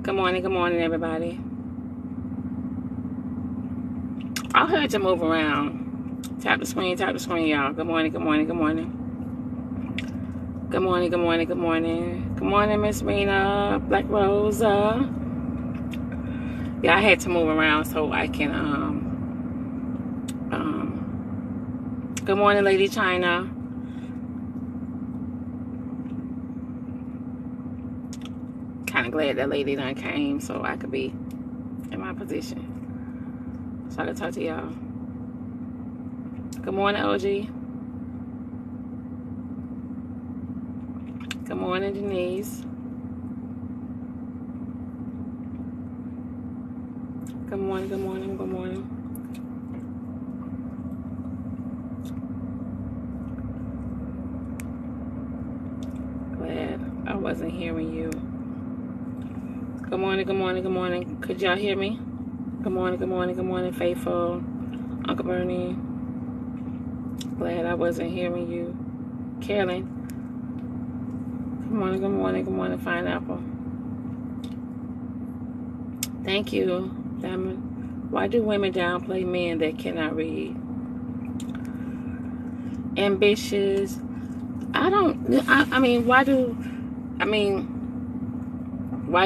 Good morning, everybody. I'll heard to move around. Tap the screen, y'all. Good morning, good morning, good morning. Good morning, good morning, good morning. Good morning, Miss Rena, Black Rosa. Yeah, I had to move around so I can, good morning, Lady China. Kind of glad that lady done came so I could be in my position. So I can talk to y'all. Good morning, OG. Good morning, Denise. Good morning, good morning, good morning. Glad I wasn't hearing you. Good morning, good morning, good morning. Could y'all hear me? Good morning, good morning, good morning, Faithful. Uncle Bernie. Glad I wasn't hearing you. Carolyn. Good morning, good morning, good morning, Pineapple. Thank you, Diamond. Why do women downplay men that cannot read? Ambitious. I mean, why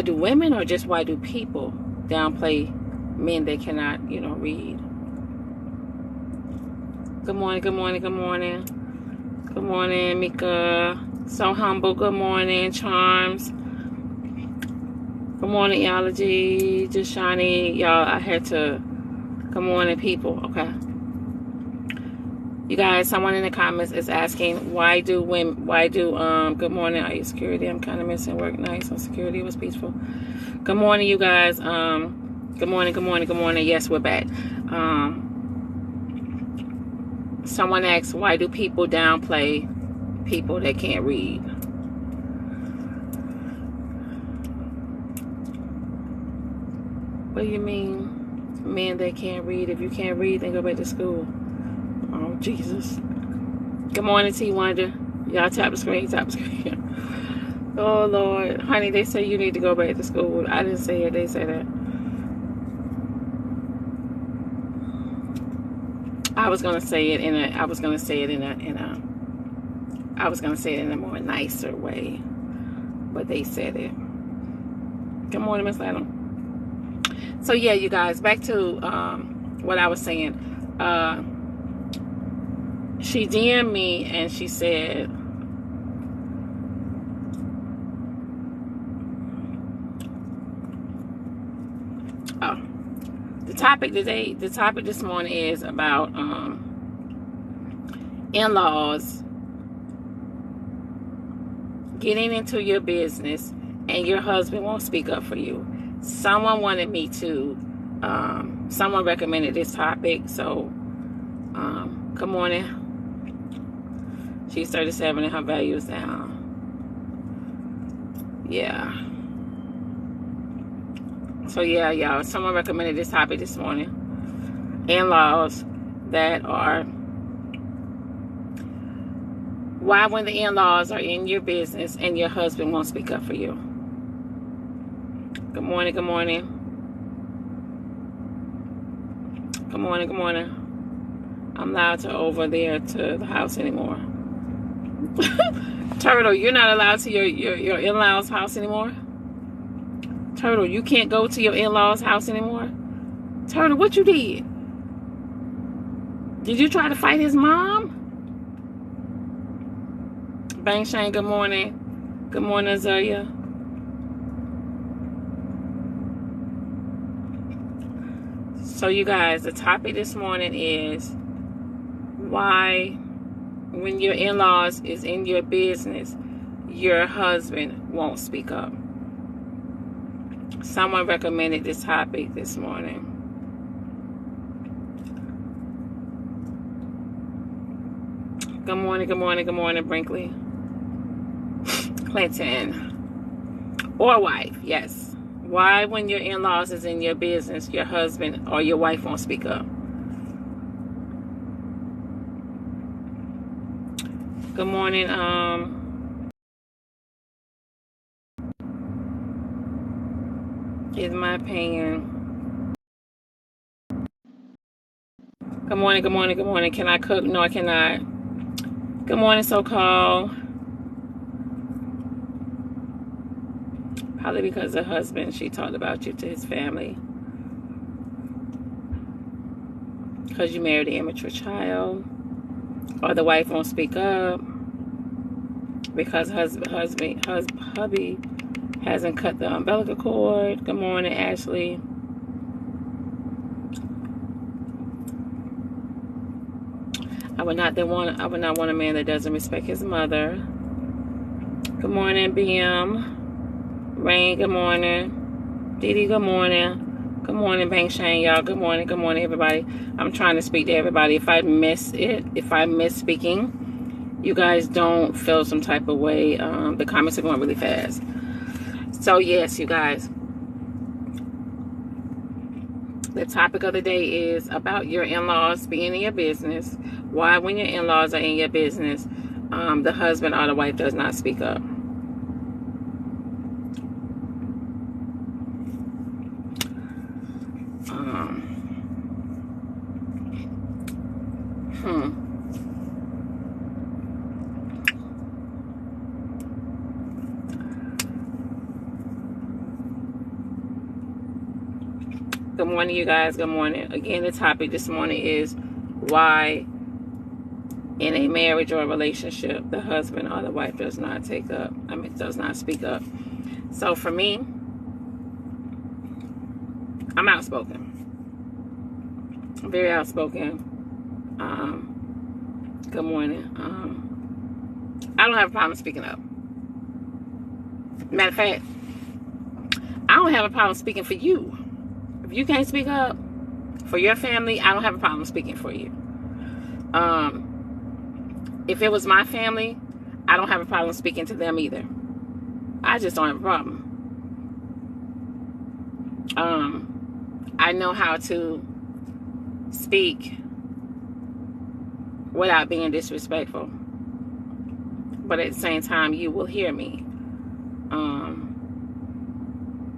do women or just why do people downplay men that cannot, read? Good morning, good morning, good morning. Good morning, Mika. So humble. Good morning, Charms. Good morning, Eology. Just shiny. Y'all, I had to. Good morning, people. Okay. You guys, someone in the comments is asking, good morning, are you security? I'm kind of missing work nights on security. It was peaceful. Good morning, you guys. Good morning, good morning, good morning. Yes, we're back. Someone asked, why do people downplay people that can't read? What do you mean, men that can't read? If you can't read, then go back to school. Oh, Jesus. Good morning, T Wonder. Y'all tap the screen, Oh, Lord. Honey, they say you need to go back to school. I didn't say it. They said that. I was going to say it in a more nicer way. But they said it. Good morning, Miss Lanham. So, yeah, you guys, back to what I was saying. She DM'd me and she said, the topic this morning is about in-laws getting into your business and your husband won't speak up for you. Someone wanted me to, someone recommended this topic, so good morning. She's 37 and her value is down. Yeah. So yeah, y'all, someone recommended this topic this morning. In-laws that are, why when the in-laws are in your business and your husband won't speak up for you. Good morning, good morning. Good morning, good morning. I'm allowed to over there to the house anymore. Turtle, you're not allowed to your in-laws' house anymore? Turtle, you can't go to your in-laws' house anymore? Turtle, what you did? Did you try to fight his mom? Bang Shane, good morning. Good morning, Azalea. So you guys, the topic this morning is why when your in-laws is in your business, your husband won't speak up. Someone recommended this topic this morning. Good morning, good morning, good morning, Brinkley. Clinton. Or wife, yes. Why when your in-laws is in your business, your husband or your wife won't speak up? Good morning, in my opinion. Good morning, good morning, good morning. Can I cook? No, I cannot. Good morning, so-called. Probably because the husband, she talked about you to his family. Because you married an immature child. Or the wife won't speak up. Because hubby hasn't cut the umbilical cord. Good morning, Ashley. I would not want a man that doesn't respect his mother. Good morning, BM. Rain, good morning. Didi, good morning. Good morning, Bang Shane, y'all. Good morning, everybody. I'm trying to speak to everybody. If I miss speaking, you guys don't feel some type of way. The comments are going really fast. So yes, you guys. The topic of the day is about your in-laws being in your business. Why, when your in-laws are in your business, the husband or the wife does not speak up. Good morning, you guys. Good morning. Again, the topic this morning is why in a marriage or a relationship, the husband or the wife does not speak up. So for me, I'm outspoken. I'm very outspoken. Good morning. I don't have a problem speaking up. Matter of fact, I don't have a problem speaking for you. If you can't speak up for your family, I don't have a problem speaking for you. If it was my family, I don't have a problem speaking to them either. I just don't have a problem. I know how to speak without being disrespectful, but at the same time, you will hear me.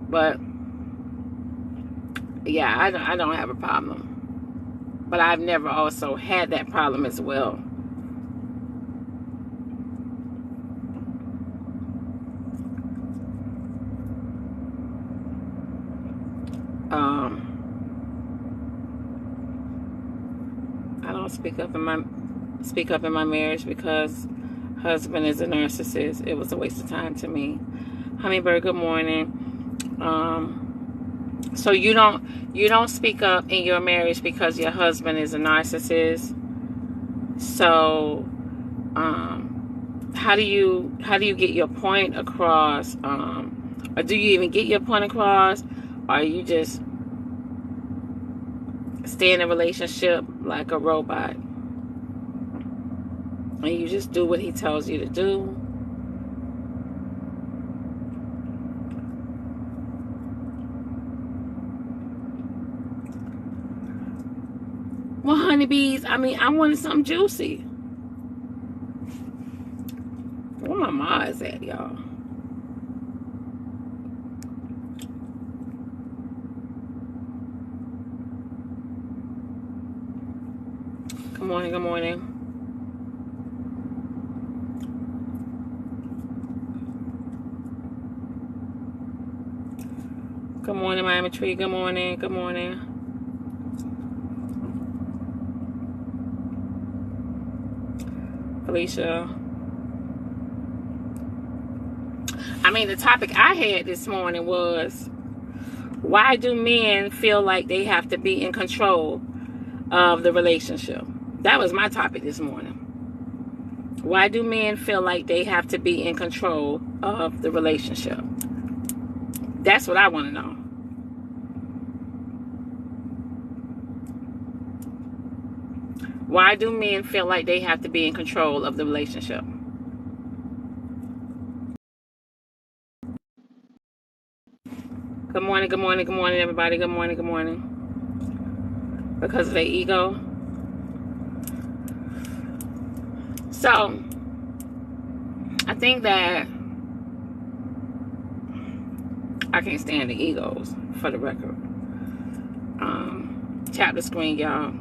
But yeah, I don't have a problem, but I've never also had that problem as well. I don't speak up in my marriage because husband is a narcissist. It was a waste of time to me. Hummingbird, good morning. So you don't speak up in your marriage because your husband is a narcissist. So how do you get your point across? Or do you even get your point across? Or you just stay in a relationship like a robot and you just do what he tells you to do? Well, honeybees, I wanted something juicy. Where my ma is at, y'all? Good morning, good morning. Good morning, Miami Tree. Good morning, good morning. Felicia. The topic I had this morning was, why do men feel like they have to be in control of the relationship? That was my topic this morning. Why do men feel like they have to be in control of the relationship? That's what I want to know. Why do men feel like they have to be in control of the relationship? Good morning, good morning, good morning, everybody. Good morning, good morning. Because of their ego. So, I think that I can't stand the egos, for the record. Tap the screen, y'all.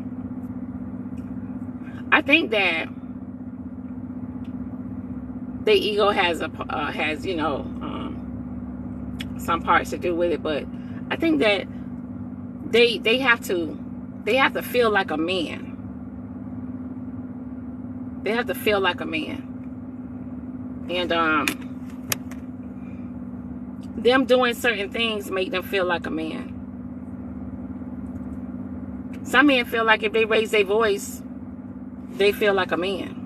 I think that the ego has some parts to do with it, but I think that they have to feel like a man. They have to feel like a man, and them doing certain things make them feel like a man. Some men feel like if they raise their voice, they feel like a man.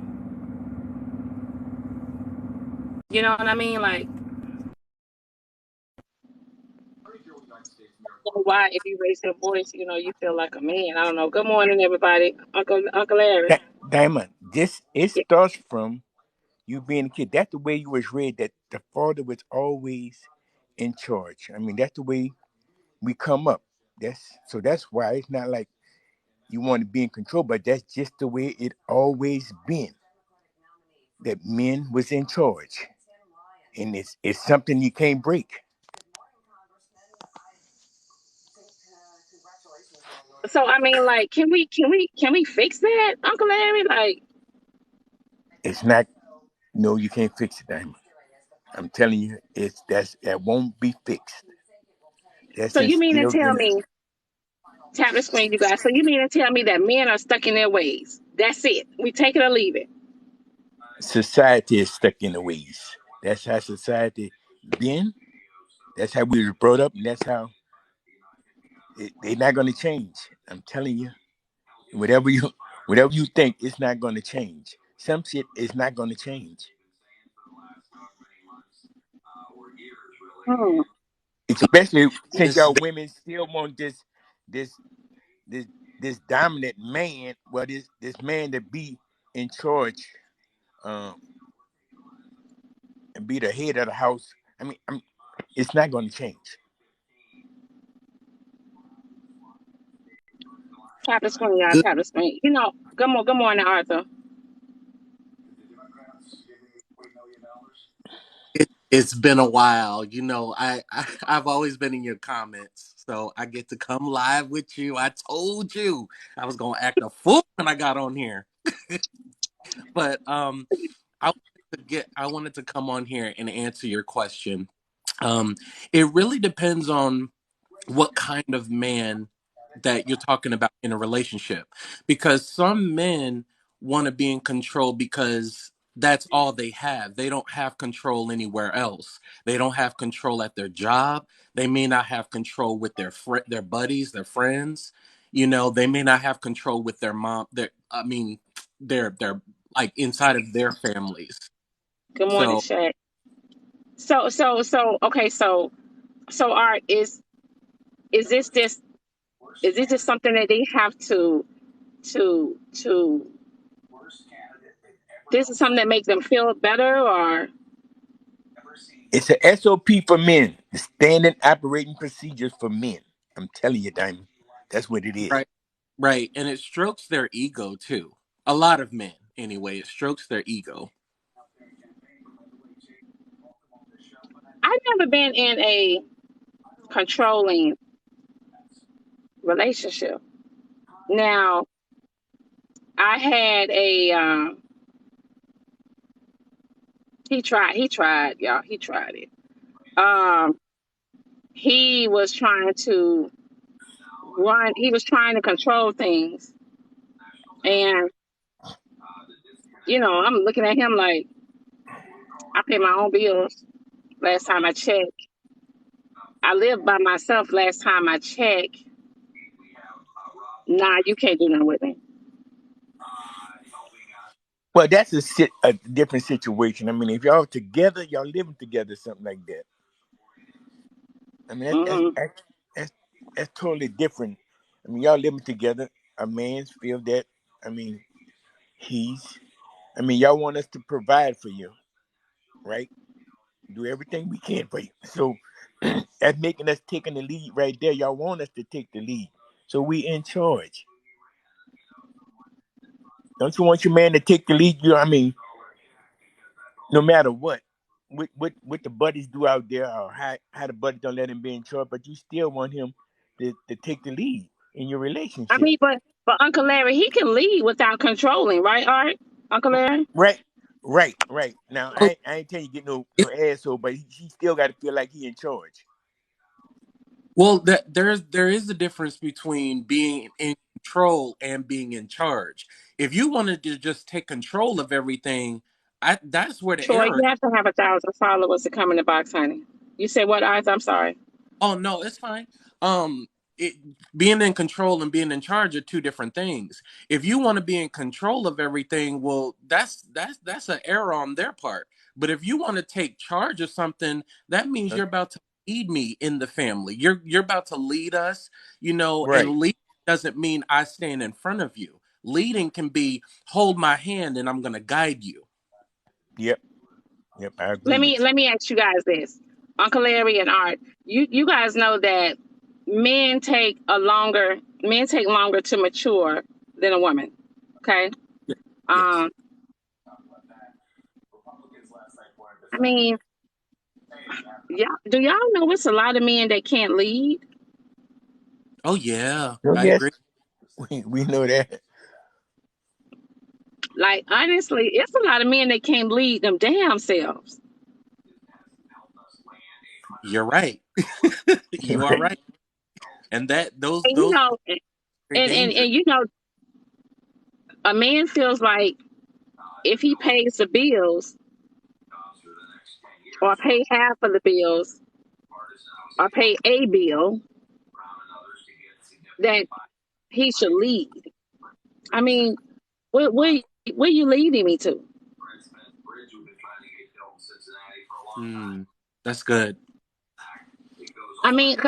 You know what I mean? Like, why if you raise your voice, you feel like a man. I don't know. Good morning, everybody. Uncle Larry. Diamond, this it Yeah. starts from you being a kid. That's the way you was raised. That the father was always in charge. I mean, that's the way we come up. That's why it's not like you want to be in control, but that's just the way it always been. That men was in charge, and it's something you can't break. So I mean, like, can we fix that, Uncle Larry? Like, It's not. No, you can't fix it, Diamond. I'm telling you, that won't be fixed. That's so you mean to instilled tell in me, tap the screen, you guys. So you mean to tell me that men are stuck in their ways? That's it. We take it or leave it. society is stuck in the ways. That's how society been. That's how we were brought up, and that's how they're not going to change. I'm telling you, whatever you whatever you think, it's not going to change. Some shit is not going to change, Hmm. especially since It's y'all women still want this this this dominant man. Well, this man to be in charge, um, and be the head of the house. It's not going to change. Tap the screen, y'all. good. Tap the screen. Good morning, Arthur. It's been a while. I've always been in your comments, so I get to come live with you. I told you I was gonna act a fool when I got on here, but I wanted to come on here and answer your question. Um, it really depends on what kind of man that you're talking about in a relationship, because some men want to be in control because that's all they have. They don't have control anywhere else. They don't have control at their job. They may not have control with their buddies, their friends. They may not have control with their mom, their like inside of their families. Good morning, So Shaq. Okay. So Art, is this just is this just something that they have to this is something that makes them feel better, or It's a SOP for men. The standard operating procedures for men. I'm telling you, Diamond. That's what it is. right. Right. And it strokes their ego too. A lot of men, anyway, it strokes their ego. I've never been in a controlling relationship. Now, I had he tried, y'all. He tried it. Um, he was trying to he was trying to control things. And, I'm looking at him like, I pay my own bills last time I checked. I lived by myself last time I checked. Nah, you can't do nothing with me. Well, that's a different situation. I mean, if y'all together, y'all living together, something like that. I mean, Mm-mm. that's, that's totally different. I mean, y'all living together. A man's feel that. I mean, he's. I mean, y'all want us to provide for you, right? Do everything we can for you. So that's making us taking the lead right there. Y'all want us to take the lead. So we in charge. Don't you want your man to take the lead? I mean, no matter what. what the buddies do out there, or how the buddies don't let him be in charge, but you still want him to take the lead in your I relationship. mean, but Uncle Larry, he can lead without controlling, right, Art? Uncle Larry? Right, right. Now Well, I ain't telling you get it, no asshole, but he still got to feel like he in charge. well, there is a difference between being in control and being in charge. If you wanted to just take control of everything, that's where the Troy, error. you have to have 1,000 followers to come in the box, honey. You said what, Art? I'm sorry. Oh no, it's fine. Um, it, being in control and being in charge are two different things. If you want to be in control of everything, well, that's an error on their part. But if you want to take charge of something, that means Huh? you're about to lead me in the family. You're about to lead us, and Right. lead doesn't mean I stand in front of you. Leading can be hold my hand and I'm going to guide you. Yep. Yep. I agree Let with me let me ask you guys this. Uncle Larry and Art, you guys know that men take longer to mature than a woman. Okay? Ye- Yes. Um, I mean, yeah, do y'all know it's a lot of men that can't lead? Oh yeah, you. Oh I yes, agree. we know that. Like honestly, it's a lot of men that can't lead them damn selves. You're right. You are Right. right. And that And those are dangerous. and a man feels like if he pays the bills or pay half of the bills or pay a bill, that he should lead. I mean, where where you leading me to? Hmm. That's good. I mean,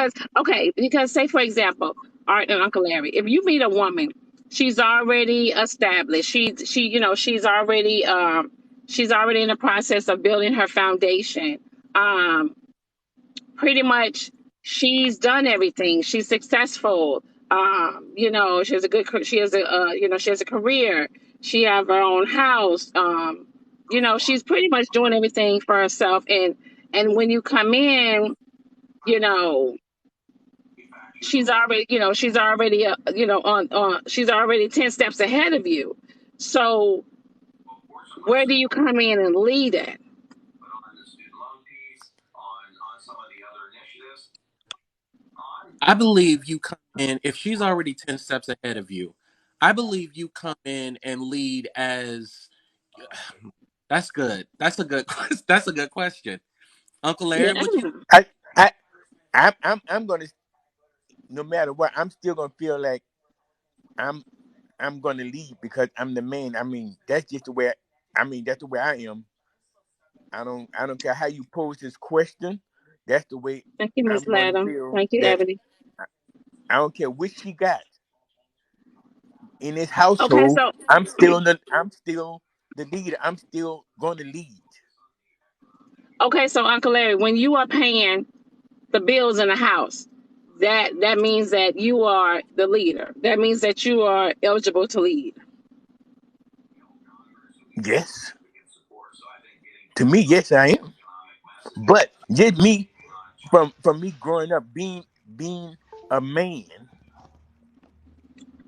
because say for example, Art and Uncle Larry, if you meet a woman, she's already established. She's already in the process of building her foundation. Um, Pretty much, she's done everything. She's successful. She has a she has a career. She have her own house. She's pretty much doing everything for herself. And when you come in, you know she's already she's already 10 steps ahead of you. So where do you come in and lead at? I believe you come in if she's already 10 steps ahead of you. I believe you come in and lead as that's good. That's a good that's a good question. Uncle Larry, Yeah. what you I I I'm gonna, no matter what, I'm still gonna feel like I'm I'm gonna lead because I'm the man. I mean, that's just the way. That's the way I am. I don't care how you pose this question. That's the way Thank you, Miss I'm gonna Latham. feel Thank you, that. Ebony. I don't care what she got in this Okay, household. so I'm still the leader. I'm still gonna lead. Uncle Larry, when you are paying the bills in the house, that means that you are the leader. That means that you are eligible to lead. Yes, to me, yes, I am. But just me, from me growing up being a man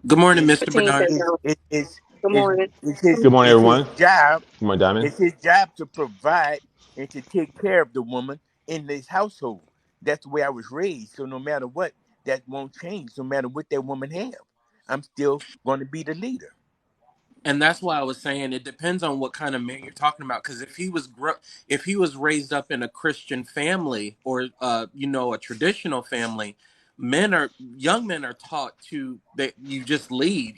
Good morning, is Mr. Fatin said Bernard. is no. is is Good is, morning. is his Good morning, is his everyone. job. Good morning, Diamond. It's his job to provide and to take care of the woman in this household. That's the way I was raised. So no matter what, that won't change. No matter what that woman have, I'm still going to be the leader. And that's why I was saying it depends on what kind of man you're talking about. Because if he was raised up in a Christian family or a traditional family, young men are taught to that you just lead,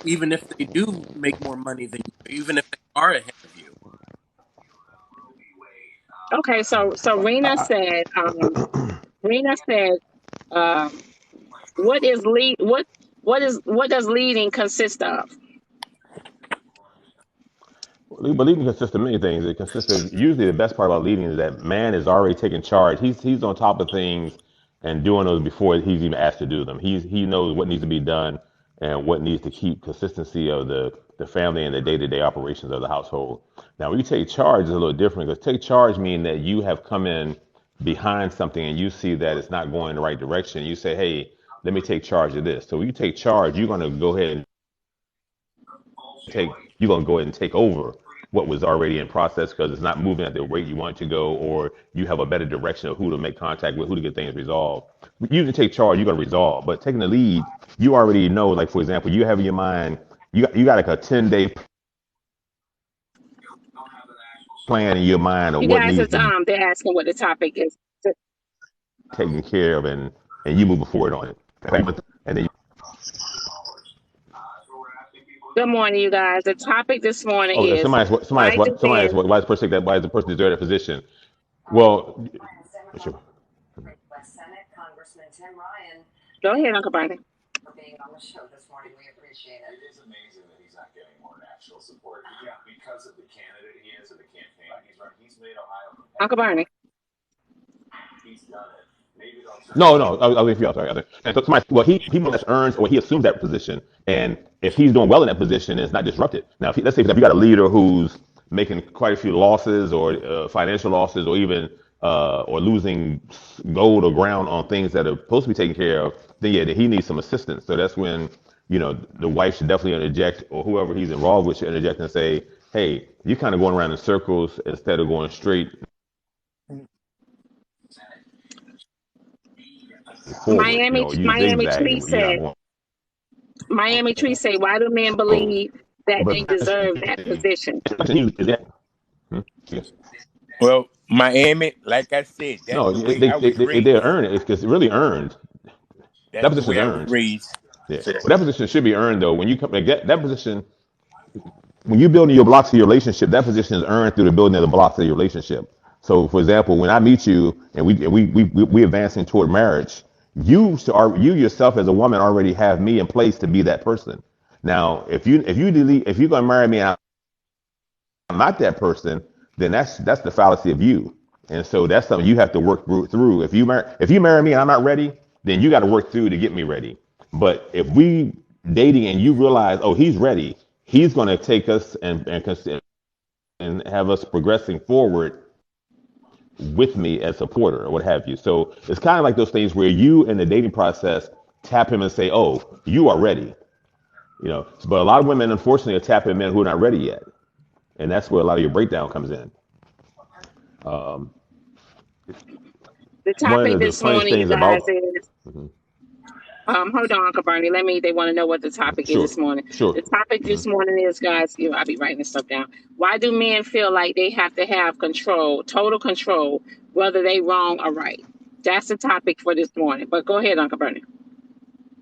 even if they do make more money than you, even if they are ahead of you. Okay, so Rena said, um, what is lead? What does leading consist of? But leading consists of many things. It consists of usually the best part about leading is that man is already taking charge. He's on top of things and doing those before he's even asked to do them. He knows what needs to be done and what needs to keep consistency of the family and the day-to-day operations of the household. Now, when you take charge, it's a little different because take charge means that you have come in behind something and you see that it's not going in the right direction. You say, hey, let me take charge of this. So when you take charge, you're going to go ahead and take you're going to go ahead and take over what was already in process because it's not moving at the rate you want it to go, or you have a better direction of who to make contact with, who to get things resolved. You can take charge, you're going to resolve, but taking the lead, you already know, like for example, you have in your mind, you got like a 10-day plan in your mind of You what guys, needs it's to be they're asking what the topic is. taken care of, and you moving forward on it. And then Good morning, you guys. The topic this morning oh, is why do somebody's men? what why is the person that why is the person deserve that position? Well, sure. Go ahead, Uncle Barney. Uncle Barney. No. I'll leave you out. Sorry. And so somebody, well, he more or less earns or he assumes that position, and if he's doing well in that position, it's not disrupted. Now, let's say if you got a leader who's making quite a few losses or financial losses, or even or losing gold or ground on things that are supposed to be taken care of, then yeah, he needs some assistance. So that's when the wife should definitely interject, or whoever he's involved with should interject and say, "Hey, you're kind of going around in circles instead of going straight forward. You Miami zigzag Tree and you're not said. going." Miami Tree say, why do men Oh, believe that but they deserve that position? is that? Yes. Well, Miami, like I said, that's No, the way they I was they raised. earn it. It's really earned. That That's the position is way I was earned. raised. Yeah, So but that position should be earned though. When you come like that position, when you're building your blocks of your relationship, that position is earned through the building of the blocks of your relationship. So, for example, when I meet you and we advancing toward marriage, you yourself as a woman already have me in place to be that person. Now, if you're gonna marry me and I'm not that person, then that's the fallacy of you. And so that's something you have to work through. If you marry me and I'm not ready, then you got to work through to get me ready. But if we dating and you realize, oh, he's ready, he's going to take us and have us progressing forward with me as a supporter or what have you. So it's kind of like those things where you in the dating process tap him and say, oh, you are ready. But a lot of women unfortunately are tapping men who are not ready yet, and that's where a lot of your breakdown comes in. The One topic of the this funniest morning, you things guys, about is hold on, Uncle Bernie. They want to know what the topic is sure, this morning. sure. The topic this morning is, guys, I'll be writing this stuff down. Why do men feel like they have to have control, total control, whether they wrong or right? That's the topic for this morning. But go ahead, Uncle Bernie.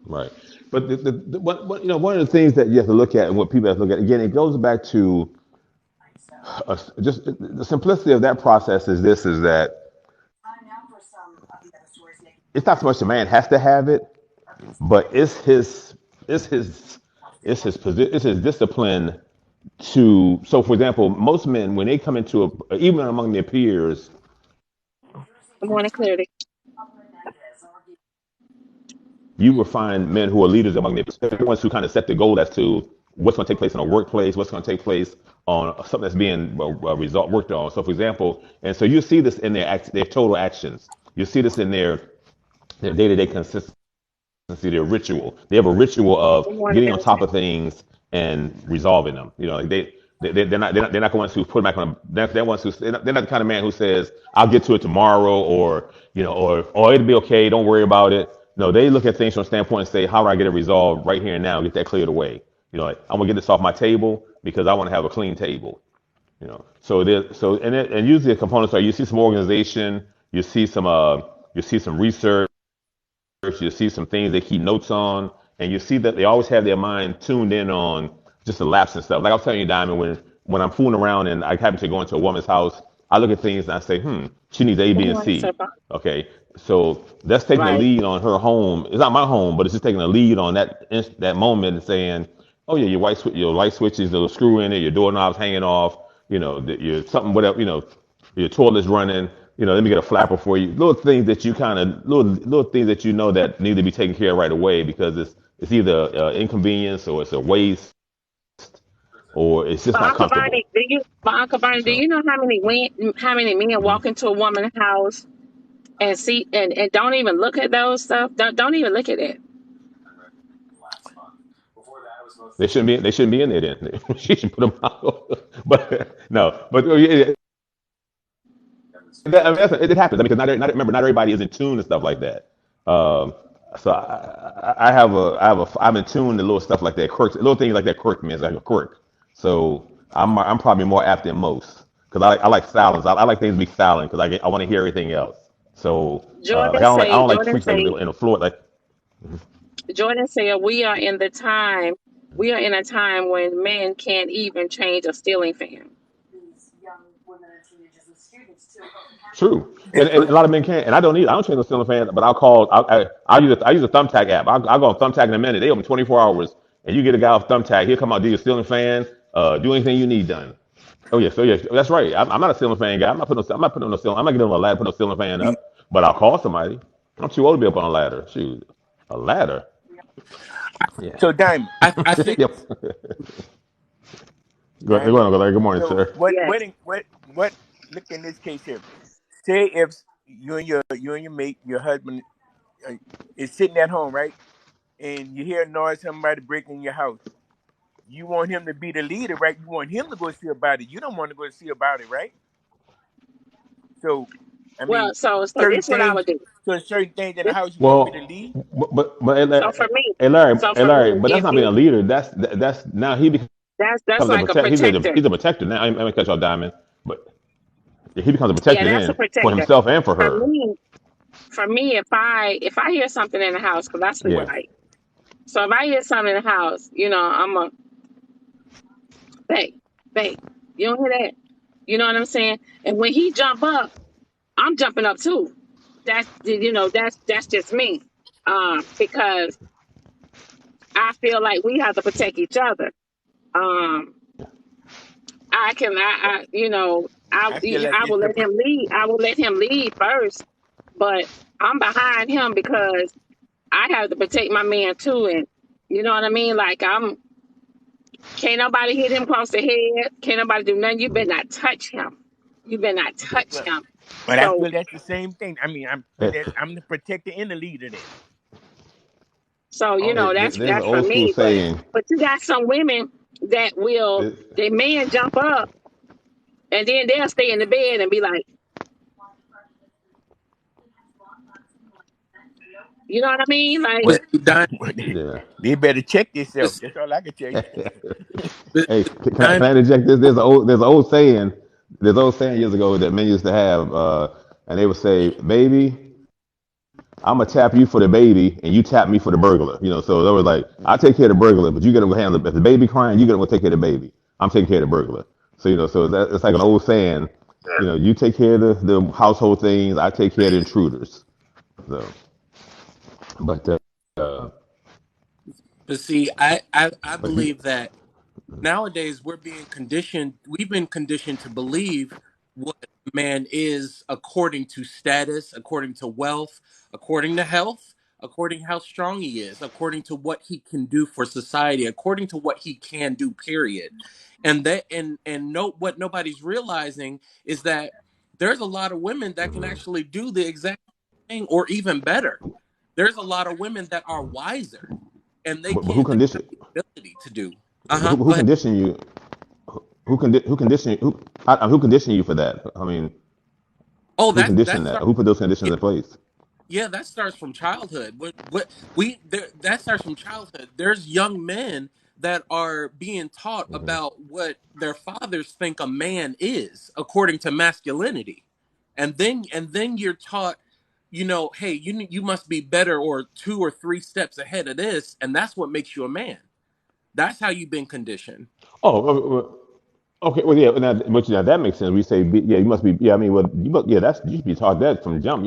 Right. But one of the things that you have to look at and what people have to look at, again, it goes back to just the simplicity of that process is that it's not so much the man has to have it, but it's his, it's his discipline to, so for example, most men, when they come into even among their peers, Good morning, Clarity. you will find men who are leaders among their peers, the ones who kind of set the goal as to what's going to take place in a workplace, what's going to take place on something that's being worked on. So, for example, and so you see this in their total actions. You see this in their day-to-day consistency, their ritual. They have a ritual of Good morning, getting on top Milton. of things and resolving them. Like they're not the ones who put them back on. They're ones who they're not the kind of man who says I'll get to it tomorrow, or or it'll be okay. Don't worry about it. No, they look at things from a standpoint and say, how do I get it resolved right here and now? Get that cleared away. Like I'm gonna get this off my table because I want to have a clean table. And usually the components are, you see some organization, you see some research, you see some things they keep notes on, and you see that they always have their mind tuned in on just the laps and stuff. Like I was telling you, Diamond, when I'm fooling around and I happen to go into a woman's house, I look at things and I say, she needs A, Good B, and morning, C. sir. Okay, so that's taking the Right. lead on her home. It's not my home, but it's just taking the lead on that moment and saying, oh yeah, your light switches, the screw in it, your doorknobs hanging off, your something, whatever, your toilet's running. Let me get a flapper for you. Little things that you little things that that need to be taken care of right away because it's either inconvenience or it's a waste. or it's just But not Uncle Bernie, comfortable. do So you know how many men walk into a woman's house and see and don't even look at those stuff? Don't even look at it. they shouldn't be in there then. She should put them out. But no, but yeah, I mean, it happens. I mean, because remember, not everybody is in tune and stuff like that. Um, so I'm in tune to little stuff like that, quirks, little things like that quirk me. It's like a quirk. So I'm probably more apt than most because I like silence. I like things to be silent because I want to hear everything else. So like I don't like Jordan tweaks like say, in the floor. Like Jordan said, we are in a time when men can't even change a ceiling fan. true, And, and a lot of men can't, and I don't change the ceiling fan, but I use a thumbtack app. I'll go on thumbtack in a minute. They open 24 hours, and you get a guy off thumbtack. He'll come out, do your ceiling fan, do anything you need done. Oh yeah, that's right. I'm not a ceiling fan guy. I'm not putting on no ceiling. I'm not getting on a ladder, put no ceiling fan you- up. But I'll call somebody. I'm too old to be up on a ladder. Shoot, a ladder. Yeah. so Diamond, I think Yep. Go Diamond. on, go there. Good morning, So sir. Yes. what? Look in this case here. Say if you and your mate, your husband, uh, is sitting at home, right, and you hear a noise, somebody breaking in your house. You want him to be the leader, right? You want him to go see about it. You don't want to go see about it, right? So, I Well, mean, so certain this what I things. would do. So certain things in the This, house, you want me to Well, leave. but so for me, Hey Larry, but that's if not being you a leader. That's now he becomes that's a like a protect. protector. He's a protector now. I'm gonna catch y'all Diamond, but he becomes a Yeah, protector that's a then for protector. himself and for For her. me, if I hear something in the house, because I sleep with Yeah. light. So if I hear something in the house, I'm a babe, babe. You don't hear that? You know what I'm saying? And when he jump up, I'm jumping up too. That's just me. Because I feel like we have to protect each other. Um, I feel like I it's will the let him lead. I will let him lead first, but I'm behind him because I have to protect my man too. And you know what I mean? Like can't nobody hit him across the head. Can't nobody do nothing. You better not touch him. You better not touch well, him. but I So feel that's the same thing. I mean, Eh, I'm the protector and the leader then. so There's an that's for old school me. But saying. you got some women that will eh, their man jump up and then they'll stay in the bed and be like, you know what I mean? Like, but Well, Yeah. they better check themselves. this That's all I can tell you. but Hey, can Diamond, I interject this? There's an old saying. There's an old saying years ago that men used to have, and they would say, "Baby, I'm gonna tap you for the baby, and you tap me for the burglar." So they was like, "I take care of the burglar, but you gotta go handle it. If the baby crying, you gotta go take care of the baby. I'm taking care of the burglar." So it's like an old saying. You take care of the household things. I take care of the intruders. So, but but see, I but you, believe that nowadays we've been conditioned to believe what a man is according to status, according to wealth, according to health, according how strong he is, according to what he can do for society, according to what he can do, period. And note what nobody's realizing is that there's a lot of women that can actually do the exact thing or even better. There's a lot of women that are wiser and but they have the ability to do. Uh-huh. Go who ahead. conditioned you? Who conditioned who conditioned you for that? I mean, Oh, who that conditioned that? starts. Who put those conditions Yeah, in place? yeah, that starts from childhood. That starts from childhood. There's young men that are being taught about what their fathers think a man is according to masculinity, and then you're taught, hey, you must be better or two or three steps ahead of this, and that's what makes you a man. That's how you've been conditioned. Okay. Well, yeah, that makes sense. We say, yeah, you must be. Yeah, I mean, well, you should be taught that from the jump.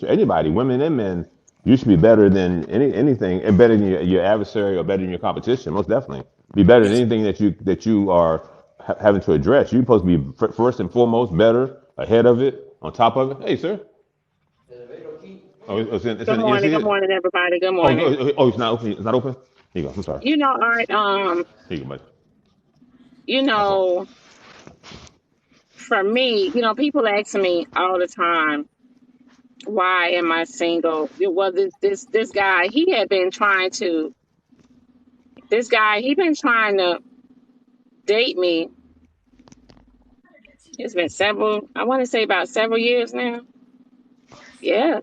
Anybody, women and men, you should be better than anything, and better than your adversary or better than your competition. Most definitely, be better than Yes. anything that you are having to address. You're supposed to be first and foremost better, ahead of it, on top of it. Hey, sir. Oh, you see good it? morning, everybody. Good Oh, morning. it's not open. It's not open. Here you go. I'm sorry. All right. Here you go, buddy. you Uh-huh. know, for me, people ask me all the time, why am I single? Well, this guy, he been trying to date me. It's been I want to say about several years now. Yeah.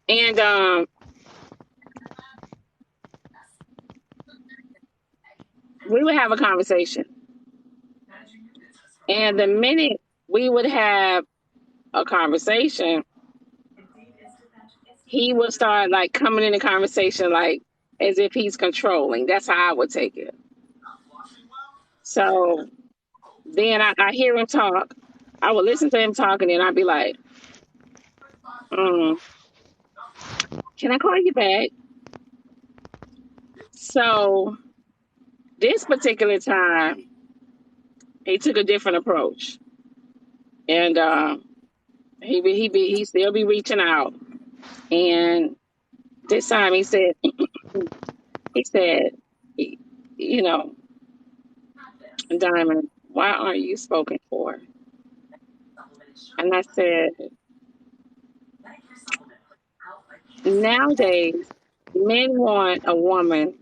And we would have a conversation. And the minute we would have a conversation, he would start like coming in the conversation like as if he's controlling. That's how I would take it. So then I hear him talk. I would listen to him talking, and I'd be like, can I call you back? So this particular time, he took a different approach, and he still be reaching out. And this time he said, you know, Diamond, why aren't you spoken for? And I said, nowadays, men want a woman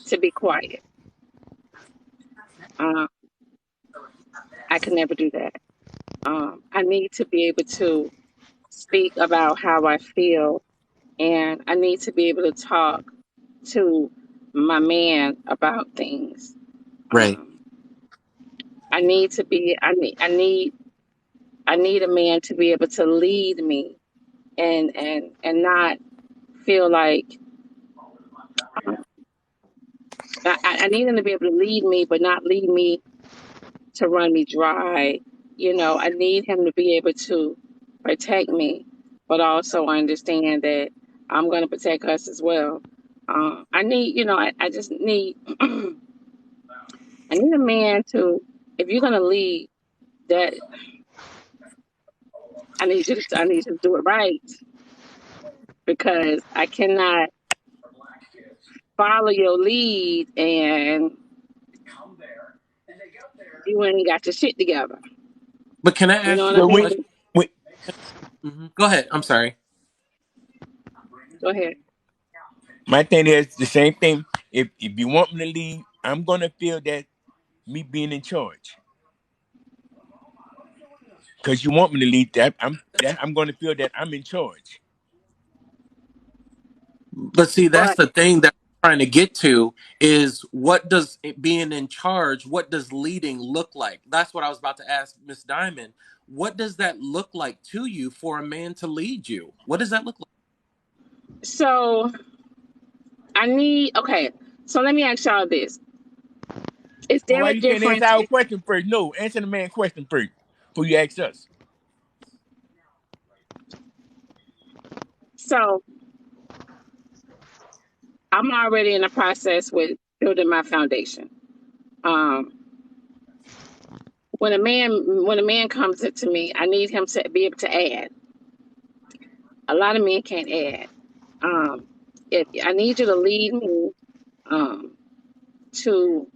to be quiet. Uh, I could never do that. I need to be able to speak about how I feel, and I need to be able to talk to my man about things. Right. Um, I need to be. I need a man to be able to lead me, and not feel like I need him to be able to lead me, but not lead me to run me dry. I need him to be able to protect me, but also understand that I'm going to protect us as well. I need, I just need, I need a man to, if you're going to lead, that I need you to do it right, because I cannot follow your lead and you ain't got your shit together. But can I You know ask what you I a Well, mean? question? we Go ahead. I'm sorry. Go ahead. my thing is the same thing. If you want me to leave, I'm gonna feel that me being in charge. Because you want me to lead, I'm gonna feel that I'm in charge. But see, that's But the thing that I'm trying to get to is what does it being in charge, what does leading look like? That's what I was about to ask Miss Diamond. What does that look like to you for a man to lead you? What does that look like? so okay. So let me ask y'all this. Is Well, there why a you can't answer difference? our question first? No, answer the man question first before you ask us. So I'm already in the process with building my foundation. Um, when a man comes to me, I need him to be able to add. A lot of men can't add. Um, if I need you to lead me um, to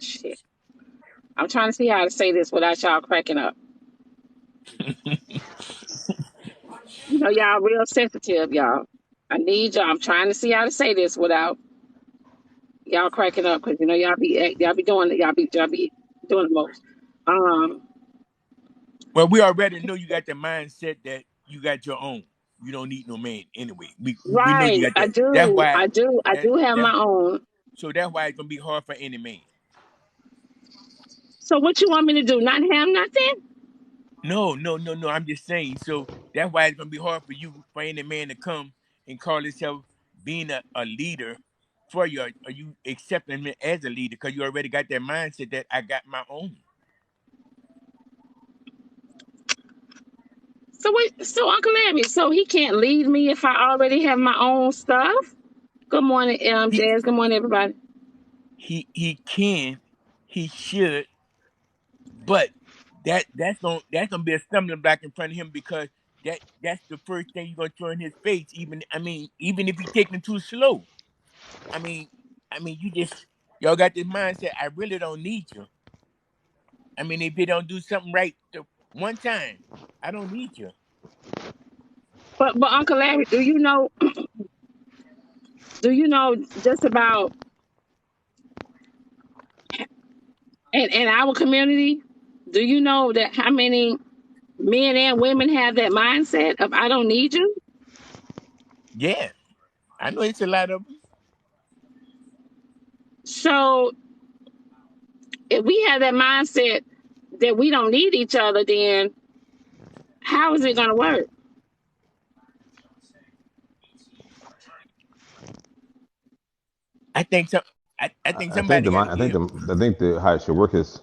shit. I'm trying to see how to say this without y'all cracking up. Y'all real sensitive, y'all. I need y'all. I'm trying to see how to say this without y'all cracking up, because y'all be doing the most. Um, Well, we already know you got the mindset that you got your own. You don't need no man anyway. We know you right. got that. That's why I that do have that my own. so that's why it's gonna be hard for any man. So what you want me to do? Not have nothing? No, no, no, no. I'm just saying. So that's why it's gonna be hard for any man to come and call himself being a leader for you. Are you accepting him as a leader? Because you already got that mindset that I got my own. So wait, so Uncle Larry, so he can't lead me if I already have my own stuff? Good morning, He Jazz. Good morning, everybody. he can, he should, but that's gonna be a stumbling block in front of him because that's the first thing you're gonna throw in his face. Even if you take him too slow. I mean, you just y'all got this mindset. I really don't need you. If you don't do something right the one time, I don't need you. But Uncle Larry, do you know just about in our community? Do you know that how many men and women have that mindset of I don't need you? Yeah, I know it's a lot of them. So if we have that mindset that we don't need each other, then how is it going to work? I think some. I think somebody got to get him. I think the how it should work is,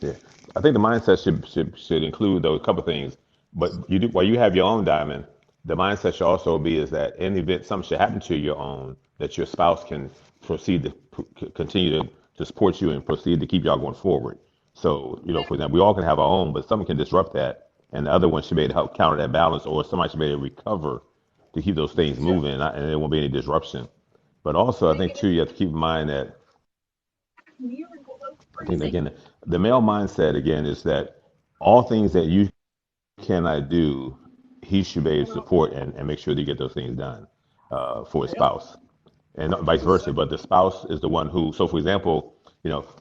yeah. I think the mindset should include those couple things. But you do while you have your own diamond, the mindset should also be is that in the event something should happen to your own, that your spouse can proceed to continue to support you and proceed to keep y'all going forward. So, for example, we all can have our own, but something can disrupt that, and the other one should be able to help counter that balance, or somebody should be able to recover to keep those things moving, and there won't be any disruption. But also, I think too, you have to keep in mind that I think again, the male mindset again is that all things that you cannot do, he should be able to support and make sure that you get those things done for his spouse, and vice versa. But the spouse is the one who. So, for example,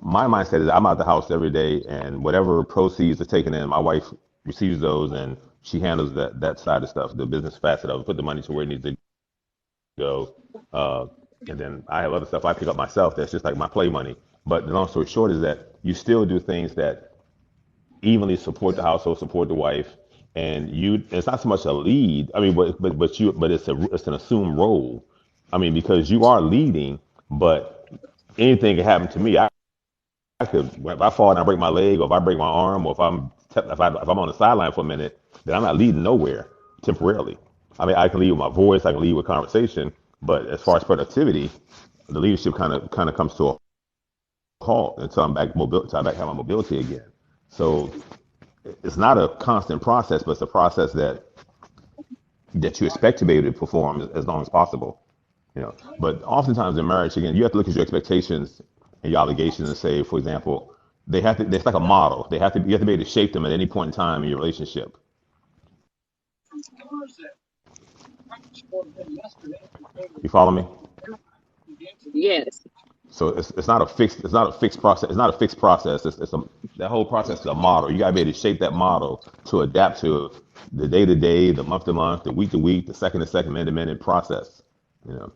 my mindset is I'm out the house every day, and whatever proceeds are taken in, my wife receives those, and she handles that side of stuff, the business facet of it, put the money to where it needs to go. And then I have other stuff I pick up myself that's just like my play money. But the long story short is that you still do things that evenly support the household, support the wife, and it's not so much a lead. But it's an assumed role. Because you are leading, but anything can happen to me. I could if I fall and I break my leg, or if I break my arm, or if I'm on the sideline for a minute, then I'm not leading nowhere temporarily. I can lead with my voice, I can lead with conversation, but as far as productivity, the leadership kind of comes to a halt until I'm back until I back have my mobility again. So it's not a constant process, but it's a process that you expect to be able to perform as long as possible. But oftentimes in marriage, again, you have to look at your expectations and your obligations and say, for example, they have to. It's like a model. You have to be able to shape them at any point in time in your relationship. You follow me? Yes. So it's not a fixed process. It's not a fixed process. That whole process is a model. You gotta be able to shape that model to adapt to the day to day, the month to month, the week to week, the second to second, minute to minute process. You know,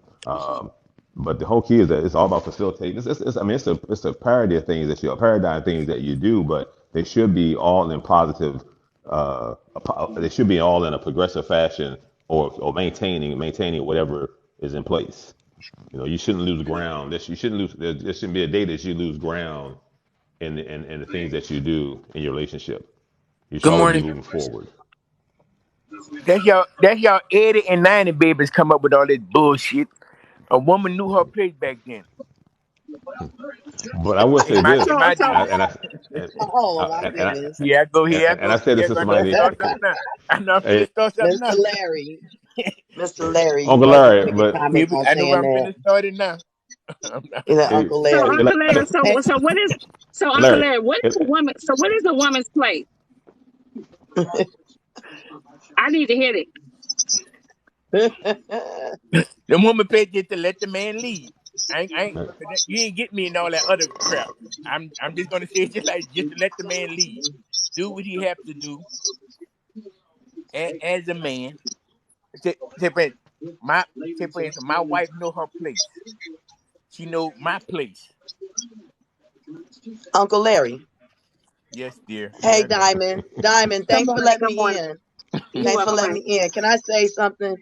but the whole key is that it's all about facilitating. It's a parody of things that a paradigm of things that you do, but they should be all in positive. They should be all in a progressive fashion, or maintaining whatever is in place. You shouldn't lose ground. You shouldn't lose. There shouldn't be a day that you lose ground in the things that you do in your relationship. You should Good always be morning. moving forward. That's y'all 80 and 90 babies come up with all this bullshit. A woman knew her place back then. But I will In say my So in this, my so and I generation. and I and, Oh my and, I, goodness. Here I go, here I and go, I said here this I to go. I know I'm finna somebody. start something now. I know I'm finna Hey, start something Mr. now. Larry. Mr. Larry, you Uncle might want to Larry, make a but comment on I know where saying I'm that. finna start it now. hey, Uncle so Larry. Uncle Larry, Hey, so Uncle Larry, Larry, what is a woman? So what is a woman's place? I need to hear it. The woman paid just to let the man lead. You ain't get me in all that other crap. I'm just gonna say it just to let the man lead. Do what he have to do as a man. Say for instance, my wife know her place. She know my place. Uncle Larry. Yes, dear. Here Hey, I go. Diamond. Diamond, Good thanks for morning. letting Good me morning. in. You Thanks for welcome, letting honey. me in. Can I say something?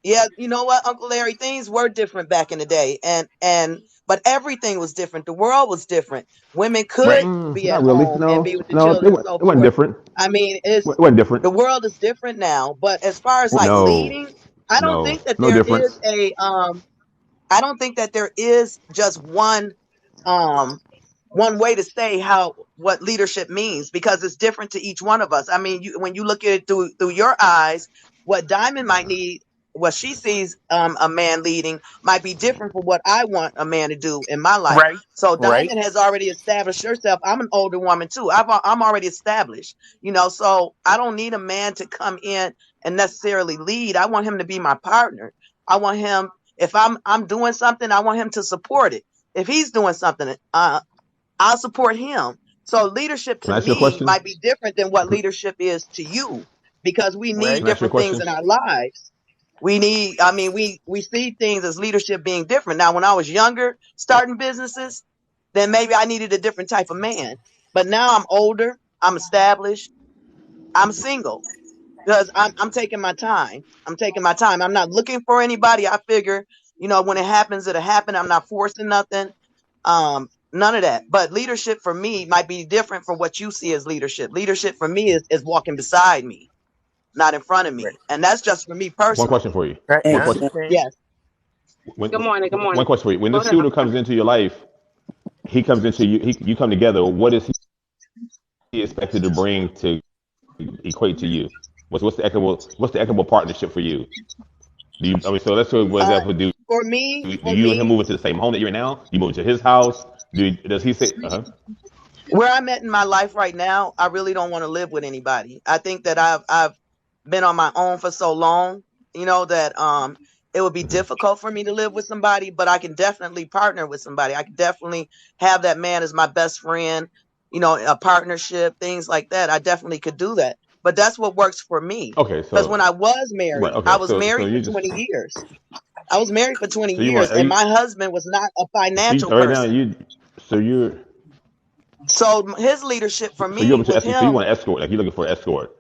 Yeah, you know what, Uncle Larry, things were different back in the day, and but everything was different. The world was different. Women Right. could be at not really. home and be No, with the no, it, children, so wasn't forth. different. I mean, It wasn't different. the world is different now. But as far as like No, leading, I don't no, think that no there is difference. I don't think that there is just one um one way to say what leadership means, because it's different to each one of us. I mean, when you look at it through your eyes, what Diamond might need, what she sees a man leading, might be different from what I want a man to do in my life. Right, So right, Diamond has already established herself. I'm an older woman too. I'm already established, so I don't need a man to come in and necessarily lead. I want him to be my partner. I want him, if I'm doing something, I want him to support it. If he's doing something, I'll support him. So leadership Can to I ask you a me question? might be different than what leadership is to you, because we need right. Can I ask you a different things question? in our lives. We see things as leadership being different. Now, when I was younger, starting businesses, then maybe I needed a different type of man. But now I'm older, I'm established, I'm single, because I'm taking my time. I'm taking my time. I'm not looking for anybody. I figure, when it happens, it'll happen. I'm not forcing nothing. None of that. But leadership for me might be different from what you see as leadership. Leadership for me is walking beside me, not in front of Right. me. And that's just for me One question personally. for you. Right. I One question. Excellent. understand. Yes. Good morning. Good One morning. question for you. When Go this ahead. suitor comes into your life, he comes into you. You come together. What is he expected to bring to equate to you? What's the equitable partnership for you? So let's say, for Uh, example, do for you and him me, move into the same home that you're in now? You move to his house? Does he say, where I'm at in my life right now, I really don't want to live with anybody. I think that I've been on my own for so long, that it would be difficult for me to live with somebody, but I can definitely partner with somebody. I can definitely have that man as my best friend, a partnership, things like that. I definitely could do that. But that's what works for me. okay, Because when so I was right, married, I okay, was so married for you just 20 years. I was married for 20 so you want years, are and you my husband was not a so you, financial right now person. you so you're So his leadership for so you me open to with so you him. want to escort, like you're looking for an escort.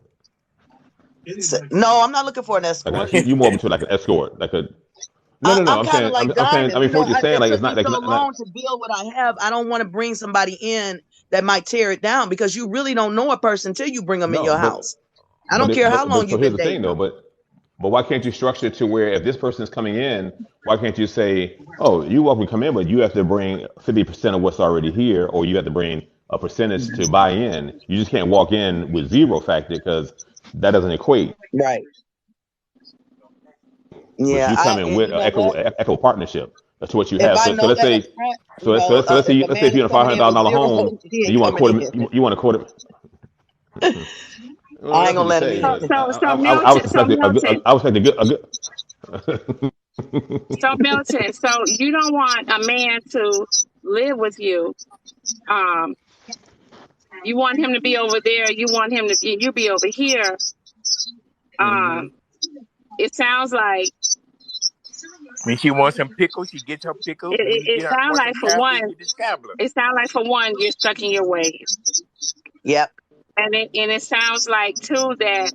No, I'm not looking for an Like escort. you more open to like an escort, like a no. I'm I'm kind of saying like I'm saying Diamond. for what you're saying, It like it's took not me like so not long to build what I have. I don't want to bring somebody in that might tear it down, because you really don't know a person till you bring them in no, your house. I don't care how long so you've here's been the thing dating though, them. but why can't you structure it to where if this person is coming in, why can't you say, oh, you welcome to come in, but you have to bring 50% of what's already here, or you have to bring a percentage to buy in. You just can't walk in with zero factor because that doesn't equate. Right. But Yeah. you come in with You an know what? equitable partnership to what you If have. I So know let's that up say front, let's say if a let's say man if is you're in a five coming hundred in thousand with dollar zero, home he and ain't you want a coming quarter, in. you want a quarter. Well, I ain't that's what gonna you let him say, So, in. but so, so I was Milton, so expecting a good. Milton, I was expecting a good. so Milton, so you don't want a man to live with you. Um, you want him to be over there. You want him to be, you be over here. Hmm. Um, it sounds like When she wants some pickles, she gets her pickles. When he it get sounds want like some for scabblers, he one, get the scabblers. it sounds like for one you're stuck in your ways, Yep. and it sounds like too that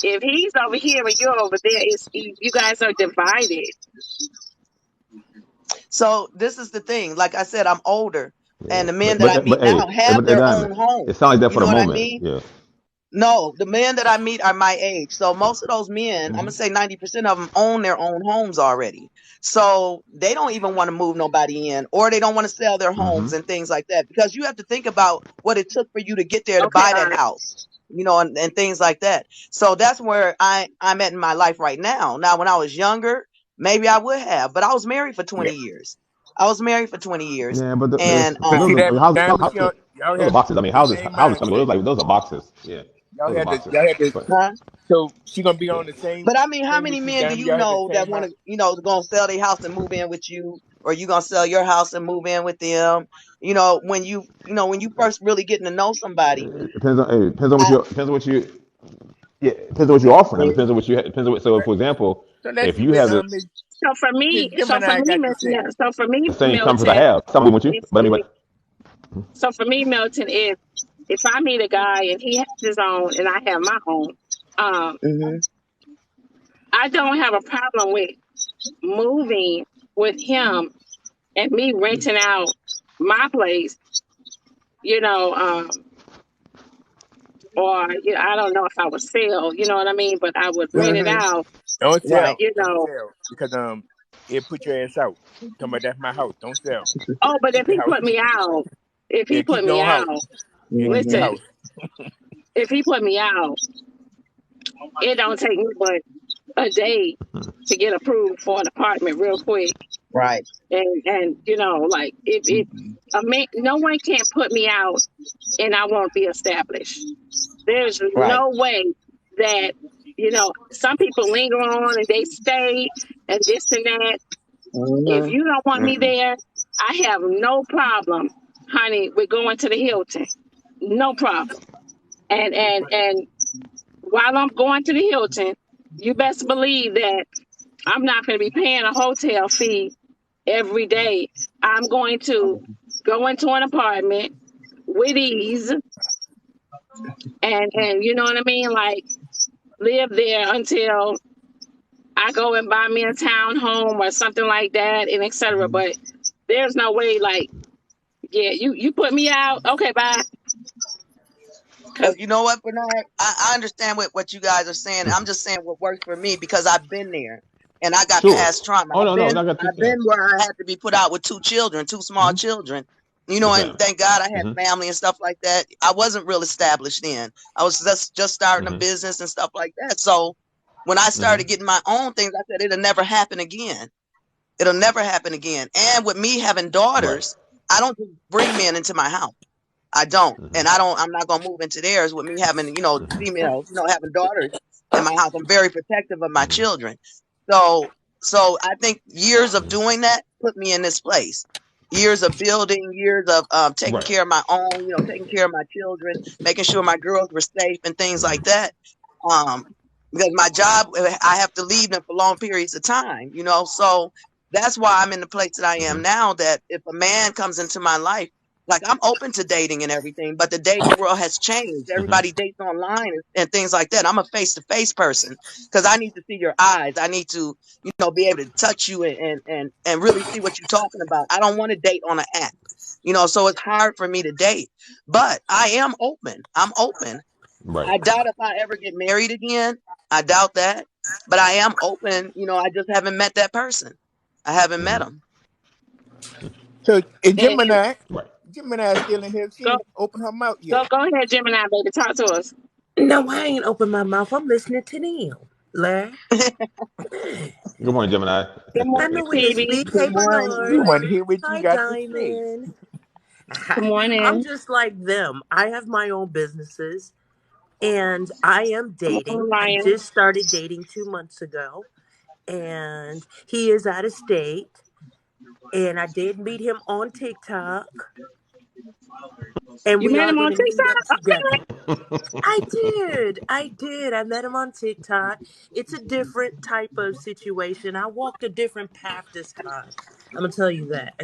if he's over here and you're over there, it's you guys are divided. So this is the thing. Like I said, I'm older, Yeah, and the men that I meet but hey, now have their Diamond, own it homes. sounds like that You for the know what I moment. mean? Yeah. No, the men that I meet are my age. So most of those men, I'm gonna say 90% of them own their own homes already. So they don't even want to move nobody in, or they don't want to sell their Mm-hmm. homes and things like that. Because you have to think about what it took for you to get there to Okay, buy all that right. house, and things like that. So that's where I'm at in my life right now. Now, when I was younger, maybe I would have, but I was married for Yeah. 20 years. I was married for 20 years, Yeah, but and But see those that diamond, y'all those are had boxes. I mean, the houses same come and go. mindset. Those are boxes. Yeah, those are boxes. Y'all had the. But huh? So she gonna be yeah, on the same But I mean, how thing many with you, men do diamond. you Y'all had the know that same want mind. to, going to sell their house and move in with you, or you gonna sell your house and move in with them? When you first really getting to know somebody, it depends on I, yeah, it depends on what you're offering. I mean, Mhm. depends on what you depends on what. So, Right. for example, So let's if see you what have the Miss Gemini got to say. same comfort I Milton, have, some would you. But I mean, so for me, Milton, if I meet a guy and he has his own and I have my own, um, Mhm. I don't have a problem with moving with him and me renting out my place, you know, or I don't know if I would sell, you know what I mean, but I would rent it Mhm. out, Don't Right. sell. you Don't know. sell because it put your ass out. Talking about that's my house. Don't sell. Oh, but Keep if the he house. put me out, If Yeah, he keep put your me own house. out, Yeah, keep your Hmm. listen, house. if he put me out, it don't take me but a day to get approved for an apartment real quick. Right. And you know, like if Mm-mm. a man, no one can't put me out and I won't be established. There's Right. no way that, you know, some people linger on and they stay and this and that. If Hmm. you don't want me Hmm. there, I have no problem, honey, with going to the Hilton. No problem. And while I'm going to the Hilton, you best believe that I'm not going to be paying a hotel fee every day. I'm going to go into an apartment with ease and you know what I mean? Like live there until I go and buy me a townhome or something like that and etc. But there's no way like, yeah, you put me out, okay, bye. Cause But you know what, Bernard? I understand what you guys are saying. I'm just saying what works for me because I've been there and I got Sure. past trauma. Oh no, no, no, I got you. I've Yeah. been where I had to be put out with two children, two small Mm-hmm. children. You know, Yes, and ma'am. thank God I had Mm-hmm. family and stuff like that. I wasn't real established then. I was just starting a Mm-hmm. business and stuff like that. So when I Mm-hmm. started getting my own things, I said it'll never happen again. It'll never happen again. And with me having Right. daughters, I don't just bring men into my house. I don't. Mm-hmm. And I'm not gonna move into theirs with me having, Mm-hmm. females, having daughters in my house. I'm very protective of my Mm-hmm. children. So I think years of doing that put me in this place. Years of building, years of taking Right. care of my own, taking care of my children, making sure my girls were safe and things Mm-hmm. like that. Um, because my job, I have to leave them for long periods of time. So that's why I'm in the place that I Mm-hmm. am now. That if a man comes into my life, like I'm open to dating and everything, but the dating world has changed. Mm-hmm. Everybody dates online and things like that. I'm a face-to-face person because I need to see your eyes. I need to, be able to touch you and really see what you're talking about. I don't want to date on an app. So it's hard for me to date. But I am open. I'm open. Right. I doubt if I ever get married again. I doubt that. But I am open. I just haven't met that person. I haven't met Mm-hmm. him. So, and and Right. Gemini is still in here. She go ain't opened her mouth go yet. go ahead, Gemini baby, talk to us. No, I ain't open my mouth. I'm listening to them. Larry. Good morning, Gemini. Good I morning, know when to Phoebe. speak. Good Hey, We Bernard. morning. want to hear what you Hi, got to say. Diamond. Good I'm morning. just like them. I have my own businesses and I am Good morning, dating. I Ryan. just started dating 2 months ago and he is out of state. And I did meet him on TikTok and You we met are him going on to meet up TikTok? together. I did. I did. I met him on TikTok. It's a different type of situation. I walked a different path this time. I'm gonna tell you that.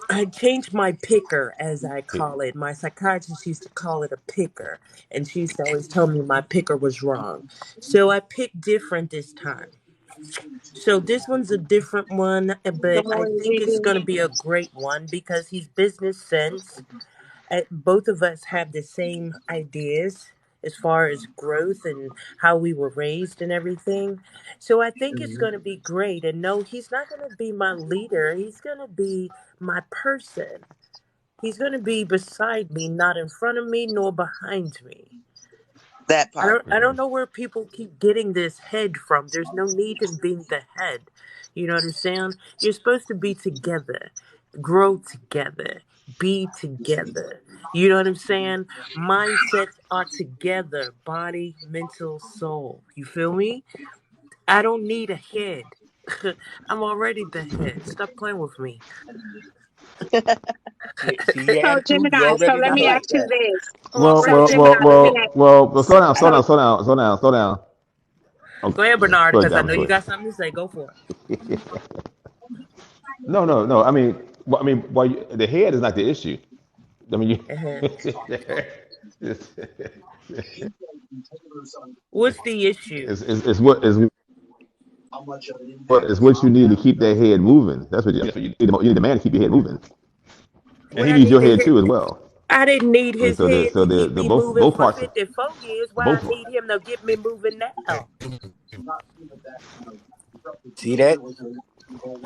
I changed my picker, as I call it. My psychiatrist used to call it a picker, and she used to always tell me my picker was wrong. So I picked different this time. So this one's a different one, Good but I morning, think it's Gigi. going to be a great one because he's business sense. Both of us have the same ideas as far as growth and how we were raised and everything. So I think it's Mhm. going to be great. And no, he's not going to be my leader. He's going to be my person. He's going to be beside me, not in front of me nor behind me. That I part. don't I don't know where people keep getting this head from. There's no need in being the head. You know what I'm saying? You're supposed to be together, grow together, be together. You know what I'm saying? Mindsets are together, body, mental, soul. You feel me? I don't need a head. I'm already the head. Stop playing with me. See your So attitude. You Gemini, so already let the I me head. like ask you that. this. I'm So already the Gemini, let me head. ask. Well, slow down, slow So down, slow down, slow down, slow down. Okay. Go ahead, Yeah. Bernard, Go ahead, because I Diamond. know Go you ahead. got something to say. Go for it. No, no, no. Why the head is not the issue. I mean, Uh-huh. it's, What's the issue? it's what you need to keep that head moving. That's what you need. You need the man to keep your head moving, and What he I needs need your to head hit. too as well. I didn't need I mean, his head to keep the me both moving both for parts 54 years. Why I both need him to get me moving now? See that?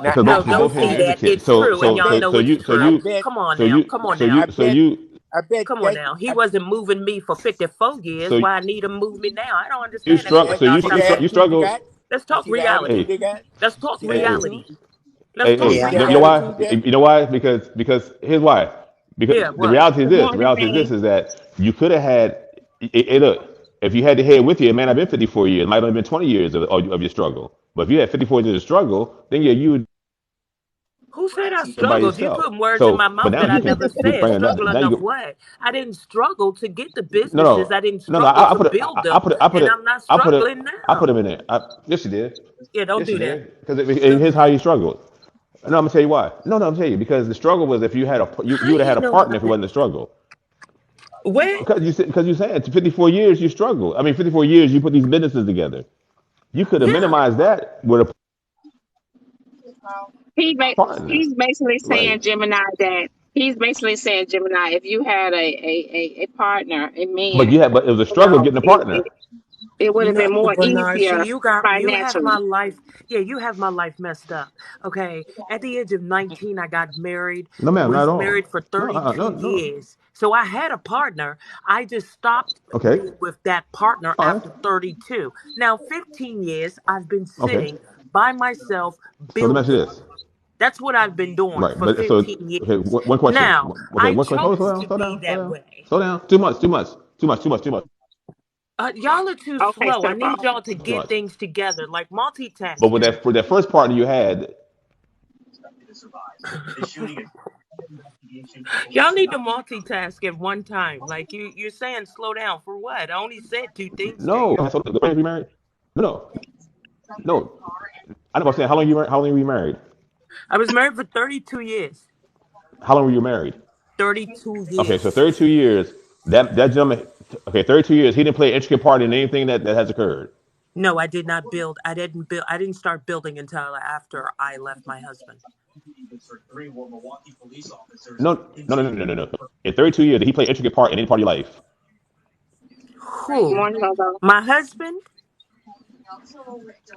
Now because I, No, both I don't both see hands bet, that. intricate. It's So true, I and so y'all so bet, know so it's you so I true. you bet, Come on so now. you Come on so now. you so I, you I bet Come on that now. He I, wasn't moving me for 54 years. so Why I need him move me now? I don't you understand that struggle. until that So y'all see the start you talking. attitude you struggle. got. Let's You talk see the attitude reality. Hey, they got. Let's You talk see the hey, attitude. reality. Let's hey, talk hey. Yeah. You know reality. why? Attitude that. You know why? Because here's why. Because Yeah, the what? reality is Good this. The morning, reality is this: Fanny. is that you could have had. Hey, look, if you had the head with you, it might not have been 54 years. It might have been 20 years of your struggle. But if you had 54 years of struggle, then yeah, you would Who said I by struggled? You yourself. putting words in my So, but mouth now that I you never you said. bring it up. Struggling Now you of go. what? I didn't struggle to get the No, businesses. I no, didn't no, no. struggle to Put it. build I them, put it. I put and it. I'm not I put it. struggling I put now. him in there. Yes, you did. Yeah, don't Yes, you do that. did. Because Don't here's do how that. you struggled. No, I'm gonna tell you why. No, I'm gonna tell you because the struggle was if you had you How would have you had a know partner if it about it? wasn't a struggle. Where? Because you said 54 years you struggled. I mean, 54 years you put these businesses together. You could have Yeah. minimized that with a He ba- partner, he's basically right? saying Gemini that he's basically saying Gemini. If you had a partner, a man, But it was a you struggle know, getting a partner. it would have No, been more Bernard, see, easier you have my financially. life. Yeah, you have my life messed up. Okay. At the age of 19, I got married, No, ma'am, not at was married all. for No, no, 32 no. years. So I had a partner. I just stopped Okay, being with that partner all right, after 32. Now, 15 years, I've been okay. sitting by myself So let me ask you building. this, That's what I've been doing right? for But so 15 okay, years. one question. Now, Okay, I one question. Hold on, chose slow down, to slow be down, slow that down, way. slow down. Too much, too much, too much, too much, too much, Y'all are too Okay, slow. I step need off. y'all to too get much. things together, like But with multitasking. that for that first partner you had, Y'all need to multitask at one time. Like you're saying slow down for what? I only said two things to no. you. So the you married? No, no, no. I know. What I'm saying, how long you how long were you married? I was married for 32 years. How long were you married? 32 Okay, so years. 32 years. That gentleman. Okay, 32 years. He didn't play an intricate part in anything that has occurred. No, I did not build. I didn't build. I didn't start building until after I left my husband. No, no, no, no, no, no, no. In 32 years, did he play an intricate part in any part of your life? Who? Morning, Logo. My husband?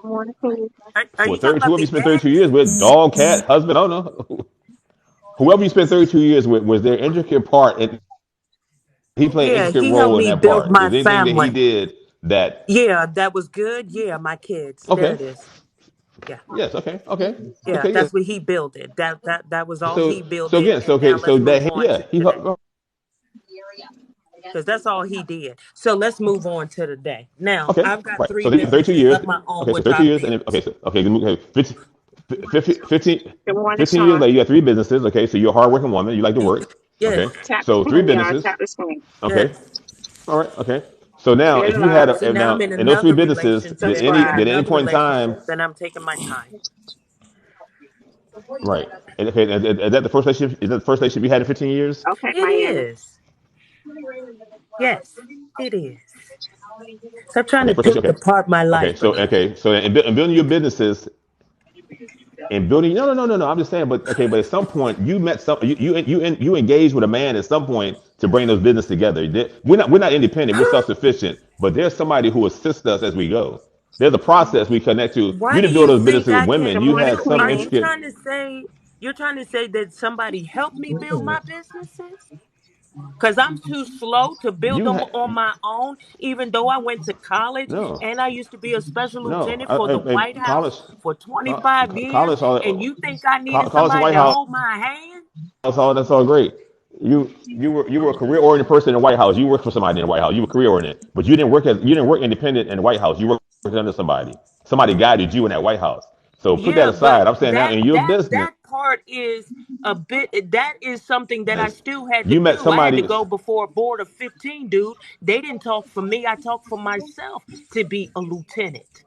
Morning, Pooh. Are So you talking 32, about whoever you the spent 32 ex? years with, dog, cat, husband, I don't know. Whoever you spent 32 years with, was there intricate part and he played an Yeah, intricate he helped role in me that build part? my Is there anything that he family. did that Yeah, that was good. Yeah, my kids. There okay? it is. Yeah. Yes, okay, okay, Yeah, okay, yes. that's what he built it. That was all he So built it. again, so And now okay, so let's move that on yeah, to he today. Because that's all he did. So let's move on to today. Now, okay, I've got right. three So 32 businesses years. of my own, Okay, so which 32 I years, and okay, built. so okay, 15, Good morning, 15 years Sean. later, you got three businesses. Okay, so you're a hardworking woman. You like to Y- work. Okay, Yes, Tap the so three screen, y'all. businesses. Tap the screen. Okay, yes. all right. Okay, so now Share if the you had live. See, a now I'm now in in those three another businesses, relationship. I'm in Subscribe. did any another point in time, relationship, and I'm taking my time. right? And, okay, is that the first relationship? Is that the first relationship you had in 15 years? Okay, It Miami. is. Yes, it is. Stop trying Okay, to first pick relationship. apart my Okay, life, Bernard. so in building your businesses, and building no, I'm just saying, but okay, but at some point you met some you engaged with a man at some point to bring those business together. We're not independent, we're self-sufficient, but there's somebody who assists us as we go. There's a process we connect to. Why You do didn't build you those think businesses with I women. Good can't You morning, had build? some Are Queen. you intricate. trying to say that somebody helped me build my businesses? Because I'm too slow to build You them had on my own, even though I went to college no, and I used to be a special no. lieutenant for the White College, House for 25 years. college, And all, you think I needed college and somebody White to House. hold my hand? That's all great. You were a career oriented person in the White House. You worked for somebody in the White House. You were career oriented, but you didn't work independent in the White House. You worked under somebody. Somebody guided you in that White House. So put that Yeah, but aside. I'm saying now that in your that business, that part is a bit that is something that I still had to you met do. I had to somebody. go before a board of 15, dude. They didn't talk for me. I talked for myself to be a lieutenant.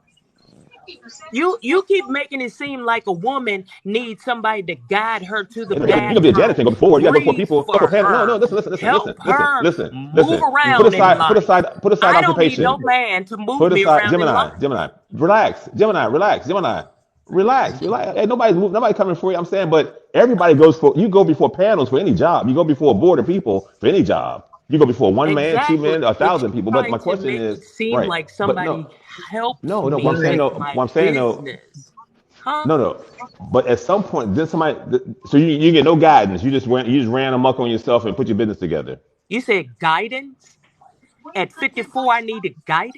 You keep making it seem like a woman needs somebody to guide her to the You're gonna be a janitor bathroom, and go forward. You gotta go for breathe people. Go for for panel. No, no. her, Listen, listen, listen, listen, help listen, her listen, move listen. Put around in aside, put life. aside, put aside I don't need no occupation. man to move Put me aside around in Gemini, life. Gemini. Relax, Gemini. Relax, Gemini. Relax, relax. Hey, nobody coming for you. I'm saying, but everybody goes for. You go before panels for any job. You go before a board of people for any job. You go before one man, two Exactly. men, a But thousand you're people. But trying my to question make is, it seem right? like But no, somebody helps no, no. What me I'm saying, with no. my What I'm saying, no. business. Huh? No. But at some point, then somebody. So you get no guidance. You just ran amok on yourself and put your business together. You said guidance? At 54, I needed guidance?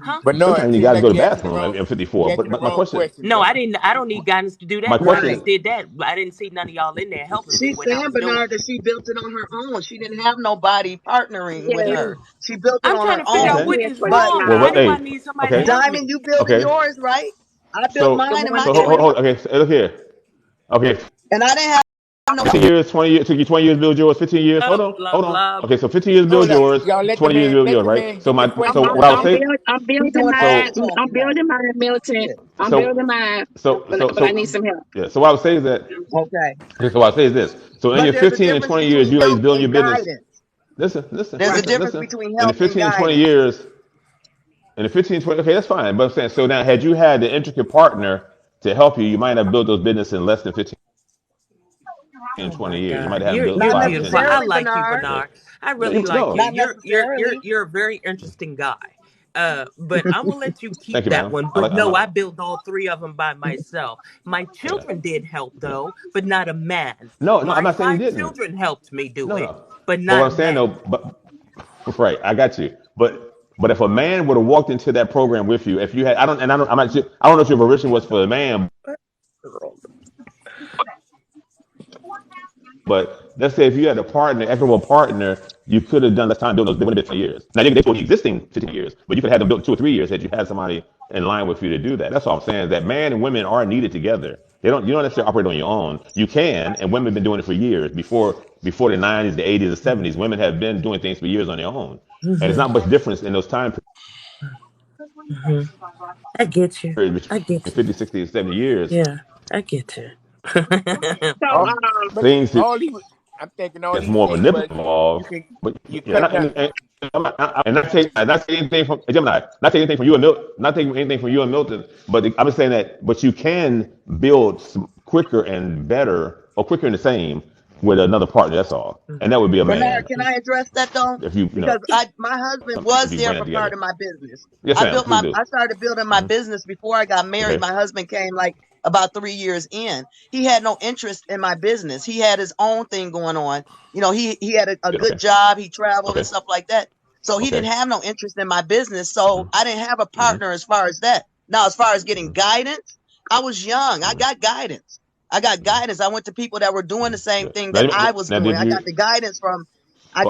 Huh? But no, Sometimes it you need seems guys to like go to the you asking the bathroom wrong. at You 54. asking the But my wrong question, question, No, brother. I don't need guidance to do my that because I question. Right. just did that. I didn't see none of y'all in there helping me She's when I saying, was doing Bernard, it. that she built it on her own. She didn't have nobody partnering with Yes, her. Mm. She built it I'm on trying her to figure out own. what Okay. yes, is for the But wrong. Well, Why what? time. do I Hey. need somebody to Okay. help Diamond, me? you building Okay. yours, right? I built So, Good mine and morning, my so Diamond. joint, okay. So look here. Okay. and I didn't have no. 15 years, 20 years. Took you 20 years to build yours. 15 years. Blah, Hold on. blah, Hold on. blah. Okay. So 15 years to build Hold up, yours. y'all. 20 years to build Let yours. the Right. man So get the my. question So I'm, what out. I was saying. I'm We building doing mine. small So. talk I'm tonight. building mine, Milton. Yeah. I'm So. building mine, So. So. but I So. need some help. Yeah. So what I would say is that. Okay. Okay. So what I would say is this. So in But your there's a 15 and difference 20 years, between you ladies help building your and business. guidance. There's a Right. difference Listen. between In the help and 15 and 20 guidance. years, in the 15, 20, okay, that's fine. But I'm saying, so now, had you had the intricate partner to help you, you might have built those business in less than 15 and Oh 20 my years. You might God, have built you're Not five, 10 beautiful. I years. necessarily, like you, Bernard. Okay. Bernard. I No, really like you. Not You're necessarily. you're a very interesting guy. But I'm gonna let you Thank keep you, that ma'am. one. I But like, I no, like, I built all three of them by myself. My yeah. children did help Yeah. though, but not a man. No, I'm My not saying you my didn't. children helped me do No, it, no. but But what not I'm a saying though, man. right, I got you. But if a man would have walked into that program with you, if you had, I'm not, I don't know if your volition was for a man, but let's say if you had a partner, equitable partner, you could have done less time building those. They would have been 10 years. Now they told you existing 15 years, but you could have had them built in 2 or 3 years had you had somebody in line with you to do that. That's all I'm saying. Is that man and women are needed together. You don't necessarily operate on your own. You can, and women have been doing it for years. Before the 90s, the 80s, the 70s, women have been doing things for years on their own. And it's Hmm. not much difference in those time Hmm. I get you. periods I between get you. 50, 60, and 70 years. Yeah, I get you. So, All, but Things all he was, I'm thinking all that's he more said was manipulative you involved. can But you yeah, cutting out. and not taking anything from Gemini, not taking anything from you and Milton, not taking anything from you and Milton. But I'm just saying that. But you can build quicker and better, or quicker and the same with another partner. That's all, and that would be a Bernard, man. can I address that though? If you Because my husband if was you there bring that for part together. of my business. Yes, ma'am. Please do. I started building my business before I got married. Okay. My husband came like about 3 years in. He had no interest in my business. He had his own thing going on. He had a Yeah, good okay. job. He traveled and Okay. stuff like that. So he Okay. didn't have no interest in my business. So I didn't have a partner as far as that. Now, as far as getting guidance, I was young. I got guidance. I got guidance. I went to people that were doing the same Yeah. thing that I was Now, doing. did I got you? the guidance from Well,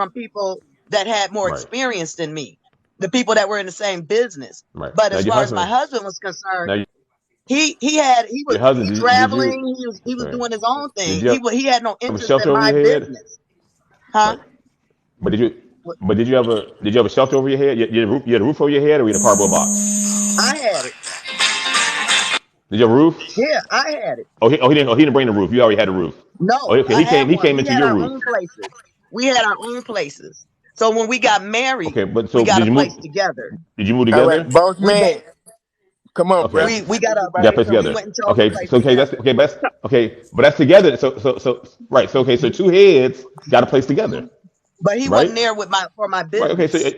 people that had more right. experience than me, the people that were in the same business. Right. But Now as your far as my husband. husband was concerned, Now he was your husband. Did you? traveling, he was Right. doing his own Did thing. you He had no have a interest in shelter over my your head? business. Huh? Right. But did you? What- But did you have a shelter over your head? You had a roof over your head, or you had a cardboard box? I had it. Did you have a roof? Yeah, I had it. He didn't bring the roof. You already had a roof. Oh, No, okay. I had He one. came We into had your our roof. own places. We had our own places. So when we got married, Okay, but we so got did a you place move? together. Did you move All right, together? boss We ba- man, come on, Okay, bro. we got a you got to Everybody, place so we together. went and chose a Okay, place so okay, together. okay, but that's together. So right. So okay, so two heads got a place together, But he right? wasn't there with my Right. Okay. So business.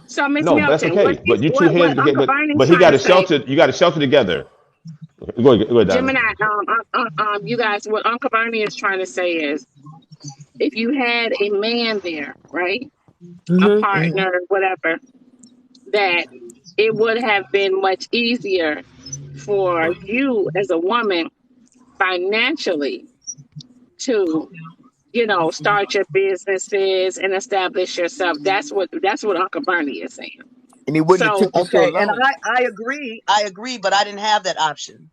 so Miss no, but that's Milton, okay. But you two what heads. Okay, Uncle Bernie's but he trying got to a say, shelter. You got a shelter together. Go ahead, Diamond. Gemini, you guys, what Uncle Bernie is trying to say is, if you had a man there, right, a Hmm. Hmm. partner, whatever, that it would have been much easier for you as a woman financially to, start your businesses and establish yourself. That's what Uncle Bernie is saying. and he wouldn't have So took you so Okay, and long. I agree, but I didn't have that option.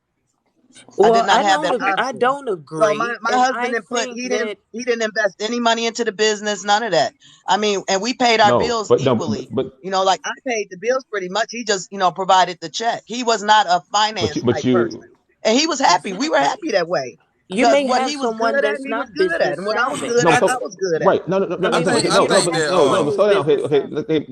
I did Well, not have that okay, I option. don't So agree, my and husband I didn't put think that he didn't invest any money into the business, none of that. I mean, and we paid our No, bills but no, equally. but Like I paid the bills pretty much. He just, provided the check. He was not a but you, finance but type you, person. And he was happy. We were happy that way you because may what have he was someone good at, that's he was not good at. business And what I was savvy. good no, at, I so was good at. right, no, I I mean, okay, think because I you no, may no, think have that but someone who's slow down, okay, business okay, savvy. okay,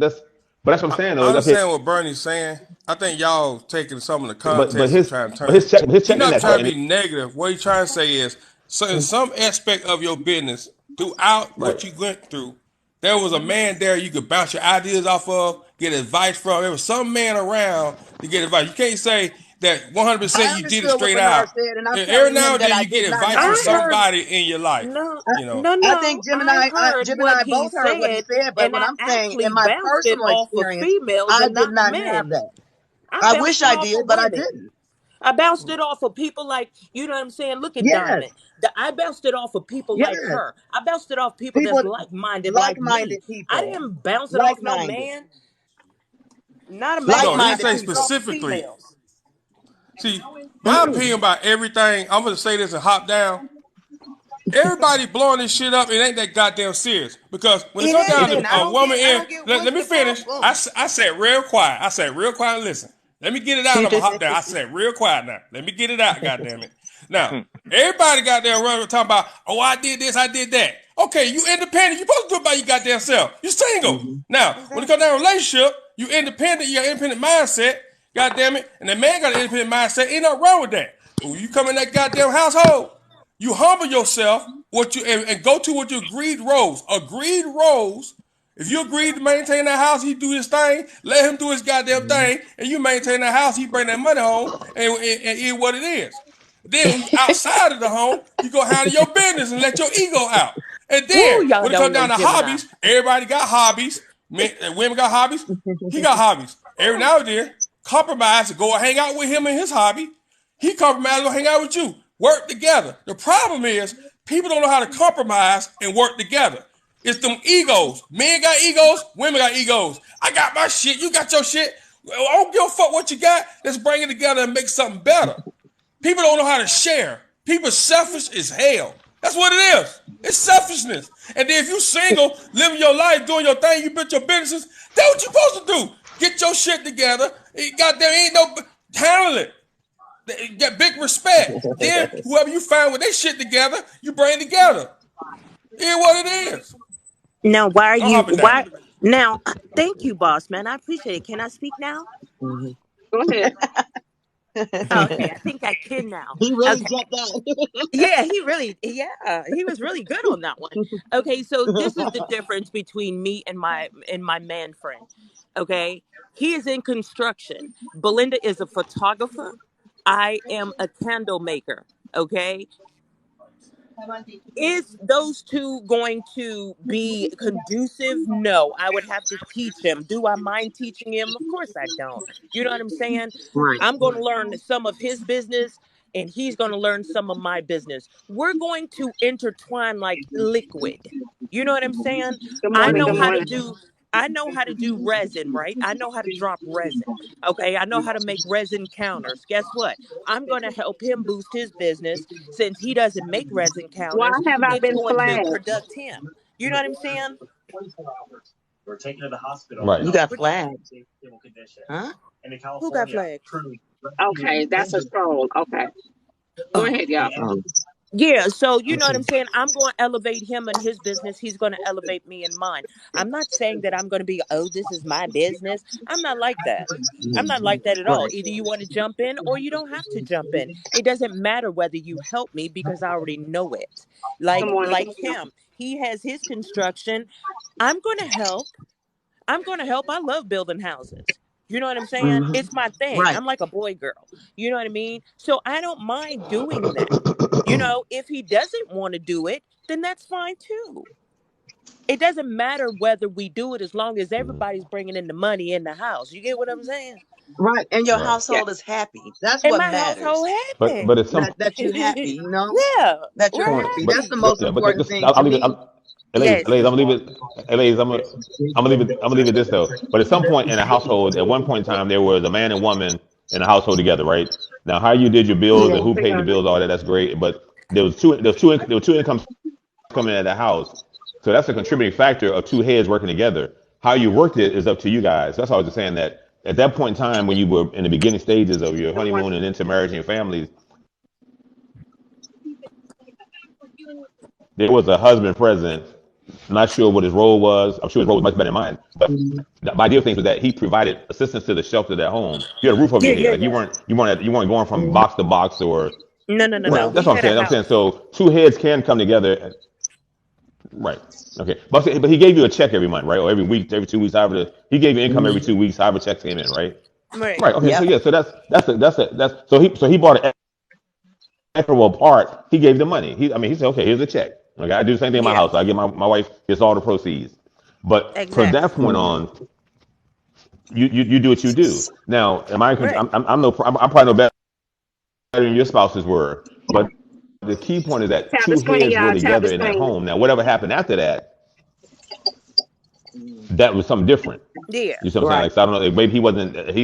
but that's what I'm saying I though, okay, understand what Bernie's saying. I think y'all taking some of the but context and trying to turn it. his He's check in not that trying to and be negative. What he's trying to say is, so in some aspect of your business, throughout right, what you went through, there was a man there you could bounce your ideas off of. get advice from. There was some man around to get advice. You can't say that I 100% you did it understood what straight Bernard out. said, and I'm Every telling now him and that then I you did get not advice from have I that. heard. somebody in your life. No, You know. I think I heard Jim and what I he both heard what he said, said, but and what I I'm saying actually in my bounced it personal off of experience, females I and did not not have men. that. I I bounced wish it I off did, of but I women. didn't. I bounced it off of people like, you know what I'm saying? Look at Yes, Diamond. I bounced it off of people yes. like her. I bounced it off people People, that's like-minded like me. like-minded I people, didn't bounce it off no like-minded, man. Not a man. No, he didn't like-minded say I bounced it people. off of specifically. females. See, my Mm-mm. opinion about everything, I'm going to say this and hop down. Everybody blowing this shit up. It ain't that goddamn serious. Because when it It comes down isn't. to I a don't woman get. I in, don't get let what's me the finish. I problem. said real quiet. I said real quiet. Listen, let me get it out. And I'm gonna hop down. I said real quiet now. Let me get it out. Goddamn it. Now, everybody got there running talking about, oh, I did this, I did that. Okay, you independent. You supposed to do it by your goddamn self. You single. Mhm. Now, when it comes Exactly. down to relationship, you independent. You got independent mindset. Goddamn it. And the man got an independent mindset. Ain't nothing wrong with that. But when you come in that goddamn household, you humble yourself and go to what your agreed roles. Agreed roles. If you agreed to maintain that house, he do his thing. Let him do his goddamn thing, and you maintain that house. He bring that money home, and eat what it is. Then when you outside of the home, you go handle your business and let your ego out. And Ooh, then y'all when it don't comes know down to Gemini. hobbies, everybody got hobbies. Men and women got hobbies. He got hobbies. Every now and then, compromise to go hang out with him and his hobby. He compromised to hang out with you. Work together. The problem is people don't know how to compromise and work together. It's them egos. Men got egos, women got egos. I got my shit, you got your shit. I don't give a fuck what you got. Let's bring it together and make something better. People don't know how to share. People selfish as hell. That's what it is. It's selfishness. And then if you single, living your life, doing your thing, you built your businesses, that's what you supposed to do. Get your shit together. Goddamn, ain't no handle it. Get big respect. Then whoever you find with their shit together, you bring together. It is what it is. Now, why are I'm you? hopping down. Why now? Thank you, boss man. I appreciate it. Can I speak now? Mhm. Go ahead. Okay, I think I can now. He really Okay. jumped out. Yeah, he was really good on that one. Okay, so this is the difference between me and my man friend. Okay, he is in construction. Belinda is a photographer. I am a candle maker. Okay, is those two going to be conducive? No, I would have to teach him. Do I mind teaching him? Of course I don't. You know what I'm saying? Right. I'm going to learn some of his business and he's going to learn some of my business. We're going to intertwine like liquid. You know what I'm saying? Good I morning. know Good how Mhm. to morning. do I know how to do resin, right? I know how to drop resin. Okay, I know how to make resin counters. Guess what? I'm going to help him boost his business since he doesn't make resin Why counters. have I It's been going to flagged? product him. You know what I'm saying? Right. You got Which, flagged, huh? who got flagged? Okay, that's a troll. Okay. Go Oh, ahead, y'all. Oh. yeah. So, you know what I'm saying? I'm going to elevate him and his business. He's going to elevate me and mine. I'm not saying that I'm going to be, oh, this is my business. I'm not like that. I'm not like that at all. Right. Either you want to jump in or you don't have to jump in. It doesn't matter whether you help me because I already know it. Good Like morning. like him, he has his construction. I'm going to help. I'm going to help. I love building houses. You know what I'm saying? Mhm. It's my thing. Right. I'm like a boy girl. You know what I mean? So I don't mind doing that. You know, if he doesn't want to do it, then that's fine too. It doesn't matter whether we do it as long as everybody's bringing in the money in the house. You get what I'm saying? Right. And your Right. Yeah. household is happy. That's And what my household matters. happy. But at some That you happy, you know? Yeah, That you're we're point, happy. That's the happy. but most yeah, but important this thing to I'll leave it. me. Yes. I'm gonna leave it. I'm gonna leave it. I'm gonna leave it this though. But at some point in a household, at one point in time, there was a man and woman in a household together, right? Now, how you did your bills Yeah. and who paid the bills, all that, that's great. But there were two incomes coming in the house, so that's a contributing factor of two heads working together. How you worked it is up to you guys. That's all I was just saying that at that point in time when you were in the beginning stages of your Good morning. honeymoon and into marriage and your families, there was a husband present. I'm not sure what his role was. I'm sure his role was much better than mine. But Mhm. the idea of things was that he provided assistance to the shelter of that home. You had a roof over Yeah, your head. yeah, Like yeah. you weren't going from Mhm. box to box or No, no, no, no. Right. that's We what I'm had a saying. I'm saying house. so two heads can come together. Right. Okay. But he gave you a check every month, right? Or every week, every 2 weeks, he gave you income every Mhm. 2 weeks, however checks came in, right? Right. Right. Okay. So Yep. yeah. So he bought an equitable part. He gave the money. He said, okay, here's the check. Okay. I do the same thing in my Yeah. house. I give my wife gets all the proceeds. But from that Exactly. point Mhm. on, you do what you do. Now, am I? Right. I'm probably no better than your spouses were, but the key point is that Tap the two screen, heads were y'all. Tap the together in that screen. home. Now, whatever happened after that, that was something different. Yeah. You see what I'm saying? Right. Like, so I don't know. Like, maybe he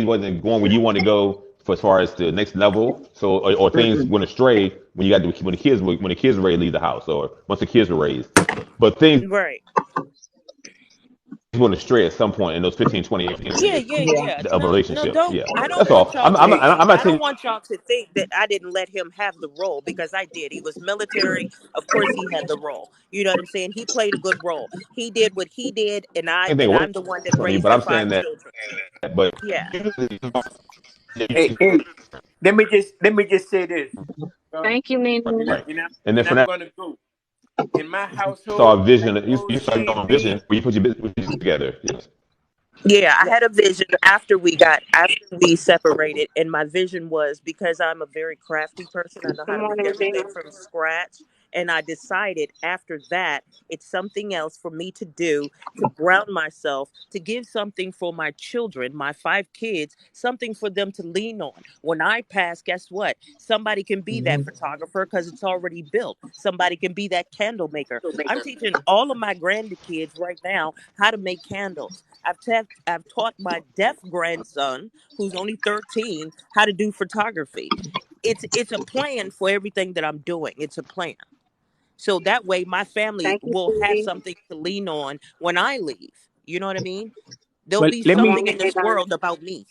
wasn't going where you want to go for as far as the next level. So, or things Mm-mm. went astray when when the kids were ready to leave the house, or once the kids were raised. But things Right. went astray at some point in those 15, 20 Yeah, years yeah, Yeah. yeah. of a No, relationship. don't. Yeah, I don't that's want all. y'all I'm, to I'm, Hey. I'm think. not I don't saying want y'all to think that I didn't let him have the role because I did. He was military. Of course, he had the role. You know what I'm saying? He played a good role. He did what he did, and anything I'm works the one that for me, raised but the I'm five saying that. children. But Yeah. Hey, let me just say this. Thank you, Nene. right, And I'm and then and from I'm that, gonna go. In my you saw a household, vision. like You Rose saw your said, own vision me, where you put your business together. Yes. Yeah, I yeah, had a vision after we separated, and my vision was because I'm a very crafty person. I know Good how to make morning, Regina. everything from scratch, and I decided after that it's something else for me to do to ground myself, to give something for my children, my five kids, something for them to lean on. When I pass, guess what? Somebody can be that Mhm. photographer because it's already built. Somebody can be that candle maker. I'm teaching all of my grandkids right now how to make candles. I've taught my deaf grandson, who's only 13, how to do photography. It's a plan for everything that I'm doing. It's a plan. So that way my family Thank you, will have Susie. something to lean on when I leave. You know what I mean? There'll but be Good something morning, in this Adon. world about me.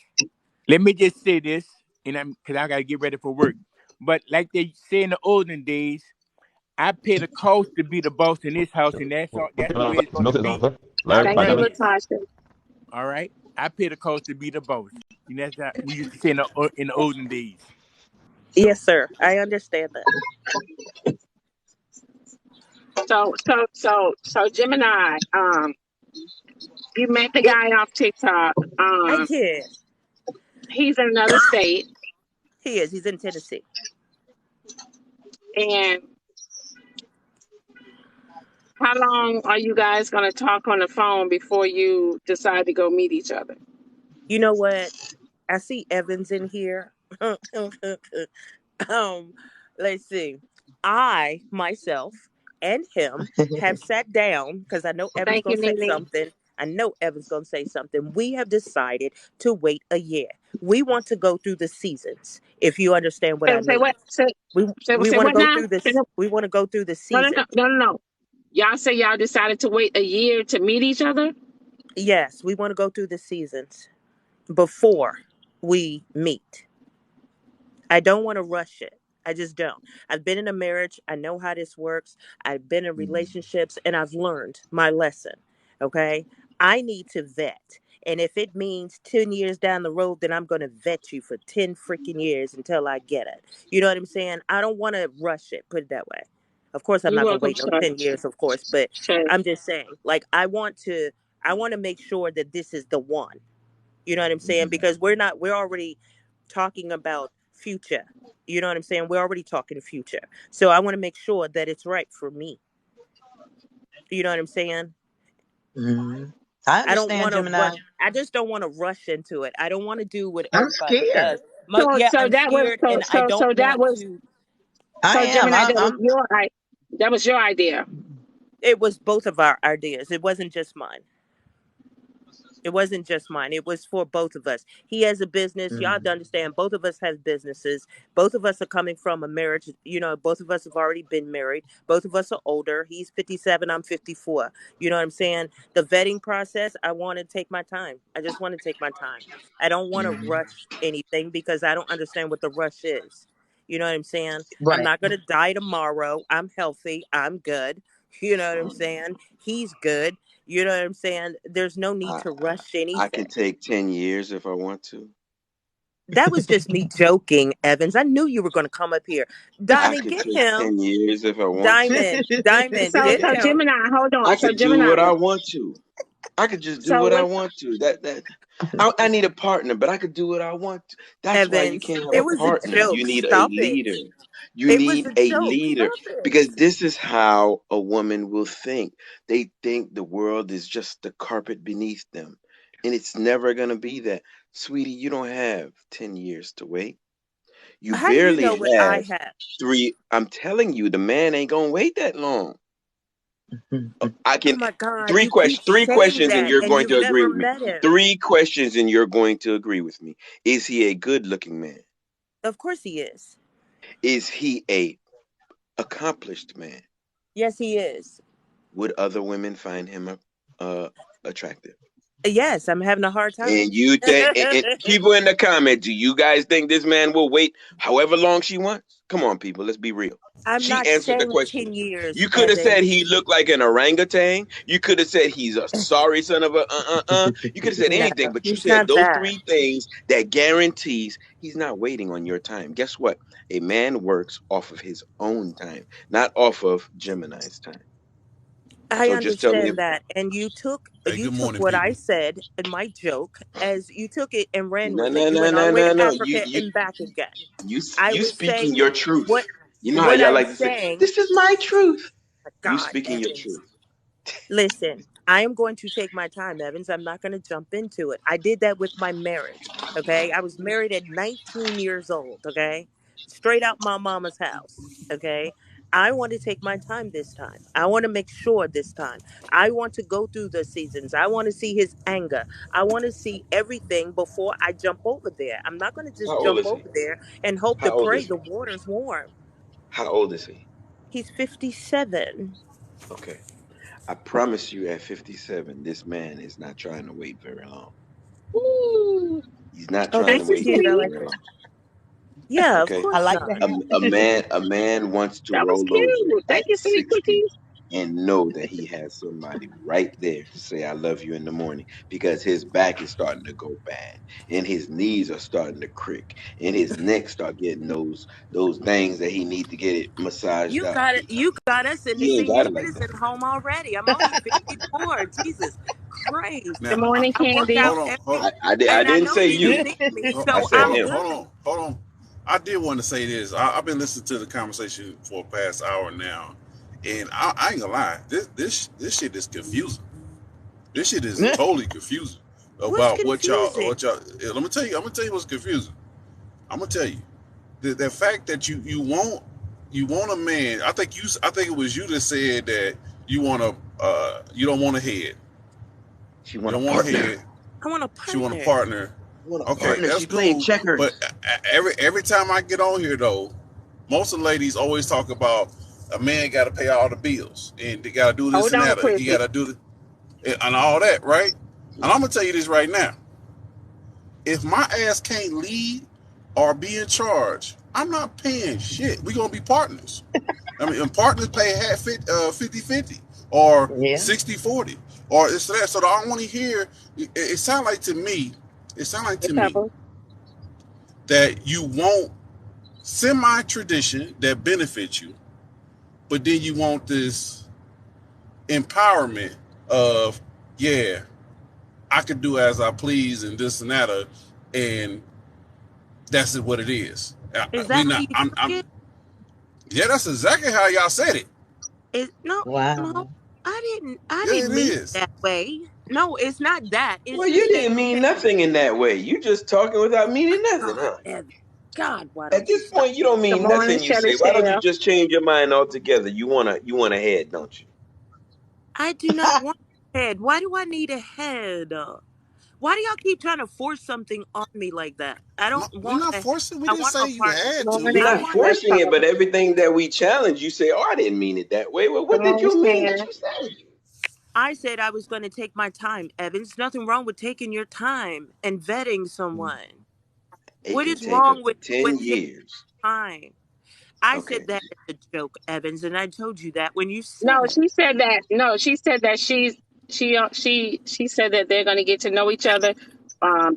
let me just say this, and because I gotta get ready for work. But like they say in the olden days, I pay the cost to be the boss in this house, and that's the way it's gonna be. Larry, Not Thank five you, none of seven. you. Latasha. All right, I pay the cost to be the boss. And that's not we used to say in the olden days. Yes, sir. I understand that. So, Gemini, you met the It guy off TikTok. I did. He's in another state, He is. He's in Tennessee. and how long are you guys going to talk on the phone before you decide to go meet each other? You know what? I see Evans in here. um let's see, I myself and him have sat down because I know Evan's Thank gonna you, say Nene. something. We have decided to wait a year. We want to go through the seasons, if you understand what I Say mean. what? Say, we we say want to what go now? through this we want to go through the No, no, season. no, no, no, no. Y'all say y'all decided to wait a year to meet each other? Yes, we want to go through the seasons before we meet. I don't want to rush it. I just don't. I've been in a marriage. I know how this works. I've been in relationships and I've learned my lesson. Okay. I need to vet. And if it means 10 years down the road, then I'm going to vet you for 10 freaking years until I get it. You know what I'm saying? I don't want to rush it, put it that way. Of course, I'm You're not going to welcome, wait no sir. 10 years, of course, but Sure. I'm just saying, like, I want to make sure that this is the one. You know what I'm saying? Because we're already talking about future. You know what I'm saying? We're already talking future. So I want to make sure that it's right for me. You know what I'm saying? Mhm. I I don't understand, want to rush. Gemini. I just don't want to rush into it. I don't want to do what I'm everybody scared. does. So, Yeah, so I'm that was scared and I don't so that want was to. I so am. Gemini. I'm. That was your idea. It was both of our ideas. It wasn't just mine. It wasn't just mine. It was for both of us. He has a business. Y'all have to Mhm. understand. Both of us have businesses. Both of us are coming from a marriage. You know, both of us have already been married. Both of us are older. He's 57. I'm 54. You know what I'm saying? The vetting process, I want to take my time. I just want to take my time. I don't want to Mhm. rush anything because I don't understand what the rush is. You know what I'm saying? I'm Right. not going to die tomorrow. I'm healthy. I'm good. You know what I'm saying? He's good. You know what I'm saying? There's no need I to rush I anything. can take 10 years if I want to. That was just me joking, Evans. I knew you were going to come up here. I Diamond, could get take him. 10 years if I want to. Diamond, So get so him. Gemini, hold on. I So could do Gemini, what I want to. I could just do so what I what? want to. I need a partner, but I could do what I want to. That's why you Evans, can't have it a was a partner. You joke. need a Stop it. leader. You It was need a a joke. leader Stop because it. this is how a woman will think. They think the world is just the carpet beneath them, and it's never going to be that. Sweetie, you don't have 10 years to wait. You How do you know barely what I have have? 3. I'm telling you, the man ain't going to wait that long. I Oh can my God, three you keep questions. Three saying questions, and that you're and going you've to agree never with me. met him. 3 questions, and you're going to agree with me. Is he a good-looking man? Of course he is. Is he a accomplished man? Yes, he is. Would other women find him attractive? Yes, I'm having a hard time. And you think, and people in the comment, do you guys think this man will wait however long she wants? Come on, people, let's be real. I'm She not answered the saying question. 10 years, You could have Evan. said he looked like an orangutan. You could have said he's a sorry son of a You could have said No, anything, but you he's said not those that. 3 things that guarantees he's not waiting on your time. Guess what? A man works off of his own time, not off of Gemini's time. I So just tell me if understand that. And you took Hey, good morning, what I people. said in my joke as you took it and ran no with it. no You no went all no the way no to no. Africa and back again. You I you was speaking saying your truth. You know how what y'all I'm like to say, saying. this is my truth. You God, speaking your Evans. truth. Listen, I am going to take my time, Evans. I'm not going to jump into it. I did that with my marriage. Okay. I was married at 19 years old. Okay. Straight out my mama's house. Okay. I want to take my time this time. I want to make sure this time. I want to go through the seasons. I want to see his anger. I want to see everything before I jump over there. I'm not going to How just old jump is he? over there and hope to How old pray is the he? water's warm. How old is he? He's 57. Okay. I promise you at 57, this man is not trying to wait very long. Ooh, He's not Oh, trying thank to that's you, wait cute. I sweetie. like very that. long. Yeah, of Okay. I course like not. that. A man wants to That was roll over cute. Thank at you, sweet 60 cookies. and know that he has somebody right there to say I love you in the morning because his back is starting to go bad and his knees are starting to crick and his neck start getting those things that he need to get it massaged You out. got it. You got us in the He ain't senior got it like that. citizen home already. I'm only 54. Jesus Christ. Good Now, morning, I work Candy. out hold on, every, I and I didn't know say that you you. need me, I so said I'm him. good. hold on. I did want to say this. I've been listening to the conversation for the past hour now, and I ain't gonna lie. This shit is confusing. This shit is totally confusing What's about confusing? Let me tell you. I'm gonna tell you what's confusing. I'm gonna tell you the fact that you want a man. I think it was you that said that you don't want a head. She You want a don't want a partner. head. I want a She want a partner. partner. She want a Okay, partner. that's She playing cool. But checkers. every time I get on here though, most of the ladies always talk about a man got to pay all the bills and they got to do this Hold and on, that. Or he got Chrissy. to do and all that, right? And I'm gonna tell you this right now: if my ass can't lead or be in charge, I'm not paying shit. We gonna be partners. I mean, and partners pay 50-50 or Yeah. 60-40 or it's that. So I want to hear. It sounds like to me. It sounds like The to me pepper. that you want semi-tradition that benefits you, but then you want this empowerment of, yeah, I could do as I please and this and that, and that's what it is. Is We that how not. you took it? Yeah, that's exactly how y'all said it. No, Wow. I Yeah, didn't it mean it is. that way. No, it's not that. It's Well, you just that didn't mean nothing in that way. You just talking without meaning nothing, God, huh? Evan. God, why At don't you this stop? point, you don't Good mean morning, nothing you Shelly say. Why don't you Shell. just change your mind altogether? You want a head, don't you? I do not want a head. Why do I need a head? Why do y'all keep trying to force something on me like that? I No, don't we're want not a head. forcing. We I didn't want a say you partner. Good had to. You're We morning, not just I want Miss forcing it, but Paula. everything that we challenge, you say, "Oh, I didn't mean it that way." Well, Good what did morning, you mean that Stan. you said? I said I was going to take my time, Evan. There's nothing wrong with taking your time and vetting someone. It What can is take up wrong to with 10 taking years. time? I Okay. said that as a joke, Evans, and I told you that when you No, said it. she said that. No, she said that she said that they're going to get to know each other.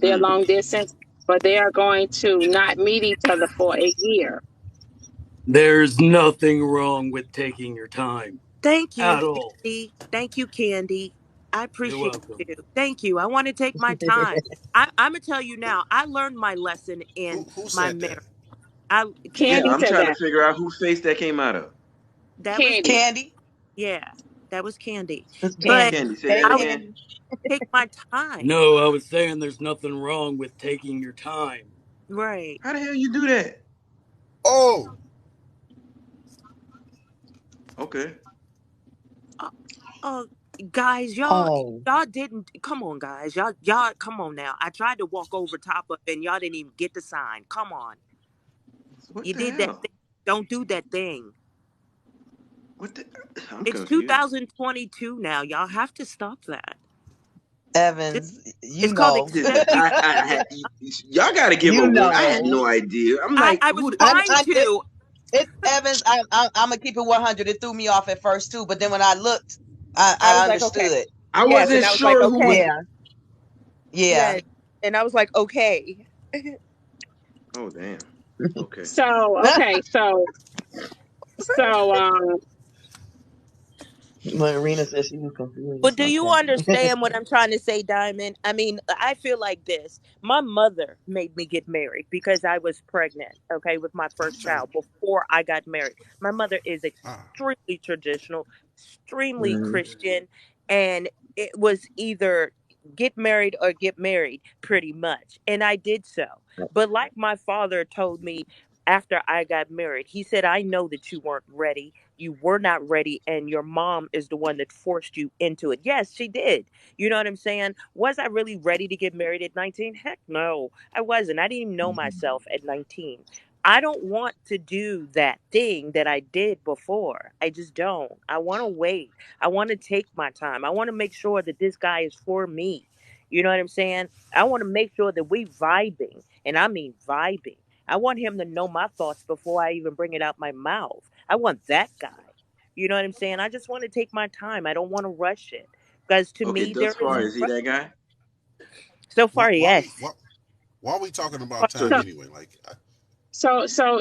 They're Mm. long distance. but they are going to not meet each other for a year. There's nothing wrong with taking your time Thank you, at all. Candy. Thank you, Candy. I You're appreciate welcome. you. Thank you. I want to take my time. I'm gonna tell you now. I learned my lesson in Who my said that? marriage. I Yeah, Candy Candy. I'm said trying to that. figure out whose face that came out of. That was Candy. Candy. yeah. That was Candy. It's But Candy. Candy, say Hey, that I would again. Candy. take my time. No, I was saying there's nothing wrong with taking your time. Right. How the hell you do that? Oh, Okay. Uh, guys, Oh, y'all didn't come on, guys. Y'all come on now. I tried to walk over top of and y'all didn't even get the sign. Come on. What You the did that hell? thing. Don't do that thing. What the? I'm It's confused. 2022 now. Y'all have to stop that. This, Evans, it's you called know. acceptance. Y'all got to give You a warning. I had know. no idea. I'm like, I was who? trying to. It's Evans. I'm gonna keep it 100. It threw me off at first too, but then when I looked, I I was like, okay. understood. I Yes, wasn't and I was like, sure who was. okay. Yeah, yeah. Yes. And I was like, okay. Oh damn. Okay. So okay, so Marina said she was confused. But do you Okay. understand what I'm trying to say, Diamond? I mean, I feel like this. My mother made me get married because I was pregnant, okay, with my I'm first trying to. child before I got married. My mother is Ah, extremely traditional, extremely Mm. Christian, and it was either get married or get married, pretty much. And I did so. But like my father told me after I got married, he said, I know that you weren't ready, you were not ready, and your mom is the one that forced you into it. Yes, she did. You know what I'm saying? Was I really ready to get married at 19? Heck no, I wasn't. I didn't even know myself at 19. I don't want to do that thing that I did before. I just don't. I want to wait. I want to take my time. I want to make sure that this guy is for me. You know what I'm saying? I want to make sure that we vibing, and I mean vibing. I want him to know my thoughts before I even bring it out my mouth. I want that guy. You know what I'm saying? I just want to take my time. I don't want to rush it. Because to Okay. me, Thus there is far, no is he rush. that guy? So why, far, why we yes. why are we talking about So time so anyway? Like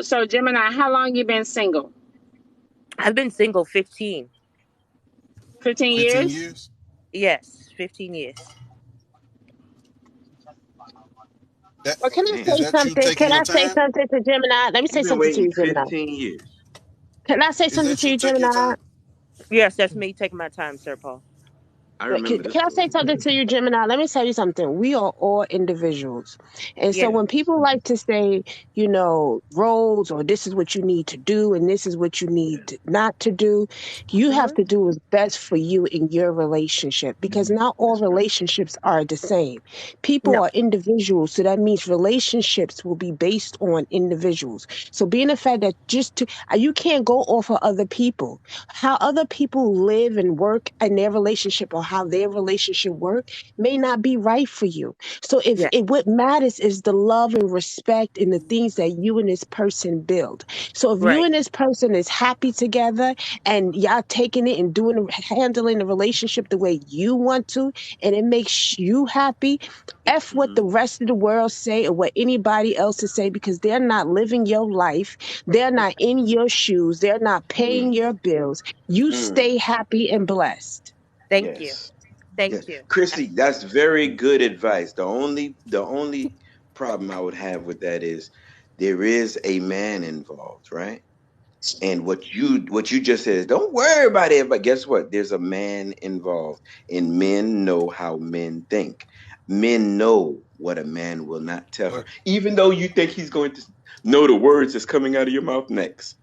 so Gemini, how long you been single? I've been single 15. 15 15 years? years? Yes, 15 years. That Well, can I damn. is say that you something? taking Can your I say time? something to Gemini? Let me You've say been something to waiting you, Gemini. 15 years. Can I say Is something that to you you, taking your Gemini? time? Yes, that's me taking my time, Sir Paul. I Wait, remember this can I say story. something to you, Gemini? Let me tell you something. We are all individuals. And so Yeah, when people like to say, roles or this is what you need to do and this is what you Yeah. need not to do, you have hmm to do what's best for you in your relationship because not all That's right. relationships are the same. People no, are individuals. So that means relationships will be based on individuals. So being the fact that you can't go off of other people how other people live and work in their relationship or how their relationship work may not be right for you. So yeah, what matters is the love and respect and the things that you and this person build. So if you right. and this person is happy together and y'all taking it and handling the relationship the way you want to, and it makes you happy, F what Hmm. the rest of the world say or what anybody else is say because they're not living your life. They're not in your shoes. They're not paying Mm. your bills. You Mm. stay happy and blessed. Thank you. Yes. Thank Yes. you. Chrissy, that's very good advice. The only problem I would have with that is there is a man involved, right? And what you just said is don't worry about it. But guess what? There's a man involved, and men know how men think. Men know what a man will not tell her, But even though you think he's going to know the words that's coming out of your mouth next.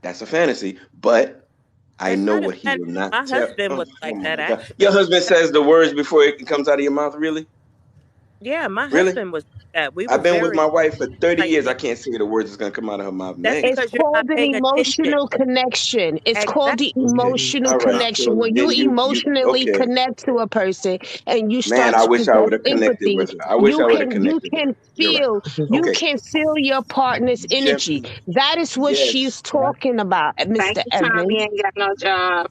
That's a fantasy, but I That's know not a what he fantasy. will not My tell. husband Oh, was oh like that, my God! Your actually. husband says the words before it comes out of your mouth. Really, Yeah, my really. husband was like that. We were I've been with very my wife for 30 tight years. I knit. can't say the words that's gonna come out of her mouth That's next. It's because you're called not an paying attention. emotional connection. It's called the Exactly. Okay. emotional All right. now, connection. So When you then you emotionally okay. connect to a person and you Man, start I to wish I possess would have connected empathy, with her. I wish I would have you connected with can her. You're right. Okay. your partner's Jim, energy. That is what yes, she's talking about, Thank Mr. you, Tom. You Evans. ain't got no job.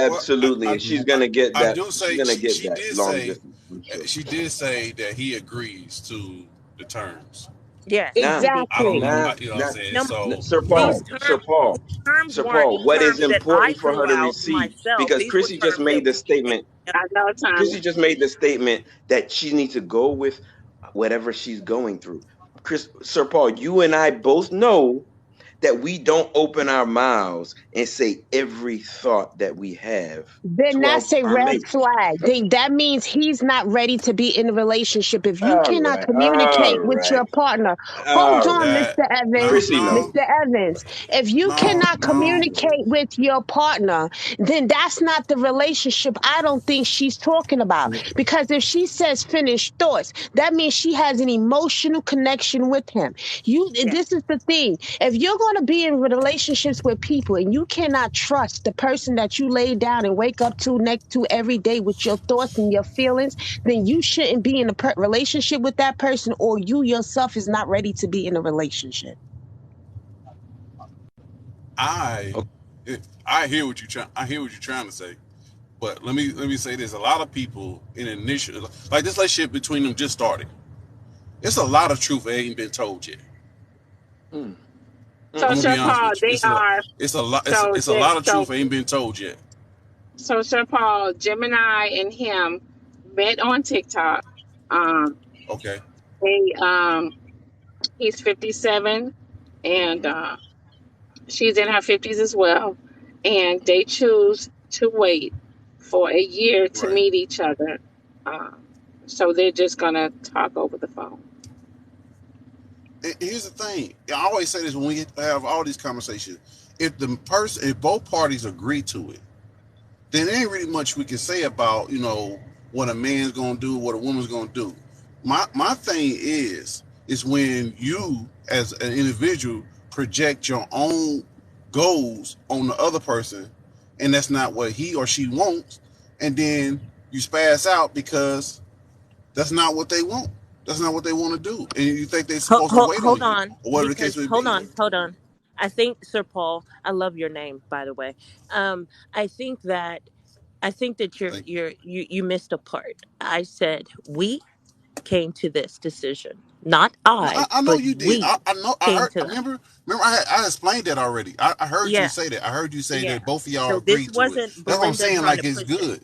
well, absolutely. And she's gonna I get that. do She's say gonna get that long distance, I'm sure. she did say that he agrees to the terms. Yes, Now, and he I and don't Exactly. know. he now, You know what I'm now, saying? no, So Sir these Paul, Sir terms Paul, terms Sir weren't Paul, what is terms that I important for threw her to out receive? myself. Because These were Chrissy just terms that made the we statement. I know, Chrissy Tommy. just made the statement that she needs to go with whatever she's going through. Sir Paul, you and I both know that we don't open our mouths and say every thought that we have Then to that's a our red mate. flag. That means he's not ready to be in a relationship. If you All cannot right, all communicate with right, your partner, hold all on, right. that Mr. Evans, Chrissy no, knows. Mr. Evans. If you no, cannot no. Chrissy knows. communicate with your partner, then that's not the relationship I don't think she's talking about. Because if she says finished thoughts, that means she has an emotional connection with him. yeah. This is the thing. If you're going to be in relationships with people and you cannot trust the person that you lay down and wake up to next to every day with your thoughts and your feelings, then you shouldn't be in a relationship with that person, or you yourself is not ready to be in a relationship. I Okay. I hear what you trying. I hear what you're trying to say. But let me say this: a lot of people in initial like this relationship between them just started. It's a lot of truth that ain't been told yet. Mm, So, I'm mm, gonna Sir be mm, honest mm. Paul, with you. they are It's a lot. so It's a they lot of so truth that ain't been told yet. so Sir Paul, Gemini and him met on TikTok. Um, Okay. they he's 57 and she's in her 50s as well, and they choose to wait for a year to Right. meet each other. Um, so they're just gonna talk over the phone. And here's the thing. I always say this when we have all these conversations. If both parties agree to it, then there ain't really much we can say about what a man's gonna do, what a woman's gonna do. My thing is when you as an individual project your own goals on the other person, and that's not what he or she wants, and then you spaz out because that's not what they want. That's not what they want to do, and you think they're supposed to wait on Hold you, on, or whatever the case because may be. hold on. I think Sir Paul, I love your name, by the way. I think that Thank you. you missed a part. I said we came to this decision, not No, I, I know but you did. we I know. I came heard. to I that. remember. I explained that already. I heard you Yeah, say that. I heard you say yeah. that both of y'all So this agreed to it. wasn't That's what I'm Belinda saying. trying Like to it's push it. good.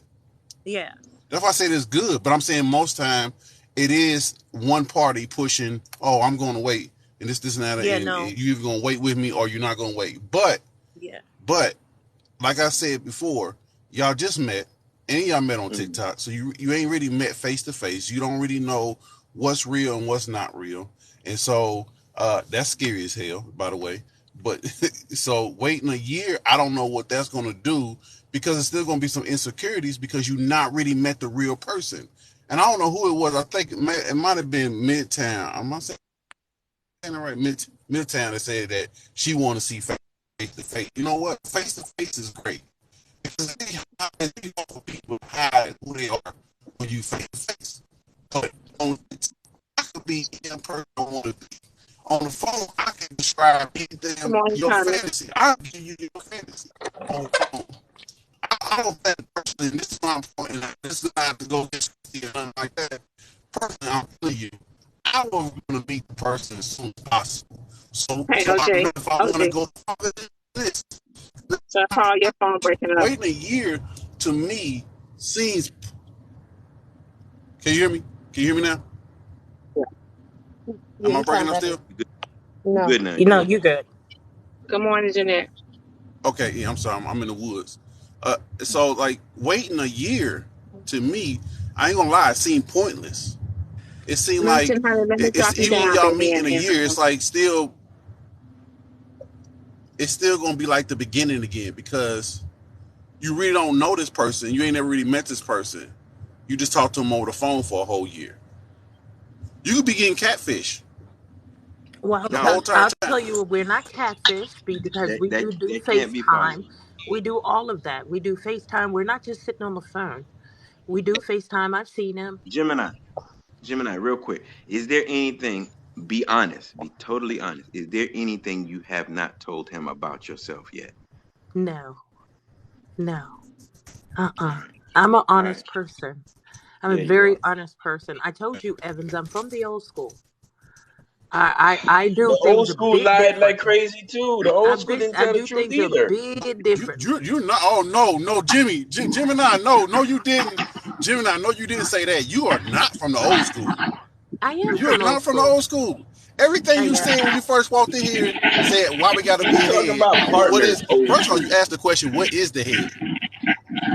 Yeah, That's why I said it's good. But I'm saying most time it is one party pushing. Oh, I'm going to wait, and this, and that, yeah, and no, you either going to wait with me or you're not going to wait. yeah. But like I said before, y'all just met, and y'all met on Mm. TikTok, so you ain't really met face to face. You don't really know what's real and what's not real, and so that's scary as hell, by the way. But so waiting a year, I don't know what that's going to do because it's still going to be some insecurities because you not really met the real person. And I don't know who it was. I think it might have been Midtown. I'm not saying it right. Midtown that said that she want to see face to face. You know what? Face to face is great. Because they offer people to hide who they are when you face to face. But I could be in person on the phone. I can describe Good anything morning, your Tommy. fantasy. I'll give you your fantasy on the phone. I don't think personally, and this is why I'm pointing out. This is not have to go get or nothing like that. Personally, I'm telling you, I was going to meet the person as soon as possible. So Hey, I know OJ. if I want to OJ. go further than this, Sir Paul, your phone breaking up. waiting a year to me seems. Can you hear me? Can you hear me now? Yeah, Am I you breaking sound up better. still? You No. good now? You You know, good? you're good. Good morning, Jeanette. Okay, yeah, I'm sorry. I'm in the woods. So like waiting a year to me, I ain't gonna lie, it seemed pointless. It seemed like Listen, honey, let me it's drop you even when down, y'all baby, meet in a and year, it's still gonna be like the beginning again because you really don't know this person. You ain't never really met this person. You just talked to them over the phone for a whole year. You could be getting catfish Well, the No, whole entire I'll time. tell you, we're not catfish because that we that do that can't be FaceTime. possible. We do all of that. We do FaceTime. We're not just sitting on the phone. We do FaceTime. I've seen him. Gemini, Gemini, real quick. Is there anything? Be honest. Be totally honest. Is there anything you have not told him about yourself yet? No, no, All uh-uh. right. I'm an All right. honest person. I'm a Yeah, you very are. honest person. I told you, Evans, I'm from the old school. I The do old things a school bit lied like differently. crazy too. The old school didn't I tell the do truth things a either. bit differently. You're not. Oh no, Jimmy, Gemini. No, you didn't. Gemini, no, you didn't say that. You are not from the old school. I am You're from old not from the school. old school. Everything I you am. said when you first walked in here said why we got to be We talking ahead. about What partners, is? old First of all, school. you asked the question, what is the head?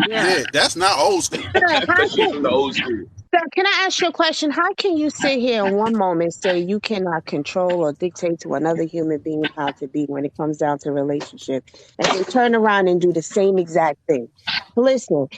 Yeah. Yeah, that's not old school. Sir, That's how because she's can, from the old school. sir, can I ask you a question? How can you sit here in one moment say you cannot control or dictate to another human being how to be when it comes down to relationship, and then turn around and do the same exact thing? Listen,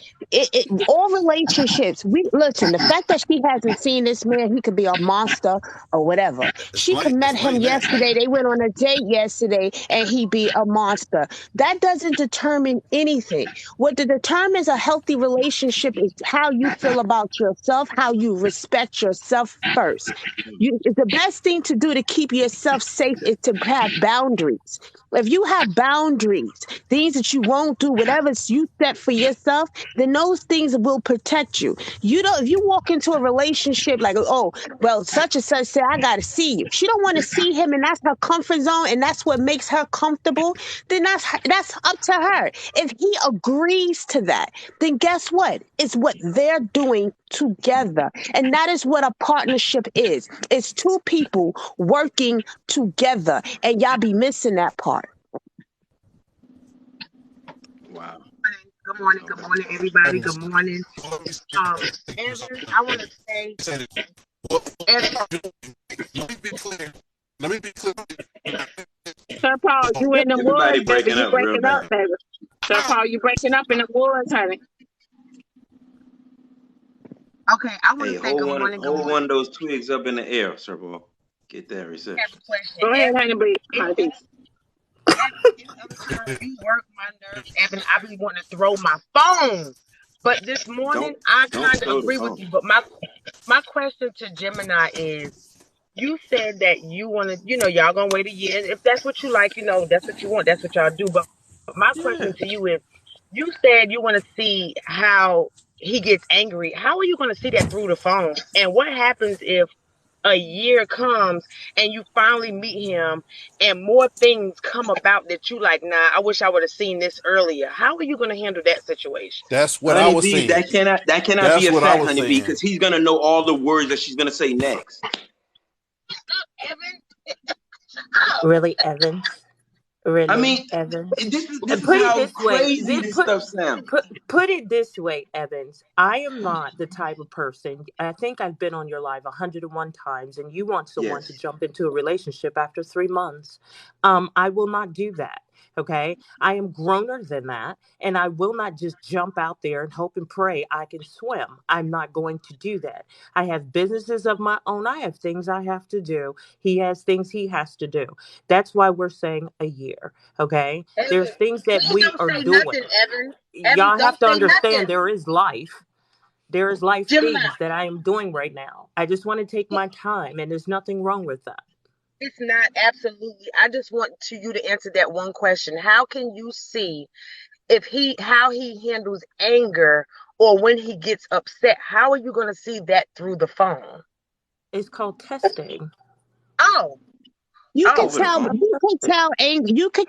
all relationships. We listen. The fact that she hasn't seen this man, he could be a monster or whatever. She could met him Explain that. yesterday. They went on a date yesterday, and he be a monster. That doesn't determine anything. What determines a healthy relationship is how you feel about yourself, how you respect yourself first. The best thing to do to keep yourself safe is to have boundaries. If you have boundaries, things that you won't do, whatever you set for yourself, then those things will protect you. You don't. If you walk into a relationship like, oh, well, such and such said, I got to see you. She don't want to see him, and that's her comfort zone, and that's what makes her comfortable. Then that's up to her. If he agrees to that, then guess what? It's what they're doing together. And that is what a partnership is. It's two people working together. And y'all be missing that part. Wow. Good morning, everybody. Good morning. Evan, I want to say, Evan, Let me be clear. Let me be clear. Sir Paul, you in the Everybody woods, baby. breaking You up real breaking up, bad. baby. Sir Paul, you breaking up in the woods, honey. okay, I want Hey, to say good morning. Good hold morning. one of those twigs up in the air, Sir Paul. Get that I have reception. a question. Go ahead, Evan, honey, it, honey. you you work my nerves, Evan. I be wanting to throw my phone. But this morning, I Don't kind of throw the agree with phone. you. But my question to Gemini is, you said that you want to, y'all gonna wait a year. If that's what you like, that's what you want. That's what y'all do. But my Yeah. question to you is, you said you want to see how he gets angry. How are you going to see that through the phone? And what happens if a year comes and you finally meet him and more things come about that you like, nah, I wish I would have seen this earlier. How are you going to handle that situation? That's what I was Honeybee, saying. that cannot be That's a what I fact, was Honeybee, saying. because he's gonna know all the words that she's gonna say next. Evan, Really, Evans? I Really, mean, Evans? this is Put it how this way. crazy this stuff sounds. Put it this way, Evans. I am not the type of person. I think I've been on your live 101 times, and you want someone to Yes. jump into a relationship after 3 months. I will not do that. Okay, I am growner than that, and I will not just jump out there and hope and pray I can swim. I'm not going to do that. I have businesses of my own. I have things I have to do. He has things he has to do. That's why we're saying a year. Okay, there's Evan, things that please we don't are say doing. nothing, Evan. Evan, Y'all have don't to say understand nothing. there is life. There is life Gemini, things that I am doing right now. I just want to take my time, and there's nothing wrong with that. it's not absolutely. I just want you to answer that one question. How can you see how he handles anger or when he gets upset? How are you going to see that through the phone? It's called testing. Oh, You can Over the tell. phone.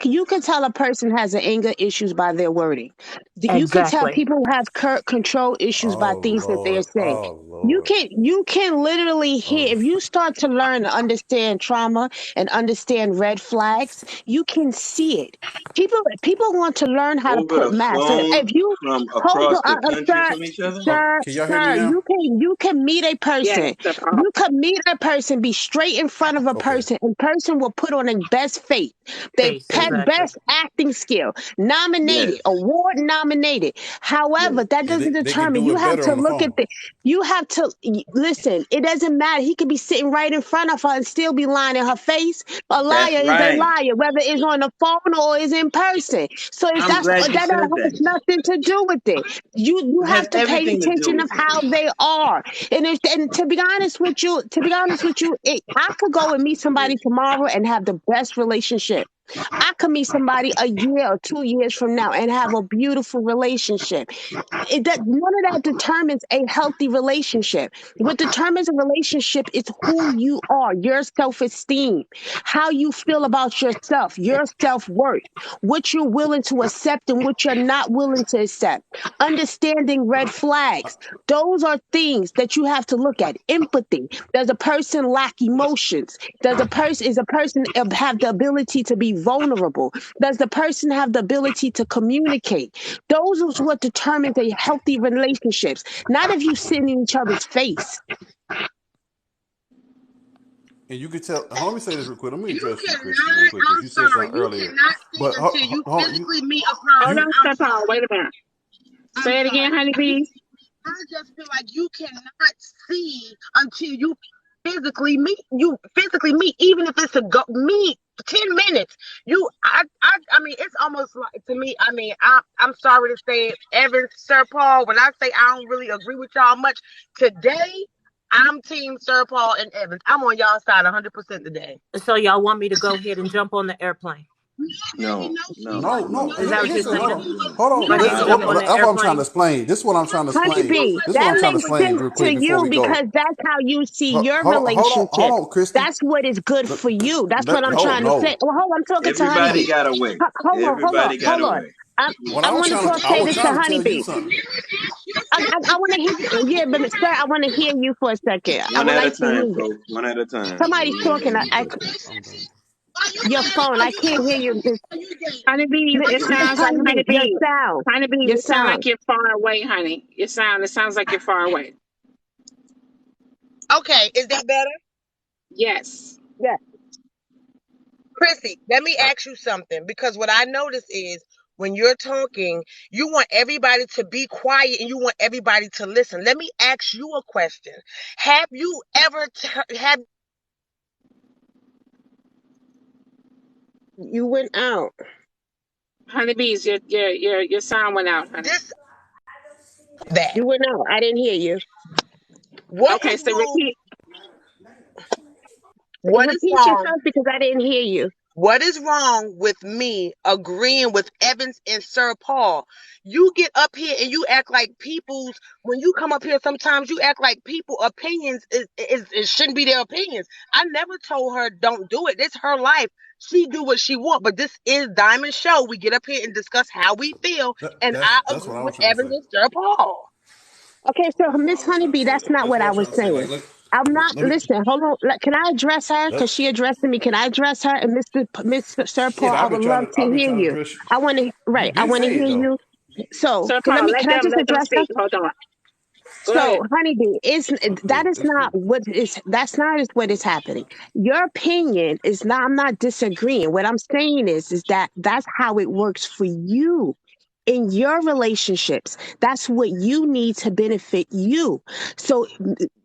You can tell a person has an anger issues by their wording. You can tell Exactly. people have control issues by Oh things that they're Lord. saying. Oh Lord. You can literally hear Oh. if you start to learn and understand trauma and understand red flags. You can see it. People want to learn how to Over put the masks. phone If you from hold across the on, country sir, from each other? Oh, sir, can y'all hear me sir, now? you can meet a Yes, person. Sir Paul. You can meet a person, be straight in front of a Okay. person, and person will put on a best face. They Face, had exactly. best acting skill, nominated, Yes. award nominated. Yes. However, that Yeah, doesn't they can determine. do You it have better to on the look at phone. you have to listen. It doesn't matter. He could be sitting right in front of her and still be lying in her face. A That's liar is a right. liar, whether it's on the phone or is in person. So if I'm glad you that said that. has nothing to do with it. You It has have to pay everything to do attention with of it. how they are. And to be honest with you, I could go and meet somebody tomorrow and have the best relationship. I could meet somebody a year or 2 years from now and have a beautiful relationship. None of that determines a healthy relationship. What determines a relationship is who you are, your self-esteem, how you feel about yourself, your self-worth, what you're willing to accept and what you're not willing to accept. Understanding red flags. Those are things that you have to look at. Empathy. Does a person lack emotions? Is a person have the ability to be vulnerable? Does the person have the ability to communicate? Those is what determines a healthy relationships. Not if you sit in each other's face. And you can tell. Let me say this real quick. Let me You address you, Chrissy, real cannot, quick, because I'm you said sorry, something you earlier. cannot see But until you you physically meet a Hold person. on, you Star I'm Power. sorry. Wait a minute. I'm Say it again, sorry. honeybees. I just feel like you cannot see until you physically meet. You physically meet, even if it's a meet 10 minutes. I mean, it's almost like to me. I mean, I'm sorry to say, it, Evan, Sir Paul. When I say I don't really agree with y'all much today, I'm Team Sir Paul and Evans. I'm on y'all side 100% today. So y'all want me to go ahead and jump on the airplane? No, no, no. Is that what you're Listen, hold saying? on, hold Go on. ahead Listen, and jump on the that's what I'm trying to airplane? explain. This is what I'm trying to explain. Honeybee, This is what that I'm trying to makes explain sense real to quick before you we go. because that's how you see your Hold relationship. on, Christy. That's what is good for you. That's what I'm trying to say. No. Well, hold on, I'm talking to everybody Honeybee. got a way. Hold on, hold on, Everybody got hold a on. way. What I I was want trying to to, I say was this to trying to tell you Honeybee. something. I want to hear, yeah, but sir, I want to hear you for a second. I One would at a like to hear time, you. folks. One at a time. Somebody's talking. I'm done. Your phone. I can't hear you. Honeybees, it sounds like Honeybee, honeybees. Honeybees, your it sounds like sound. you're far away, honey. It sounds like you're far away. Okay, is that better? Yes. Yeah. Chrissy, let me ask you something because what I notice is when you're talking, you want everybody to be quiet and you want everybody to listen. Let me ask you a question. Have you ever have You went out. Honeybees, your sound went out, honey. this that? You went out. I didn't hear you. What Okay, is so wrong? repeat. What is Repeat wrong? yourself because I didn't hear you. What is wrong with me agreeing with Evans and Sir Paul? You get up here and you act like people's, when you come up here, sometimes you act like people opinions it shouldn't be their opinions. I never told her don't do it. This is her life. She do what she want, but this is Diamond Show. We get up here and discuss how we feel, and I That's agree what I was with trying to Evans say. and Sir Paul. Okay, so Miss Honeybee, that's not That's what what I I was was trying to say. saying. Like, I'm not. let me. Listen, hold on. Can I address her? Because she addressed me. Can I address her? And Mr. Sir Shit, Paul, I would love to I've been hear trying to you. address you. I want to. You Right. I been want to saying hear though. you. So Sir Paul, can I just let them address her? speak. Hold on. Go So, ahead. honeybee, that is It's not cool. what is that's not is what is happening. Your opinion is not. I'm not disagreeing. What I'm saying is that that's how it works for you in your relationships. That's what you need to benefit you. So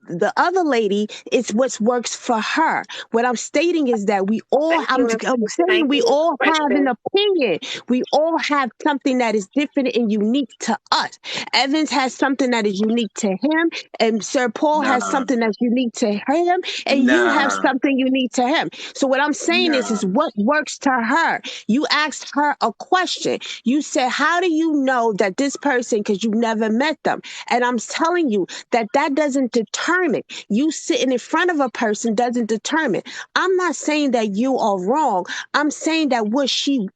the other lady is what works for her. What I'm stating is that Thank I'm you. saying Thank we you. all have an Question. opinion. We all have something that is different and unique to us. Evans has something that is unique to him, and Sir Paul has Nah, something that's unique to him, and you have nah, something unique to him. So what I'm saying nah. is what works to her. You asked her a question. You said, how do you know that this person, because you've never met them? And I'm telling you that doesn't determine. You sitting in front of a person doesn't determine. I'm not saying that you are wrong. I'm saying that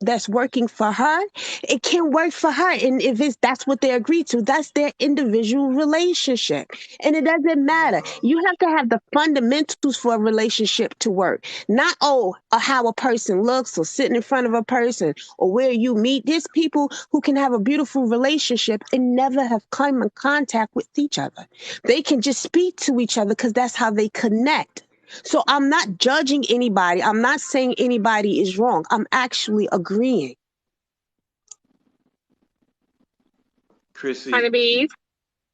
that's working for her, it can work for her. And if that's what they agree to, that's their individual relationship. And it doesn't matter. You have to have the fundamentals for a relationship to work. Not how a person looks or sitting in front of a person or where you meet. There's people who can have a beautiful relationship and never have come in contact with each other. They can just speak to each other because that's how they connect. So I'm not judging anybody. I'm not saying anybody is wrong. I'm actually agreeing. Chrissy, Honeybees.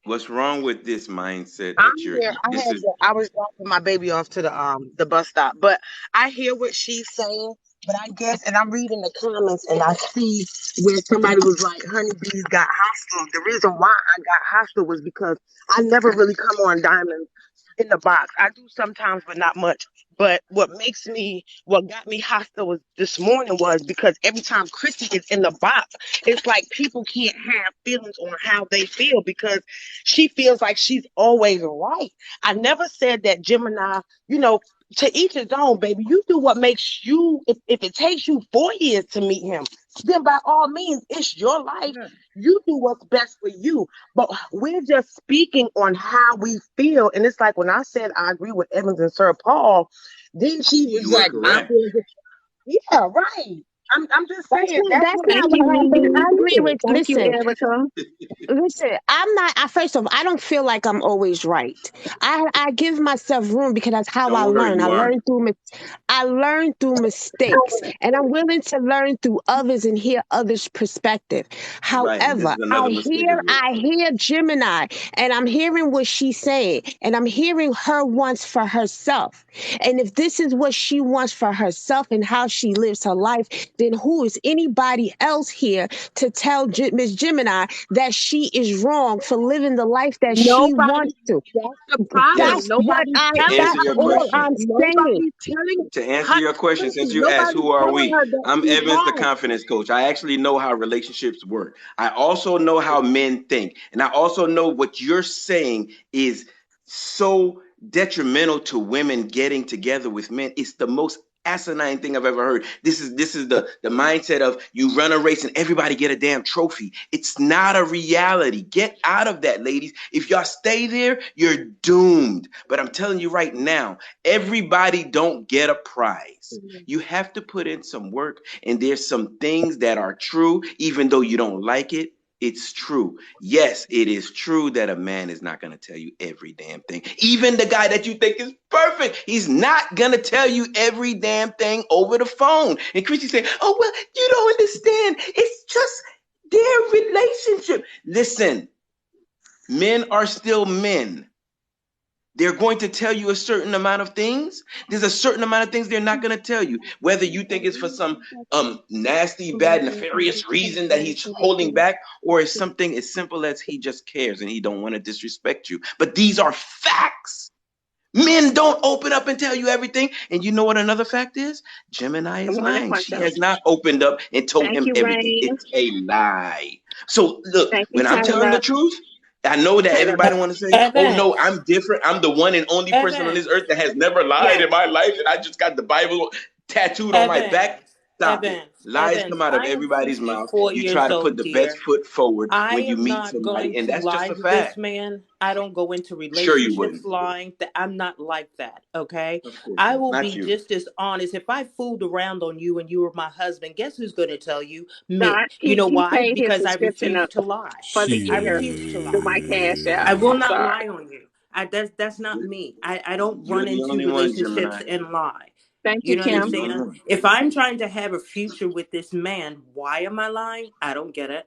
what's wrong with this mindset I'm that you're? here. This is I was dropping my baby off to the bus stop, but I hear what she's saying. But I guess, and I'm reading the comments, and I see where somebody was like, "Honeybees got hostile." The reason why I got hostile was because I never really come on Diamond in the box. I do sometimes, but not much. But what got me hostile was this morning was because every time Chrissy is in the box, it's like people can't have feelings on how they feel because she feels like she's always right. I never said that Gemini, you know, to each his own, baby. You do what makes you, if it takes you 4 years to meet him, then by all means, it's your life. You do what's best for you. But we're just speaking on how we feel. And it's like when I said I agree with Evans and Sir Paul, then she was You are like, I correct. feel yeah, right. I'm just saying that's That's what it not Thank what you, is. happened. I Mimi. agree with. Thank you, Listen, Erica. listen, I'm not. First of all, I don't feel like I'm always right. I give myself room because that's how I Don't worry, learn. you are. I learn through mistakes, and I'm willing to learn through others and hear others' perspective. Right. And this However, is another mistake of yours. I hear Gemini, and I'm hearing what she's saying, and I'm hearing her wants for herself. And if this is what she wants for herself and how she lives her life, then who is anybody else here to tell Miss Gemini that she is wrong for living the life that she Nobody, wants to? that's the problem. Yes. That's what Nobody's I. To telling answer That's your her all that. question. I'm saying. Nobody's telling To answer her. your question, since Listen, you asked nobody's who are telling we, her that I'm she's Evans, the wrong. confidence coach. I actually know how relationships work. I also know how men think, and I also know what you're saying is so detrimental to women getting together with men. It's the most asinine thing I've ever heard. This is the mindset of you run a race and everybody get a damn trophy. It's not a reality. Get out of that, ladies. If y'all stay there, you're doomed. But I'm telling you right now, everybody don't get a prize. You have to put in some work, and there's some things that are true, even though you don't like it. It's true. Yes, it is true that a man is not going to tell you every damn thing. Even the guy that you think is perfect, he's not going to tell you every damn thing over the phone. And Chrissy saying, oh, well, you don't understand. It's just their relationship. Listen, men are still men. They're going to tell you a certain amount of things. There's a certain amount of things they're not going to tell you. Whether you think it's for some nasty, bad, nefarious reason that he's holding back, or it's something as simple as he just cares and he don't want to disrespect you. But these are facts. Men don't open up and tell you everything. And you know what another fact is? Gemini Good is morning, lying. She Quancho. has not opened up and told Thank him you, everything. Rain. It's a lie. So look, Thank you, when I'm telling the Taylor. truth, I know that Taylor everybody left. want to say, "Oh no, Evans, I'm different. I'm the one and only person on this Evans, earth that has never lied Yes. in my life, and I just got the Bible tattooed on my back." Evans, Stop it. Lies Evans. come out of I am everybody's mouth. 54 You try years to put old, the best dear. foot forward I when you am meet not somebody, going and to that's just lie a to this fact. man. I don't go into Sure, you relationships wouldn't. lying. That I'm not like that, okay? Of course I not. will Not be you. just as honest. If I fooled around on you and you were my husband, guess who's going to tell you? Me. God, You know he why? paid his Because I subscription refuse up to lie. for the I year refuse to through lie. my cash Shit. I app. will I'm not sorry. lie on you. That's not me. I don't You're run the into only one, relationships Gemini. and lie. Thank You you, know what You're I'm Kim. the only saying? one. If I'm trying to have a future with this man, why am I lying? I don't get it.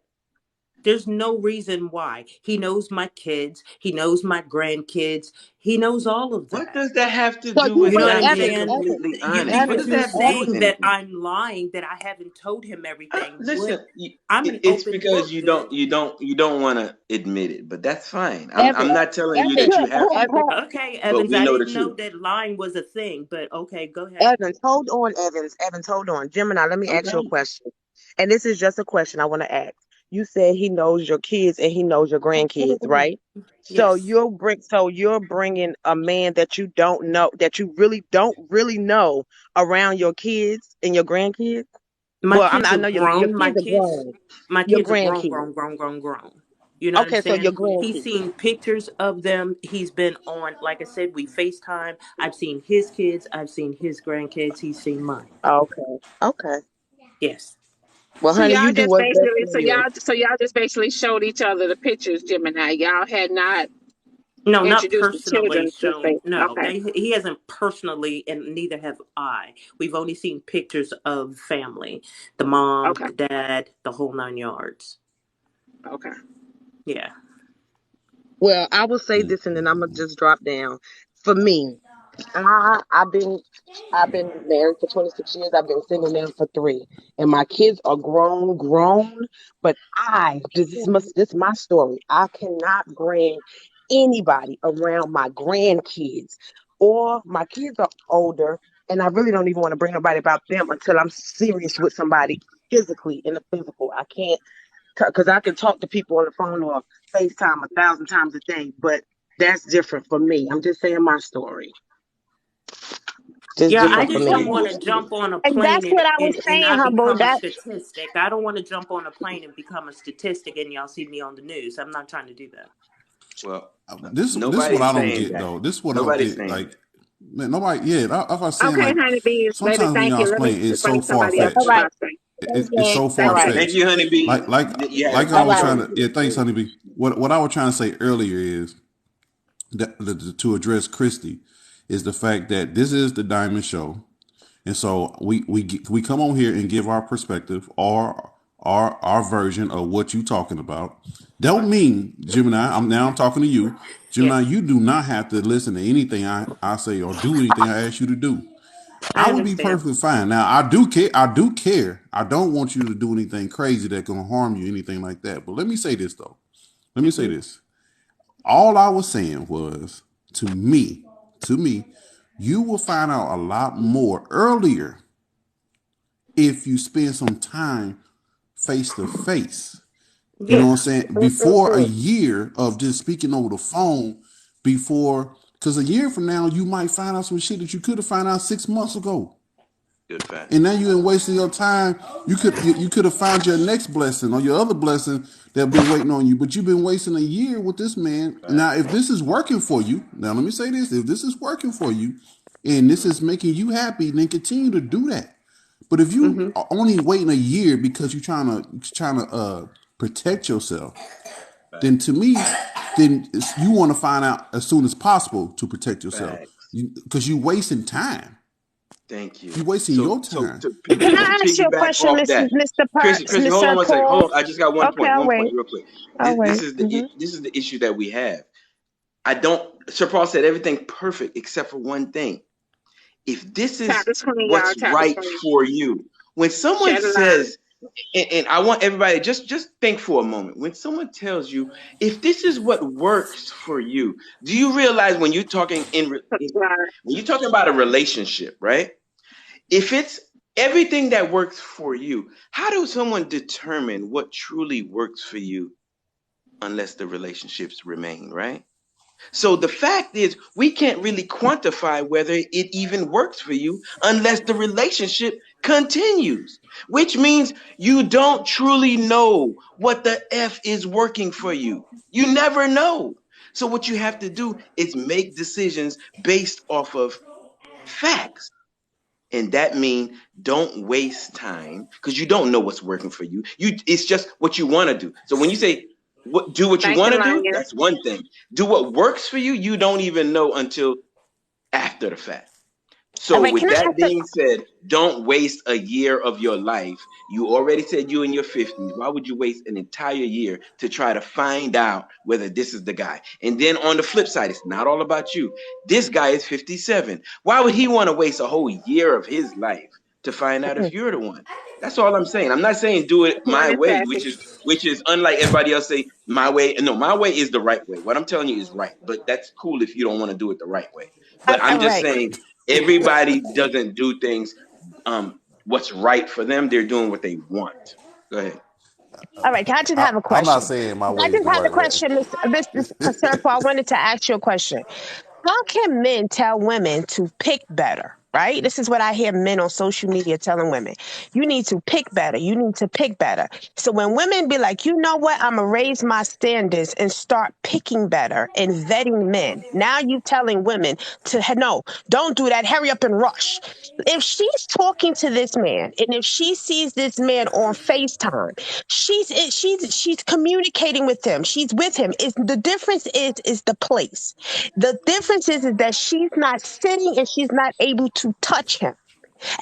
There's no reason why. He knows my kids. He knows my grandkids. He knows all of What that. does that have to So do you with You know would, what not I'm being Evans, saying? Evans, completely honest? What But does you're that Evans, have to do with saying that anything? I'm lying, that I haven't told him everything. What? Listen, I'm an it's open because book, you don't sis. you don't you don't want to admit it, but that's fine. I'm Evans, not telling you that Evans, you have to, Evans, Okay, but Evans, we I know the didn't know truth. that lying was a thing, but okay, go ahead. Evans, hold on, Evans. Evans, hold on. Gemini, let me ask you a Okay. question. And this is just a question I want to ask. You said he knows your kids and he knows your grandkids, right? Yes. So you're bringing a man that you don't know, that you really don't really know around your kids and your grandkids. My Well, kids I are know your grown. kids are grown. My Your kids are grown, grandkids. grown, grown, grown, grown. You know what I'm Okay, so your saying? He's grandkids. seen pictures of them. He's been on, like I said, we FaceTime. I've seen his kids. I've seen his grandkids. He's seen mine. Okay. Okay. Yes. Well, So honey, y'all you do just what's best basically, for you. so y'all just basically showed each other the pictures, Gemini. Y'all had not No, not introduced the personally children to shown. face. No, Okay, he hasn't personally, and neither have I. We've only seen pictures of family, the mom, okay, the dad, the whole 9 yards. okay. Yeah. Well, I will say this and then I'm gonna just drop down. For me, I've been married for 26 years. I've been single now for 3. And my kids are grown, but this is my story. I cannot bring anybody around my grandkids, or my kids are older, and I really don't even want to bring nobody about them until I'm serious with somebody physically in the physical. I can't, because I can talk to people on the phone or FaceTime 1,000 times a day, but that's different for me. I'm just saying my story. Just Yeah, Yeah, I different for just but don't me. want to jump on a And plane that's what I was and saying, I Humble. become a That statistic. I don't want to jump on a plane and become a statistic and y'all see me on the news. I'm not trying to do that. well, This is what nobody's I don't saying get that. though. This is what I don't Nobody's get. saying Like, that. man, nobody. Yeah, I was saying Okay, like honeybees, baby, sometimes when thank y'all you. Let me explain, it's so bring far somebody else all to fetched. right. my screen. It's so All far right. Thank fetched. you, honeybee. Like You had a like I All was right. trying conversation to. with Yeah, us. Go thanks, ahead. honeybee. What I was trying to say earlier is that to address Christy is the fact that this is the Diamond Show. And so we come on here and give our perspective or our version of what you talking about. Don't Right. mean, Gemini, I'm talking to you. Gemini, Yes, you do not have to listen to anything I say or do anything I ask you to do. I I would be understand. perfectly fine. Now I do care. I do care. I don't want you to do anything crazy that gonna harm you, anything like that. But let me say this though. Let me say Hmm. this. All I was saying was to me, you will find out a lot more earlier if you spend some time face to face. You know what I'm Yes. saying? Before a Mm-mm-mm. year of just speaking over the phone, because a year from now, you might find out some shit that you could have found out 6 months ago. Good fact. And now you ain't wasting your time. You could have found your next blessing or your other blessing that been waiting on you, but you've been wasting a year with this man. Now, Facts. if this is working for you, now let me say this: if this is working for you, and this is making you happy, then continue to do that. But if you Hmm. are only waiting a year because you're trying to protect yourself, then Facts. to me, then you want to find out as soon as possible to protect yourself, Facts. because you wasting time. Thank you. You wasting So, your so time. to Can to I ask you a piggyback question, off that, Mr. Chrissy, hold on Mr. one second. Paul? Hold on. I just got Okay, I'll one wait. point, real quick. I'll This wait. is Mm-hmm. this is the issue that we have. I don't. Sir Paul said everything perfect except for one thing. If this Tap is the screen, y'all. what's Tap the right screen. for you, when someone Share the line. says, and I want everybody just think for a moment. When someone tells you, if this is what works for you, do you realize when you're talking Subscribe. when you're talking about a relationship, right? If it's everything that works for you, how does someone determine what truly works for you unless the relationships remain, right? So the fact is, we can't really quantify whether it even works for you unless the relationship continues, which means you don't truly know what the F is working for you. You never know. So what you have to do is make decisions based off of facts. And that means don't waste time because you don't know what's working for you. It's just what you want to do. So when you say do what you Thank you, want to do, Lanya. that's one thing. Do what works for you, you don't even know until after the fact. All So, right. with Can I that ask a being said, don't waste a year of your life. You already said you in your 50s. Why would you waste an entire year to try to find out whether this is the guy? And then on the flip side, it's not all about you. This guy is 57. Why would he want to waste a whole year of his life to find out if you're the one? That's all I'm saying. I'm not saying do it my Morning, way, Sassy. which is unlike everybody else say my way. No, my way is the right way. What I'm telling you is right, but that's cool if you don't want to do it the right way. But I'm all just right. saying everybody doesn't do things what's right for them. They're doing what they want. Go ahead. All right. I just I, have a I'm not question. saying my I way is just the have a right way. question, Mr. Sir Paul. I wanted to ask you a question. How can men tell women to pick better? Right? This is what I hear men on social media telling women. You need to pick better. You need to pick better. So when women be like, you know what? I'm going to raise my standards and start picking better and vetting men. Now you telling women to, no, don't do that. Hurry up and rush. If she's talking to this man and if she sees this man on FaceTime, she's communicating with him. She's with him. Is the difference is the place. The difference is that she's not sitting and she's not able to touch him.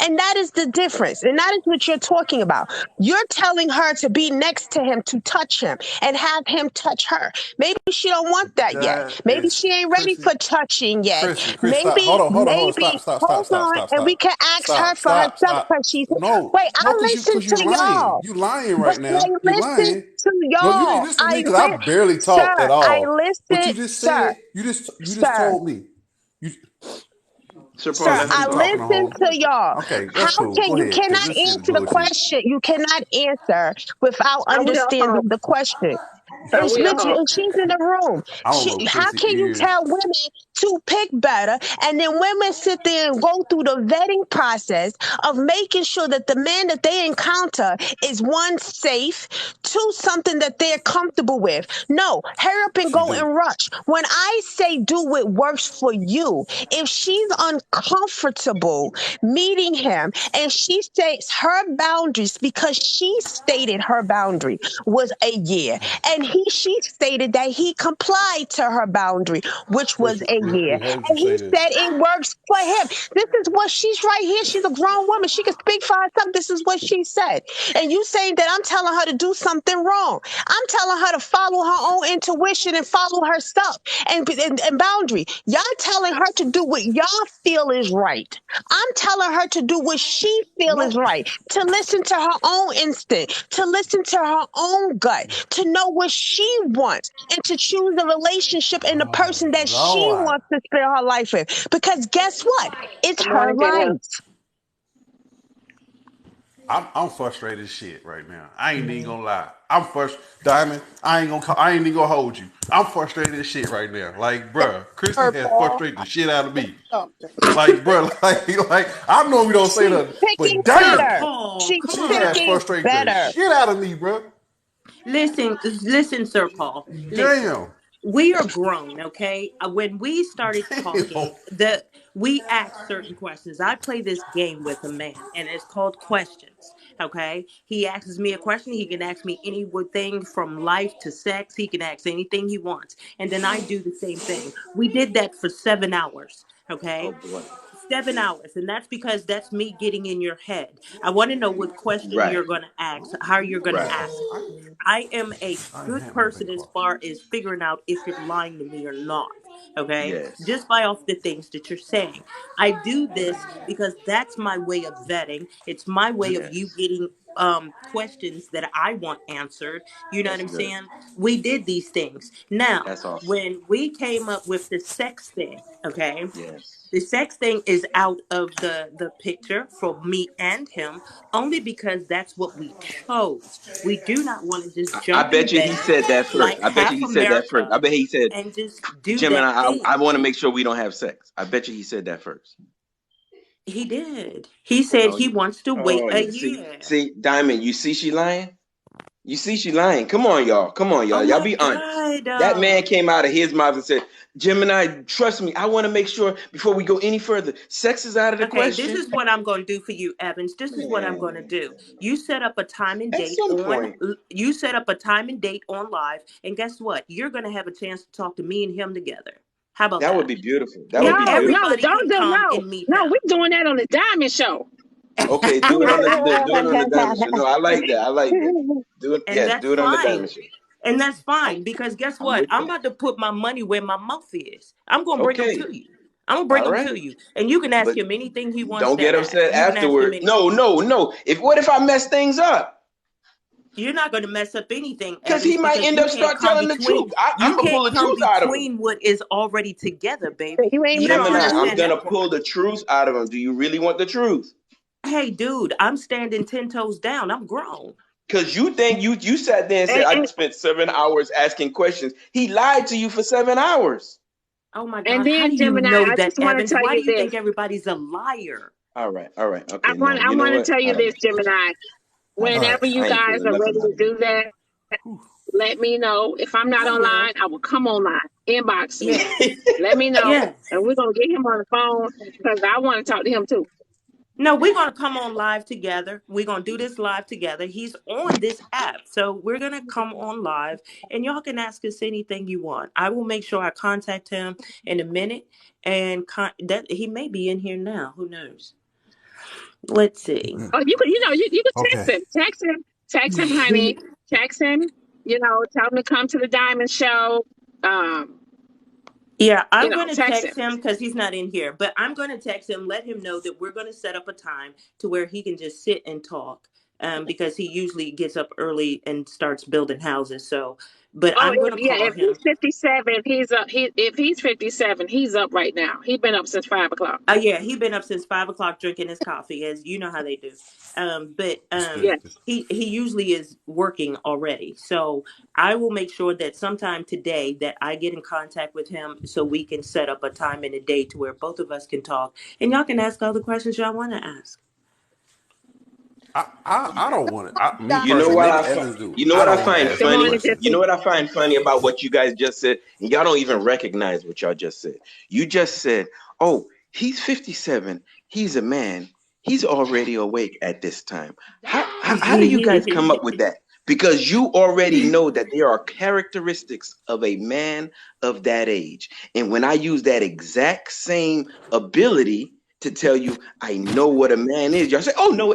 And that is the difference. And that is what you're talking about. You're telling her to be next to him, to touch him and have him touch her. Maybe she don't want that yet. That Maybe is she ain't ready Chrissy. for touching yet. Chris, stop. Hold on. Stop, stop, stop, Hold stop, on. stop, And we stop. can ask her Stop, for stop, herself stop. because she's, No, wait, I no, listen cause you to lying. y'all. You lying But right I now. You listen lying. to No, you ain't y'all. listening to me because I barely Sir, talk at I all. What listen, you just sir, said, you just sir. told me. You Sir Paul, Sir, Chris, let you him I keep go. talking a listen whole. to y'all. Okay, How that's cool. can Go you ahead, cause cannot this shit is answer the bullshit. question? You cannot answer without I will. understanding the question. I It's will. literally, and she's in the room. I don't know. How Chrissy can you ears. tell women to pick better, and then women sit there and go through the vetting process of making sure that the man that they encounter is one safe, two something that they're comfortable with? No, hurry up and She go do. and rush. When I say do what works for you, if she's uncomfortable meeting him and she states her boundaries because she stated her boundary was a year, and she stated that he complied to her boundary, which was Chrissy, a year, we heard you and he say this. said it works for him. This is what she's right here. She's a grown woman. She can speak for herself. This is what she said. And you saying that I'm telling her to do something wrong. I'm telling her to follow her own intuition and follow her stuff and boundary. Y'all telling her to do what y'all feel is right. I'm telling her to do what she feel is No. right, to listen to her own instinct, to listen to her own gut, to know what she wants, and to choose the relationship and the Oh person that she Lord. wants to spend her life with. Because guess what? It's Good her morning, Danielle. right. I'm frustrated as shit right now. I ain't even gonna lie. I'm frustrated. Diamond, I ain't even gonna hold you. I'm frustrated as shit right now. Like, bruh, Christy Her has Paul. frustrated the shit out of Say me. something. Like, bruh, like I know we don't say She's nothing, picking but Sir damn, better. Paul, She's come she has on. picking frustrated the better. shit out of me, bruh. Listen, Sir Paul. Listen. Damn. We are grown, okay? When we started talking, Damn. we asked certain questions. I play this game with a man, and it's called questions. Okay, he asks me a question. He can ask me anything from life to sex. He can ask anything he wants, and then I do the same thing. We did that for 7 hours. Oh Okay, boy. 7 hours, and that's because that's me getting in your head. I want to know what question Right. you're going to ask, how you're going to Right. ask it. I am a I ain't good had my person bank as card. far as figuring out if you're lying to me or not. Okay, Yes. just by off the things that you're saying. I do this because that's my way of vetting. It's my way of you Yes. getting questions that I want answered. You know what That's I'm good. saying? We did these things. Now, That's awesome. when we came up with the sex thing, okay? Yes. The sex thing is out of the picture for me and him only because that's what we chose. We do not want to just I jump in bet you he bed said that first. like I bet you half he said that first. America I bet he said, and just do Gemini, that I thing. want to make sure we don't have sex. I bet you he said that first. He did. He said Oh, he wants to wait oh a yeah. See, year. see, Diamond, you see she lying? You see she lying. Come on, y'all. Come on, Oh y'all. Y'all my be honest. God. That man came out of his mouth and said, Gemini, trust me, I want to make sure before we go any further, sex is out of the Okay, this question. is what I'm going to do for you, Evans. This is what I'm going to Man, do. You set up a time and at date some on. point, You set up a time and date on live, and guess what? You're going to have a chance to talk to me and him together. How about that would that? be beautiful. That No, would And be no, beautiful. everybody don't can do come no. and meet No, him. we're doing that on the Diamond Show. Okay, do it on the do it on the diamond show. No, I like that. I like that. Do it. And Yes, that's do it on the fine. diamond show. And that's I'm, fine because guess I'm what? with I'm that. about to put my money where my mouth is. I'm going to bring him Okay, to you. I'm going to bring all him right, to you. And you can ask but him anything he wants don't to get ask. upset You can ask him afterward. No, anything. no, no. If what if I mess things up? You're not going to mess up anything, Because he Evans, might because end you up can't start come telling the between. truth. I'm You gonna pull can't the come truth out of him. between what is already together, baby. You ain't You don't Gemini, messing I'm understand with gonna that part. pull the truth out of him. Do you really want the truth? Hey, dude, I'm standing 10 toes down. I'm grown. Because you think you sat there and said I And, spent 7 hours asking questions. He lied to you for 7 hours. Oh my and God, how then do you Gemini, know I that, just want to Evans? tell Why you do you this. think everybody's a liar? All right, I okay. want No, I you know want to what? tell I you don't this, know. Gemini. All right. Whenever you I ain't guys feeling are nothing ready out to of it. do that, let me know. If I'm not I will. online, I will come online. Inbox me. Yes. Let me know, Yes. and we're gonna get him on the phone because I want to talk to him too. No, we're going to come on live together. We're going to do this live together. He's on this app. So we're going to come on live and y'all can ask us anything you want. I will make sure I contact him in a minute and that he may be in here now. Who knows? Let's see. Oh, you could Okay. text him, honey, text him. Tell him to come to the Diamond Show. Um, Yeah, I'm going to text him. text him because he's not in here, but I'm going to text him, let him know that we're going to set up a time to where he can just sit and talk, because he usually gets up early and starts building houses. So, but Oh, I'm going to call if he's him. 57, he's up. If he's 57, he's up right now. He's been up since 5 o'clock. Yeah, he's been up since 5 o'clock drinking his coffee, as you know how they do. But Yes. he usually is working already. So I will make sure that sometime today that I get in contact with him so we can set up a time and a day to where both of us can talk and y'all can ask all the questions y'all want to ask. I don't want to. Me You know personally, what maybe I Evans do. you know I what I don't want to find ask Good any funny? morning, You questions. know Jesse. what I find funny about what you guys just said? And y'all don't even recognize what y'all just said. You just said, "Oh, he's 57. He's a man. He's already awake at this time." How do you guys come up with that? Because you already know that there are characteristics of a man of that age. And when I use that exact same ability to tell you I know what a man is, y'all say, "Oh no,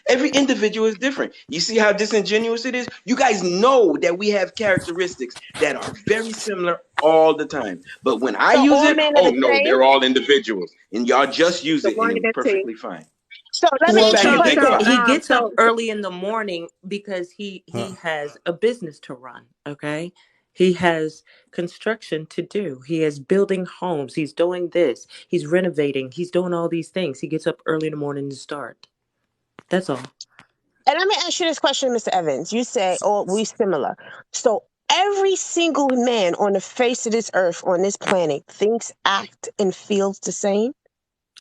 every individual is different." You see how disingenuous it is? You guys know that we have characteristics that are very similar all the time. But when I So use all it, men are oh the no, same. they're all individuals. And y'all just use Good it and morning, it's Jesse. perfectly fine. So let me Well, ask you a So, Thank question. God. he gets up so early in the morning because he Huh. has a business to run, okay? He has construction to do. He is building homes. He's doing this. He's renovating. He's doing all these things. He gets up early in the morning to start. That's all. And let me ask you this question, Mr. Evans. You say, "Oh, we similar." So every single man on the face of this earth, on this planet, thinks, act, and feels the same.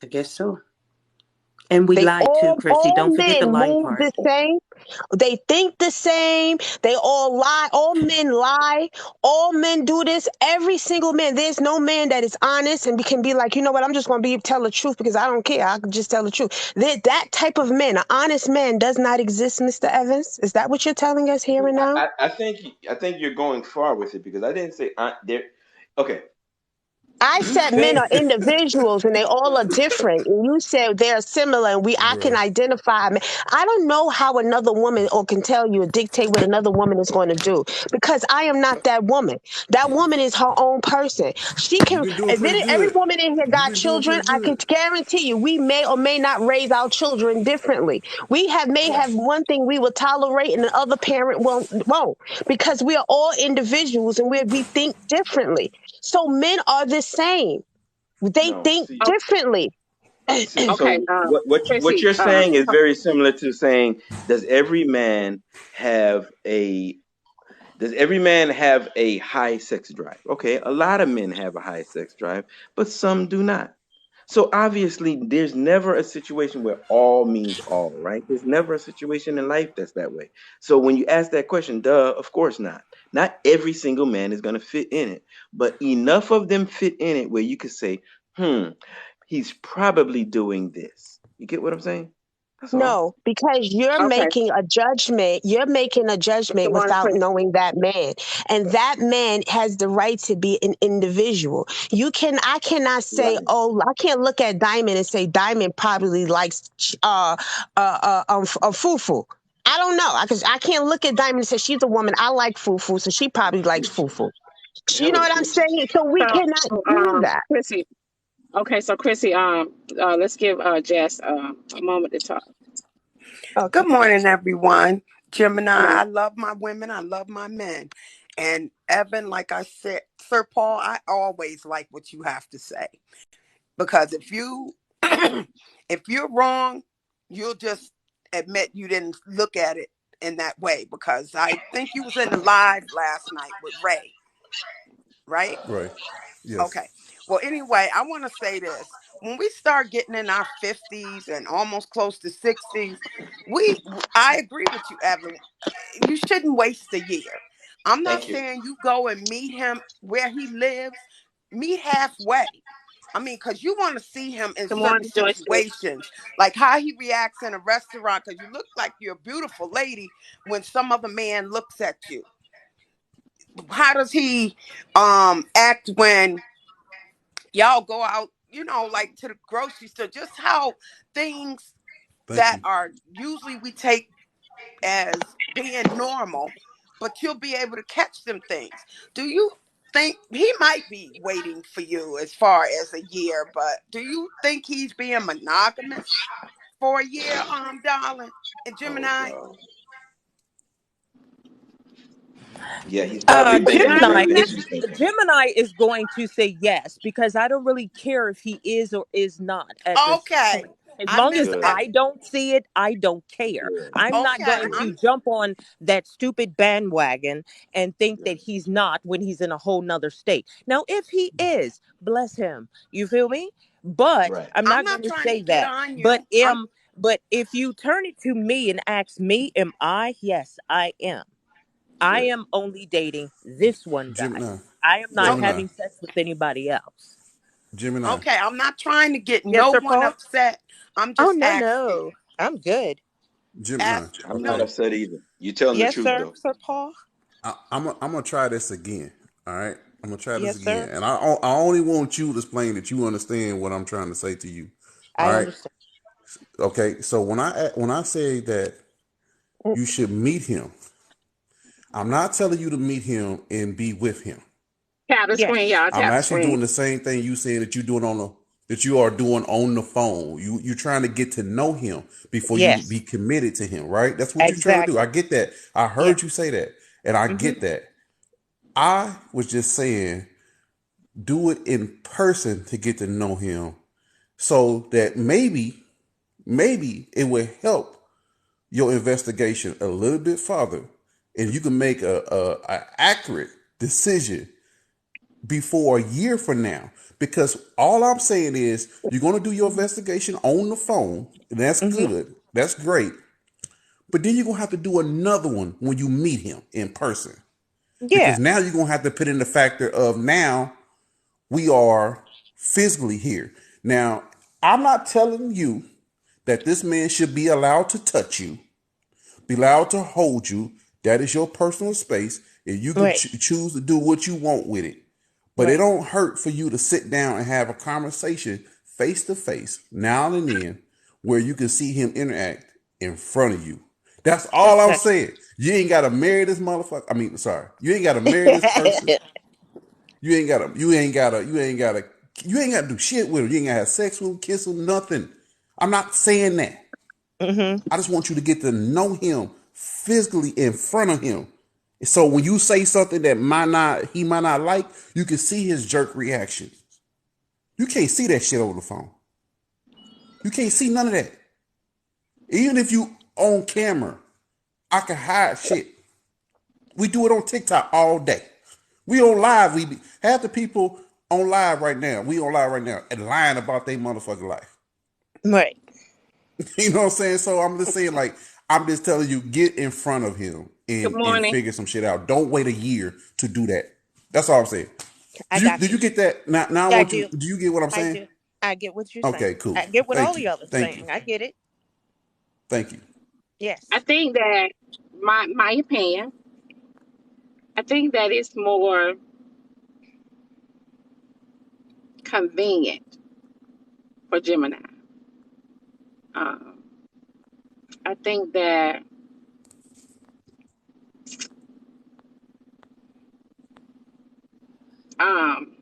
I guess so. And we They lie too, Chrissy. all Don't forget the men lying move part. the same. They think the same. They all lie. All men lie. All men do this. Every single man. There's no man that is honest and can be like, you know what? I'm just going to tell the truth because I don't care. I can just tell the truth. That type of man, an honest man, does not exist, Mr. Evans. Is that what you're telling us here and now? I think you're going far with it because I didn't say there. Okay, I said men are individuals and they all are different. And you said they're similar and I can Bruh. identify. I don't know how another woman or can tell you or dictate what another woman is going to do because I am not that woman. That woman is her own person. She You've can, been doing if pretty every good. woman in here You've got been doing children, pretty I can good. guarantee you we may or may not raise our children differently. We may have one thing we will tolerate and the other parent won't because we are all individuals and we think differently. So men are the same. They no. think See, oh, differently. okay, so what Chrissy. you're saying is very similar to saying, does every man have a high sex drive? Okay, a lot of men have a high sex drive, but some do not. So obviously, there's never a situation where all means all, right? There's never a situation in life that's that way. So when you ask that question, duh, of course not. Not every single man is going to fit in it, but enough of them fit in it where you could say, he's probably doing this. You get what I'm saying? That's all. No, because you're Okay. making a judgment. You're making a Good judgment morning, without Chris. knowing that man. And that man has the right to be an individual. I cannot say, Right. oh, I can't look at Diamond and say Diamond probably likes fufu. I don't know. I can't look at Diamond and say she's a woman. I like fufu, so she probably likes fufu. You know Hello, what I'm Susan. saying? So we cannot So, do that. Chrissy. Okay, so Chrissy, let's give Jess a moment to talk. Okay. Good morning, everyone. Gemini, Come on. I love my women. I love my men. And Evan, like I said, Sir Paul, I always like what you have to say. Because if you if you're wrong, you'll just admit you didn't look at it in that way. Because I think you was in the live last night with Ray, right? Right. Yes. Okay. Well, anyway, I want to say this. When we start getting in our 50s and almost close to 60s, I agree with you, Evan. You shouldn't waste a year. I'm not Thank you. saying you go and meet him where he lives. Meet halfway. I mean, because you want to see him in Good certain morning, Joyce. situations, like how he reacts in a restaurant, because you look like you're a beautiful lady when some other man looks at you. How does he act when y'all go out, like to the grocery store? Just how things Thank that you. are usually we take as being normal, but you'll be able to catch them things. Do you think he might be waiting for you as far as a year, but do you think he's being monogamous for a year, darling? And Oh Gemini? God. Yeah, he's probably But making God sure is Gemini that not. is she's thinking. Gemini is going to say yes because I don't really care if he is or is not at this Okay. point. As I long as missed Good. that. I don't see it, I don't care. Good. I'm not Okay. going Good. to I'm jump on that stupid bandwagon and think Right. that he's not when he's in a whole nother state. Now, if he is, bless him. You feel me? But Right. I'm I'm not not going to trying to say get that. on But you. am but if you turn it to me and ask me, am I? Yes, I am. I Good. am only dating this one guy. Gemini. I am not Okay. Gemini. having sex with anybody else. Gemini. Okay, I'm not trying to get Yes, no sir, one Paul? upset. I'm Oh, just no, asking. no. I'm good. Gemini. Ask I'm not Okay. no. upset either. You telling the Yes, truth sir, though. Sir Paul? I'm gonna try this again. All right. I'm gonna try this Yes, again, sir. and I only want you to explain that you understand what I'm trying to say to you. All I right. understand. Okay. So when I say that Mm, you should meet him, I'm not telling you to meet him and be with him. Tap the screen, yes. y'all. I'm Tap the actually screen. doing the same thing you saying that you are doing on the phone. You're trying to get to know him before you be Yes. committed to him, right? That's what you're trying to do. I Exactly. get that. I Yeah. heard you say that, and I Mm-hmm. get that. I was just saying, do it in person to get to know him, so that maybe it will help your investigation a little bit further, and you can make a accurate decision before a year from now. Because all I'm saying is you're going to do your investigation on the phone, and that's Mm-hmm. good. That's great. But then you're going to have to do another one when you meet him in person. Yeah. Because now you're going to have to put in the factor of now we are physically here. Now, I'm not telling you that this man should be allowed to touch you, be allowed to hold you. That is your personal space, and you can Right. choose to do what you want with it. But it Right. don't hurt for you to sit down and have a conversation face to face now and then where you can see him interact in front of you. That's all I'm Exactly. saying. You ain't gotta marry this motherfucker. I mean, sorry. You ain't gotta marry this person. You ain't gotta do shit with him. You ain't gotta have sex with him, kiss him, nothing. I'm not saying that. Mm-hmm. I just want you to get to know him physically in front of him. So when you say something that he might not like, you can see his jerk reaction. You can't see that shit over the phone. You can't see none of that. Even if you on camera, I can hide shit. We do it on TikTok all day. We on live. Half the people on live right now. We on live right now and lying about their motherfucking life. Right. You know what I'm saying? So I'm just saying, like, I'm just telling you, get in front of him Good and morning. figure some shit out. Don't wait a year to do that. That's all I'm saying. I Do got you you. get that? Now I I want you. do. Do you get what I'm I saying? do. I get what you're saying. Okay, cool. I get what all Thank of you. y'all are Thank you. saying. I get it. Thank you. I Yes. think that my opinion. I think that it's more convenient for Gemini. Um, I think that um,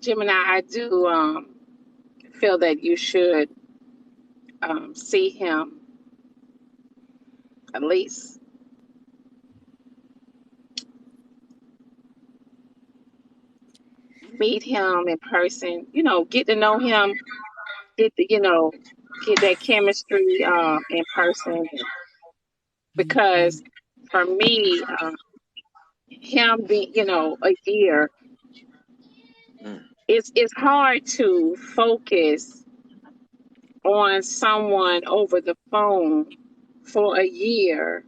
Gemini. I do feel that you should see him at least meet him in person. You know, get to know him. Get that chemistry in person because for me, him being a year, Mm. it's hard to focus on someone over the phone for a year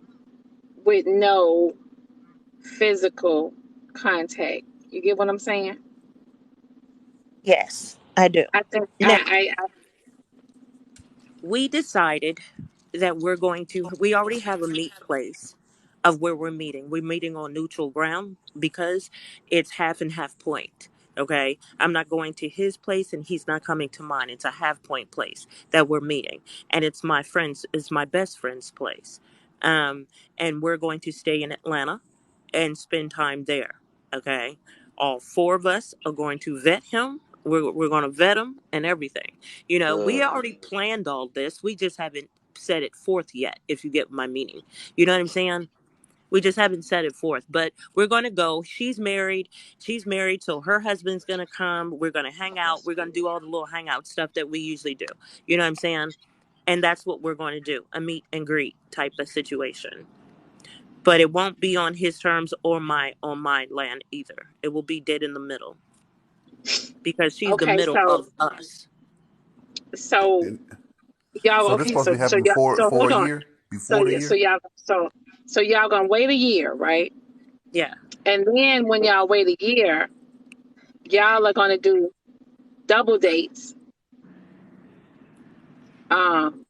with no physical contact. You get what I'm saying? Yes, I do. I think Now, we decided that we already have a meet place of where we're meeting. We're meeting on neutral ground because it's half and half point. Okay, I'm not going to his place and he's not coming to mine. It's a half point place that we're meeting, and it's my best friend's place. And we're going to stay in Atlanta and spend time there. Okay, all four of us are going to vet him. We're going to vet him and everything. You know, we Uh, already planned all this. We just haven't set it forth yet, if you get my meaning. You know what I'm saying? We just haven't set it forth, but we're going to go. She's married. She's married, so her husband's going to come. We're going to hang out. We're going to do all the little hangout stuff that we usually do. You know what I'm saying? And that's what we're going to do, a meet and greet type of situation. But it won't be on his terms or on my land either. It will be dead in the middle because she's the Okay, middle of us. so And y'all so this okay, supposed to be happening y'all before hold a on. year, before the So year. y'all so y'all gonna wait a year, right? Yeah. And then when y'all wait a year, y'all are gonna do double dates. Um,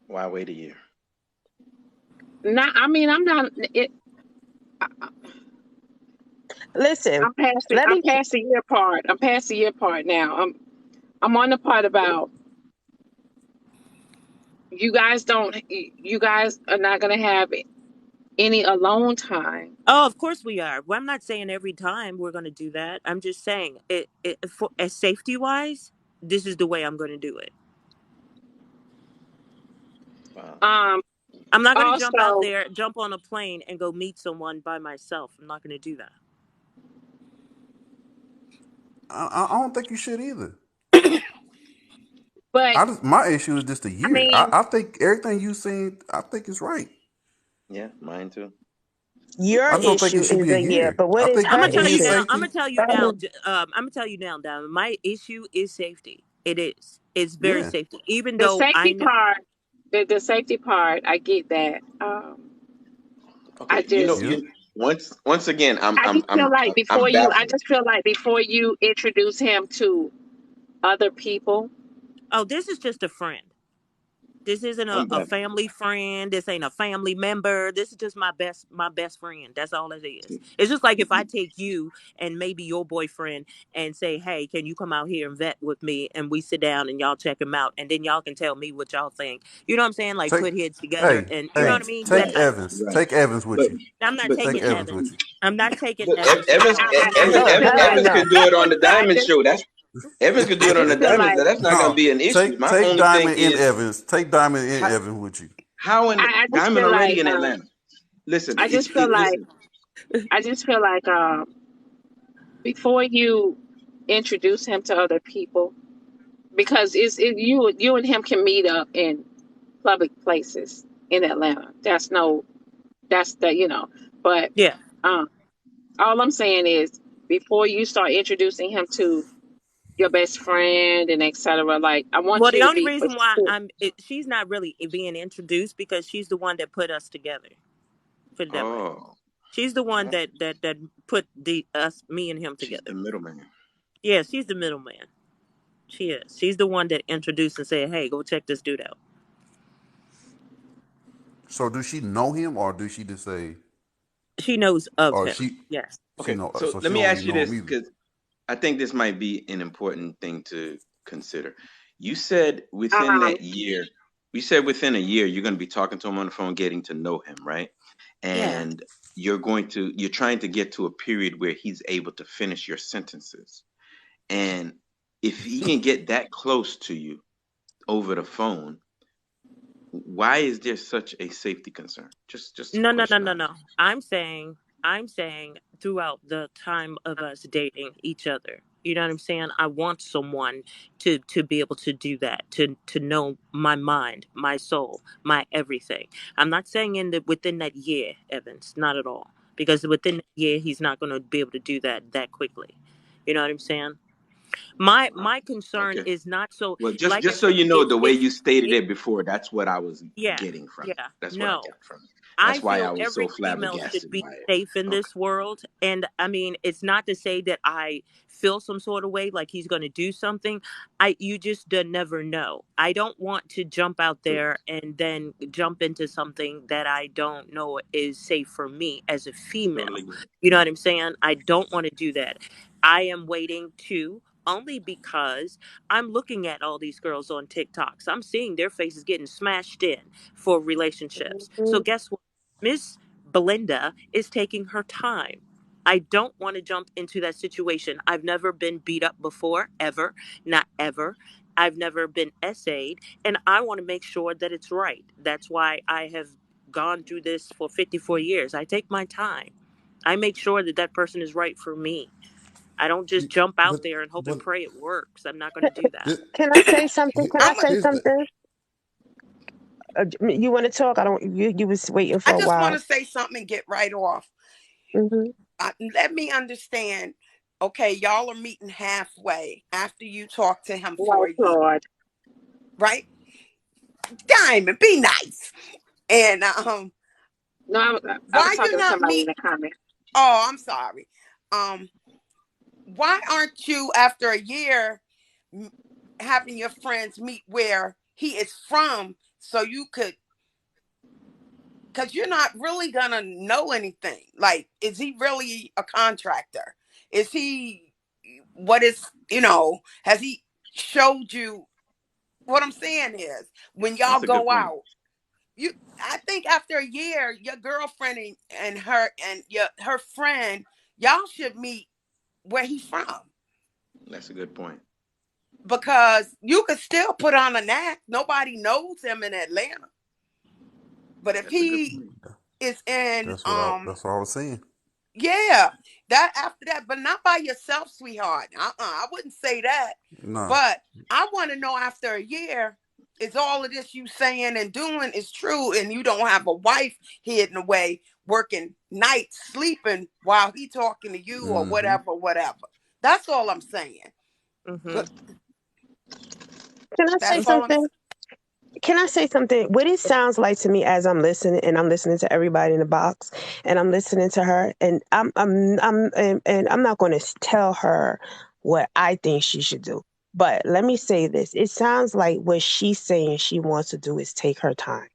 why wait a year? not. I mean, I'm not. Listen, let I'm me. past the year part. I'm past the year part now. I'm on the part about you guys don't. You guys are not gonna have any alone time. Oh, of course we are. Well, I'm not saying every time we're going to do that. I'm just saying as safety wise, this is the way I'm going to do it. Wow. Um, I'm not going to jump out also, there, jump on a plane, and go meet someone by myself. I'm not going to do that. I don't think you should either. but My issue is just a I year. mean, I think everything you seen, I think is right. Yeah, mine too. Your I just don't think issue it should is be a a year, year. but what I is think I'm her gonna for tell you his issue? now. I'm gonna safety. tell you now. I'm gonna tell you now, Diamond. My issue is safety. It is. It's very Yeah. safety. Even the though I safety know. part, the safety part, I get that. I Okay, just Yeah. once again, I just feel like I'm I baffled. just feel like before you introduce him to other people, Oh, this is just a friend. This isn't I'm a baffled. family friend. This ain't a family member. This is just my best friend. That's all it is. It's just like if I take you and maybe your boyfriend and say, "Hey, can you come out here and vet with me?" And we sit down and y'all check him out, and then y'all can tell me what y'all think. You know what I'm saying? Like Take put heads together, hey, and you know hey, what Right, I mean? take That right, type of stuff. Evans. right. Take Evans with But you. I'm not but Take taking Evans Evans. with you. I'm not taking look, Evans. Evans, Oh, hell Evans no. could do it on the I diamond just show. Evans could do I it on just the feel diamond. like That's not going to No. be an issue. My Take only thing Diamond in is Evans. Take Diamond in how, Evans with you. how in I just Diamond feel like already in Atlanta. Listen, I just feel like listen. I just feel like before you introduce him to other people, because you and him can meet up in public places in Atlanta. That's the but Yeah. um, all I'm saying is before you start introducing him to your best friend and etc. Like I Well, want you the to only be for reason why sure. she's not really being introduced because she's the one that put us together. Put it that way. Oh, She's the one oh, that put me and him she's together. the middleman. Yeah, she's the middleman. She is. She's the one that introduced and said, "Hey, go check this dude out." So do she know him or do she just say She knows of or him. she Yes. she Okay, know so so let she me don't really ask you know this him either. because I think this might be an important thing to consider. You said within Um, that year, you said within a year you're going to be talking to him on the phone, getting to know him, right? Yeah. And you're trying to get to a period where he's able to finish your sentences. And if he can get that close to you over the phone, why is there such a safety concern? Just a No, no, no, question no, I no. I'm saying throughout the time of us dating each other. You know what I'm saying? I want someone to be able to do that, to know my mind, my soul, my everything. I'm not saying within that year, Evans, not at all. Because within that year he's not going to be able to do that quickly. You know what I'm saying? My concern okay. is not so Well, like I just so said, you know, the way you stated it it before, that's what I was yeah, getting from it. yeah. That's what I No. got from it. I That's why I feel was so every female should flabbergasted be by it. safe in Okay. this world. And I mean, it's not to say that I feel some sort of way like he's going to do something. You just never know. I don't want to jump out True. there and then jump into something that I don't know is safe for me as a female. Totally get it. You know what I'm saying? I don't want to do that. I am waiting to only because I'm looking at all these girls on TikToks. I'm seeing their faces getting smashed in for relationships. So guess what? Miss Belinda is taking her time. I don't want to jump into that situation. I've never been beat up before, ever, not ever. I've never been essayed, and I want to make sure that it's right. That's why I have gone through this for 54 years. I take my time. I make sure that that person is right for me. I don't just jump out But there and hope and but pray it works. I'm not going to do that. it, Can I say something? Can I I'm. say here's the something? You want to talk? I don't. You was waiting I for a just want while. to say something and get right off. Hmm. Let me understand. Okay, y'all are meeting halfway after you talk to him for Right, a year, Lord. right? Diamond, be nice. And No, I was why you talking to not somebody in meet? the comments. Oh, I'm sorry. Why aren't you after a year having your friends meet where he is from so you could? Because you're not really gonna know anything. Like, is he really a contractor? Is he what is has he showed you? What I'm saying is, when y'all That's a good go point. out, I think after a year, your girlfriend and her friend, y'all should meet where he's from. That's a good point. Because you could still put on an act. Nobody knows him in Atlanta. But if That's a good he point. is in that's what I was saying. yeah, that after that, but not by yourself, sweetheart. I wouldn't say that. Nah, But I want to know after a year, is all of this you saying and doing is true, and you don't have a wife hidden away, working nights, sleeping while he talking to you or mm-hmm. whatever. That's all I'm saying. Mm-hmm. But Can I say that's all I'm something? Can I say something? What it sounds like to me as I'm listening, and I'm listening to everybody in the box, and I'm listening to her, and and I'm not going to tell her what I think she should do. But let me say this: it sounds like what she's saying she wants to do is take her time.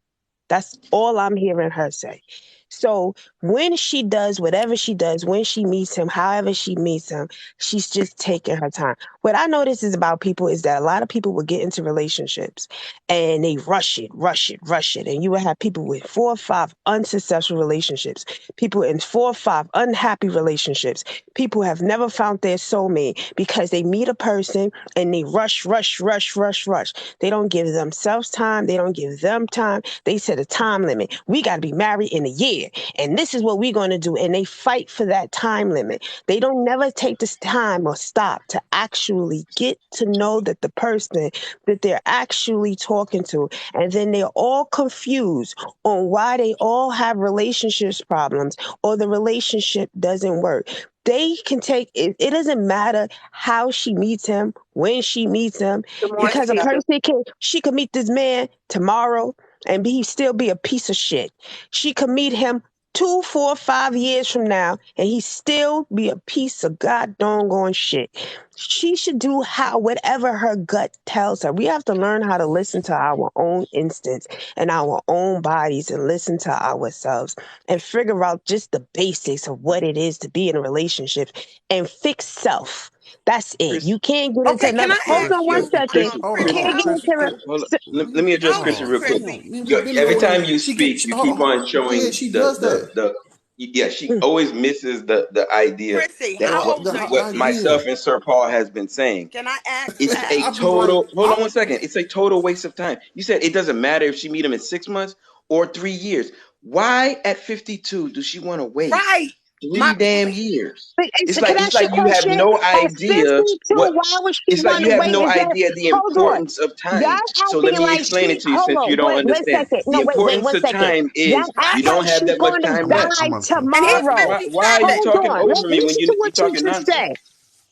That's all I'm hearing her say. So when she does whatever she does, when she meets him, however she meets him, she's just taking her time. What I notice is about people is that a lot of people will get into relationships and they rush it, rush it, rush it. And you will have people with 4 or 5 unsuccessful relationships, people in 4 or 5 unhappy relationships. People have never found their soulmate because they meet a person and they rush, rush, rush, rush, rush. They don't give themselves time. They don't give them time. They set a time limit. We got to be married in a year. And this is what we're going to do. And they fight for that time limit. They don't never take this time or stop to actually get to know that the person that they're actually talking to. And then they're all confused on why they all have relationships problems or the relationship doesn't work. They can take it. It doesn't matter how she meets him, when she meets him, Good morning, because a Chrissy. Keisha. person she could meet this man tomorrow and he still be a piece of shit. She could meet him 2, 4, 5 years from now and he still be a piece of god doggone shit. She should do whatever her gut tells her. We have to learn how to listen to our own instincts and our own bodies and listen to ourselves and figure out just the basics of what it is to be in a relationship and fix self. That's it. Chris, You can't get into Okay, can another. I Hold But ask on one yo, you, second. Chrissy, You hold Chrissy, can't on, get hold Chris. into hold on. the. Let me address Hold Chrissy on, real quick. hold Chrissy. on. We Yo, been every knowing time that you she get. speak, you Hold keep on. on Yeah, showing she does that. yeah, she always misses the idea Chrissy, that how old are what you? Idea. myself and Sir Paul has been saying. Can I ask It's that? a I'd be like, total, hold on one second. It's a total waste of time. You said it doesn't matter if she meet him in 6 months or 3 years. Why at 52 does she want to wait Right. 3 My damn point. years? So can I It's ask you like a you have question? no At idea 52, what why would she it's like want you to have wait? no Is that, idea the hold on. importance of time. That's So let acting me like explain she, it to you hold since you on, don't one understand. second. The No, wait, importance one of second. time is That Right. you act don't like have she's that much going to time I'm left. die about to. And he's tomorrow. Why are you 57. Hold talking on. over me when Listen to you what you talking just nonsense? said.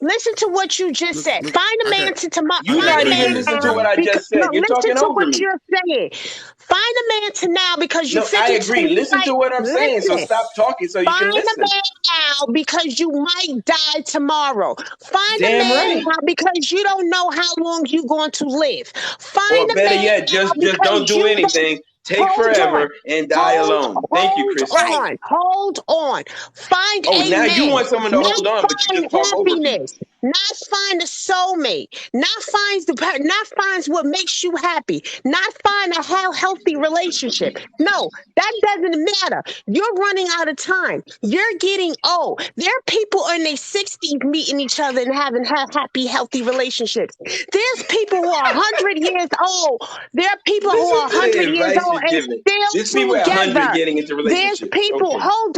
Listen to what you just Look, said. look. Find a I got. man to tomorrow. I You're got Find not a gray even man hair. listening to now. what I Because just no, said. You're listen talking to over what me. you're saying. Find a man to now because you're No, I 52. agree. You Listen might to what I'm saying. So listen. stop talking so you can Find a listen. man now because you might die tomorrow. Find a Damn man right. now because you don't know how long you're going to live. Find Or a better man yet, now just don't because do you don't. anything. Take Hold on. forever and die alone. Thank you, Christy. Right. Hold on. Find Oh, a now you man, want someone to not hold on, but you find just talk over people. happiness, not find a soulmate, not finds what makes you happy, not find a healthy relationship. No, that doesn't matter. You're running out of time. You're getting old. There are people in their 60s meeting each other and having happy, healthy relationships. There's people who are 100 years old. There are people who Listen are to the 100 years advice old you're and giving. There's still people at 100 together. getting into There's relationships. people, Okay. hold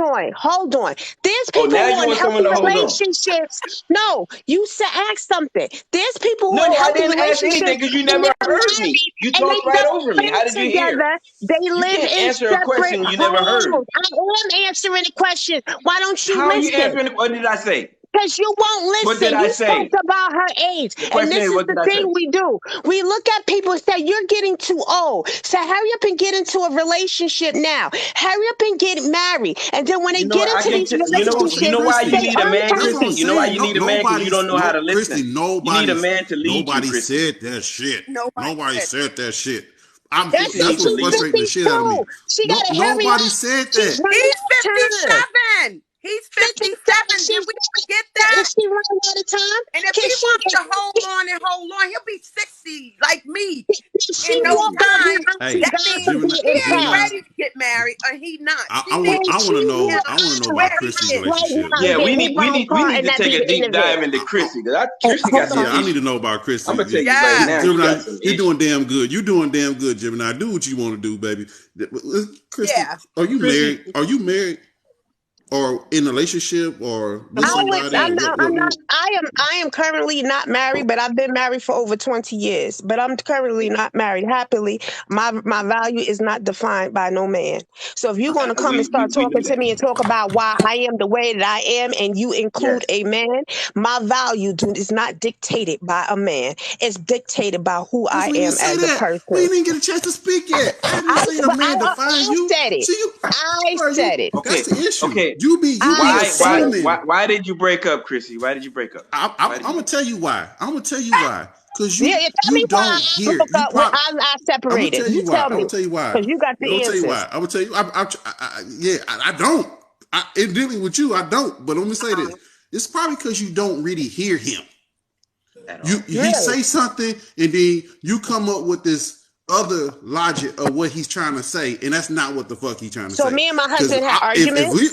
on. There's Oh, people now who are you in want someone healthy to hold on. relationships. No, you said ask something. There's people who are in No, I healthy didn't ask anything relationships because you and never they're heard me. married You and they talked right don't over me. How live did you hear? together. They You live can't in answer a separate question you never heard. homes. I am answering the question. Why don't you How are you listen? answering? What did I say? Because you won't What did listen. I You spoke say? about her age. The And question this is, is what the did I say? thing we do. We look at people and say, you're getting too old. So hurry up and get into a relationship now. Hurry up and get married. And then when they You know get what? I into can. these You know why relationships, you they Christy. need a man, That's what I'm Christy. You know why unhappy. saying. you No, need a man because you don't know how to Christy, listen. You need a man to lead you, nobody Christy. said that shit. Nobody Nobody said said that shit. She That's said it. That's need to what's She's lead her. frustrating the shit out of me. 52. She No, got to hurry nobody up. said She's that. running He's out of time. 57. He's 57. 57. Did She's we forget that? is she running out of time? And if Can he she wants to hold on, he'll be 60 like me can she in no walk out of time. her house and Hey, That God means Gemini, forbid he and ain't Gemini. pass? ready to get married, or he not. She Can needs I she want to know. him walk I want to know out about of ready Christy's her then. right relationship. now and Yeah, get we hit need by we a need we car need and to that take be a the end deep of it? dive into Chrissy because Chrissy got Hold some on. Yeah, I need to issues. know about I'm Christy. gonna tell you right Yes. now, she Gemini, got some you're issues. doing damn good. You're doing damn good, Gemini. Do what you want to do, baby. Christy, Yeah. are you Chrissy, married? Are you married or in a relationship or with what you somebody? saying? I'm not, I am currently not married, but I've been married for over 20 years, but I'm currently not married happily. My value is not defined by no man. So if you're going to come and start We talking knew to that. me and talk about why I am the way that I am, and you Yes. include a man, my value is not dictated by a man. It's dictated by who Bitch, I we didn't am say as a that. We person. didn't get a chance to speak yet. I didn't say a But man define you. said it. See you, I bro. said it. Okay. That's the issue. Okay. You be I Why said why it. why assuming. why did you break up, Chrissy? Why did you break up? Why did I'm you gonna break up? tell you why. I'm gonna tell you why. Cause Yeah, tell me you why don't I hear. broke You up when probably. I I'm gonna separated. tell You you why. tell I'm gonna me, tell you why. because you got I'm gonna the tell you answers. why. I'm gonna tell you. Yeah, I don't. In dealing with you, I don't. But let me say this. It's probably because you don't really hear him. At all. He Really? say something, and then you come up with this other logic of what he's trying to say, and that's not what the fuck he's trying to So say. me and my Because husband had if arguments. we,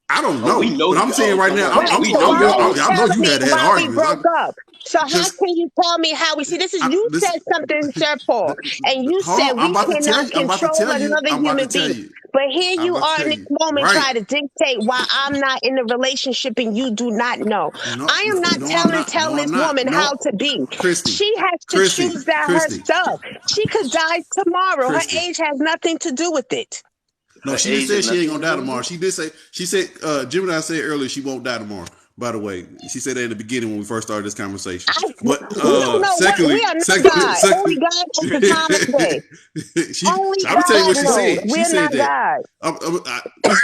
I don't Oh, we know, know but I'm you. saying Oh, right come now, on now. We So know why your are you I know telling arguments. you me had why we arguments. broke up? So how Just can you tell me how we see this is you this. said something, Sir Paul, and you Hold said on, I'm we about to tell cannot you. I'm about to control tell you. another I'm about to human tell being. you. But here I'm you about to are in tell this you. moment Right? try to dictate why I'm not in a relationship and you do not know. No, I am not no, I'm not. telling No, this I'm not. woman how No, to be. Christy, She has to choose that Christy, herself. She could die tomorrow. Her Christy. age has nothing to do with it. No, Her she just age has said she ain't nothing gonna to die do with tomorrow. it. She said, Gemini said earlier she won't die tomorrow. By the way, she said that in the beginning when we first started this conversation. But We don't know what we are not God. Only God knows the time of day. Only I'm gonna tell you God what she knows. said. She We're not said that. God.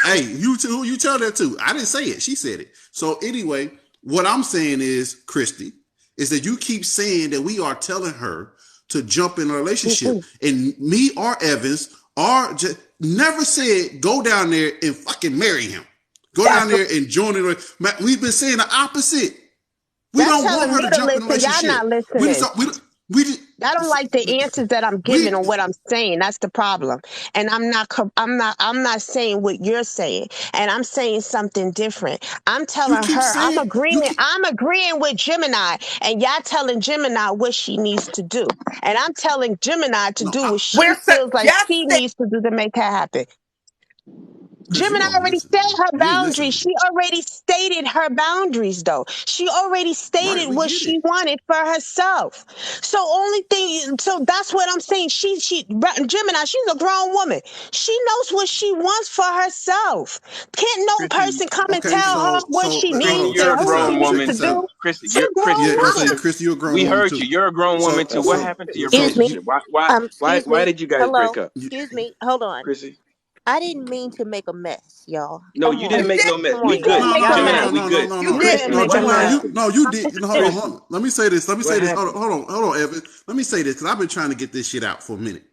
Hey, you too. You tell that too. I didn't say it. She said it. So anyway, what I'm saying is, Christy, is that you keep saying that we are telling her to jump in a relationship, and me or Evans are just never said go down there and fucking marry him. Go down That's there and join it. We've been saying the opposite. We Y'all don't want telling her me to to jump in a listen. Y'all not relationship. We listening. just we just, I don't like the answers that I'm we giving or what I'm saying. That's the problem. And I'm not saying what you're saying. And I'm saying something different. I'm you telling keep her, saying you keep I'm agreeing with Gemini, and y'all telling Gemini what she needs to do. And I'm telling Gemini to no. do what she We're feels like she suggesting. needs to do to make her happy. Chris, you Gemini don't already listen, said man. her You ain't boundaries. listening. She already stated her boundaries, though. She already Right, stated we what get it. she wanted for herself. So that's what I'm saying. Gemini, she's a grown woman. She knows what she wants for herself. Can't no Chrissy, person come and Okay, tell her what so she hold Chrissy, needs on. and you're a Check this who she grown out. needs Check woman to this too. do. out. Chrissy, She a grown Yeah, let's Chrissy, say woman. Christy, you're a grown we woman heard you. too. You're a grown woman too. What So happened to your so Excuse me. you, relationship? Excuse Why me. did you guys break Hello. up, you Excuse me. Hold on. Chrissy? I didn't mean to make a mess, y'all. No, Come you on. didn't You make did. no mess. Come We on, You good. didn't y'all. no make no a Y'all no know Gemini, no mess. we no good. no no You no You did. Chris didn't no make a What Gemini mess. happened? you hold on. Let me say this. What Hold happened? on, Evan. Let me say this because I've been trying to get this shit out for a minute.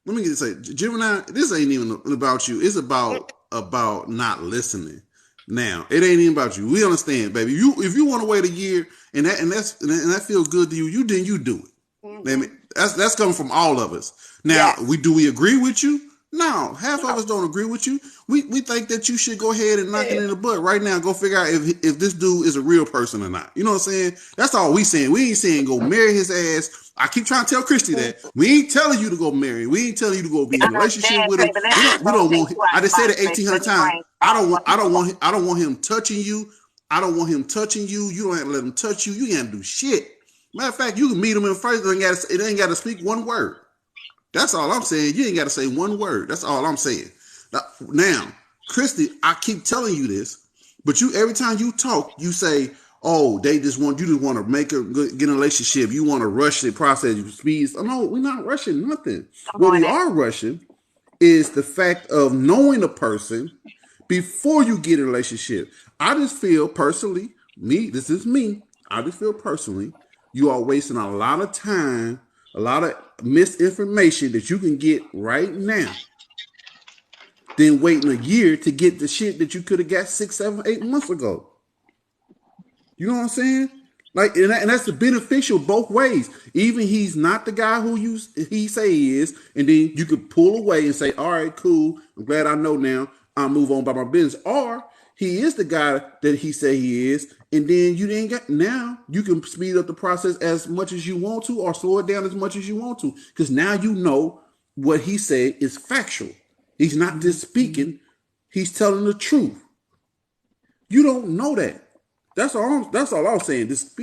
Let me say, Gemini, this ain't even about you. It's about not listening. Now, it ain't even about you. We understand, baby. If you want to wait a year and that feels good to you, then you do it. I Mhm. mean, that's coming from all of us. Now, Yes. do we agree with you? No, half of us don't agree with you. We think that you should go ahead and knock it in the butt right now. Go figure out if this dude is a real person or not. You know what I'm saying? That's all we saying. We ain't saying go marry his ass. I keep trying to tell Christy that we ain't telling you to go marry. We ain't telling you to go be in a relationship Dad, with him. baby, let We me don't. We don't rotate want. you out I the just said box, it baby. 1,800 Let me times. bring all my people up. I don't want him touching you. I don't want him touching you. You don't have to let him touch you. You can't do shit. Matter of fact, you can meet him in first. It ain't got to speak one word. That's all I'm saying. You ain't got to say one word. That's all I'm saying. Now, Christy, I keep telling you this, but you every time you talk, you say, "Oh, they just want you to want to make get in a relationship. You want to rush the process, you speed." Oh, no, we're not rushing nothing. Come What on we in. are rushing is the fact of knowing a person before you get in a relationship. I just feel personally, this is me. I just feel personally, you are wasting a lot of time, a lot of misinformation that you can get right now, than waiting a year to get the shit that you could have got 6, 7, 8 months ago. You know what I'm saying? Like, and that's the beneficial both ways. Even he's not the guy who he say he is, and then you could pull away and say, "All right, cool. I'm glad I know now. I'll move on by my business." Or he is the guy that he say he is, and then you didn't get. Now you can speed up the process as much as you want to, or slow it down as much as you want to, because now you know what he said is factual. He's not just speaking; he's telling the truth. You don't know that. That's all I'm saying. Just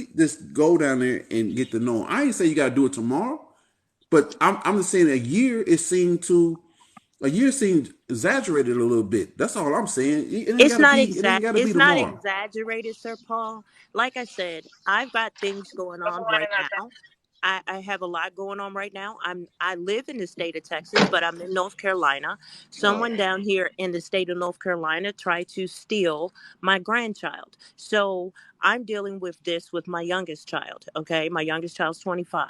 go down there and get to know him. I ain't say you gotta do it tomorrow, but I'm just saying a year seemed exaggerated a little bit. That's all I'm saying. It ain't gotta be It's not tomorrow. exaggerated, Sir Paul. Like I said, I've got things going Good on right morning, Nanda. now. I have a lot going on right now. I live in the state of Texas, but I'm in North Carolina. Oh, Someone down here in the state of North Carolina tried to steal my grandchild. So I'm dealing with this with my youngest child. Okay. My youngest child's 25.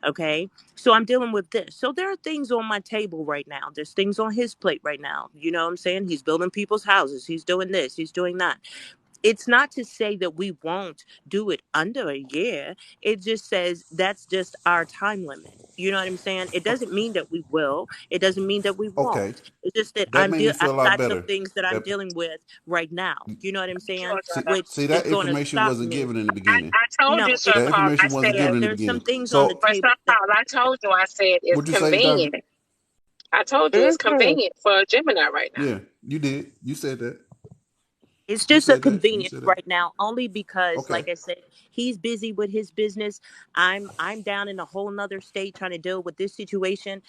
Okay. So I'm dealing with this. So there are things on my table right now. There's things on his plate right now. You know what I'm saying? He's building people's houses. He's doing this. He's doing that. It's not to say that we won't do it under a year. It just says that's just our time limit. You know what I'm saying? It okay. doesn't mean that we will. It doesn't mean that we won't. Okay. It's just that That made me feel a I've lot got some better. things that I'm That dealing with right now. You know what I'm saying? Sure, Nanda. Which see is that going to information stop wasn't me. given in the beginning. I told you, No, Sir That it's Paul. I information wasn't said, yeah. given in the There's some beginning. things on the So but Sir table that Paul, I told you, I said it's would you say, Doctor? convenient. I told you it's Mhm. convenient for a Gemini right now. Yeah, you did. You said that. it's You just a said that. You convenience said that. right now, only because, Okay. like I said, he's busy with his business. I'm down in a whole nother state trying to deal with this situation.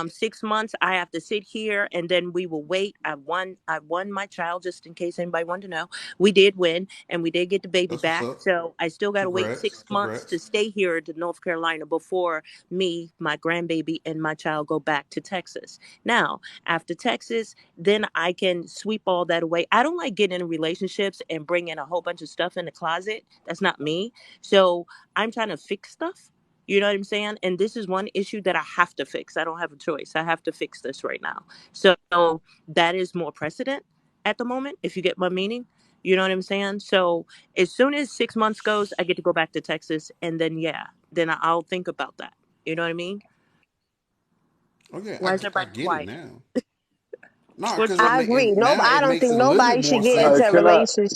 6 months, I have to sit here, and then we will wait. I won my child, just in case anybody wanted to know. We did win, and we did get the baby That's what's back. up. So I still got to wait Congrats. 6 months to Congrats. stay here to North Carolina before me, my grandbaby, and my child go back to Texas. Now, after Texas, then I can sweep all that away. I don't like getting in relationships and bringing a whole bunch of stuff in the closet. That's not me. So I'm trying to fix stuff. You know what I'm saying? And this is one issue that I have to fix. I don't have a choice. I have to fix this right now. So that is more precedent at the moment, if you get my meaning. You know what I'm saying? So as soon as 6 months goes, I get to go back to Texas. And then, yeah, then I'll think about that. You know what I mean? Okay, Why is I everybody get it quiet? now. No, What because you I agree. No, now I it don't makes think a little bit nobody more should get All into right, sense. a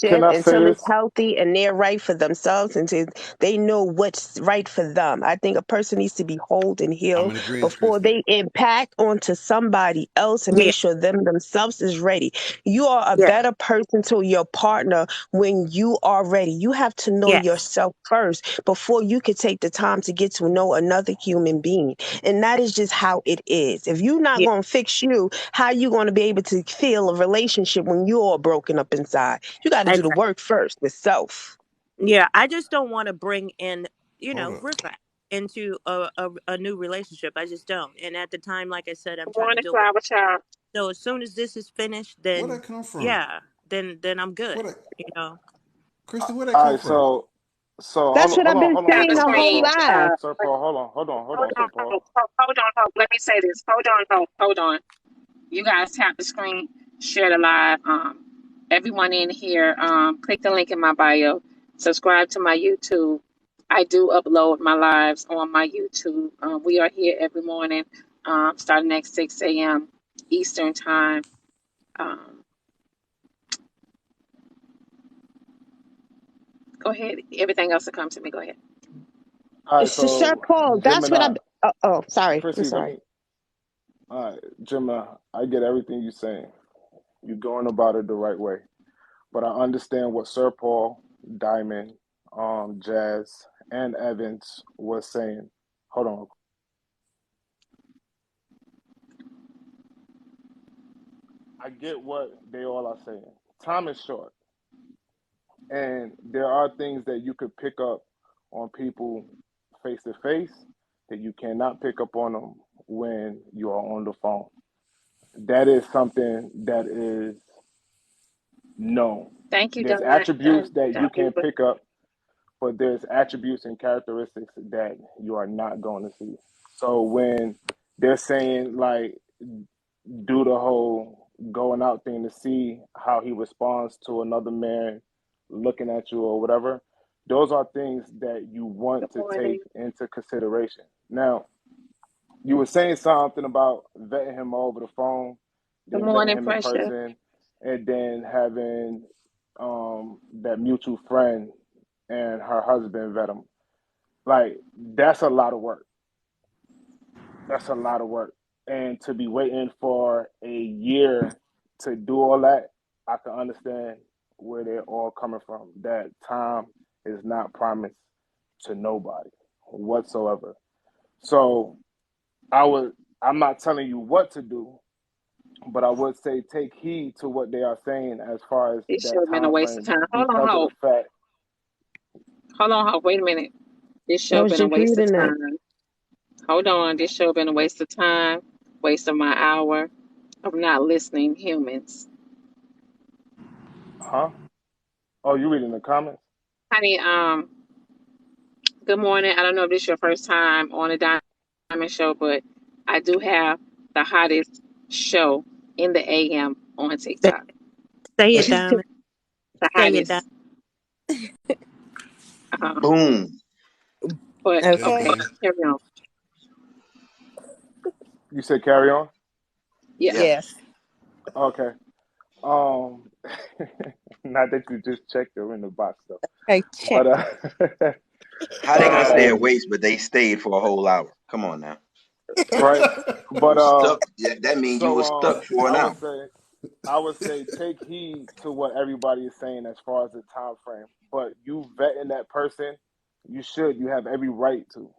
can relationship I say until it's this? healthy and they're right for themselves until they know what's right for them. I think a person needs to be whole and I'm healed in agreement, before Christy. they impact onto somebody else and Yeah, make sure them themselves is ready. You are a yeah, better person to your partner when you are ready. You have to know yes, yourself first before you can take the time to get to know another human being. And that is just how it is. If you're not yeah, going to fix you, how you going to be able to feel a relationship when you're all broken up inside? You got to do the exactly. work first with self. Yeah, I just don't want to bring in, Hold up. riffraff into a new relationship. I just don't. And at the time, like I said, I'm Good trying to morning, deal with. Flower Child. So as soon as this is finished, Where'd then that come from? yeah, then I'm good. Where that You know. Christy, where'd that All come right, from? so That's what I've been Tap saying the the whole screen. life. Sir Paul, hold on, Hold Sir on, Paul. hold on, hold. Let me say this. Hold on. You guys tap the screen, share the live. Everyone in here, click the link in my bio. Subscribe to my YouTube. I do upload my lives on my YouTube. We are here every morning, starting at 6 a.m. Eastern time. Um, go ahead. Everything else will come to me. Go ahead. All right, So, Sir so Paul, that's what Gemini, I've. Oh, sorry. I'm Chrissy, let sorry. me. All right, Gemini, I get everything you're saying. You're going about it the right way, but I understand what Sir Paul, Diamond, Jazz, and Evans was saying. Hold on. I get what they all are saying. Time is short, and there are things that you could pick up on people face to face that you cannot pick up on them when you are on the phone. That is something that is known. Thank you, There's Diamond. attributes that you can Diamond. pick up, but there's attributes and characteristics that you are not going to see. So when they're saying like do the whole going out thing to see how he responds to another man looking at you or whatever, those are things that you Good want to take morning. into consideration. Now, you were saying something about vetting him over the phone, Good then vetting morning, him in Precious. person, and then having that mutual friend and her husband vet him. Like that's a lot of work. That's a lot of work. And to be waiting for a year to do all that, I can understand where they're all coming from. That time is not promised to nobody whatsoever. So I would I'm not telling you what to do, but I would say take heed to what they are saying as far as This should that have been a time waste of frame time. because of the fact, Hold on, hold. Wait a minute. This should I have was been a just waste of reading that. time. Hold on. This should have been a waste of time, waste of my hour of not listening humans. huh? Oh, you reading the comments? Honey, good morning. I don't know if this is your first time on the Diamond Show, but I do have the hottest show in the AM on Say, TikTok. say it, Yes, Diamond. the Say it, Diamond. hottest. Uh, Boom. but Okay. okay, Okay. carry on. You said carry on? Yes. Yeah. Yes. Okay. Um, not that you just checked her in the box though, Okay, but check it. How they gonna stay um, awake, but they stayed for a whole hour? Come on now. right. You But was stuck. Yeah, that means you so was stuck for an hour. I would say take heed to what everybody is saying as far as the time frame. But you vetting that person, you have every right to.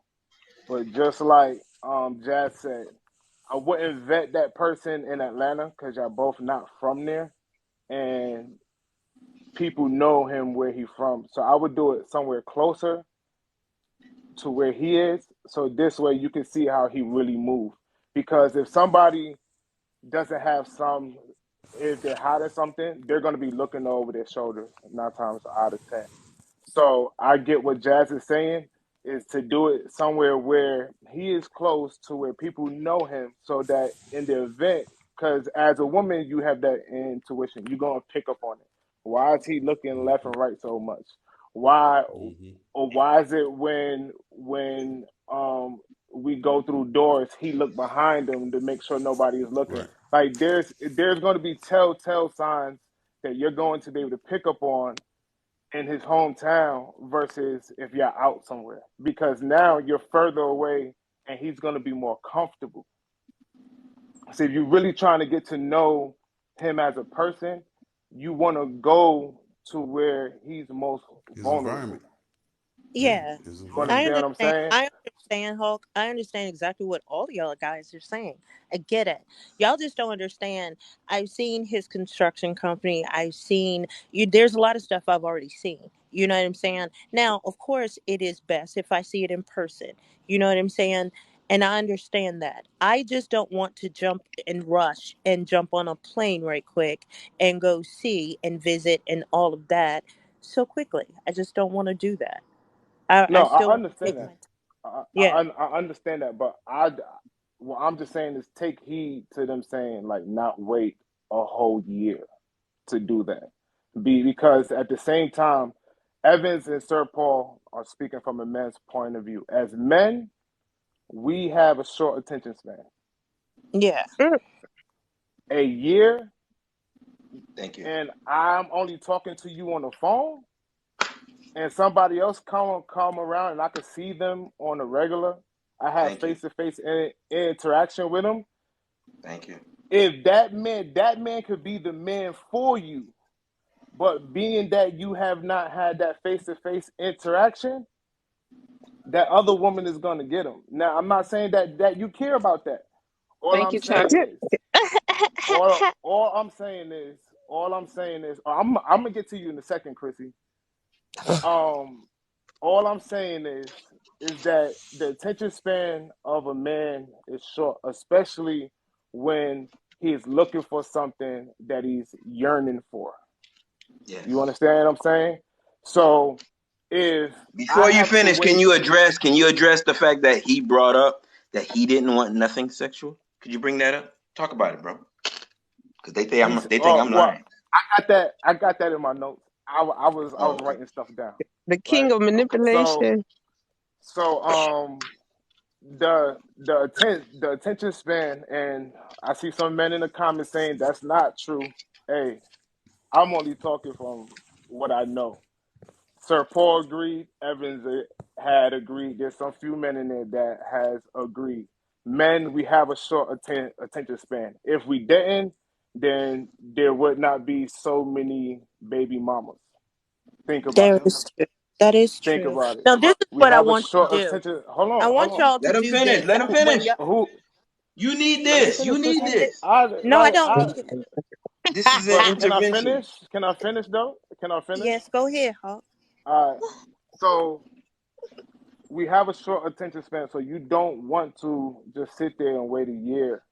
But just like Jazz said, I wouldn't vet that person in Atlanta because y'all both not from there, and people know him where he from. So I would do it somewhere closer to where he is, so this way you can see how he really moves. Because if somebody doesn't have some, if they're hot at something, they're going to be looking over their shoulder 9 times out of 10. So I get what Jazz is saying is to do it somewhere where he is close to where people know him, so that in the event, because as a woman you have that intuition, you're going to pick up on it. Why is he looking left and right so much? Why Mm-hmm. or why is it when we go through doors he look behind him to make sure nobody is looking? Right. Like there's going to be telltale signs that you're going to be able to pick up on in his hometown versus if you're out somewhere, because now you're further away and he's going to be more comfortable. So if you're really trying to get to know him as a person, you want to go to where he's most His vulnerable. environment. Yeah, Yeah. his You I environment. understand what I'm understand. saying? I understand, Hulk. I understand exactly what all y'all guys are saying. I get it. Y'all just don't understand. I've seen his construction company. I've seen you. There's a lot of stuff I've already seen. You know what I'm saying? Now, of course, it is best if I see it in person. You know what I'm saying? And I understand that. I just don't want to jump and rush and jump on a plane right quick and go see and visit and all of that so quickly. I just don't want to do that. I No, still I want to understand take my that. time. I, Yeah. I understand that, but what I'm just saying is take heed to them saying like not wait a whole year to do that. Because at the same time, Evans and Sir Paul are speaking from a man's point of view. As men, we have a short attention span. Yeah. Mm. A year, Thank you. and I'm only talking to you on the phone, and somebody else come around, and I can see them on a regular. I have Thank you. face to face interaction with them. Thank you. If that man could be the man for you, but being that you have not had that face to face interaction, that other woman is going to get him. Now, I'm not saying that you care about that. All Thank I'm you, Chuck. saying is, all I'm saying is, I'm gonna get to you in a second, Chrissy. Um, all I'm saying is that the attention span of a man is short, especially when he's looking for something that he's yearning for. Yes. You understand what I'm saying? So if I Before you have to finish, wait, can you address the fact that he brought up that he didn't want nothing sexual? Could you bring that up? Talk about it, bro. Because they think I'm well, lying. I got that in my notes. I Oh, was okay. writing stuff down, The right? king of Okay. manipulation. So the attention span, and I see some men in the comments saying that's not true. Hey, I'm only talking from what I know. Sir Paul agreed. Evans had agreed. There's some few men in there that has agreed. Men, we have a short attention span. If we didn't, then there would not be so many baby mamas. Think about There it. is true. That is Think true. about it. Now, this is We what I have a want to short do. attention. Hold I on, hold want on. y'all to Let him do finish. this. Let him When finish. y'all, Who? You need Let me this. You finish, need Chrissy. this. no, I Like, don't. This is an but can I intervention. finish? Can I finish though? Can I finish? Yes, go ahead, Hawk. All right. So we have a short attention span, so you don't want to just sit there and wait a year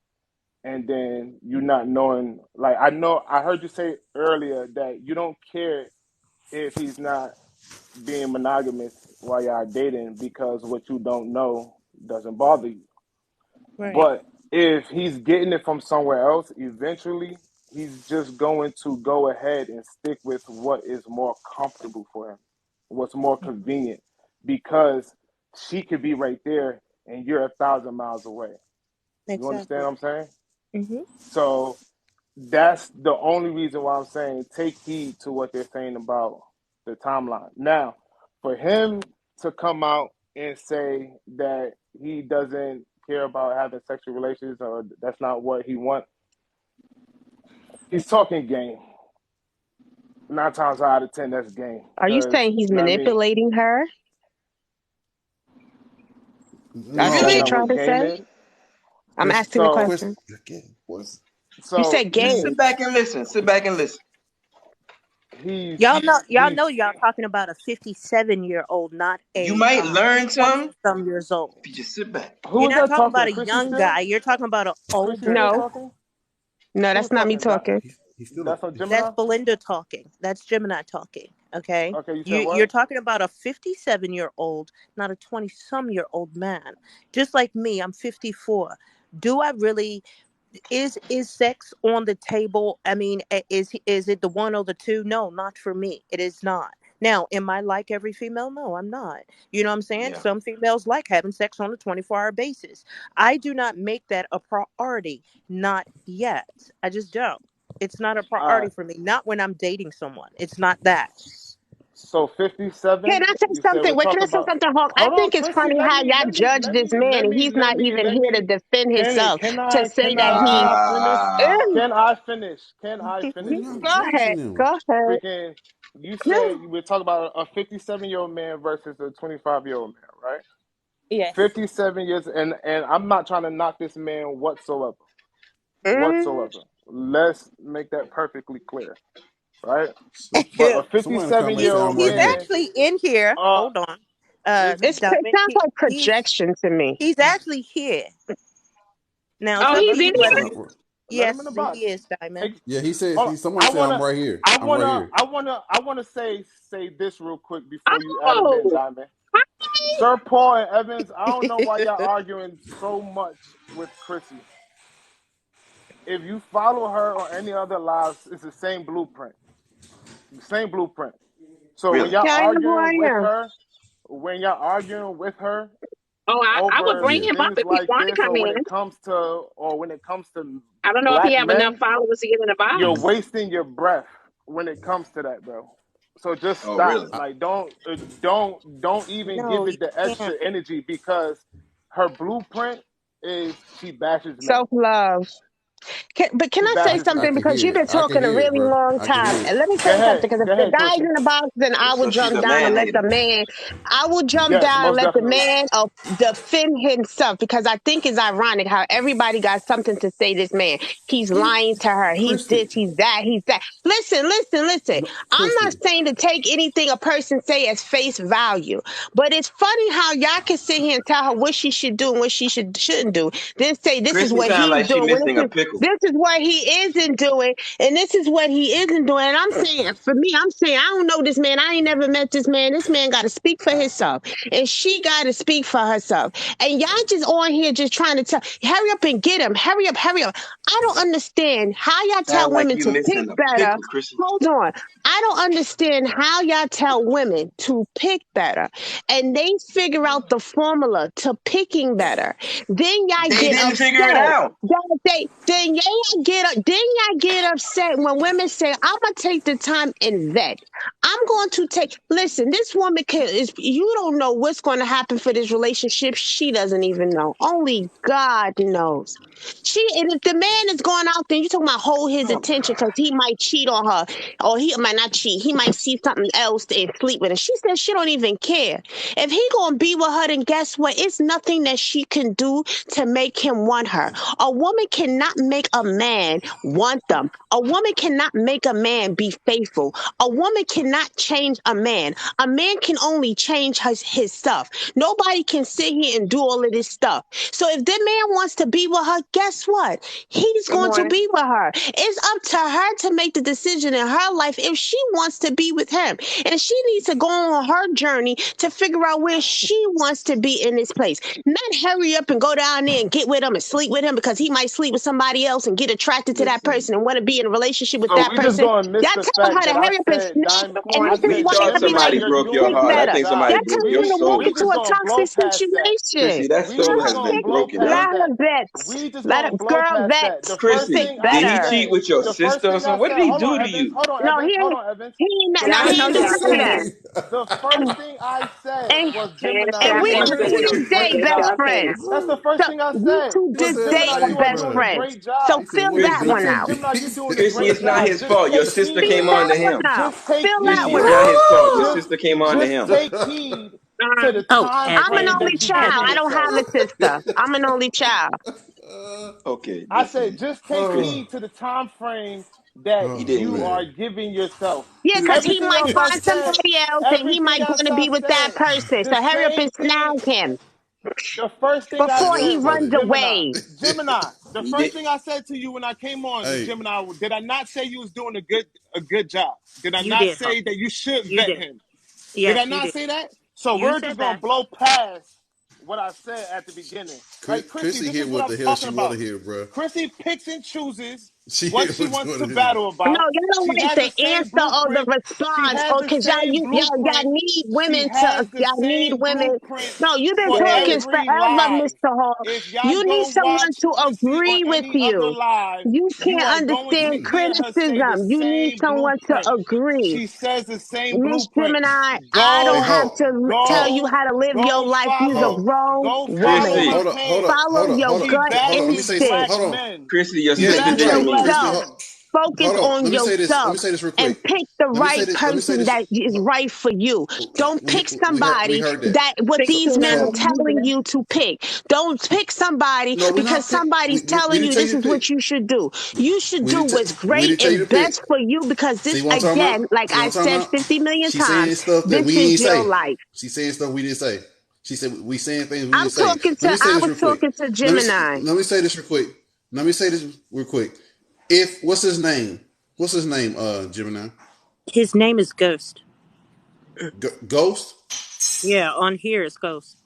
and then you not knowing. Like I heard you say earlier that you don't care if he's not being monogamous while y'all dating because what you don't know doesn't bother you. Right. But if he's getting it from somewhere else, eventually he's just going to go ahead and stick with what is more comfortable for him, what's more convenient, because she could be right there and you're 1,000 miles away. You understand Exactly. what I'm saying? Hmm. So that's the only reason why I'm saying take heed to what they're saying about the timeline. Now, for him to come out and say that he doesn't care about having sexual relations or that's not what he wants, he's talking game. 9 times out of 10, that's game. Are you Because, saying he's you know what I mean? manipulating her? That's what That's you're Really? not trying what to game say? is. I'm Chris, asking the So, Chris, question. again, what's You so said Just game. sit back and listen. Sit back and listen. he's, Y'all know. Y'all he's, know. Y'all talking about a 57-year-old, not You a might learn 20 some some years old. if you just sit back. who You're is not that talking talking? about a Chrissy young still? guy. You're talking about an Chrissy older still No, guy. talking? no, Who's that's not me talking? That, talking. he's still that's on That's Gemini? Belinda talking. That's Gemini talking. Okay. Okay, you said You're what? talking about a 57-year-old, not a 20-some-year-old man. Just like me, I'm 54. Do I really? Is sex on the table? I mean, is it the one or the two? No, not for me. It is not. Now, am I like every female? No, I'm not. You know what I'm saying? Yeah. Some females like having sex on a 24-hour basis. I do not make that a priority. Not yet. I just don't. It's not a All priority right. for me. Not when I'm dating someone. It's not that. So Can 57. I say You said something? we're Wait, can talking I say about. something, Hawk? I Hold on, think it's Chrissy. funny Let how me y'all let me judge let this me man let and me he's let not me even let here to me. defend Kenny, himself, can to I say can that I he. can I finish? Ah. Mm, Can I finish? Can I Why finish, y'all go please? ahead. judging him? Go ahead. Freaking. You said you were talking about a 57-year-old man versus a 25-year-old man, right? Yes. 57 years, and I'm not trying to knock this man whatsoever, Mm, whatsoever. Let's make that perfectly clear, right? So, But a somebody in the comments he, say 57-year-old I'm right He's here. man, actually in here. uh, Hold on. is he? it Diamond, sounds like he's projection to me. he's actually here. Now it's Oh, Okay, up he's to let him in you get in whether here? the you. let him in the Yes, box. he is, Hey, Diamond. Yeah, he said. hold on. Somebody said I'm right here. I'm right here. I wanna say this real quick before you add him in, Oh, Diamond. Sir Paul and Evans, I don't know why y'all arguing so much with Chrissy. If you follow her on any other lives, it's the same blueprint. The same blueprint. So Really? Yeah, I know who I am. when y'all arguing with her oh, I would over bring Yeah. him up things if he like wanted to this, come in. or when it comes to I don't know if he black have enough men, followers to get in the you're box. wasting your breath when it comes to that, bro. So just Oh, stop. really? I, Like don't even No, give you it the can't. extra energy because her blueprint is she bashes men. Self love. But can She I say bashes I something? men. can Because you've hear it. been I can talking a hear it, really bro. long I can time. hear it. And let me Go say something, ahead. because if Go the ahead, guy's Chrissy. in the box, then I will So she's jump a down man and let the hater. man, I will jump Yes, down and most let the definitely. man defend himself, because I think it's ironic how everybody got something to say this man. He's He, lying to her. He's this, Christy, he's that, he's that. Listen. no, I'm not Christy. saying to take anything a person say as face value, but it's funny how y'all can sit here and tell her what she should do and what she shouldn't do. Then say this is Chrissy what sound he's like she doing when missing a pickle. this is what he isn't doing, and this is what he isn't doing. And I'm saying, for me, I'm saying, I don't know this man. I ain't never met this man. This man got to speak for himself, and she got to speak for herself. And y'all just on here just trying to tell, hurry up and get him. Hurry up, hurry up. I don't understand how y'all tell Sound like women you to pick missing a better. pickle, Chrissy. Hold on. I don't understand how y'all tell women to pick better, and they figure out the formula to picking better. Then y'all They get didn't figure it upset out. then y'all get upset when women say, I'm gonna take the time and vet. I'm going to take listen, this woman can is you don't know what's going to happen for this relationship. She doesn't even know. Only God knows. And if the man is going out there, you talking about hold his Oh attention God. because he might cheat on her, or he might not cheat. He might see something else and sleep with her. She says she don't even care. If he gonna be with her, then guess what? It's nothing that she can do to make him want her. A woman cannot make a man want them. A woman cannot make a man be faithful. A woman cannot change a man. A man can only change his stuff. Nobody can sit here and do all of this stuff. So if that man wants to be with her, guess what? He's Good going to morning. be with her. It's up to her to make the decision in her life if she wants to be with him. And she needs to go on her journey to figure out where she wants to be in this place. Not hurry up and go down there and get with him and sleep with him because he might sleep with somebody else and get attracted to that Listen, person and want to be in a relationship with So that we just person. gonna miss Y'all the tell her fact to that I hurry up and said snap. Diamond. And I this is we said why thought Gemini, somebody everybody you're broke your doing pick a heart. I good better. think somebody job. Y'all broke turning your We the woman we soul. into just a gonna blow toxic past that. situation. Chrissy, that Let soul her has been pick. broken, Past huh? Let her that. vet. We just Let gonna her blow girl past vet. that. The first Pick Chrissy, thing I did he better. cheat said. with your The first sister or thing I something? What did said. he Hold on, do to Evans. you? Hold on, No, Evans. Hold on, Evans. The Yeah, I first know he thing y'all I ain't do playing. said. that. Hey, The first thing I said And was Man, that Gemini. shit and I we You can't are to stand. doing a this great day That shit best I job. can't. friends. That's bro. the first So thing I we said. to He So this said, day Gemini, are best you are best doing a friend. friends. great So job. He said, feel we that Chrissy, one I said, out. Gemini, he you're doing a said, Chrissy, great it's not job. his Just fault. Your take sister Feel came heed. on that to one him. out. Just take Feel that Chrissy, heed. it's one not out. his fault. Your Just sister came on to just him. take heed to the Oh, time I'm an frame Evan. only that you child. giving I Evan. don't have yourself. a sister. I'm an only child. Okay, I said, listen. just take Chrissy, heed to the time frame that he oh, didn't you are man. giving yourself. Yeah, because he Everything might else I find said, somebody else and he everything might else want to I be with that said, person. the So hurry up same and thing. snag him The first thing I Hey, before that's he said was runs funny. Gemini. away. Gemini. The he first did. thing I said to you when I came on, Hey, Gemini, did I not say you was doing a good job? Did I You not did, Hope. say that you should You vet did. him? Did I Yes, you not did. say that? So You we're just said gonna that. blow past what I said at the beginning. Like Chrissy, Chrissy this hear is what what I'm the hell talking she want to about. hear, bro. Chrissy picks and chooses She what ain't she gonna wants do to it anyway. battle No, about. y'all don't She like has the the same answer or the blueprint. She response, has or the because y'all same y'all blueprint. need She women to has the y'all need same women. blueprint No, you've been for talking Yes. every forever, live. Mr. Hall. If y'all You need go someone watch to Chrissy agree on with any other you. live, You you can't are going to understand hear her say the criticism. You need same someone to blueprint. agree. She says the same Miss blueprint. Gemini, I Hey, don't Go, have Hawk, to tell you Hawk, go, how to live your life. You's a Hawk, grown go follow woman. Chrissy, her hold page. up, Follow your hold up, She gut hold up. Let me battles say, instinct. black hold on. men. Chrissy, you're Yeah, She slicker Be than you're a battles right. black Christy, ninja. yourself. hold, men. Focus hold on. on Let me say this. Let yourself me say this real and quick. pick the Let me say right this. Let me say person this. that is right for you. Don't pick We somebody heard that. that what Stick So these to men so are telling the you to pick. Don't pick somebody no, we're because not pick. somebody's We telling didn't you tell you this to is pick. what you should do. You should We do didn't. what's We great didn't tell you to and pick. best for you because See this, what I'm talking again, about? like See what I I'm talking said about? 50 million She's saying times, stuff that this we is ain't your say. life. She's saying stuff we didn't say. She said we saying things we I'm didn't say. talking Let to, me say I this was real quick. talking to Let me Gemini. let me say this real quick. Let me say this real quick. If what's his name? What's his name? Gemini. His name is Ghost. Ghost. Yeah, on here it's Ghost.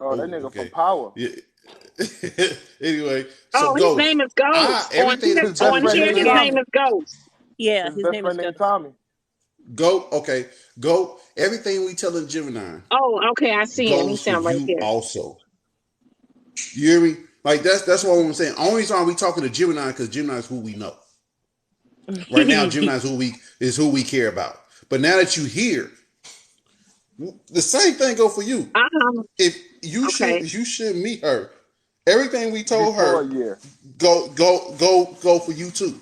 Oh, that Oh, nigga from okay. Power. Yeah. Anyway, so Oh, his Ghost. name is Ghost. On Everything here, that His we best on telling friend here, named his Gemini. name Tommy. is Ghost. Yeah, His his best name is friend named Ghost. Tommy. Go. Okay. Go. Everything we telling Gemini Oh, okay, I see him. He goes for sound right you here. also. You hear me? Like that's what I'm saying. Only time we talking to Gemini because Gemini is who we know. Right now, Gemini is who we care about. But now that you here, the same thing go for you. If Okay. you should meet her. Everything we told Before a her year. go for you too.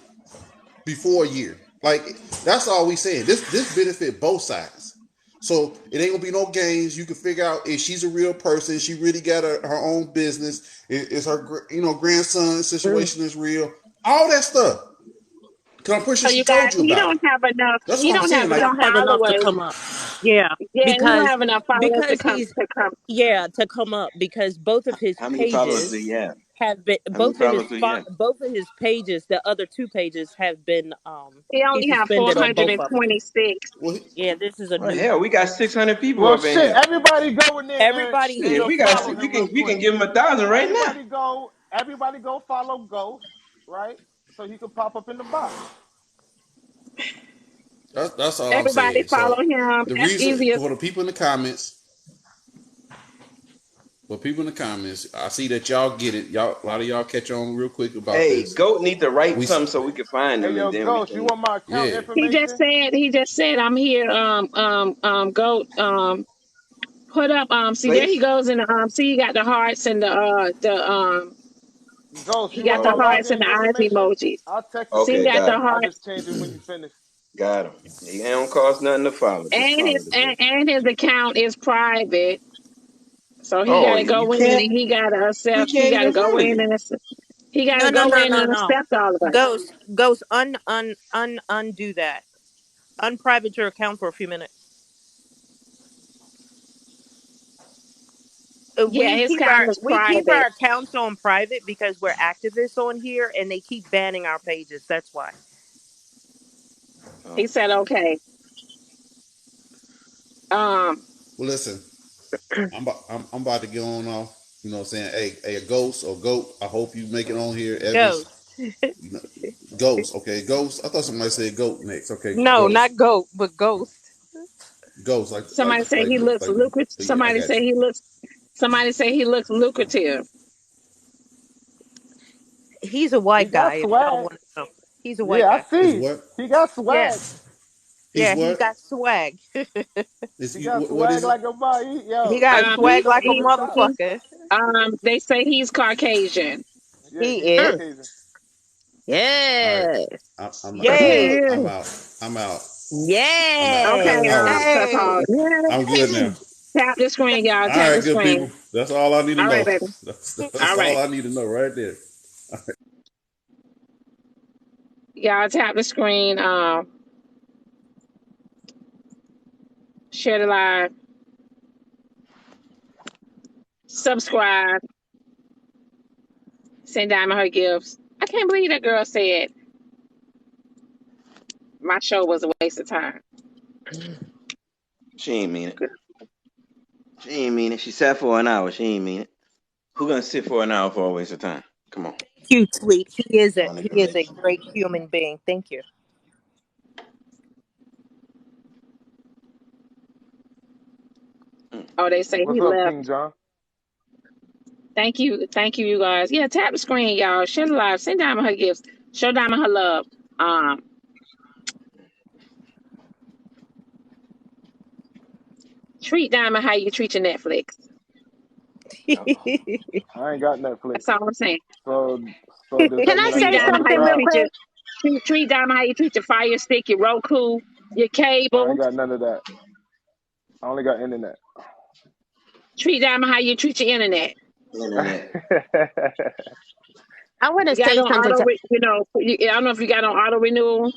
Before a year. Like that's all we saying. This benefit both sides. So it ain't gonna be no games. You can figure out if she's a real person. She really got her own business. Is her grandson situation is real. All that stuff. Cause I'm pretty sure So she you guys, told you about it. That's he what I'm don't saying. have He enough Like don't have enough to followers. come up. Yeah, Yeah, he don't because have enough followers because he's to come. yeah to come up because both of his How many followers do pages he have? have been How many followers do he have? both of his pages, the other two pages have been He he only have suspended on both of them. 426. well, Yeah, this is a Well, new hell, one. we got 600 people Well, up in shit. here. Everybody go in there Everybody and Shit, here. just we got follow him real we can quick. give him 1,000 right now. Everybody go follow Ghost, right? So he could pop up in the box. that's all I'm Everybody saying. follow So him. the That's reason easiest. for the people in the comments, I see that y'all get it. Y'all, a lot of y'all catch on real quick about Hey, this. Goat need to write We, something so we can find Hey, them, and yo, then we Ghost, you can. want my account yeah. information? He just said, I'm here. Go, put up, see, there he Place. goes in the, see, he got the hearts and Ghost, he you got want the my Oh, hearts and login the eyes information? emojis. I'll text it See, to he okay, you. got the got him, I'll hearts just change it when you finish. got him. He don't cost nothing to follow. Just and follow the goat. his account is private. So he Oh, got to you go in can't. and he got to We accept, he can't got to even go find in it. and he got No, to no, go no, in no, and no. accept all of us. Ghost, undo that. Unprivate your account for a few minutes. Yeah, his account is We keep private. our accounts on private because we're activists on here, and they keep banning our pages. That's why. He Oh, said, okay. Um, Well, listen, I'm about to get on off. You know what I'm saying? Hey, a ghost or goat. I hope you make it on here, Evans. Ghost. You know, ghost. Okay, ghost. I thought somebody said goat next. Okay, No, ghost. not goat, but ghost. Ghost. somebody say he looks lucrative. But yeah, I got you. Somebody say he looks lucrative. He's a He white got guy. If y'all swag. want to know, he's a white Yeah, I guy. Is see. what? He got Yeah, swag. He's yeah, he's what? got swag. Is He you? got What swag is it? like a body. He Yo, got swag like a from the top. motherfucker. They say he's Caucasian. Yeah, He he's is. Caucasian. All right. Yes. Yay. I'm out. I'm out. I'm out. Okay, Oh, Tough Hey. Hog. I'm good now. Tap the screen, y'all. All Tap the right, good screen. people. That's all I need to All right, know. baby. That's All all right. I need to know right there. Y'all tap the screen. Share the live. Subscribe. Send Diamond her gifts. I can't believe that girl said my show was a waste of time. she ain't mean it. She ain't mean it. She sat for an hour. She ain't mean it. Who gonna sit for an hour for a waste of time? Come on. Thank you, sweet. He is I a don't he even is make a it. great human being. Thank you. Mm. Oh, they say What's he up, left. King John? Thank you, you guys. Yeah, tap the screen, y'all. Share the live. Send Diamond her gifts. Show Diamond her love. Treat Diamond how you treat your Netflix. I ain't got Netflix, That's all I'm saying. so does that Can I mean I Treat say need to Diamond how something you real unsubscribe? treat your quick? treat Diamond how you treat your Fire Stick, your Roku, your I ain't cable. got none of that. I only got internet. Treat Diamond how you treat your internet. Internet. I want to You got say on something to I don't know if you got on auto renewal.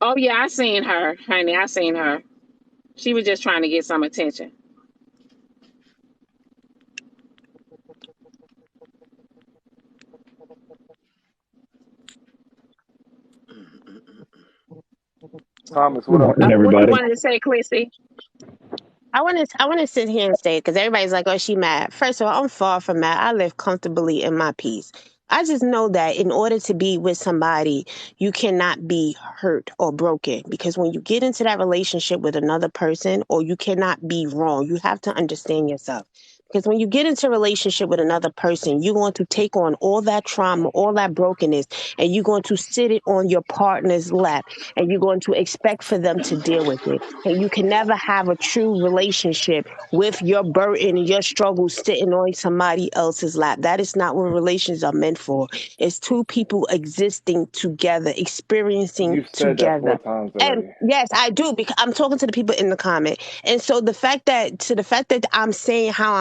Oh yeah, I seen her, honey. I seen her. She was just trying to get some attention. Thomas, Good what up, morning, King? What you everybody. wanted to say, Chrissy? I want to sit here and say, because everybody's like, oh, she mad. First of all, I'm far from mad. I live comfortably in my peace. I just know that in order to be with somebody, you cannot be hurt or broken, because when you get into that relationship with another person, or you cannot be wrong, you have to understand yourself. Because when you get into a relationship with another person, you're going to take on all that trauma, all that brokenness, and you're going to sit it on your partner's lap, and you're going to expect for them to deal with it. And you can never have a true relationship with your burden and your struggles sitting on somebody else's lap. That is not what relations are meant for. It's two people existing together, experiencing You said that together. 4 times And already. yes, I do, because I'm talking to the people in the comment. And so the fact that I'm saying how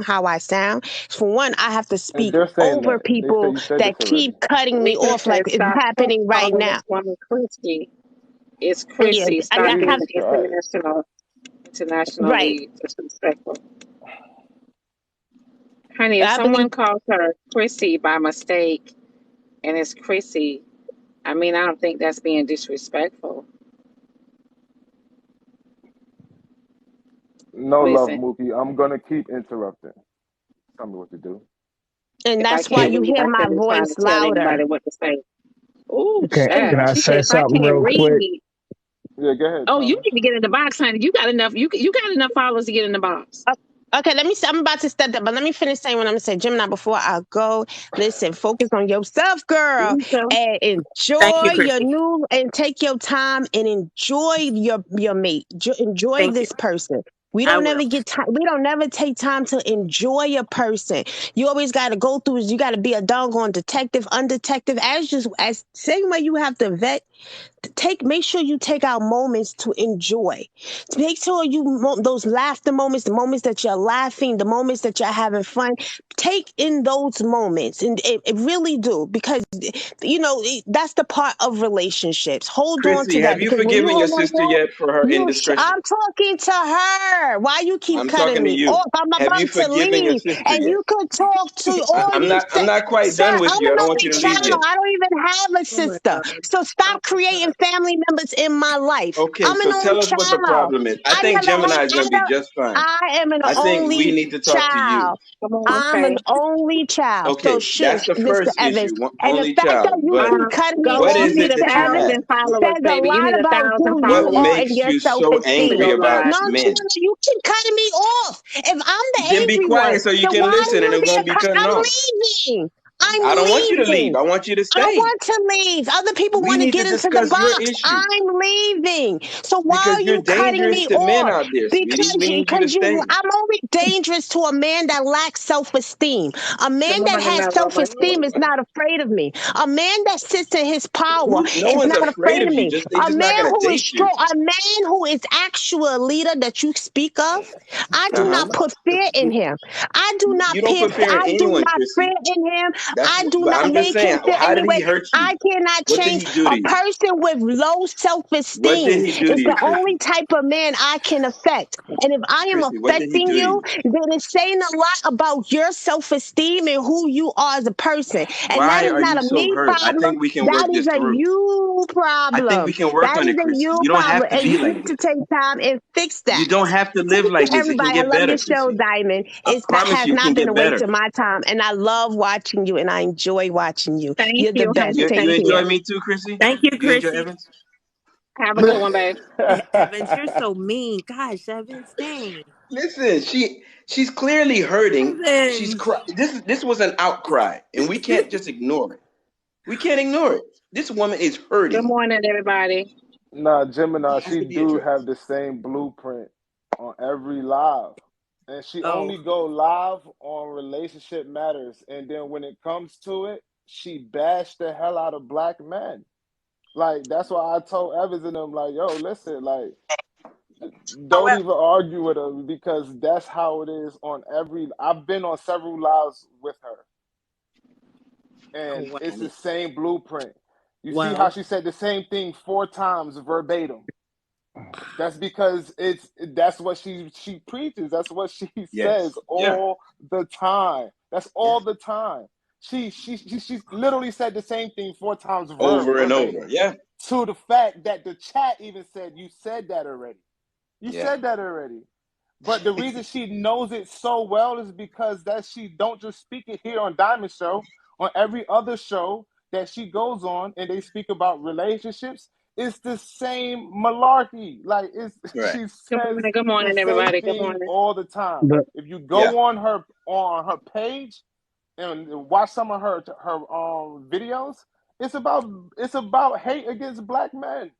how I sound, for one, I have to And speak they're saying over that. They say people you said this that already. keep cutting me Mika off like said, it's "Stop happening right calling now. this woman Christy. It's Yes, Chrissy. Stop being Jesus Christ. internationally right. disrespectful, honey. If I believe. someone calls her Chrissy by mistake and it's Chrissy, I mean, I don't think that's being disrespectful. No love, Listen, Mookie. I'm gonna keep interrupting. Tell me what to do. And if I that's why can't you read, hear I my shouldn't be trying voice to tell louder. anybody what to say. Ooh, Can And child. I She said, say if I something can't real quick? read, Yeah, go ahead, oh, you Thomas. need to get in the box, honey. You got enough. You got enough followers to get in the box. okay, let me. I'm about to step that, but let me finish saying what I'm gonna say, Gemini. Before I go, listen, focus on yourself, girl, Lisa, and Thank enjoy you, your Chrissy. new and take your time and enjoy your mate. Enjoy Thank you. this person. We I don't will. never get time. We don't never take time to enjoy a person. You always got to go through. You got to be a doggone detective, undetective. As same way you have to vet, make sure you take out moments to enjoy. Make sure those laughter moments, the moments that you're laughing, the moments that you're having fun, take in those moments, and it really do, because that's the part of relationships. Hold on Chrissy, to have that, you because when you forgiven your hold on sister to yet for her indiscretion? I'm talking to her. Why you keep I'm cutting talking to me you. off? I'm Have you about to forgiven your leave, sister and yet? you could talk to all I'm you not. I'm say. not quite Sir, done with I'm you. I an don't want only you to leave child. yet. I don't even have a Oh my sister. God. So Oh stop my creating God. family members in my life. Okay, I'm an so only tell us what the child. problem is. I I think never Gemini had is going to be just fine. I am an I think we only need to talk to you. child. come on. I'm Okay. an only child. So Okay, that's shush, the Mr. first Evans. issue. One, And the only fact that child. you But keep cutting me Go. what off, You is need it a that you Mr. Evans, have? thousand followers, says a baby. You lot need a about thousand who you What followers. are and makes your you so self-esteem. angry Go about live. No, men? you keep cutting me off. If I'm the Then be angry one, quiet so you then can why do listen, you and want it me to won't be cut? cutting I'm off. leaving. I'm I don't want you to leave. leaving. I want you to I stay. want to leave. Other people We want to need to get into the discuss your box. issue I'm leaving. So why because are you're you cutting dangerous me to men off? out there, sweetie. We need you to stay. I'm only dangerous to a man that lacks self-esteem. A Good man that morning, has Melva. self-esteem is not afraid of me. A man that sits in his power No is one's not afraid afraid of of you. me. Just they A just not man gonna who is date you. strong, a man who is actual a leader that you speak of, I Uh do huh. not put fear in him. I do not You don't fear. put fear in I do anyone, not fear Chrissy. in him. That's. I do But not I'm just make him saying, feel how any did he way. hurt you? I cannot What did change he do to a you? person with low What did self-esteem. he do to It's you, the Chrissy? only type of man I can affect. And if I am Chrissy, what did he affecting do to you, you? then it's saying a lot about your self-esteem and who you are as a person. And that Why is are not you a so me hurt? I problem. think we can That work is this a through. you I think problem. we can work That on is it, a Chrissy. you You don't problem. have to And be you like need to this. take time and fix You that. don't have to live Thank you, like this. It can everybody. I get love better, your show, Chrissy. Diamond. I It's not promise has you, it can not been get a waste better. of my time, and I love watching you, and I enjoy watching you. Thank You're the you, best. honey. You Take Thank enjoy you. care. me too, Chrissy? Thank you, You enjoy Chrissy. Evans? Have a good one, babe. Evans, you're so mean. Gosh, Evans, dang. Listen, she's clearly hurting. She's Evans. cry. This was an outcry, and we can't just ignore it. We can't ignore it. This woman is Good hurting. morning, everybody. Nah, Gemini, It has she to be do addressed. have the same blueprint on every live. And she Oh, only go live on relationship matters. And then when it comes to it, she bashed the hell out of black men. Like, that's why I told Evans and them, like, yo, listen, like, don't However, even argue with her because that's how it is on every. I've been on several lives with her, oh, and wow. it's the same blueprint. You see how Well, she said the same thing 4 times verbatim. That's because that's what she preaches. That's what she says Yes. Yeah. all the time. That's Yeah. all the time. She literally said the same thing 4 times Over and over. verbatim. Yeah. To the fact that the chat even said you said that already. You Yeah. said that already. But the reason she knows it so well is because that she don't just speak it here on Diamond Show, on every other show that she goes on and they speak about relationships. It's the same malarkey. Like Right. she Good says morning. Good the morning, same everybody. Good thing morning. all the time. But If you Yeah. go on her page and watch some of her videos, it's about hate against black men.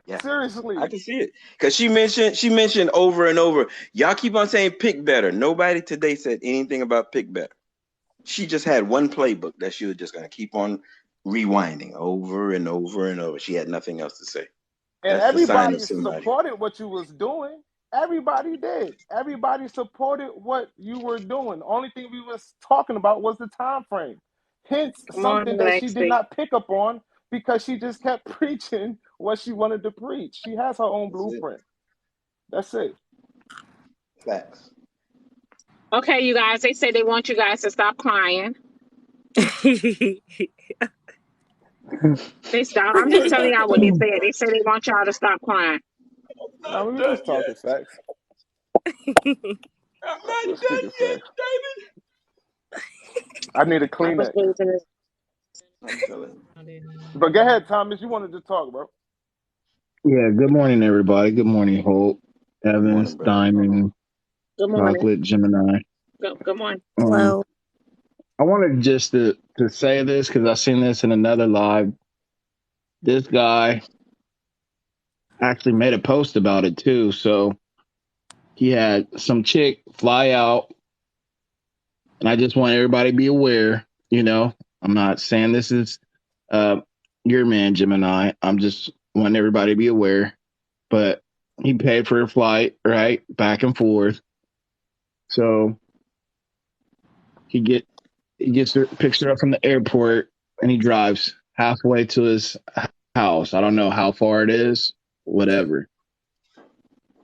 Yeah. Seriously. I can see it. Because she mentioned over and over, y'all keep on saying pick better. Nobody today said anything about pick better. She just had one playbook that she was just gonna keep on rewinding over and over and over. She had nothing else to say. And That's the sign of everybody somebody. supported what you was doing. Everybody did. Everybody supported what you were doing. The only thing we was talking about was the time frame. Hence, Good something morning, that she did Lexi. not pick up on because she just kept preaching what she wanted to preach. She has her own That's it. blueprint. That's it. Facts. Okay, you guys, they say they want you guys to stop crying. They stop. I'm just telling y'all what they said. They say they want y'all to stop crying. I'm Now we not were done just talking yet. facts. I'm not We're done speaking yet, facts. David. I need a I was Kleenex. losing it. I'm telling you. But go ahead, Thomas. You wanted to talk, bro. yeah, good morning, everybody. Good morning, Hope, Good Evans, morning, brother. Diamond, Good morning. Chocolate, Gemini. Good morning. Um, hello. I wanted just to say this because I seen this in another live. This guy actually made a post about it too. So he had some chick fly out, and I just want everybody to be aware. I'm not saying this is uh your man, Gemini. I'm just wanting everybody to be aware. But he paid for a flight, right, back and forth. So picks her up from the airport, and he drives halfway to his house. I don't know how far it is, whatever.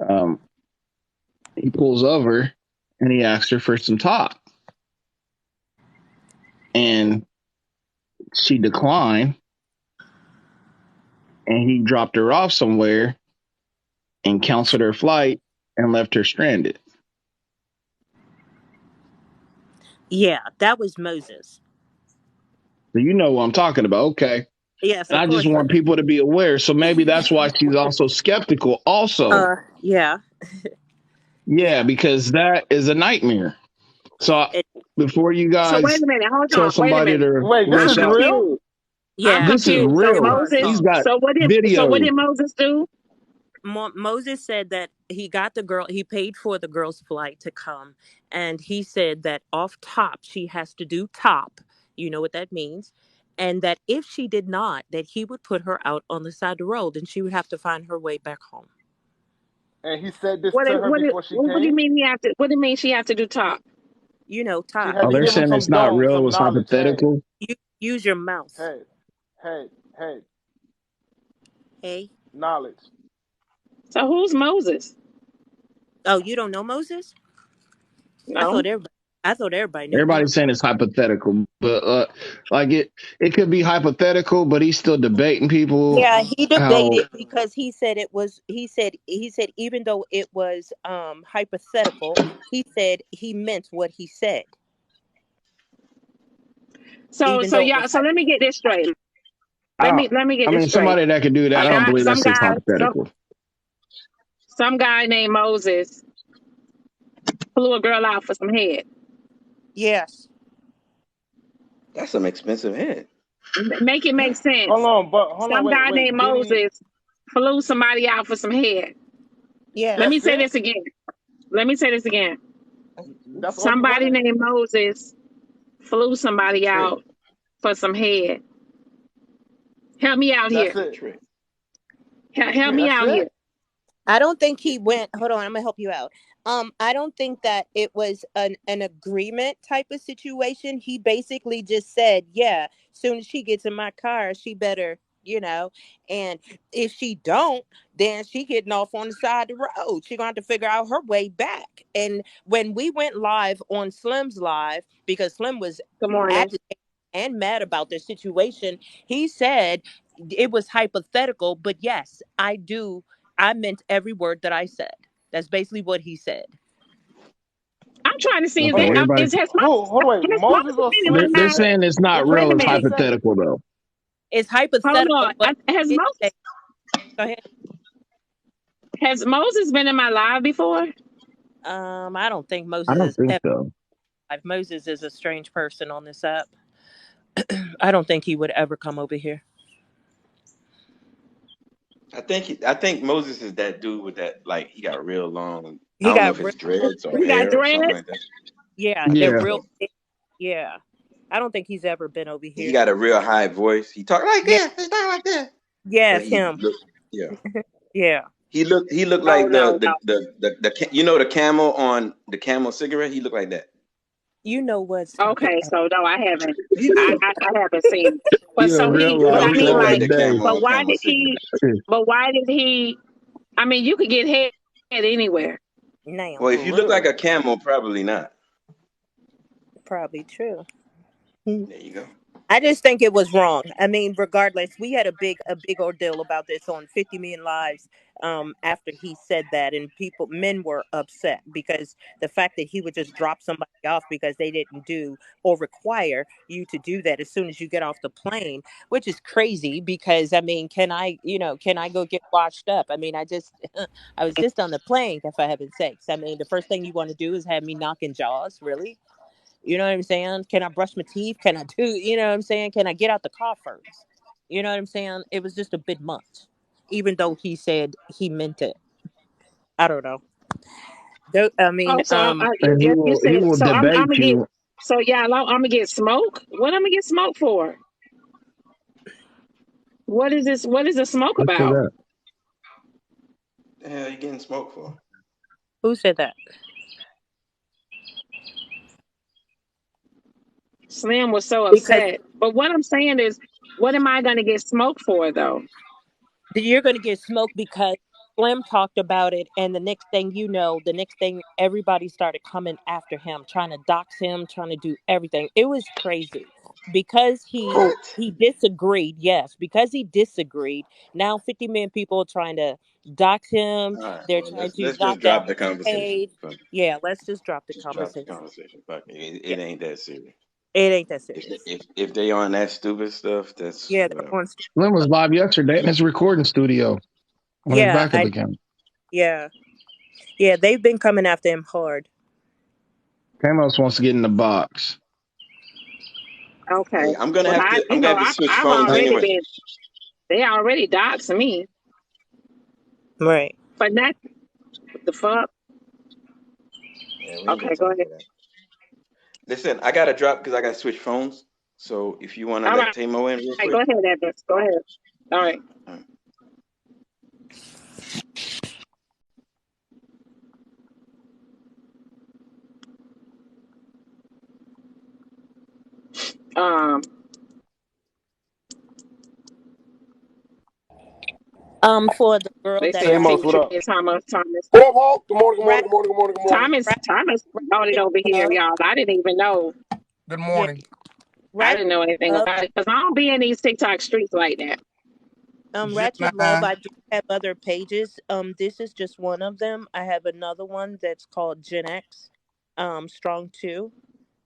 Um, he pulls over and he asks her for some top, and she declined. And he dropped her off somewhere and canceled her flight and left her stranded. Yeah, that was Moses. So you know what I'm talking about, okay? Yes, And of I just course I want do. people to be aware. So maybe that's why she's also skeptical. Also, Yeah, yeah, yeah. because that is a nightmare. So It, before you So wait guys a minute. Hold tell on. Wait a somebody minute. to Wait, this I'm rush is out, real? confused. I'm yeah, this is confused. So real. Moses. He's protocol. got So what videos. did Moses do? Moses said that he got the girl, he paid for the girl's flight to come, and he said that off top she has to do top. You know what that means? And that if she did not, that he would put her out on the side of the road and she would have to find her way back home. And he said this What? to her before she What do you came? mean he have to? What do you mean she have to do top? She Talk. had Oh, to they're give him saying it's some not dough, real. It some was knowledge. Hey, hypothetical. Use your mouth. hey, hey, hey, Hey. knowledge. So who's Moses? Oh, you don't know Moses? I No. thought everybody. I thought everybody knew him. Everybody's saying it's hypothetical, but like it could be hypothetical, but he's still debating people. Yeah, he How debated because he said it was. He said even though it was hypothetical, he said he meant what he said. So Even so though it y'all. was So let me get this straight. Let I, me let me get I this mean, straight. somebody that could do that, A I don't guy, believe some that's just guy, hypothetical. some guy named Moses flew a girl out for some head. yes, That's some expensive head. Make it make sense. Hold on, Some guy wait. named Did he? Moses flew somebody out for some head. Let yes, me That's say it. this again. Let me say this again. That's all you Somebody got. named Moses flew somebody Trick. out for some head. Help me out That's here. That's a it. trick. Help me That's out here. it. I don't think he went. Hold on, I'm gonna help you out. I don't think that it was an agreement type of situation. He basically just said, "Yeah, soon as she gets in my car, she better, and if she don't, then she getting off on the side of the road. She gonna have to figure out her way back." And when we went live on Slim's live, because Slim was Good morning. agitated and mad about the situation, he said it was hypothetical, but yes, I meant every word that I said. That's basically what he said. I'm trying to see Okay, well, everybody Hold on, wait. has Moses Moses or been in they're, my they're Slim life? said? saying it's not Which Wait one real. a It's did they minute. say? hypothetical though. It's Hold hypothetical, on. but Has he did say, Moses go ahead. been in my live before? I don't think I Moses don't is think ever so. alive. Moses is a strange person on this app. I don't think he would ever come over here. I think Moses is that dude with that, like, he got real long. I He don't know got if real, it's dreads or You got hair or something dreads? like that. yeah, they're Yeah, real. Yeah, I don't think he's ever been over He here. got a real high voice. He talk like Yeah, this. He talk like this. But yes, he him. look, yeah. Yeah, He looked Oh like no, no. the camel on the camel cigarette. He looked like that. stop it. Okay, so no, I haven't. I haven't seen. But yeah, so real he. You But know, life I he mean, looked like like. saving the day. camel But on why camel did cigarette. he? But why did he? I mean, you could get head anywhere. Now, Well, if For you look like real. a camel, probably not. probably true. There you go. I just think it was wrong. I mean, regardless, we had a big ordeal about this on 50 Million Lives after he said that, and men were upset because the fact that he would just drop somebody off because they didn't do or require you to do that as soon as you get off the plane, which is crazy because I mean, can I go get washed up? I mean, I was just on the plane, for heaven's sakes. I mean, the first thing you want to do is have me knocking jaws, really? You know what I'm saying? Can I brush my teeth? Can I do, you know what I'm saying? Can I get out the car first? You know what I'm saying? It was just a bit much, even though he said he meant it. I don't know. I mean, Oh, so And you he said will so. I'm debate gonna get. you. So yeah, I'm gonna get smoke. What I'm gonna get smoke for? What is this? What is the smoke Let's do about? that. The hell you getting smoked for? who said that? Slim was so Because upset. But what I'm saying is, what am I gonna get smoke for though? you're going to get smoked because Slim talked about it, and the next thing everybody started coming after him, trying to dox him, trying to do everything. It was crazy because What? he disagreed. Yes, because he disagreed. Now 50 million people are trying to dox him. All right. They're Well, trying let's to let's just knock down drop the his conversation. page. Fuck it. Yeah, let's just drop the Just drop the conversation. conversation. Fuck it. Yeah, It ain't that serious. it ain't that If serious. if they on that stupid stuff, that's Yeah, they're whatever. on. Slim was live yesterday in his recording studio on his Yeah, backup account. yeah, yeah. They've been coming after him hard. Camos wants to get in the box. Okay. Hey, I'm gonna Well, have to I'm gonna have to switch I've phones already anyway. been. They already doxed me Right. for nothing. What the fuck? Yeah, we ain't got Okay, go time ahead. for that. Listen, I gotta drop because I gotta switch phones. So if you wanna All let right, Tamo in real go quick. ahead, Evans. Go ahead. All right. All right. Um, For the girl they that said Stamos, Pink what Tree up? is Thomas. What up, Hawk? Good morning, good morning, wrap, good morning, good morning, good morning. wrap, Thomas wrap brought it it over here, up. y'all. I didn't even know. Good Yeah, morning. I Ratchet didn't know anything Love. about it because I don't be in these TikTok streets like that. Ratchet Love. Gemini. I do have other pages. This is just one of them. I have another one that's called Gen X, Strong Two.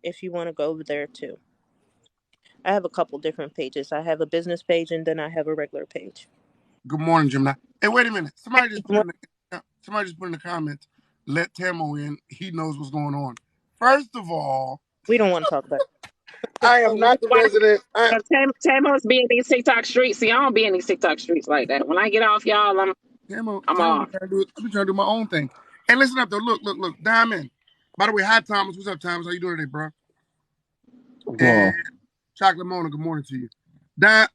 If you want to go over there too, I have a couple different pages. I have a business page and then I have a regular page. Good morning, Gemini. Hey, wait a minute. Somebody just put in the comments, let Tamo in. He knows what's going on. First of all, We don't want to talk about I am not the Why? resident. Tammy's be in these TikTok streets. See, I don't be in these TikTok streets like that. When I get off, y'all, I'm Tamo off. be trying to do it. I be trying to do my own thing. Hey, listen up though. Look. Diamond. By the way, hi Thomas. What's up, Thomas? How you doing today, bro? And Well, Chocolate Mona. Good morning to you.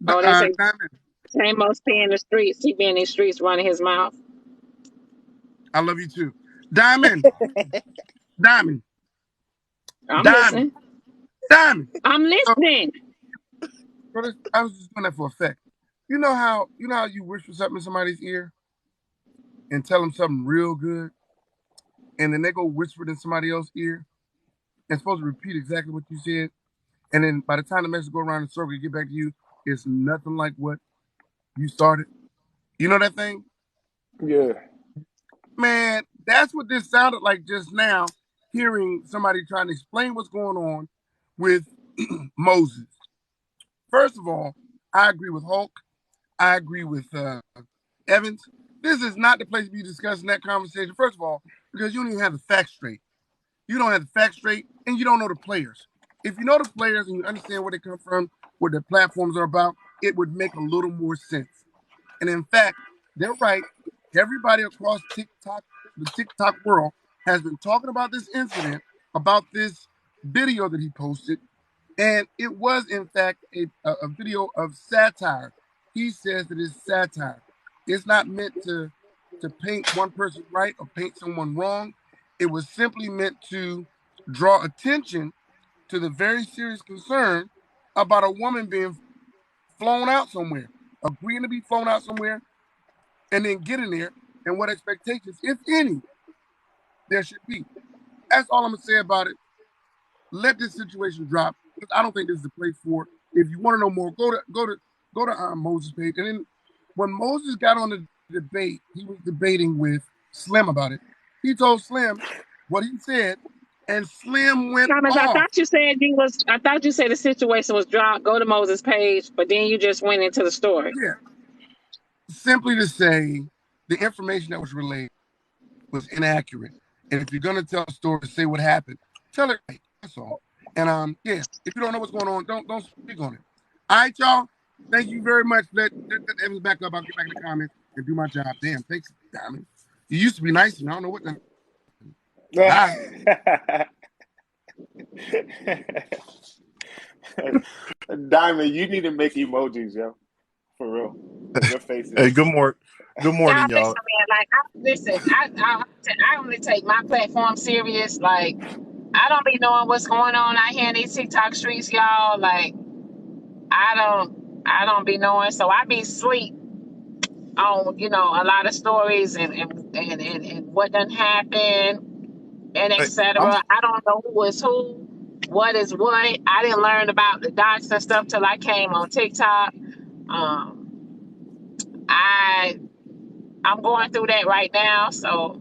Oh, they say Diamond. Tammy's be in the streets. He be in these streets running his mouth. I love you too. Diamond. Diamond. I'm Diamond. listening. Diamond. I'm So, listening. I was just doing that for effect. You know how you whisper something in somebody's ear and tell them something real good, and then they go whisper it in somebody else's ear and supposed to repeat exactly what you said, and then by the time the message go around in circle, and get back to you, it's nothing like what you started. You know that thing, Yeah. man? That's what this sounded like just now. Hearing somebody trying to explain what's going on with Moses. First of all, I agree with Hulk. I agree with Evans. This is not the place to be discussing that conversation. First of all, because you don't even have the facts straight. You don't have the facts straight, and you don't know the players. If you know the players and you understand where they come from, what their platforms are about, it would make a little more sense. And in fact, they're right. Everybody across the TikTok world, has been talking about this incident, about this video that he posted, and it was, in fact, a video of satire. He says that it's satire. It's not meant to paint one person right or paint someone wrong. It was simply meant to draw attention to the very serious concern about a woman being flown out somewhere, agreeing to be flown out somewhere, and then getting there, and what expectations, if any, there should be. That's all I'm gonna say about it. Let this situation drop because I don't think this is the place for it. If you want to know more, go to Moses' page. And then when Moses got on the debate, he was debating with Slim about it. He told Slim what he said, and Slim went Thomas, off. I thought you said the situation was dropped. Go to Moses' page, but then you just went into the story. Yeah, simply to say the information that was relayed was inaccurate. And if you're gonna tell a story, say what happened, tell it right. That's all. And yeah, if you don't know what's going on, don't speak on it. All right, y'all. Thank you very much. Let Evans back up. I'll get back in the comments and do my job. Damn, thanks, Diamond. You used to be nice, and I don't know what the. Bye. Diamond, you need to make emojis, yo. For real. Your faces. Hey, good morning, Y'all y'all. listen, man. Like, I only take my platform serious. Like, I don't be knowing what's going on out here in these TikTok streets, y'all. Like, I don't be knowing. So I be sleep on, a lot of stories and what done happened and Hey, I'm etc. I don't know who is who, what is what. I didn't learn about the docs and stuff till I came on TikTok. Um, I I'm going through that right now. So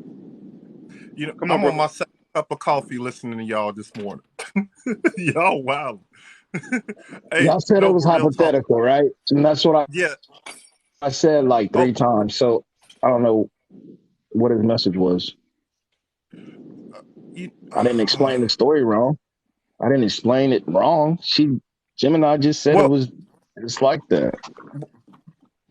Come on, I'm on Brooklyn. my second cup of coffee listening to y'all this morning. Y'all wow. Hey, y'all said it no, was but real talk. hypothetical, right? And that's what Yeah. I said like Oh, 3 times. So I don't know what his message was. you, I didn't explain the story wrong. I didn't explain it wrong. Gemini just said well, it's like that.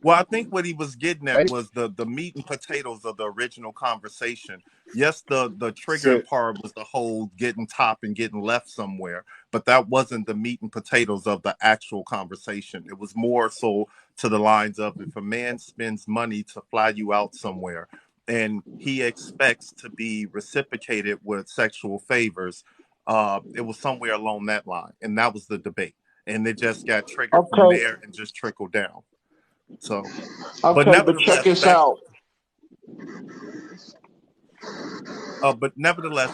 well, I think what he was getting at Right? was the meat and potatoes of the original conversation. Yes, the triggering Sit. part was the whole getting top and getting left somewhere, but that wasn't the meat and potatoes of the actual conversation. It was more so to the lines of if a man spends money to fly you out somewhere and he expects to be reciprocated with sexual favors, it was somewhere along that line, and that was the debate. and it just got triggered from Okay, there and just trickled down. So, but okay, but check nevertheless, this out.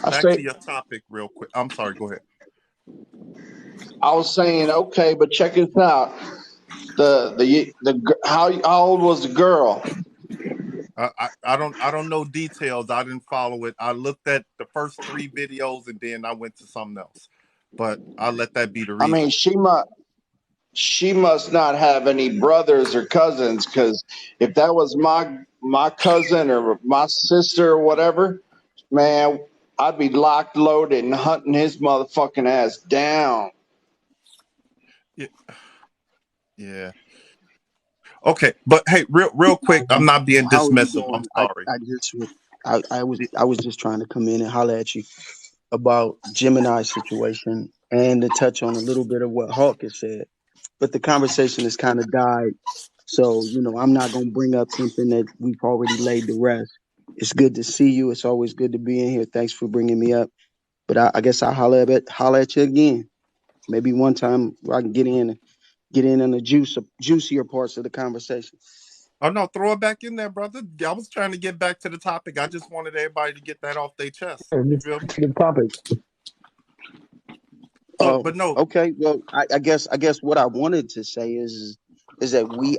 I back say to your topic real quick. I'm sorry. Go ahead. I was saying okay, but check this out. How old was the girl? I don't know details. I didn't follow it. I looked at the first 3 videos and then I went to something else. But I'll let that be the I mean, reason. she must not have any brothers or cousins, because if that was my cousin or my sister or whatever, man, I'd be locked, loaded, and hunting his motherfucking ass down. Yeah. Yeah. Okay. But hey, real quick, I'm not being How are you dismissive. I'm doing? sorry. I was just trying to come in and holler at you about Gemini's situation and to touch on a little bit of what Hawk has said. But the conversation has kind of died. So, I'm not going to bring up something that we've already laid to rest. It's good to see you. It's always good to be in here. Thanks for bringing me up. But I guess I'll holler at you again. Maybe one time where I can get in on the juicier parts of the conversation. Oh no, throw it back in there, brother. I was trying to get back to the topic. I just wanted everybody to get that off their chest. Yeah, You just feel me? the topic. So, Oh, but no, okay. Well, I guess what I wanted to say is that we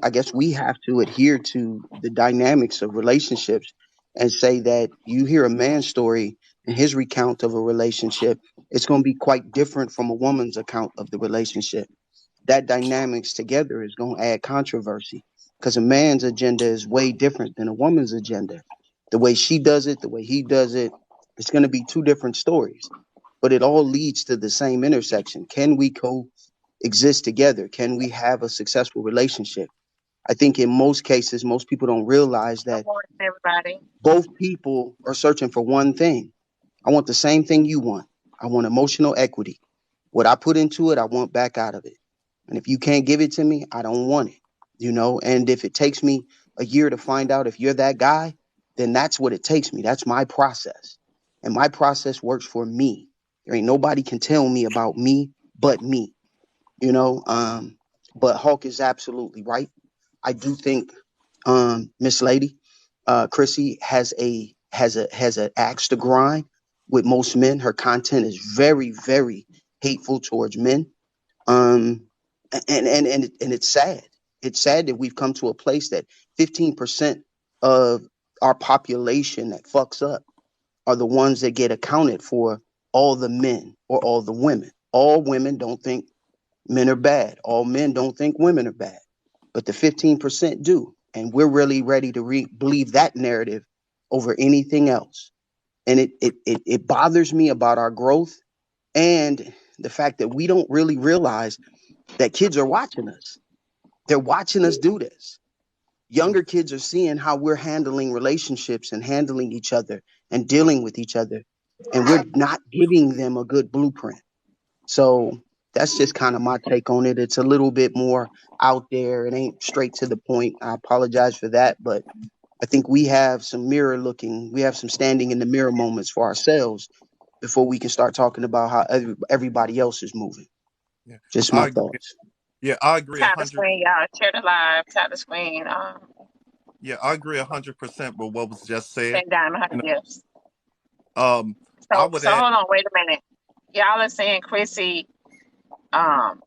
have to adhere to the dynamics of relationships and say that you hear a man's story and his recount of a relationship, it's going to be quite different from a woman's account of the relationship. That dynamics together is going to add controversy because a man's agenda is way different than a woman's agenda. The way she does it, the way he does it, it's going to be two different stories, but it all leads to the same intersection. Can we coexist together? Can we have a successful relationship? I think in most cases, most people don't realize Good that morning, everybody. both people are searching for one thing. I want the same thing you want. I want emotional equity. What I put into it, I want back out of it. And if you can't give it to me, I don't want it. And if it takes me a year to find out if you're that guy, then that's what it takes me. That's my process. And my process works for me. There ain't nobody can tell me about me but me, you know. But Hawk is absolutely right. I do think Miss Lady, Chrissy has a axe to grind with most men. Her content is very, very hateful towards men. um, and it's sad. It's sad that we've come to a place that 15% of our population that fucks up are the ones that get accounted for all the men or all the women. All women don't think men are bad. All men don't think women are bad. But the 15% do. And we're really ready to believe that narrative over anything else. And it bothers me about our growth and the fact that we don't really realize that kids are watching us. They're watching us do this. Younger kids are seeing how we're handling relationships and handling each other and dealing with each other. And we're not giving them a good blueprint. So that's just kind of my take on it. It's a little bit more out there. It ain't straight to the point. I apologize for that. But I think we have some we have some standing in the mirror moments for ourselves before we can start talking about how everybody else is moving. yeah, Just my I agree. thoughts. Yeah, I agree a Tap the hundred. screen, y'all. Share the live. Tap the screen. Yeah, I agree 100% with what was just said. Send Diamond her You gifts. know, I So, would so add. hold on. Wait a minute. Y'all are saying Chrissy um,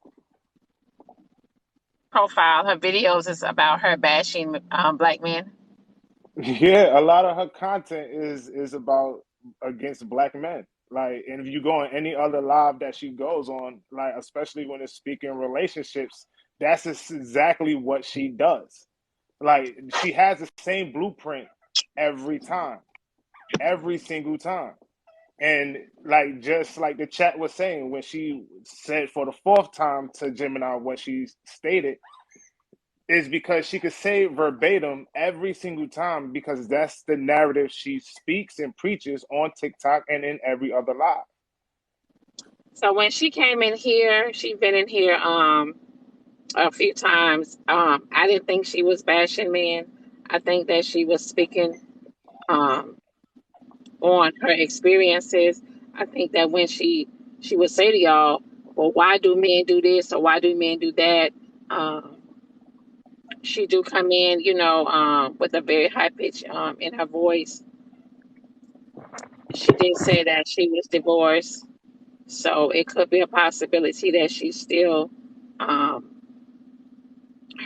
profile, her videos is about her bashing black men. Yeah, a lot of her content is about against black men. Like, and if you go on any other live that she goes on, like especially when it's speaking relationships, that's exactly what she does. Like, she has the same blueprint every time, every single time. And like just like the chat was saying, when she said for the fourth time to Gemini what she stated, is because she could say verbatim every single time because that's the narrative she speaks and preaches on TikTok and in every other live. So when she came in here, she's been in here a few times. I didn't think she was bashing men. I think that she was speaking um on her experiences. I think that when she would say to y'all, well, why do men do this or why do men do that? She do come in, with a very high pitch in her voice. She did say that she was divorced, so it could be a possibility that she's still um,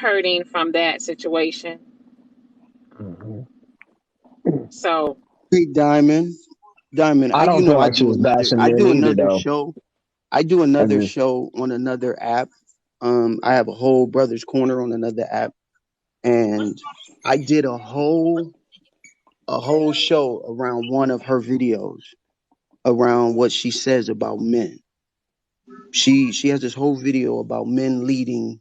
hurting from that situation. So Hey, Diamond. I don't feel like she was bashing I men do either, another though. show. I do I another just, show on another app. I have a whole Brothers Corner on another app, and I did a whole show around one of her videos around what she says about men. She has this whole video about men leading,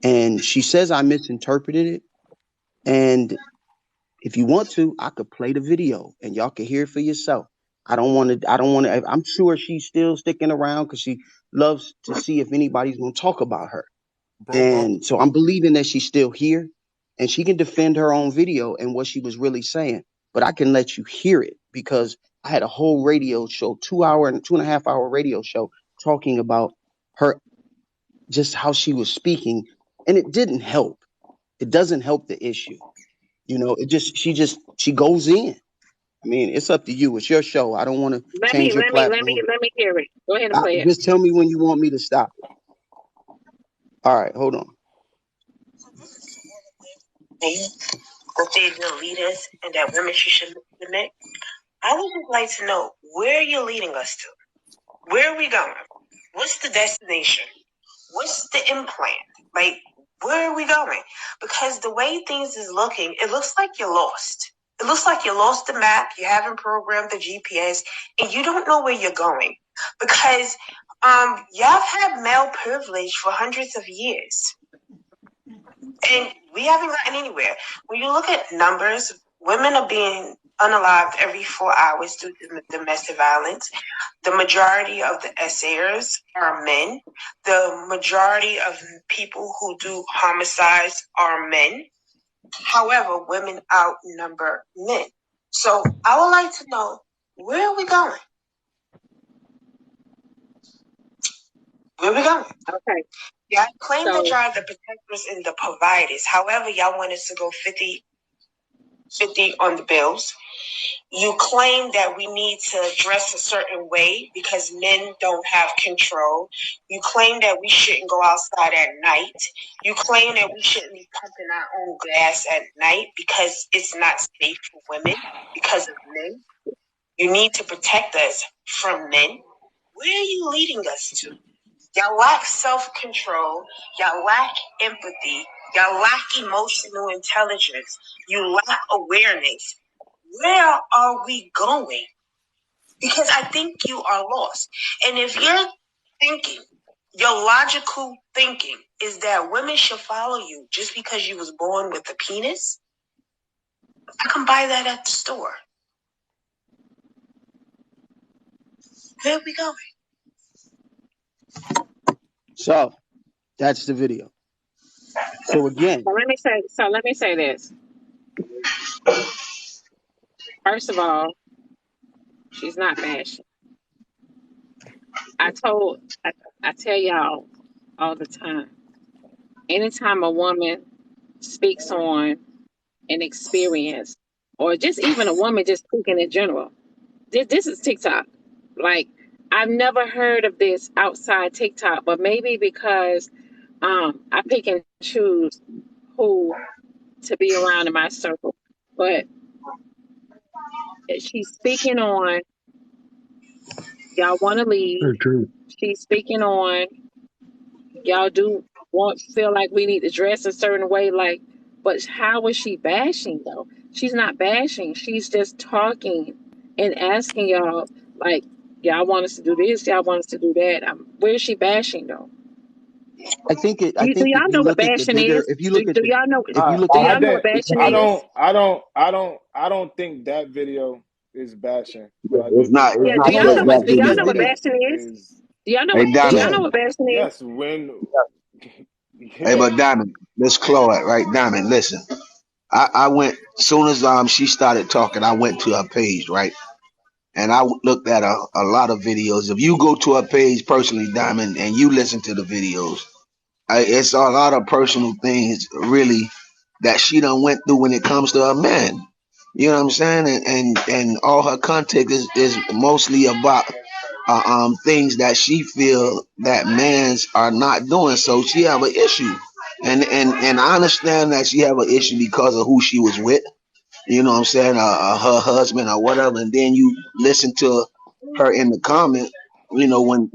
and she says I misinterpreted it. And if you want to, I could play the video and y'all can hear it for yourself. I don't want to. I'm sure she's still sticking around because she loves to see if anybody's going to talk about her. Bro, And so I'm believing that she's still here and she can defend her own video and what she was really saying. But I can let you hear it because I had a whole radio show, 2 hour and 2.5 hour radio show talking about her, just how she was speaking. And it didn't help. It doesn't help the issue. She goes in. I mean, it's up to you. It's your show. I don't want to let me change your let me let platform. me let me hear it. Go ahead and play it. Just tell me when you want me to stop it. All right, hold on. That they're the leaders and that women should submit. I would just like to know where you're leading us to. Where are we going? What's the destination? What's the implant? Like, where are we going? Because the way things is looking, it looks like you're lost. It looks like you lost the map, you haven't programmed the GPS, and you don't know where you're going. Because y'all had male privilege for hundreds of years. And we haven't gotten anywhere. When you look at numbers, women are being unalived every 4 hours due to domestic violence. The majority of the essayers are men. The majority of people who do homicides are men. However, women outnumber men. So I would like to know, where are we going? Where are we going? Okay. Y'all claim that y'all are the protectors and the providers. However, y'all want us to go 50-50 on the bills. You claim that we need to dress a certain way because men don't have control. You claim that we shouldn't go outside at night. You claim that we shouldn't be pumping our own gas at night because it's not safe for women because of men. You need to protect us from men. Where are you leading us to? Y'all lack self-control. Y'all lack empathy. Y'all lack emotional intelligence. You lack awareness. Where are we going? Because I think you are lost. And if you're thinking, your logical thinking is that women should follow you just because you was born with a penis, I can buy that at the store. Where are we going? So that's the video. So again, let me say this. First of all, she's not bashing. I tell y'all all the time. Anytime a woman speaks on an experience, or just even a woman just speaking in general, this is TikTok. Like, I've never heard of this outside TikTok, but maybe because I pick and choose who to be around in my circle. But she's speaking on, y'all want to lead. She's speaking on, y'all feel like we need to dress a certain way. Like, but how is she bashing though? She's not bashing. She's just talking and asking y'all, like, y'all want us to do this, y'all want us to do that. Where is she bashing though? I think Do if y'all you know what look at the bashing bigger, is? if you look at Do y'all know? if you look Do at y'all know what bashing I is? don't think that video is bashing. What I do It's not. think It's Yeah. Do not bashing y'all know what? Do exactly y'all that. know what bashing is? is Do y'all know Hey, what? Do y'all know Diamond. what bashing is? yes, when Hey, yeah. but Diamond, Miss Chloe, right? Diamond, listen. I went, soon as she started talking, I went to her page, right? and I looked at a lot of videos. If you go to her page personally, Diamond, and you listen to the videos, it's a lot of personal things really that she done went through when it comes to her man. You know what I'm saying? And all her content is mostly about things that she feel that mans are not doing. So she have an issue, and I understand that she have an issue because of who she was with. You know what I'm saying? Her husband or whatever. And then you listen to her in the comment. You know, when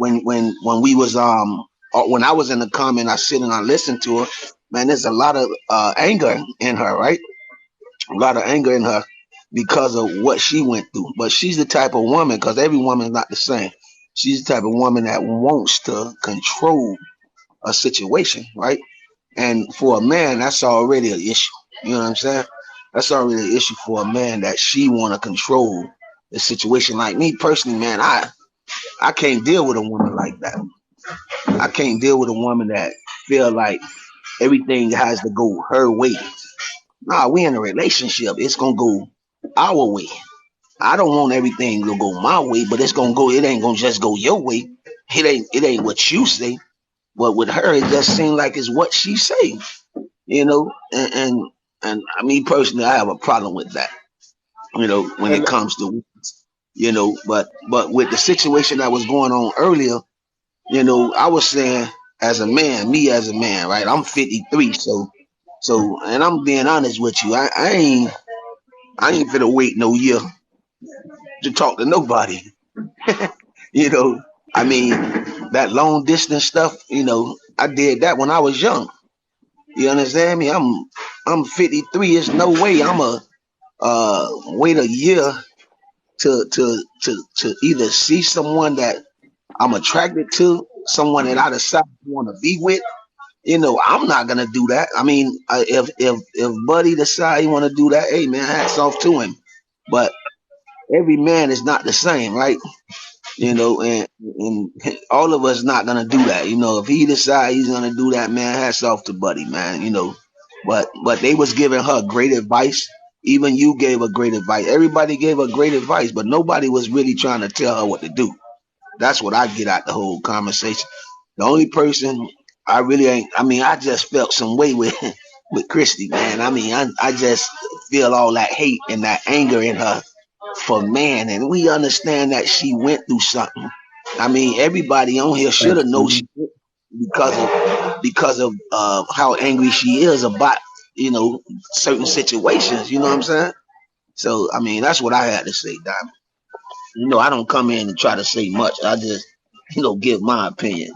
we was when I was in the comment, I sit and I listen to her. Man, there's a lot of anger in her, right? A lot of anger in her because of what she went through. But she's the type of woman, because every woman is not the same. She's the type of woman that wants to control a situation, right? And for a man, that's already an issue. You know what I'm saying? That's already an issue for a man, that she want to control the situation. Like me personally, man, I can't deal with a woman like that. I can't deal with a woman that feel like everything has to go her way. Nah, we in a relationship. It's gonna go our way. I don't want everything to go my way, but it's gonna go. It ain't gonna just go your way. It ain't what you say. But with her, it just seems like it's what she say. You know, and I mean personally, I have a problem with that. You know, when it And comes to, you know, but with the situation that was going on earlier, you know, I was saying as a man, me as a man, right? I'm 53, so, and I'm being honest with you, I ain't finna wait no year to talk to nobody. You know, I mean, that long distance stuff, you know, I did that when I was young. You understand me? I'm 53. There's no way I'm a wait a year to either see someone that I'm attracted to, someone that I decide to want to be with. You know, I'm not gonna do that. I mean, if Buddy decide he want to do that, hey man, hats off to him. But every man is not the same, right? You know, and all of us not gonna do that. You know, if he decide he's gonna do that, man, hats off to Buddy, man. You know, but they was giving her great advice. Even you gave her great advice. Everybody gave her great advice, but nobody was really trying to tell her what to do. That's what I get out the whole conversation. The only person I really ain't, I mean, I just felt some way with with Christy, man. I mean, I just feel all that hate and that anger in her for man, and we understand that she went through something. I mean, everybody on here should have known she did, because of how angry she is about, you know, certain situations. You know what I'm saying? So I mean, that's what I had to say, Diamond. You know, I don't come in and try to say much. I just, you know, give my opinion.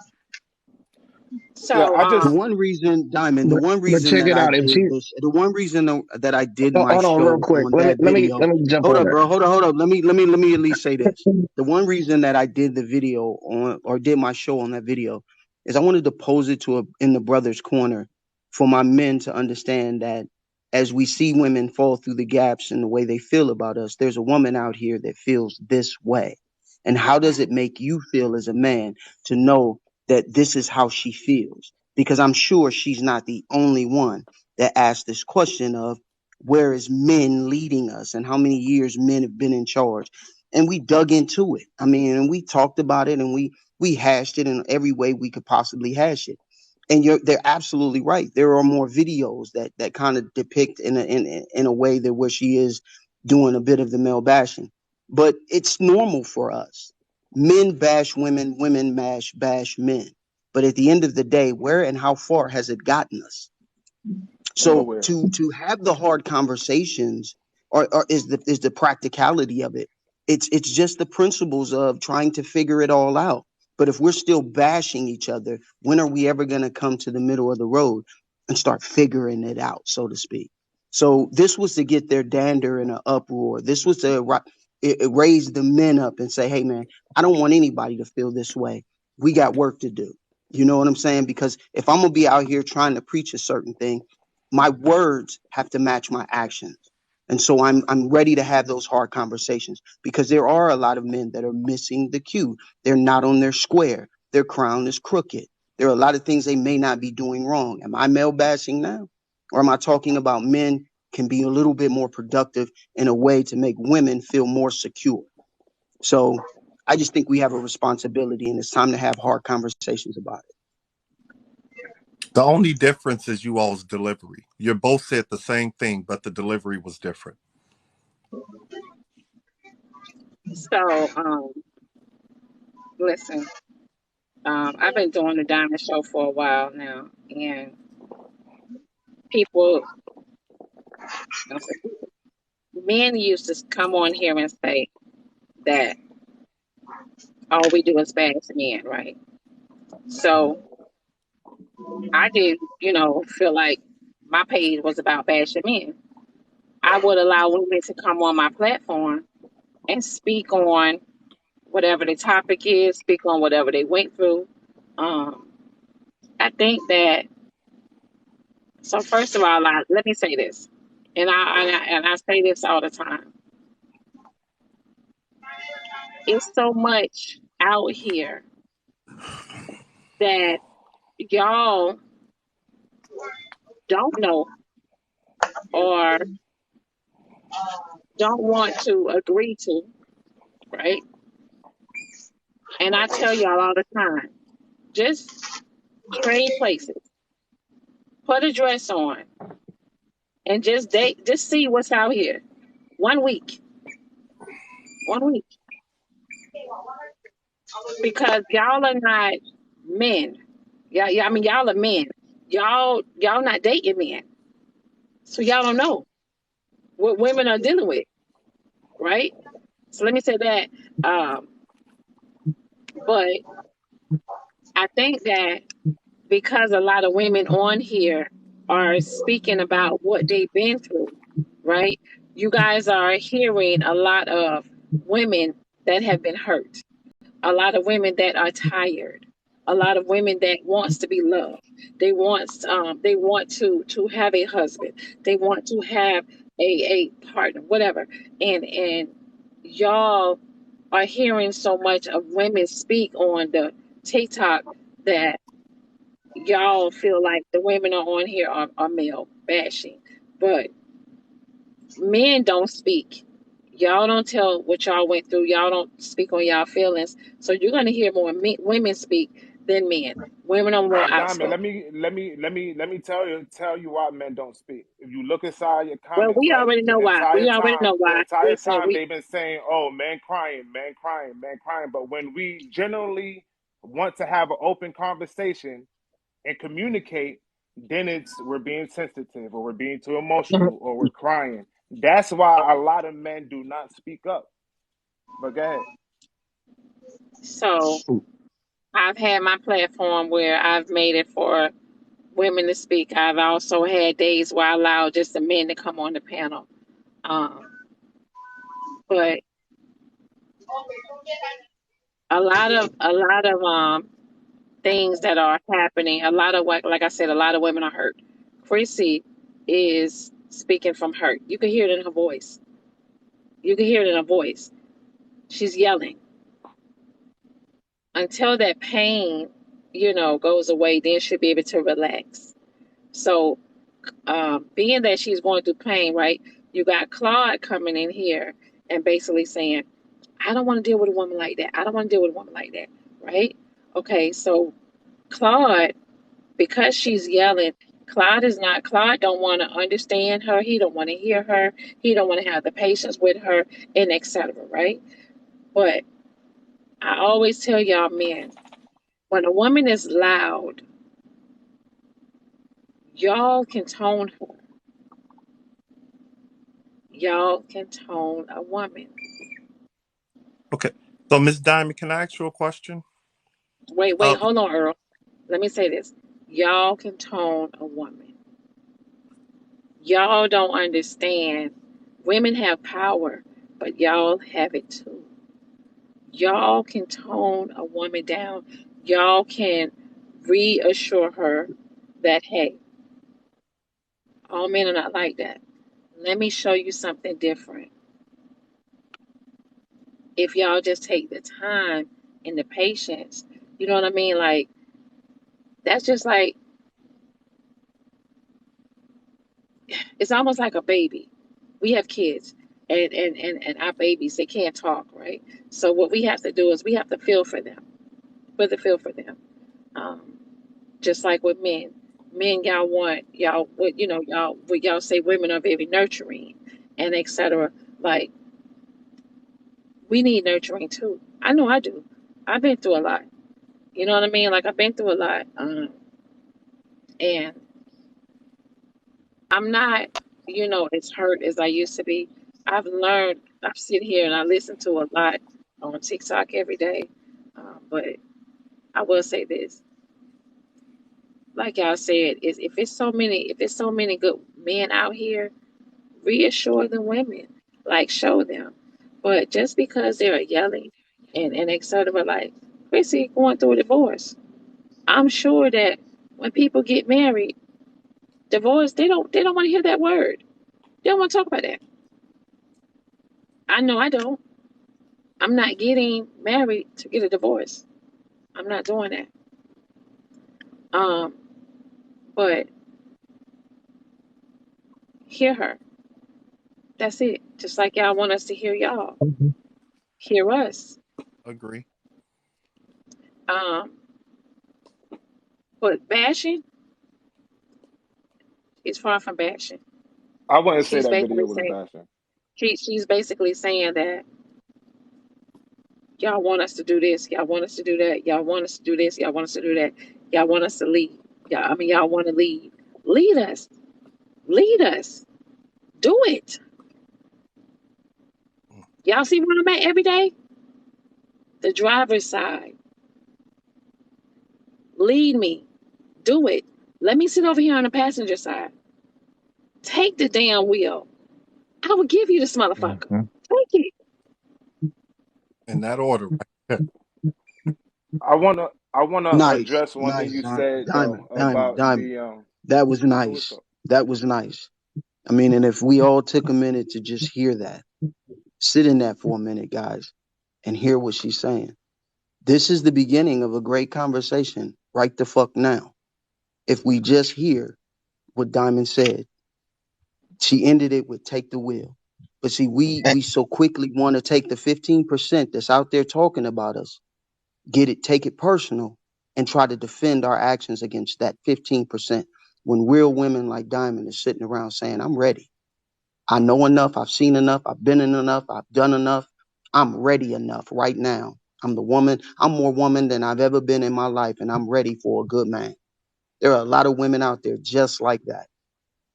yeah, So, I The just one reason, Diamond, the one But reason check that it I out. If did she this, the one reason that I did my hold on real show quick, on that video. let me jump Hold on up, that. bro. Hold up. Let me at least say this. The one reason that I did the video on, or did my show on that video, is I wanted to pose it to in the brother's corner for my men to understand that as we see women fall through the gaps in the way they feel about us, there's a woman out here that feels this way. And how does it make you feel as a man to know that this is how she feels? Because I'm sure she's not the only one that asked this question of where is men leading us and how many years men have been in charge. And we dug into it. I mean, and we talked about it, and we hashed it in every way we could possibly hash it. And they're absolutely right. There are more videos that kind of depict in a way that where she is doing a bit of the male bashing. But it's normal for us. Men bash women, women bash men. But at the end of the day, where and how far has it gotten us? So nowhere. to have the hard conversations, or is the practicality of it. It's just the principles of trying to figure it all out. But if we're still bashing each other, when are we ever going to come to the middle of the road and start figuring it out, so to speak? So this was to get their dander in an uproar. This was to raise the men up and say, hey, man, I don't want anybody to feel this way. We got work to do. You know what I'm saying? Because if I'm going to be out here trying to preach a certain thing, my words have to match my actions. And so I'm ready to have those hard conversations, because there are a lot of men that are missing the cue. They're not on their square. Their crown is crooked. There are a lot of things they may not be doing wrong. Am I male bashing now? Or am I talking about men can be a little bit more productive in a way to make women feel more secure? So I just think we have a responsibility, and it's time to have hard conversations about it. The only difference is you all's delivery. You both said the same thing, but the delivery was different. So, listen, I've been doing the Diamond Show for a while now, and people, men used to come on here and say that all we do is bash men, right? So I did, feel like my page was about bashing men. I would allow women to come on my platform and speak on whatever the topic is, speak on whatever they went through. Um, I think that, so first of all, let me say this, and I say this all the time. It's so much out here that y'all don't know or don't want to agree to, right? And I tell y'all all the time, just trade places, put a dress on, and just date, just see what's out here. 1 week, 1 week, because y'all are not men. Yeah, I mean y'all are men. Y'all not dating men, so y'all don't know what women are dealing with, right? So let me say that. But I think that because a lot of women on here are speaking about what they've been through, right? You guys are hearing a lot of women that have been hurt, a lot of women that are tired, a lot of women that wants to be loved. They want to have a husband. They want to have a partner, whatever. And y'all are hearing so much of women speak on the TikTok that y'all feel like the women are on here are male bashing, but men don't speak. Y'all don't tell what y'all went through. Y'all don't speak on y'all feelings. So you're gonna hear more women speak than men. Women are more Diamond, let outspoken. me tell you why men don't speak. If you look inside your Well, comments, right, we already know the why. entire Listen, time we they've been saying, "Oh, man crying, man crying, man crying." But when we generally want to have an open conversation and communicate, then we're being sensitive, or we're being too emotional, or we're crying. That's why a lot of men do not speak up. But go ahead. so I've had my platform where I've made it for women to speak. I've also had days where I allow just the men to come on the panel. Um, but a lot of things that are happening. A lot of what, like I said, a lot of women are hurt. Chrissy is speaking from hurt. You can hear it in her voice. You can hear it in her voice. She's yelling. Until that pain, goes away, then she'll be able to relax. So, being that she's going through pain, right? You got Claude coming in here and basically saying, I don't want to deal with a woman like that. I don't want to deal with a woman like that, right? Okay, so Claude, because she's yelling, Claude don't want to understand her. He don't want to hear her. He don't want to have the patience with her, and etc. Right? But I always tell y'all men, when a woman is loud, y'all can tone her. Y'all can tone a woman. Okay. So, Miss Diamond, can I ask you a question? Wait, hold on, Earl. Let me say this. Y'all can tone a woman. Y'all don't understand. Women have power, but y'all have it too. Y'all can tone a woman down. Y'all can reassure her that, hey, all men are not like that. Let me show you something different. If y'all just take the time and the patience, you know what I mean? Like, that's just like, it's almost like a baby. We have kids. and our babies, they can't talk, right? So what we have to do is we have to feel for them, really feel for them. Um, just like with men. Men, y'all want y'all what y'all say women are very nurturing and etc. Like we need nurturing too. I know I do. I've been through a lot. You know what I mean? Like I've been through a lot. And I'm not, as hurt as I used to be. I've learned, I sit here and I listen to a lot on TikTok every day. But I will say this, like y'all said, is if it's so many good men out here, reassure the women, like show them. But just because they're yelling and etc., like Chrissy going through a divorce, I'm sure that when people get married, divorce, they don't want to hear that word. They don't want to talk about that. I know I don't. I'm not getting married to get a divorce. I'm not doing that. Um, but hear her. That's it. Just like y'all want us to hear y'all. Hear us. Agree. Um, but bashing is far from bashing. I wouldn't say She's that basically video was saying bashing. she's basically saying that y'all want us to do this, y'all want us to do that, y'all want us to do this, y'all want us to do that, y'all want us to lead. Y'all want to lead. Lead us. Lead us. Do it. Y'all see where I'm at every day? The driver's side. Lead me. Do it. Let me sit over here on the passenger side. Take the damn wheel. I will give you this motherfucker. Mhm. Take it. In that order. Right? I wanna Nice, address one thing nice, you said Diamond, though Diamond, about Diamond. the That was what's nice. up? That was nice. I mean, and if we all took a minute to just hear that, sit in that for a minute, guys, and hear what she's saying. This is the beginning of a great conversation right the fuck now. If we just hear what Diamond said, she ended it with take the wheel. But see, we so quickly want to take the 15% that's out there talking about us, take it personal, and try to defend our actions against that 15%. When real women like Diamond is sitting around saying, I'm ready. I know enough. I've seen enough. I've been in enough. I've done enough. I'm ready enough right now. I'm the woman. I'm more woman than I've ever been in my life, and I'm ready for a good man. There are a lot of women out there just like that.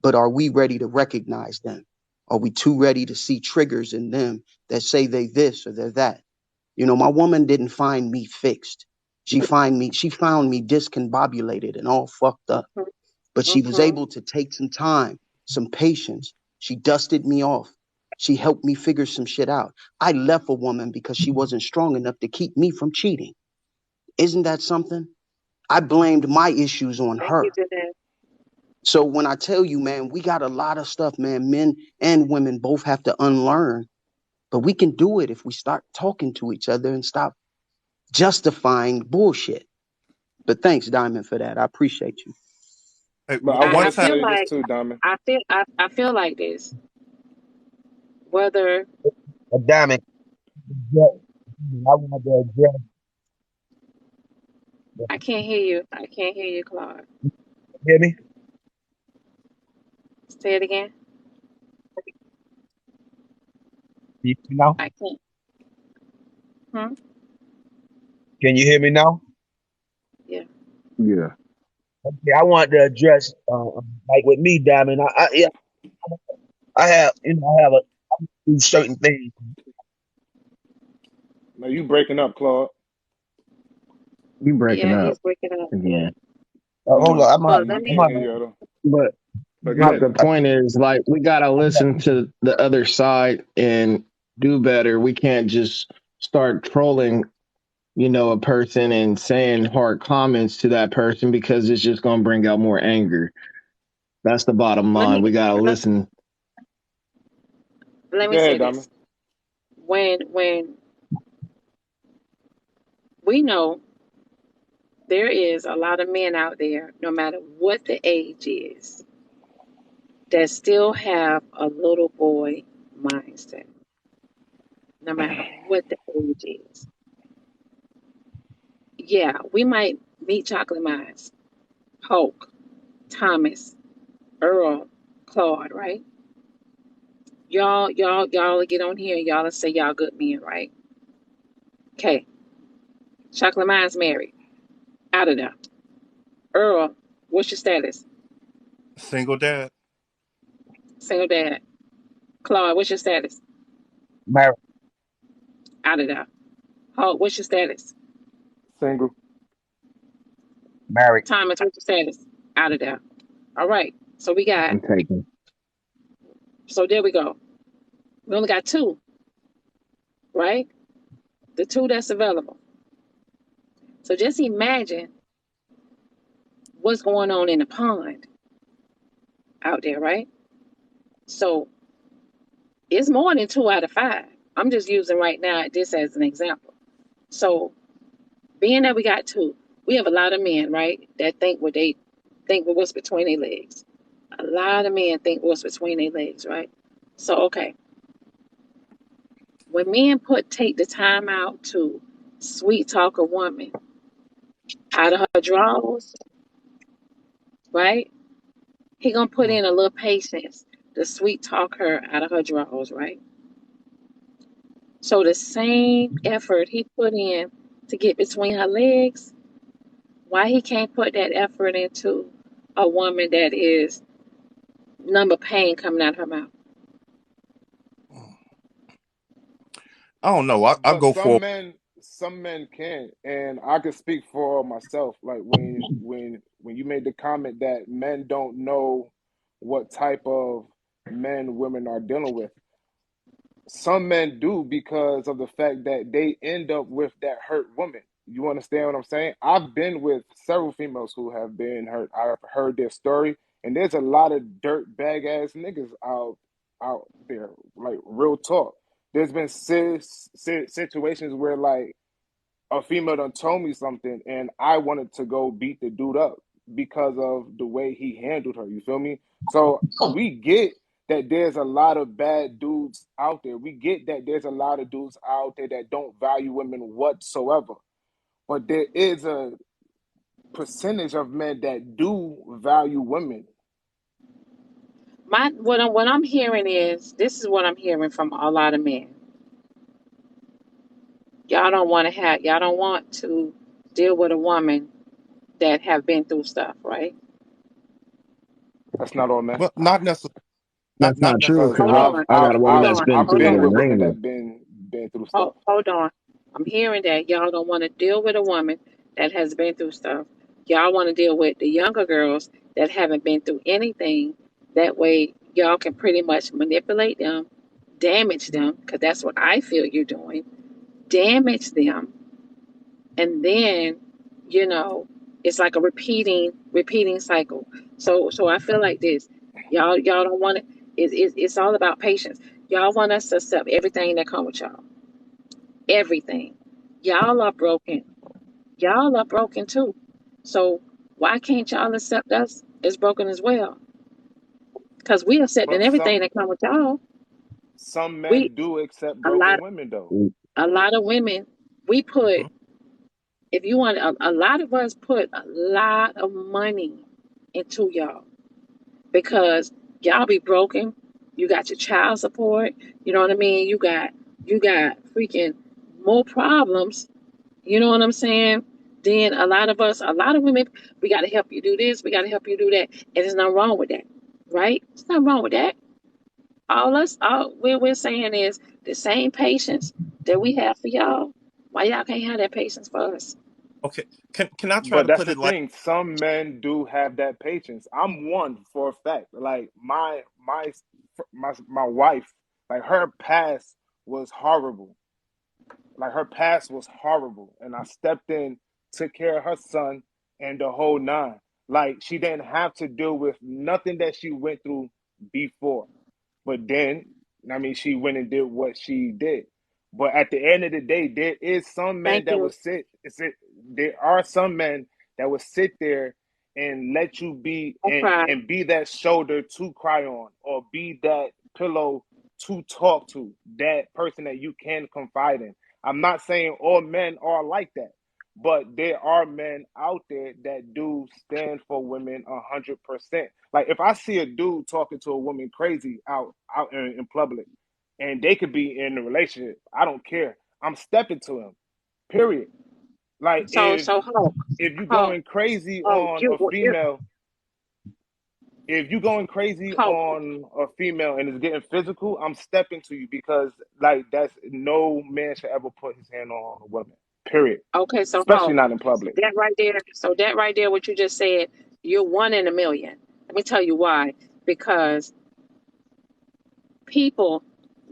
But are we ready to recognize them? Are we too ready to see triggers in them that say they this or they're that? You know, my woman didn't find me fixed. She found me discombobulated and all fucked up. But she was Mm-hmm. able to take some time, some patience. She dusted me off. She helped me figure some shit out. I left a woman because she wasn't strong enough to keep me from cheating. Isn't that something? I blamed my issues on Thank you, her. Jeanette. So when I tell you, man, we got a lot of stuff, man, men and women both have to unlearn, but we can do it if we start talking to each other and stop justifying bullshit. But thanks, Diamond, for that. I appreciate you. Hey, But I I one wanted to time. feel say this like too, Diamond. I feel like this. Whether Diamond, yeah, I want to address. I can't hear you. I can't hear you, Claude. Hear me? Say it again. You know? I can't. Hmm? Can you hear me now? Yeah. Yeah. Okay, I want to address, like with me, Diamond. Yeah, I have, I have do certain things. No, you breaking up, Claude. You breaking Yeah, up he's breaking up. again. Hold on, But I let I'm me can't on, hear you at all. But But go but ahead. the point is, like, we gotta listen to the other side and do better. We can't just start trolling, a person and saying hard comments to that person because it's just gonna bring out more anger. That's the bottom let line. me We gotta let, listen. let Go me say ahead, Diamond. this. When we know there is a lot of men out there, no matter what the age is, that still have a little boy mindset, no matter what the age is. Yeah, we might meet chocolate minds, Hulk, Thomas, Earl, Claude, right? Y'all get on here and y'all say y'all good men, right? Okay. Chocolate Mind's married. Out of there. Earl, what's your status? Single dad. Single dad. Claude, what's your status? Married. Out of there. Hulk, what's your status? Single. Married. Thomas, what's your status? Out of there. All right. So we got, I'm taking. so there we go. We only got two, right? The two that's available. So just imagine what's going on in the pond out there, right? So it's more than 2 out of 5. I'm just using right now this as an example. So being that we got two, we have a lot of men, right, that think what's between their legs. A lot of men think what's between their legs, right? So okay, when men take the time out to sweet talk a woman out of her drawers, right? He gonna put in a little patience to sweet talk her out of her drawers, right? So the same effort he put in to get between her legs, why he can't put that effort into a woman that is number pain coming out her mouth? I don't know. I But go for some men can, and I can speak for myself. Like when you made the comment that men don't know what type of men women are dealing with. Some men do because of the fact that they end up with that hurt woman. You understand what I'm saying? I've been with several females who have been hurt. I've heard their story, and there's a lot of dirt bag ass niggas out there. Like real talk. There's been situations where like a female done told me something, and I wanted to go beat the dude up because of the way he handled her. You feel me? So we get that there's a lot of bad dudes out there. We get that there's a lot of dudes out there that don't value women whatsoever. But there is a percentage of men that do value women. What I'm hearing is, this is what I'm hearing from a lot of men. Y'all don't want to deal with a woman that have been through stuff, right? That's not all men. well, not necessarily. That's Not not true Because necessarily. because Hold on, I got a woman hold that's on, been I've hold through been the on, with women ringer. that been through stuff. hold on. I'm hearing that y'all don't want to deal with a woman that has been through stuff. Y'all want to deal with the younger girls that haven't been through anything. That way, y'all can pretty much manipulate them, damage them, because that's what I feel you're doing. Damage them, and then, you know, it's like a repeating cycle. So I feel like this. Y'all don't want it. It's all about patience. Y'all want us to accept everything that comes with y'all. Everything. Y'all are broken. Y'all are broken too. So why can't y'all accept us as broken as well? Because we accepting But everything that comes with y'all. some We men do accept a lot broken women though. a lot of women. We put, Mhm. if you want, a lot of us put a lot of money into y'all because y'all be broken. You got your child support. You know what I mean. You got freaking more problems. You know what I'm saying? Then a lot of women, we got to help you do this. We got to help you do that. And there's nothing wrong with that, right? There's nothing wrong with that. All we're saying is the same patience that we have for y'all. Why y'all can't have that patience for us? Okay. Can I try But to that's put the it like? thing. Some men do have that patience. I'm one for a fact. Like my wife, like her past was horrible. Like her past was horrible, and I stepped in, took care of her son, and the whole nine. Like she didn't have to deal with nothing that she went through before. But then, I mean, she went and did what she did. But at the end of the day, there is some men Thank that you. would sit. There are some men that would sit there and let you be I cried. and be that shoulder to cry on, or be that pillow to talk to, that person that you can confide in. I'm not saying all men are like that, but there are men out there that do stand for women 100%. Like if I see a dude talking to a woman crazy out in public, and they could be in a relationship, I don't care. I'm stepping to him. Period. Like So if so Hulk, you Hulk, going crazy Hulk, on a female, if you going crazy Hulk. on a female and it's getting physical, I'm stepping to you, because like that's, no man should ever put his hand on a woman. Period. Okay, so Especially Hulk, not in public. that right there. So that right there, what you just said, you're one in a million. Let me tell you why. Because people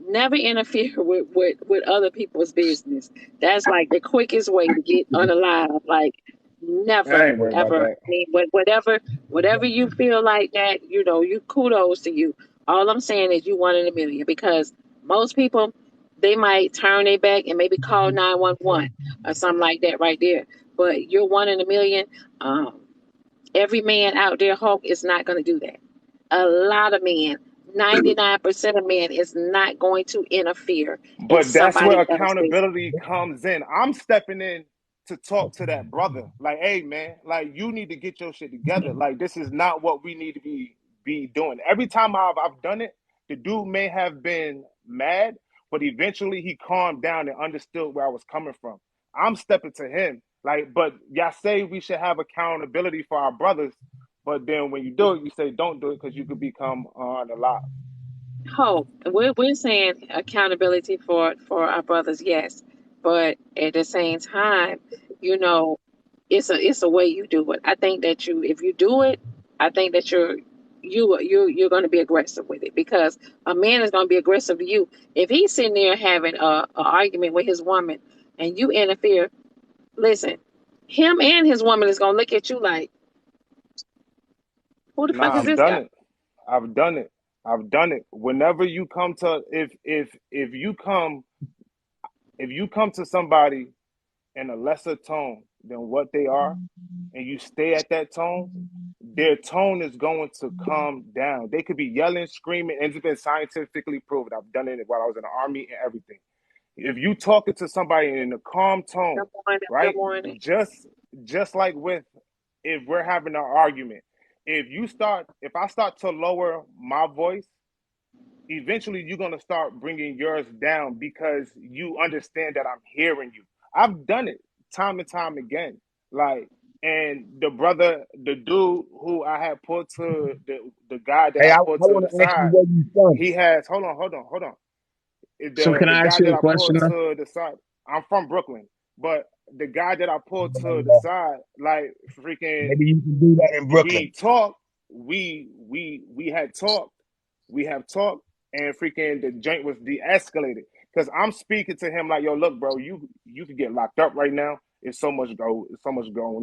never interfere with other people's business. That's like the quickest way to get unalive. Like I never ain't worried about ever. that. I mean, whatever you feel like that, you kudos to you. All I'm saying is you one in a million, because most people, they might turn their back and maybe call 911 or something like that right there. But you're one in a million. Every man out there, Hulk, is not going to do that. A lot of men, 99% of men, is not going to interfere in But that's where somebody else's business. accountability comes in. I'm stepping in to talk to that brother. Like, hey man, like you need to get your shit together. Like this is not what we need to be doing. Every time I've done it, the dude may have been mad, but eventually he calmed down and understood where I was coming from. I'm stepping to him. Like, but y'all say we should have accountability for our brothers, but then when you do it, you say don't do it because you could become unalive. Hope we're saying accountability for our brothers, yes, but at the same time, you know, it's a way you do it. I think that if you do it, I think that you're going to be aggressive with it, because a man is going to be aggressive to you if he's sitting there having a argument with his woman and you interfere. Listen, him and his woman is going to look at you like, who the fuck Nah, is I've this done guy? it. I've done it. I've done it. Whenever you come to, if you come to somebody in a lesser tone than what they are, and you stay at that tone, their tone is going to come down. They could be yelling, screaming, and it's been scientifically proven. I've done it while I was in the army and everything. If you talking to somebody in a calm tone, Good morning. Good right? morning. Just like with, if we're having an argument, if I start to lower my voice, eventually you're going to start bringing yours down because you understand that I'm hearing you. I've done it time and time again. Like, and the dude who I had put to the guy that Hey, I I put to want the to ask you side, where you from. he has, hold on. So can The I ask guy you that a I question pulled though? to the side, I'm from Brooklyn, but the guy that I pulled to the side, like freaking, Maybe you can do that in Brooklyn. we talked, we had talked, we have talked, and freaking the joint was de-escalated. Because I'm speaking to him like, yo, look, bro, you could get locked up right now. It's so much going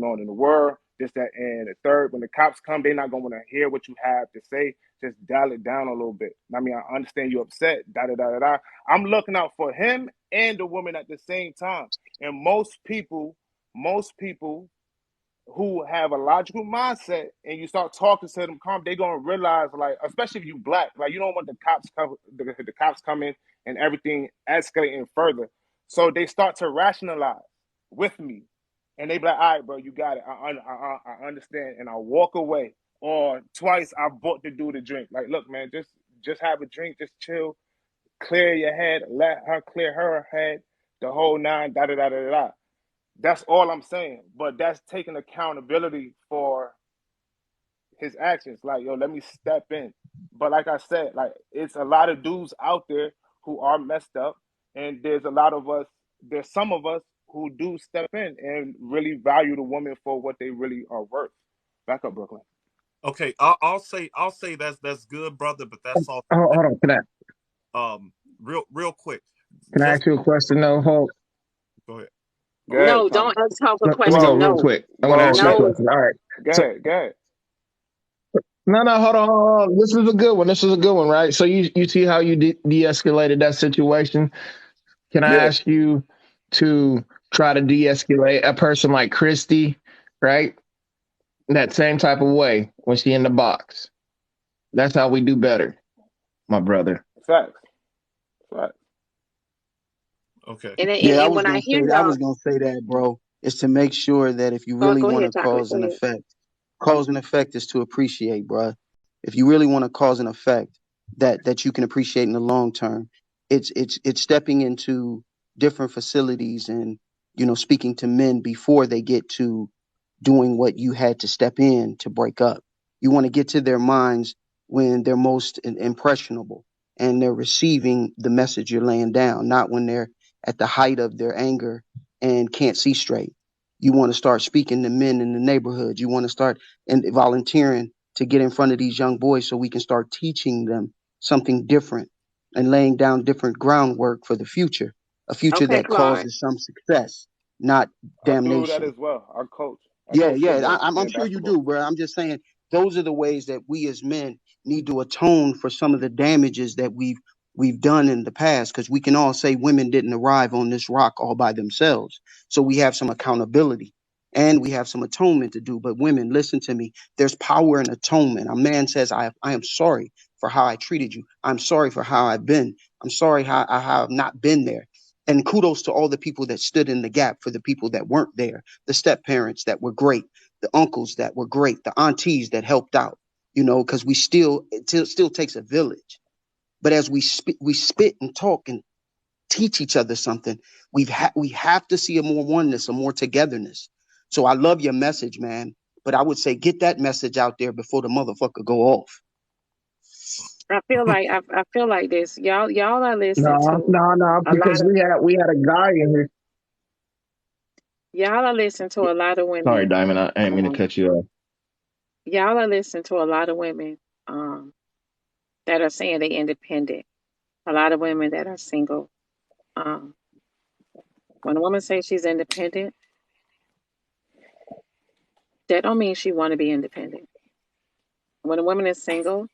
on in the world, this, that, and the third. When the cops come, they're not gonna want to hear what you have to say. Just dial it down a little bit. I mean, I understand you're upset, da da da da da. I'm looking out for him and the woman at the same time. And most people who have a logical mindset, and you start talking to them calm, they're gonna realize, like, especially if you black, like you don't want the cops coming and everything escalating further. So they start to rationalize with me, and they be like, "All right, bro, you got it. I understand," and I walk away. Or twice I bought the dude a drink. Like, look, man, just have a drink, just chill, clear your head, let her clear her head, the whole nine, da da da da da. That's all I'm saying. But that's taking accountability for his actions. Like, yo, let me step in. But like I said, like it's a lot of dudes out there who are messed up, and there's some of us who do step in and really value the woman for what they really are worth. Back up, Brooklyn. Okay, I'll say that's good, brother, but that's also Hold on. real quick. Can I Just ask you a question though, Hulk? go ahead. Go ahead, No, Tommy. don't ask Hulk a Let me go question. real No, quick. I want to Whoa, ask you a no. no. question. All right. Go So ahead. no, hold on. This is a good one. Right? So you see how you de-escalated that situation. Can I Yeah. ask you to try to de-escalate a person like Christy, right? That same type of way when she in the box. That's how we do better, my brother. Facts. Right. Okay. Yeah, I And was when I gonna hear say I y'all, was gonna say that, bro. Is to make sure that if you really go want ahead, to chocolate. cause Go an ahead. effect, cause and effect is to appreciate, bro. If you really want to cause an effect that you can appreciate in the long term, it's stepping into different facilities and speaking to men before they get to doing what you had to step in to break up. You want to get to their minds when they're most impressionable and they're receiving the message you're laying down, not when they're at the height of their anger and can't see straight. You want to start speaking to men in the neighborhood. You want to start and volunteering to get in front of these young boys so we can start teaching them something different and laying down different groundwork for the future, a future Okay, that Claude. causes some success, not I do that damnation. as well. I coach. I Yeah, coach yeah, football I'm and sure you basketball. do, bro. I'm just saying those are the ways that we as men need to atone for some of the damages that we've done in the past, because we can all say women didn't arrive on this rock all by themselves. So we have some accountability and we have some atonement to do. But women, listen to me. There's power in atonement. A man says, I am sorry for how I treated you. I'm sorry for how I've been. I'm sorry how I've not been there. And kudos to all the people that stood in the gap for the people that weren't there, the step parents that were great, the uncles that were great, the aunties that helped out, because it still takes a village. But as we spit and talk and teach each other something, we have to see a more oneness, a more togetherness. So I love your message, man. But I would say get that message out there before the motherfucker go off. I feel like this. Y'all are listening No, to no, no, a lot because of we had a guy in here. y'all are listening to a lot of Sorry, women. Diamond. I didn't mean to Um, cut you off. y'all are listening to a lot of women um that are saying they independent. A lot of women that are single. Um, when a woman says she's independent, that don't mean she want to be independent. When a woman is single,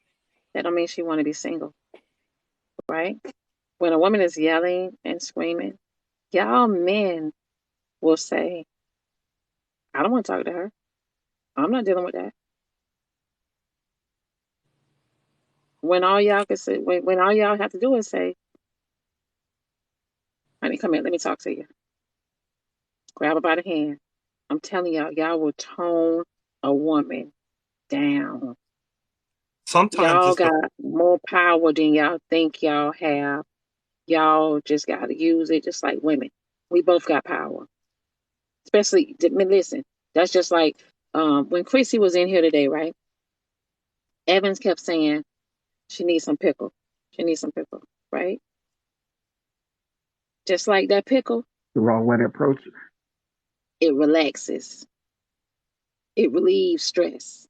that don't mean she want to be single, right? When a woman is yelling and screaming, y'all men will say, I don't want to talk to her. I'm not dealing with that. When all y'all can say, when all y'all have to do is say, honey, come here, let me talk to you. Grab her by the hand. I'm telling y'all will tone a woman down. Sometimes Y'all it's the got more power than y'all think y'all have. Y'all just got to use it just like women. We both got power. Especially, listen, that's just like when Chrissy was in here today, right? Evans kept saying she needs some pickle. She needs some pickle, right? Just like that pickle, The wrong way to approach it. it relaxes. It relieves stress.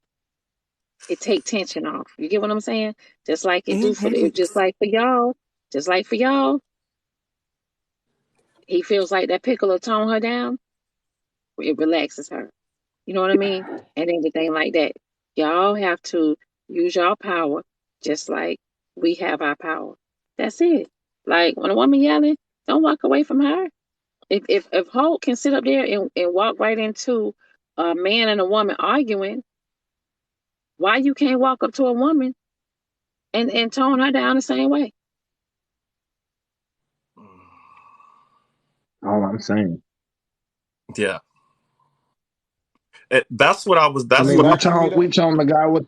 It take tension off. You get what I'm saying? Just like it do for just like for y'all. Just like for y'all. He feels like that pickle will tone her down. It relaxes her. You know what I mean? And anything like that. Y'all have to use y'all power just like we have our power. That's it. Like when a woman yelling, don't walk away from her. If Hulk can sit up there and walk right into a man and a woman arguing, why you can't walk up to a woman and tone her down the same way? All I'm saying. yeah. That's what I was. I That's mean, what we I. asking me told we that? told the guy with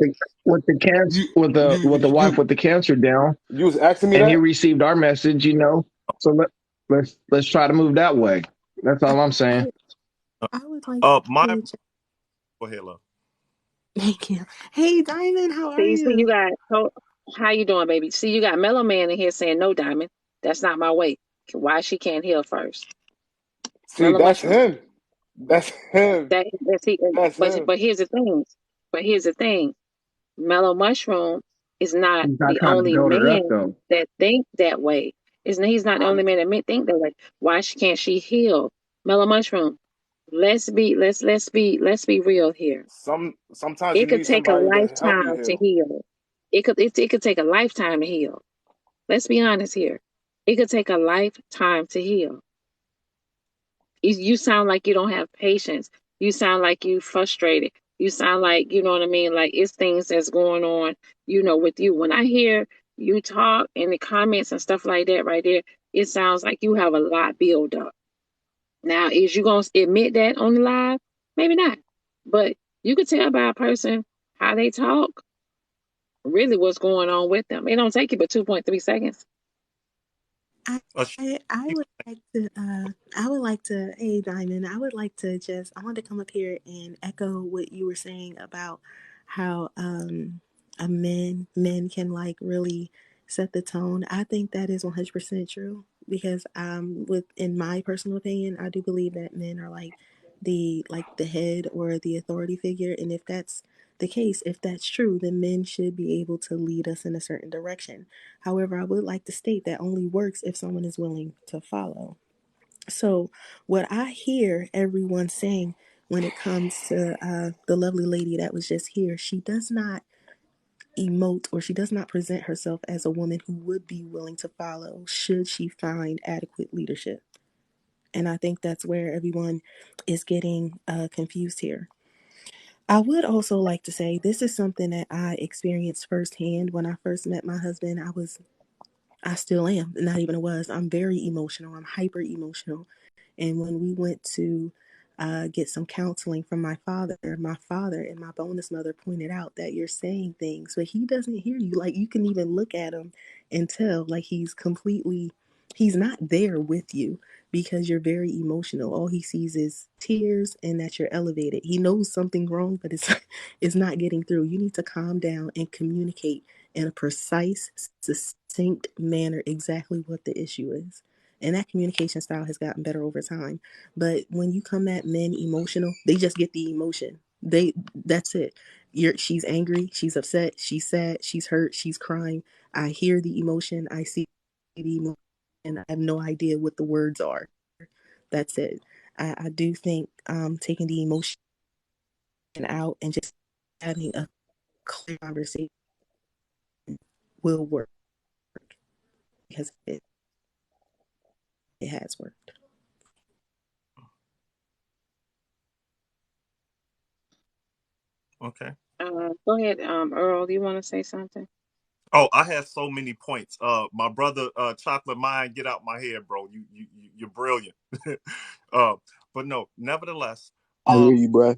the cancer You with the wife with the cancer down, you was asking me and he that? received our message. So let's try to move that way. That's all I'm saying. I would like My. to. Go ahead, love. Thank you. Hey, Diamond, how are See, you you? got how you doing, baby? See, you got Mellow Man in here saying no, Diamond. That's not my way. Why she can't heal first? See, Mellow that's Mushroom. him. That's him. That's he. That's But him. but here's the thing. But here's the thing. Mellow Mushroom is not He's not the trying to only build her up man though. that think that way. He's not the I'm only man that think that way. Why can't she heal? Mellow Mushroom. Let's be real here. sometimes you It could need take a somebody to help you lifetime to heal. heal. It could take a lifetime to heal. Let's be honest here. It could take a lifetime to heal. You sound like you don't have patience. You sound like you frustrated. You sound like, you know what I mean? Like it's things that's going on, with you. When I hear You talk in the comments and stuff like that right there, it sounds like you have a lot built up. Now, is you going to admit that on the live? Maybe not. But you could tell by a person how they talk, really what's going on with them. It don't take you but 2.3 seconds. I I would like to hey Diamond, I would like to I wanted to come up here and echo what you were saying about how a men can like really set the tone. I think that is 100% true because in my personal opinion, I do believe that men are like the head or the authority figure, and if that's the case, if that's true, then men should be able to lead us in a certain direction. However, I would like to state that only works if someone is willing to follow. So, what I hear everyone saying when it comes to the lovely lady that was just here, she does not emote or she does not present herself as a woman who would be willing to follow should she find adequate leadership. And I think that's where everyone is getting confused here. I would also like to say this is something that I experienced firsthand when I first met my husband. I still am, not even a was. I'm very emotional. I'm hyper emotional. And when we went to get some counseling from my father and my bonus mother pointed out that you're saying things, but he doesn't hear you. Like you can even look at him and tell like he's not there with you because you're very emotional. All he sees is tears and that you're elevated. He knows something's wrong, but it's not getting through. You need to calm down and communicate in a precise, succinct manner exactly what the issue is. And that communication style has gotten better over time. But when you come at men emotional, they just get the emotion. That's it. She's angry, she's upset, she's sad, she's hurt, she's crying. I hear the emotion, I see the emotion, and I have no idea what the words are. That's it. I do think taking the emotion out and just having a clear conversation will work because it has worked. Okay. Go ahead, Earl. Do you want to say something? Oh, I have so many points. My brother, Chocolate Mind, get out my head, bro. You're brilliant. But no, nevertheless, I hear you, bro.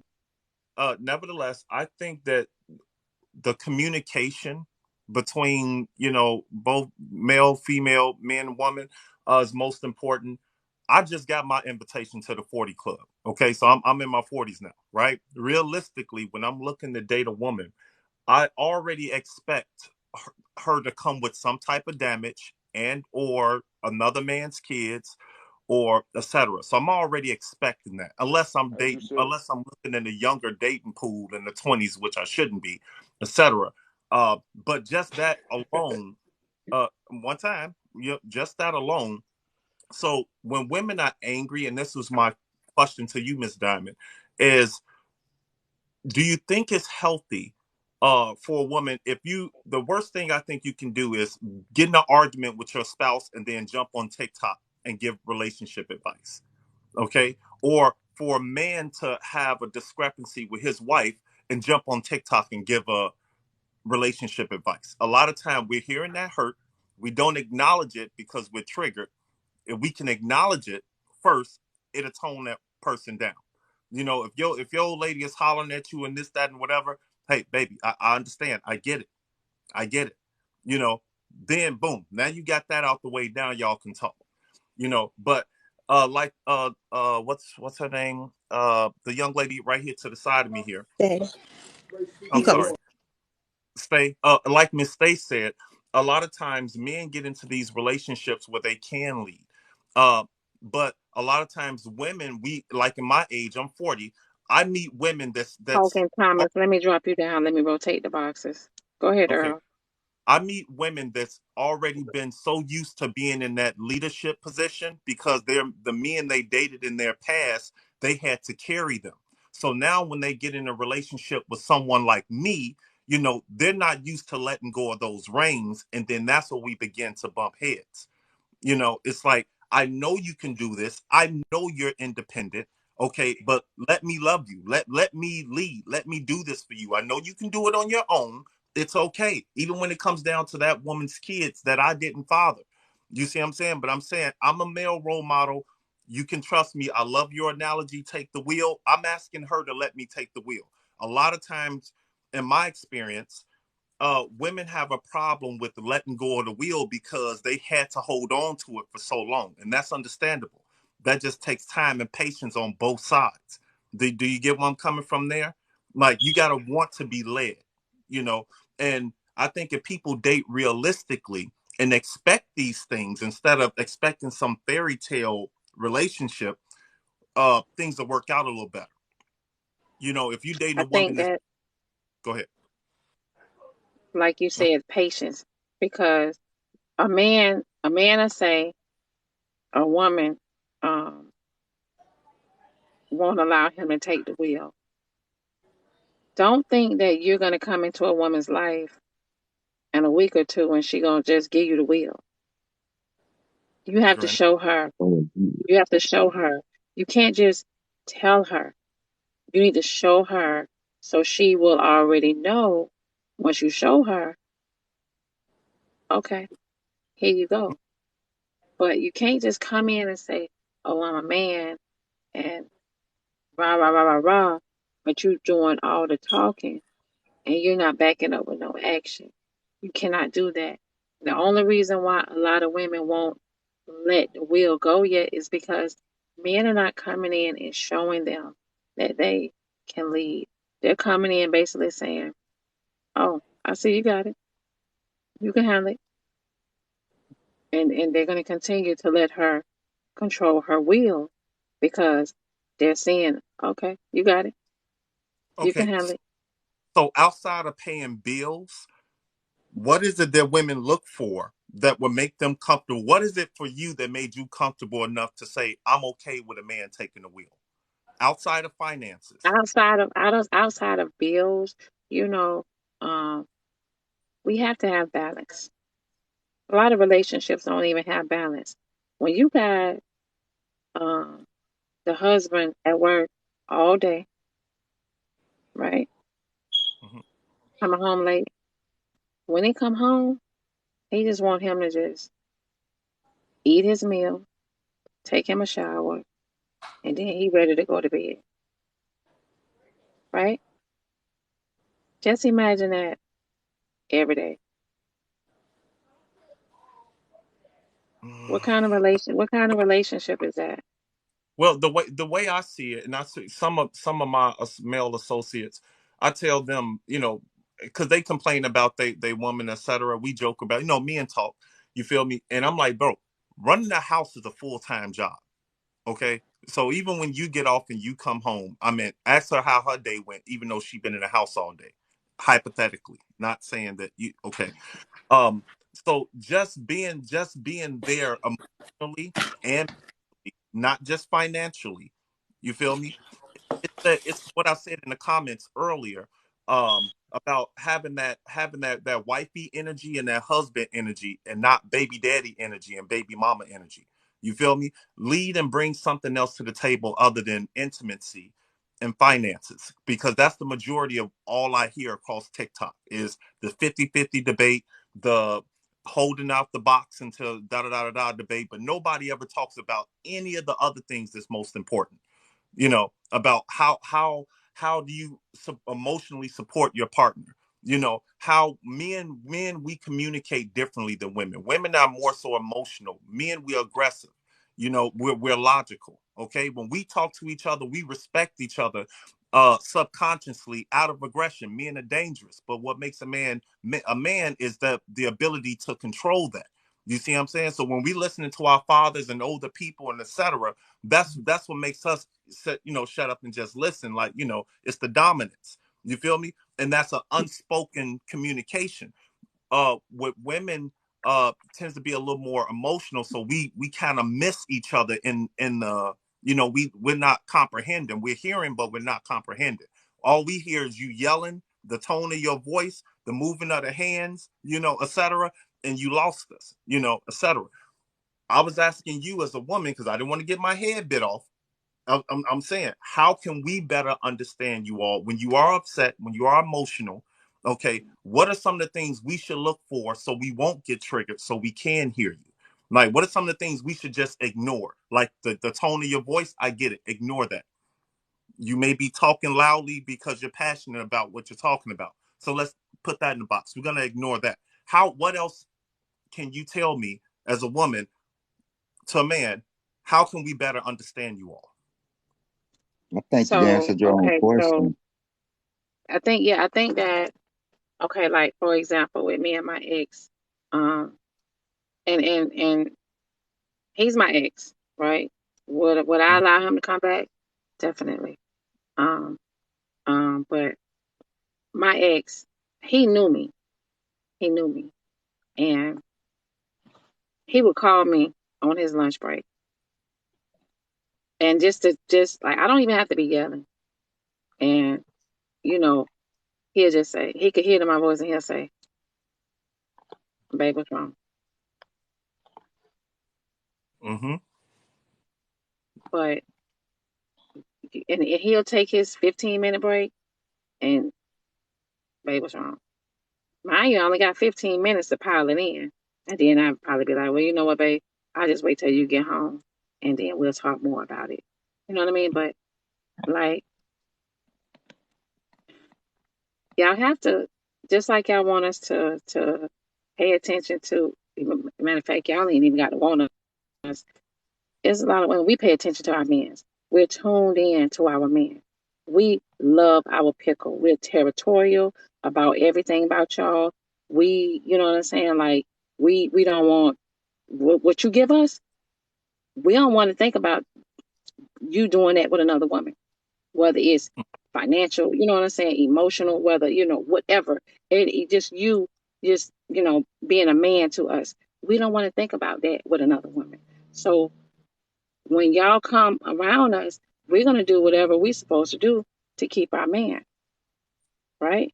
nevertheless, I think that the communication between both male, female, man, woman is most important. I just got my invitation to the 40 Club. Okay, so I'm in my 40s now, right? Realistically, when I'm looking to date a woman, I already expect her to come with some type of damage and or another man's kids or etc. So I'm already expecting that, unless I'm looking in the younger dating pool in the 20s, which I shouldn't be, etc. But just that alone, one time, just that alone. So when women are angry, and this was my question to you, Miss Diamond, is do you think it's healthy for a woman if the worst thing I think you can do is get in an argument with your spouse and then jump on TikTok and give relationship advice, okay? Or for a man to have a discrepancy with his wife and jump on TikTok and give a relationship advice. A lot of time we're hearing that hurt, we don't acknowledge it because we're triggered. If we can acknowledge it first, it'll tone that person down. If your old lady is hollering at you and this, that, and whatever, hey, baby, I understand. I get it. I get it. Then boom, now you got that out the way. Now y'all can talk. But what's her name? The young lady right here to the side of me here. Okay. I'm sorry. Stay. Like Miss Stay said, a lot of times men get into these relationships where they can lead. But a lot of times women, we like in my age, I'm 40. I meet women that's Talking Thomas, let me drop you down. Let me rotate the boxes. Go ahead, okay. Earl. I meet women that's already been so used to being in that leadership position because they're the men they dated in their past, they had to carry them. So now when they get in a relationship with someone like me, they're not used to letting go of those reins. And then that's where we begin to bump heads. It's like, I know you can do this. I know you're independent. Okay, but let me love you. Let me lead. Let me do this for you. I know you can do it on your own. It's okay. Even when it comes down to that woman's kids that I didn't father. You see what I'm saying? But I'm saying I'm a male role model. You can trust me. I love your analogy, take the wheel. I'm asking her to let me take the wheel. A lot of times, in my experience, women have a problem with letting go of the wheel because they had to hold on to it for so long. And that's understandable. That just takes time and patience on both sides. Do you get where I'm coming from there? Like, you got to want to be led, you know? And I think if people date realistically and expect these things instead of expecting some fairy tale relationship, things will work out a little better. You know, if you dating I a woman think that's, that, go ahead. like you said, patience, because a man will say a woman um, won't allow him to take the wheel. Don't think that you're going to come into a woman's life in a week or two and she going to just give you the wheel. You have to Granted. show her. You have to show her. You can't just tell her. You need to show her so she will already know once you show her, okay, here you go. But you can't just come in and say, oh, I'm a man and rah, rah, rah, rah, rah, but you doing all the talking and you're not backing up with no action. You cannot do that. The only reason why a lot of women won't let the wheel go yet is because men are not coming in and showing them that they can lead. They're coming in basically saying, oh, I see you got it. You can handle it. And they're going to continue to let her control her will because they're saying, okay, you got it. You can Okay. handle it. So outside of paying bills, what is it that women look for that would make them comfortable? What is it for you that made you comfortable enough to say, I'm okay with a man taking the wheel? Outside of finances. Outside of bills, you know, um, we have to have balance. A lot of relationships don't even have balance. When you got um, the husband at work all day, right? Mhm. Coming home late. When he come home, he just want him to just eat his meal, take him a shower, and then he ready to go to bed, right? Just imagine that every day. What kind of relationship is that? Well, the way I see it, and I see some of my male associates, I tell them, because they complain about they woman, etc. We joke about, men talk. You feel me? And I'm like, bro, running the house is a full-time job. Okay. So even when you get off and you come home, I mean, ask her how her day went, even though she's been in the house all day. Hypothetically, not saying that you okay. Um, so just being there emotionally and not just financially. You feel me? It's what I said in the comments earlier, about having that wifey energy and that husband energy and not baby daddy energy and baby mama energy. You feel me? Lead and bring something else to the table other than intimacy and finances, because that's the majority of all I hear across TikTok is the 50-50 debate, the holding out the box until da da da da da debate, but nobody ever talks about any of the other things that's most important, about how do you emotionally support your partner. How men we communicate differently than women are more so emotional. Men, we're aggressive. We're logical. Okay, when we talk to each other, we respect each other subconsciously out of aggression. Men are dangerous, but what makes a man is the ability to control that. You see what I'm saying? So when we listening to our fathers and older people and etc., that's what makes us shut up and just listen. Like, it's the dominance. You feel me? And that's an unspoken communication. With women, tends to be a little more emotional, so we kind of miss each other in the we're not comprehending. We're hearing, but we're not comprehending. All we hear is you yelling, the tone of your voice, the moving of the hands, etc. And you lost us, etc. I was asking you as a woman because I didn't want to get my head bit off. I'm saying, how can we better understand you all when you are upset, when you are emotional? Okay, what are some of the things we should look for so we won't get triggered, so we can hear you? Like, what are some of the things we should just ignore? Like the tone of your voice, I get it. Ignore that. You may be talking loudly because you're passionate about what you're talking about. So let's put that in the box. We're gonna ignore that. What else can you tell me as a woman to a man? How can we better understand you all? I think you So, answered your own okay, so question. I think that, okay, like for example, with me and my ex, um, and he's my ex, right? Would I allow him to come back? Definitely. Um, but my ex, he knew me. He knew me, and he would call me on his lunch break, and just like I don't even have to be yelling, and you know, he'll just say he could hear it in my voice, and he'll say, "Babe, what's wrong?" Mm-hmm. But and he'll take his 15-minute break, and babe, what's wrong? Mind you, I only got 15 minutes to pile it in. And then I'd probably be like, well, you know what, babe? I'll just wait till you get home and then we'll talk more about it. You know what I mean? But like, y'all have to, just like y'all want us to pay attention to, matter of fact, y'all ain't even got to want us. There's a lot of when we pay attention to our men. We're tuned in to our men. We love our pickle. We're territorial about everything about y'all. We, you know what I'm saying? Like we don't want what you give us. We don't want to think about you doing that with another woman, whether it's financial, you know what I'm saying, emotional, whether whatever. It just being a man to us. We don't want to think about that with another woman. So when y'all come around us, we're gonna do whatever we're supposed to do to keep our man, right?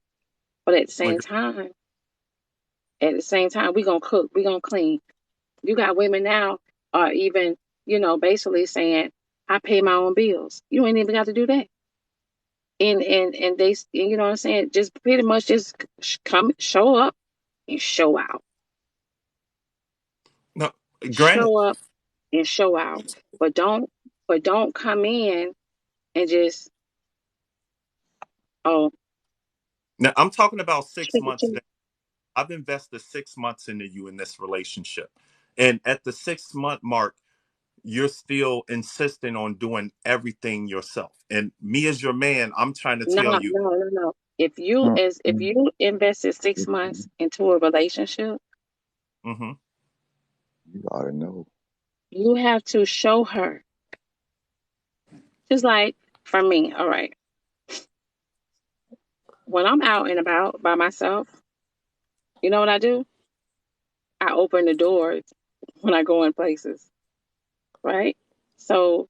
But at the same time, we're gonna cook, we're gonna clean. You got women now are even, basically saying, I pay my own bills. You ain't even got to do that. And they, you know what I'm saying? Just pretty much just come, show up and show out. No, granted. Show up and show out. But don't come in and just, oh, Now I'm talking about 6 months. chicken. I've invested 6 months into you in this relationship. And at the 6 month mark, you're still insisting on doing everything yourself. And me as your man, I'm trying to No, tell no, you. no, no. If you invested 6 months into a relationship, Mm-hmm. You ought to know. you have to show her. Just like for me, all right. When I'm out and about by myself, you know what I do? I open the doors when I go in places, right? So,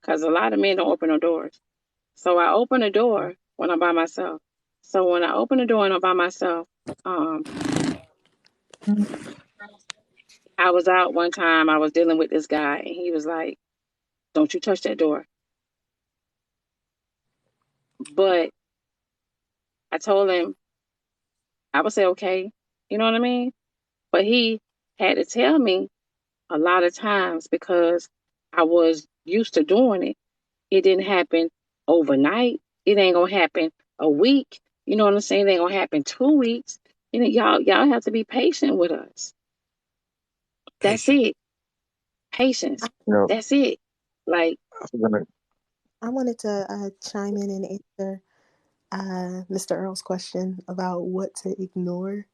because a lot of men don't open no doors. So I open the door when I'm by myself. So when I open the door and I'm by myself, um, I was out one time, I was dealing with this guy, and he was like, don't you touch that door. But I told him, I would say, okay, you know what I mean? But he had to tell me a lot of times because I was used to doing it. It didn't happen overnight. It ain't gonna happen a week. You know what I'm saying? It ain't gonna happen 2 weeks. Y'all have to be patient with us. That's Patient. it. Patience. You know, That's it. Like, I'm gonna. I wanted to chime in and answer Mr. Earl's question about what to ignore.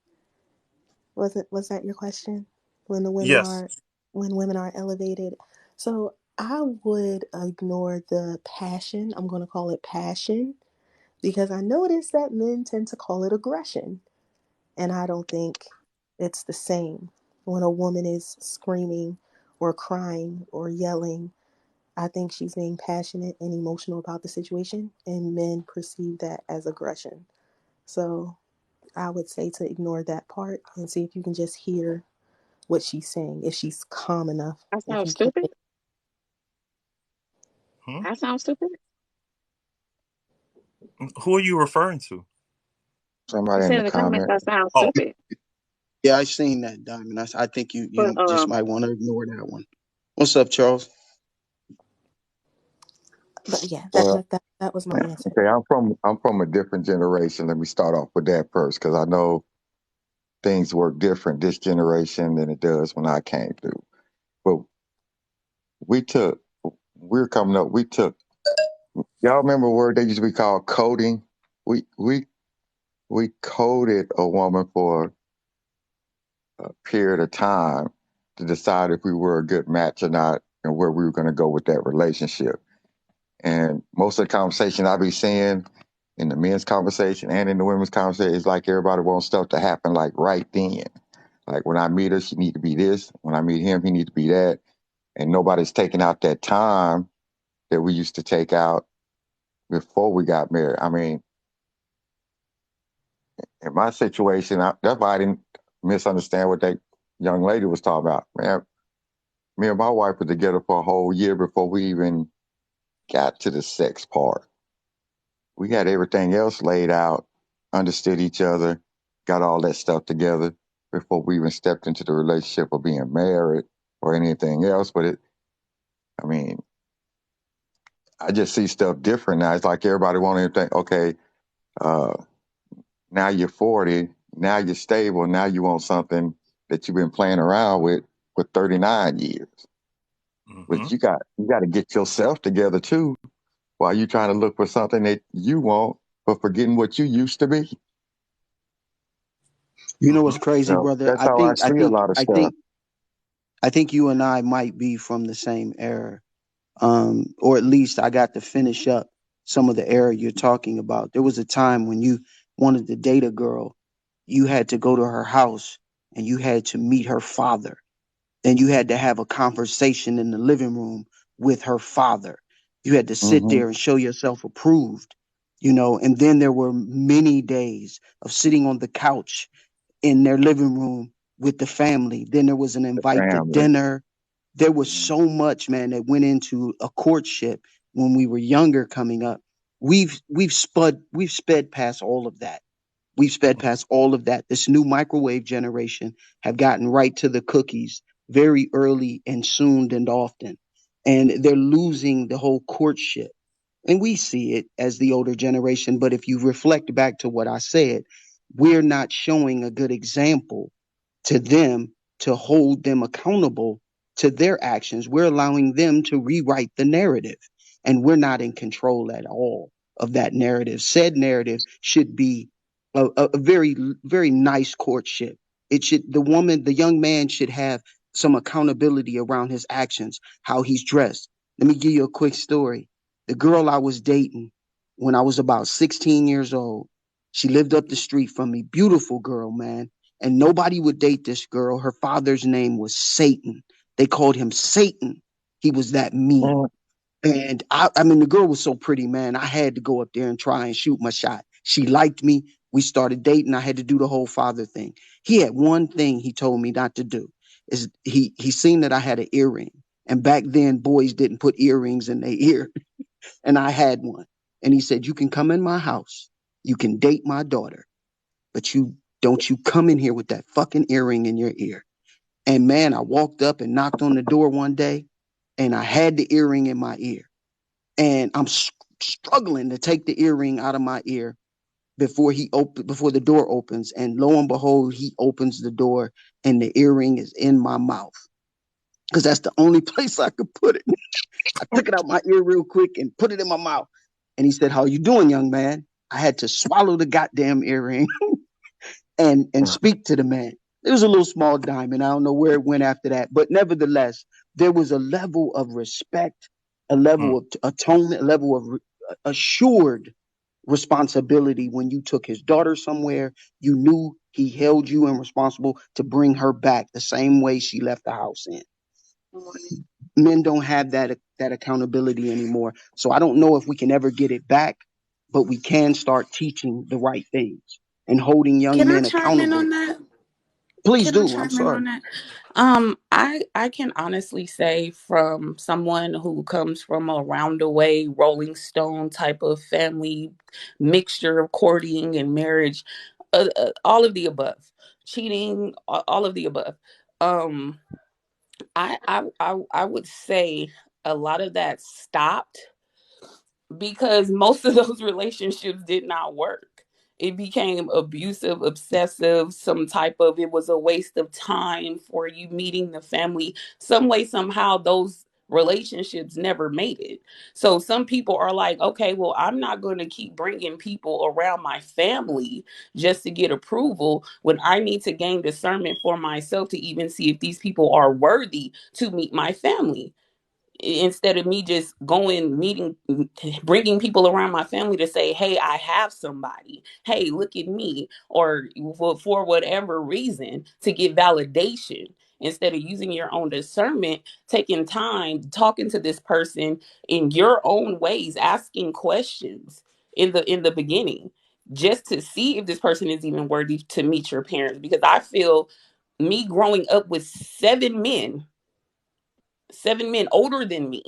Was that your question? When the women Yes. are when women are elevated. So I would ignore the passion. I'm going to call it passion because I noticed that men tend to call it aggression, and I don't think it's the same. When a woman is screaming or crying or yelling, I think she's being passionate and emotional about the situation, and men perceive that as aggression. So I would say to ignore that part and see if you can just hear what she's saying, if she's calm enough. I If sound you can't, stupid. Hmm? I sound stupid. Who are you referring to? You Somebody in said the in the comments comment. I sound Oh, stupid. Yeah, I seen that, Diamond. I think But you just might want to ignore that one. What's up, Charles? But yeah, Well, that was my answer. okay, I'm from a different generation. Let me start off with that first, because I know things work different this generation than it does when I came through. But we took, we're coming up. We took. Y'all remember a word they used to be called coding? We coded a woman for a period of time to decide if we were a good match or not, and where we were going to go with that relationship. And most of the conversation I be seeing in the men's conversation and in the women's conversation is like everybody wants stuff to happen like right then. Like when I meet her, she need to be this. When I meet him, he need to be that. And nobody's taking out that time that we used to take out before we got married. I mean, in my situation, that's why I didn't misunderstand what that young lady was talking about. Man, me and my wife were together for a whole year before we even got to the sex part. We had everything else laid out, understood each other, got all that stuff together before we even stepped into the relationship of being married or anything else. But I mean, I just see stuff different now. It's like everybody wanting to think, okay, uh, now you're 40, now you're stable, now you want something that you've been playing around with for 39 years. But you got to get yourself together too while you're trying to look for something that you want, but forgetting what you used to be. You know what's crazy, So brother? that's how I see a lot of stuff. I think you and I might be from the same era. Or at least I got to finish up some of the era you're talking about. There was a time when you wanted to date a girl, you had to go to her house and you had to meet her father. And you had to have a conversation in the living room with her father. You had to sit there and show yourself approved, and then there were many days of sitting on the couch in their living room with the family. Then there was an invite to dinner. There was so much, man, that went into a courtship when we were younger coming up. We've sped past all of that. We've sped past all of that. This new microwave generation have gotten right to the cookies very early and soon and often. And they're losing the whole courtship. And we see it as the older generation. But if you reflect back to what I said, we're not showing a good example to them to hold them accountable to their actions. We're allowing them to rewrite the narrative. And we're not in control at all of that narrative. Said narrative should be a very, very nice courtship. The young man should have some accountability around his actions, how he's dressed. Let me give you a quick story. The girl I was dating when I was about 16 years old, she lived up the street from me. Beautiful girl, man. And nobody would date this girl. Her father's name was Satan. They called him Satan. He was that mean. And I mean, the girl was so pretty, man. I had to go up there and try and shoot my shot. She liked me. We started dating. I had to do the whole father thing. He had one thing he told me not to do. Is he seen that I had an earring. And back then, boys didn't put earrings in their ear. And I had one. And he said, you can come in my house. You can date my daughter. But you come in here with that fucking earring in your ear. And man, I walked up and knocked on the door one day. And I had the earring in my ear. And I'm struggling to take the earring out of my ear before the door opens. And lo and behold, he opens the door and the earring is in my mouth. Because that's the only place I could put it. I took it out my ear real quick and put it in my mouth. And he said, how you doing, young man? I had to swallow the goddamn earring and speak to the man. It was a little small diamond. I don't know where it went after that. But nevertheless, there was a level of respect, a level of atonement, a level of assured responsibility. When you took his daughter somewhere, you knew he held you and responsible to bring her back the same way she left the house in. Men don't have that accountability anymore. So I don't know if we can ever get it back, but we can start teaching the right things and holding young men accountable. Can I chime in on that? Please do. I'm sorry. I can honestly say, from someone who comes from a roundaway Rolling Stone type of family mixture of courting and marriage, all of the above, cheating, all of the above. Um, I would say a lot of that stopped because most of those relationships did not work. It became abusive, obsessive, some type of, it was a waste of time for you meeting the family. Some way, somehow, those relationships never made it. So some people are like, okay, well, I'm not going to keep bringing people around my family just to get approval when I need to gain discernment for myself to even see if these people are worthy to meet my family, instead of me just going meeting, bringing people around my family to say, hey, I have somebody, hey, look at me, or for whatever reason to get validation, instead of using your own discernment, taking time talking to this person in your own ways, asking questions in the beginning, just to see if this person is even worthy to meet your parents. Because I feel, me growing up with seven men older than me,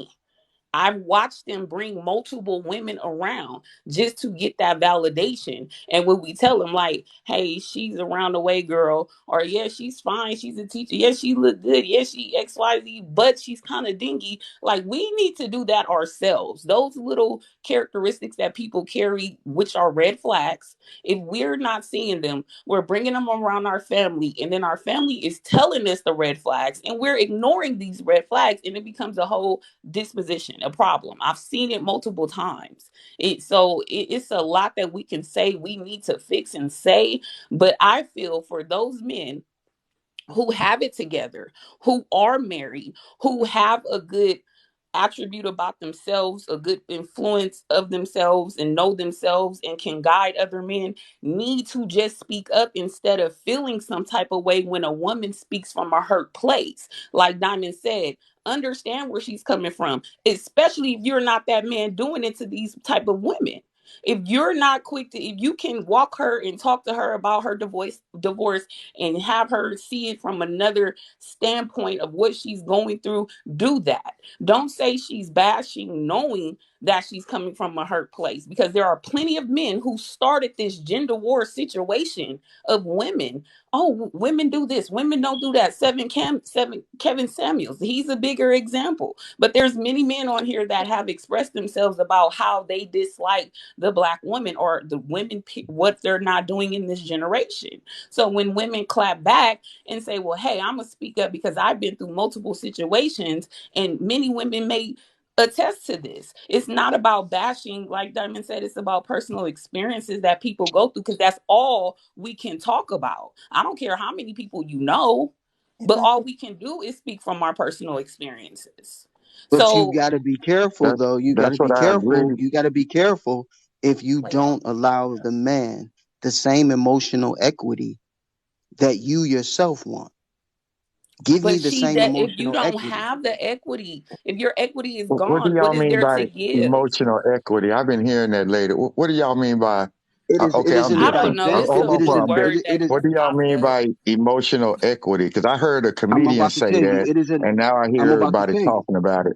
I've watched them bring multiple women around just to get that validation. And when we tell them, like, hey, she's around the way, girl, or yeah, she's fine, she's a teacher, yeah, she look good, yeah, she XYZ, but she's kind of dingy. Like, we need to do that ourselves. Those little characteristics that people carry, which are red flags, if we're not seeing them, we're bringing them around our family, and then our family is telling us the red flags, and we're ignoring these red flags, and it becomes a whole disposition, a problem. I've seen it multiple times. It's a lot that we can say we need to fix and say, but I feel for those men who have it together, who are married, who have a good attribute about themselves, a good influence of themselves, and know themselves and can guide other men, need to just speak up instead of feeling some type of way when a woman speaks from a hurt place. Like Diamond said, understand where she's coming from, especially if you're not that man doing it to these type of women. If you're not quick to, if you can walk her and talk to her about her divorce and have her see it from another standpoint of what she's going through, do that. Don't say she's bashing knowing that she's coming from a hurt place, because there are plenty of men who started this gender war situation of women. Oh, women do this, women don't do that. Seven Kevin Samuels, he's a bigger example. But there's many men on here that have expressed themselves about how they dislike the Black woman, or the women, what they're not doing in this generation. So when women clap back and say, well, hey, I'm gonna speak up because I've been through multiple situations, and many women may attest to this. It's not about bashing, like Diamond said, it's about personal experiences that people go through, because that's all we can talk about. I don't care how many people you know, but all we can do is speak from our personal experiences. But you So got to be careful, though. You got That's to be what I careful. agree. You got to be careful if you don't allow the man the same emotional equity that you yourself want. Give me but the she, same that if you emotional don't equity. have the equity, if your equity is What do gone, what y'all is mean there by to give? emotional equity? I've been hearing that lately. What do y'all mean by? It Okay, is I'm an I different. don't know. It's Hold a on, it is new Plum. an word it that is. What just do y'all popped mean up. by emotional equity? Because I heard a I'm comedian about to say tell you. that, It is an. and now I I'm hear about to everybody tell you. talking about it.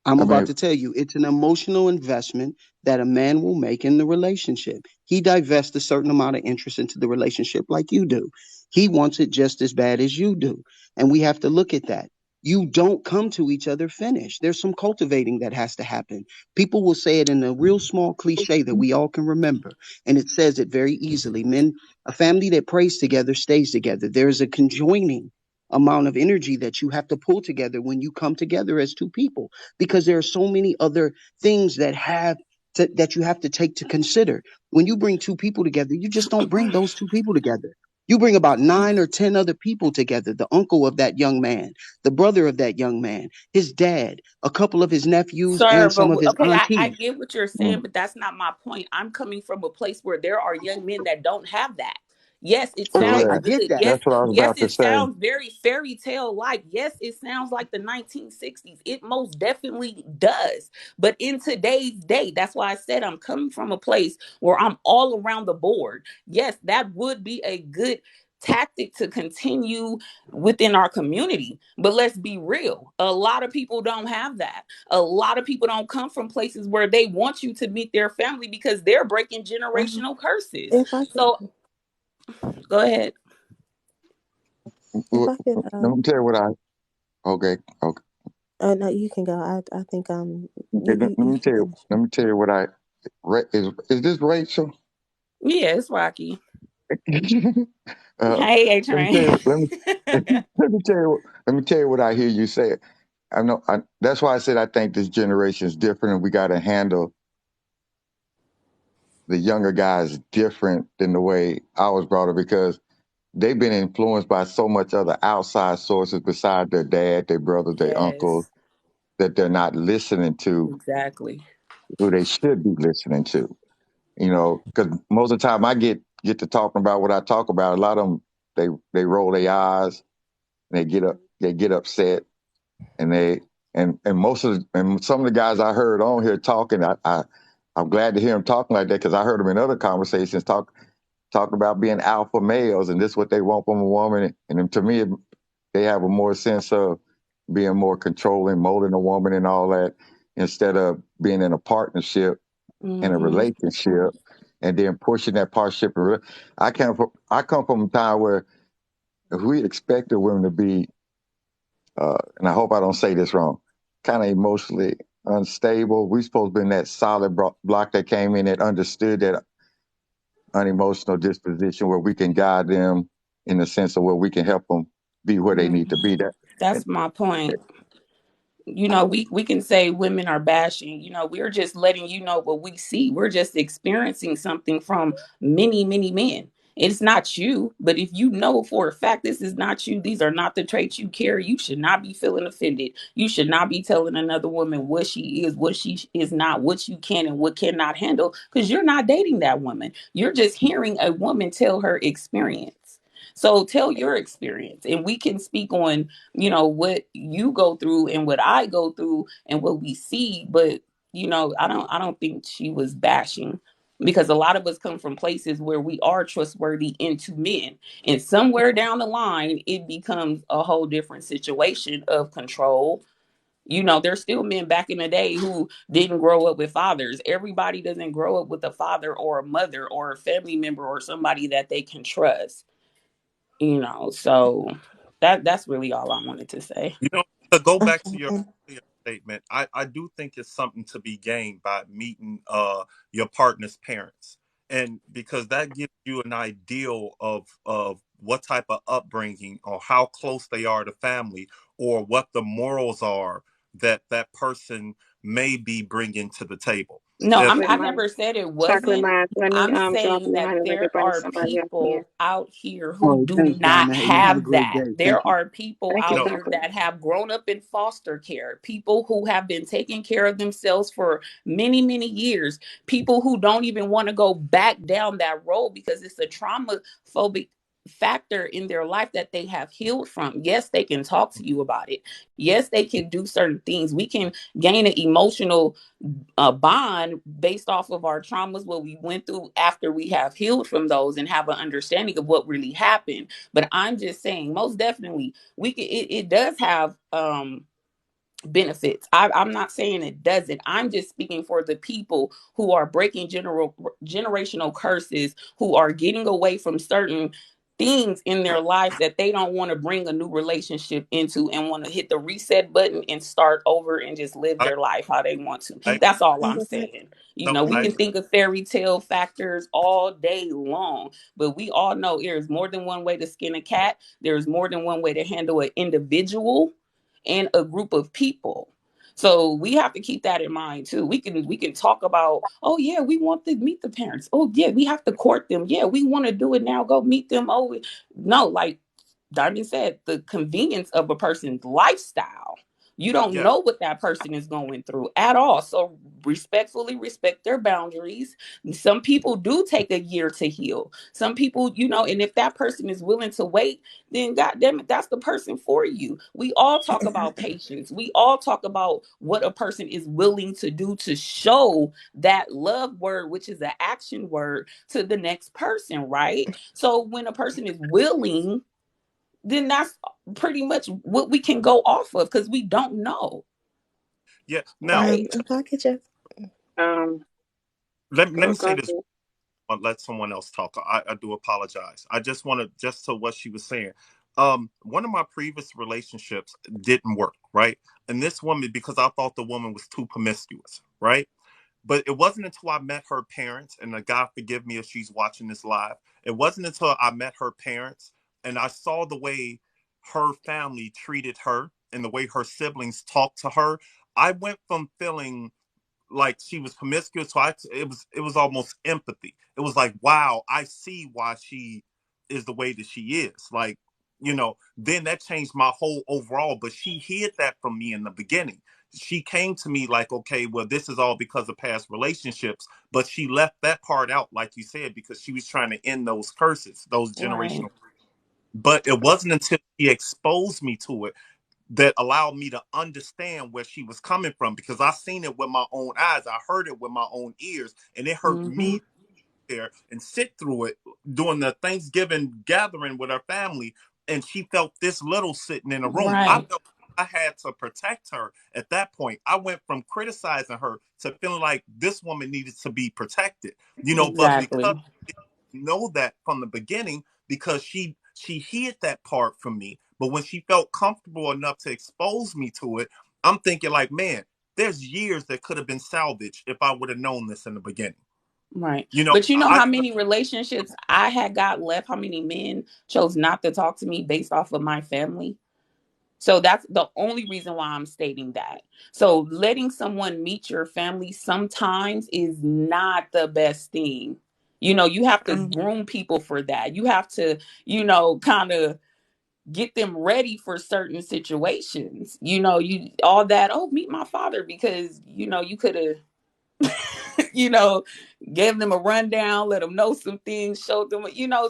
I'm I about mean, to tell you, it's an emotional investment that a man will make in the relationship. He divests a certain amount of interest into the relationship like you do. He wants it just as bad as you do. And we have to look at that. You don't come to each other finished. There's some cultivating that has to happen. People will say it in a real small cliche that we all can remember. And it says it very easily. Men, a family that prays together stays together. There's a conjoining amount of energy that you have to pull together when you come together as two people, because there are so many other things that you have to take to consider. When you bring two people together, you just don't bring those two people together. You bring about 9 or 10 other people together: the uncle of that young man, the brother of that young man, his dad, a couple of his nephews, Sir, and but some of his okay, I aunties. get what you're saying, but that's not my point. I'm coming from a place where there are young men that don't have that. Yes, it Oh, sounds I correct. get good. that. That's what I was Yes, about to it say. sounds very fairy tale like. Yes, it sounds like the 1960s. It most definitely does. But in today's day, that's why I said I'm coming from a place where I'm all around the board. Yes, that would be a good tactic to continue within our community. But let's be real. A lot of people don't have that. A lot of people don't come from places where they want you to meet their family because they're breaking generational curses. If I So can. Go ahead. If I could, Let me tell you what I. Okay. oh no, you can go. I think Okay, let you me can tell you. finish. Let me tell you what I. Is this Rachel? Yeah, it's Rocky. Hey, A Let me tell Train. you. Let me tell you. Let me tell you what I hear you say. I know. That's why I said I think this generation is different, and we got to handle the younger guys different than the way I was brought up because they've been influenced by so much other outside sources besides their dad, their brothers, their uncles Yes, that they're not listening to exactly. who they should be listening to. You know, because most of the time I get to talking about what I talk about. A lot of them they roll their eyes and they get upset and and some of the guys I heard on here talking, I'm glad to hear them talking like that because I heard them in other conversations talking about being alpha males and this is what they want from a woman. And then to me, they have a more sense of being more controlling, molding a woman and all that instead of being in a partnership in a Hmm. relationship and then pushing that partnership. I come from a time where if we expected women to be, and I hope I don't say this wrong, kind of emotionally unstable, we supposed to be in that solid block that came in that understood that unemotional disposition where we can guide them in the sense of where we can help them be where they need to be. That's my point. You know, we can say women are bashing. You know, we're just letting you know what we see. We're just experiencing something from many, many men. It's not you, but if you know for a fact this is not you, these are not the traits you carry, you should not be feeling offended. You should not be telling another woman what she is, what she is not, what you can and what cannot handle, because you're not dating that woman. You're just hearing a woman tell her experience. So tell your experience, and we can speak on, you know, what you go through and what I go through and what we see. But you know, I don't think she was bashing, because a lot of us come from places where we are trustworthy into men, and somewhere down the line it becomes a whole different situation of control. You know, there's still men back in the day who didn't grow up with fathers. Everybody doesn't grow up with a father or a mother or a family member or somebody that they can trust, you know. So that's really all I wanted to say. You know, to go back to Okay, your and earlier statement, I do think it's something to be gained by meeting your partner's parents. And because that gives you an ideal of what type of upbringing or how close they are to family or what the morals are that that person may be bringing to the table. No, If I never said it Chocolate wasn't. mine. Let me I'm drop saying that mine and let me there bring are somebody else in. people out here who Oh, do thanks, not Diamond. Hey, you have a have great that. day. Thank There you. are people Thank you, out no, here chocolate. that have grown up in foster care, people who have been taking care of themselves for many, many years, people who don't even want to go back down that road because it's a trauma phobic factor in their life that they have healed from. Yes, they can talk to you about it. Yes, they can do certain things. We can gain an emotional a bond based off of our traumas, what we went through after we have healed from those and have an understanding of what really happened. But I'm just saying, most definitely, we can. It does have benefits. I'm not saying it doesn't. I'm just speaking for the people who are breaking generational curses, who are getting away from certain things in their life that they don't want to bring a new relationship into and want to hit the reset button and start over and just live I their life how they want to. I That's all I'm okay, saying. You no know, we I can think of fairy tale factors all day long, but we all know there's more than one way to skin a cat. There's more than one way to handle an individual and a group of people. So we have to keep that in mind too. We can talk about, oh yeah, we want to meet the parents. Oh yeah, we have to court them. Yeah, we want to do it now. Go meet them. Oh no, like Diamond said, the convenience of a person's lifestyle. You don't yeah. know what that person is going through at all. So respectfully respect their boundaries. Some people do take a year to heal. Some people, you know, and if that person is willing to wait, then God damn it, that's the person for you. We all talk about patience. We all talk about what a person is willing to do to show that love word, which is an action word, to the next person, right? So when a person is willing, then that's pretty much what we can go off of because we don't know, Yeah. Now right? if I could just let me Go say this. ahead. let someone else talk. I do apologize. I just want to, just to what she was saying. One of my previous relationships didn't work, right? And this woman, because I thought the woman was too promiscuous, right? But it wasn't until I met her parents, and God forgive me if she's watching this live. It wasn't until I met her parents and I saw the way her family treated her and the way her siblings talked to her. I went from feeling like she was promiscuous. So it was almost empathy. It was like, wow, I see why she is the way that she is. Like, then that changed my whole overall. But she hid that from me in the beginning. She came to me like, okay, well, this is all because of past relationships, but she left that part out, like you said, because she was trying to end those curses, those Right. generational. But it wasn't until she exposed me to it that allowed me to understand where she was coming from, because I seen it with my own eyes. I heard it with my own ears, and it hurt Mm-hmm. me there and sit through it during the Thanksgiving gathering with her family. And she felt this little sitting in a room. I Right. felt I had to protect her at that point. I went from criticizing her to feeling like this woman needed to be protected, but because Exactly. know that from the beginning, because she hid that part from me. But when she felt comfortable enough to expose me to it, I'm thinking like, man, there's years that could have been salvaged if I would have known this in the beginning. Right. You know, But you know I how many relationships I had got left, how many men chose not to talk to me based off of my family? So that's the only reason why I'm stating that. So letting someone meet your family sometimes is not the best thing. You have to Um, groom people for that. You have to, kind of get them ready for certain situations. You all that, oh, meet my father, because you could have you know, gave them a rundown, let them know some things, showed them,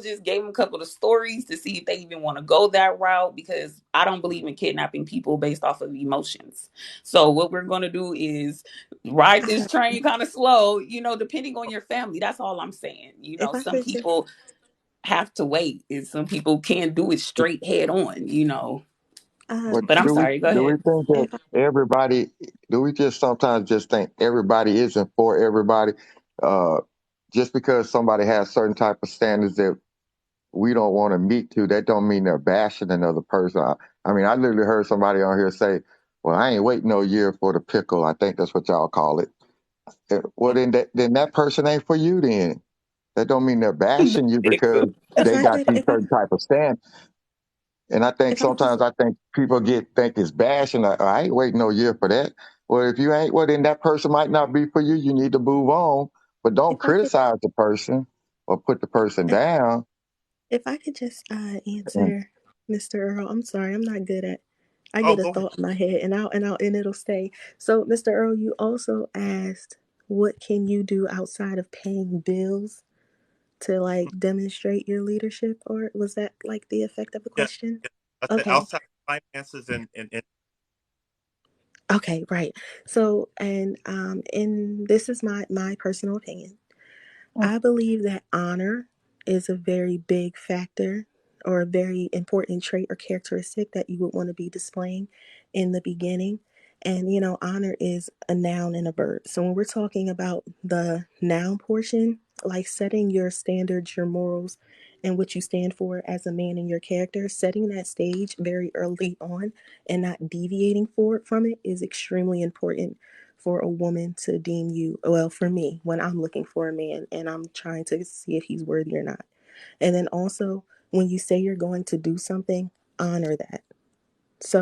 just gave them a couple of stories to see if they even want to go that route, because I don't believe in kidnapping people based off of emotions. So what we're going to do is ride this train kind of slow, depending on your family. That's all I'm saying. if I Some could just, people have to wait, and some people can't do it straight head on. But But I'm do we sorry, go do we ahead. think that if I, everybody? Do we just sometimes just think everybody isn't for everybody? Uh, just because somebody has certain type of standards that we don't want to meet to, that don't mean they're bashing another person. I mean, I literally heard somebody on here say, "Well, I ain't waiting no year for the pickle." I think that's what y'all call it. Well, then that person ain't for you. Then that don't mean they're bashing you because if they I got could, these certain type of standards. And I think if I could, sometimes people think it's bashing. Like, I ain't waiting no year for that. Well, if you ain't, well, then that person might not be for you. You need to move on, but if don't I could, criticize the person or put the person if, down. if I could just And answer Mr. Earl. I'm sorry, I'm not good at. I oh, get a go ahead. thought in my head, and it'll stay. So, Mr. Earl, you also asked, what can you do outside of paying bills to like demonstrate your leadership, or was that like the effect of the Yeah, question? yeah. I said Okay. outside finances and Okay, right. So, and this is my personal opinion. I believe that honor is a very big factor or a very important trait or characteristic that you would want to be displaying in the beginning. And, honor is a noun and a verb. So when we're talking about the noun portion, like setting your standards, your morals, and what you stand for as a man in your character, setting that stage very early on and not deviating forward from it is extremely important for a woman to deem you, well, for me, when I'm looking for a man and I'm trying to see if he's worthy or not. And then also, when you say you're going to do something, honor that.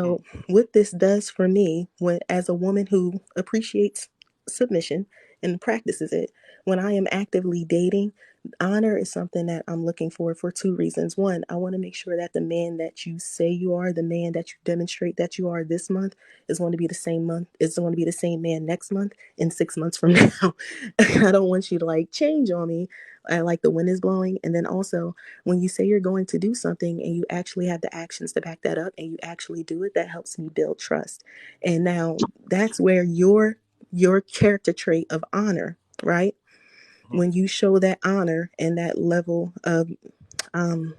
mm, So, what this does for me, when as a woman who appreciates submission and practices it, when I am actively dating, honor is something that I'm looking for two reasons. One, I want to make sure that the man that you say you are, the man that you demonstrate that you are this month, is going to be the same month, is going to be the same man next month and 6 months from now. I don't want you to like change on me, like the wind is blowing. And then also, when you say you're going to do something and you actually have the actions to back that up and you actually do it, that helps me build trust. And now that's where your character trait of honor, right? mhm. When you show that honor and that level of um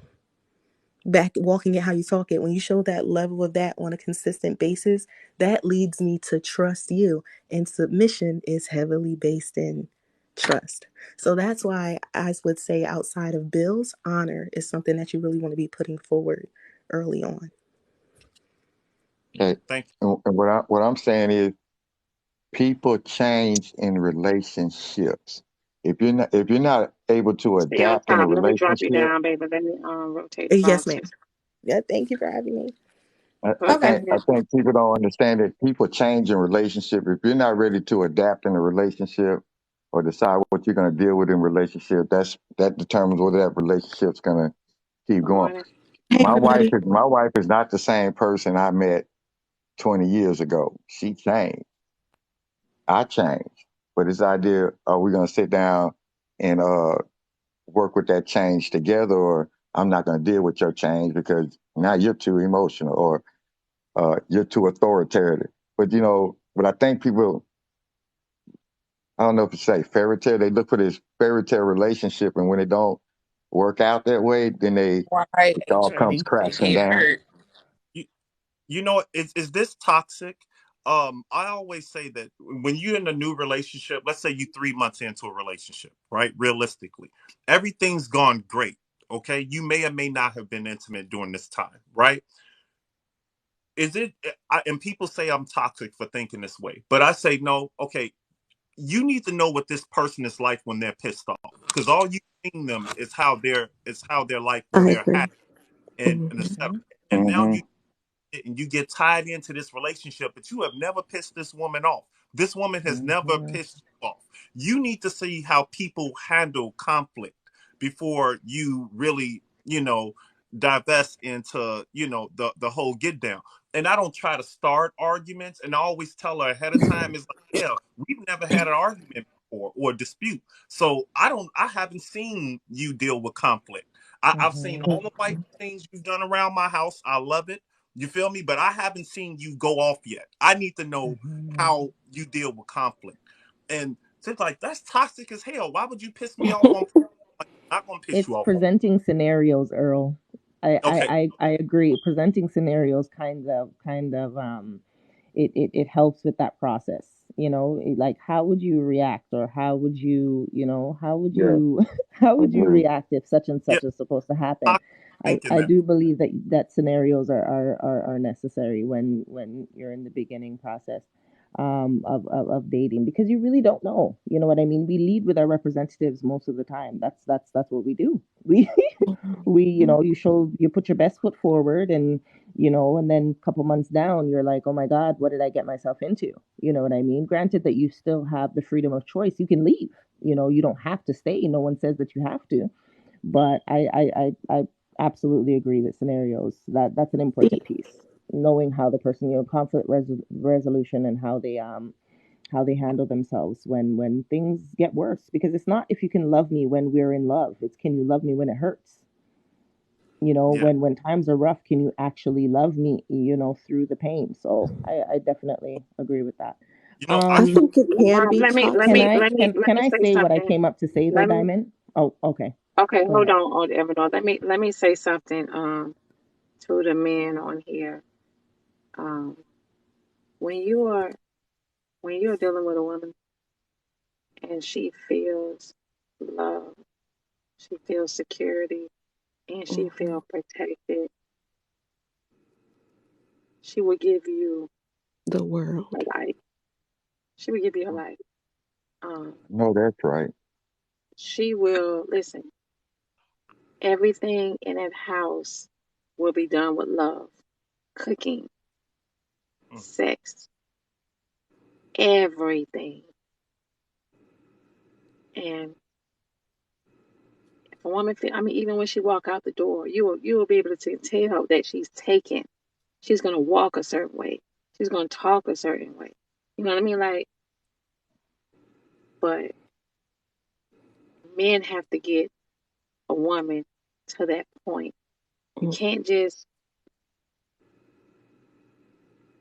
back walking it how you talk it, when you show that level of that on a consistent basis, that leads me to trust you. And submission is heavily based in trust. So that's why I would say outside of bills, honor is something that you really want to be putting forward early on. Okay. Thank And what I'm saying is people change in relationships. If you're not able to Stay on adapt in a top. Let me drop you relationship, down, baby. Let me rotate the Yes, box. ma'am. Yeah, thank you for having me. I Okay. think people don't understand that people change in relationship. If you're not ready to adapt in a relationship or decide what you're going to deal with in relationship, that determines whether that relationship's going to keep Good going. morning. Hey, everybody. My wife is not the same person I met 20 years ago. She changed. I changed. But this idea, are we going to sit down and work with that change together, or I'm not going to deal with your change because now you're too emotional, or you're too authoritative. But but I think people, I don't know if you say fairy tale, they look for this fairy tale relationship, and when it don't work out that way, then it Right, all comes Johnny. They crashing get down. hurt. you. You know, is this toxic? I always say that when you're in a new relationship, let's say you 3 months into a relationship, right? Realistically, everything's gone great. Okay, you may or may not have been intimate during this time, right? Is it? And people say I'm toxic for thinking this way, but I say no. Okay, you need to know what this person is like when they're pissed off, because all you seen them is how they're like when I they're agree. happy and etc. Mm-hmm. And now Hmm. you get tied into this relationship, but you have never pissed this woman off. This woman has never Hmm. pissed you off. You need to see how people handle conflict before you really, divest into, the whole get down. And I don't try to start arguments, and I always tell her ahead of time, it's like, yeah, we've never had an argument before or a dispute. So I haven't seen you deal with conflict. I've seen Hmm. all the white things you've done around my house. I love it. You feel me? But I haven't seen you go off yet. I need to know Hmm. how you deal with conflict. And it's like, that's toxic as hell. Why would you piss me off on like, I'm not gonna piss It's you off on? presenting scenarios, Earl. Okay. I agree. Presenting scenarios it helps with that process. Like how would you react, or how would you, how would Yeah, you how would you agree. react if such and Yeah, such is supposed to happen? toxic thinking I that. do believe that scenarios are necessary when you're in the beginning process of dating, because you really don't know. You know what I mean? We lead with our representatives most of the time. That's what we do. You put your best foot forward, and and then a couple months down, you're like, oh my God, what did I get myself into? You know what I mean? Granted that you still have the freedom of choice. You can leave. You don't have to stay. No one says that you have to. But I absolutely agree that scenarios, that's an important piece. Knowing how the person, conflict resolution, and how they handle themselves when things get worse. Because it's not if you can love me when we're in love. It's, can you love me when it hurts? Yeah. When times are rough, can you actually love me, through the pain? So I definitely agree with that. I I feel think it can be Let me let Can me toxic. I let me can let can me I say say what I something. came up to say though, Let me Diamond? Oh, okay. Okay, Go hold ahead. on, Everett. Let me say something to the men on here. Um when you are when you're dealing with a woman and she feels love, she feels security, and she Hmm. feels protected, she will give you The a world. life. She will give you a life. Um, no, that's right. she will listen. Everything in that house will be done with love, cooking, sex, everything. And if a woman feel, I mean, even when she walk out the door, you will be able to tell that she's taken. She's gonna walk a certain way. She's gonna talk a certain way. You know what I mean? Like, but men have to get a woman to that point. You Mm. can't just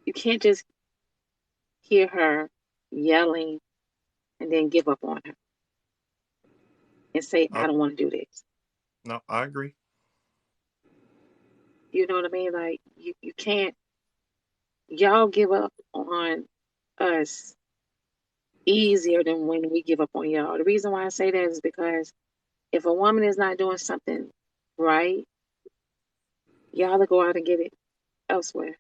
you can't just hear her yelling and then give up on her and say, uh, I don't want to do this. no, I agree. You know what I mean? Like you can't y'all give up on us easier than when we give up on y'all. The reason why I say that is because if a woman is not doing something right, y'all will go out and get it elsewhere.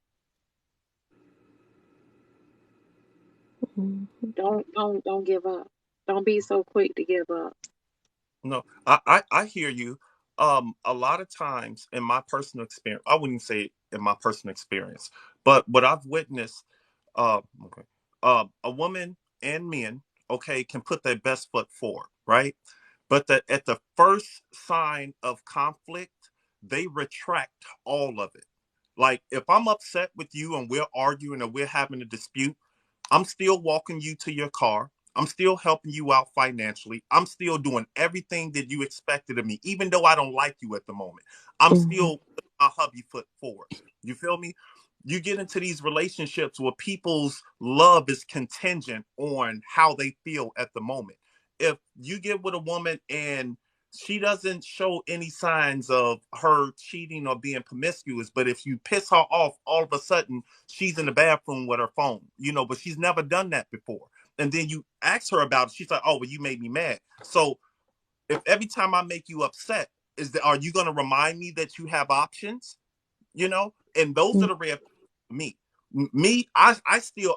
Don't give up. Don't be so quick to give up. No, I hear you. A lot of times in my personal experience, I wouldn't say in my personal experience, but what I've witnessed, okay, a woman and men, okay, can put their best foot forward, right? But that at the first sign of conflict, they retract all of it. Like if I'm upset with you and we're arguing or we're having a dispute, I'm still walking you to your car. I'm still helping you out financially. I'm still doing everything that you expected of me, even though I don't like you at the moment. I'm Mhm. still putting my hubby foot forward. You feel me? You get into these relationships where people's love is contingent on how they feel at the moment. If you get with a woman and she doesn't show any signs of her cheating or being promiscuous, but if you piss her off, all of a sudden she's in the bathroom with her phone, but she's never done that before. And then you ask her about it, she's like, "Oh, well, you made me mad." So if every time I make you upset, are you going to remind me that you have options? And those are the red flags for me.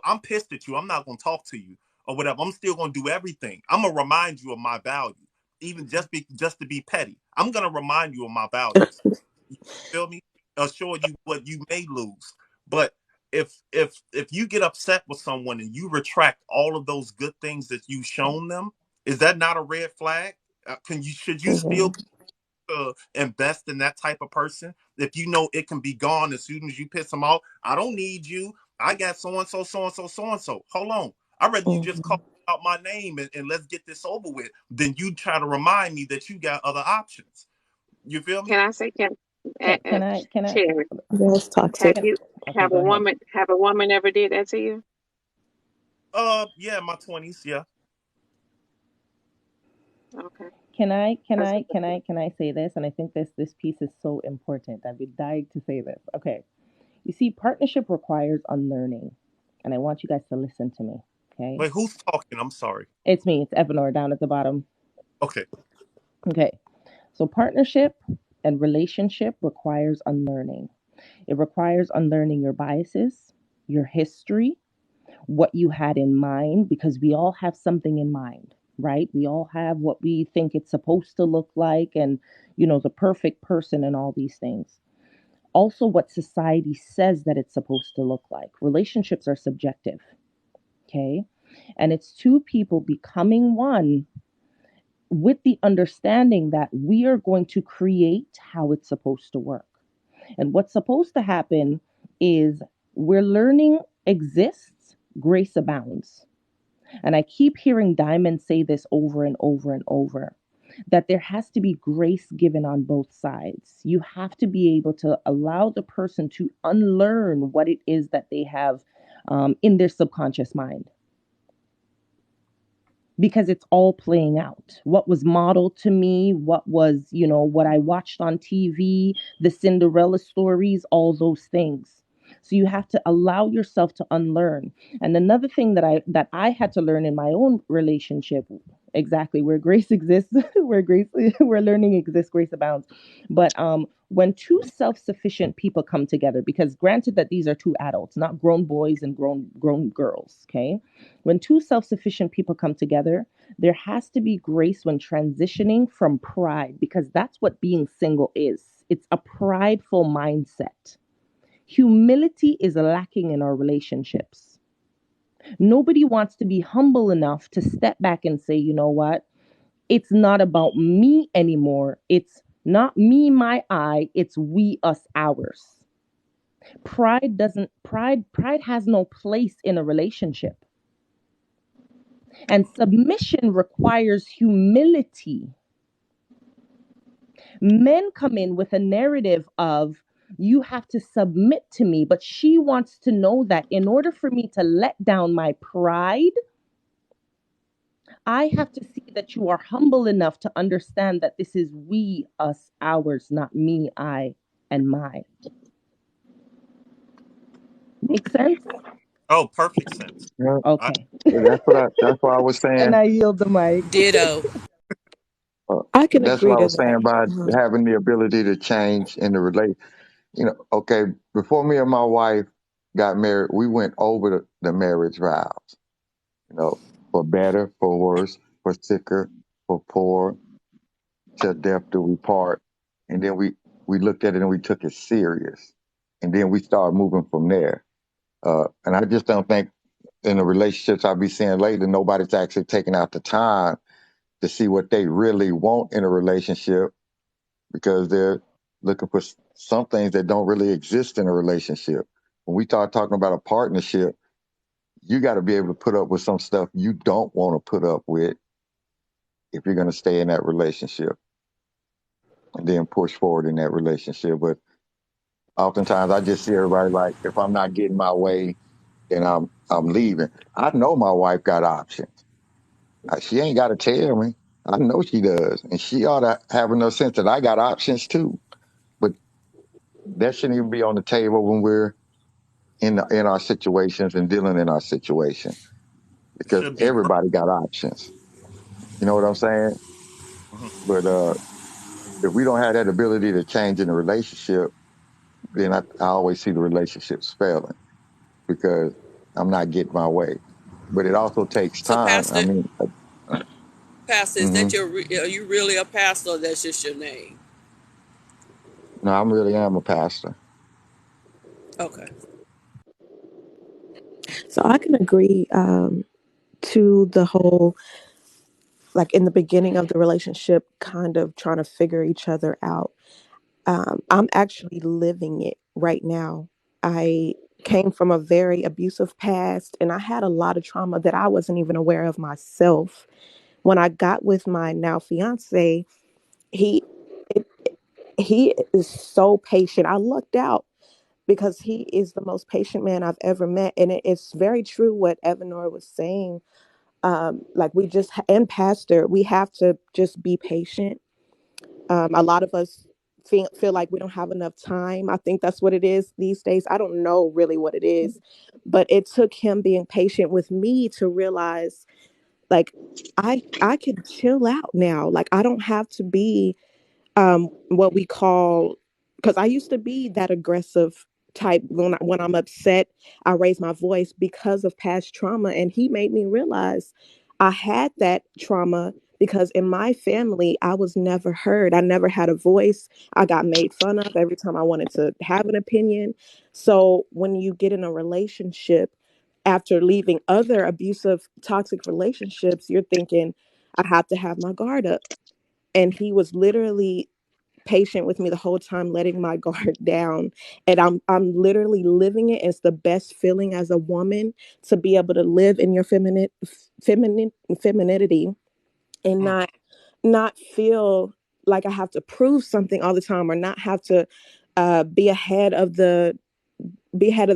I'm pissed at you. I'm not going to talk to you or whatever. I'm still going to do everything. I'm going to remind you of my value, even just to be petty. I'm going to remind you of my values. You feel me? Assure you what you may lose. But if you get upset with someone and you retract all of those good things that you've shown them, is that not a red flag? Should you still Mhm. invest in that type of person if you know it can be gone as soon as you piss them off? I don't need you. I got so and so, so and so, so and so. Hold on. I'd rather you just call Mhm. out my name and let's get this over with than you try to remind me that you got other options. You feel me? Can I say, uh, Can uh, can I can I Cherry, That's have toxic. can you okay, go ahead. have a woman ever did that to you? Yeah, my 20s, yeah. Okay. Can I say this? And I think this piece is so important. I've been dying to say this. Okay. You see, partnership requires unlearning. And I want you guys to listen to me. Okay. Wait, who's talking? I'm sorry. It's me, it's Evanor down at the bottom. Okay. Okay. So partnership and relationship requires unlearning. It requires unlearning your biases, your history, what you had in mind, because we all have something in mind, right? We all have what we think it's supposed to look like, and the perfect person and all these things. Also, what society says that it's supposed to look like. Relationships are subjective, okay? And it's two people becoming one with the understanding that we are going to create how it's supposed to work. And what's supposed to happen is where learning exists, grace abounds. And I keep hearing Diamond say this over and over and over, that there has to be grace given on both sides. You have to be able to allow the person to unlearn what it is that they have in their subconscious mind, because it's all playing out. What was modeled to me, what was, what I watched on TV, the Cinderella stories, all those things. So you have to allow yourself to unlearn. And another thing that I had to learn in my own relationship, exactly where grace exists, where learning exists, grace abounds. But when two self-sufficient people come together, because granted that these are two adults, not grown boys and grown girls, okay? When two self-sufficient people come together, there has to be grace when transitioning from pride, because that's what being single is. It's a prideful mindset. Humility is lacking in our relationships. Nobody wants to be humble enough to step back and say, you know what? It's not about me anymore. It's not me, my, I. It's we, us, ours. Pride has no place in a relationship. And submission requires humility. Men come in with a narrative of, you have to submit to me, but she wants to know that in order for me to let down my pride, I have to see that you are humble enough to understand that this is we, us, ours, not me, I, and my. Make sense? Oh, perfect sense. Yeah, I, Okay. that's what I was And saying. I yield the mic. Ditto. Uh, I can that's what agree I to was saying that. about having the ability to change in the relate. Okay, before me and my wife got married, we went over the marriage vows. For better, for worse, for sicker, for poor, till death do we part. And then we looked at it and we took it serious. And then we started moving from there. And I just don't think in the relationships I be seeing lately, nobody's actually taking out the time to see what they really want in a relationship because they're looking for some things that don't really exist in a relationship. When we start talking about a partnership, you got to be able to put up with some stuff you don't want to put up with if you're going to stay in that relationship and then push forward in that relationship. But oftentimes I just see everybody like, if I'm not getting my way, then I'm leaving. I know my wife got options. She ain't got to tell me. I know she does. And she ought to have enough sense that I got options too. But that shouldn't even be on the table when we're in our situations and dealing in our situation because should be. everybody got options. You know what I'm saying? Mhm. But if we don't have that ability to change in a relationship, then I always see the relationships failing because I'm not getting my way. But it also takes So, time. I Pastor, mean, Pastor, is that mhm. your? Are you really a pastor? Or that's just your name? No, I really am a pastor. Okay. So I can agree to the whole, like in the beginning of the relationship, kind of trying to figure each other out. I'm actually living it right now. I came from a very abusive past and I had a lot of trauma that I wasn't even aware of myself. When I got with my now fiance, he it, he is so patient. I lucked out because he is the most patient man I've ever met. And it's very true what Evanor was saying. Like we just, and Pastor, we have to just be patient. A lot of us feel like we don't have enough time. I think that's what it is these days. I don't know really what it is, but it took him being patient with me to realize like I can chill out now. Like I don't have to be what we call, because I used to be that aggressive type. When I'm upset, I raise my voice because of past trauma, and he made me realize I had that trauma because in my family I was never heard. I never had a voice. I got made fun of every time I wanted to have an opinion. So when you get in a relationship after leaving other abusive toxic relationships, you're thinking I have to have my guard up, and he was literally patient with me the whole time, letting my guard down. And I'm literally living it. It's the best feeling as a woman to be able to live in your femininity and Mm. not feel like I have to prove something all the time, or not have to be ahead of the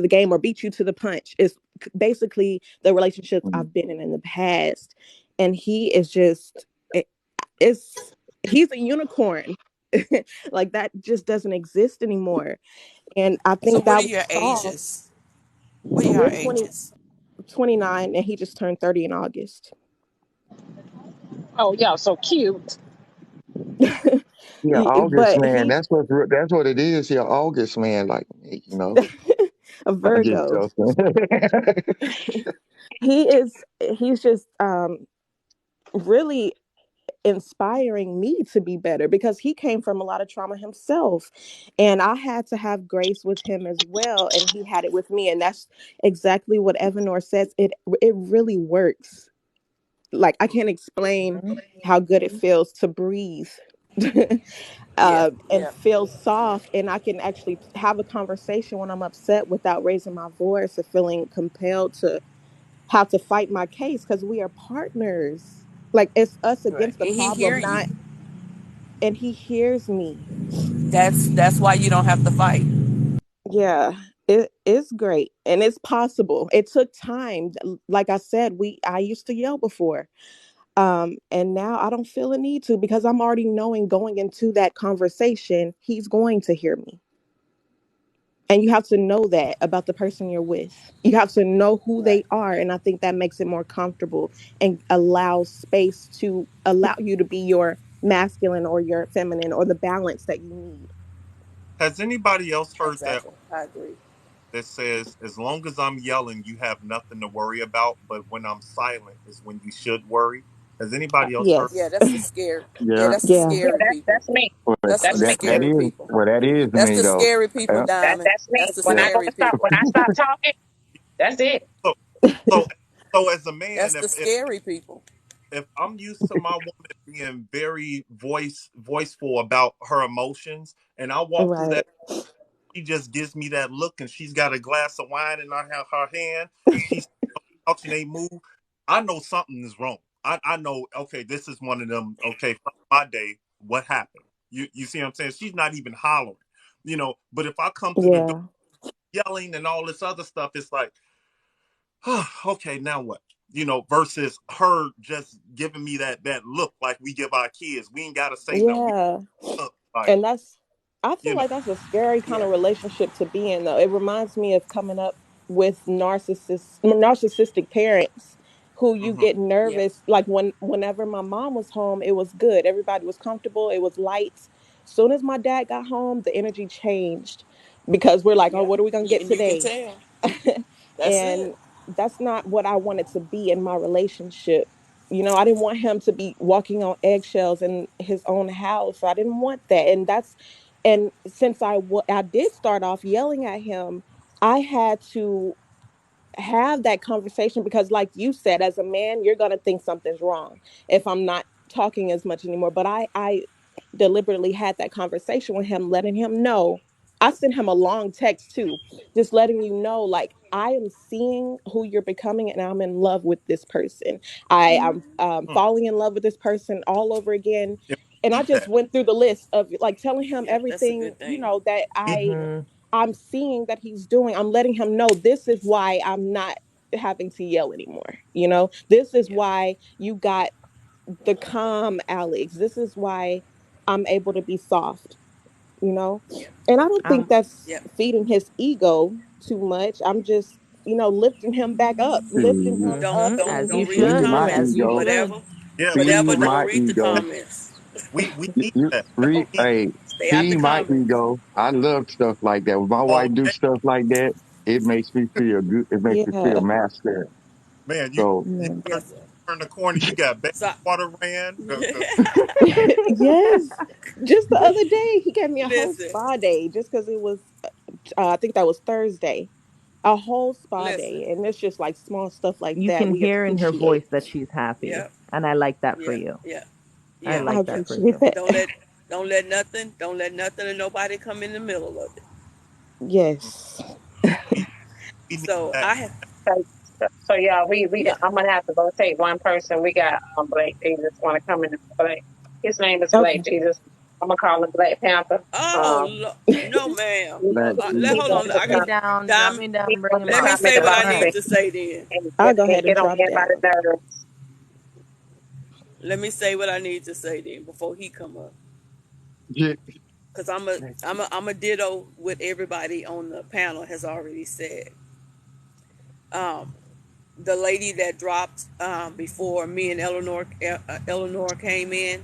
game or beat you to the punch. It's basically the relationships I've been in the past. And he is just it's he's a unicorn. Like that just doesn't exist anymore. And I So, think what that are was your solved. ages? What are We're your 20, ages? 29, and he just turned 30 in August. Oh, y'all so cute. Yeah, August, But man. he That's what it is. Yeah, August, man. Like, a I just Virgo. joking. He's just really inspiring me to be better because he came from a lot of trauma himself, and I had to have grace with him as well, and he had it with me. And that's exactly what Evanor says. It really works. Like I can't explain how good it feels to breathe. Yeah, And yeah. feel soft, and I can actually have a conversation when I'm upset without raising my voice or feeling compelled to have to fight my case, because we are partners. Like it's us Right. against the And he hear problem, you. not. And he hears me. That's why you don't have to fight. Yeah, it is great and it's possible. It took time. Like I said, I used to yell before. And now I don't feel a need to, because I'm already knowing going into that conversation, he's going to hear me. And you have to know that about the person you're with. You have to know who Right. they are. And I think that makes it more comfortable and allows space to allow you to be your masculine or your feminine or the balance that you need. Has anybody else heard that Exactly. I agree. that says, as long as I'm yelling, you have nothing to worry about, but when I'm silent is when you should worry? Has anybody else heard? Yeah, Yes. that's the scary. Yeah, Yeah, that's the Yeah. scary people. That's me. but That's for That's the me. that scary is people. well, that is That's me the though. scary people, Yeah, Diamond. That's me. That's the When I yeah. go scary to stop, people. when I stop talking, that's it. So, so, so as a man, That's the scary people. if I'm used to my woman being very voiceful about her emotions, and I walk through Right. that, she just gives me that look, and she's got a glass of wine in her hand, and she's couch and they move, I know something is wrong. I know, okay, this is one of them. Okay, from my day, what happened? You see what I'm saying? She's not even hollering, But if I come through the door Yeah. yelling and all this other stuff, it's like, oh, okay, now what? Versus her just giving me that look like we give our kids. We ain't gotta say no. We Yeah. look like, And I feel you know. like that's a scary kind Yeah. of relationship to be in, though. It reminds me of coming up with narcissistic parents who you Hmm. get Yeah. nervous. Like whenever my mom was home, it was good. Everybody was comfortable. It was light. Soon as my dad got home, the energy changed because we're like, oh, Yeah. what are we gonna get And you can today? tell. That's it. And that's not what I wanted to be in my relationship. I didn't want him to be walking on eggshells in his own house. I didn't want that. And since I did start off yelling at him, I had to have that conversation because, like you said, as a man, you're going to think something's wrong if I'm not talking as much anymore. But I deliberately had that conversation with him, letting him know. I sent him a long text too, just letting you know, like, I am seeing who you're becoming, and I'm in love with this person. I'm falling in love with this person all over again. And And we I need just that. went through the list of like telling him Yeah, that's a everything, good thing. that We, I I'm seeing that he's doing. I'm letting him know this is why I'm not having to yell anymore. This is Yeah. why you got the calm Alex. This is why I'm able to be soft, you know? Yeah. And I don't think that's Yeah. feeding his ego too much. I'm just, lifting him back up, lifting Shoot, him Don't up don't and As you don't read the feed should. my As comments. you ego. should. but Whatever, Feed don't my read the ego. comments. we need You that. read, We need hey, Stay out the feed my comments. ego. I love stuff like that. When my all wife do day, stuff like that, it makes me feel good. It makes me feel yeah. masculine. man. So, You Yeah. turn, Yes, sir. turn the corner, you got baby So water ran. Yes. Just the other day, he gave me a whole listen, spa day just because it was, I think that was Thursday, a whole spa listen. day. And it's just like small stuff like You that can we hear in her appreciate. voice that she's happy. Yep. And I like that for Yeah. you. Yeah. I Yeah. I like that for appreciate you. that. Don't let nothing and nobody come in the middle of it. Yes. we, we need So that. I have, So y'all, we yeah. I'm gonna have to rotate one person. We got Blake Jesus want to come in. Blake, his name is Blake Okay. Jesus. I'm gonna call him Black Panther. Oh no, ma'am. black, He Hold on. wants to I Drop me got come. down, drop Diamond. me He down, bring wants him to Let up. me come in say the what I All need right. boxing to say then. and I'll go ahead and get on drop everybody's down. nerves. Let me say what I need to say then before he come up. yeah, Cause I'm a ditto what everybody on the panel has already said. Um, the lady that dropped before me and Eleanor came in,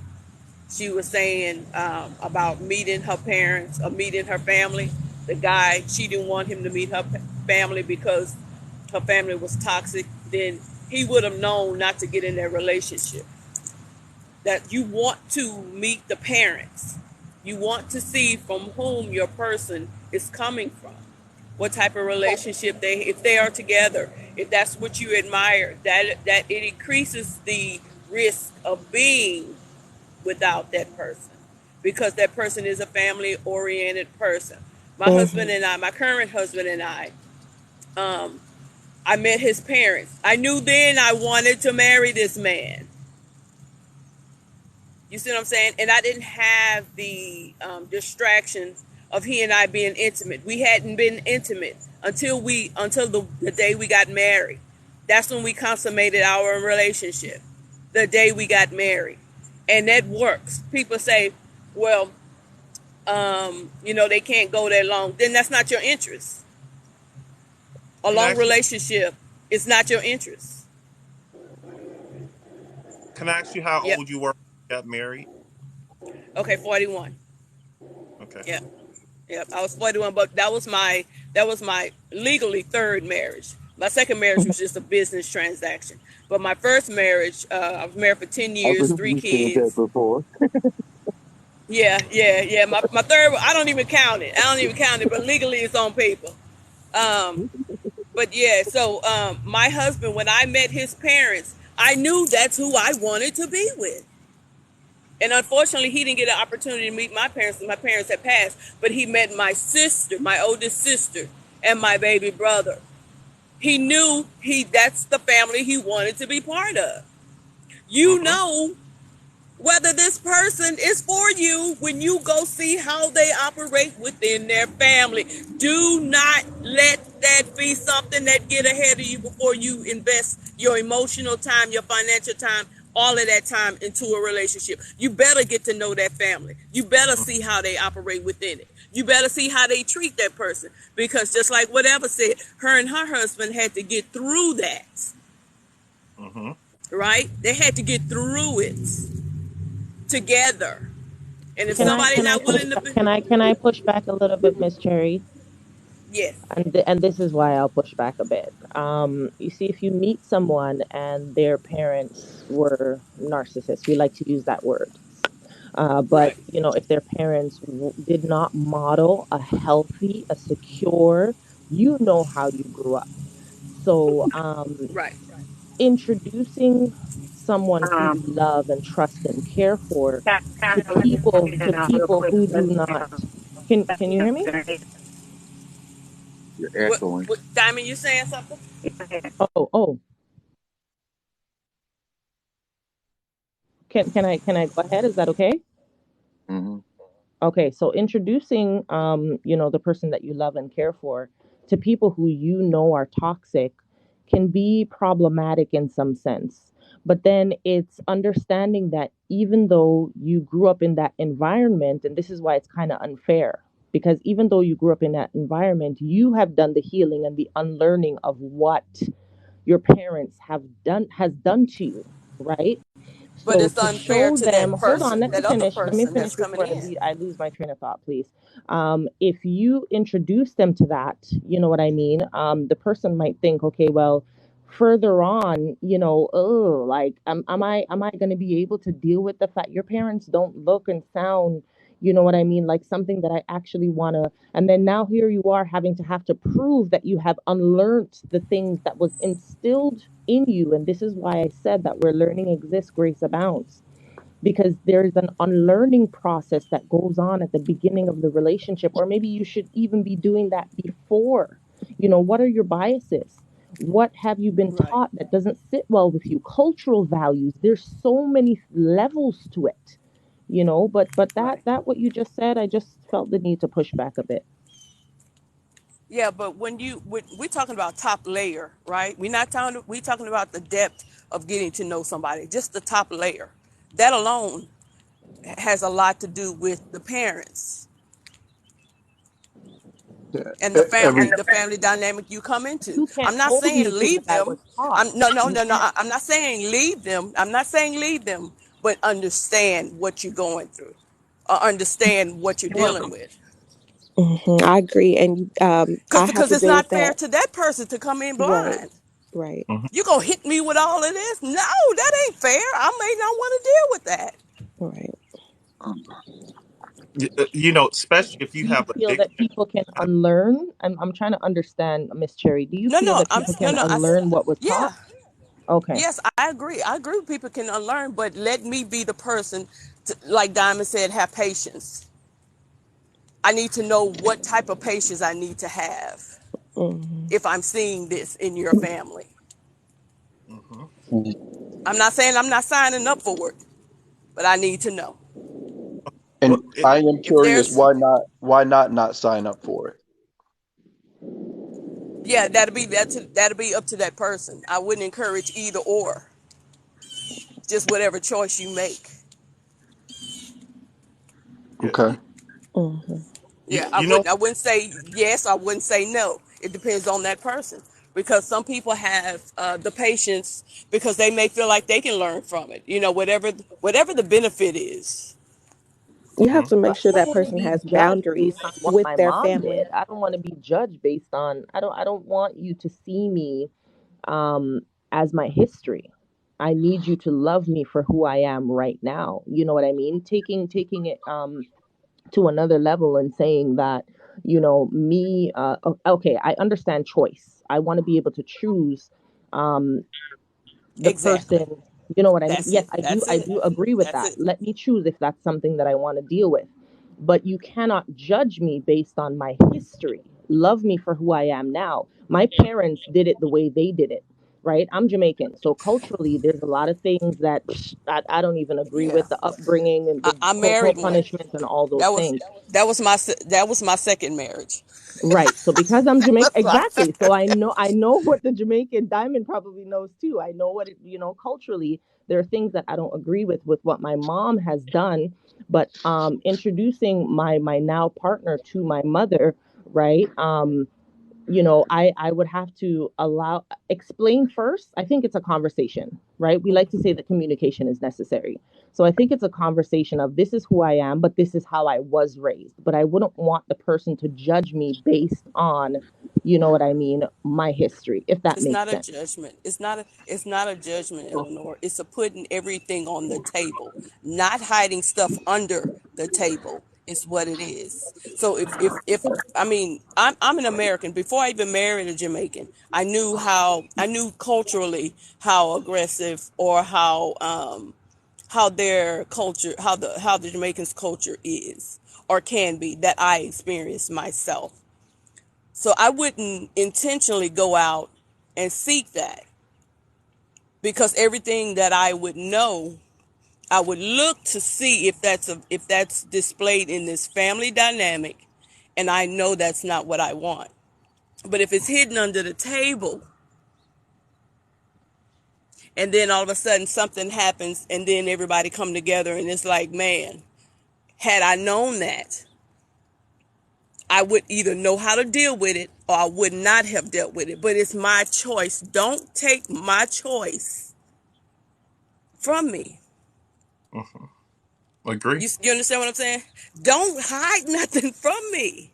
she was saying about meeting her parents or meeting her family. The guy, she didn't want him to meet her family because her family was toxic. Then he would have known not to get in that relationship. That you want to meet the parents. You want to see from whom your person is coming from. What type of relationship if they are together, if that's what you admire, that it increases the risk of being without that person because that person is a family oriented person. Hmm. My current husband and um, I met his parents. I knew then I wanted to marry this man. You see what I'm saying? And I didn't have the distractions of he and I being intimate. We hadn't been intimate until the day we got married. That's when we consummated our relationship. The day we got married. And that works. People say, well, They can't go that long, then that's not your interest. A long relationship is not your interest. Can I ask you how Yep. old you were when you got married? Okay, 41. Okay. Yeah. Yep. I was 41, but that was my legally third marriage. My second marriage was just a business transaction. But my first marriage, I was married for 10 I years, believe 3 you said that kids. before. Yeah. My third, I don't even count it, but legally it's on paper. But yeah, so my husband, when I met his parents, I knew that's who I wanted to be with. And unfortunately, he didn't get an opportunity to meet my parents. My parents had passed, but he met my sister, my oldest sister, and my baby brother. He knew that's the family he wanted to be part of. You know whether this person is for you when you go see how they operate within their family. Do not let that be something that get ahead of you before you invest your emotional time, your financial time, all of that time into a relationship. You better get to know that family. You better see how they operate within it. You better see how they treat that person, because just like whatever said, her and her husband had to get through that. Right? They had to get through it together. And if Can I somebody can I not push willing to back? be, Can I push back a little bit, Miss Cherry? yes, And this is why I'll push back a bit. You see, if you meet someone and their parents were narcissists, we like to use that word. But right, if their parents did not model a healthy, a secure, how you grew up. So, right. introducing someone who you love and trust and care for to people who do not. Can you hear me? You're What, echoing. Diamond, you saying something? Oh. Can I go ahead? Is that okay? Mm-hmm. Okay, so introducing the person that you love and care for to people who are toxic can be problematic in some sense. But then it's understanding that even though you grew up in that environment, and this is why it's kind of unfair, because even though you grew up in that environment, you have done the healing and the unlearning of what your parents has done to you, right? But So it's to unfair show to them, that hold on, person, let me that other finish. Let me person finish that's coming before I in. lose my train of thought, please. If you introduce them to that, you know what I mean. The person might think, okay, well, further on, oh, like, am I going to be able to deal with the fact your parents don't look and sound, you know what I mean, like something that I actually want to. And then now here you are having to prove that you have unlearned the things that was instilled in you. And this is why I said that where learning exists, grace abounds, because there's an unlearning process that goes on at the beginning of the relationship, or maybe you should even be doing that before. What are your biases? What have you been Right. taught that doesn't sit well with you? Cultural values, there's so many levels to it, but that Right. that what you just said, I just felt the need to push back a bit. Yeah, but we're talking about top layer, right? We're talking about the depth of getting to know somebody, just the top layer. That alone has a lot to do with the parents Yeah. and Every the family dynamic you come into. You can't I'm not hold saying me to leave what I them. was taught. I'm no no You no no. can't. I'm not saying leave them. I'm not saying leave them, but understand what you're going through, or understand what you're dealing with. I agree, and I have Because to it's deal with not fair that. to that person to come in Right, blind. right, You gonna hit me with all of this? No, that ain't fair. I may not want to deal with that. right. Especially if you Do you have feel that addiction. people can unlearn? I'm trying to understand, Miss Cherry. Do you No, feel no, that people no, can no. unlearn what was Yeah, taught? Okay. yes, I agree. I agree. People can unlearn, but let me be the person to, like Diamond said, have patience. I need to know what type of patience I need to have Hmm. if I'm seeing this in your family. Hmm. I'm not saying I'm not signing up for it, but I need to know and Well, it, I am if curious, there's. why not sign up for it? Yeah, that'll be up to that person. I wouldn't encourage either or. Just whatever choice you make. yeah, Okay. Hmm. Yeah, You know, I wouldn't say yes. I wouldn't say no. It depends on that person because some people have the patience because they may feel like they can learn from it. You know, whatever the benefit is. You have hmm to I make don't sure want that to person be has judged boundaries based on what with my their mom family. did. I don't want to be judged based on. I don't want you to see me um as my history. I need you to love me for who I am right now. You know what I mean? Taking it to another level and saying that, me, okay, I understand choice. I want to be able to choose um the Exactly. person. You know what I mean? That's Yes, it. I do That's I it. do agree with That's that. it. Let me choose if that's something that I want to deal with. But you cannot judge me based on my history. Love me for who I am now. My parents did it the way they did it, right? I'm Jamaican, so culturally there's a lot of things that I don't even agree Yeah. with, the upbringing and the I corporal married one. punishment and all those That was things. that was my second marriage. Right. So because I'm Jamaican, That's why I said exactly. So I know what the Jamaican Diamond probably knows too. I know what culturally there are things that I don't agree with what my mom has done, but introducing my now partner to my mother, right? I would have to explain first. I think it's a conversation, right? We like to say that communication is necessary. So I think it's a conversation of, this is who I am, but this is how I was raised. But I wouldn't want the person to judge me based on, you know what I mean, my history, if that it's makes not a sense. judgment. It's not a judgment, Eleanor. It's a putting everything on the table, not hiding stuff under the table. Is what it is. So if I mean I'm an American. Before I even married a Jamaican, I knew culturally how aggressive or how their culture how the Jamaicans culture is or can be that I experienced myself. So I wouldn't intentionally go out and seek that because everything that I would know, I would look to see if that's displayed in this family dynamic, and I know that's not what I want. But if it's hidden under the table, and then all of a sudden something happens, and then everybody come together, and it's like, man, had I known that, I would either know how to deal with it or I would not have dealt with it. But it's my choice. Don't take my choice from me. agree. You understand what I'm saying? Don't hide nothing from me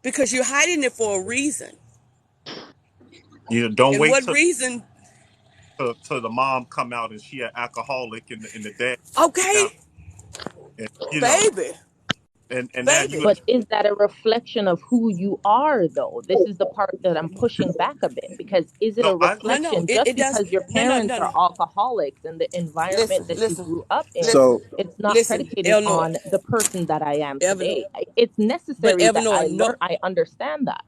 because you're hiding it for a reason. You know, don't And wait what till reason? the mom come out and she an alcoholic and the dad down, Okay, and baby, and now you baby. But is that a reflection of who you are, though? This is the part that I'm pushing back a bit, because is it no a I No, reflection it just does. because your parents are No. alcoholics and the environment Listen, that you listen, grew up in, listen, So it's not listen, predicated Eleanor, on the person that I am Eleanor. today? It's But necessary that Eleanor, no. I understand that.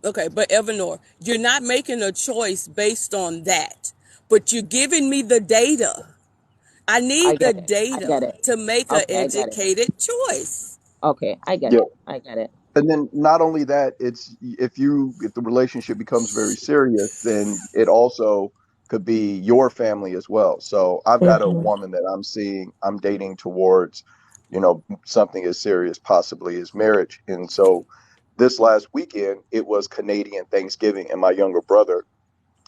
Okay, but Eleanor, you're not making a choice based on that. But you're giving me the data. I I need the get it. I get data it. to make an Okay, I get it. educated choice. Okay, I get yeah, it. I get it. and then not only that, it's if the relationship becomes very serious, then it also could be your family as well. So I've got a Hmm. woman that I'm dating towards, something as serious possibly as marriage. And so this last weekend it was Canadian Thanksgiving, and my younger brother,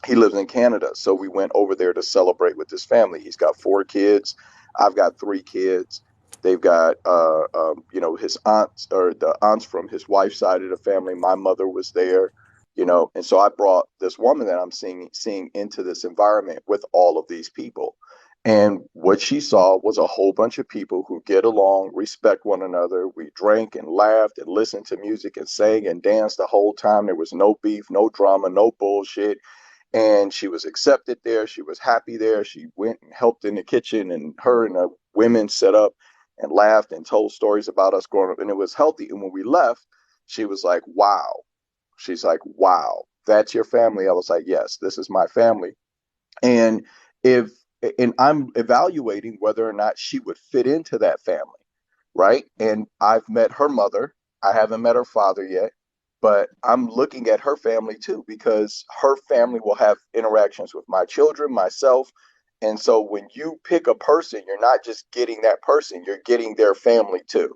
he lives in Canada. So we went over there to celebrate with his family. He's got 4 kids. I've got 3 kids. They've got, his aunts or the aunts from his wife's side of the family. My mother was there, and so I brought this woman that I'm seeing into this environment with all of these people. And what she saw was a whole bunch of people who get along, respect one another. We drank and laughed and listened to music and sang and danced the whole time. There was no beef, no drama, no bullshit, and she was accepted there. She was happy there. She went and helped in the kitchen, and her and the women set up and laughed and told stories about us growing up, and it was healthy. And when we left, she was like, wow. She's like, wow, that's your family? I was like, yes, this is my family. And if and I'm evaluating whether or not she would fit into that family, right? And I've met her mother. I haven't met her father yet, but I'm looking at her family too, because her family will have interactions with my children, myself. And so when you pick a person, you're not just getting that person, you're getting their family too.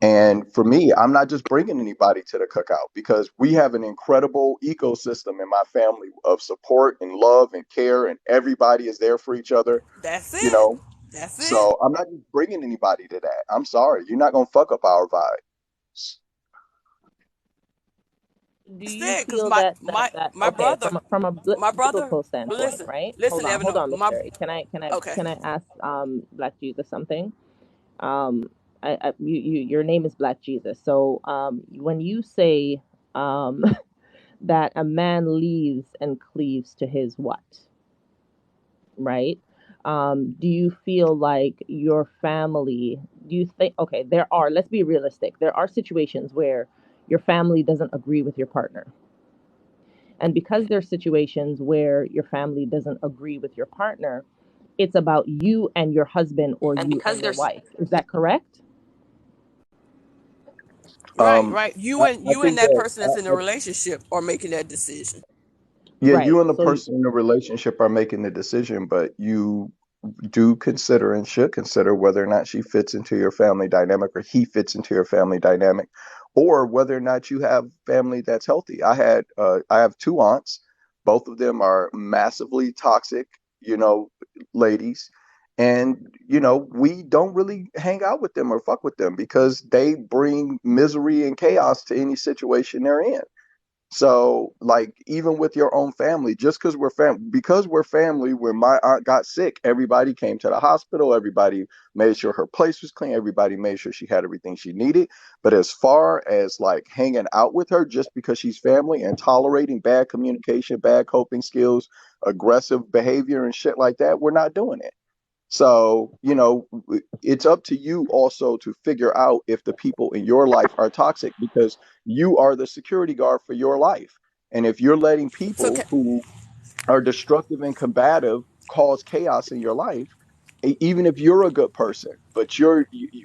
And for me, I'm not just bringing anybody to the cookout because we have an incredible ecosystem in my family of support and love and care, and everybody is there for each other, That's you it. know. That's it. So I'm not just bringing anybody to that. I'm sorry, you're not gonna fuck up our vibe. Do That's you it. Cause feel that my okay, brother, from a my brother. biblical But standpoint, right? listen, Evan. Hold on, Miss My Sherry. okay. Can I ask Black Jesus something? Your name is Black Jesus. So when you say that a man leaves and cleaves to his what, right? Do you feel like your family, do you think, okay, let's be realistic, there are situations where your family doesn't agree with your partner. And because there's situations where your family doesn't agree with your partner, it's about you and your husband or And you because and your there's wife. Is that correct? right. You I and think that that person that's in a relationship are making that decision. yeah, Right. you and the So person in the relationship are making the decision, but you do consider and should consider whether or not she fits into your family dynamic or he fits into your family dynamic, or whether or not you have family that's healthy. I have two aunts. Both of them are massively toxic, you know, ladies. And, you know, we don't really hang out with them or fuck with them because they bring misery and chaos to any situation they're in. So, like, even with your own family, just because we're family, when my aunt got sick, everybody came to the hospital. Everybody made sure her place was clean. Everybody made sure she had everything she needed. But as far as like hanging out with her just because she's family and tolerating bad communication, bad coping skills, aggressive behavior, and shit like that, we're not doing it. So, you know, it's up to you also to figure out if the people in your life are toxic because you are the security guard for your life. And if you're letting So people who are destructive and combative cause chaos in your life, even if you're a good person, but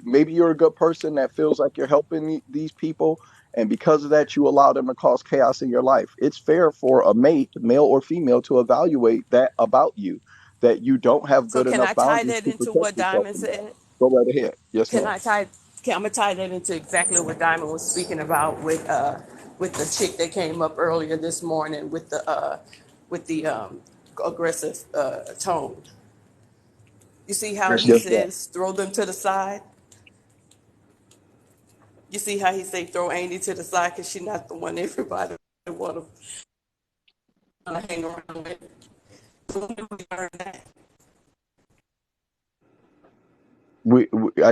maybe you're a good person that feels like you're helping these people, and because of that, you allow them to cause chaos in your life. It's fair for a mate, male or female, to evaluate that about you, that you don't have so good can enough I tie boundaries that to into protect what yourself Diamond from that. said? Go right ahead. Yes, Can ma'am. I tie? I'm gonna tie that into exactly what Diamond was speaking about with the chick that came up earlier this morning with the aggressive tone. You see how he Yes, ma'am. says throw them to the side. You see how he say throw Amy to the side because she's not the one everybody want to hang around with. So when do we learn that?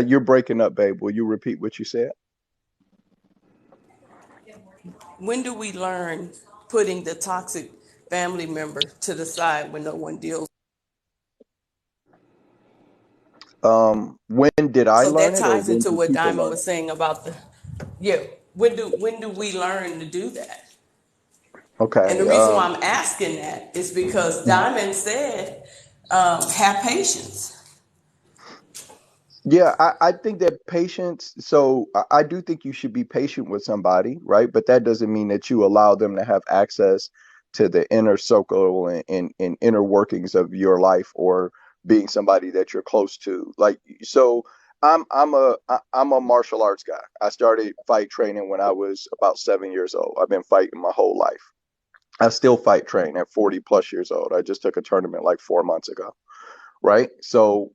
You're breaking up, babe. Will you repeat what you said? When do we learn putting the toxic family member to the side when no one deals? When did I So learn that it, or ties when into do what people Diamond learn was it? saying about the yeah. When do we learn to do that? And the Okay. reason why I'm asking that is because Diamond said, have patience. Yeah, I think that patience. So I do think you should be patient with somebody, right? But that doesn't mean that you allow them to have access to the inner circle and inner workings of your life or being somebody that you're close to. Like, so I'm a martial arts guy. I started fight training when I was about 7 years old. I've been fighting my whole life. I still fight train at 40 plus years old. I just took a tournament like 4 months ago, right? So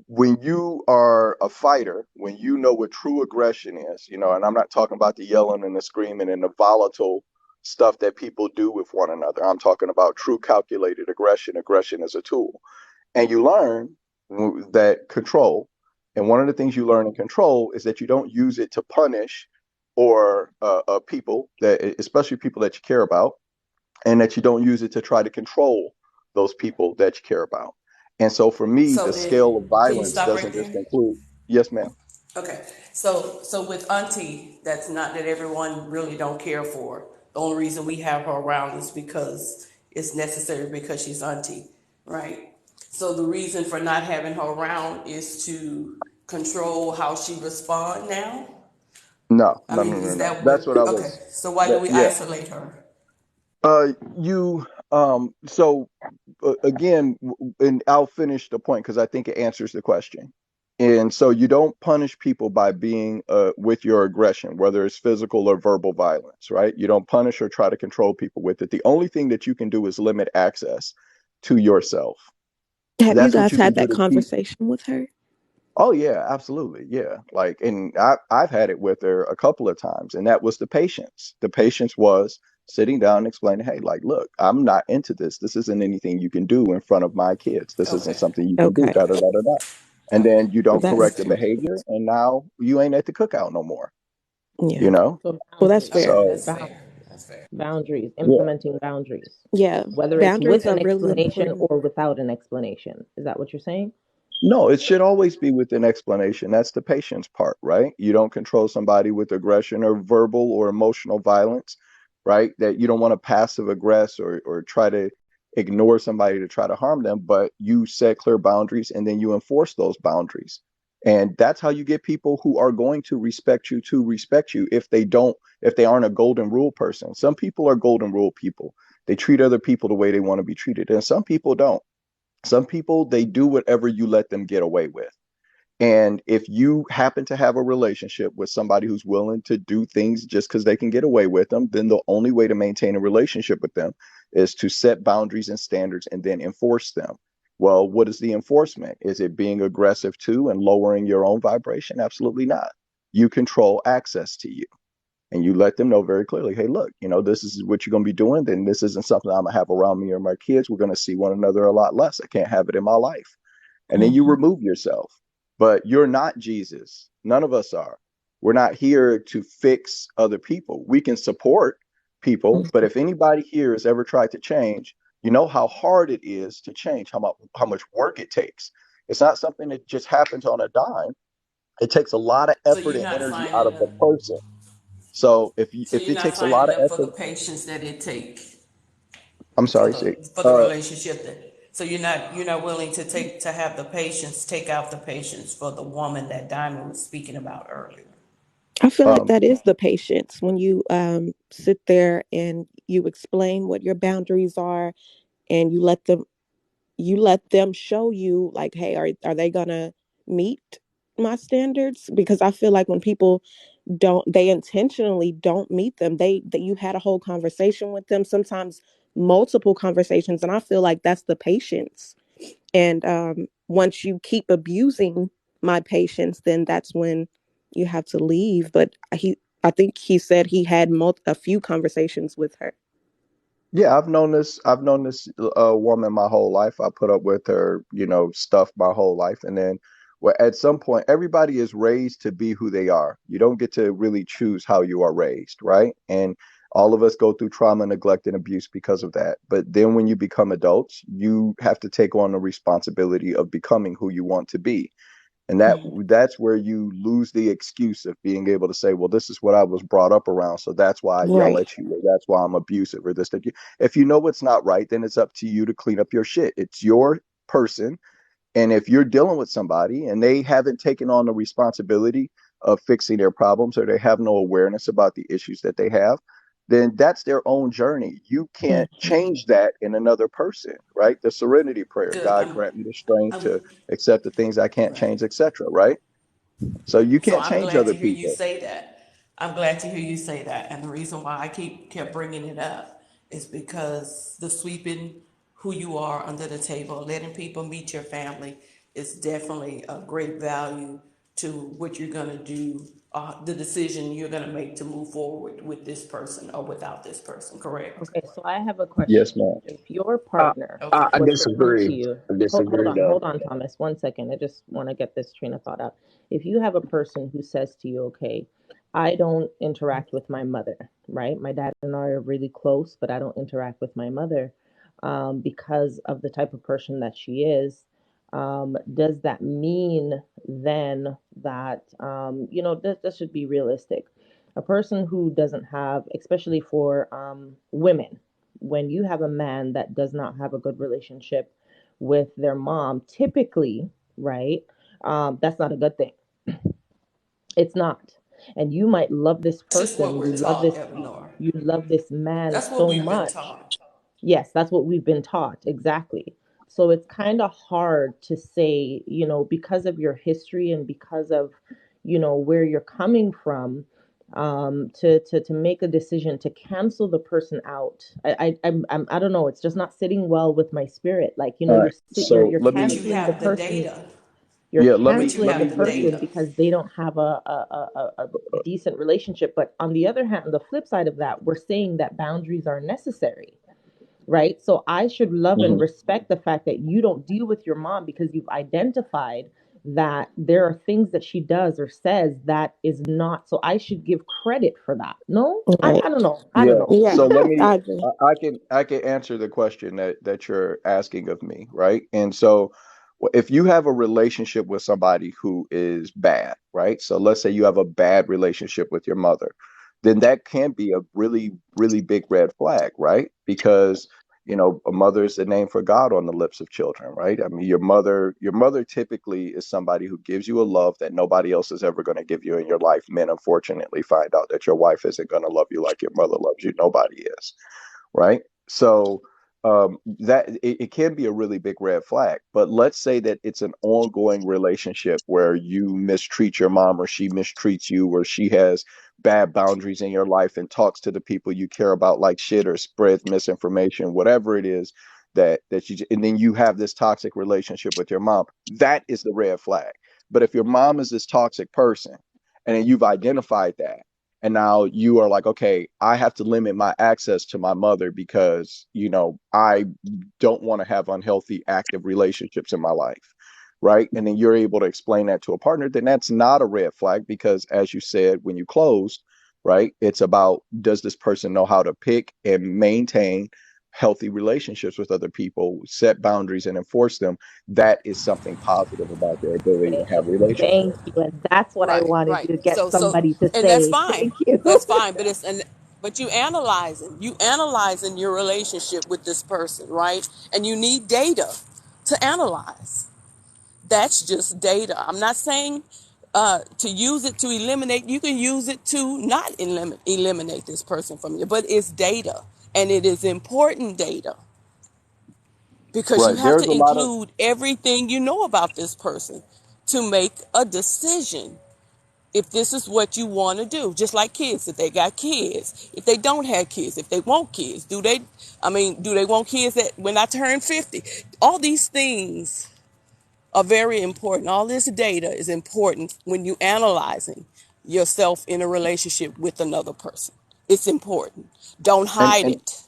when you are a fighter, when you know what true aggression is, you know, and I'm not talking about the yelling and the screaming and the volatile stuff that people do with one another. I'm talking about true calculated aggression. Aggression is a tool. And you learn that control. And one of the things you learn in control is that you don't use it to punish or people that, especially people that you care about, and that you don't use it to try to control those people that you care about. And so for me, So the then, scale of can you violence stop right doesn't just there? include, yes, ma'am. Okay. So with Auntie, that's not that everyone really don't care for. The only reason we have her around is because it's necessary because she's Auntie, right? So the reason for not having her around is to control how she respond now. No, I no, mean, no, no, is no. that That's what? what I Okay. was, So why do that, we yeah. isolate her? You, so again, and I'll finish the point because I think it answers the question. And so you don't punish people by being with your aggression, whether it's physical or verbal violence, right? You don't punish or try to control people with it. The only thing that you can do is limit access to yourself. Have you That's what guys you can had do that to keep. conversation with her? Oh yeah, absolutely. Yeah. Like, and I've had it with her a couple of times, and that was the patience. The patience was sitting down and explaining, hey, like, look, I'm not into this. This isn't anything you can do in front of my kids. This isn't Okay. something you can do, Okay. da da da da da. And then you don't That's correct the behavior, and now you ain't at the cookout no more, yeah. you know? So Well, that's boundaries, fair. Okay, So that's bound, fair. That's fair. boundaries, yeah. implementing boundaries, Yeah. whether it's Boundaries with are an really explanation important. or without an explanation. Is that what you're saying? No, it should always be with an explanation. That's the patience part, right? You don't control somebody with aggression or verbal or emotional violence, right? That you don't want to passive aggress or try to ignore somebody to try to harm them, but you set clear boundaries and then you enforce those boundaries. And that's how you get people who are going to respect you if they aren't a golden rule person. Some people are golden rule people. They treat other people the way they want to be treated, and some people don't. Some people, they do whatever you let them get away with. And if you happen to have a relationship with somebody who's willing to do things just because they can get away with them, then the only way to maintain a relationship with them is to set boundaries and standards and then enforce them. Well, what is the enforcement? Is it being aggressive too and lowering your own vibration? Absolutely not. You control access to you and you let them know very clearly, hey, look, this is what you're going to be doing. Then this isn't something I'm going to have around me or my kids. We're going to see one another a lot less. I can't have it in my life. And then you remove yourself. But you're not Jesus. None of us are. We're not here to fix other people. We can support people, but if anybody here has ever tried to change, you know how hard it is to change, how much work it takes. It's not something that just happens on a dime. It takes a lot of So effort you're and not energy out finding of the them. person. So So if you're it not takes a lot finding of them for the effort, patience that it takes I'm for sorry, the say, for the relationship that. So you're not willing to have the patience, take out the patience for the woman that Diamond was speaking about earlier. I feel like um, that is the patience when you sit there and you explain what your boundaries are and you let them show you like, hey, are they gonna meet my standards? Because I feel like when people they intentionally don't meet them, that you had a whole conversation with them, sometimes multiple conversations, and I feel like that's the patience. And once you keep abusing my patience, then that's when you have to leave. But I think he said he had a few conversations with her. Yeah, I've known this woman my whole life. I put up with her, stuff my whole life. And then well, at some point, everybody is raised to be who they are. You don't get to really choose how you are raised, right? And all of us go through trauma, neglect, and abuse because of that. But then when you become adults, you have to take on the responsibility of becoming who you want to be. And that's where you lose the excuse of being able to say, well, this is what I was brought up around, so that's why I yell Right. at you, or that's why I'm abusive, or this, that. If you know it's not right, then it's up to you to clean up your shit. It's your person. And if you're dealing with somebody and they haven't taken on the responsibility of fixing their problems, or they have no awareness about the issues that they have, then that's their own journey. You can't change that in another person, right? The serenity prayer, Good. God grant me the strength I'm to accept the things I can't right. change, etc., right? So you So can't I'm change glad other to hear you people. say that. I'm glad to hear you say that. And the reason why I kept bringing it up is because the sweeping who you are under the table, letting people meet your family is definitely a great value to what you're going to do, the decision you're going to make to move forward with this person or without this person, correct? Okay, so I have a Yes, question. ma'am. If your Uh, partner Okay. I was to come to disagree. you, I hold disagree, on, though. hold on, Thomas, 1 second. I just want to get this train of thought out. If you have a person who says to you, okay, I don't interact with my mother, right? My dad and I are really close, but I don't interact with my mother because of the type of person that she is. Does that mean then that, this should be realistic? A person who doesn't have, especially for women, when you have a man that does not have a good relationship with their mom, typically, right, that's not a good thing. It's not. And you might love this That's just what person, we're taught, Eleanor. you love this man That's what so we've been much. taught. Yes, that's what we've been taught, exactly. So it's kind of hard to say, because of your history and because of, where you're coming from, to make a decision to cancel the person out. I don't know. It's just not sitting well with my spirit. Like, All right. So you're let But you me, canceling the have the person. data. You're yeah, But you let canceling the me, have the let me, person data. because they don't have a decent relationship. But on the other hand, the flip side of that, we're saying that boundaries are necessary, right? So I should love and Mhm. respect the fact that you don't deal with your mom because you've identified that there are things that she does or says that is not. So I should give credit for that. No, Right. I don't know. I don't Yeah. know. Yeah, So let me, I agree. I can answer the question that you're asking of me, right? And so if you have a relationship with somebody who is bad, right? So let's say you have a bad relationship with your mother, then that can be a really, really big red flag, right? Because a mother is the name for God on the lips of children, right? I mean, your mother typically is somebody who gives you a love that nobody else is ever going to give you in your life. Men, unfortunately, find out that your wife isn't going to love you like your mother loves you. Nobody is, right? So that it can be a really big red flag. But let's say that it's an ongoing relationship where you mistreat your mom, or she mistreats you, or she has bad boundaries in your life and talks to the people you care about like shit, or spreads misinformation, whatever it is that you, and then you have this toxic relationship with your mom. That is the red flag. But if your mom is this toxic person, and then you've identified that, and now you are like, okay, I have to limit my access to my mother because I don't want to have unhealthy active relationships in my life, right? And then you're able to explain that to a partner, then that's not a red flag, because as you said when you closed, right, it's about, does this person know how to pick and maintain healthy relationships with other people, set boundaries and enforce them? That is something positive about their ability to have relationships. Thank you. And that's what I Right, wanted right. you to get So, somebody to and that's say. fine. Thank you. That's fine. But you analyzing your relationship with this person, right? And you need data to analyze. That's just data. I'm not saying to use it to eliminate. You can use it to not eliminate this person from you, but it's data, and it is important data because you Right. have There's to a lot of include everything you know about this person to make a decision. If this is what you want to do, just like kids, if they got kids, if they don't have kids, if they want kids, do they want kids that when I turn 50? All these things are very important. All this data is important when you analyzing yourself in a relationship with another person. It's important. Don't and hide and it.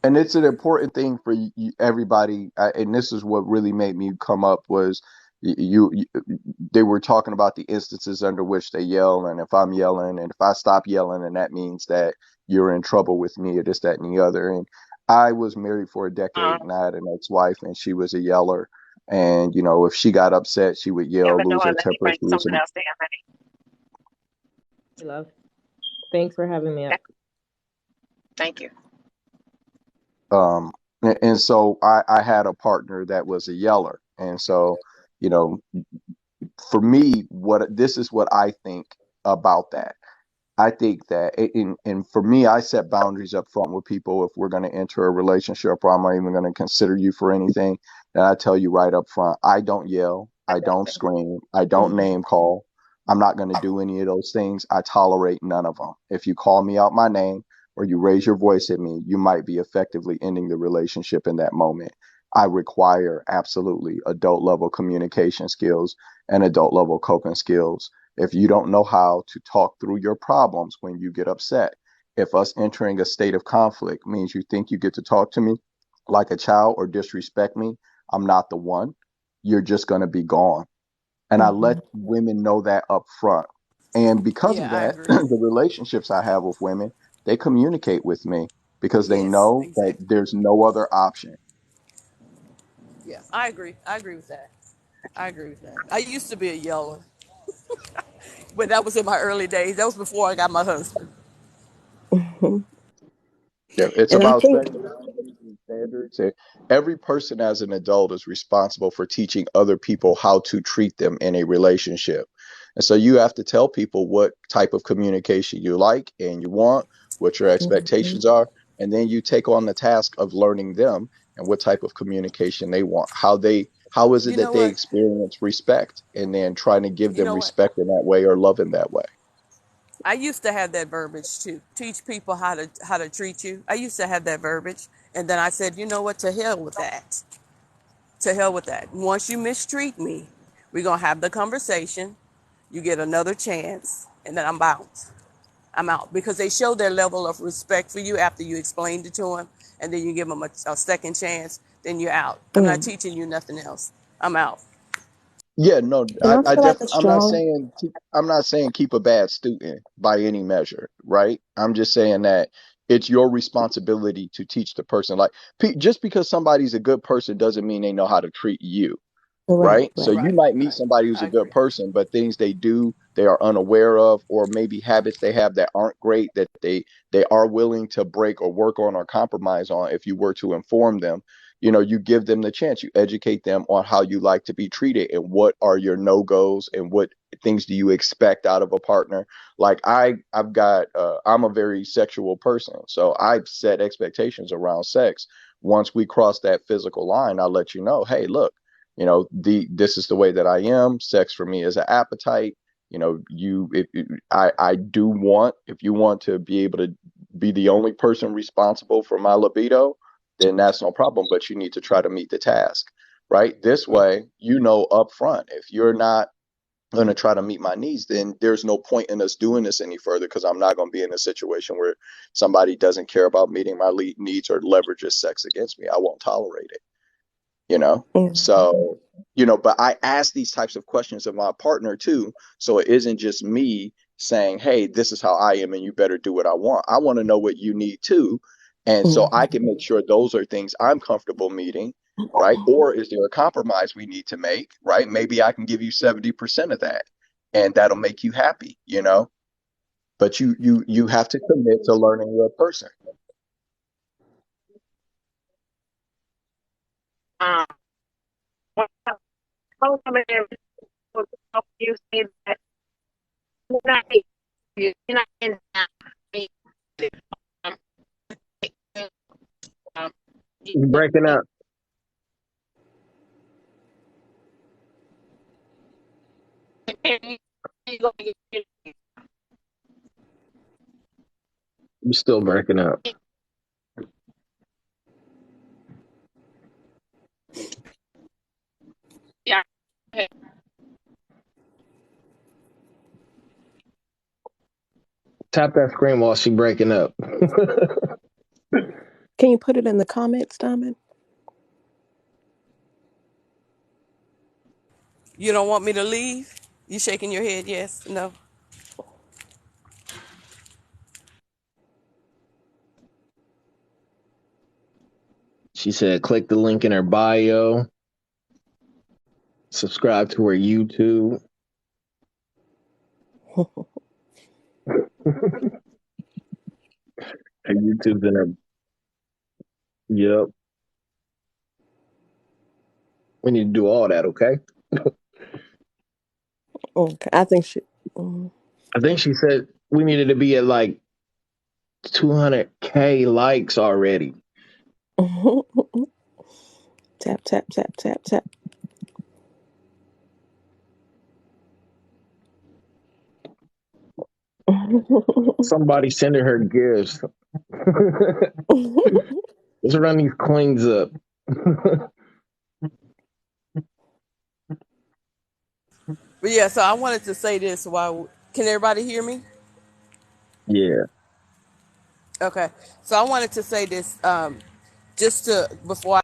and it's an important thing for everybody. And this is what really made me come up was you they were talking about the instances under which they yell, and if I'm yelling, and if I stop yelling, and that means that you're in trouble with me, or this, that, and the other. And I was married for a decade, and I had an ex-wife, and she was a yeller. And if she got upset, she would Yeah, yell, but no, lose her let me temper. bring She was something else down, Love. Thanks for having me honey. up. Okay, thank you. And so I had a partner that was a yeller. And so, you know, for me, this is what I think about that. I think that, and for me, I set boundaries up front with people. If we're going to enter a relationship, or I'm not even going to consider you for anything, and I tell you right up front, I don't yell, I don't scream, I don't Hmm. name call. I'm not going to do any of those things. I tolerate none of them. If you call me out my name or you raise your voice at me, you might be effectively ending the relationship in that moment. I require absolutely adult level communication skills and adult level coping skills. If you don't know how to talk through your problems when you get upset, if us entering a state of conflict means you think you get to talk to me like a child or disrespect me, I'm not the one. You're just going to be gone. And I Hmm. let women know that up front. And because of Yeah, I that, agree. the relationships I have with women, they communicate with me because they Yes, know that exactly. there's no other option. Yeah, I agree. I agree with that. I agree with that. I used to be a yeller, but that was in my early days. That was before I got my husband. Yeah, it's And I about think, setting boundaries and standards. And every person as an adult is responsible for teaching other people how to treat them in a relationship. And so you have to tell people what type of communication you like and you want, what your mhm, expectations are, and then you take on the task of learning them and what type of communication they want, how is it You that know they what? experience respect, and then trying to give You them know what? respect in that way or love in that way. I used to have that verbiage too. Teach people how to treat you. I used to have that verbiage, and then I said, you know what? To hell with that. To hell with that. Once you mistreat me, we're gonna have the conversation. You get another chance, and then I'm out. I'm out because they show their level of respect for you after you explained it to them, and then you give them a second chance. Then you're out. I'm not Mm. teaching you nothing else. I'm out. Yeah, no, And I feel like a I'm not strong. saying keep a bad student by any measure, right? I'm just saying that it's your responsibility to teach the person. Like, just because somebody's a good person doesn't mean they know how to treat you, Right, right? So right. you Right. might meet Right. somebody who's I a good agree. person, but things they do, they are unaware of, or maybe habits they have that aren't great, that they are willing to break or work on or compromise on. If you were to inform them, you give them the chance, you educate them on how you like to be treated and what are your no-goes and what things do you expect out of a partner. Like I'm a very sexual person, so I've set expectations around sex. Once we cross that physical line, I'll let you know, hey, look, this is the way that I am. Sex for me is an appetite. I do want, if you want to be able to be the only person responsible for my libido, then that's no problem, but you need to try to meet the task, right? This way, up front, if you're not going to try to meet my needs, then there's no point in us doing this any further, because I'm not going to be in a situation where somebody doesn't care about meeting my needs or leverages sex against me. I won't tolerate it, you know? Mm. So, but I ask these types of questions of my partner too. So it isn't just me saying, hey, this is how I am and you better do what I want. I want to know what you need too. And so I can make sure those are things I'm comfortable meeting, right? Or is there a compromise we need to make, right? Maybe I can give you 70% of that and that'll make you happy. But you have to commit to learning your person. Um, you say that you're not in that. Um, um, You breaking up. You still breaking up. yeah. Tap that screen while she breaking up. Can you put it in the comments, Diamond? You don't want me to leave? You shaking your head? Yes. No. She said, click the link in her bio. Subscribe to her YouTube. Her YouTube's in her. Yep. We need to do all that, okay? Okay, I think she. I think she said we needed to be at like 200K likes already. Tap, tap, tap, tap, tap. Somebody sending her gifts. Let's run these coins up. But yeah, so I wanted to say this while can everybody hear me? Yeah. Okay. So I wanted to say this just to before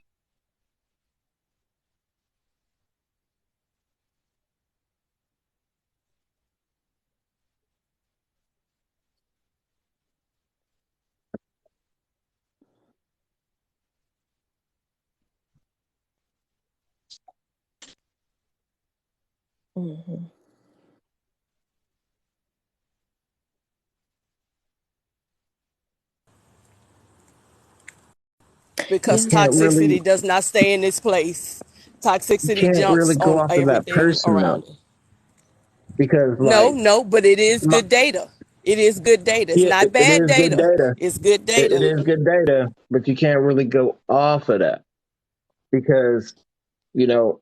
You because Yeah. can't really toxicity does not stay in this place. you Toxicity can't jumps really go on off of that everything person though. around it. Because No, like no, but it is my, good data. It is good data. It's yeah, not it bad is good data. data. It's good It data. is good data, but you can't really go off of that. because you know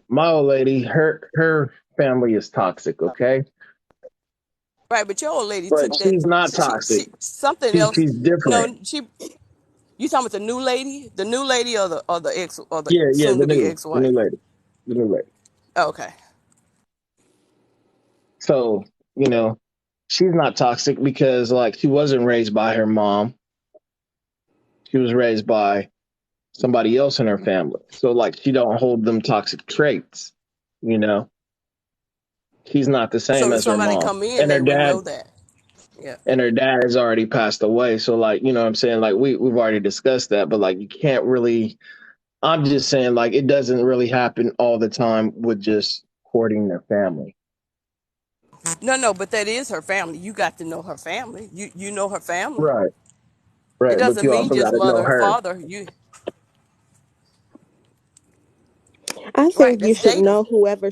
my old lady, her family is toxic, okay, Right, but your old lady but took that. she's not She toxic. something else. She's different. No, she. You talking about the new lady, or the ex, or the Yeah, soon to be ex the wife? new lady, the new lady. Okay. So she's not toxic because like she wasn't raised by her mom. She was raised by somebody else in her family. So like she don't hold them toxic traits, you know. She's not the So same if as her somebody mom. come in, And her they would dad know that. Yeah. has already passed away. So like, you know what I'm saying? Like we've already discussed that, but like you can't really I'm just saying like it doesn't really happen all the time with just courting their family. No, but that is her family. You got to know her family. You know her family. Right. It Right. But doesn't you mean also just gotta know mother and her. father. You I right? think you That's should data. know That's whoever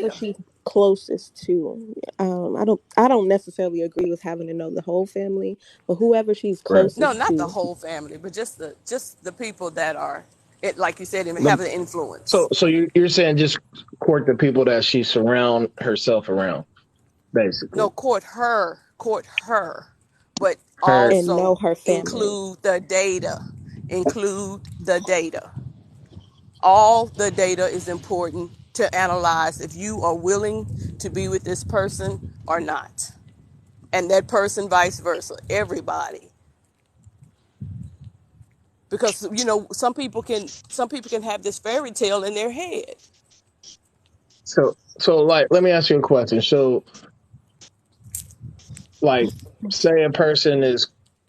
data. she's closest to. I don't necessarily agree with having to know the whole family, but whoever she's Right. No, closest not the to. whole family, but just the people that are it, like you said, and But have the influence. so you're saying just court the people that she surround herself around, basically. No, court her, but Her And know also her family. include the data. Include the data. All the data is important to analyze if you are willing to be with this person or not. And that person vice versa. Everybody. Because some people can have this fairy tale in their head. so like let me ask you a question. So like say a person is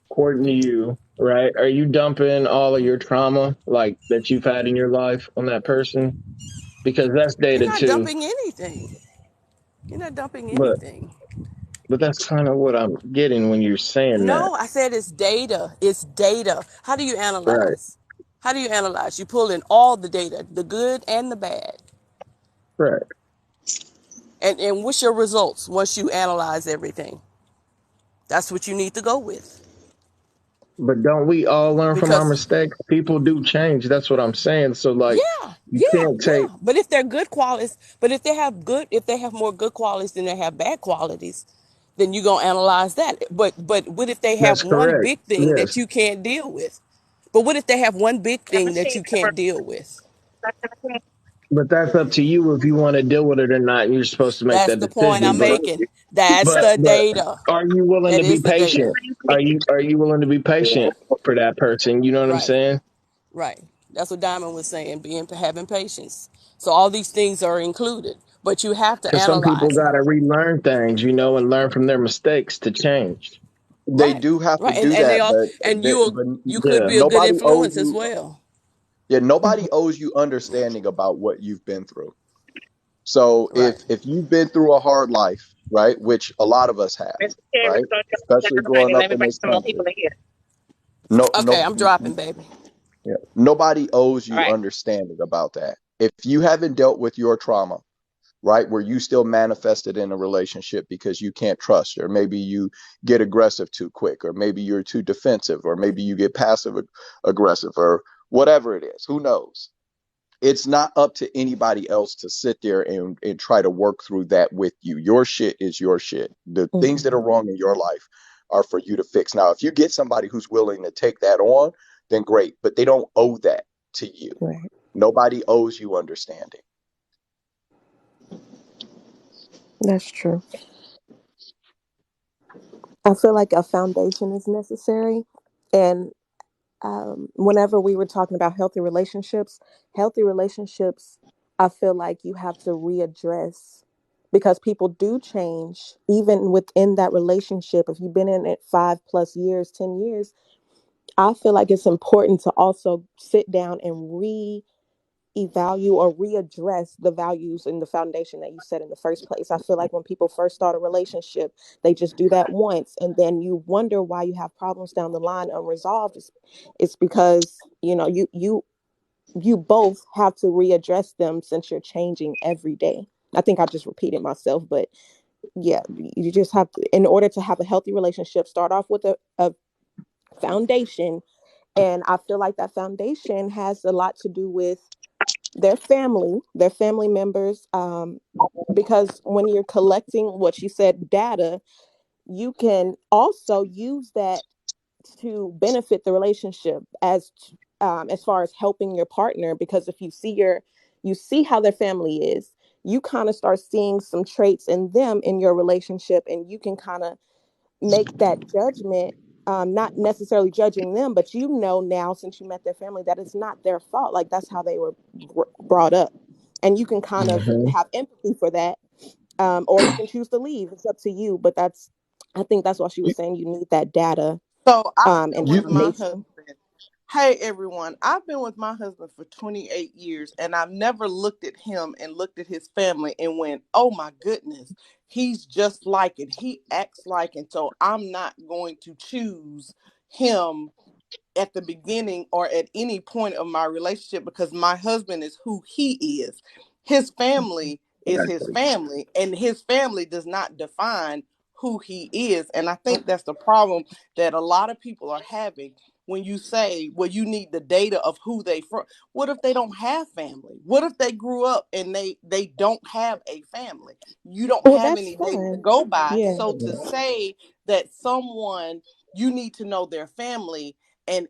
courting you, right? Are you dumping all of your trauma like that you've had in your life on that person? Because that's You're data not too. dumping anything. You're not dumping But anything. that's kind of what I'm getting when you're saying that. No, I said it's data. It's data. How do you Right. analyze? How do you analyze? You pull in all the data, the good and the bad. Right. And what's your results once you analyze everything? That's what you need to go with. But don't we all learn from our Because mistakes? People do change. That's what I'm saying. So like yeah, you can't take But if they're good qualities, but if they have more good qualities than they have bad qualities, then you're gonna analyze that. But what if they have that's one correct. big thing that Yes. you can't deal with? But what if they have one big thing that you can't deal with? But that's up to you if you want to deal with it or not. You're supposed to make That's that the point decision. I'm But making. That's the data. are you willing That to be is the data. patient? Are you willing to be patient for that person? You know what I'm Right. saying? Right. That's what Diamond was saying, having patience. So all these things are included, but you have to Because some people analyze them. got to relearn things, and learn from their mistakes to change. They Right. do have to Right. And do and they that, all and but you could Yeah. be a good nobody owes influence as you. well. Yeah, nobody owes you understanding about what you've been through. So Right. if you've been through a hard life, right, which a lot of us have, Mr. Terry, right, start especially growing let up me in bring this some more country, people in here. no, Okay, no, I'm dropping, baby. yeah, nobody owes All you right. understanding about that. If you haven't dealt with your trauma, right, where you still manifest it in a relationship because you can't trust, or maybe you get aggressive too quick, or maybe you're too defensive, or maybe you get passive aggressive, or whatever it is, who knows? It's not up to anybody else to sit there and try to work through that with you. Your shit is your shit. The things that are Mhm. wrong in your life are for you to fix. Now, if you get somebody who's willing to take that on, then great, but they don't owe that to you. Right. Nobody owes you understanding. That's true. I feel like a foundation is necessary. And whenever we were talking about healthy relationships, I feel like you have to readdress because people do change even within that relationship. If you've been in it 5+ years, 10 years, I feel like it's important to also sit down and evaluate or readdress the values and the foundation that you set in the first place. I feel like when people first start a relationship, they just do that once, and then you wonder why you have problems down the line unresolved. It's because you both have to readdress them since you're changing every day. I think I just repeated myself, but yeah, you just have to, in order to have a healthy relationship, start off with a foundation And I feel like that foundation has a lot to do with their family members, because when you're collecting what you said data, you can also use that to benefit the relationship as far as helping your partner, because if you see how their family is, you kind of start seeing some traits in them in your relationship, and you can kind of make that judgment, not necessarily judging them, but now since you met their family that it's not their fault, like that's how they were brought up, and you can kind of Hmm. have empathy for that, or you can choose to leave. It's up to you, but I think that's why she was saying you need that data, So I've been and with my You foundation. husband. Hey everyone, I've been with my husband for 28 years and I've never looked at him and looked at his family and went, oh my goodness, he's just like it. He acts like it. So I'm not going to choose him at the beginning or at any point of my relationship because my husband is who he is. His family is his exactly. family, and his family does not define who he is. And I think that's the problem that a lot of people are having when you say, well, you need the data of who they from. What if they don't have family? What if they grew up and they don't have a family? You don't Well, have that's any data to fine. go by. Yeah. So to say that someone, you need to know their family, and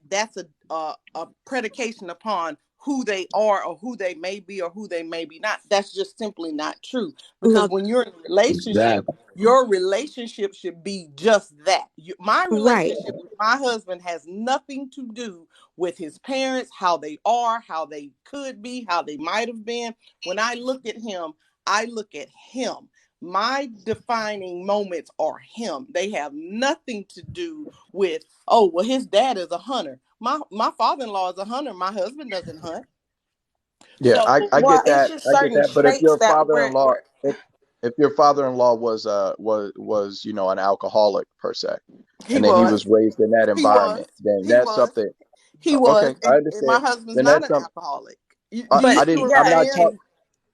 that's a predication upon who they are or who they may be or who they may be not. That's just simply not true, because No. when you're in a relationship, Exactly. your relationship should be just that. My Right. relationship with my husband has nothing to do with his parents, how they are, how they could be, how they might have been. When I look at him, I look at him. My defining moments are him. They have nothing to do with, oh, well, his dad is a hunter. My father-in-law is a hunter. My husband doesn't hunt. Yeah, So I Well, get it's that. just I get certain that. But if traits your that father-in-law, we're if your father-in-law was an alcoholic per se, he and then he was was, raised in that he was, environment, then he that's was, something. he Okay, was, I and my understand. husband's Then not that's an some. alcoholic. Do I you but see didn't. what I'm I'm yeah, not saying? talking. and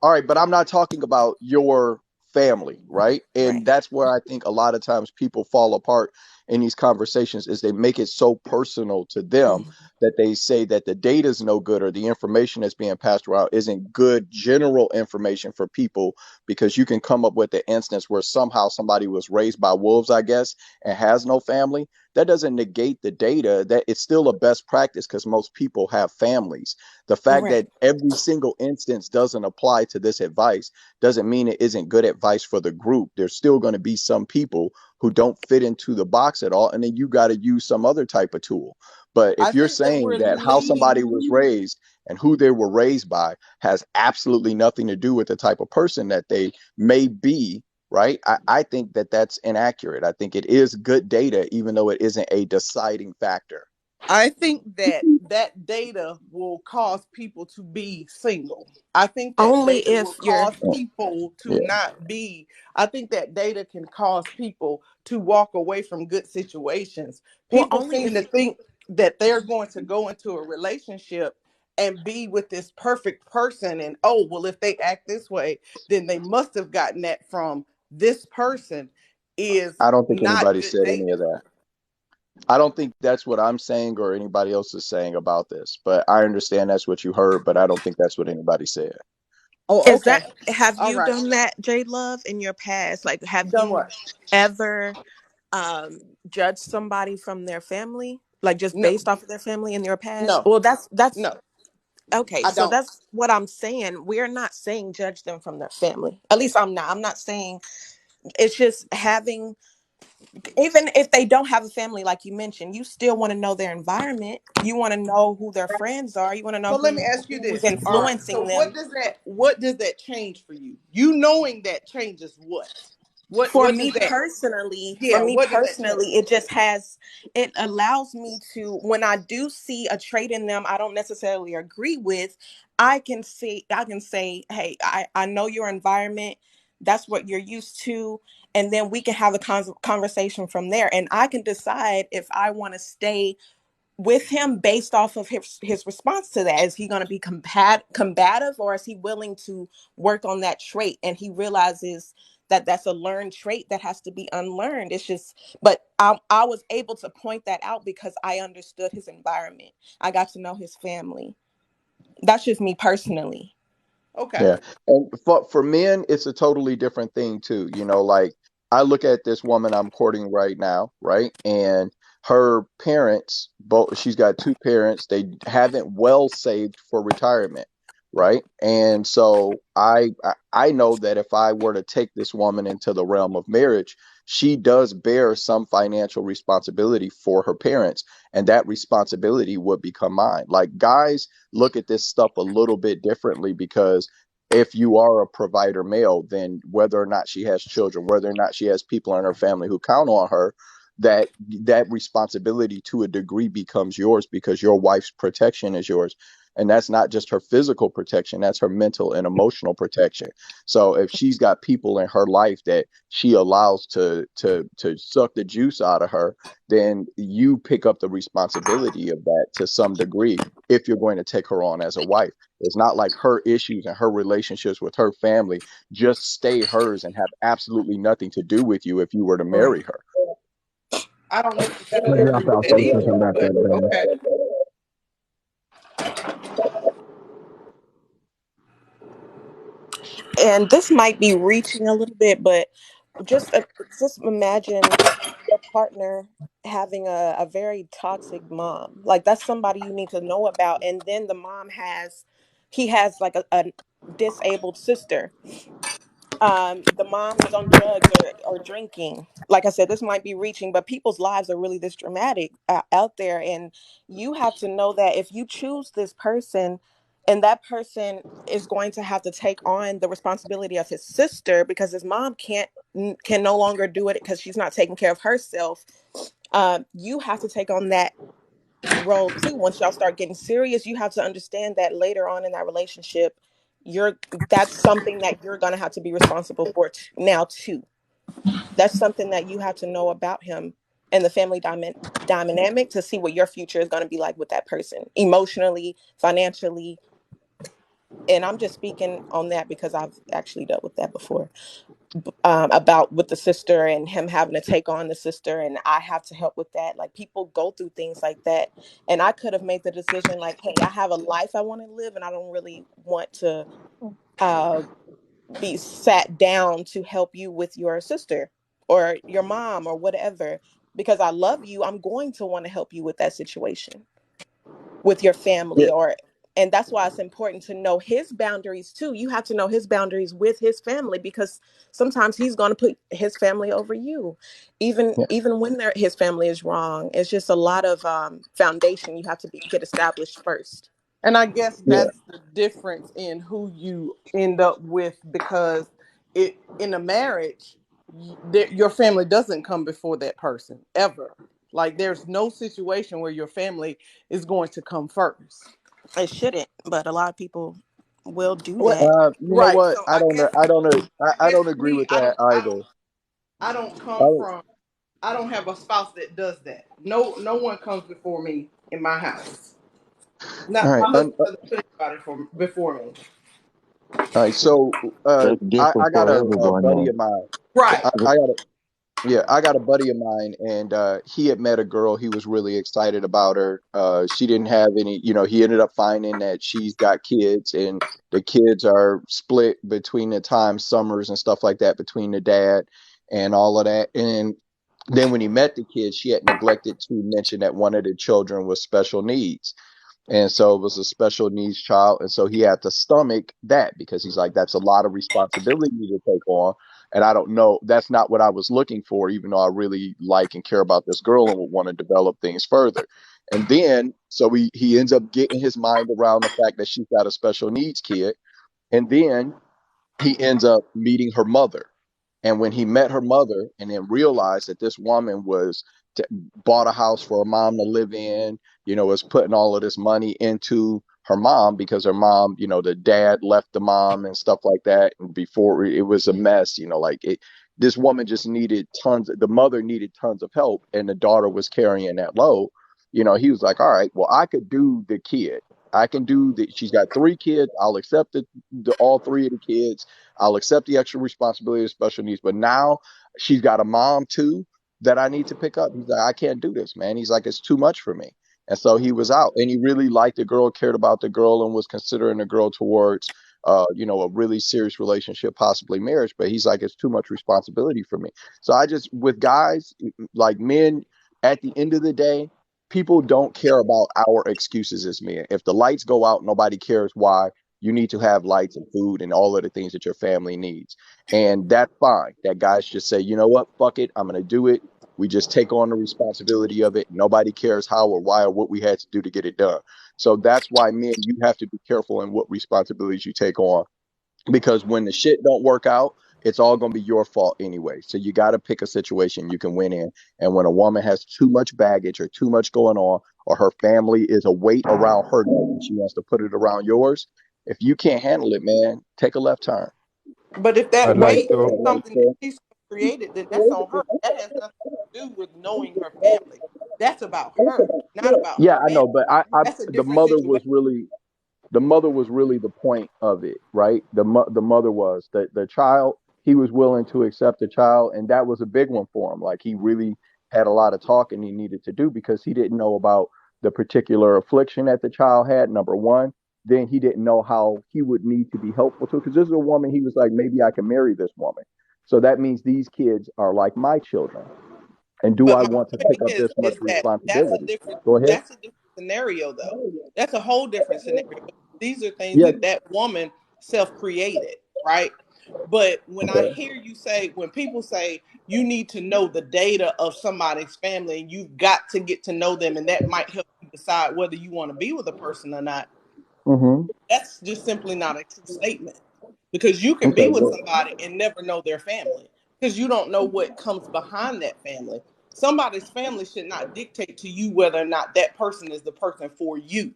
All right, but I'm not talking about your family, right? And right. that's where I think a lot of times people fall apart in these conversations is they make it so personal to them Mhm. that they say that the data is no good or the information that's being passed around isn't good general information for people because you can come up with the instance where somehow somebody was raised by wolves, I guess, and has no family. That doesn't negate the data. That it's still a best practice because most people have families. The fact Right. that every single instance doesn't apply to this advice doesn't mean it isn't good advice for the group. There's still going to be some people who don't fit into the box at all, and then you got to use some other type of tool. But I if you're think that saying we're that how somebody leaning. was raised and who they were raised by has absolutely nothing to do with the type of person that they may be, right? I think that that's inaccurate. I think it is good data, even though it isn't a deciding factor. I think that that data will cause people to be single. I think that Only data will if you're cause people to Yeah, not be. I think that data can cause people to walk away from good situations. well, People only seem if to think that they're going to go into a relationship and be with this perfect person. And oh, well, if they act this way, then they must have gotten that from this person, is I don't think not anybody good said any data. of that. I don't think that's what I'm saying or anybody else is saying about this, but I understand that's what you heard, but I don't think that's what anybody said. Oh, is okay. that have All you right. done that, J Love, in your past? Like, have Done you what? ever judged somebody from their family, like just No, based off of their family in your past? no, Well, that's no, okay. I So don't. that's what I'm saying. We're not saying judge them from their family. At least I'm not saying. It's just having, even if they don't have a family, like you mentioned, you still want to know their environment. You want to know who their friends are. You want to So know let me who ask you who's this. All right. So influencing them. what does that change for you? You knowing that changes what? For What does me that? personally, Yeah. What does that change? it allows me to, when I do see a trait in them I don't necessarily agree with, I can say, hey, I know your environment, that's what you're used to, and then we can have a conversation from there, and I can decide if I want to stay with him based off of his response to that. Is he going to be combative, or is he willing to work on that trait, and he realizes that's a learned trait that has to be unlearned. It's just, but I was able to point that out because I understood his environment. I got to know his family. That's just me personally. Okay. Yeah. And for men, it's a totally different thing too. You know, like I look at this woman I'm courting right now, right? And her parents, both she's got two parents, they haven't well saved for retirement, right? And so I know that if I were to take this woman into the realm of marriage, she does bear some financial responsibility for her parents, and that responsibility would become mine. Like guys look at this stuff a little bit differently because if you are a provider male, then whether or not she has children, whether or not she has people in her family who count on her, that responsibility to a degree becomes yours because your wife's protection is yours. And that's not just her physical protection, that's her mental and emotional protection. So if she's got people in her life that she allows to suck the juice out of her, then you pick up the responsibility of that to some degree if you're going to take her on as a wife. It's not like her issues and her relationships with her family just stay hers and have absolutely nothing to do with you if you were to marry her. I don't I'm necessarily gonna agree drop with out that for a either, second back but there, Ben. okay. And this might be reaching a little bit, but just just imagine your partner having a very toxic mom. Like that's somebody you need to know about. And then the mom he has like a disabled sister. The mom is on drugs or drinking. Like I said, this might be reaching, but people's lives are really this dramatic out there. And you have to know that if you choose this person and that person is going to have to take on the responsibility of his sister because his mom can no longer do it because she's not taking care of herself. You have to take on that role too. Once y'all start getting serious, you have to understand that later on in that relationship, that's something that you're going to have to be responsible for now too. That's something that you have to know about him and the family dynamic to see what your future is going to be like with that person, emotionally, financially. And I'm just speaking on that because I've actually dealt with that before. About with the sister and him having to take on the sister, and I have to help with that. Like people go through things like that, and I could have made the decision like, hey, I have a life I want to live, and I don't really want to uh, be sat down to help you with your sister or your mom or whatever. Because I love you, I'm going to want to help you with that situation with your family. And that's why it's important to know his boundaries too. You have to know his boundaries with his family because sometimes he's going to put his family over you, Yeah. even when his family is wrong. It's just a lot of foundation you have to get established first. And I guess Yeah. that's the difference in who you end up with because in a marriage, your family doesn't come before that person ever. Like there's no situation where your family is going to come first. It shouldn't, but a lot of people will do Well, that. You know right. what? So I don't know. I don't agree me, with that either. I don't I come don't, from. I don't have a spouse that does that. No one comes before me in my house. all Not right. my husband doesn't put anybody before me. All right. So That's I different got for a everyone, buddy though. of mine. Right. I got Yeah, I got a buddy of mine, and he had met a girl. He was really excited about her. She didn't have any, he ended up finding that she's got kids, and the kids are split between the time summers and stuff like that between the dad and all of that. And then when he met the kids, she had neglected to mention that one of the children was special needs. And so it was a special needs child. And so he had to stomach that because he's like, that's a lot of responsibility to take on. And I don't know, that's not what I was looking for, even though I really like and care about this girl and would want to develop things further. And then, so he ends up getting his mind around the fact that she's got a special needs kid. And then he ends up meeting her mother. And when he met her mother and then realized that this woman bought a house for her mom to live in, was putting all of this money into her mom because her mom, the dad left the mom and stuff like that. And before it was a mess, this woman just the mother needed tons of help and the daughter was carrying that load. He was like, all right, well, I could do the kid. I can do that. She's got 3 kids. I'll accept all 3 of the kids. I'll accept the extra responsibility of special needs. But now she's got a mom too that I need to pick up. He's like, I can't do this, man. He's like, it's too much for me. And so he was out, and he really liked the girl, cared about the girl, and was considering the girl towards, a really serious relationship, possibly marriage. But he's like, it's too much responsibility for me. So I just, with guys, like men, at the end of the day, people don't care about our excuses as men. If the lights go out, nobody cares why. You need to have lights and food and all of the things that your family needs. And that's fine. That guys just say, you know what, fuck it, I'm going to do it. We just take on the responsibility of it. Nobody cares how or why or what we had to do to get it done. So that's why men, you have to be careful in what responsibilities you take on, because when the shit don't work out, it's all going to be your fault anyway. So you got to pick a situation you can win in. And when a woman has too much baggage or too much going on, or her family is a weight around her neck and she wants to put it around yours, if you can't handle it, man, take a left turn. But if that I'd like weight is to. something that she's created, then that's on her. That has nothing to do with knowing her family. That's about her, not about Yeah, her I family. know, but That's a the different mother situation. was really the point of it, right? The mother was the child. He was willing to accept the child, and that was a big one for him. Like, he really had a lot of talking he needed to do, because he didn't know about the particular affliction that the child had, number one. Then he didn't know how he would need to be helpful to, because this is a woman, he was like, maybe I can marry this woman. So that means these kids are like my children. And do But I my want to point pick up is, this much that's a responsibility? different Go ahead. scenario though. That's a whole different scenario. These are things Yeah. that woman self-created, right? But when I Okay. hear you say, when people say you need to know the data of somebody's family and you've got to get to know them, and that might help you decide whether you want to be with a person or not, Mm-hmm. that's just simply not a true statement. Because you can Okay. be with Well, somebody and never know their family, because you don't know what comes behind that family. Somebody's family should not dictate to you whether or not that person is the person for you.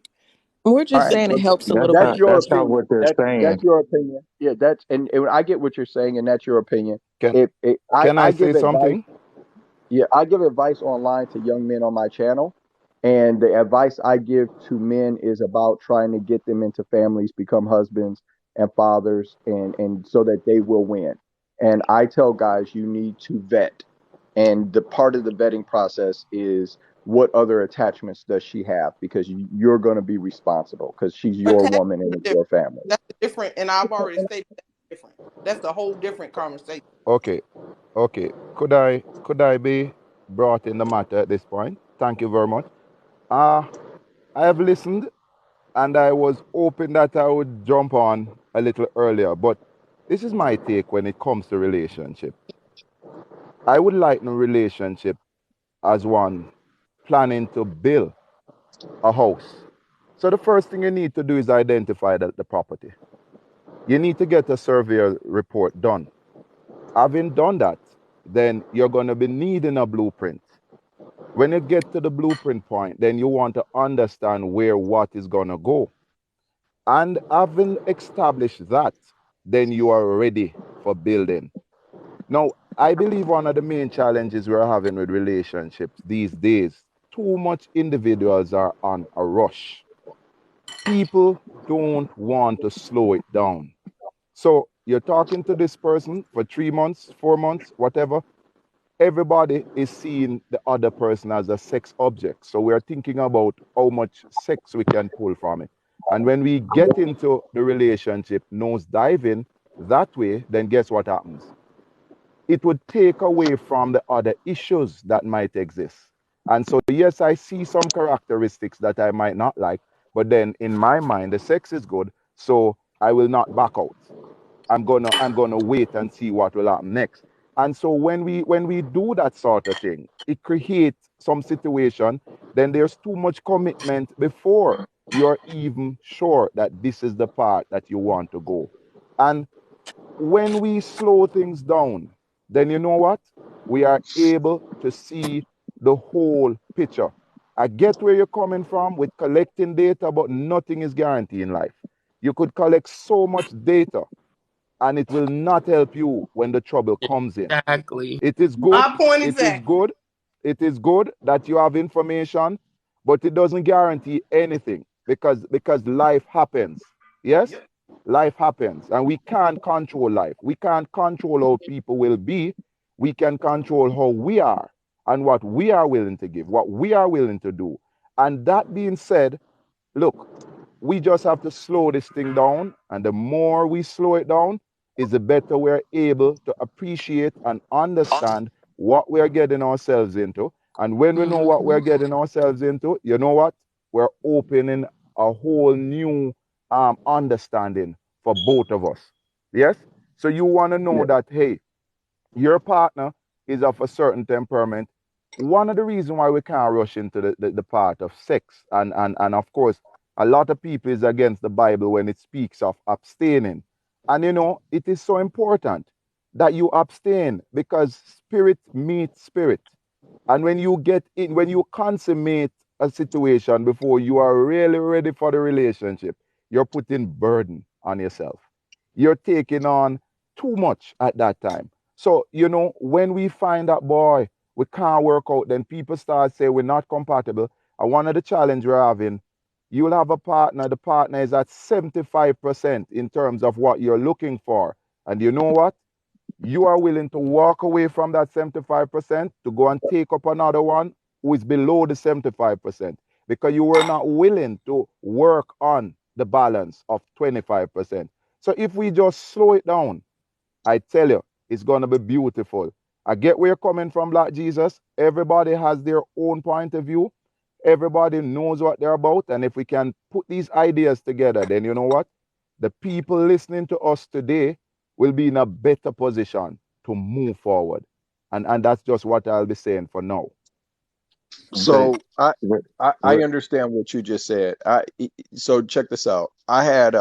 We're all just right. saying it But helps a little that's bit. your That's not opinion. what they're That's saying. your opinion. Yeah. And I get what you're saying, and that's your opinion. Can can I I say give advice. something? Yeah, I give advice online to young men on my channel. And the advice I give to men is about trying to get them into families, become husbands and fathers, and so that they will win. And I tell guys, you need to vet. And the part of the vetting process is, what other attachments does she have? Because you're going to be responsible, because she's your Attachment woman and is it's different. your family. That's a different, and I've already stated that's different. That's a whole different conversation. Okay, okay. Could I be brought in the matter at this point? Thank you very much. I have listened, and I was hoping that I would jump on a little earlier, but this is my take when it comes to relationship. I would like no relationship as one planning to build a house. So the first thing you need to do is identify the property. You need to get a surveyor report done. Having done that, then you're going to be needing a blueprint. When you get to the blueprint point, then you want to understand where what is going to go. And having established that, then you are ready for building. Now, I believe one of the main challenges we're having with relationships these days, too much individuals are on a rush. People don't want to slow it down. So you're talking to this person for 3 months, 4 months, whatever. Everybody is seeing the other person as a sex object. So we're thinking about how much sex we can pull from it. And when we get into the relationship nose diving that way, then guess what happens? It would take away from the other issues that might exist. And so, yes, I see some characteristics that I might not like, but then in my mind, the sex is good, so I will not back out. I'm gonna wait and see what will happen next. And so when we do that sort of thing, it creates some situation. Then there's too much commitment before you're even sure that this is the path that you want to go. And when we slow things down, then you know what? We are able to see the whole picture. I get where you're coming from with collecting data, but nothing is guaranteed in life. You could collect so much data, and it will not help you when the trouble comes in. Exactly. It is good. My point It is exactly. good. It is good that you have information, but it doesn't guarantee anything. because life happens. Yes, life happens, and we can't control life. We can't control how people will be. We can control how we are and what we are willing to give, what we are willing to do. And that being said, look, we just have to slow this thing down. And the more we slow it down, is the better we're able to appreciate and understand what we're getting ourselves into. And when we know what we're getting ourselves into, you know what? We're opening a whole new understanding for both of us. Yes? So you want to know that, hey, your partner is of a certain temperament. One of the reasons why we can't rush into the part of sex, and of course, a lot of people is against the Bible when it speaks of abstaining. And it is so important that you abstain, because spirit meets spirit. And when you consummate a situation before you are really ready for the relationship, you're putting burden on yourself. You're taking on too much at that time. So, when we find that, boy, we can't work out, then people start saying we're not compatible. And one of the challenges we're having, you'll have a partner, the partner is at 75% in terms of what you're looking for. And you know what? You are willing to walk away from that 75% to go and take up another one who is below the 75%, because you were not willing to work on the balance of 25%. So if we just slow it down, I tell you, it's going to be beautiful. I get where you're coming from, Black Jesus. Everybody has their own point of view. Everybody knows what they're about. And if we can put these ideas together, then you know what? The people listening to us today will be in a better position to move forward. And that's just what I'll be saying for now. So I understand what you just said. So check this out. I had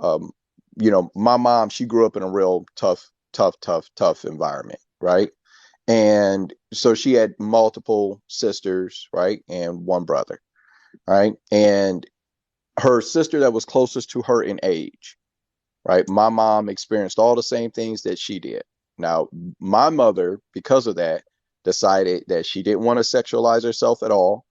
my mom, she grew up in a real tough environment, right? And so she had multiple sisters, right? And one brother, right? And her sister that was closest to her in age, right? My mom experienced all the same things that she did. Now, my mother, because of that, decided that she didn't want to sexualize herself at all.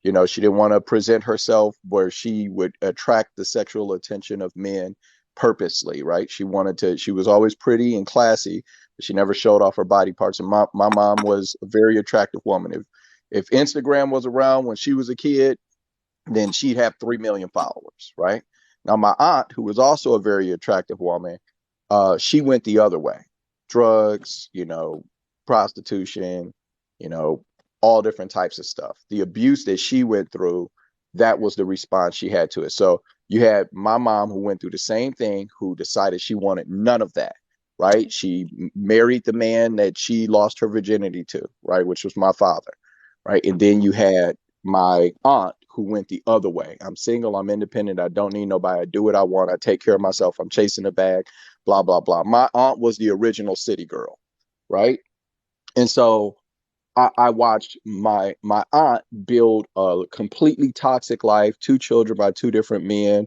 She didn't want to present herself where she would attract the sexual attention of men purposely, right? She was always pretty and classy, but she never showed off her body parts. And my mom was a very attractive woman. If Instagram was around when she was a kid, then she'd have 3 million followers, right? Now, my aunt, who was also a very attractive woman, she went the other way. Drugs, prostitution, all different types of stuff. The abuse that she went through, that was the response she had to it. So you had my mom, who went through the same thing, who decided she wanted none of that, right? She married the man that she lost her virginity to, right? Which was my father, right? And then you had my aunt, who went the other way. I'm single, I'm independent, I don't need nobody, I do what I want, I take care of myself, I'm chasing the bag, blah, blah, blah. My aunt was the original city girl, right? And so I watched my aunt build a completely toxic life, 2 children by 2 different men.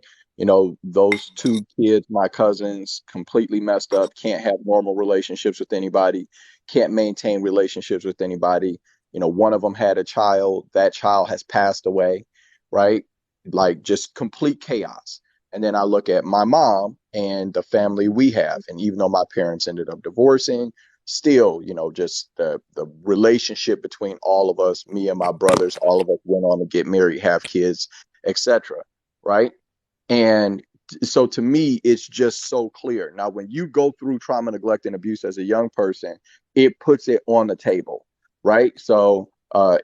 Those 2 kids, my cousins, completely messed up, can't have normal relationships with anybody, can't maintain relationships with anybody. One of them had a child, that child has passed away, right? Like, just complete chaos. And then I look at my mom and the family we have. And even though my parents ended up divorcing, still, just the relationship between all of us, me and my brothers, all of us went on to get married, have kids, etc. Right? And so to me, it's just so clear. Now, when you go through trauma, neglect, and abuse as a young person, it puts it on the table, right? So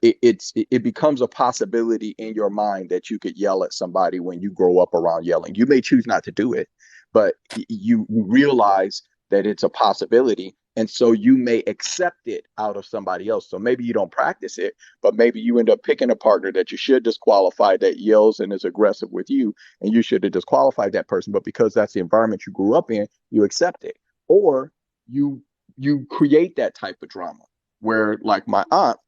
it becomes a possibility in your mind that you could yell at somebody when you grow up around yelling. You may choose not to do it, but you realize that it's a possibility. And so you may accept it out of somebody else. So maybe you don't practice it, but maybe you end up picking a partner that you should disqualify, that yells and is aggressive with you, and you should have disqualified that person. But because that's the environment you grew up in, you accept it. Or you create that type of drama where, like my aunt,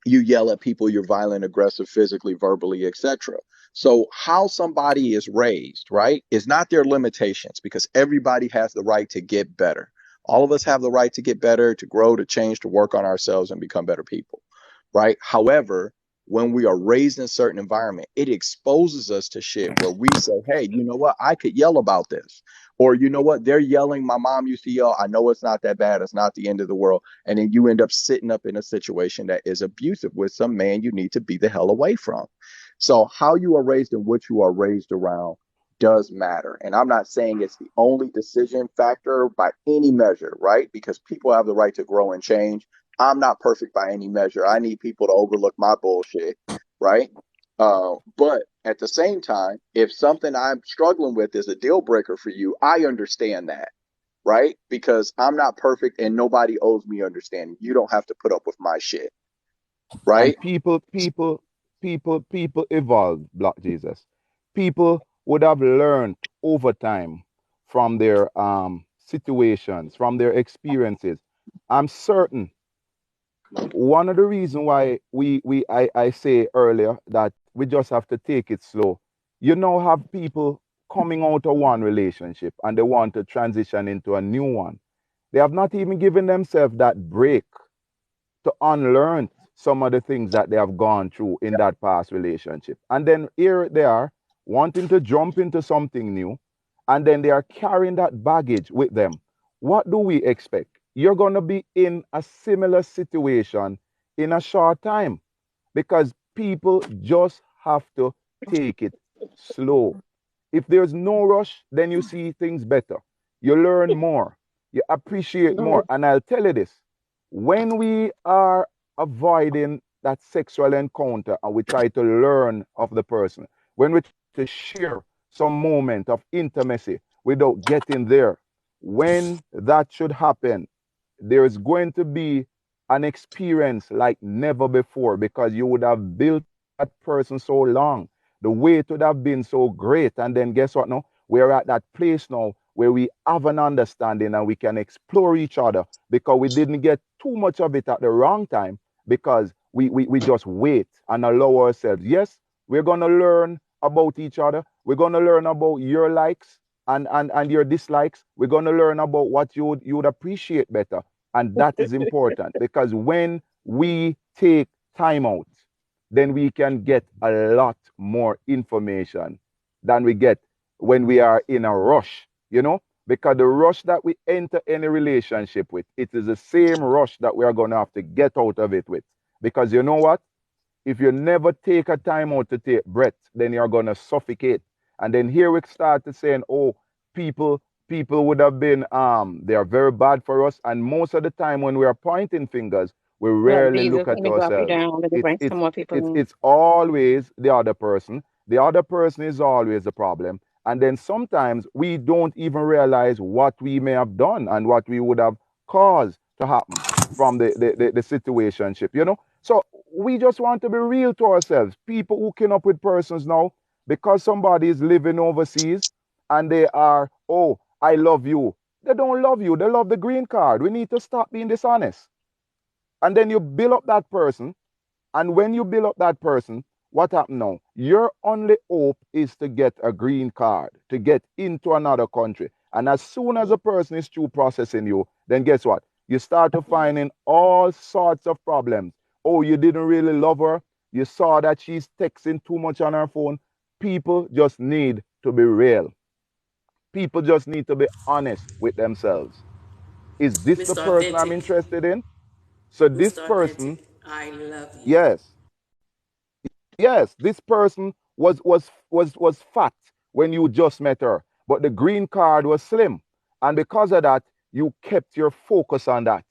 you yell at people, you're violent, aggressive, physically, verbally, etc. So how somebody is raised, right, is not their limitations, because everybody has the right to get better. All of us have the right to get better, to grow, to change, to work on ourselves and become better people, right? However, when we are raised in a certain environment, it exposes us to shit where we say, hey, you know what? I could yell about this. Or, you know what? They're yelling. My mom used to yell. I know it's not that bad. It's not the end of the world. And then you end up sitting up in a situation that is abusive with some man you need to be the hell away from. So how you are raised and what you are raised around does matter. And I'm not saying it's the only decision factor by any measure, right? Because people have the right to grow and change. I'm not perfect by any measure. I need people to overlook my bullshit, right? But at the same time, if something I'm struggling with is a deal breaker for you, I understand that, right? Because I'm not perfect and nobody owes me understanding. You don't have to put up with my shit, right? And people evolve, Black Jesus. People would have learned over time from their situations, from their experiences. I'm certain one of the reasons why I say earlier that we just have to take it slow. You now have people coming out of one relationship and they want to transition into a new one. They have not even given themselves that break to unlearn some of the things that they have gone through in that past relationship. And then here they are wanting to jump into something new, and then they are carrying that baggage with them. What do we expect? You're going to be in a similar situation in a short time because people just have to take it slow. If there's no rush, then you see things better. You learn more. You appreciate more. And I'll tell you this, when we are avoiding that sexual encounter and we try to learn of the person, when we try to share some moment of intimacy without getting there, when that should happen, there is going to be an experience like never before because you would have built that person so long. The wait would have been so great. And then guess what now? We're at that place now where we have an understanding and we can explore each other because we didn't get too much of it at the wrong time because we just wait and allow ourselves. Yes, we're going to learn about each other. We're going to learn about your likes and your dislikes. We're going to learn about what you would appreciate better. And that is important because when we take time out, then we can get a lot more information than we get when we are in a rush, you know, because the rush that we enter any relationship with, it is the same rush that we are going to have to get out of it with. Because you know what? If you never take a time out to take breath, then you're going to suffocate. And then here we start to saying, oh, people would have been, they are very bad for us. And most of the time when we are pointing fingers, we rarely Jesus, look let at me drop you ourselves. down. Let me bring some more people in. It's always the other person. The other person is always the problem. And then sometimes we don't even realize what we may have done and what we would have caused to happen from the situationship, you know? So we just want to be real to ourselves. People hooking up with persons now because somebody is living overseas and they are, oh, I love you. They don't love you. They love the green card. We need to stop being dishonest. And then you build up that person. And when you build up that person, what happens now? Your only hope is to get a green card, to get into another country. And as soon as a person is through processing you, then guess what? You start to finding all sorts of problems. Oh, you didn't really love her. You saw that she's texting too much on her phone. People just need to be real. People just need to be honest with themselves. Is this the Mr. person I'm Authentic. interested in? So this Mr. person, Authentic, I love you. yes, this person was fat when you just met her, but the green card was slim. And because of that, you kept your focus on that.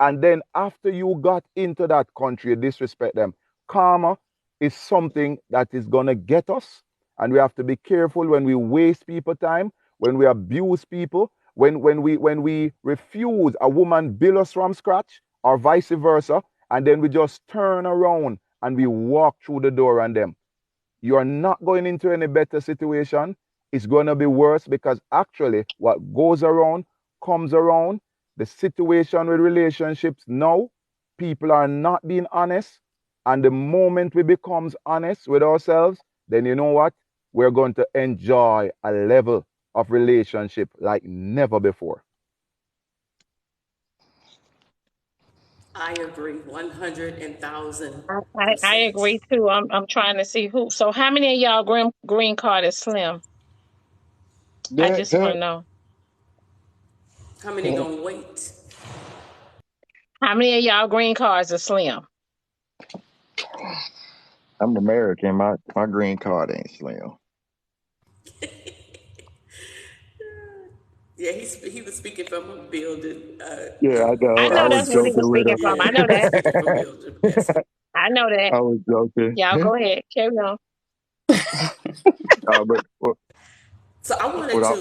And then after you got into that country, you disrespect them. Karma is something that is going to get us. And we have to be careful when we waste people time, when we abuse people, when we refuse a woman build us from scratch or vice versa, and then we just turn around and we walk through the door on them. You are not going into any better situation. It's going to be worse because actually what goes around comes around. The situation with relationships now, people are not being honest. And the moment we become honest with ourselves, then you know what? We're going to enjoy a level of relationship like never before. I agree 100,000%. I agree too. I'm trying to see who. So how many of y'all green card is Slim? I just want to know. How many gonna wait? How many of y'all green cards are Slim? I'm American. My green card ain't Slim. Yeah, he was speaking from a building. Yeah, I know. I I know was that's what he was joking with speaking him. from. I Yeah, know he was that. speaking from building. Yes. I know that. I was joking. Y'all go ahead. Carry on. But So I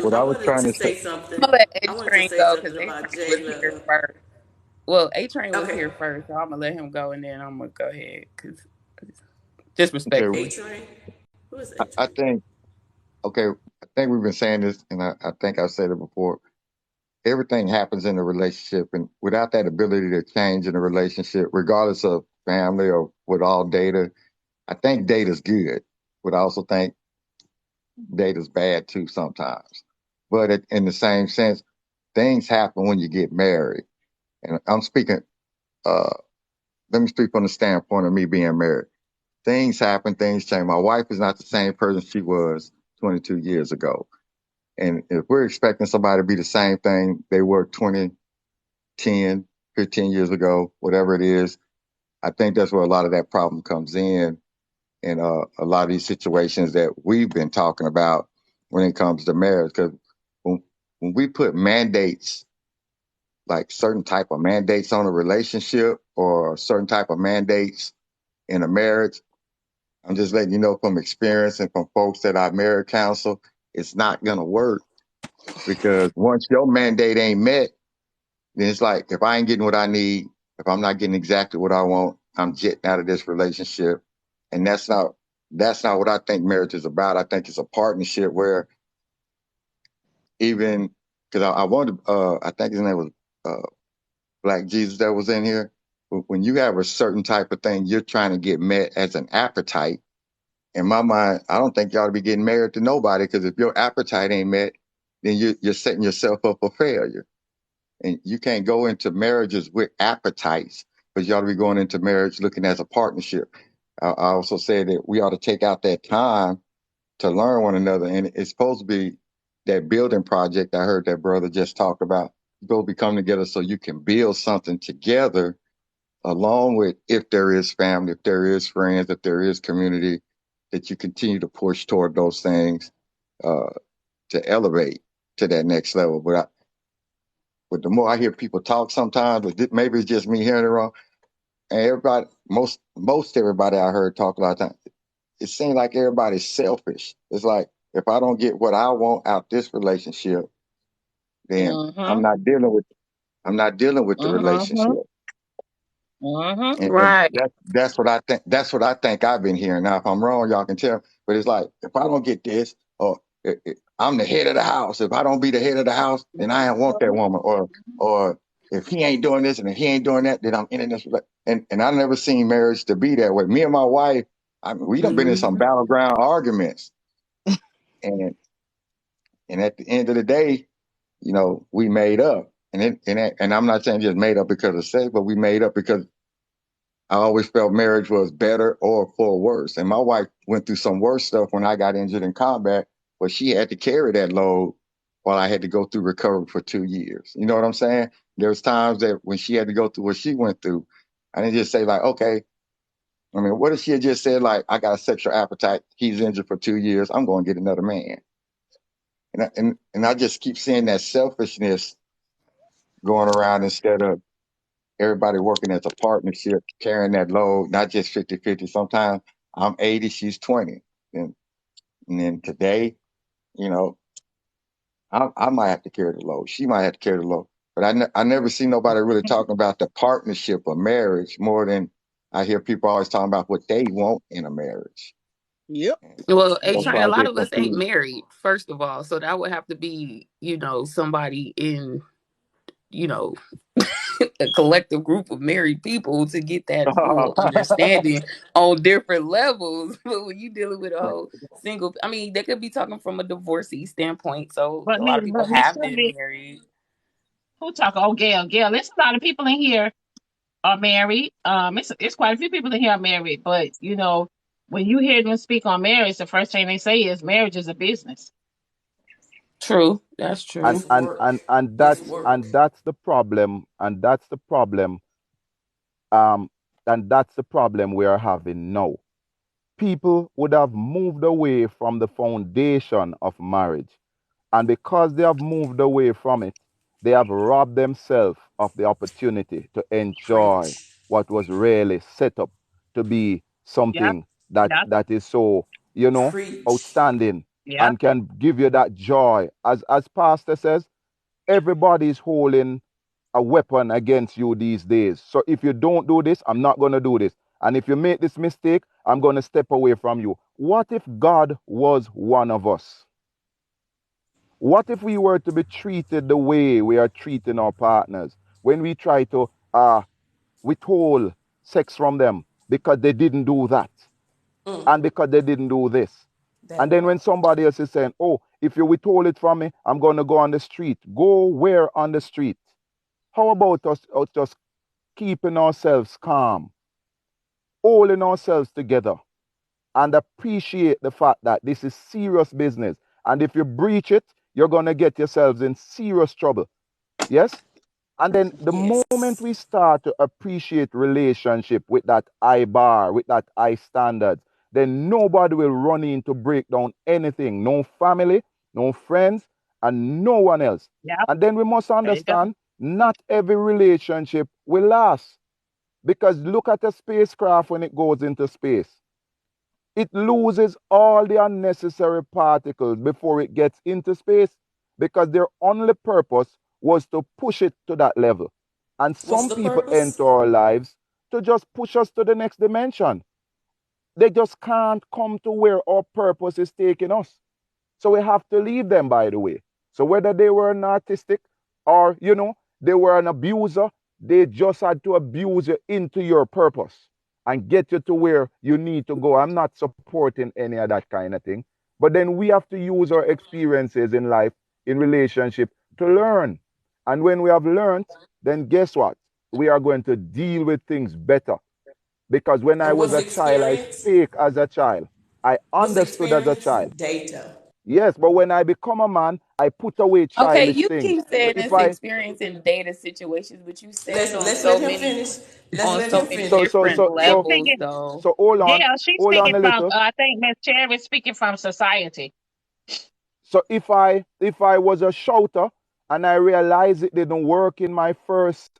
what I was trying wanted to to say. say something. I'm gonna let A I wanted to Train say go something because A about Train was J here Love. first. Well, A Train was Okay, here first, so I'm gonna let him go, and then I'm gonna go ahead because just Okay, A respectfully. Train. Who is A I Train? think okay. I think we've been saying this, and I think I've said it before. Everything happens in a relationship, and without that ability to change in a relationship, regardless of family or with all data, I think data's good, but I also think data's bad too sometimes. But in the same sense, things happen when you get married, and I'm speaking. Uh, Let me speak from the standpoint of me being married. Things happen, things change. My wife is not the same person she was 22 years ago. And if we're expecting somebody to be the same thing they were 20, 10, 15 years ago, whatever it is, I think that's where a lot of that problem comes in a lot of these situations that we've been talking about when it comes to marriage. Because when we put mandates, like certain type of mandates on a relationship or certain type of mandates in a marriage, I'm just letting you know from experience and from folks that I married counsel, it's not going to work because once your mandate ain't met, then it's like, if I ain't getting what I need, if I'm not getting exactly what I want, I'm jetting out of this relationship. And that's not what I think marriage is about. I think it's a partnership where even, cause I wanted, I think his name was, Black Jesus that was in here. When you have a certain type of thing you're trying to get met as an appetite, in my mind, I don't think you ought to be getting married to nobody because if your appetite ain't met, then you're setting yourself up for failure. And you can't go into marriages with appetites, but you ought to be going into marriage looking as a partnership. I also said that we ought to take out that time to learn one another. And it's supposed to be that building project I heard that brother just talk about. You both be coming together so you can build something together along with if there is family, if there is friends, if there is community, that you continue to push toward those things uh, to elevate to that next level. But the more I hear people talk sometimes, maybe it's just me hearing it wrong. And everybody, most everybody I heard talk a lot of times, it seems like everybody's selfish. It's like, if I don't get what I want out this relationship, then Mm-hmm. I'm not dealing with the Mm-hmm. relationship. Mm-hmm. And Right. that's what I think. That's what I think I've been hearing. Now, if I'm wrong, y'all can tell. But it's like, if I don't get this, or I'm the head of the house. If I don't be the head of the house, then I don't want that woman. Or if he ain't doing this and if he ain't doing that, then I'm in this. And I never seen marriage to be that way. Me and my wife, we done been in some Mm-hmm. battleground arguments, and at the end of the day, we made up. And I'm not saying just made up because of sex, but we made up because I always felt marriage was better or for worse. And my wife went through some worse stuff when I got injured in combat, but she had to carry that load while I had to go through recovery for 2 years. You know what I'm saying? There was times that when she had to go through what she went through, I didn't just say like, okay, I mean, what if she had just said like, I got a sexual appetite. He's injured for 2 years. I'm going to get another man. And I just keep seeing that selfishness going around instead of everybody working as a partnership, carrying that load, not just 50-50. Sometimes I'm 80, she's 20. And then today, you know, I might have to carry the load. She might have to carry the load. But I never see nobody really talking about the partnership of marriage more than I hear people always talking about what they want in a marriage. Yep. Well, A That's Train, why a I lot get of us ain't confused. married, first of all. So that would have to be, somebody in, you know, a collective group of married people to get that full understanding on different levels. But when you dealing with a whole single, I mean, they could be talking from a divorcee standpoint. So But a lot of people but Miss have been Shirley, married. who talk? Oh, Gail. Gail, there's a lot of people in here. are married. It's quite a few people in here are married, but when you hear them speak on marriage, the first thing they say is marriage is a business. True. That's And true. and and and It's that's work. and that's the problem. Um, and that's the problem we are having now. People would have moved away from the foundation of marriage. And because they have moved away from it, they have robbed themselves of the opportunity to enjoy Preach. what was really set up to be Yep. something that Yep. that is so, Preach. outstanding Yep. and can give you that joy. As Pastor says, everybody is holding a weapon against you these days. So if you don't do this, I'm not going to do this. And if you make this mistake, I'm going to step away from you. What if God was one of us? What if we were to be treated the way we are treating our partners when we try to withhold sex from them because they didn't do that and because they didn't do this? That And then when part. somebody else is saying, oh, if you withhold it from me, I'm going to go on the street. Go where on the street? How about us just keeping ourselves calm, holding ourselves together, and appreciate the fact that this is serious business. And if you breach it, you're going to get yourselves in serious trouble. Yes? And then the Yes. moment we start to appreciate relationship with that high bar, with that high standards, then nobody will run in to break down anything. No family, no friends, and no one else. Yep. And then we must There you go. understand not every relationship will last. Because look at a spacecraft when it goes into space. It loses all the unnecessary particles before it gets into space because their only purpose was to push it to that level. And What's some the people purpose? enter our lives to just push us to the next dimension. They just can't come to where our purpose is taking us. So we have to leave them, by the way. So whether they were an artistic or, they were an abuser, they just had to abuse you into your purpose and get you to where you need to go. I'm not supporting any of that kind of thing. But then we have to use our experiences in life, in relationship, to learn. And when we have learned, then guess what? We are going to deal with things better. Because when I And was what's a child, I experience? spake as a child. I What's understood as a experience? child. Data. Yes, but when I become a man, I put away Okay, childish you things. keep So saying if this I experience in data situations, but you said it Let's let him finish. Let's so let so him so finish. so She's so so, Levels speaking. though. so Yeah, she's hold on speaking a from. little. I think Miss Cherry's speaking from society. So if I was a shouter and I realize it didn't work in my first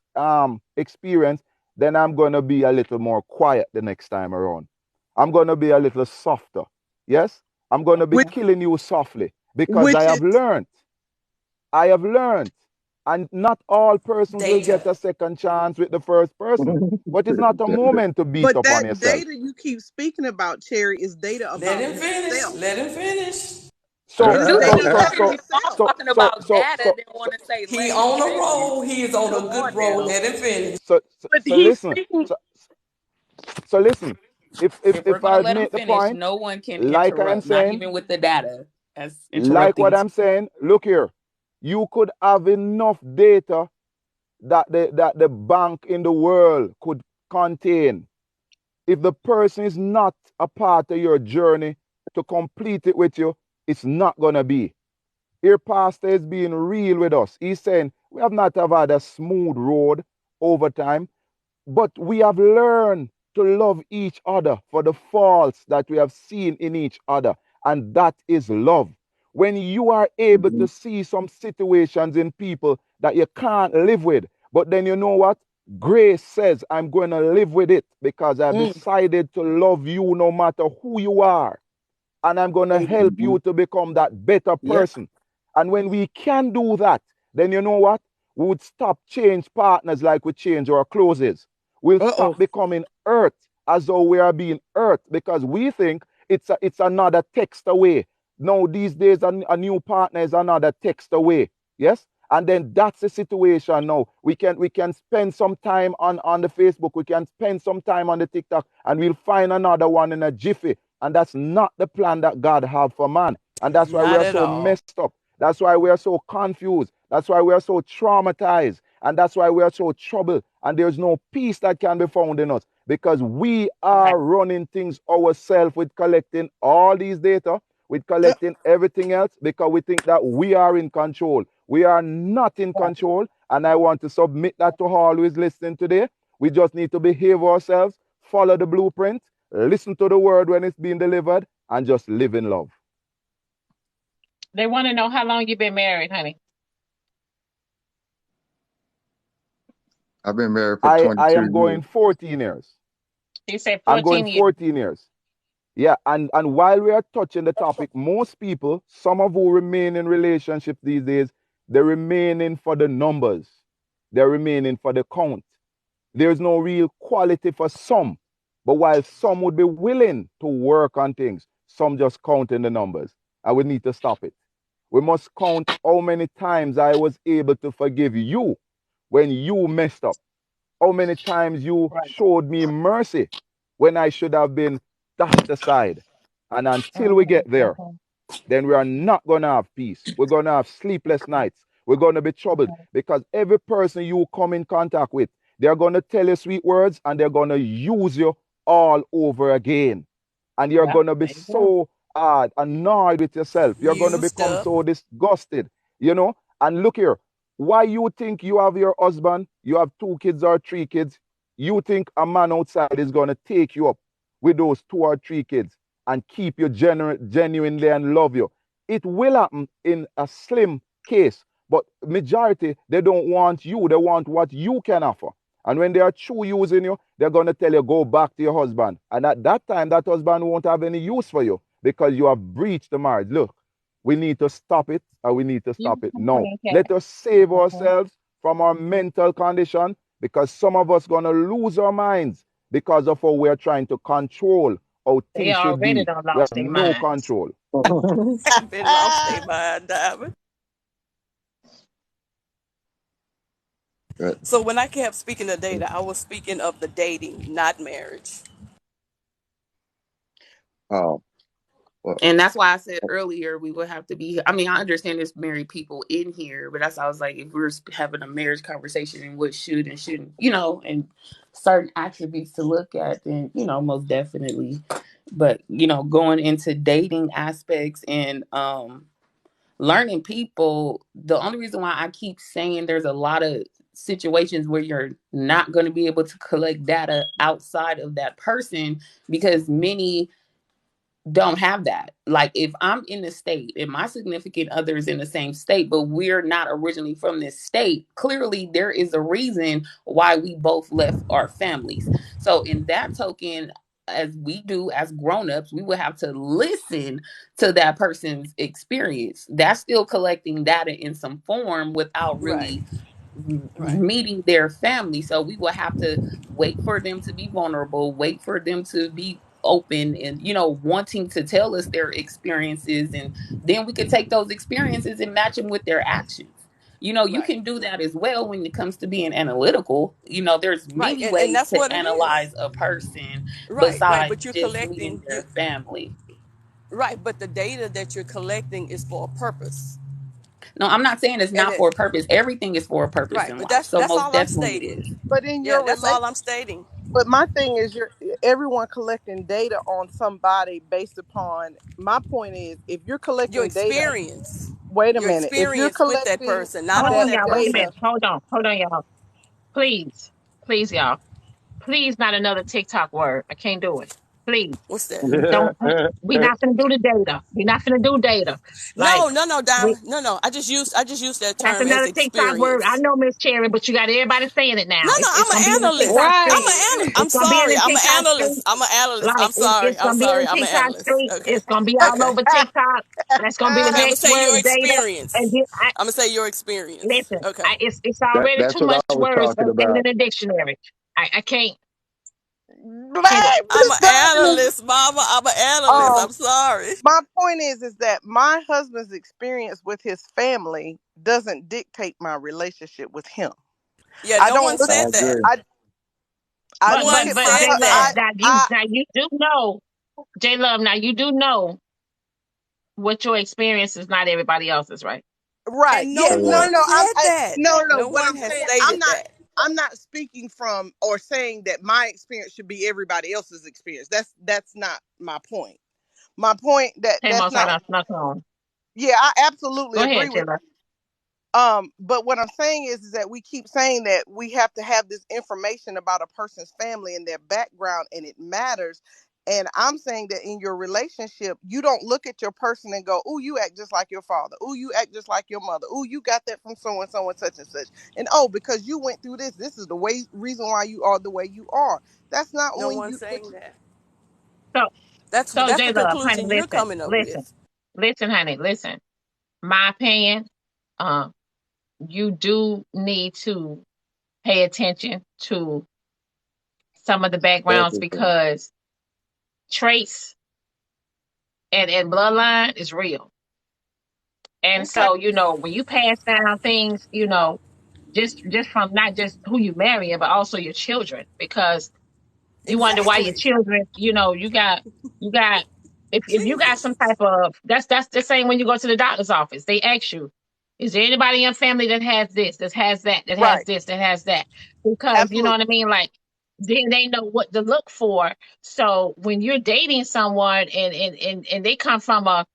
experience, then I'm gonna be a little more quiet the next time around. I'm gonna be a little softer. Yes, I'm gonna be which killing you softly because I which have is learned. I have learned. And not all persons will Data. get a second chance with the first person. But it's not a moment to beat but up on that yourself. data you keep speaking about, Cherry, is data Let about him finish. yourself. Let him finish. So It's Do they so data be so about talking so yourself. talking about data? Then so want to say He let him on a finish? roll. He is on Come a on good roll. now. Let him finish. But so he's listen. speaking. So listen. If if If we're if gonna I've let him made the finish, point, no one can like I'm interrupt. Not saying, even with the data. That's like what interrupting. I'm saying, look here. You could have enough data that the bank in the world could contain. If the person is not a part of your journey to complete it with you, it's not going to be. Your pastor is being real with us. He's saying we have not have had a smooth road over time, but we have learned to love each other for the faults that we have seen in each other. And that is love. When you are able to see some situations in people that you can't live with, but then you know what? Grace says, I'm going to live with it because I've Mm, decided to love you no matter who you are. And I'm going to baby. help you to become that better Yep. person. And when we can do that, then you know what? We would stop change partners like we change our clothes. We'll Uh-oh. stop becoming hurt as though we are being hurt because we think it's another text away. No, these days a new partner is another text away. Yes? And then that's the situation now. We can spend some time on the Facebook, we can spend some time on the TikTok, and we'll find another one in a jiffy. And that's not the plan that God have for man. And that's why we Not are at so all. messed up. That's why we are so confused. That's why we are so traumatized. And that's why we are so troubled. And there's no peace that can be found in us because we are running things ourselves with collecting all these data, with collecting everything else because we think that we are in control. We are not in control. And I want to submit that to all who is listening today. We just need to behave ourselves, follow the blueprint, listen to the word when it's being delivered, and just live in love. They want to know how long you been married, honey. I've been married for 22 I am going years. 14 years. You said 14 I'm going years. 14 years. Yeah, and while we are touching the topic, most people, some of who remain in relationships these days, they're remaining for the numbers. They're remaining for the count. There's no real quality for some. But while some would be willing to work on things, some just count in the numbers. And we need to stop it. We must count how many times I was able to forgive you when you messed up. How many times you showed me mercy when I should have been dashed aside. And until we get there, then we are not going to have peace. We're going to have sleepless nights. We're going to be troubled because every person you come in contact with, they're going to tell you sweet words and they're going to use you all over again. And you're going to be so annoyed with yourself. You're going to become so disgusted, you know. And look here, why you think you have your husband, you have 2 kids or 3 kids, you think a man outside is going to take you up with those 2 or 3 kids and keep you genuinely and love you. It will happen in a slim case, but majority, they don't want you. They want what you can offer. And when they are true using you, they're going to tell you, go back to your husband. And at that time, that husband won't have any use for you because you have breached the marriage. Look, we need to stop it, and we need to stop it now. Let us save ourselves from our mental condition because some of us going to lose our minds because of how we're trying to control how things should be. We have no control. Been lost their mind, Diamond. Good. So when I kept speaking of data, I was speaking of the dating, not marriage. Oh. And that's why I said earlier we would have to be. I mean, I understand there's married people in here, but that's why I was like, if we're having a marriage conversation and what should and shouldn't, you know, and certain attributes to look at, then you know, most definitely. But you know, going into dating aspects and learning people, the only reason why I keep saying there's a lot of situations where you're not going to be able to collect data outside of that person because many don't have that. Like if I'm in the state and my significant other is in the same state, but we're not originally from this state, clearly there is a reason why we both left our families. So in that token, as we do as grown-ups, we would have to listen to that person's experience. That's still collecting data in some form without really meeting their family. So we will have to wait for them to be vulnerable, wait for them to be open and, you know, wanting to tell us their experiences. And then we could take those experiences and match them with their actions. You know, you can do that as well when it comes to being analytical. You know, there's many ways that's to what analyze a person but besides you're just collecting meeting their family. Right, but the data that you're collecting is for a purpose. No, I'm not saying it's not for a purpose. Everything is for a purpose in life. So that's most all I'm definitely it stating. is. But in your that's all I'm stating. But my thing is, everyone collecting data on somebody based upon. My point is, if you're collecting your experience, data, wait a your minute. If you're experience with that collecting, person, not Hold on on, that y'all. Wait a minute. person. Hold on, y'all. Please, y'all. Please, not another TikTok word. I can't do it. Please. What's that? Don't. We're not gonna do the data. We're not gonna do data. Like, No, Diamond. No. I just used that that's term as another TikTok word. I experience. know, Miss Cherry, but you got everybody saying it now. No, It's I'm gonna be an in the analyst. TikTok street. I'm It's gonna be in sorry. the I'm an TikTok analyst. street. I'm an analyst. Like, I'm sorry. it's gonna be in the I'm an TikTok analyst. street. Okay. It's gonna be all Okay. over TikTok. That's gonna be the Okay, I'm gonna next say word, your data. And experience. then I'm gonna say your experience. listen, Okay. it's already That's too what much I was words talking in about. the dictionary. I can't. I'm an analyst, Mama. I'm an analyst. I'm sorry. my point is that my husband's experience with his family doesn't dictate my relationship with him. Yeah, I no don't one look. I said that. agree. I But look One at J said my. Love, that. now you do know, J Love. Now you do know what your experience is not everybody else's, right? Right. And no Yes. No, one no, no. said that. No. No What one I'm has saying, stated that. I'm not speaking from or saying that my experience should be everybody else's experience. That's not my point. My point Hey, that's Mo, I not. got snuck home. Yeah, I absolutely Go agree ahead, with. Taylor. But what I'm saying is that we keep saying that we have to have this information about a person's family and their background, and it matters. And I'm saying that in your relationship, you don't look at your person and go, "Oh, you act just like your father. Oh, you act just like your mother. Oh, you got that from so and so and such and such." And oh, because you went through this, this is the reason why you are the way you are. That's not No when one's you. saying that. So, That's J the Love, honey, conclusion you're coming up with. listen, honey, listen. My opinion, you do need to pay attention to some of the backgrounds Everything. because trace and bloodline is real. And Okay. so, when you pass down things, just from not just who you marry, but also your children, because you wonder why your Exactly. children, you got if you got some Jesus. type of that's the same when you go to the doctor's office. They ask you, is there anybody in your family that has this, that has that, that has Right. this, that has that? Because you know what Absolutely. I mean? Like then they know what to look for. So when you're dating someone and they come from a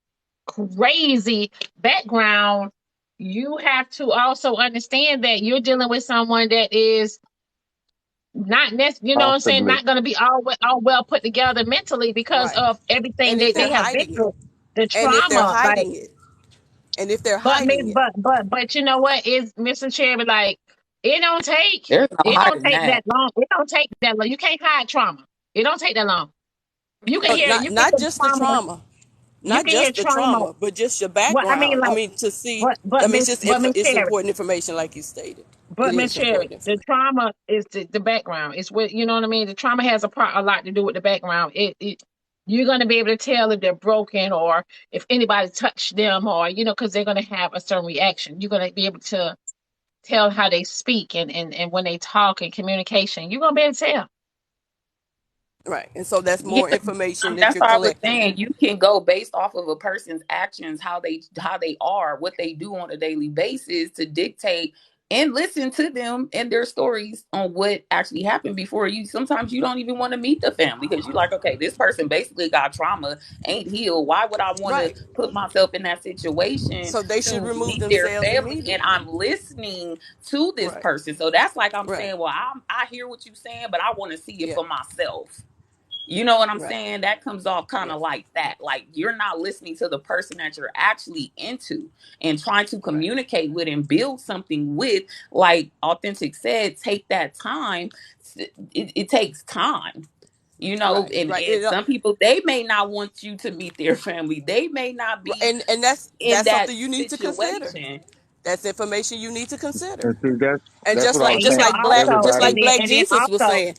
crazy background, you have to also understand that you're dealing with someone that is not you know what I'm saying, Possibly. not going to be all well put together mentally because Right. of everything And if that they're they have been hiding it. through, the And if they're trauma. Like, hiding it. And if they're but hiding it. but you know what is Mr. Cherry, like it don't take There's no it don't hiding take that. that long. It don't take that long. You can't hide trauma. It don't take that long. You can No, hear not you can not hear just the trauma. trauma. You Not can hear just the trauma. trauma, but just your What I mean, background. I like, mean, to see. but I mean, it's just Miss it's Cherry. important information, like you stated. It But Miss is Sherry, important the information. trauma is the background. It's what you know what I mean. The trauma has a lot to do with the background. It you're gonna be able to tell if they're broken or if anybody touched them or because they're gonna have a certain reaction. You're gonna be able to tell how they speak and when they talk and communication. You're gonna be able to tell. Right. And so that's Yeah, more information that that's you're what I was collecting. saying. You can go based off of a person's actions, how they are, what they do on a daily basis to dictate and listen to them and their stories on what actually happened before you. Sometimes you don't even want to meet the family because you're like, okay, this person basically got trauma, ain't healed. Why would I want to Right. put myself in that situation So they should to remove meet their themselves family? And immediately. I'm listening to this Right. person. So that's like I'm Right. saying, well, I hear what you're saying, but I want to see it Yeah. for myself. You know what I'm Right. saying? That comes off kind Yeah. of like that. Like you're not listening to the person that you're actually into and trying to Right. communicate with and build something with. Like Authentic said, take that time. It takes time. Right. And Right. It, some people, they may not want you to meet their family. They may not be and that's in that something you need to consider. situation. That's information you need to consider. And see, And that's just what I like was And just saying. like black just Everybody, like Black and then Jesus was saying.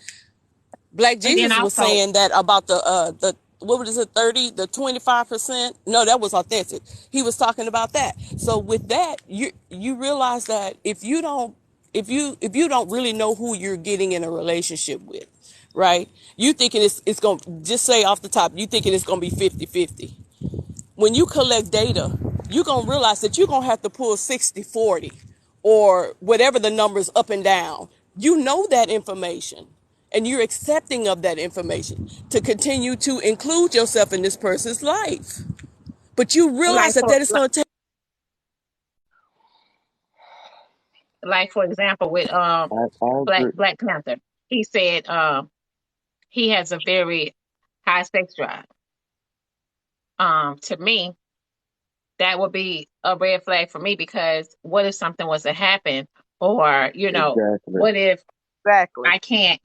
Black Jesus was also saying that about the what was it, 30, the 25%? No, that was Authentic. He was talking about that. So with that, you realize that if you don't really know who you're getting in a relationship with, right? You thinking it's going to just say off the top, you thinking it's going to be 50-50. When you collect data, you're going to realize that you're going to have to pull 60-40 or whatever the numbers up and down. You know that information and you're accepting of that information to continue to include yourself in this person's life. But you realize like that for that is going to take. for example with I agree. Black Panther, he said he has a very high sex drive. To me, that would be a red flag for me because what if something was to happen, or Exactly. what if Exactly. I can't,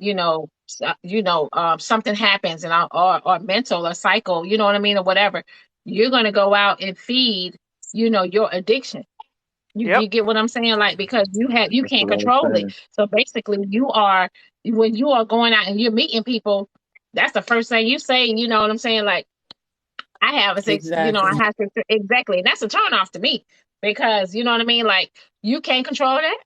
something happens and or mental or psycho, you know what I mean, or whatever. You're gonna go out and feed, your addiction. Yep. You get what I'm saying? Like because you That's can't what I was control it. saying. So basically, when you are going out and you're meeting people, that's the first thing you say. You know what I'm saying? Like I have a sex, I Exactly. have sex exactly. And that's a turn off to me because you know what I mean. Like you can't control that.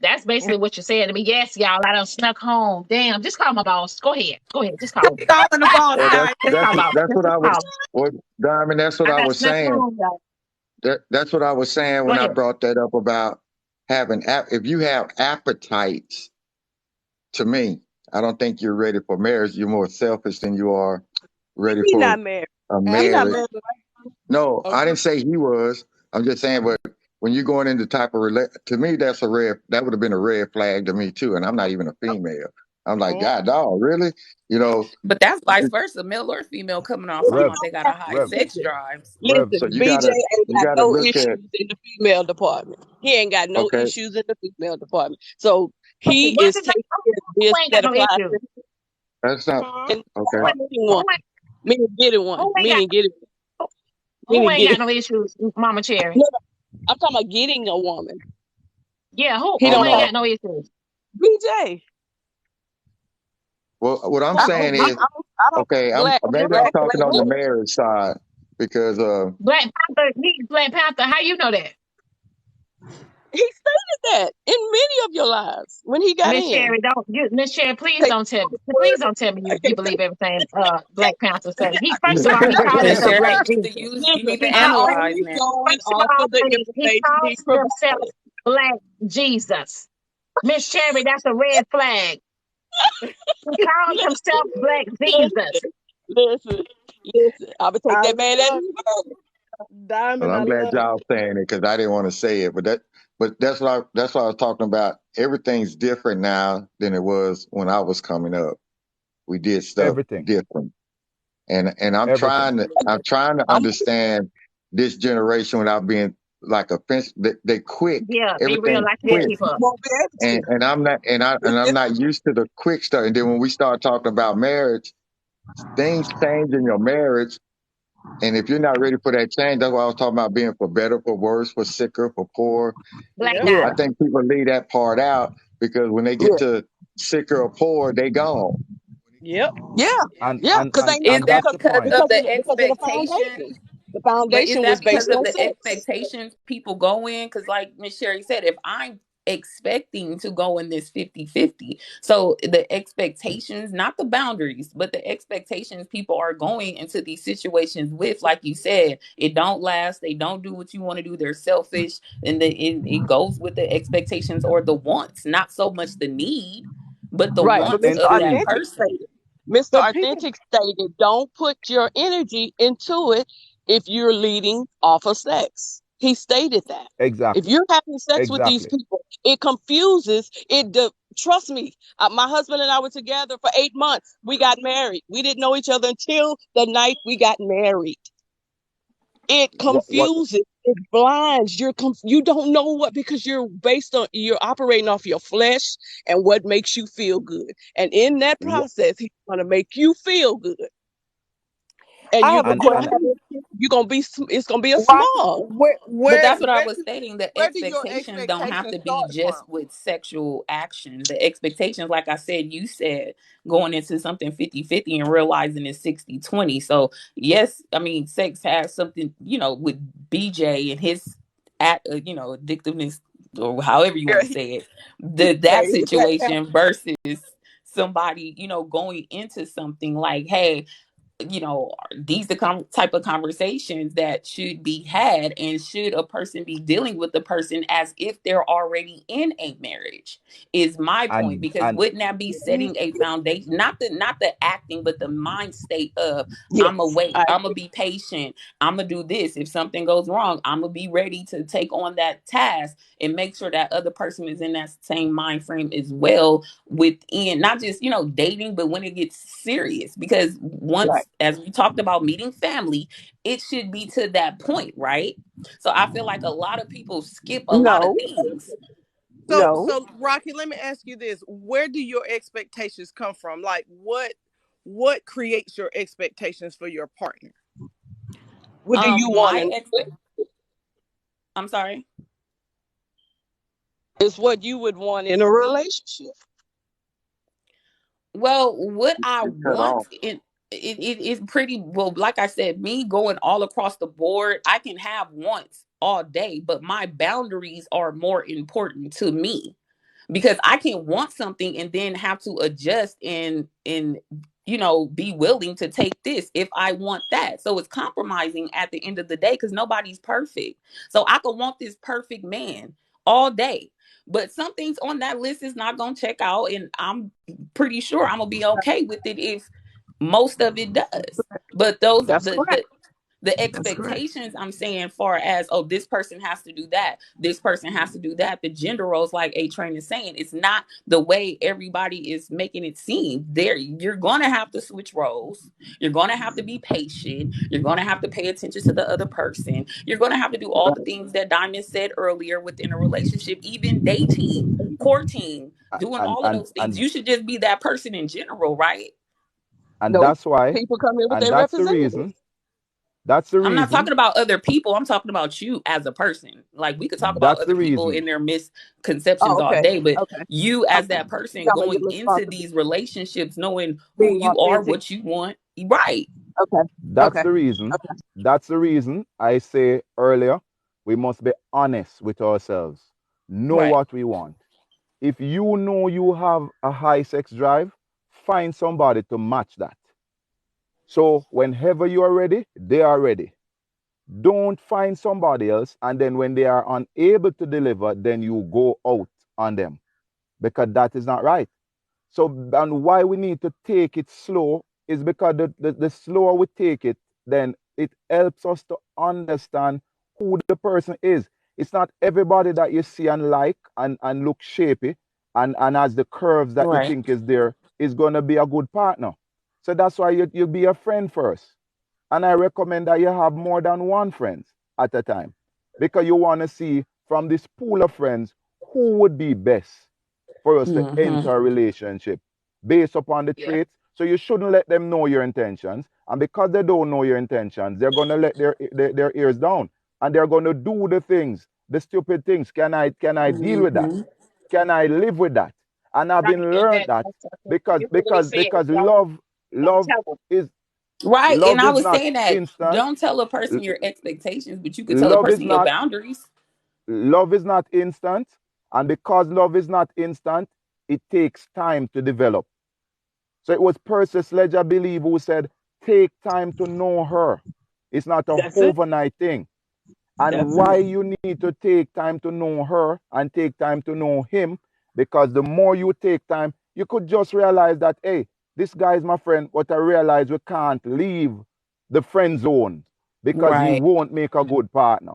That's basically what you're saying to me. Yes, y'all, I done snuck home. Damn, just call my boss. Go ahead. Just call him. Calling the boss, Well, Diamond. Just call boss. that's Just what I was. call him. Well, Diamond, that's what I I got was snuck saying. home, y'all. That's what I was saying Go when I ahead. brought that up about having if you have appetites. To me, I don't think you're ready for marriage. You're more selfish than you are ready He for not married. a He not marriage. married. No, I Okay. didn't say he was. I'm just saying, but when you're going into type of to me, that's that would have been a red flag to me too. And I'm not even a female. I'm like, Mm. God, dog, really? You know, But that's vice versa, male or female coming off talking Rev, about they got a high Rev, sex Listen, drive. Rev. so listen. BJ ain't you got gotta no look issues at, in the female department. He ain't got no okay, issues in the female department. So he What is did the taking care of who this ain't got that no applies issue? to him that's not, Huh? and okay. Uh, getting Who one. ain't Meaning getting one. who ain't got Meaning getting who meaning ain't got getting no issues, Mama Cherry? no, I'm talking about getting a woman. Yeah, who He who don't ain't have No, got no issues? BJ. well, what I'm I, saying is, I don't okay, black maybe I'm black talking black on the Who? marriage side because, Black Panther, he's Black Panther. How you know that? he stated that in many of your lives when he got Miss in. Sherry, Miss Sherry, Take please don't tell me you believe everything Black Panther said. He first of all, he called Miss himself Sherry, Black you need to Jesus. use. You listen, need to He I'm called analyze only now. going first of off all, of the he information he calls himself provided. Black Jesus. Miss Sherry, that's a red flag. He called himself Black Jesus. Listen, listen, listen. I'm gonna take I that man at love his word. well, Diamond. I I'm glad love y'all saying it because I didn't want to say it, but that's what I was talking about. Everything's different now than it was when I was coming up. We did stuff everything, different, and everything. I'm trying to I'm understand this generation without being like offensive. They quick, Yeah, be real everything like you yeah, can quick, keep up. won't be able to. and I'm not used to the quick stuff. And then when we start talking about marriage, things change in your marriage. And if you're not ready for that change, that's why I was talking about being for better, for worse, for sicker, for poor. Black Yep. Yeah, I Diamond. think people leave that part out because when they get yeah, to sicker or poor, they gone. Yep. yeah, And yeah. and Because and ain't Is and that that's because the because point. of the because of the expectation? foundation. The But is foundation that was because based of on the sex. expectations people go in? Because, like Miss Sherry said, if I'm expecting to go in this 50-50, so the expectations, not the boundaries, but the expectations people are going into these situations with, like you said, it don't last. They don't do what you want to do. They're selfish. And it goes with the expectations or the wants, not so much the need, but the Right, And but wants Mr. of that Auntie, Authentic person. stated, Mr. But people, Authentic stated, don't put your energy into it if you're leading off of sex. He stated that. If exactly, you're having sex with these exactly. people, it confuses. Trust me, my husband and I were together for 8 months. We got married. We didn't know each other until the night we got married. It What confuses, it blinds. You don't know what, because you're operating off your flesh and what makes you feel good. And in that what process, he's gonna make you feel good. And I have a you're gonna and have question. it's gonna be a Rocky, small. But where that's what I where was stating. The where do your expectations don't have expectations to be start from? just with sexual actions. The expectations, like I said, you said going into something 50-50 and realizing it's 60-20. So, yes, I mean, sex has something, with BJ and his, addictiveness, or however you want to say it, that situation versus somebody, going into something like, hey, these the type of conversations that should be had, and should a person be dealing with the person as if they're already in a marriage, is my point. Because and wouldn't that be setting a foundation, not the acting, but the mind state of, I'm gonna Yes, wait, I'm gonna be patient, I'm gonna do this, if something goes wrong, I'm gonna be ready to take on that task, and make sure that other person is in that same mind frame as well, within not just dating, but when it gets serious. Because right. once, as we talked about, meeting family, it should be to that point, right? So I feel like a lot of people skip a lot of No, things. So, no. so Rocky, let me ask you this: where do your expectations come from? Like, what creates your expectations for your partner? What do you want? My And expect I'm sorry. it's what you would want in a relationship. Well, what I You cut want off. in it is pretty well, like I said, me going all across the board, I can have wants all day, but my boundaries are more important to me, because I can want something and then have to adjust and be willing to take this if I want that. So it's compromising at the end of the day because nobody's perfect. So I could want this perfect man all day, but some things on that list is not going to check out. And I'm pretty sure I'm going to be okay with it if most of it does. But those, That's correct. the That's correct. expectations I'm saying, far as, oh, this person has to do that, this person has to do that, the gender roles, like A Train is saying, it's not the way everybody is making it seem. You're gonna have to switch roles, you're gonna have to be patient, you're gonna have to pay attention to the other person, you're gonna have to do all the things that Diamond said earlier within a relationship, even dating, courting, doing and all of and those things. and You should just be that person in general, right? and No, that's why, people come in with and their that's the representatives. reason. That's the I'm not reason. talking about other people. I'm talking about you as a person. Like, we could talk about That's other the people reason. and their Oh, misconceptions all okay. day, but Okay. you as Okay. that person Talking about your going into responsibility, these relationships, knowing who being you are, authentic. what you want, right? Okay. That's Okay. the reason. Okay. That's the reason I say earlier, we must be honest with ourselves. Know Right. what we want. If you know you have a high sex drive, find somebody to match that. So whenever you are ready, they are ready. Don't find somebody else, and then when they are unable to deliver, then you go out on them, because that is not right. So, and why we need to take it slow is because the slower we take it, then it helps us to understand who the person is. It's not everybody that you see and like and look shapy and has the curves that you Right. think is there is going to be a good partner. So that's why you be a friend first. And I recommend that you have more than one friend at a time, because you want to see from this pool of friends who would be best for us to enter a relationship based upon the Yeah. traits. So you shouldn't let them know your intentions. And because they don't know your intentions, they're going to let their ears down, and they're going to do the things, the stupid things. Can I deal with that? Can I live with that? And I've Right. been And learned that that's because you really because said, because don't love tell them. is Right. And love I is was not saying that instant. don't tell a person your expectations, but you could tell a Love is person your not boundaries. love is not instant, and because love is not instant, it takes time to develop. So it was Percy Sledge, I believe, who said, "Take time to know her. It's not a That's it. overnight thing." And That's why it. you need to take time to know her and take time to know him, because the more you take time, you could just realize that, hey, this guy is my friend, but I realize we can't leave the friend zone because he Right. won't make a good partner.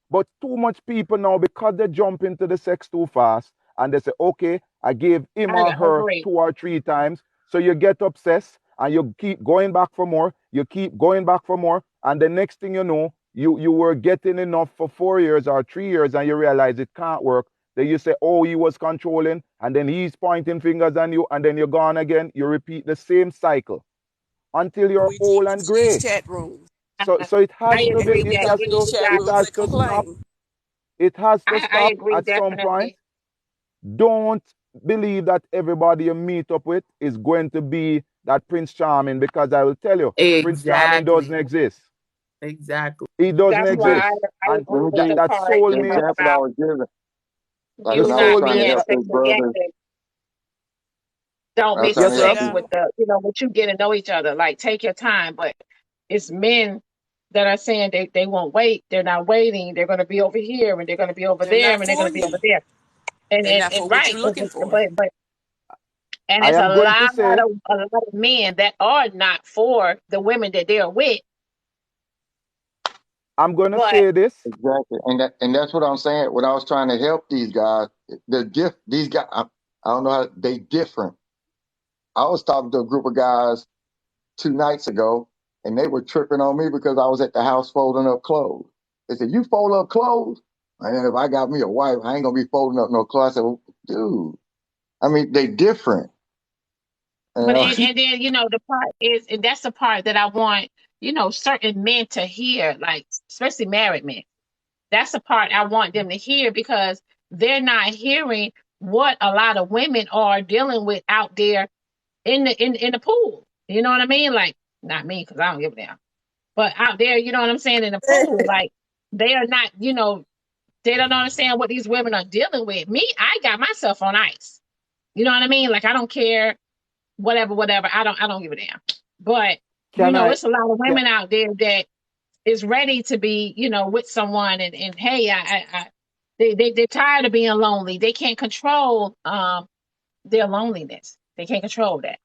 But too much people now, because they jump into the sex too fast, and they say, okay, I gave him I or her agree. 2 or 3 times. So you get obsessed and you keep going back for more. You keep going back for more. And the next thing you know, you were getting enough for 4 years or 3 years, and you realize it can't work. Then you say, oh, he was controlling, and then he's pointing fingers on you, and then you're gone again. You repeat the same cycle until you're We old teach and these gray. chat rooms, So it I has to and be agree then we that go you in these you chat got. it rooms has and to stop. complain. It has to I stop agree at some point. definitely. Don't believe that everybody you meet up with is going to be that Prince Charming, because I will tell you, Prince Charming doesn't Exactly. exist. Exactly. He doesn't That's why exist. I And agree with The the that part, soulmate, example I about was given, like the you when I was not trying to soulmate, being help this brother, subjective. Don't I was mix trying the to yes, help sir. sex these. with with you get to know each other. Like, take your time. But it's men that are saying they won't wait. They're not waiting. They're going to be over here and they're going to be over They're there not and they're going for to be over you. there. They're not And for what right, you're but looking for. and I it's am going to say, a lot of men that are not for the women that they're with. I'm going to But say this. Exactly, and that's what I'm saying. When I was trying to help these guys, these guys, I don't know how they different. I was talking to a group of guys 2 nights ago, and they were tripping on me because I was at the house folding up clothes. They said, "You fold up clothes?" And then if I got me a wife, I ain't gonna be folding up no clothes. I said, well, dude, I mean, they different. You But know? and then the part is, and that's the part that I want certain men to hear, like especially married men. That's the part I want them to hear, because they're not hearing what a lot of women are dealing with out there in the pool. You know what I mean? Like, not me, because I don't give a damn. But out there, you know what I'm saying, in the pool, like, they are not, they don't understand what these women are dealing with. Me, I got myself on ice. You know what I mean? Like, I don't care whatever. I don't give a damn. But Can I? it's a lot of Can, women out there that is ready to be, with someone, and hey, they're tired of being lonely. They can't control their loneliness. They can't control that.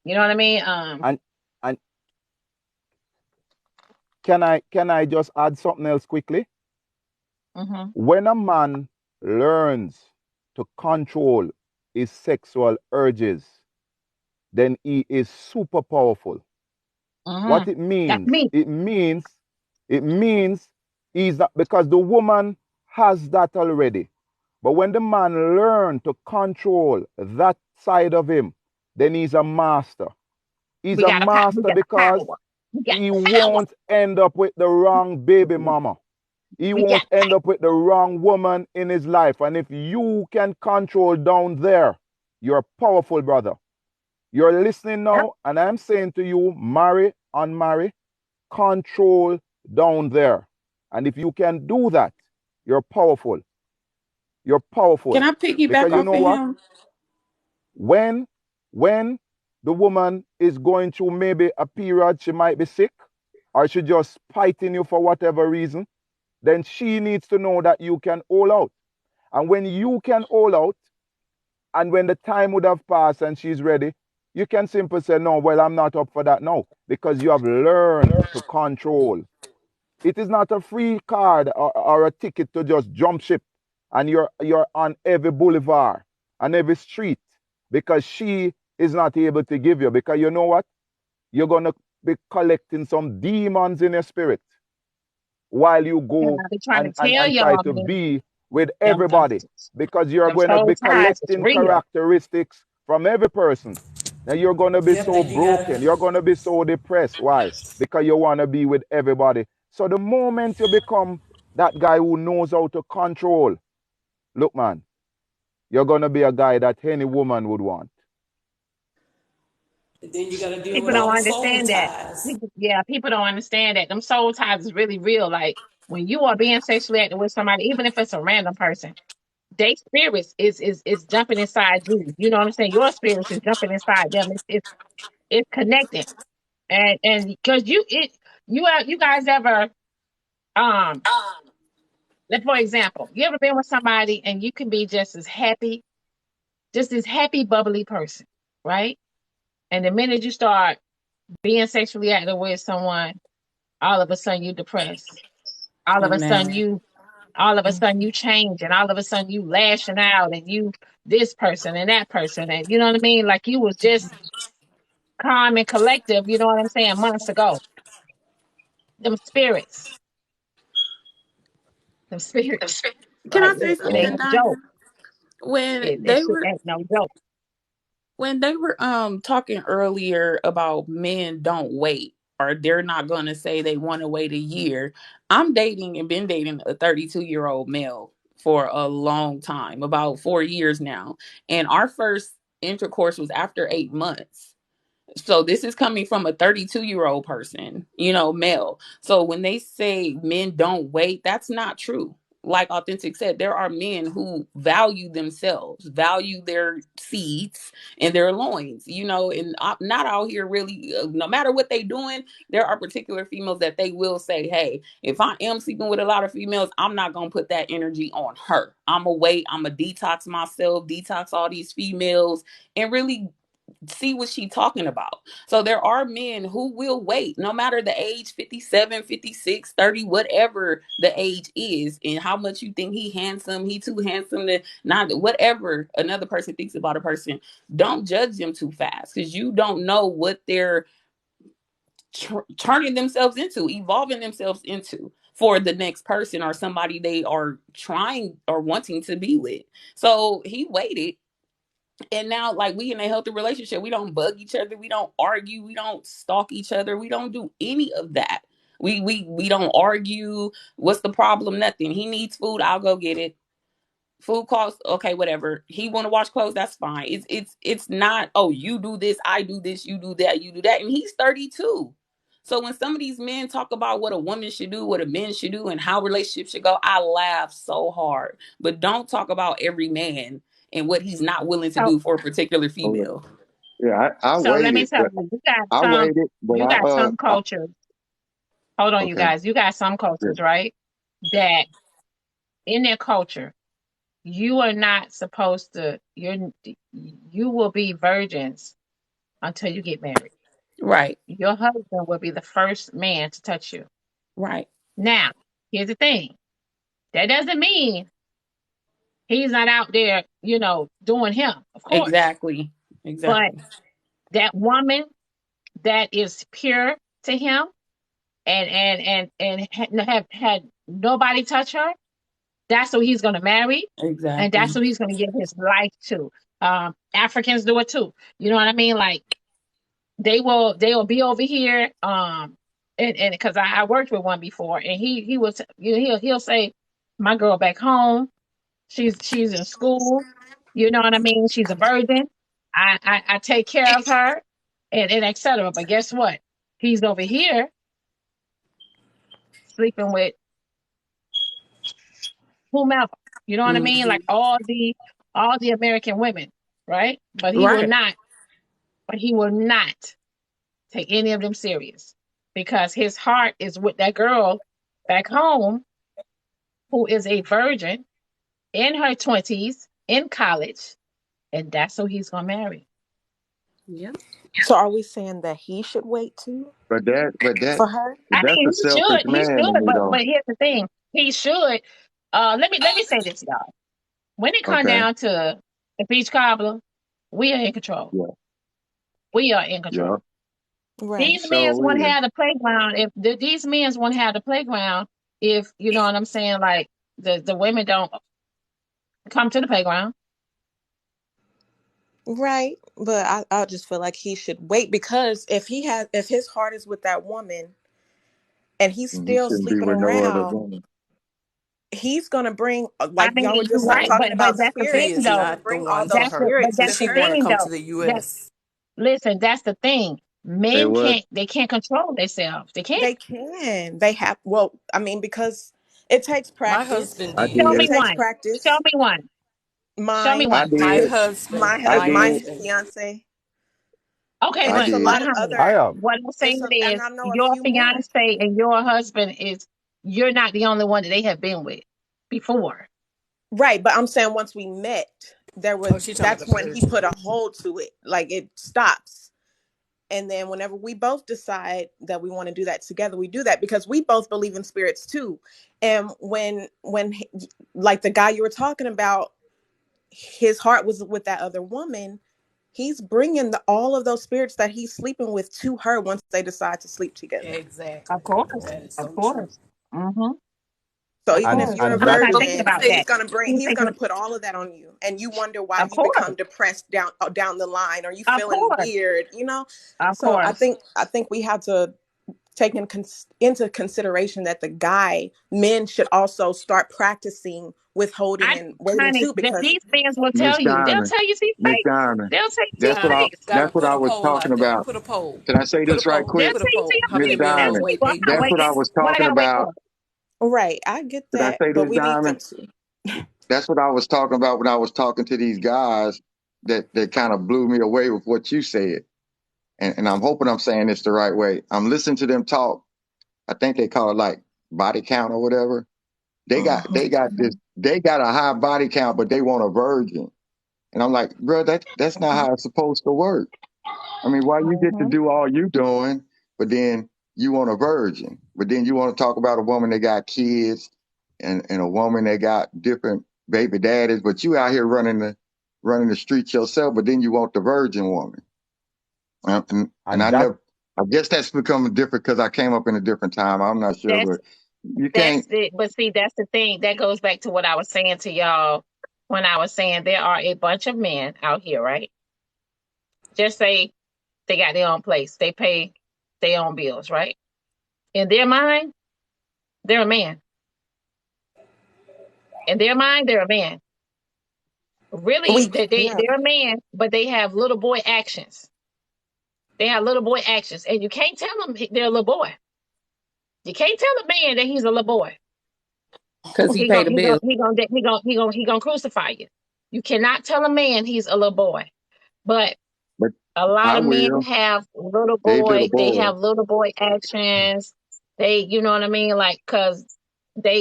You know what I mean? and and can I just add something else quickly? hmm When a man learns to control his sexual urges, then he is super powerful. What it That's means, me. it means he's not, because the woman has that already. But when the man learn to control that side of him, then he's a master. He's We a got we master got the because power. We got he the power. won't end up with the wrong baby mama. He We got won't end up with the wrong woman in his life. And if you can control down there, you're powerful, brother. You're listening Yep. now, and I'm saying to you, marry, unmarry, control down there. And if you can do that, you're powerful. You're powerful. Can I piggyback Because you off know of what? him? When the woman is going through maybe a period, she might be sick, or she just fighting you for whatever reason, then she needs to know that you can hold out. And when you can hold out, and when the time would have passed and she's ready, you can simply say, no, well, I'm not up for that now, because you have learned to control. It is not a free card or a ticket to just jump ship and you're on every boulevard and every street because she is not able to give you. Because you know what? You're going to be collecting some demons in your spirit while you Yeah, go they trying to tell and try y'all, to man, be with them everybody, because you're them going to soul be ties is collecting real. characteristics from every person. Now you're going to be Yep, so and you got broken. You're going to be so depressed. Why? Because you want to be with everybody. So the moment you become that guy who knows how to control, look, man, you're going to be a guy that any woman would want. then you got to deal People with all don't the soul understand that. ties. People don't understand that. Them soul ties is really real. Like when you are being sexually active with somebody, even if it's a random person, their spirits is jumping inside you. You know what I'm saying? Your spirits is jumping inside them. It's connecting. And because you guys ever um like, for example, you ever been with somebody and you can be just this happy, bubbly person, right? And the minute you start being sexually active with someone, all of a sudden you depressed. All of a sudden Amen. you change, and all of a sudden you lashing out, and you this person and that person, and you know what I mean? Like you was just calm and collective, you know what I'm saying, months ago. Them spirits, them spirits. Can Like I say look, it ain't something, no joke. Diamond? When That they shit were ain't no joke. talking earlier about men don't wait or they're not going to say they want to wait a year, I'm dating and been dating a 32-year-old male for a long time, about 4 years now, and our first intercourse was after 8 months. So this is coming from a 32-year-old person, male. So when they say men don't wait, that's not true. Like Authentic said, there are men who value themselves, value their seeds and their loins, and I'm not out here really, no matter what they doing, there are particular females that they will say, hey, if I am sleeping with a lot of females, I'm not going to put that energy on her. I'm going to wait. I'm going to detox myself, detox all these females, and really see what she's talking about. So there are men who will wait no matter the age, 57, 56, 30, whatever the age is, and how much you think he handsome, he too handsome to not, whatever another person thinks about a person. Don't judge them too fast, because you don't know what they're turning themselves into, evolving themselves into for the next person or somebody they are trying or wanting to be with. So he waited, and now, like, we in a healthy relationship. We don't bug each other. We don't argue. We don't stalk each other. We don't do any of that. We don't argue. What's the problem? Nothing. He needs food. I'll go get it. Food costs, okay, whatever. He want to wash clothes, that's fine. It's not, oh, you do this, I do this, you do that, you do that. And he's 32. So when some of these men talk about what a woman should do, what a man should do, and how relationships should go, I laugh so hard. But don't talk about every man and what he's not willing to So do for a particular female. Yeah, I So let me waited, tell but you, I waited, but you got some cultures. Hold on, you okay. guys. You got some Yeah. cultures, right? That in their culture, you are not supposed to. You will be virgins until you get married. Right. Your husband will be the first man to touch you. Right. Now, here's the thing. That doesn't mean he's not out there, doing him, of course. Exactly. But Exactly. that woman that is pure to him and have had nobody touch her, that's who he's going to marry, and that's Exactly. who he's going to give his life to. Africans do it too. You know what I mean? Like they will be over here. And because I worked with one before, and he was he'll say, my girl back home, she's in school. You know what I mean? She's a virgin. I take care of her, and etc. But guess what? He's over here sleeping with whomever. You know what I mean? Hmm. Like all the American women, right? But he will Right. not. But he will not take any of them serious because his heart is with that girl back home who is a virgin in her 20s in college, and that's who he's gonna marry. Yep. So are we saying that he should wait too But for her? I that's mean, a selfish he man to should, me but though. here's the thing, he should. Let me say this, y'all. When it come Okay. down to the beach cobbler, we are in control. Yeah. We are in Yeah. control. Right. These men So won't yeah. have the playground these men won't have the playground if you know what I'm saying. Like the women don't come to the playground. Right. But I just feel like he should wait because if his heart is with that woman and he's And he still shouldn't be sleeping with no other around, woman. he's gonna bring I like y'all were mean, you're just Right. right, talking but about that's the She thing, spirits. is He's though. gonna not the bring all one those for her. But spirits that's with She the want to thing, him. come to though. the That U.S. Listen, that's the thing. They Men what? can't control themselves. They can't. They can. They have well, I mean, because it takes My practice. husband I Show did. It me did. takes one. Show practice. me one. Show me Mine, I one. My did. husband. I My my did. husband. fiance, Okay, and I it's but a did. lot of honey, I other. have. what I'm saying And is I know a your few more. fiance and your husband is you're not the only one that they have been with before. Right, but I'm saying once we met, there was Oh, she talking about that's the when he first put a one. hold to it. Like it stops. And then whenever we both decide that we want to do that together, we do that because we both believe in spirits too. And like the guy you were talking about, his heart was with that other woman, he's bringing all of those spirits that he's sleeping with to her once they decide to sleep together. Exactly. Of course. That is Of so true. course. Mm-hmm. So Of even if and course. you're a and And he's that not is thinking But about see, that. He's he's thinking, gonna put all of that on you, and you wonder why of you course. become depressed down the line, or you Of feeling course. weird, Of So course. I think we have to take into consideration that men should also start practicing withholding and waiting Honey, too, because these fans will Miss tell you. They'll Diamond. tell you see Miss face. Diamond. They'll tell you see That's what I face. gotta that's what put I a was poll talking out there. about. Put a poll. Can I say Put a this right poll. They'll quick? Put a tell you to poll. your How Miss many face. men They'll will Diamond. tell you, wait well, 8 I'm That's gonna what wait. I years? was What I talking gotta wait about. for? right, I get Did I that, say but this, we need Diamond? to. That's what I was talking about when I was talking to these guys that kind of blew me away with what you said. And I'm hoping I'm saying this the right way. I'm listening to them talk. I think they call it like body count or whatever. They got a high body count, but they want a virgin. And I'm like, bro, that's not how it's supposed to work. I mean, why you get to Mm-hmm. do all you doing, but then you want a virgin, but then you want to talk about a woman that got kids and a woman that got different baby daddies, but you out here running the streets yourself, but then you want the virgin woman. And and that I guess that's become different because I came up in a different time. I'm not sure, That's but you that's can't. it. But see, that's the thing. That goes back to what I was saying to y'all when I was saying there are a bunch of men out here, right? Just say they got their own place. They pay their own bills, right? In their mind, they're a man. In their mind, they're a man. Really, Yeah. they're a man, but they have little boy actions. They have little boy actions, and you can't tell them they're a little boy. You can't tell a man that he's a little boy. Because he He paid gonna the he gonna bill. he gonna crucify you. You cannot tell a man he's a little boy. But But A lot I of men will. have little They little boy. They boy. have little boy actions. They, you know what I mean? Like, cause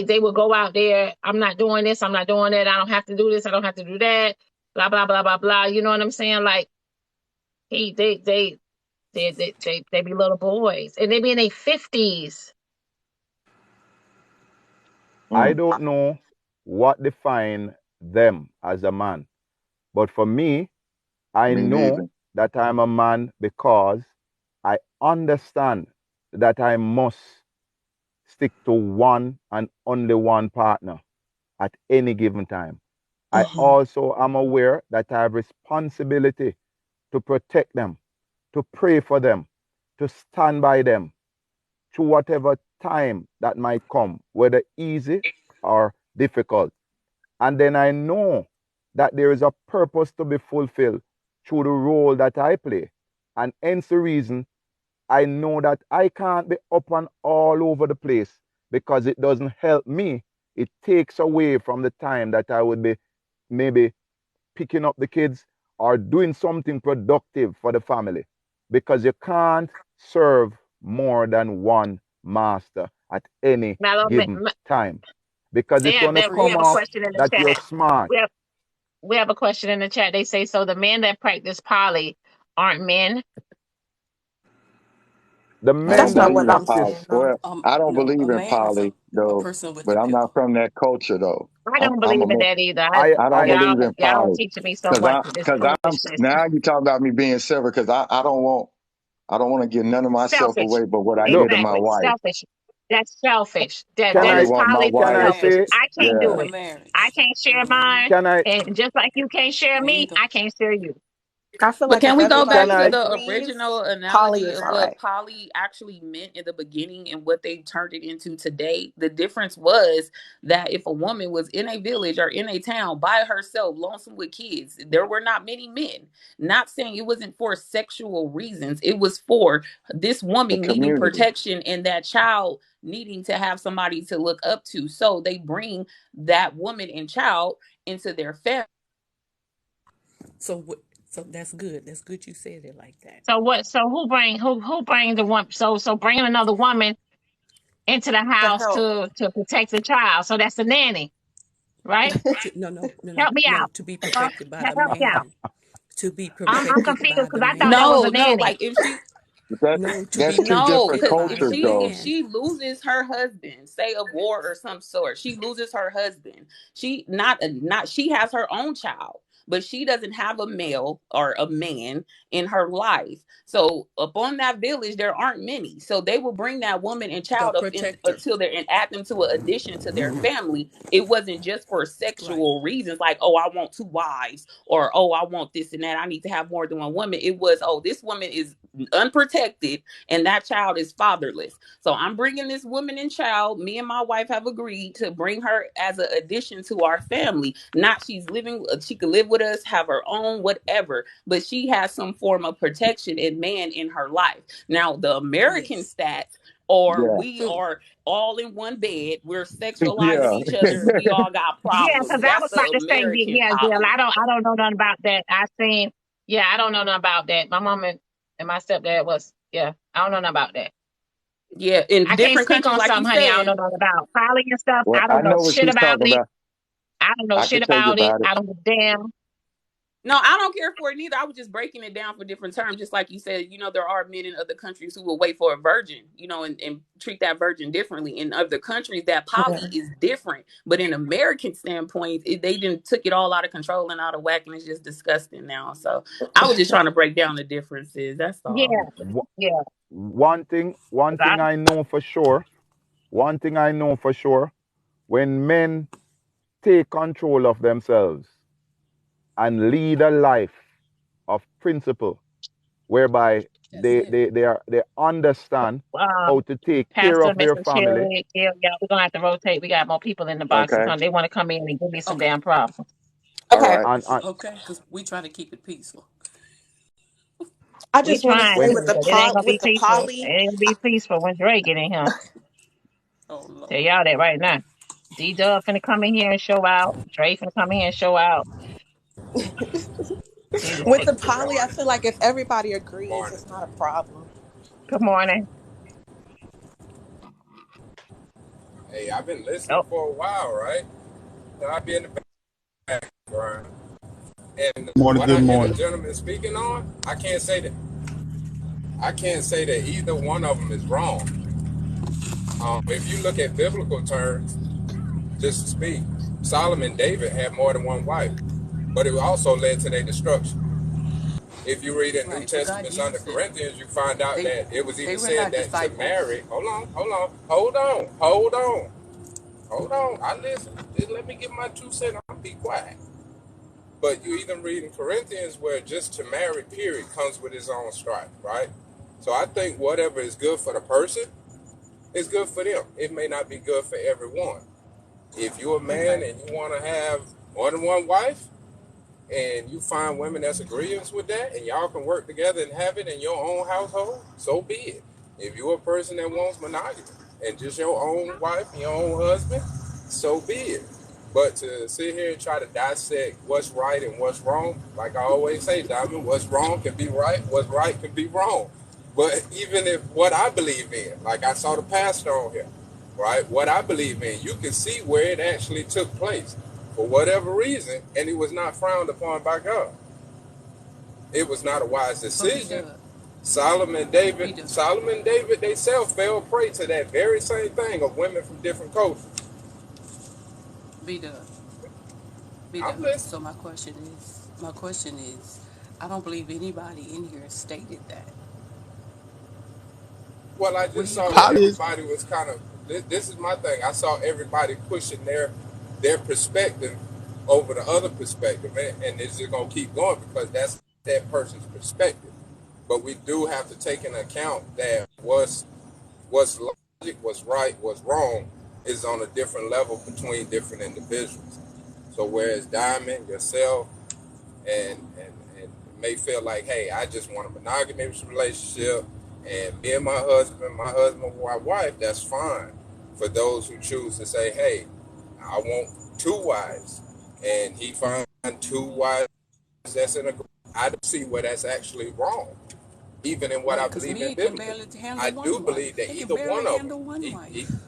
they will go out there. I'm not doing this. I'm not doing that. I don't have to do this. I don't have to do that. Blah blah blah blah blah. You know what I'm saying? Like he, they be little boys, and they be in their 50s. I Mm, don't know what define them as a man, but for me, I Me know neither. that I'm a man because I understand that I must stick to one and only one partner at any given time. I Mhm. also am aware that I have responsibility to protect them, to pray for them, to stand by them through whatever time that might come, whether easy or difficult. And then I know that there is a purpose to be fulfilled through the role that I play. And hence the reason I know that I can't be up and all over the place because it doesn't help me. It takes away from the time that I would be maybe picking up the kids or doing something productive for the family because you can't serve more than one master at any Now, given time because they it's have going to that. We come have a off question in the that you're chat. smart. We have a question in the chat. They say, so the men that practice poly aren't men. The I men That's don't not that believe what in I'm poly. saying, practice, though. Well, I don't No, believe a in man is poly a though, person with a but I'm not pill. from that culture though. I don't I'm a believe in that either. I, I don't I, Y'all believe in y'all poly teaching me so much of this because I'm foolishness. now you talk about me being separate because I don't want to give none of myself Selfish. away but what I look, give to my Exactly. wife. Selfish. That's selfish. can That I is I, want my poly. can In a I wife. Selfish. say, marriage. I can't Yeah. do In a it. I marriage. can't share Hmm. mine. can I, And just like you can't share Me me, either. I can't share you. I feel But like can if we go can back everybody to I, the agrees, original poly analogy is of all what right. poly actually meant in the beginning and what they turned it into today? The difference was that if a woman was in a village or in a town by herself, lonesome with kids, there were not many men. Not saying it wasn't for sexual reasons, it was for this The woman needing community. protection and that child needing to have somebody to look up to. So they bring that woman and child into their family. So so that's good. That's good you said it like that. So what? So who bring the one? So bringing another woman into the To house help. to protect the child. So that's the nanny, right? Help me No, out. to be Huh? protected by the Help me out. man. To be I'm protected confused by the because I thought that man. was a No, nanny. like if she That no, to that's be two no, different because by if cultures the she though. if man. she loses her husband, say a war or some sort, she loses her husband. She not she has her own child, but she doesn't have a male or a man in her life. So upon that village, there aren't many. So they will bring that woman and The child up in protector. until they're and add them to an addition to their family. It wasn't just for Right. sexual reasons, like oh I want two wives or oh I want this and that. I need to have more than one woman. It was oh this woman is unprotected and that child is fatherless. So I'm bringing this woman and child. Me and my wife have agreed to bring her as an addition to our family. Not she's living, she could live with us, have her own, whatever, but she has some form of protection and man in her life. Now, the American Yes. stats or Yeah. we are all in one bed, we're Yeah. sexualizing each other, and we all got Yeah, problems. because I That's was the about to say, American yeah, Jill. poly. I don't know nothing about that. I seen, yeah, I don't know nothing about that. My mom and my stepdad was, yeah, I don't know nothing about that. Yeah, in I can't different speak countries, on like you something, honey. I don't know said. nothing about poly and stuff. Well, I I don't know know what shit she's about talking it. about. I don't know I shit can tell you about it. about it. I don't give a damn. No, I don't care for it neither. I was just breaking it down for different terms. Just like you said, there are men in other countries who will wait for a virgin, and treat that virgin differently. In other countries, that poly is different. But in American standpoint, they didn't took it all out of control and out of whack, and it's just disgusting now. So I was just trying to break down the differences. That's Yeah, all. yeah. one thing I know for sure, one thing I know for sure, when men take control of themselves and lead a life of principle whereby That's it. they understand how to take care Pastor, of their Mr. family. Cherry, yeah, we're gonna have to rotate. We got more people in the box to Okay. come. They want to come in and give me some Okay. damn problems. All Okay. right. And Okay. Because we trying to keep it peaceful. I We just want to trying say when to, but it with the poly, ain't gonna be peaceful when Dre get in here. Oh Tell Lord. y'all that right now. D Dub finna come in here and show out. Dre finna come in here and show out. Good With the morning. poly, I feel like if everybody Good agrees, morning. it's not a problem. Good morning. Hey, I've been listening Oh, for a while, right? So I've been in the background. And Morning, what I good hear the morning. gentleman speaking on, I can't say that either one of them is wrong. If you look at biblical terms, just to speak, Solomon, David had more than one wife, but it also led to their destruction. If you read in New Right, but God Testament under used them. Corinthians, you find out They that it was they even were said not that to disciples. marry. Hold on. I listen. Just let me get my 2 cents. I'll be quiet. But you even read in Corinthians where just to marry, period, comes with its own strife, right? So I think whatever is good for the person is good for them. It may not be good for everyone. If you're a man Okay. and you want to have more than one wife, and you find women that's agreeable with that, and y'all can work together and have it in your own household, so be it. If you're a person that wants monogamy and just your own wife and your own husband, so be it. But to sit here and try to dissect what's right and what's wrong, like I always say, Diamond, what's wrong can be right, what's right can be wrong. But even if what I believe in, like I saw the pastor on here, right? What I believe in, you can see where it actually took place for whatever reason, and it was not frowned upon by God. It was not a wise But be decision. done. Be done. Solomon and David, they self fell prey to that very same thing of women from different cultures. Be done. Be I'm done. listening. So my question is, I don't believe anybody in here stated that. Well, I What just do you saw that believe? Poly is everybody was kind of. This is my thing. I saw everybody pushing their perspective over the other perspective, and it's just gonna keep going because that's that person's perspective. But we do have to take into account that what's logic, what's right, what's wrong is on a different level between different individuals. So whereas Diamond, yourself, and may feel like, hey, I just want a monogamous relationship, and me and my husband, my wife, that's fine. For those who choose to say, hey, I want two wives, and he find two wives that's in a, I don't see where that's actually wrong. Even in what Right, I because believe in men can biblically, barely handle I do one believe wife. that They can either barely one of them, handle one wife.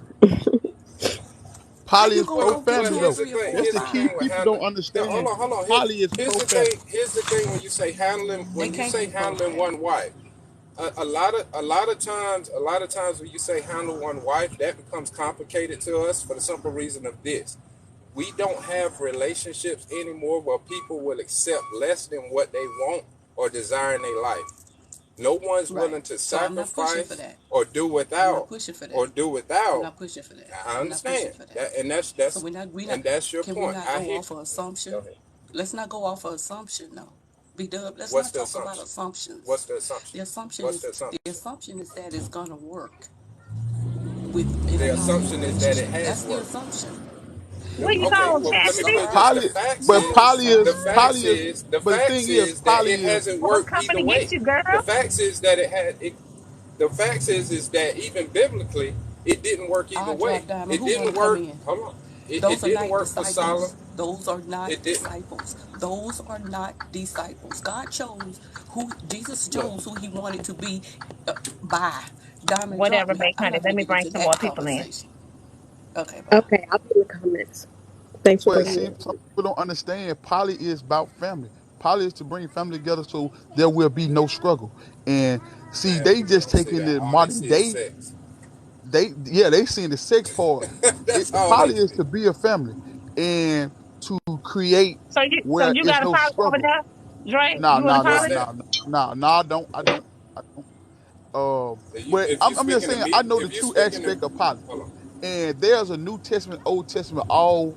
How Poly you is gonna pro go get well, two or family here's the though. three or thing. four or That's Here's the the key. thing five? with People handling. don't No, understand. hold on. Poly is Here's pro the family. thing. Here's the thing when you say handling. They When you can't say be pro handling family. one wife, a lot of times when you say handle one wife, that becomes complicated to us for the simple reason of this: we don't have relationships anymore where people will accept less than what they want or desire in their life. No one's Right. willing to So I'm not pushing for sacrifice that. or do I'm not without pushing for or that. do I'm without. not pushing for that. I I'm not pushing understand for that. that, and So we not and that's your can we point. not I go hear. off of Go assumption? ahead. Let's not go off of assumption, no. B Dub, let's What's not the talk about assumption? assumptions. What's the assumption? The assumption What's is the assumption? the assumption is that it's gonna work within a The poly assumption is that it relationship. has That's the worked. assumption. where you Okay, going, What well, we let me Chastity? put it this: desire, Poly, but what we desire. the but the thing facts is, is that Poly it is hasn't Well, I'm worked coming either to get way. you, girl. The facts is that it had it. The facts is that even biblically, it didn't work either I way. drop diamond. It Who wanna didn't come work. in? Hold on. It Those are didn't not work for Solomon. disciples. Those are not It didn't. disciples. Those are not disciples. God chose who Jesus Look. chose who he wanted to be by. Diamond, drop Whatever, me. big I'm honey. not Let finna me get bring into some more that people in. conversation. Okay, bye. Okay, I'll be in the comments. Thanks for But bringing see, me up. some people don't understand. Poly is about family. Poly is to bring family together so there will be no struggle. And see, There they you go. just See taking that? the All they modern see is day. sex. They seen the sex part. That's all they Poly is see. to be a family and to create So where you it's got a no poly over struggle. there, Dre? No, You in a no, What's no, poly? that? no, no, no, no. I don't. But If you I'm just speaking to saying me, I know the if you true speaking to, aspect of poly. hold on. And there's a New Testament, Old Testament, all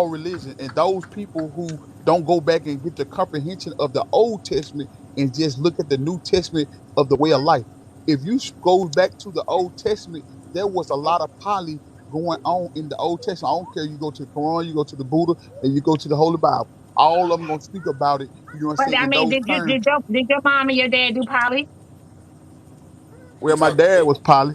religion, and those people who don't go back and get the comprehension of the Old Testament and just look at the New Testament of the way of life. If you go back to the Old Testament, there was a lot of poly going on in the Old Testament. I don't care. You go to the Quran, you go to the Buddha, and you go to the Holy Bible. All of them gonna speak about it. You know what I'm But saying I in mean, those did you terms. did your mom and your dad do poly? You Where my talking to dad me? was poly.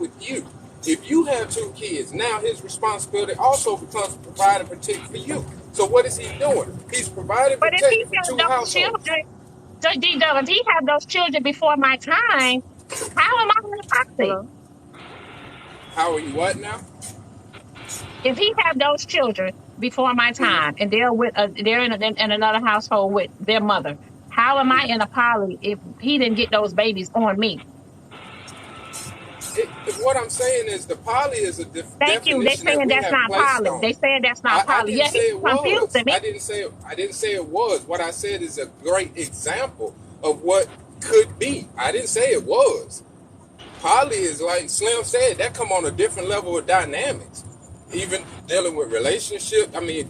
with you. If you have 2 kids, now his responsibility also becomes to provide and protect for you. So what is he doing? He's providing But if he protecting for had 2 those households. children, Judge D, if he had those children before my time, How am I in a poly? Hello? How are you what now? If he have those children before my time and they're with they're in another household with their mother, how am I in a poly if he didn't get those babies on me? What I'm saying is the poly is a Thank you. They definition that saying we that's have not placed poly. on They it. saying that's not I poly. didn't Yeah, say he's it was. confusing me. I didn't say it was. What I said is a great example of what could be. I didn't say it was. Poly is like Slim said, that come on a different level of dynamics. Even dealing with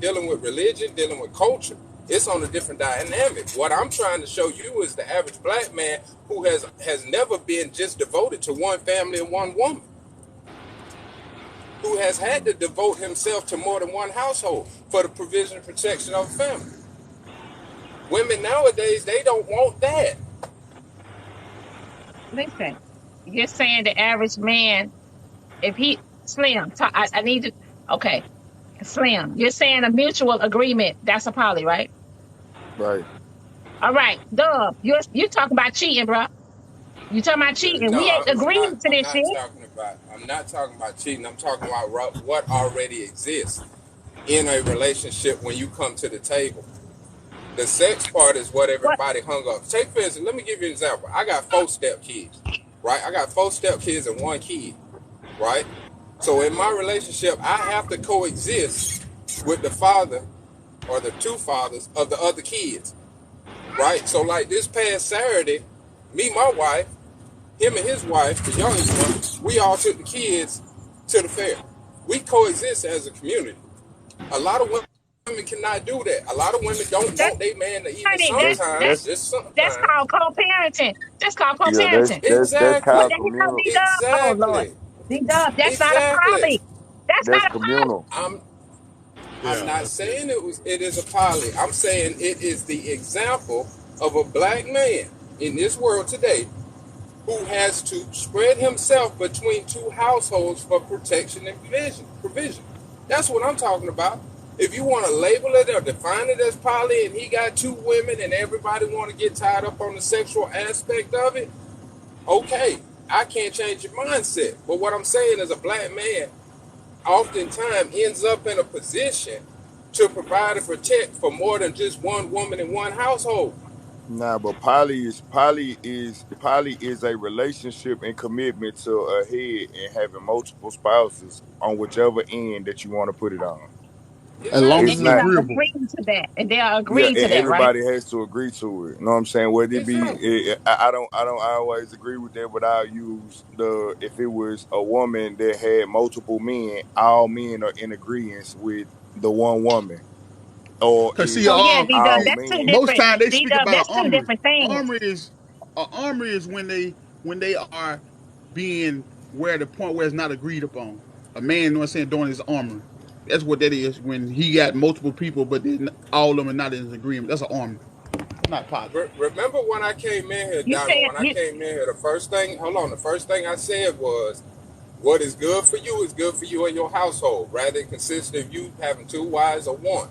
dealing with religion, dealing with culture, it's on a different dynamic. What I'm trying to show you is the average black man who has never been just devoted to one family and one woman, who has had to devote himself to more than one household for the provision and protection of a family. Women nowadays, they don't want that. Listen, you're saying the average man, if he Slim, I need to. Okay, Slim, you're saying a mutual agreement. That's a poly, right? Right. All right, Dub, you're talking about cheating, bro. You talking about cheating? No, We ain't agreed to I'm this shit. not talking about. I'm not talking about cheating. I'm talking about what already exists in a relationship when you come to the table. The sex part is what What? everybody hung up. Take for instance, let me give you an example. I got 4 step kids, right? I got 4 step kids and 1 kid, right? So in my relationship, I have to coexist with the father or the 2 fathers of the other kids, right? So like this past Saturday, me, my wife, him and his wife, the youngest one, we all took the kids to the fair. We coexist as a community. A lot of women cannot do that. A lot of women don't That, want their man to even honey, That's sometimes, that's just that's sometimes. called co-parenting. That's called yeah. co-parenting. That's Exactly. What called the hell, communal. D Dub? Oh Lord, Exactly. D Dub, that's not a Exactly. poly. That's That's not a poly. communal. I'm Yeah, not that's it. saying it is a poly. I'm saying it is the example of a black man in this world today who has to spread himself between 2 households for protection and provision. That's what I'm talking about. If you want to label it or define it as poly and he got 2 women and everybody want to get tied up on the sexual aspect of it, okay, I can't change your mindset. But what I'm saying is a black man oftentimes ends up in a position to provide and protect for more than just one woman in one household. Nah, but poly is a relationship and commitment to a head and having multiple spouses on whichever end that you want to put it on. As long Exactly. as It's And it's they not. are agreeable. agreeing to that. And they are Yeah, agreeing and to that, right? everybody has to agree to it. You know what I'm saying? Whether it be, Exactly. I don't always agree with that, but I'll use the if it was a woman that had multiple men, all men are in agreement with the one woman, or Cause see, So is yeah, D Dub, all see, that's two men. most different. time they D speak Dub, about that's an two armory. different things. Armory is when they are being where the point where it's not agreed upon. A man, you know what I'm saying, doing his armory. That's what that is when he got multiple people, but all of them are not in agreement. That's an armory, not poly. Remember when I came in here, You Diamond, saying when I came in here, the first thing I said was, what is good for you is good for you and your household, rather than consist of you having 2 wives or 1.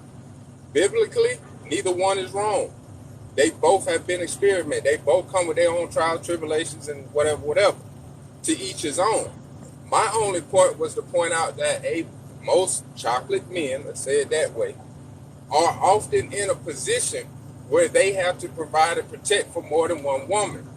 Biblically, neither one is wrong. They both have been experimented. They both come with their own trials, tribulations, and whatever. To each his own. My only point was to point out that most chocolate men, let's say it that way, are often in a position where they have to provide and protect for more than one woman.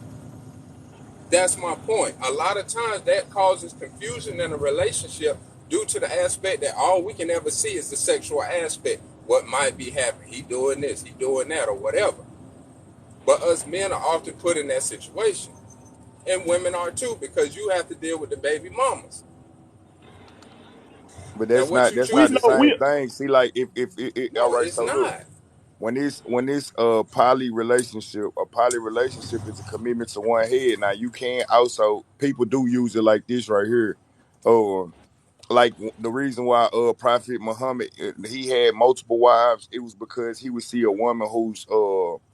That's my point. A lot of times that causes confusion in a relationship due to the aspect that all we can ever see is the sexual aspect. What might be happening? He doing this, he doing that, or whatever. But us men are often put in that situation. And women are too, because you have to deal with the baby mamas. But Now, what you We the choose know to same we thing. See, like if all no, right. it's So look, not. when this a poly relationship is a commitment to one head. Now you can also people do use it like this right here. Like the reason why Prophet Muhammad he had multiple wives, it was because he would see a woman whose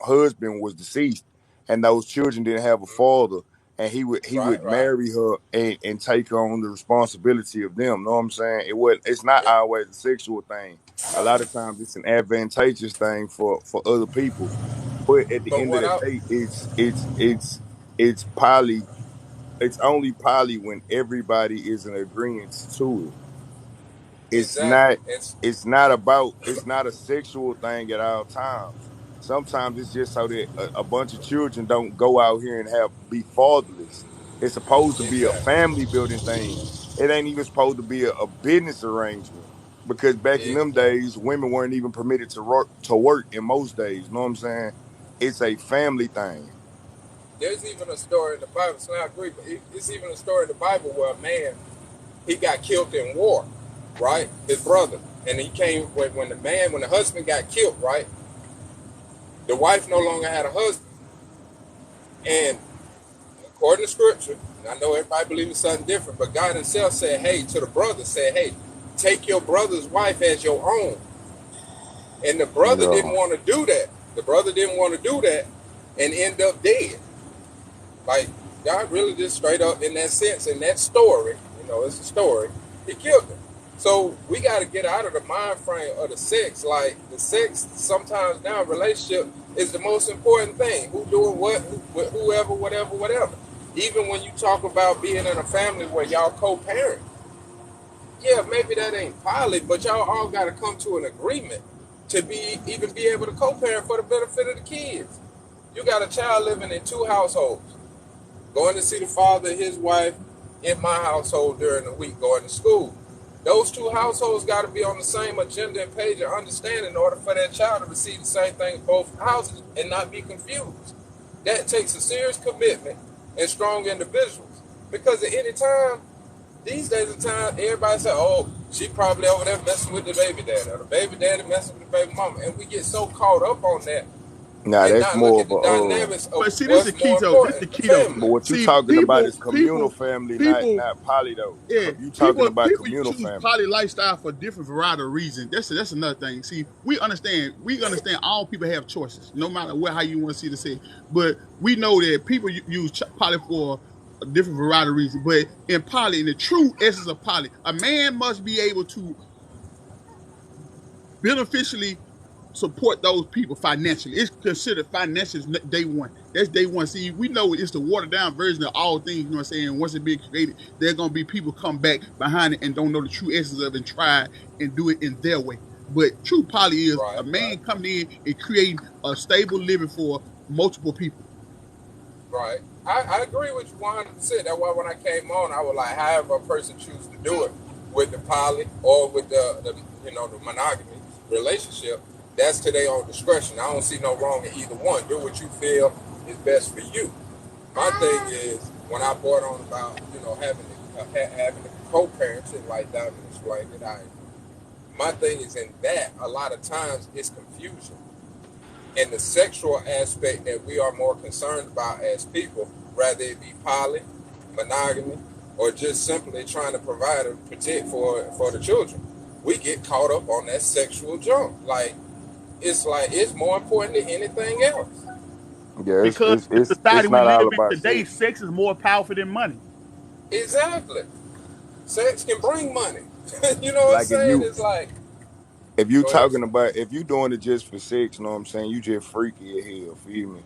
husband was deceased and those children didn't have a father, and he would Right. marry her and take on the responsibility of them. Know what I'm saying? It's not Yep. always a sexual thing. A lot of times it's an advantageous thing for other people. But at the But end of what the I day, it's poly it's only poly when everybody is in agreement to it. It's Exactly. not it's not about it's not a sexual thing at all times. Sometimes it's just so that a bunch of children don't go out here and be fatherless. It's supposed to be a Exactly. family building thing. It ain't even supposed to be a business arrangement. Because back in them Exactly. days, women weren't even permitted to work in most days. You know what I'm saying? It's a family thing. There's even a story in the Bible, so I agree, but it's even a story in the Bible where a man, he got killed in war, right? His brother. And he came, when the husband got killed, right? The wife no longer had a husband. And according to scripture, and I know everybody believes something different, but God himself said, hey, to the brother, said, hey, take your brother's wife as your own. And the brother didn't want to do that. The brother didn't want to do that and end up dead. Like, God really just straight up in that sense, in that story, it's a story, he killed him. So we got to get out of the mind frame of the sex. Like, the sex sometimes now, relationship is the most important thing. Who doing what, whoever, whatever. Even when you talk about being in a family where y'all co-parent, yeah, maybe that ain't poly, but y'all all got to come to an agreement to even be able to co-parent for the benefit of the kids. You got a child living in two households, going to see the father and his wife in my household during the week, going to school. Those two households got to be on the same agenda and page and understand in order for that child to receive the same thing in both houses and not be confused. That takes a serious commitment and strong individuals. Because at any time, these days of time, everybody say, oh, she probably over there messing with the baby daddy, or the baby daddy messing with the baby mama. And we get so caught up on that. Nah, and that's not look more at of the dynamics of But see, this what's is the key more though. This is the important, the key though. family. But what you See, talking about is communal family, not poly though. Yeah, You talking about people communal choose family. poly lifestyle for different variety of reasons. That's another thing. See, we understand all people have choices, no matter how you want to see the. But we know that people use poly for a different variety of reasons. But in poly, in the true essence of poly, a man must be able to beneficially support those people financially. It's considered financial day one. That's day one. See, we know it's the watered down version of all things, you know what I'm saying? Once it's being created, there are going to be people come back behind it and don't know the true essence of it and try and do it in their way. But true poly is a man coming in and creating a stable living for multiple people. Right. I agree with you 100%. That's why when I came on, I was like, however a person chooses to do it with the poly or with the monogamy relationship, that's to their own discretion. I don't see no wrong in either one. Do what you feel is best for you. My thing is, when I brought on about, having the co-parenting, like Diamond explained it, my thing is in that, a lot of times it's confusion. And the sexual aspect that we are more concerned about as people, whether it be poly, monogamy, or just simply trying to provide and protect for the children, we get caught up on that sexual junk. It's more important than anything else. Yeah, because the society it's we not live all in about today, sex. sex is more powerful than money. Exactly. Sex can bring money. You know what I'm Like saying? It's like, if you go ahead. talking about if you doing it just for sex, you know what I'm saying? You just freaky as hell, feel me?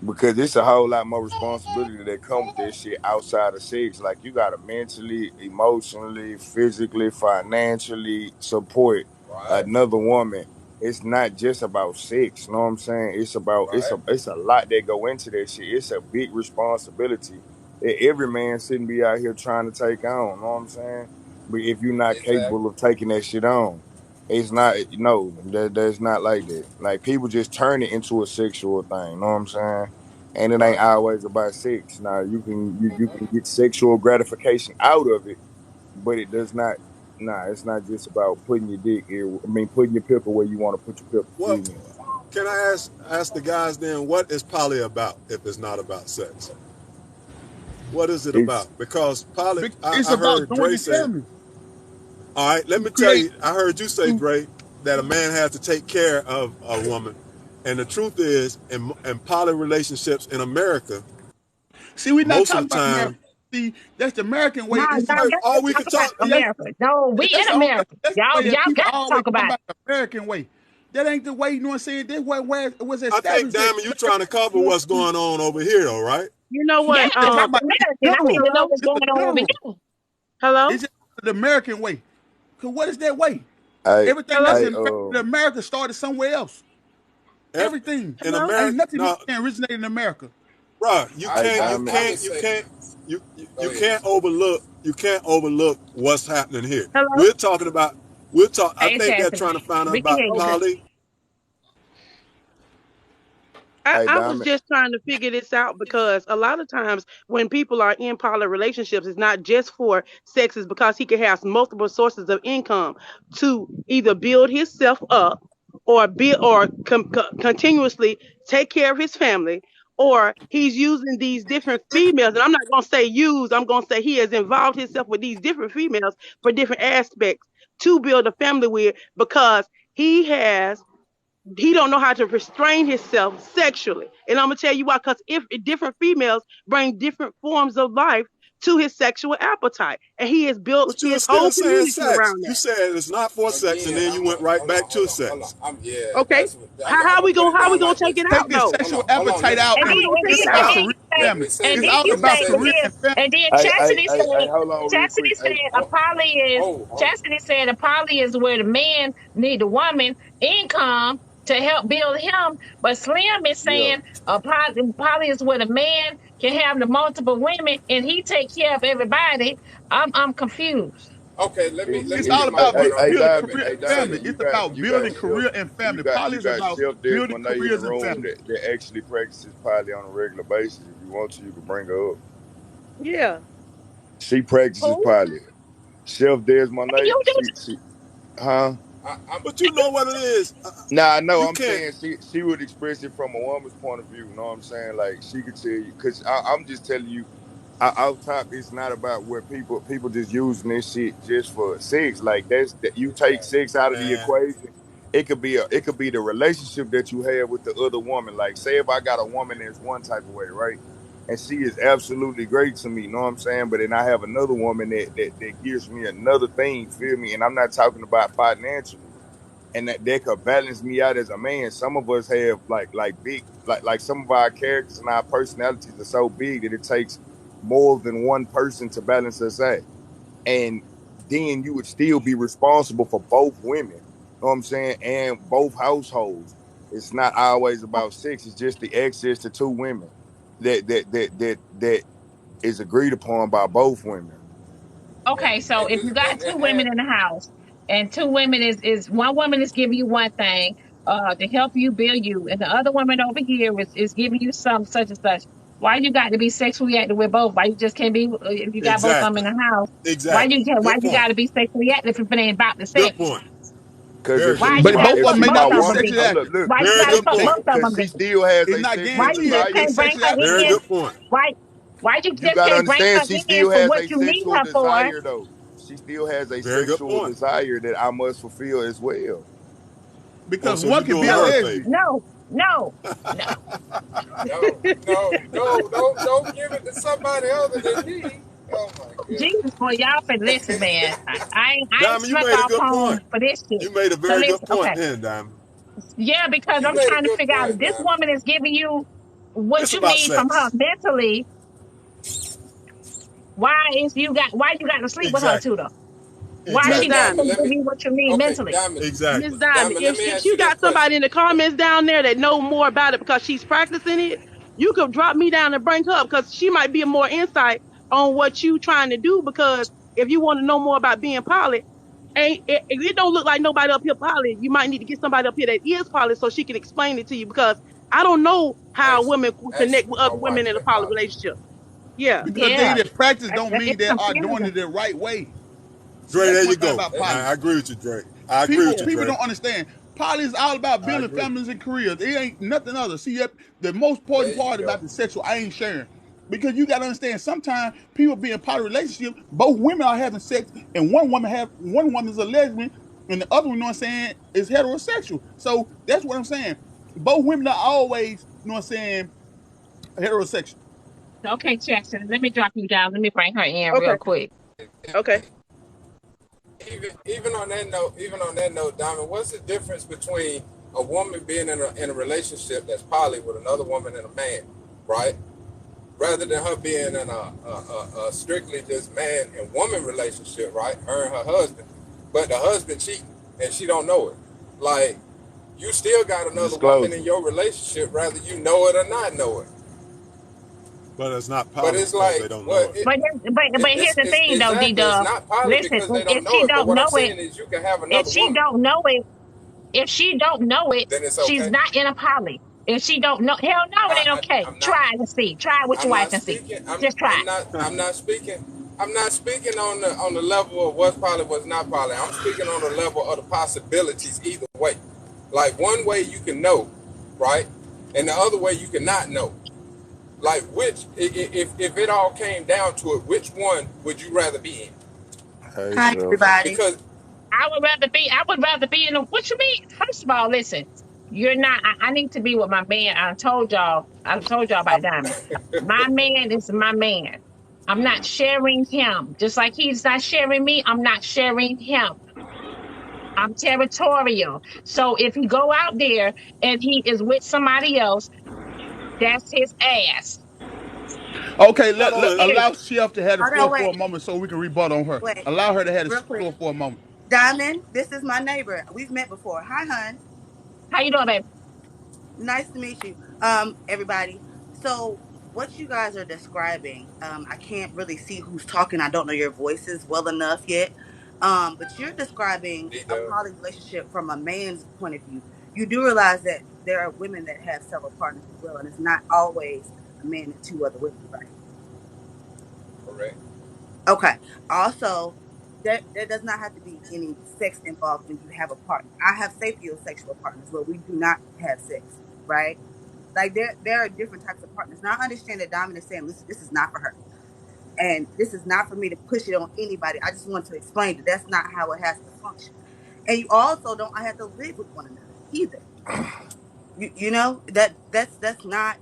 Because it's a whole lot more responsibility that come with that shit outside of sex. Like you gotta mentally, emotionally, physically, financially support another woman. It's not just about sex, you know what I'm saying? It's about it's a lot that go into that shit. It's a big responsibility that every man shouldn't be out here trying to take on, you know what I'm saying? But if you're not capable of taking that shit on, it's not that's not like that. Like people just turn it into a sexual thing, you know what I'm saying? And it ain't always about sex. Now you can get sexual gratification out of it, but it does not. Nah, it's not just about putting your dick here. I mean, putting your pickle where you want to put your pickle. Well, can I ask the guys then, what is poly about if it's not about sex? What is it about? Because poly, I heard Dre say. All right, let me tell you. I heard you say, Dre, that a man has to take care of a woman, and the truth is, in poly relationships in America, see, we're not most talking of the about time. America. See, that's the American way. All we can talk about America. No, we in America. Y'all got to talk about it. The American way. That ain't the way. You know what I'm saying? That's where it was established. I think, Diamond, you're trying to cover what's going on over here, though, right? You know Yeah, what? because I'm Talking about American. in I need general. to know Hello, what's Just going in on over general. here. hello, It's just the American way. Cause what is that way? Hey, Everything hello, that's hey, in America started somewhere else. Everything. In hello. Ain't America, nothing no, originated in America. bro, hey, I would you say, can't, go you ahead. can't overlook what's happening here. Hello. We're talking about, I Hey, think they're Chastity. trying to find out We can about hear you. Okay. Polly. hey, I was Diamond. just trying to figure this out because a lot of times when people are in poly relationships, it's not just for sex, it's because he can have multiple sources of income to either build himself up or continuously take care of his family, or he's using these different females. And I'm not going to say use, I'm going to say he has involved himself with these different females for different aspects to build a family with, because he don't know how to restrain himself sexually. And I'm gonna tell you why, because if different females bring different forms of life to his sexual appetite, and he has built But you were his still whole saying community sex. around You that. said it's not for sex, and Again, then you went right back to hold on. sex. Yeah, Okay, I'm how gonna we put gonna it down like take it this. out Take this though? sexual Hold on. appetite out How And we and then, gonna and take it's it then, and about out? then Korean you say, Let family. me say and It's this. then all you Let me about say, say and this. Korean then, family. and then Hey, Chastity said, hold on real quick. Chastity Hey, said a poly is, Hold. Chastity said a poly is where the man need the woman income to help build him. But Slim is yeah. saying a poly is where the man can have the multiple women and he take care of everybody. I'm confused. Okay, let It's me all get my about point off. building Diamond. career Hey, and family. Diamond. It's about You got building Chef. career and family. Poly You is got about Chef Des building Monet in the careers and room family. that actually practices poly on a regular basis. If you want to, you can bring her up. Yeah. She practices Who? poly. Chef Des Monet. You do? She, huh? I'm But you know what it is. Nah, no, You I'm can't. saying she would express it from a woman's point of view. You know what I'm saying? Like she could tell you, because I'm just telling you, out top, it's not about where people just using this shit just for sex. Like that you take sex out of the Man, equation. It could be the relationship that you have with the other woman. Like say if I got a woman that's one type of way, right? And she is absolutely great to me, you know what I'm saying? But then I have another woman that gives me another thing, feel me? And I'm not talking about financially, and that could balance me out as a man. Some of us have like big like some of our characters and our personalities are so big that it takes more than one person to balance us out. And then you would still be responsible for both women. You know what I'm saying? And both households. It's not always about sex. It's just the access to two women that is agreed upon by both women. Okay, so if you got two women and in the house and two women is one woman is giving you one thing to help you build you, and the other woman over here is giving you some such and such. Why you got to be sexually active with both? Why you just can't be if you got both of them in exactly, the house? exactly. Why Good you point. got to be sexually active if it ain't about the Good sex? point. Cause Very good Why But you point. got to both of fuck them if may my not both be of them woman, then? sexually oh, look, active. look, Why you Very got to cause good fuck point. cause both of cause them she then? still has It's a not sexual Why you just guaranteed desire. that can't bring sexual her Very in? appetite. good point. Why you You just gotta can't bring her understand, she in still for has what a you need sexual her for? desire though. She still has a Very good sexual point. desire that I must fulfill as well. Oh, Because so one you can doing be a her No, a favor? lesbian. no. don't give it to somebody other than me. Oh my goodness. Jesus, boy, y'all for listen, man. I ain't Diamond, you snuck made a off good home point. for this shit. You made a So very good listen, point okay, then, Diamond. yeah, because You I'm made a trying to good figure out if point, this Diamond. woman is giving you what It's you about need from her sex. mentally. Why you got to sleep with her too Exactly. though? Why Miss Okay, she got Exactly. to Diamond, Diamond. let give me. you what you need Okay, mentally? Diamond. Miss Exactly. Diamond, Diamond, let me if ask you you this got somebody question. in the comments down there that know more about it because she's practicing it, you could drop me down and bring her up because she might be a more insight on what you trying to do. Because if you want to know more about being poly, ain't if it don't look like nobody up here poly, you might need to get somebody up here that is poly so she can explain it to you. Because I don't know how women connect Actually, with my other women wife in a in poly college. relationship. Yeah. Because they Yeah, that practice don't it's mean they are doing confusing. it the right way. See, Dre, that's there you one thing go. about Let's, poly. I agree with you, Dre. I agree with People you, Yeah. people Dre. don't understand. Poly is all about I building agree. families and careers. It ain't nothing other. See, the most important there you part go. about the sexual, I ain't sharing. Because you gotta understand, sometimes people be in poly relationship, both women are having sex, and one woman's a lesbian, and the other one, you know what I'm saying, is heterosexual. So that's what I'm saying. Both women are always, you know what I'm saying, heterosexual. Okay, Jackson, let me drop you down. Let me bring her in Okay. real quick. Okay. Even on that note, Diamond, what's the difference between a woman being in a relationship that's poly with another woman and a man, right? rather than her being in a strictly just man and woman relationship, right? Her and her husband, but the husband cheating and she don't know it. Like, you still got another woman in your relationship, rather you know it or not know it. But it's not poly because like, they don't know it. But here's the thing, though, exactly, D-Dub. it's not poly Listen, because they if don't know she it. But don't what I'm know saying it, is you can have if another she woman. don't know it, if she don't know it, Then it's she's okay. not in a poly. If she don't know, hell no, it ain't okay. I'm not, try and see. Try with your wife and see. Just try. I'm not speaking on the level of what's poly, what's not poly. I'm speaking on the level of the possibilities either way. Like, one way you can know, right? And the other way you cannot know. Like, which, if it all came down to it, which one would you rather be in? Hey, Hi, Seth. everybody. Because I would rather be in a, what you mean? First of all, listen, you're not, I need to be with my man. I told y'all about Diamond. My man is my man. I'm not sharing him. Just like he's not sharing me, I'm not sharing him. I'm territorial. So if he go out there and he is with somebody else, that's his ass. Okay, Not only that, allow Chef to have the Hold on, floor for wait, a moment so we can rebut on her. wait, Allow her to have the real quick. floor for a moment. Diamond, this is my neighbor. We've met before. Hi, hon. How you doing, baby? Nice to meet you. Everybody. So what you guys are describing, I can't really see who's talking. I don't know your voices well enough yet. But you're describing a poly relationship from a man's point of view. You do realize that there are women that have several partners as well, and it's not always a man and two other women, right? correct. Okay. Also, there does not have to be any sex involved when you have a partner. I have sapiosexual partners where we do not have sex, right? Like there are different types of partners. Now I understand that Diamond is saying, listen, this is not for her. And this is not for me to push it on anybody. I just want to explain that that's not how it has to function. And you also don't have to live with one another either. You know, that's not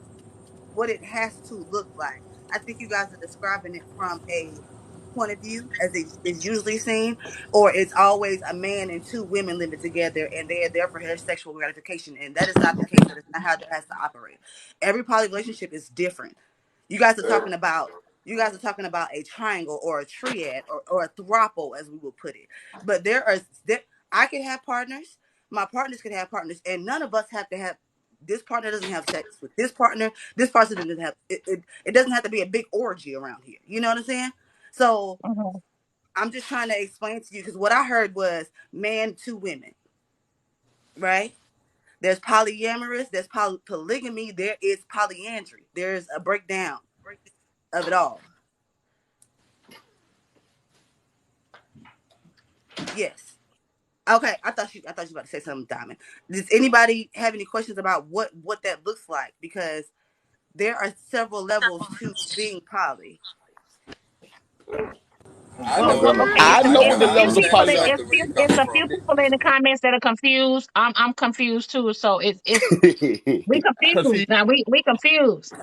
what it has to look like. I think you guys are describing it from a point of view as it is usually seen, or it's always a man and two women living together and they are there for their sexual gratification. And that is not the case. That is not how that has to operate. Every poly relationship is different. You guys are talking about a triangle or a triad or a throuple, as we will put it. But I can have partners, my partners can have partners, and none of us have to have this partner doesn't have sex with this partner. This person doesn't have it doesn't have to be a big orgy around here. You know what I'm saying? So I'm just trying to explain to you, because what I heard was man to women, right? There's polyamorous, there's polygamy, there is polyandry. There's a breakdown of it all. Yes. Okay, I thought you were about to say something, Diamond. Does anybody have any questions about what that looks like? Because there are several levels to being poly. I know what the levels of poly are. It's a few people in the comments that are confused. I'm confused too. So it's we confused. Now we confused.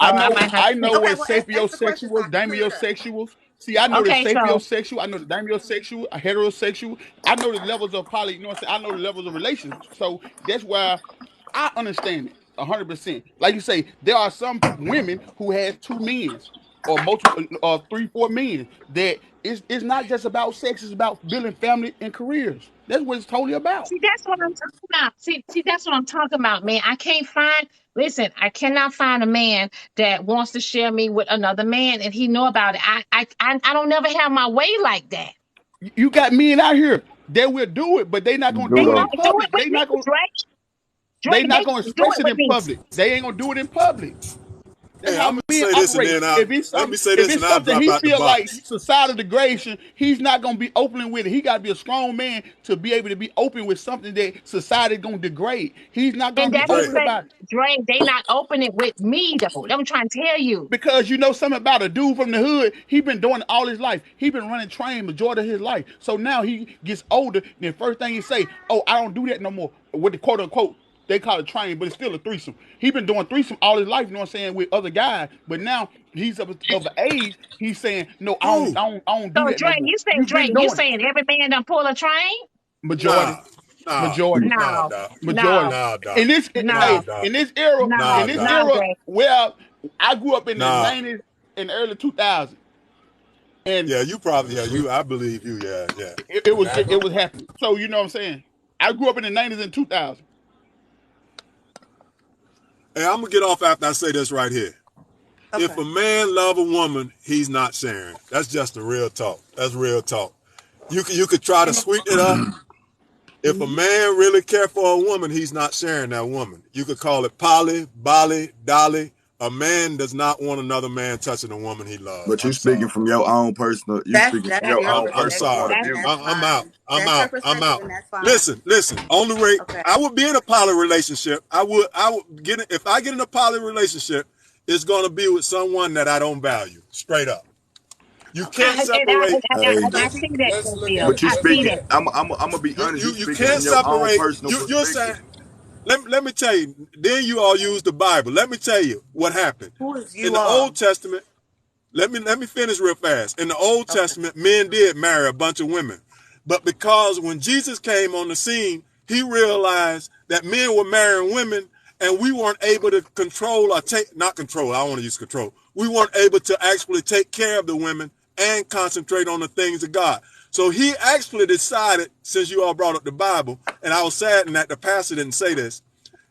I So I know might have I to know say. what Ask the question so I sapiosexual, can clear it up. damiosexual. See, I know the Okay, so sapiosexual, I know the damiosexual, a heterosexual. I know the levels of poly, you know what I'm saying? I know the levels of relations. So that's why I understand it 100%. Like you say, there are some women who have two men or multiple or 3-4 men that it's not just about sex, it's about building family and careers. That's what it's totally about. see, that's what I'm talking about. See, that's what I'm talking about, man. Listen, I cannot find a man that wants to share me with another man and he know about it. I don't never have my way like that. You got men out here that will do it, but they not gonna They do it Judo. in won't do it public. with me, Drake. They They not gonna can't do express it it with in me. public. They ain't gonna do it in public. That's hey, how I'm gonna men say this and operate. then If it's let me something, say if this it's and I'll something drop he out the feel like box. societal degradation, he's not gonna be open with it. He gotta be a strong man to be able to be open with something that society gonna degrade. He's not gonna And be that's the Drake. open thing, about it. Drake. They not opening with me though. I'm trying to tell you. Because you know something about a dude from the hood, he been doing it all his life. He been running train majority of his life. So now he gets older, and the first thing he say, "Oh, I don't do that no more." With the quote unquote, they call it train, but it's still a threesome. He been doing threesome all his life, you know what I'm saying, with other guys. But now he's of age. He's saying, "No, Who? I don't So do that no more." You've been Drake, you doing it. saying every man done pull a train? Majority. Nah. Nah. Majority. Nah, No, dog. Majority. no, Nah, dog. In this Nah, no, hey, dog. in this era, Nah, no, in this dog. no, era Drake. where I grew up in the 90s and early 2000s. And yeah, you probably, I believe you, yeah. It was happening. So you know what I'm saying? I grew up in the 90s and 2000s. Hey, I'm gonna get off after I say this right here. Okay. If a man love a woman, he's not sharing. That's just the real talk. That's real talk. You could try to sweeten it up. If a man really care for a woman, he's not sharing that woman. You could call it poly, bolly, dolly. A man does not want another man touching a woman he loves. But you speaking from your own personal. You speaking from your own personal point of view. I'm out. I'm out. Listen. Only way I would be in a poly relationship. I would get if I get in a poly relationship, it's gonna be with someone that I don't value. Straight up. You can't separate. I see that. But you speaking. I'm gonna be honest. You can't separate. You're saying. Let me tell you. Then you all use the Bible. Let me tell you what happened in the Old Testament. Let me finish real fast. In the Old Testament, men did marry a bunch of women, but because when Jesus came on the scene, he realized that men were marrying women, and we weren't able to control or not control. I don't want to use control. We weren't able to actually take care of the women and concentrate on the things of God. So he actually decided, since you all brought up the Bible, and I was saddened that the pastor didn't say this,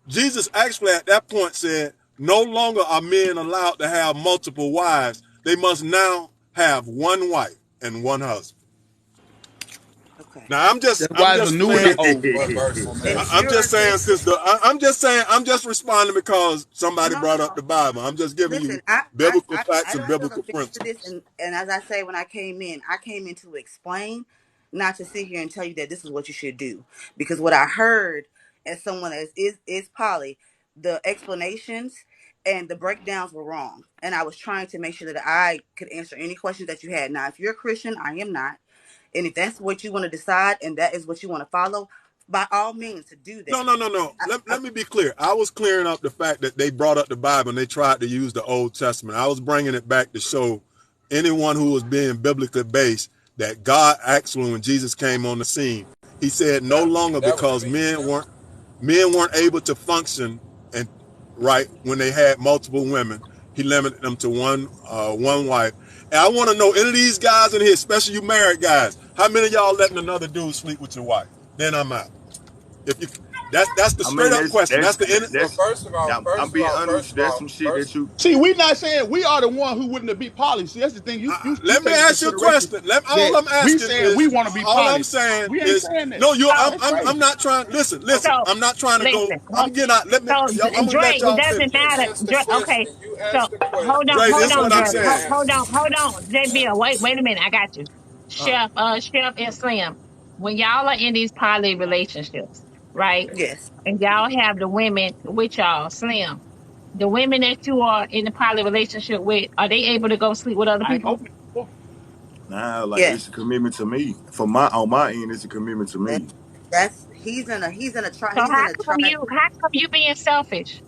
Jesus actually at that point said, no longer are men allowed to have multiple wives. They must now have one wife and one husband. Okay. Now I'm just responding because somebody brought up the Bible. I'm just giving you biblical facts and biblical principles. And as I say, when I came in to explain, not to sit here and tell you that this is what you should do. Because what I heard as someone that is poly, the explanations and the breakdowns were wrong. And I was trying to make sure that I could answer any questions that you had. Now, if you're a Christian, I am not. And if that's what you want to decide and that is what you want to follow, by all means to do that. No. Let me be clear. I was clearing up the fact that they brought up the Bible and they tried to use the Old Testament. I was bringing it back to show anyone who was being biblically based that God actually, when Jesus came on the scene, he said no longer because men weren't able to function and right when they had multiple women. He limited them to one wife. And I want to know, any of these guys in here, especially you married guys, how many of y'all letting another dude sleep with your wife? Then I'm out. If you, that's the straight up question. That's the end. First of all, I'm being honest. That's some shit that you see. We're not saying we are the one who wouldn't be poly. See, that's the thing. Let me ask you a question. All I'm asking we saying is, we want to be poly. All I'm saying is no. I'm not trying. Listen. I'm not trying to go. I'm getting out. Let me. I'm gonna let y'all finish. It doesn't matter. Okay. So hold on, JB, wait a minute. I got you. Chef and Slim. When y'all are in these poly relationships, right? Yes. And y'all have the women with y'all, Slim. The women that you are in the poly relationship with, are they able to go sleep with other people? Nah, it's a commitment to me. On my end, it's a commitment to me. He's in a try. So how come you being selfish?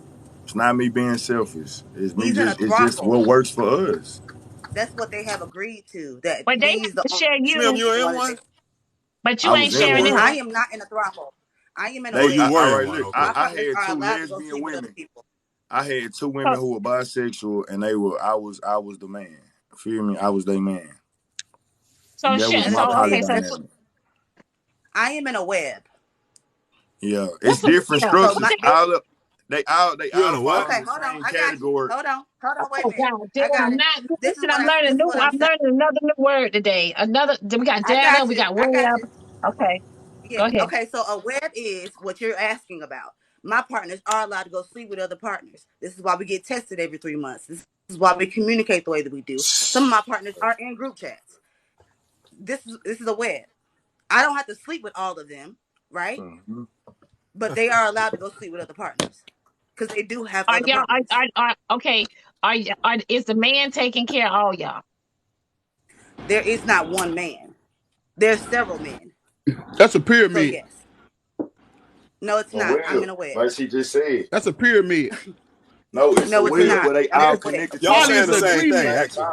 It's not me being selfish. It's just what works for us. That's what they have agreed to. That but they share you. Slim, you in one? But you ain't sharing it. I am not in a throuple. I am in a I had two lesbian women. I had two women who were bisexual, and I was the man. Feel me? I was their man. So I am in a web. Yeah, it's different structures. They all okay, hold on. I got you. Hold on, wait a minute. I'm learning another new word today. We got data, we got web. Okay. Yeah. Go ahead. Okay, so a web is what you're asking about. My partners are allowed to go sleep with other partners. This is why we get tested every 3 months. This is why we communicate the way that we do. Some of my partners are in group chats. This is a web. I don't have to sleep with all of them, right? Mm-hmm. But they are allowed to go sleep with other partners because they do have other partners. Okay. Is the man taking care of all y'all? There is not one man. There's several men. That's a pyramid. So yes. No, it's not. I'm in a web. Like she just said. That's a pyramid. No, it's not. Where they all connected. Y'all saying the same thing, actually.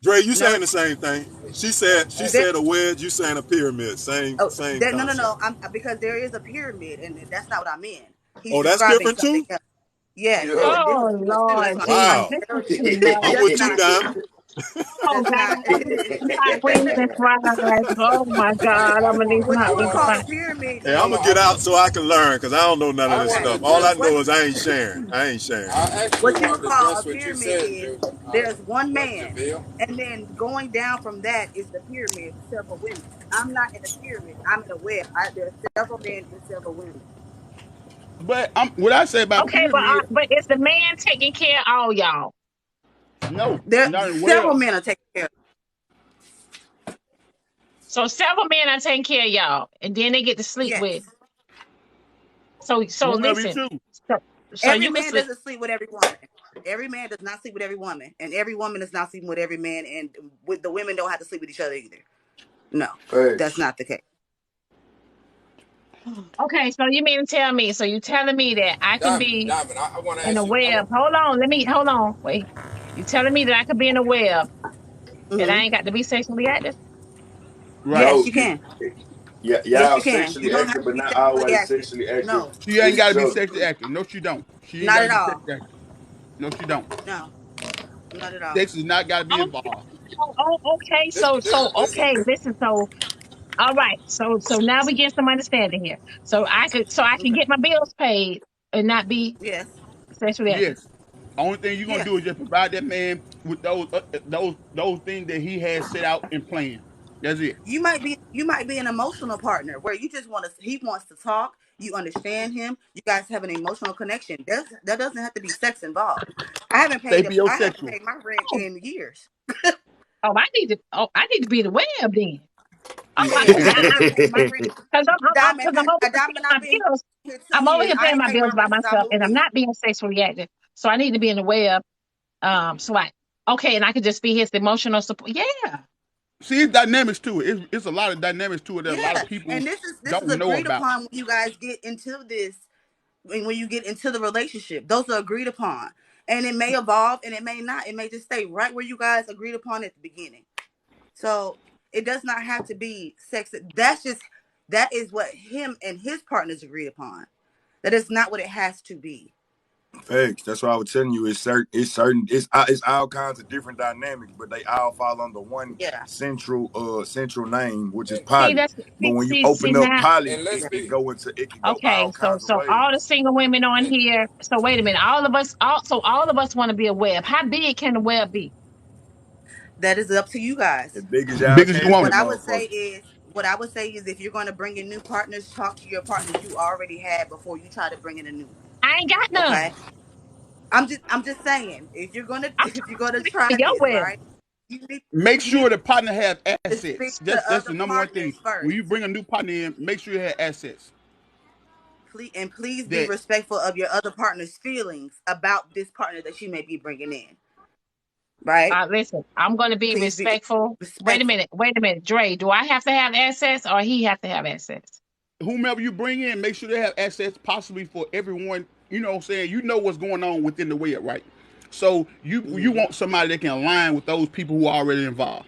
Dre, you saying the same thing. She said a wedge, you saying a pyramid. Same concept. No. Because there is a pyramid, and that's not what I meant. That's different too? Else. Yes, Yeah. and this is Oh the too. Lord That's why I'm like, Jesus, Wow. this is marriage too is much. I'm just with you, not Diamond. Oh that's God, not I'm gonna need some hot wings and fries. Oh my Hey, God, I'm gonna need some what hot you would wings and call a fries. pyramid Hey, is I'm hold gonna on. get out so I can learn because I don't know none of I this want okay. to stuff. All What I address. what know is I ain't sharing. I ain't sharing. I actually what you want would to call a address what you pyramid said, is Drew. there's one What man, Javille? and then going down from that is the pyramid with several women. I'm not in a pyramid. I'm in a web. There's several men and several women. But what I say about Okay, pyramid, but is the man taking care of all y'all? no, There not in several well. men are taking care of. So several men are taking care of y'all, and then they get to sleep Yes. with. So Whomever you listen. choose. So so Every you can man sleep. doesn't sleep with every woman. Every man does not sleep with every woman, and every woman is not sleeping with every man. And with the women don't have to sleep with each other either. No, that's not the case. Okay, so you mean to tell me? So you telling me that I can be Diamond. I want to in a ask you. web? Hold on, wait. You telling me that I could be in a web and I Mm-hmm. ain't got to be sexually active? Right. Yes, No, you can. Yes, y'all you can. You sexually don't have active, to but be not sexually always active. sexually active. No, She ain't It's got to be just sexually active. No, she don't. She ain't not got to at be all. sexually active. No, she don't. No, not at all. Sex is not got to be Oh, involved. okay. This, this, this is Okay. Listen. So, all right. So now we get some understanding here. So I can Okay. get my bills paid and not be Yes. sexually active. Yes. Only thing you're gonna Yes. do is just provide that man with those things that he has set out and planned. That's it. You might be an emotional partner where you just want to. He wants to talk. You understand him. You guys have an emotional connection. That doesn't have to be sex involved. I haven't Sapiosexual. paid my rent Oh, in years. I need to be the web then. Oh, Yeah, I haven't paid my rent. Diamond, because I'm over here Diamond, paying my I've been bills. here 2 I'm over years. here I paying ain't my paid my bills by rent since I myself, and moved I'm in. not being sexually active. So I need to be in the web. So okay, and I could just be his emotional support. Yeah. See, it's dynamics to it. It's a lot of dynamics to it that a lot of Yeah, people and this is don't know agreed about. upon when you guys get into this. When you get into the relationship, those are agreed upon, and it may evolve and it may not. It may just stay right where you guys agreed upon at the beginning. So it does not have to be sex. That is what him and his partners agreed upon. That is not what it has to be. Facts. That's what I was telling you. It's all kinds of different dynamics, but they all fall under one Yeah. central name, which is and, See, poly. that's But when you see open up now. poly, and let's it can be go Okay, all so kinds of so ways. all the single women on and, here. So wait a minute, all of us want to be a web. How big can the web be? That is up to you guys. As big as y'all Big as you can in want What that it. I would say motherfucker. is, what I would say is, if you're going to bring in new partners, talk to your partners you already had before you try to bring in a new one. I ain't got Okay. none. I'm just saying, if you're gonna I'm if you're gonna talking try to your this, web. right? You need Make you need sure the partner have to speak assets. to That's other the number one thing. partners When first. you bring a new partner in, make sure you have assets. Please be That respectful of your other partner's feelings about this partner that you may be bringing in. Right? Listen, I'm going to be Please be respectful. respectful. Wait a minute, Dre. Do I have to have assets or he have to have assets? whomever you bring in, make sure they have assets possibly for everyone. You know what I'm saying? You know what's going on within the web, right? So you Mm-hmm. want somebody that can align with those people who are already involved.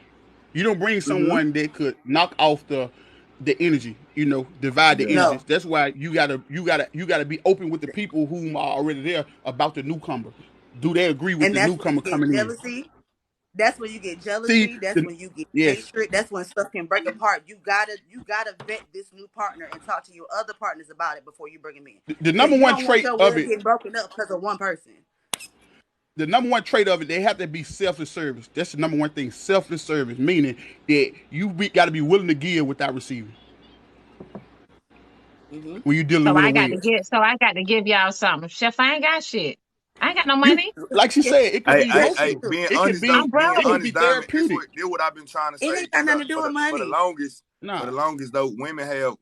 You don't bring Mm-hmm. someone that could knock off the energy, divide the Yeah. energies. No. That's why you gotta be open with the people whom are already there about the newcomer. Do they agree with And the that's when newcomer you get coming in? jealousy. That's when you get See, jealousy. That's when you get yes, hatred. That's when stuff can break apart. You gotta vet this new partner and talk to your other partners about it before you bring them in. the Because number you one don't want trait your of web it getting broken up because of one person. they have to be selfless service. That's the number one thing. Selfless service, meaning that got to be willing to give without receiving Mm-hmm. when you're dealing with a whale. So I got to give y'all something. Chef, I ain't got shit. I ain't got no You, money. like she Yes, said, it could Hey, be hey, yes, you hey, emotional. do. being It could honest be though, I'm being it could broke. be honest, Diamond, therapeutic. this what I've been trying to It say ain't got because nothing to do with for the money. longest, Nah,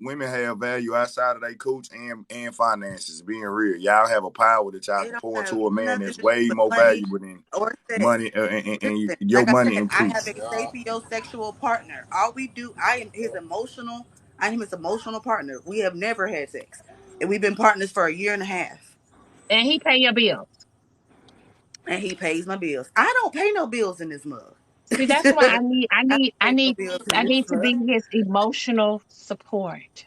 women have value outside of their coach and finances. Being real, y'all have a power that y'all It can don't pour have into a man nothing that's to do way with more money valuable than or sex. money and Listen, your like I money said, and I have truth. a yeah. sapiosexual partner. All we do, I am his emotional partner. We have never had sex. And we've been partners for a year and a half. And he pay your bills. And he pays my bills. I don't pay no bills in this mug. See, that's why I don't pay no bills in I this need to mug. be his emotional support.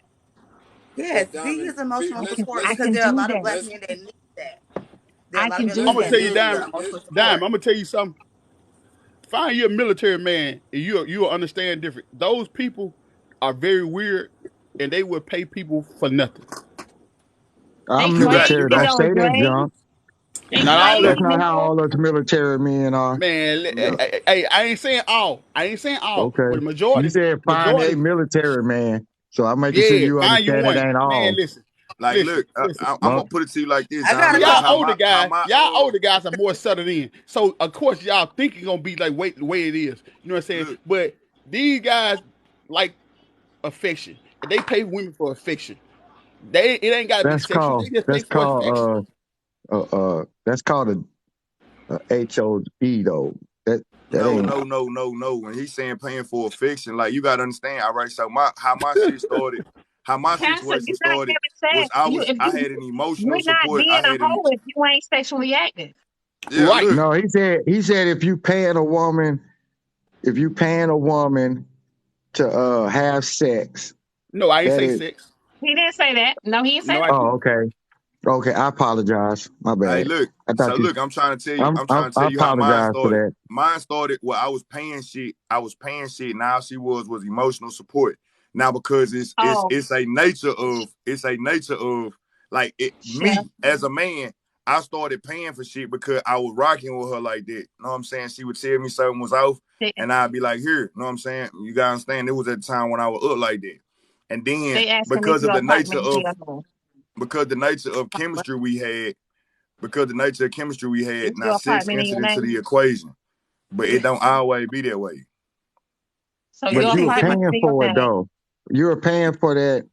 Yes, But be Diamond, his emotional I support I because can there are a do lot of that. black let's men that need that. There are a I lot of can males that do are I'm gonna that. tell you, single Dime, with Look, emotional Dime. support. I'm gonna tell you something. Find you a military man, and you'll understand different. Those people are very weird, and they will pay people for nothing. They I'm You got military. you crazy got Don't though, say that, Dre. John. They Not all of That's crazy, them, not how man. all us military men are. man. yeah. Hey, I ain't saying all. Okay. But the You said find a majority, military man. So I'm making sure yeah. you Find you understand it one, ain't man. all. Like, look, Listen. I'm Well, gonna put it to you like this, I Dom, got a See, y'all because couple. older guys are more settled in. So of course y'all think it's gonna be like the way it is. You know what I'm saying? look, But these guys like affection. And they pay women for affection. It ain't gotta be that's sexual. called They just pay for affection. that's called a HOE though. That no, ain't no, no, no, no. When he's saying paying for a fiction, like you gotta understand, all right. So my shit started, how my Pastor, situation you're not started having was sex. I had an emotional You're not support. being I a had an hoe if you ain't sexually active. yeah, Right. look, no. He said if you paying a woman to have sex, No, I ain't that say is. sex. He didn't say that. No, he didn't say No, I that. Oh, didn't. okay. Okay, I apologize. My hey, bad. look. I thought So you. look, I'm trying to I tell you how mine apologize for started. that. Mine started where I was paying shit. Now she was emotional support. Now because Oh, it's a nature of like chef. me as a man. I started paying for shit because I was rocking with her like that. You know what I'm saying? She would tell me something was off, They, and I'd be like, here, you know what I'm saying? You gotta understand, it was at the time when I was up like that. And then they asking if because of your the nature apartment is of available. chemistry we had, Is now your sex apartment in entered your into name? the equation. But it don't always be that way. So But your you were So apartment paying is in your for it name. though. You were paying for that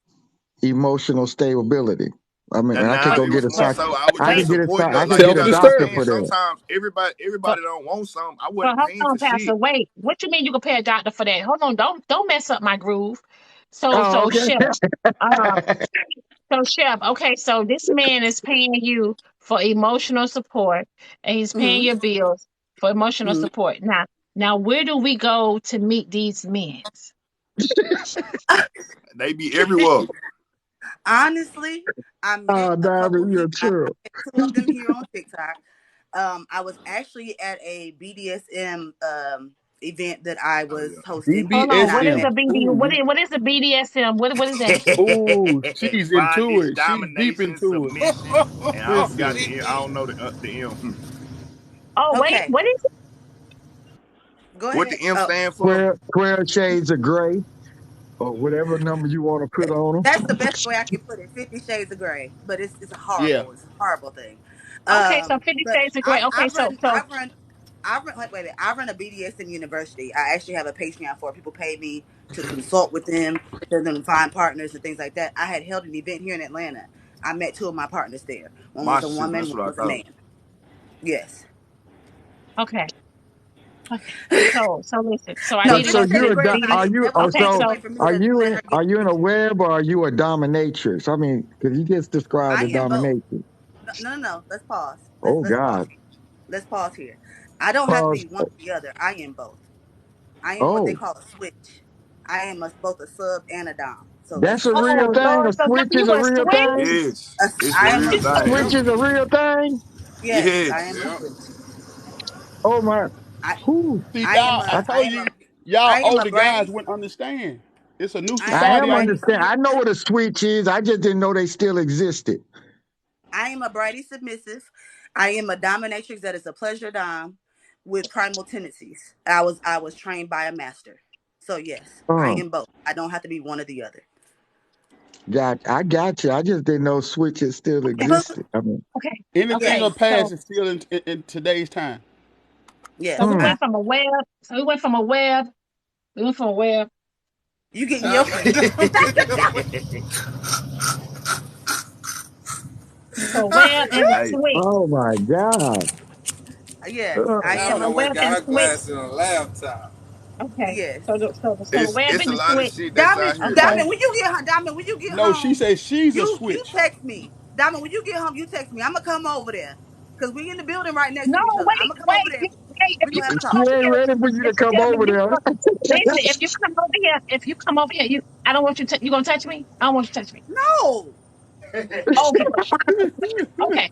emotional stability. I mean, And and I could now But go it get was a more but psych. so I was I wait. just could get a supporting her. I could Like you get a gotta doctor Self-disturbing. understand, for that. sometimes But everybody don't want something. I but wasn't hold paying on, for Pastor. shit. Wait. What you mean you can pay a doctor for that? Hold on. Don't mess up my groove. So Oh, so okay. chef. Uh, so chef. Okay. So this man is paying you for emotional support, and he's paying mhm, your bills for emotional mhm. support. Now where do we go to meet these men? They be everywhere. Honestly, I met Oh, a couple Diamond, here. you're I true. met two of them here on TikTok. I was actually at a BDSM event that I Oh was yeah. hosting, Hold and on. I What is BDSM. met. the BD? Ooh, What is the BDSM? What is that? she's into Bondage, it. She's deep domination, into it. submission, and I forgot Listen. the M. I don't know the M. Oh wait. Okay, What is it? go What ahead. the M Oh, stand for? 12 shades of gray or whatever number you want to put on them. that's the best way I can put it. 50 Shades of Grey, but Yeah. it's a horrible thing. Okay. So 50 But Shades of Grey. Okay. I run a BDSM university. I actually have a Patreon for it. People pay me to consult with them, to them find partners and things like that. I had held an event here in Atlanta. I met two of my partners there. One was a Marxism. woman, That's one what I was a thought. man. Yes. Okay. Okay. So listen. So I No, need to So go 50 to Shades you're this of a Grey. BD. are you That was the Okay. only so way So for me are to you let in her get a web or are you a dominatrix? I mean, because you just described I a am both. dominatrix. No. Let's pause. Oh Let's pause. God. Let's pause here. I don't have to Pause. be one or the other. I am both. I am what they Oh, call a switch. I am both a sub and a dom. So let's that's a just put real oh that. thing. A Lord. So now switch you is a a real switch? thing. Yes, it's a I am a real A switch. thing. switch Yep. is a real thing. Yes, I am Yes. a Yep. switch. Oh my. I Who? See, I am y'all, I a I told am a you, y'all I am a older bridey. guys wouldn't understand. It's a new I am I a society am out here. bridey understand. submissive. I know what a switch is. I just didn't know they still existed. I am a bridey submissive. I am a dominatrix that is a pleasure dom with primal tendencies. I was trained by a master. So yes, I Oh, am both. I don't have to be one or the other. I got you. I just didn't know switches still Okay. But existed. I mean, Okay. Anything Okay. of yes, past So is still in today's time. so yes. we hmm. went from a web. So we went from a web. We went from a web. You getting Time. your So a web and a Hey, switch. Oh my God. yes, Uh, I So am Diamond a the done went web and got and her switch. glass and a laptop. Okay. yes. So the web it's a and the lot of switch. shit that's Diamond, out here. Okay. Diamond, when you get home, Diamond, when you get No, she home, says she's a you switch. text me. Diamond, when you get home, you text me. I'm gonna come over there. Cause we in the building right next No, to each other. I'm wait, gonna come over wait, there. wait. If We you gonna have a come she talk. over ain't here, ready for you to come if over you there. come, listen, if you come over here, you I don't want you to, you gonna touch me? I don't want you to touch me. No. Okay. Okay.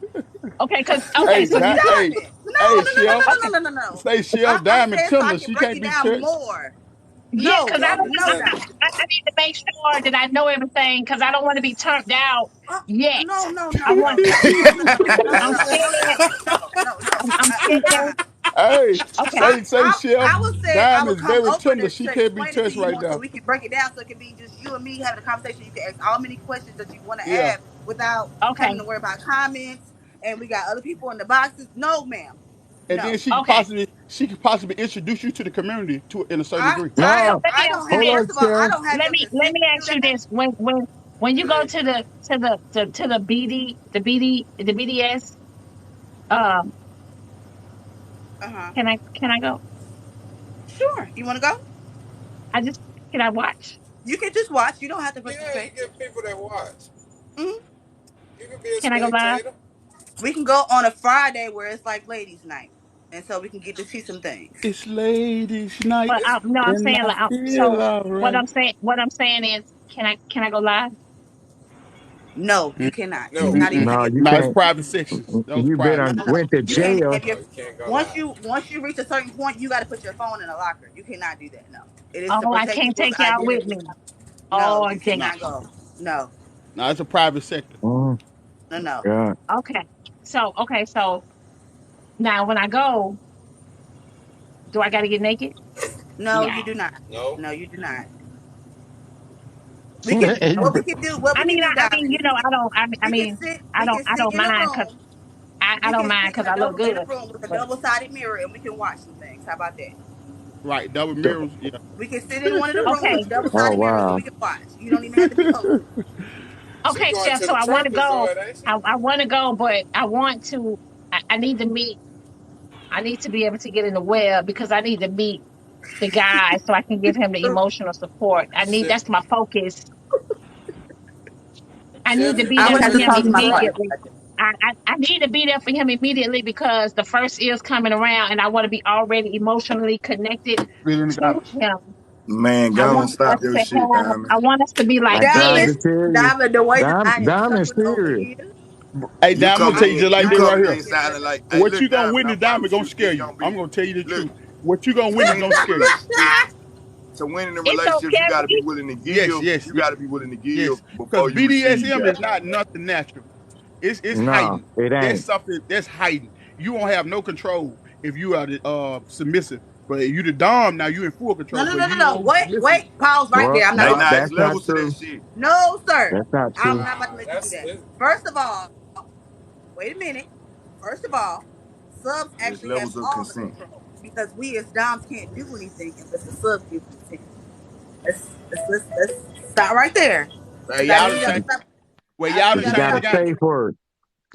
Okay. Because okay. Hey, So you. hey, Diamond. hey, No, no, no, no, Chef. no, Okay. no, no, no, no, no. Say Chef I'm Diamond saying so I Tiller. can She break can't it be down touched. more. Yeah. No, Because I don't. no, I need to make sure that I know everything. Because I don't want to be turned out yet. no, no, I no, no, want. no, no, no, no, no, I'm no, no, scared. no, no, no, no. I'm scared. Hey, Okay. say Chef I was saying I Diamond would is come very over tender. She to can't be explain it to touched you right more so now. we can break it down so it can be just you and me having a conversation. You can ask all many questions that you want to Yeah. ask without having Okay. to worry about comments. And we got other people in the boxes. No, ma'am. And then No. Okay. she could possibly introduce you to the community in a certain I degree. I So don't No, let me I ask don't you have hold this. on, first of all, I Chef. don't have your Let consent me to ask do you that. this. When you go Hey, to the BDS, um, Uh-huh. can I go? Sure. You wanna go? I just can I watch? You can just watch. You don't have to yeah, you participate. get people that watch. hmm You can be a Can I go live? spectator. We can go on a Friday where it's like ladies' night. And so we can get to see some things. It's ladies' night, But It's no, I'm and saying I like feel so. alright. What I'm saying is, can I go live? No, you cannot. You no. cannot even Mm-mm. have No, your you No, picture. it's can't. private sections. Those You been private. No, on no, no. went to You can't jail. have No, your you can't go once live. you reach a certain point, you got to put your phone in a locker. You cannot do that. No, it is to Oh, I protect can't people's take y'all with identity. me. No, Oh, you dang No, it. cannot go. No, no, it's a private sector. Oh no. God. Okay. So now when I go, do I got to get naked? No, Yeah. you do not. No. No, you do not. We can what we can do. What we can do, I mean, Diamond, you is know, I don't. we can sit. We can I sit don't in a mind because room. I We don't can mind sit in because I look in a good. room with a But double-sided mirror, and we can watch some things. How about that? Right, double mirrors. Yeah. We can sit in one of the rooms okay, with Oh double-sided mirrors, and we wow. can watch. You don't even have to be hosting. She okay, going chef. to So the I want to go. trapezoid, ain't she? I want to go, but I want to. I need to meet. I need to be able to get in the web because I need to meet the guy so I can give him the emotional support. She, That's my focus. I need Chef, to you be I there would can't for have to really him talk to do my that. partner immediately. about that. I need to be there for him immediately because the first is coming around and I want to be already emotionally connected Really got to it. him. Man, I go and want us stop your to shit, Diamond. I want us to be like I'm trying this. to Diamond, tell you. Diamond, the way that I am Diamond chuckling over serious. here, Hey, You Diamond, I'm gonna coming tell you in, just like you this right coming here. in sounding like, hey, What look, you gonna Diamond, I witness, Diamond, promise gonna you, scare this you. gonna I'm be, gonna tell you the look, truth. What you gonna to witness win gonna in scare you. relationships, to win in It's so relationships, you gotta be scary. willing to Yes, give. yes, You yes, gotta be willing to give yes. Because before you receive, BDSM is goddamn. not nothing natural. It's No, heightened. it That's ain't. something that's heightened. You won't have no control if you are the submissive. But if you the dom, now you in full no, control. no, But no, no, you no. hold Wait, submissive. wait, pause right Well, there. I'm not Hey, gonna no, do nah, that. it's that's not levels to that true. shit. No, sir. That's not I'm true. not about to let you do That's that. it. First of all, wait a minute. First of all, subs There's actually have levels of all the consent. control because we as doms can't do anything unless the sub gives consent. Let's stop right there. Hey, Because I y'all need done y'all to changed. stop. Well, I y'all need done But you y'all to changed got the a stop game. thinking. safe word.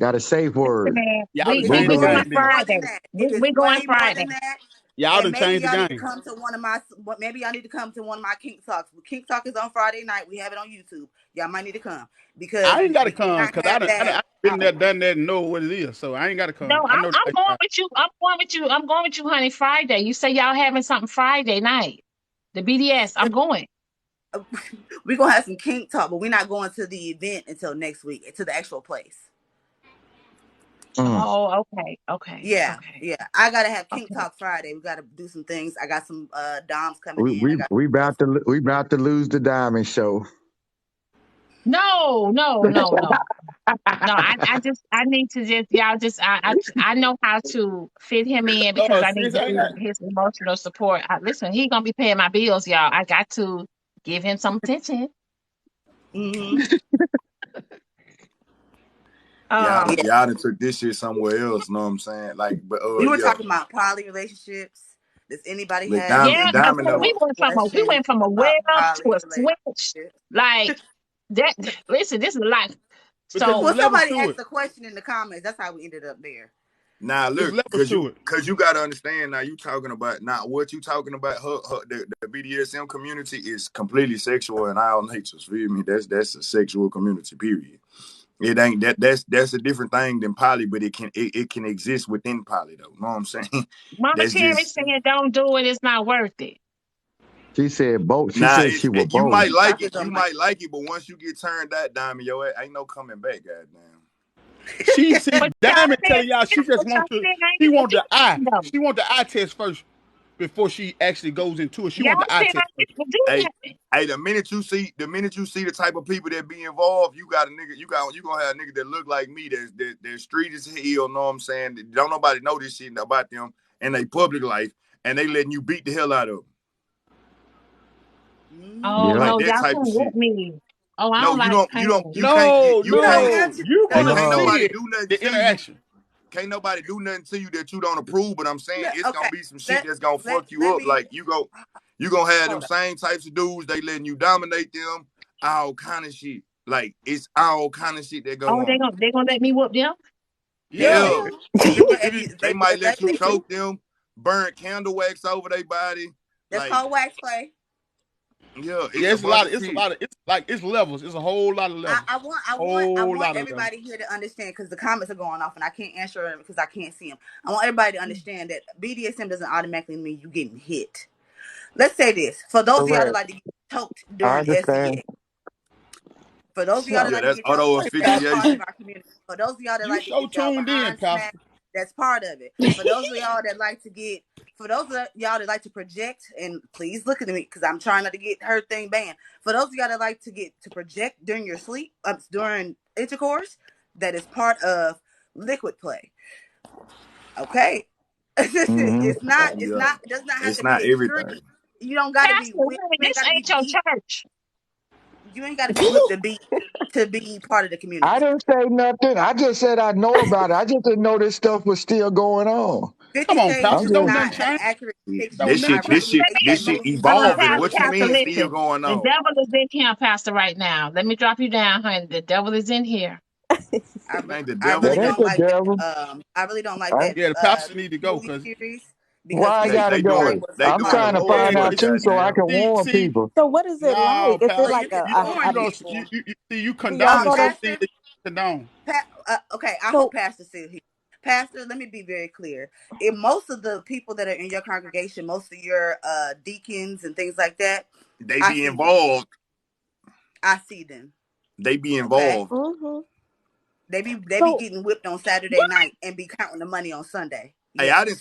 Got a safe Listen, word. man, Y'all done It, changed we the it going is game then. more than Friday. that. It is We going way more Friday. than that. Y'all And done maybe changed the y'all need to game. come to one of my. Maybe y'all need to come to one of my Kink Talks. Kink Talk is on Friday night. We have it on YouTube. Y'all might need to come because I ain't gotta we come cannot because have that. I been there, done that, and know what it is. So I ain't gotta No, come. I know the I'm going lifestyle. with you. I'm going with you. I'm going with you, honey. Friday. You say y'all having something Friday night. The BDS. I'm going. We're gonna have some Kink Talk, but we're not going to the event until next week to the actual place. Mm. Oh, okay. Yeah. I gotta have Kink Okay. Talk Friday. We gotta do some things. I got some Doms coming in. I got We about to lose the diamond show. No. No, I need to just y'all just I know how to fit him in because I need Sis, to I ain't be got. his emotional support. Listen, he gonna be paying my bills, y'all. I got to give him some attention. Mm-hmm. Y'all, Um, Yeah. y'all done took this shit somewhere else. Know what I'm saying? Like, but We were yeah. talking about poly relationships. Does anybody Look, have yeah, Diamond, any Diamond, because know. we more questions went from a web about to poly a switch. relationships? Like that. Listen, this is life. Because So it's Well, levels somebody to asked it. a question in the comments. That's how we ended up there. Nah, It's look, levels to it. cause you gotta understand now. You talking about not what you talking about. The BDSM community is completely sexual in all natures. Feel me? That's a sexual community. Period. It ain't that. That's a different thing than poly, but it can exist within poly though. Know what I'm saying? Mama That's Terry just saying, "Don't do it. It's not worth it." She said both. She Nah, said she was you both. might like it. You might like it, but once you get turned that diamond, yo, ain't no coming back, goddamn. She see But Diamond y'all telling y'all she just but y'all want to. said I She ain't want the gonna eye. do nothing, She want the eye test first before she actually goes into it. She though. want Y'all the eye said I test first. ain't gonna do Hey, nothing. hey, the minute you see the type of people that be involved, you got a nigga, you gonna have a nigga that look like me, that's street as hell, know what I'm saying? Don't nobody know this shit about them in their public life, and they letting you beat the hell out of them. Oh Like no, that y'all type of can't shit. whoop me. Oh, I No, don't you like don't, pain. you can't, No, can't, you and gonna can't nobody see do nothing the to you. interaction. Can't nobody do nothing to you that you don't approve, but I'm saying it's Okay. gonna be some shit that's gonna Let fuck you let up. me Like you gonna have them hold on. same types of dudes, they letting you dominate them, all kind of shit. Like it's all kind of shit that go Oh, on. they gonna let me whoop them? They Yeah. Yeah. will. If you, They might let you They do. choke them, burn candle wax over their body. That's Like, called wax play. yeah, it's yeah, a bunch of it's a shit. lot of, it's like, it's levels. It's a whole lot of levels. I Whole want lot of levels. everybody here to understand because the comments are going off and I can't answer them because I can't see them. I want everybody to understand that BDSM doesn't automatically mean you getting hit. Let's say this for those of y'all that Correct. like to get choked I during understand. SEA. For those of y'all that So like to That's get choked, auto that's part of asphyxiation. our community. For those of y'all that You like to so get y'all tuned in, behind Pastor. smacked, that's part of it. For those of y'all that like to get, for those of y'all that like to project, and please look at me because I'm trying not to get her thing banned. For those of y'all that like to project during your sleep, during intercourse, that is part of liquid play. Okay, it's not. It's Yeah. not. It does not have It's to be not extreme. everything. You don't got to be Pastor, whipped. You ain't this got to be ain't your beat. church. You ain't got to be whipped to be part of the I community. didn't say nothing. I just said I know about it. I just didn't know this stuff was still going on. 50 Come on, Shades I'm Pastor. is Don't just nothing not an change. accurate Don't depiction. This nothing shit, I change. this really shit, hate this that shit Moses evolving. What you Pastor, mean still listen. going The on? devil is in here, Pastor, right now. Let me drop you down, honey. The devil is in here. It ain't the I devil. really that ain't don't the like that. devil. I really don't like I, that Yeah, the pastor need to go movie because series because why I They Peter gotta they doing Pan go? was they a I'm doing part the of trying to it. Lord find yeah, out work, it's too, so I goddamn. can warn see. people. So what is it No, like? Is it Pastor. like Peter, You before you he go. was born. You do y'all condoning go to something Pastor, that you condone. okay, I hope so Pastor still here. Pastor, let me be very clear. In most of the people that are in your congregation, most of your deacons and things like that, They I be see them. involved. I see them. They be Okay. involved. hmm They be so getting whipped on Saturday night and be counting the money on Sunday. Hey, Yes. I didn't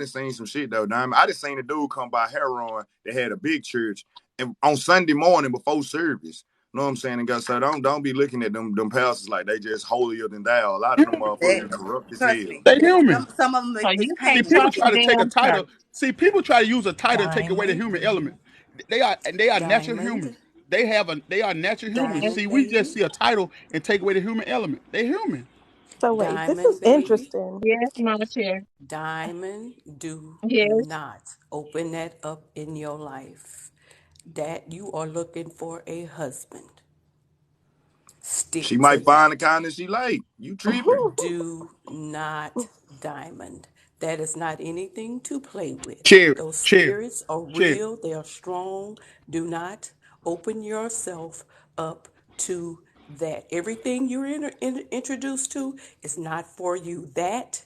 seen some shit though, Diamond. I didn't seen a dude come by Heron that had a big church and on Sunday morning before service. Know what I'm saying? And go, so don't be looking at them pastors like they just holier than thou. A lot of them motherfuckers They, be corrupt as trust hell. me. They human. Some of them So is you See, can't painted. people trust try the to take a damn title. church. See, people try to use a title and take away the Diamond, human element. They are natural diamond, humans. They are natural humans. And diamond, See, we just baby, see a title and take away the human element. They human. so wait, this diamond, is baby, interesting. yes, Mama Chair. diamond. Do Yes. not open that up in your life. That you are looking for a husband. She Stick to might find the that. kind that she like. You tripping. Do not, diamond. That is not anything to play with. Cherry, Those cherry, spirits are cherry. real, they are strong. Do not open yourself up to that. Everything you're introduced to is not for you. That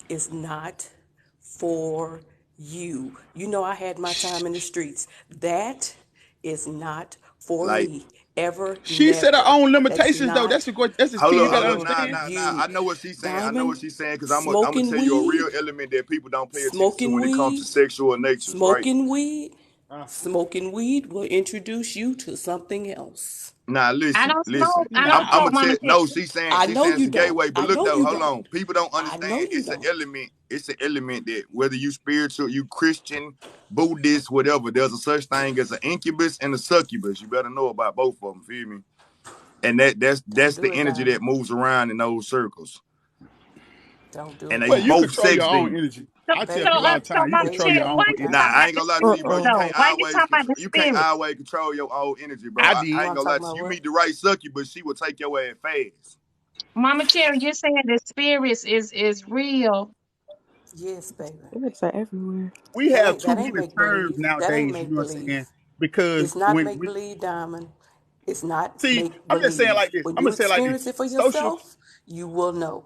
is not for you. You know, I had my time in the streets. That is not for Like, me. Ever, She said her never. own That's limitations though. not That's the key. hold You up, gotta hold up. for Nah, understand. nah, nah. you. I know what she's saying. I know what Diamond, she's saying because I'm gonna smoking tell you a real weed, element that people don't pay attention to smoking when it comes to weed, sexual natures, right? smoking weed, smoking weed will introduce you to something else. Nah, I listen, don't listen. smoke. I Nah. don't I'm smoke, gonna Mama tell. Chair. No, I she's know saying it's you a gay don't. way. But I look know though, you hold don't. on. People don't I know understand. you It's an don't. element. It's an element that whether you spiritual, you Christian, Buddhist, whatever, there's a such thing as an incubus and a succubus. You better know about both of them. Feel me? And Don't that's do the it, energy Diamond. that moves around in those circles, Don't do and it, they Well, you Diamond. both control sex your own demons. energy. So, I tell so, people all Baby, the so time, you Mama control Chair, your baby, own why you energy. Nah, talking I about ain't the gonna lie to you, bro. spirit, You though? can't Why you always talking about the you can't spirit? always control your own energy, bro. I I did. ain't want to gonna talk lie to about you. You what? meet the right succubus, she will take your ass fast. Mama Chair, you're saying the spirits is real. Yes, baby. Spirits are everywhere. We That have ain't too that ain't many make terms believe. That ain't nowadays, you make know what I'm believe. saying? Because It's not when make we believe, Diamond. It's not see, make I'm just saying believe. like this. When I'm you gonna say it like this. experience it for Social yourself, you will know.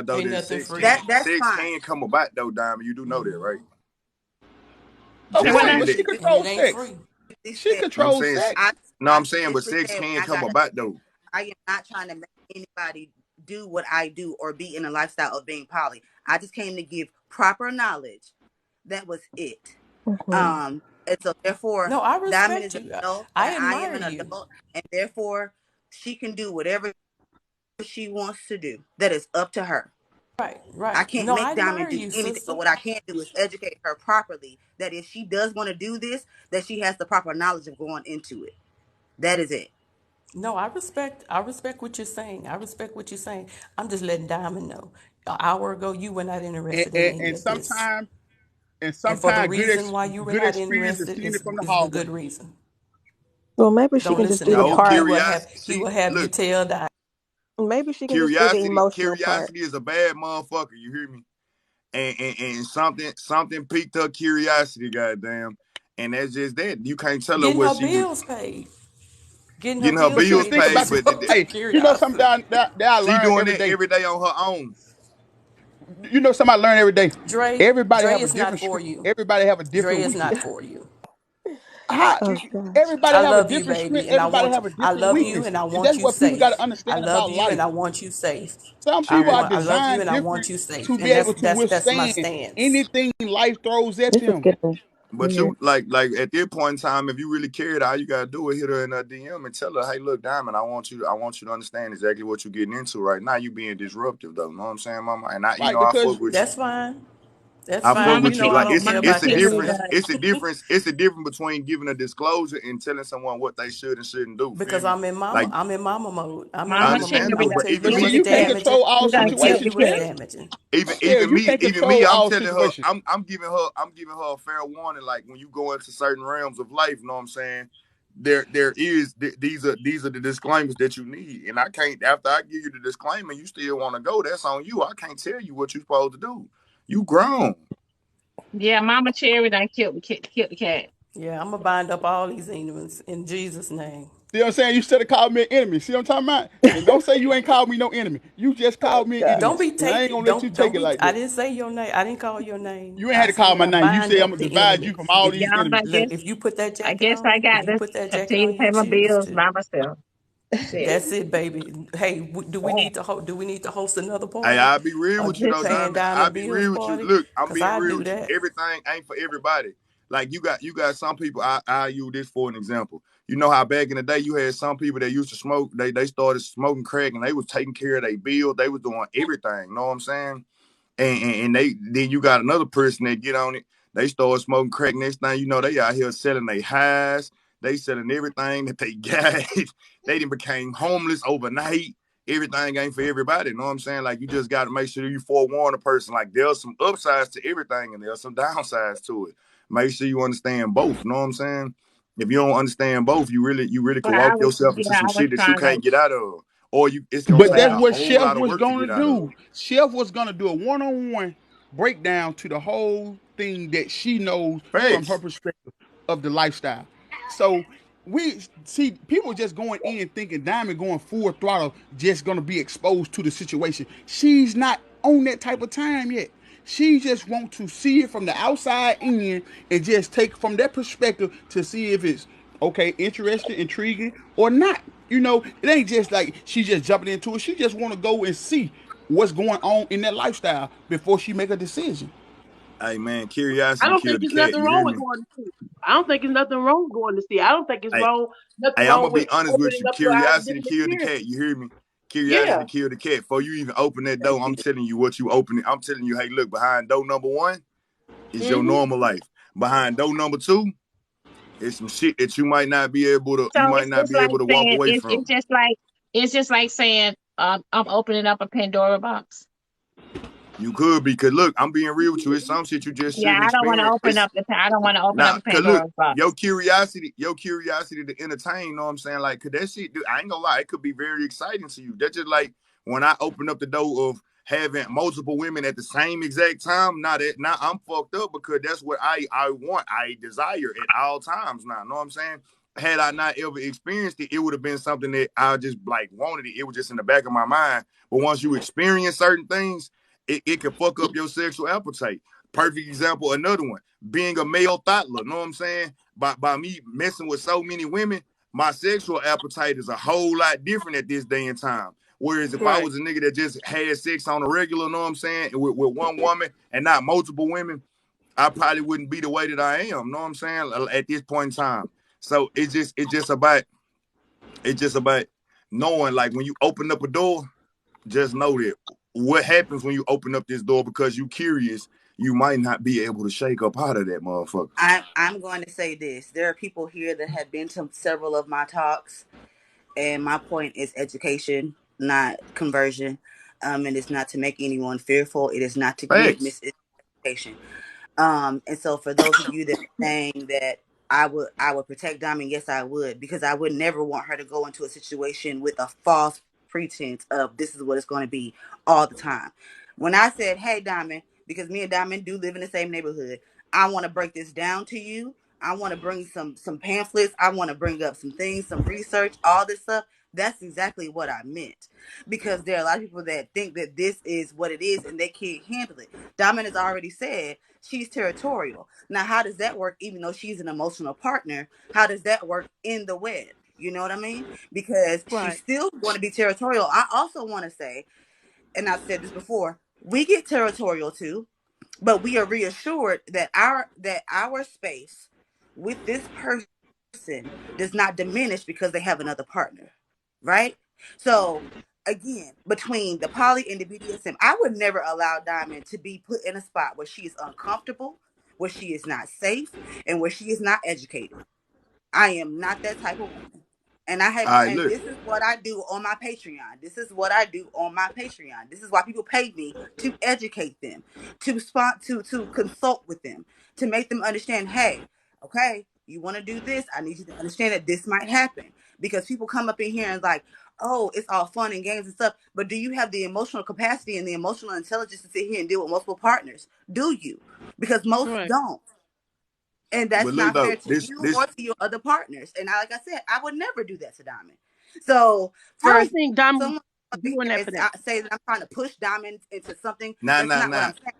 about though Ain't that nothing sex free. That's sex fine. can come about though, Diamond. You do know that, right? Okay, Just When saying but I, she that. And it controls ain't sex. free. She No, I'm controls saying sex. no, I I'm saying, but specifically sex said when can I come got about though. I am not trying to make anybody do what I do or be in a lifestyle of being poly. I just came to give proper knowledge. That was it. Mhm. And so therefore, No, I Diamond respect is an you. adult, I and I am admire an you. adult, and therefore she can do whatever she wants to do. That is up to her. Right, I right. can't No, I make Diamond admire do you, anything, but sister. what I can do is educate her properly. That if she does want to do this, that she has the proper knowledge of going into it. That is it. No, I respect what you're saying. I respect what you're saying. I'm just letting Diamond know. An hour ago you were not interested in any And of this. And for the sometimes reason why you were good not experience is interested seen it from the is the hallway. good reason. Well, maybe she Don't can just listen to do the No, him. part. curiosity. He will See, have you look, tell Diamond. Maybe she can just do the emotional part. curiosity is a bad motherfucker. You hear me? And something piqued her curiosity, goddamn. And that's just that. You can't tell her Getting what her she was bills paid. Getting her getting her bills But see, the bills paid thing paid, about takes the but her hey, you know something curiosity. that I she learn doing every that day. every day on her own. You know something I learn every day. Dre Everybody have a is not different for strength. you. Everybody have a Dre different is not weakness. for you. How, Oh gosh. everybody I have a love you, different strength. baby, and Everybody have a I different love you, weakness, and I and want that's you what people got to safe. I understand love about you, and life. I want you safe. Some people are I love you, designed and I want different you safe, to and be able to that's my withstand stance. anything life throws at This is them. getting But weird. you like at this point in time, if you really cared, all you gotta do is hit her in her DM and tell her, "Hey, look, Diamond, I want you to understand exactly what you're getting into right now. You being disruptive, though. You know what I'm saying, Mama? And I, Right, I fuck because with you. That's fine. That's I fuck fine. Mama You with know you. T, I Like don't care Mama it's about a your Terry difference. does. feelings It's a difference. It's a difference between giving a disclosure and telling someone what they should and shouldn't do. Feel because me? Like I'm in mama mode. I'm in I Mama mama Terry mode. understand I'm though, gonna but does. tell you but it see, You're was you can't gonna, damaging. control all you're I'm gonna gonna tell kill the you situations, it was Terry. kid. damaging. Terry, you even can't me, control I'm all telling her, situations. I'm giving her a fair warning. Like when you go into certain realms of life, you know what I'm saying? These are the disclaimers that you need, and I can't. After I give you the disclaimer, you still want to go. That's on you. I can't tell you what you're supposed to do. You grown. Yeah, Mama Terry done killed the cat. Yeah, I'm gonna bind up all these demons in Jesus' name. See what I'm saying? You should have called me an enemy. See what I'm talking about? And don't say you ain't called me no enemy. You just Oh called me an god. enemy, Don't be and I ain't taking gonna let you take don't it be like I that. didn't say your name. I didn't call your name. You ain't had I to call said my I name. You bind said I'm up gonna the divide you enemy. from all If these you Y'all, enemies. look, if you put that I jacket guess I on, got to continue to you pay my choose bills to. by myself. Shit. That's it, baby. Hey, do we need to host another Hey, party? I'll be real A with you get though, paying Diamond. I'll diamond be bills real with you. party? Look, I'm Cause being I real do with you. that. Everything ain't for everybody. Like you got some people. I use this for an example. You know how back in the day you had some people that used to smoke. They started smoking crack and they was taking care of their bills. They was doing everything. You know what I'm saying? And then you got another person that get on it. They start smoking crack. Next thing you know, they out here selling their highs. They selling everything that they got. They done became homeless overnight. Everything ain't for everybody. You know what I'm saying? Like you just got to make sure you forewarn a person. Like there's some upsides to everything and there's some downsides to it. Make sure you understand both. You know what I'm saying? If you don't understand both, you really But can walk yourself into some I was shit that you trying to can't get out of, or it's gonna But take that's a well, what whole Chef lot of was work to gonna get out of. do. Chef was gonna do a one-on-one breakdown to the whole thing that she knows from her Facts. perspective of the lifestyle. So we see people just going in thinking Diamond going full throttle, just gonna be exposed to the situation. She's not on that type of time yet. She just wants to see it from the outside in and just take from that perspective to see if it's okay, interesting, intriguing, or not. You know, it ain't just like she just jumping into it. She just want to go and see what's going on in that lifestyle before she make a decision. Hey man, I curiosity don't think killed the there's cat. nothing You wrong hear with me? going to see. I don't think there's nothing wrong with going to see. I don't think it's Hey, nothing I'm wrong gonna with be honest with opening you. up your eyes to Curiosity different killed the cat. experiences. You hear me? Curiosity Yeah. killed the cat. Before you even open that door, I'm telling you what you open it. I'm telling you, hey, look, behind door number 1 is your Mm-hmm. normal life. Behind door number 2 is some shit that you might not be able so it's to like walk saying away from. it's just like saying I'm opening up a Pandora box. You could be, cause look, I'm being real with you. It's some shit you just Yeah, shouldn't experience. I don't want to open up Now, a cause look, Pandora's box. your curiosity to entertain, you know what I'm saying? Like, cause that shit, dude, I ain't gonna lie, it could be very exciting to you. That's just like when I open up the door of having multiple women at the same exact time. Now I'm fucked up because that's what I want, I desire at all times now. Know what I'm saying? Had I not ever experienced it, it would have been something that I just like wanted it. It was just in the back of my mind. But once you experience certain things, it can fuck up your sexual appetite. Perfect example, another one, being a male thottler, know what I'm saying? By me messing with so many women, my sexual appetite is a whole lot different at this day and time. Whereas if I Right. was a nigga that just had sex on a regular, know what I'm saying, with one woman and not multiple women, I probably wouldn't be the way that I am. Know what I'm saying? At this point in time. So it's just about knowing, like, when you open up a door, just know that what happens when you open up this door, because you curious, you might not be able to shake up out of that motherfucker. I'm going to say this. There are people here that have been to several of my talks, and my point is education, not conversion. And it's not to make anyone fearful. It is not to give Facts. miseducation. And so for those of you that are saying that I would protect Diamond, yes, I would, because I would never want her to go into a situation with a false pretense of this is what it's going to be all the time. When I said, hey, Diamond, because me and Diamond do live in the same neighborhood, I want to break this down to you. I want to bring some pamphlets. I want to bring up some things, some research, all this stuff. That's exactly what I meant, because there are a lot of people that think that this is what it is and they can't handle it. Diamond has already said she's territorial. Now, how does that work? Even though she's an emotional partner, how does that work in the web? You know what I mean? Because she's still going to be territorial. I also want to say, and I've said this before, we get territorial too, but we are reassured that our space with this person does not diminish because they have another partner, right? So again, between the poly and the BDSM, I would never allow Diamond to be put in a spot where she is uncomfortable, where she is not safe, and where she is not educated. I am not that type of woman. And this is what I do on my Patreon. This is what I do on my Patreon. This is why people pay me to educate them, to consult with them, to make them understand, hey, okay, you want to do this, I need you to understand that this might happen. Because people come up in here and like, oh, it's all fun and games and stuff, but do you have the emotional capacity and the emotional intelligence to sit here and deal with multiple partners? Do you? Because most don't. And that's not fair to you or to your other partners. And like I said, I would never do that to Diamond. So for I don't think Diamond doing that for that. Say that I'm trying to push Diamond into something. That's not what I'm saying.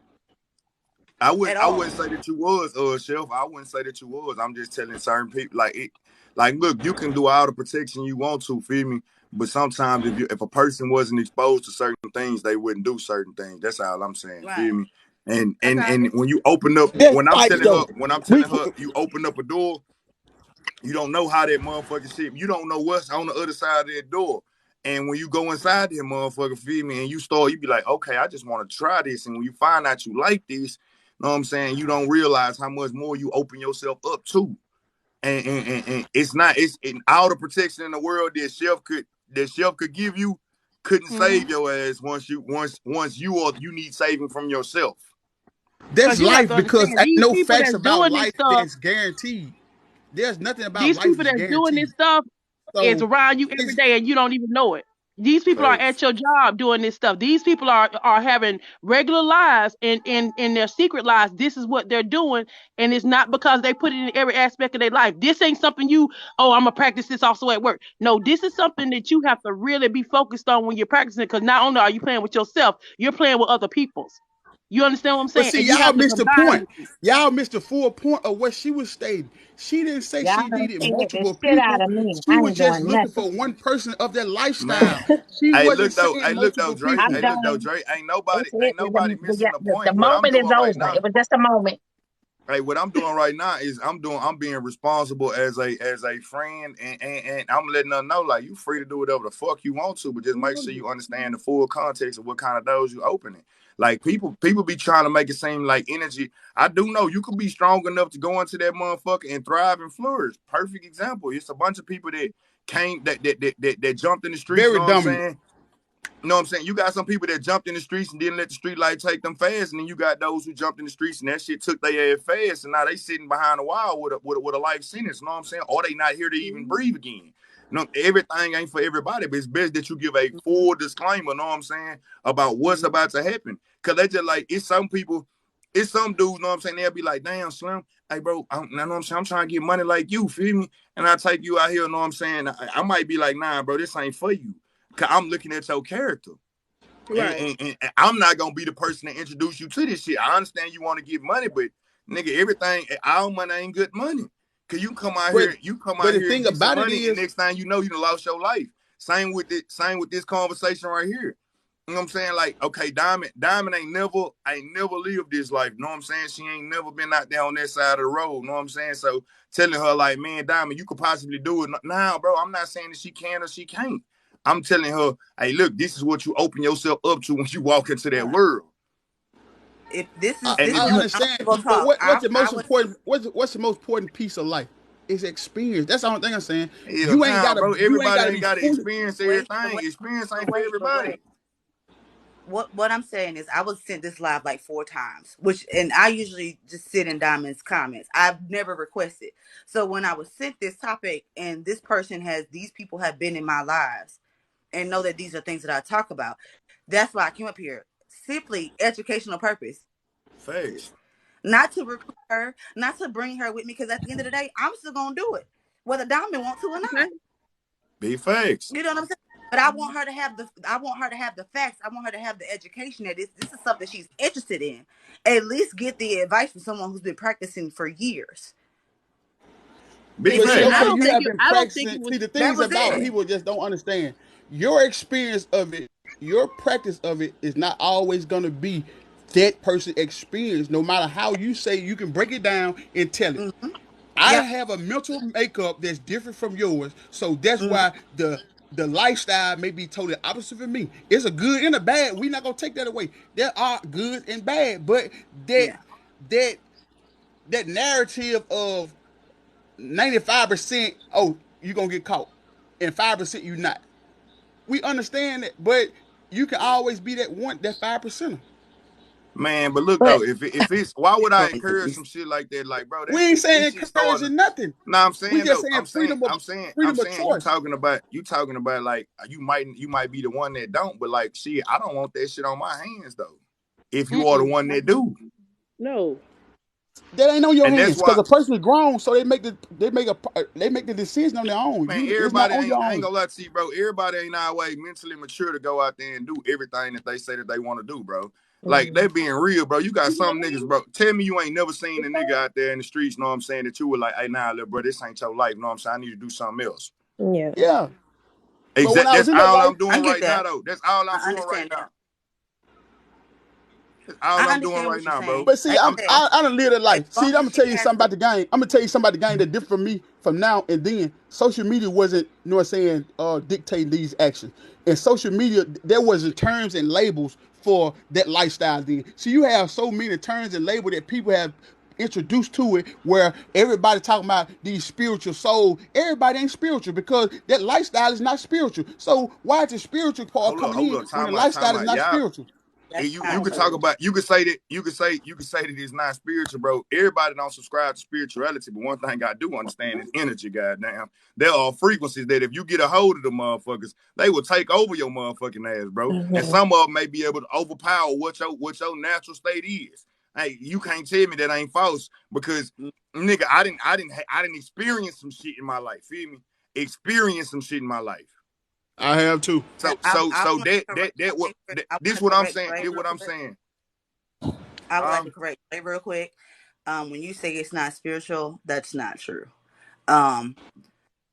I wouldn't say that you was, Shelf. I wouldn't say that you was. I'm just telling certain people, like, look, you can do all the protection you want to, feel me? But sometimes if a person wasn't exposed to certain things, they wouldn't do certain things. That's all I'm saying, feel me? And when you open up, when I'm telling her, you open up a door, you don't know how that motherfucker shit. You don't know what's on the other side of that door. And when you go inside that motherfucker, feel me, and you be like, okay, I just want to try this. And when you find out you like this, know what I'm saying, you don't realize how much more you open yourself up to. And it's all the protection in the world that Chef could give you couldn't save your ass once you need saving from yourself. That's life, because ain't no facts about life that's guaranteed. There's nothing about these life people that's doing this stuff is around you every day and you don't even know it. These people are at your job doing this stuff. These people are having regular lives and in their secret lives. This is what they're doing, and it's not because they put it in every aspect of their life. This ain't something I'm gonna practice this also at work. No, this is something that you have to really be focused on when you're practicing, because not only are you playing with yourself, you're playing with other people's. You understand what I'm saying? But see, y'all missed the point. Y'all missed the full point of what she was stating. She didn't say she needed multiple people. She was just looking for one person of that lifestyle. She wasn't saying multiple people. Dre. Ain't nobody missing the point. The moment is over. Right, it was just a moment. Hey, what I'm doing right now is I'm being responsible as a friend, and I'm letting her know, like, you free to do whatever the fuck you want to, but just make sure you understand the full context of what kind of doors you opening. Like, people be trying to make it seem like energy. I do know you could be strong enough to go into that motherfucker and thrive and flourish. Perfect example. It's a bunch of people that came that jumped in the streets. Very dumb. You know what I'm saying? You got some people that jumped in the streets and didn't let the street light take them fast, and then you got those who jumped in the streets and that shit took their ass fast, and now they sitting behind a wall with a life sentence. You know what I'm saying? Or they not here to even breathe again. You know, everything ain't for everybody, but it's best that you give a full disclaimer, know what I'm saying, about what's about to happen. Cause they just like, it's some people, it's some dudes, know what I'm saying, they'll be like, damn, Slim, hey bro, you know what I'm saying, I'm trying to get money like you, feel me? And I take you out here, know what I'm saying? I might be like, nah, bro, this ain't for you. Cause I'm looking at your character. Right. And I'm not gonna be the person to introduce you to this shit. I understand you want to get money, but nigga, everything, all money ain't good money. Cause you come out here, but the thing about it is, next thing you know, you done lost your life. Same with this conversation right here. You know what I'm saying? Like, okay, Diamond ain't never lived this life. You know what I'm saying? She ain't never been out there on that side of the road. You know what I'm saying? So telling her like, man, Diamond, you could possibly do it. Nah, bro, I'm not saying that she can or she can't. I'm telling her, hey, look, this is what you open yourself up to when you walk into that world. If this is, I understand, but what's the most important? What's the most important piece of life? Is experience. That's the only thing I'm saying. You ain't got to, bro. Everybody ain't got to experience everything. Experience ain't for everybody. What I'm saying is, I was sent this live like 4 times, and I usually just sit in Diamond's comments. I've never requested. So when I was sent this topic, and these people have been in my lives, and know that these are things that I talk about. That's why I came up here. Simply educational purpose. Facts. Not to recruit her, not to bring her with me, because at the end of the day, I'm still gonna do it, whether Diamond wants to or not. Be facts. You know what I'm saying? But I want her to have the facts. I want her to have the education that this is something she's interested in. At least get the advice from someone who's been practicing for years. Because you have been practicing. See, the things about people just don't understand. Your experience of it, your practice of it is not always going to be that person's experience, no matter how you say you can break it down and tell it. Mm-hmm. I have a mental makeup that's different from yours, so that's why the lifestyle may be totally opposite for me. It's a good and a bad. We're not gonna take that away. There are good and bad, but that narrative of 95%, oh, you're gonna get caught, and 5% you're not. We understand that, but you can always be that 5%. Man, but look though, if it's why would I encourage some shit like that? Like, bro, we ain't saying encouraging nothing. No, I'm saying though. I'm saying you talking about like you might be the one that don't, but like shit, I don't want that shit on my hands though. If you are the one that do. No. That ain't on your hands, because a person is grown, so they make the decision on their own. Man, everybody ain't gonna lie to you, bro. Everybody ain't always mentally mature to go out there and do everything that they say that they want to do, bro. Like, they being real, bro. You got some niggas, bro. Tell me you ain't never seen a nigga out there in the streets, know what I'm saying, that you were like, hey, nah, little bro, this ain't your life, know what I'm saying? I need to do something else. Yeah. Exactly. That's all I'm doing right now, though. That's all I'm doing right now. All I'm doing right now, bro. But see, I done lived a life. See, I'm gonna tell you something about the game. I'm gonna tell you something about the game that's different from me from now and then. Social media wasn't, you know what I'm saying, dictating these actions. And social media, there wasn't terms and labels for that lifestyle then. So you have so many terms and labels that people have introduced to it, where everybody talking about these spiritual souls. Everybody ain't spiritual, because that lifestyle is not spiritual. So why is the spiritual part coming in when the lifestyle is not spiritual? You could talk about, you could say that it's not spiritual, bro. Everybody don't subscribe to spirituality, but one thing I do understand is energy. Goddamn, there are frequencies that if you get a hold of the motherfuckers, they will take over your motherfucking ass, bro. And some of them may be able to overpower what your natural state is. Hey, you can't tell me that ain't false, because nigga, I didn't experience some shit in my life. Feel me? Experience some shit in my life. I have too. This what I'm saying. This what I'm saying. I would like to correct real quick. When you say it's not spiritual, that's not true.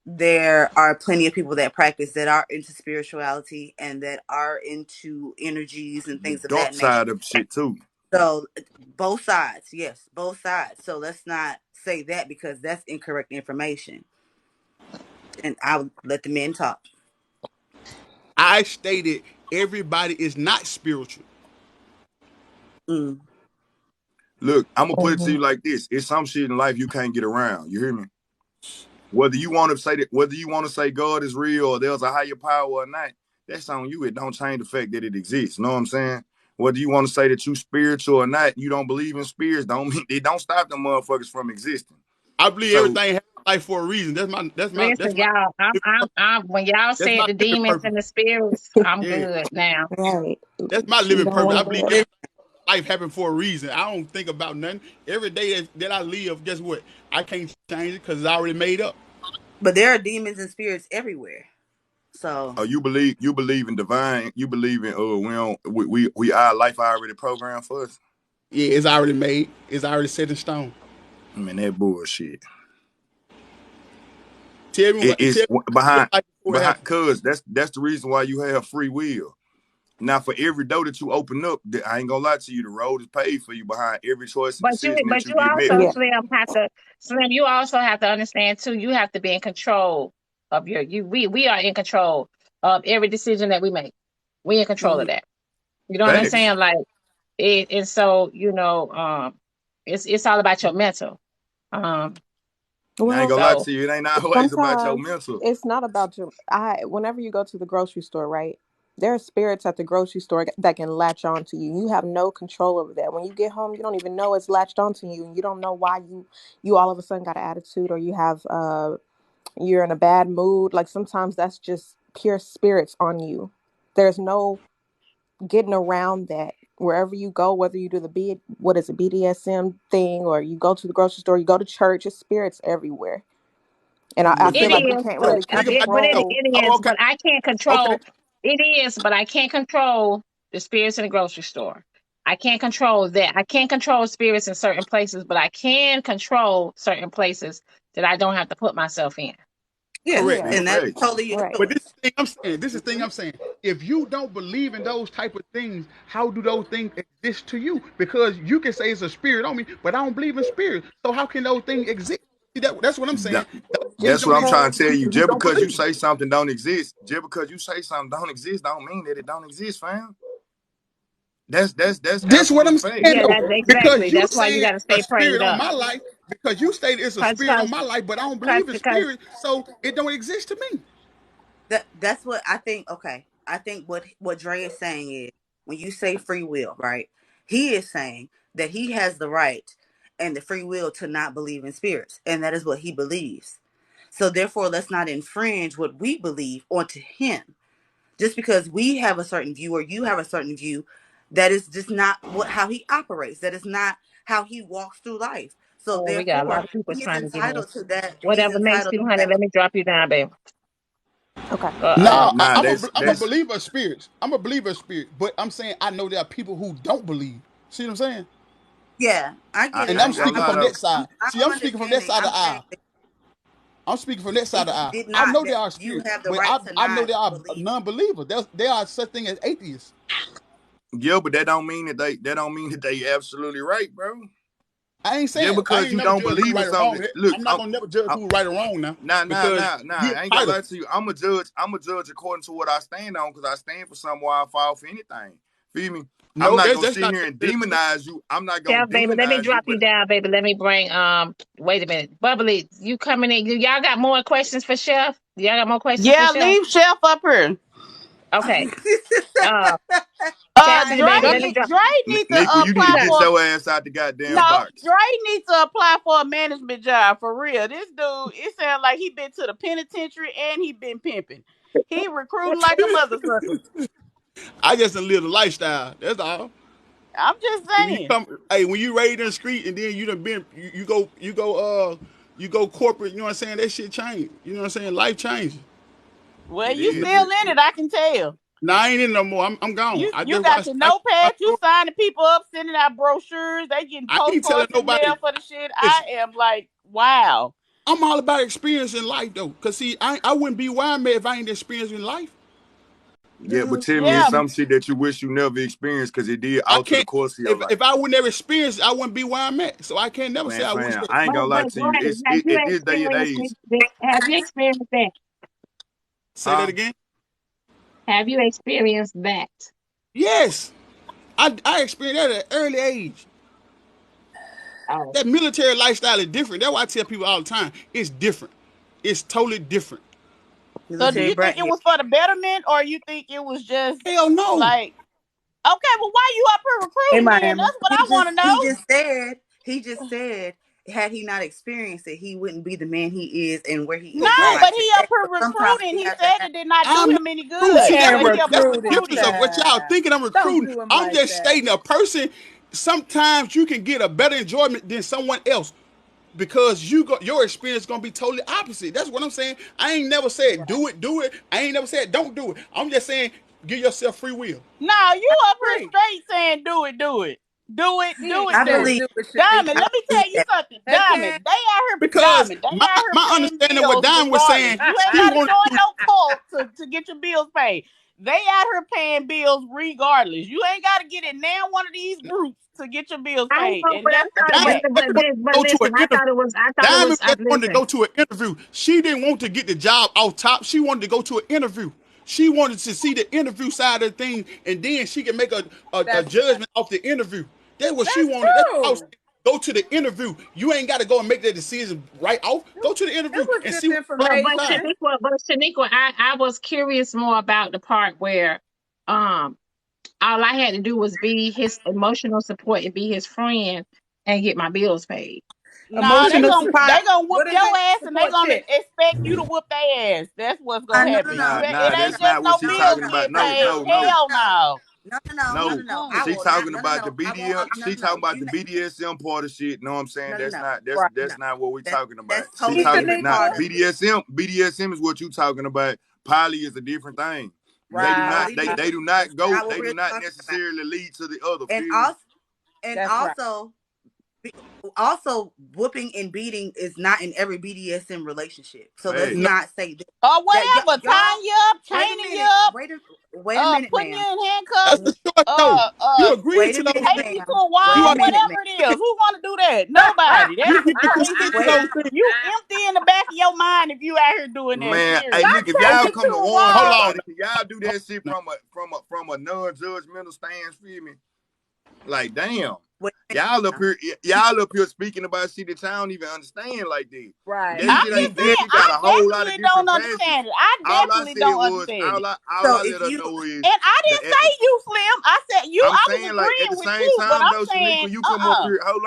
There are plenty of people that practice that are into spirituality and that are into energies and things of that nature. Dark side of shit too. So both sides, yes, both sides. So let's not say that, because that's incorrect information. And I'll let the men talk. I stated everybody is not spiritual. Look, I'm gonna put it to you like this: it's some shit in life you can't get around. You hear me? Whether you want to say God is real or there's a higher power or not, that's on you. It don't change the fact that it exists. You know what I'm saying? Whether you want to say that you spiritual or not, you don't believe in spirits, it don't stop them motherfuckers from existing. I believe everything has life for a reason. Listen, y'all. I'm when y'all said the demons and the spirits, I'm good now. Right. That's my living purpose. I believe every life happened for a reason. I don't think about nothing. Every day that I live, guess what? I can't change it because it's already made up. But there are demons and spirits everywhere. So you believe in divine, you believe in we our life already programmed for us. Yeah, it's already made. It's already set in stone. I mean, that bullshit. Tell me behind cuz that's the reason why you have free will. Now, for every door that you open up, I ain't gonna lie to you, the road is paid for you behind every choice and decision that you get made. Also, Slim, you also have to understand too. You have to be in control of we are in control of every decision that we make. We in control of that. You know what I'm saying? Like it, and so it's all about your mental. I ain't gonna lie to you, it ain't always about your mental. It's not about your. Whenever you go to the grocery store, right? There are spirits at the grocery store that can latch on to you. You have no control over that. When you get home, you don't even know it's latched onto you, and you don't know why you all of a sudden got an attitude, or you have you're in a bad mood. Like sometimes that's just pure spirits on you. There's no getting around that. Wherever you go, whether you do the BDSM thing, or you go to the grocery store, you go to church, it's spirits everywhere. And I feel like we can't really control. But I can't control. Okay. It is, but I can't control the spirits in the grocery store. I can't control that. I can't control spirits in certain places, but I can control certain places that I don't have to put myself in. Yeah, correct. And that's totally right. But this is the thing I'm saying. If you don't believe in those type of things, how do those things exist to you? Because you can say it's a spirit on me, but I don't believe in spirit. So how can those things exist? See, that's what I'm saying. That's what I'm trying to tell you. Just because you say something don't exist, don't mean that it don't exist, fam. That's what I'm saying. Yeah, that's exactly. That's why you got to stay prayed up. On my life, because you stated it's a spirit on my life, but I don't believe in spirit, so it don't exist to me. That's what I think. Okay, I think what Dre is saying is when you say free will, right? He is saying that he has the right and the free will to not believe in spirits, and that is what he believes. So therefore, let's not infringe what we believe onto him. Just because we have a certain view or you have a certain view, that is just not how he operates. That is not how he walks through life. So therefore, we got a lot of people he's trying entitled to that. Whatever makes you, honey, let me drop you down, baby. Okay. I'm a believer of spirits. I'm a believer of spirit, but I'm saying I know there are people who don't believe. See what I'm saying? Yeah, I get it. And I'm speaking from that side. See, I'm speaking from that side of the aisle. I'm speaking from that side of the aisle. I know there are spirits, but I know there are non-believers. There are such thing as atheists. Yeah, but that don't mean that they absolutely right, bro. I ain't saying because you don't believe in something. Look, I'm not gonna never judge who's right or wrong now. Nah. I ain't gonna lie to you. I'm a judge according to what I stand on, because I stand for something while I fall for anything. Feel me? I'm not gonna sit here and demonize you. I'm not gonna demonize baby, let me drop you down, baby. Let me bring wait a minute. Bubbly, you coming in. Y'all got more questions for Chef? Y'all got more questions for Chef? Yeah, leave Chef up here. Okay. Dre needs to apply you need to get your ass out the goddamn box. Dre needs to apply for a management job for real. This dude, it sounds like he been to the penitentiary and he been pimping. He recruiting like a mother sucker. I just done live the lifestyle. That's all. I'm just saying. When you raised in the street and then you done been you go corporate, you know what I'm saying? That shit changed. You know what I'm saying? Life changes. Well, you still in it, I can tell. No, I ain't in no more. I'm gone. You got your notepad. You signing people up, sending out brochures. They getting postcards in mail for the shit. I am like, wow. I'm all about experience in life, though. Because, see, I wouldn't be where I'm at if I ain't experienced in life. Yeah, but tell me it's some shit that you wish you never experienced because it did alter the course of your life. If I would never experience it, I wouldn't be where I'm at. So I can't never say I wish. I ain't gonna lie to you. It's this day and age. Have you experienced that? Say that again. Have you experienced that? Yes. I experienced that at an early age. Oh. That military lifestyle is different. That's why I tell people all the time. It's different. It's totally different. So do you think it was for the betterment, or you think it was just hell no? Like, okay, well, why you up here recruiting? Then? That's what I want to know. He just said, had he not experienced it, he wouldn't be the man he is and where he is. No, but he up here recruiting. He said it did not do him any good. That's the difference of what y'all thinking I'm recruiting. I'm just stating a person. Sometimes you can get a better enjoyment than someone else because your experience is gonna be totally opposite. That's what I'm saying. I ain't never said do it. I ain't never said don't do it. I'm just saying give yourself free will. No, you up here straight saying do it. Do it. Diamond, let me tell you something. Diamond, they out here because my understanding what Diamond was saying. You ain't got to join no cult to get your bills paid. They out here paying bills regardless. You ain't got to get in now one of these groups to get your bills I paid, know, and but I that's thought, Diamond that. but go to an listen, interview. I thought it Diamond was, just wanted to listen. go to an interview. She didn't want to get the job off top. She wanted to go to an interview. She wanted to see the interview side of the thing, and then she can make a judgment off the interview. That's what she wanted. That's what I was saying. Go to the interview. You ain't got to go and make that decision right off. Go to the interview and see what But side. Shaniqua, I was curious more about the part where, all I had to do was be his emotional support and be his friend and get my bills paid. Nah, Emotional they support. gonna whoop What is your it? ass, and they Support gonna check. expect you to whoop their ass. That's what's gonna No, no, happen. no, Nah, It ain't that's just not what no she bills talking about. getting No, paid. no, no, Hell no. no. I She will not. talking No, no, about the no. I won't. BDM. No, She no, no. talking about You the know, BDSM part of shit. Know what I'm saying? no, no, That's no. not Right. No, that's not what we talking about. that's She totally talking different not part of it. BDSM. BDSM is what you talking about. Poly is a different thing. It's They do not. totally Right. They different. do That's not go. not what They do we're not talking about. necessarily lead to the other. And Feel me? also, and That's right. also, also, whooping and beating is not in every BDSM relationship. So let's Facts. No, not say that. Or whatever, Y'all, tying you up, wait a chaining you minute. up, Wait a minute, putting you ma'am. in that's handcuffs, the short no. You agreed Wait to a those minute, things. taking you to ma'am. a Wait You a wall, are minute, whatever ma'am. it is. Who want to do that? Nobody. you That's get to consent to crazy. Wait. those things. You empty in the back of your mind if you out here doing that. Man, hey, Seriously. look, if Take y'all Okay, you to come to a warn hold wall. on. somebody, can y'all do that shit from a non-judgmental stance? Feel me? Like, damn, Wait a y'all up here speaking about shit that y'all don't even understand like this. Right. That minute. I'm shit just ain't deep. saying, You got I a whole lot of definitely don't different facets. understand it. I All I definitely said don't was, understand it. all So I if let her you know is And I that didn't say you, Slim. I said you. I'm I was saying, like, at the agreeing with same you, but time I'm though, saying, Shaniqua, you come up here. Hold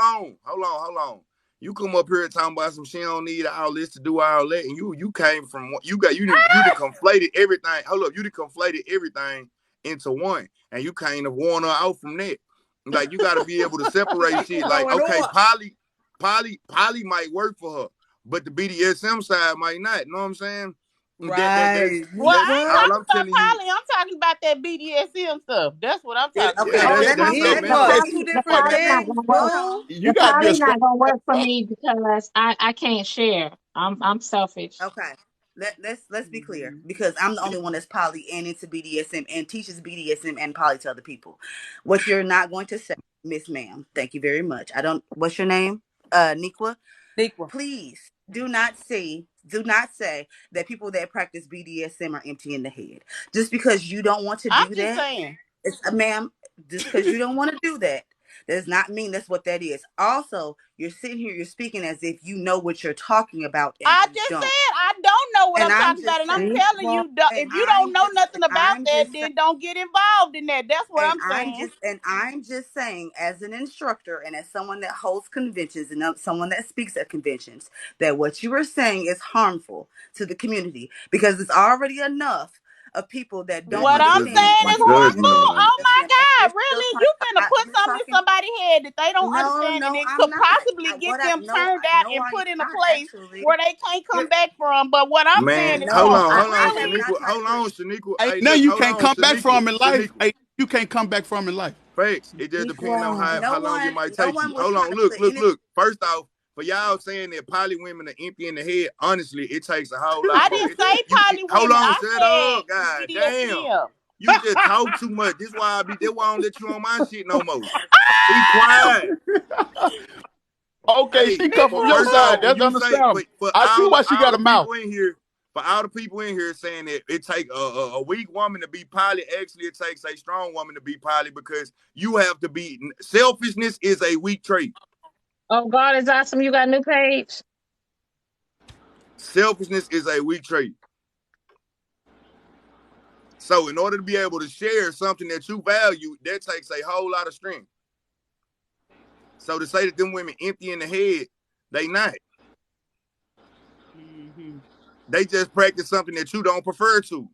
on. You come up here talking about some she don't need all this to do all that, and you came from you done conflated everything. Hold up, you done conflated everything into one, and you kind of worn her out from that. Like, you got to be able to separate shit. Like, going okay, on? Poly might work for her, but the BDSM side might not. You know what I'm saying? Right. well, That's I ain't all What? talking I'm about telling you. poly. I'm talking about that BDSM stuff. That's what I'm talking Okay, Yeah, about. so that's let me. something The That's else. two different but poly not things, gonna work. boo. you The got to be a poly strong. not gonna work for me because I can't share. I'm selfish. Okay. Let's be clear, because I'm the only one that's poly and into BDSM and teaches BDSM and poly to other people. What you're not going to say, Miss Ma'am, thank you very much. I don't. What's your name? Nikwa. Sequel. Please do not say that people that practice BDSM are empty in the head. Just because you don't want to I'm do just that, saying. ma'am, just because you don't want to do that does not mean that's what that is. Also, you're sitting here, you're speaking as if you know what you're talking about, and I you just don't. said I don't know what And I'm I'm talking about, just and I'm saying, telling you, and if you don't know nothing about I'm that, just saying, then don't get involved in that. That's what I'm saying. and I'm just saying, as an instructor and as someone that holds conventions and someone that speaks at conventions, that what you are saying is harmful to the community, because it's already enough of people that don't What You I'm just be understand saying why is people are judging harmful. into them, like, Oh my BDSM, and God, you're still really? talking You finna about, put you're something in talking. somebody's head that they don't No, understand, and no, it I'm could not. possibly get them turned out No, and I am put in a not place actually. where they can't come back from. But what I'm man. saying is No, harmful. I have Really? not tried to put. Shaniqua. Ain't Hey, nothing look, you hold can't on, come back from in life. Shaniqua. Hey, you can't come back from in life. Facts. It just depends on No how long it one, might no take you. one was Hold trying on, to look. put any. First off, for y'all saying that poly women are empty in the head, honestly, it takes a whole lot I more. didn't say poly Hold women. on, I shut said up, god damn. BDSM. You just talk too much. That's why I don't let you on my shit no more. Be quiet. Okay, Hey, she come from your first off, side. when That's you say understandable. for I see all why she got the a mouth. people in here, for all the people in here saying that it take a weak woman to be poly, actually it takes a strong woman to be poly, because you have to be selfishness is a weak trait. Oh, God is awesome. You got a new page? Selfishness is a weak trait. So in order to be able to share something that you value, that takes a whole lot of strength. So to say that them women empty in the head, they not. They just practice something that you don't prefer to.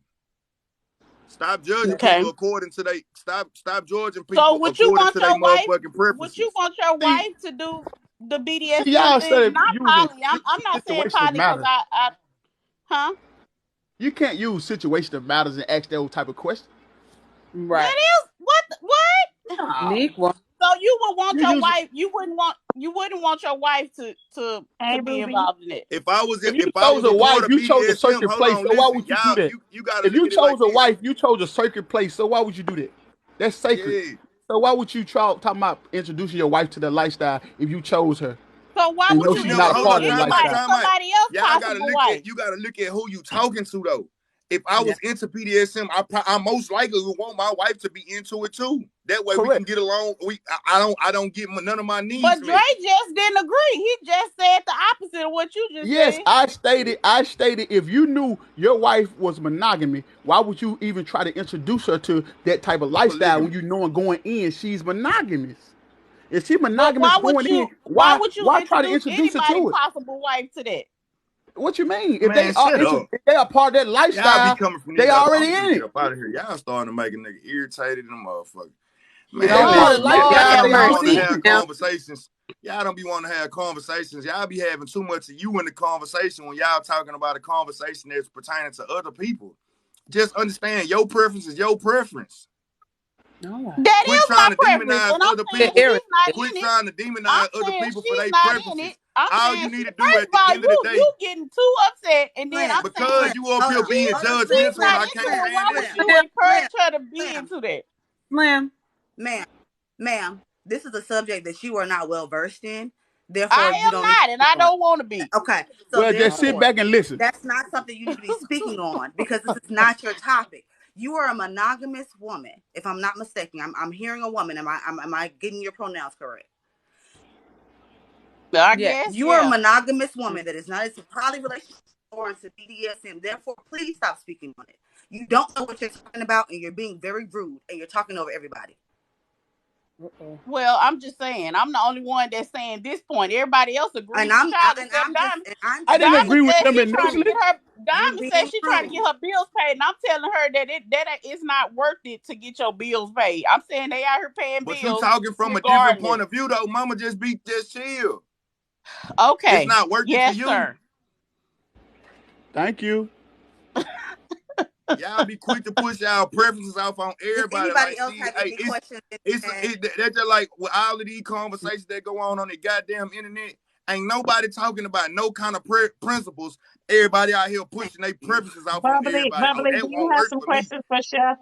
Stop judging people according to they stop judging So people would you according want to their your wife? motherfucking Would you preferences. want your See, wife to do the see, BDSM y'all thing? started Not using poly. I'm not saying situational poly because matters. huh? You can't use situational matters and ask those type of questions. Right. That is what? Neat one. So you would want You your use wife? You wouldn't want you wouldn't want your wife to Hey, be Ruby. involved in it. If I was If you if I chose was a a part wife, of you chose a BDSM, circuit hold place. on, So why listen, would you do y'all, that? you gotta If look you at it like chose a this. wife, you chose a circuit place. So why would you do that? That's sacred. Yeah. So why would you talking about introducing your wife to the lifestyle if you chose her So why and would know But you you she's never not a hold introduce part up, of the anybody to lifestyle? somebody else Y'all gotta possible look wife? at who you talking to though. If I Yeah, was into BDSM, I most likely would want my wife to be into it too. That way we can correct. get along. I don't get none of my needs But Dre met. just didn't agree. He just said the opposite of what you just Yes, said. I stated if you knew your wife was monogamy, why would you even try to introduce her to that type of lifestyle when Polygamy. you knowing going in she's monogamous? If she But monogamous going in, why would you why try to introduce introduce her anybody to it? possible wife to that? What you mean? If Man, shut up. if they are part of that Y'all be lifestyle, coming from they these other. I'm already finna in get it. up out of here. Y'all starting to make a nigga irritated in the motherfucker. If they Man, part of Oh the listen, Lord lifestyle, y'all have they be wanting already to mercy. in have it. conversations. Y'all don't be wanting to have conversations. Y'all be having too much of you in the conversation when y'all talking about a conversation that's pertaining to other people. Just understand your preference is your preference. No. That Quit is my trying to preference, demonize and I'm other saying people. she's not Quit in it. trying to I'm demonize other saying people for she's their not in preferences. it. I'm All saying you need to do first at of the all, end of the day, you getting too upset, and then Slim, I'm saying because you up hold here on, being hold on, she's judgmental and not I into can't Slim, it. Why stand that would shit. you Slim, encourage her to be Slim, into that? Slim, ma'am, this is a subject that you are not well versed in. Therefore, I you am don't need to not, and speak I on it. don't want to be. Okay, so Well, just sit therefore, back and listen. that's not something you need to be speaking on because this is not your topic. You are a monogamous woman, if I'm not mistaken. I'm hearing a woman. Am I getting your pronouns correct? I guess, You are a yeah. monogamous woman that is not into poly relationship or into BDSM. Therefore, please stop speaking on it. You don't know what you're talking about, and you're being very rude, and you're talking over everybody. Well, I'm just saying, I'm the only one that's saying this point. Everybody else agrees And with I'm y'all and except I'm just Diamond. and I'm I just didn't Diamond agree with said them she trying to initially. get her. you Diamond said being she trying to rude. get her bills paid, and I'm telling her that it's not worth it to get your bills paid. I'm saying they out here paying But you bills talking from a different regardless. point of view though. Mama, just chill. It's Okay. not working for Yes, you. sir. Thank you. Y'all be quick to push y'all preferences off on Does everybody. anybody Like, else see, have hey, any questions? that's just like with all of these conversations that go on the goddamn internet. Ain't nobody talking about no kind of principles. Everybody out here pushing their preferences off on Bubbly, everybody. Oh, Bubbly, that do you won't have work some for me. questions for Chef?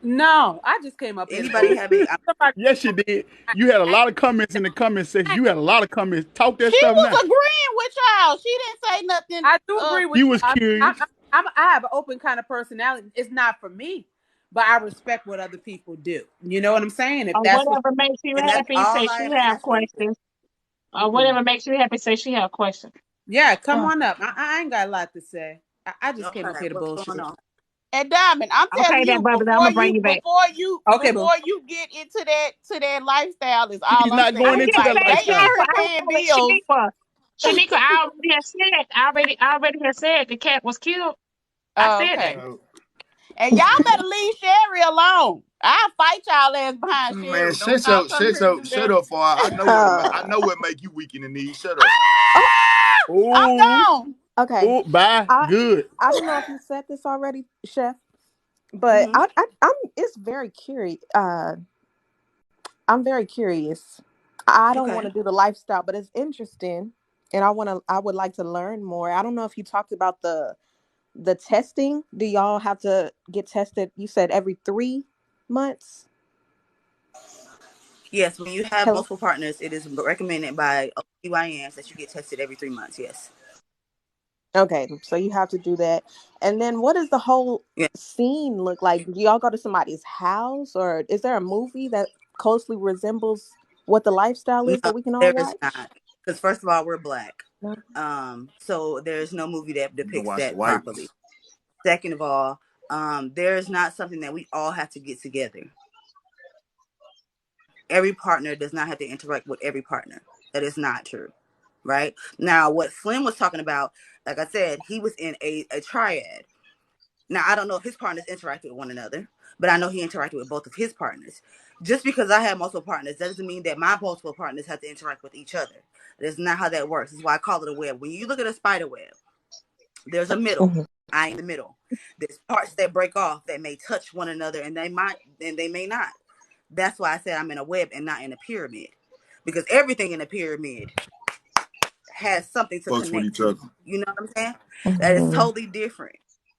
No, I just came up here to Anybody listen. have any? Somebody, Yes, you did. You had a lot of comments in the comment section. You had a lot of comments. Talk that She stuff was now. agreeing with y'all. She didn't say nothing. I do agree with You you. was curious. I have an open kind of personality. It's not for me, but I respect what other people do. You know what I'm saying? If Or that's what, whatever makes you And that's happy, say all I she am have asking. questions. Or whatever makes you happy, say she have questions. yeah, come Yeah. on up. I ain't got a lot to say. I just came up Okay, here to what's going bullshit. on? And Diamond, I'm telling Okay, then, you, Bubbly, I'm before gonna bring you you back. Okay, boo. get into that lifestyle is She's all I'm not going I'm saying. into just that Like they saying, out lifestyle. here Shaniqua, paying bills. Shaniqua, I already have said the cat was killed. I Oh, said that. okay. And y'all better leave Sherry alone. I'll fight y'all ass behind Man, Sherry. Don't y'all come here and do shut that. up. For I know what make you weak in the knees. Shut up. Oh, I'm Oh, gone. okay. oh, bye. I Good. I don't know if you said this already, Chef, but Mm-hmm. I'm it's very curious. I'm very curious. I don't want Okay. to do the lifestyle, but it's interesting, and I would like to learn more. I don't know if you talked about the testing. Do y'all have to get tested? You said every 3 months. Yes, when you have Hello. multiple partners, it is recommended by OBGYNs that you get tested every 3 months. Yes. Okay, so you have to do that. And then what does the whole Yeah. scene look like? Do y'all go to somebody's house, or is there a movie that closely resembles what the lifestyle is No, that we can all there is watch? not. Because first of all, we're black. No. So there's no movie that You can depicts watch the that white properly. ones. Second of all, there's not something that we all have to get together. Every partner does not have to interact with every partner. That is not true. Right? Now, what Slim was talking about, like I said, he was in a triad. Now, I don't know if his partners interacted with one another, but I know he interacted with both of his partners. Just because I have multiple partners doesn't mean that my multiple partners have to interact with each other. That's not how that works. That's why I call it a web. When you look at a spider web, there's a middle. Mhm. I in the middle. There's parts that break off that may touch one another, and they may not. That's why I said I'm in a web and not in a pyramid. because everything in the pyramid has something to Fucks with connect each other. to. You know what I'm saying? Mm-hmm. That is totally different.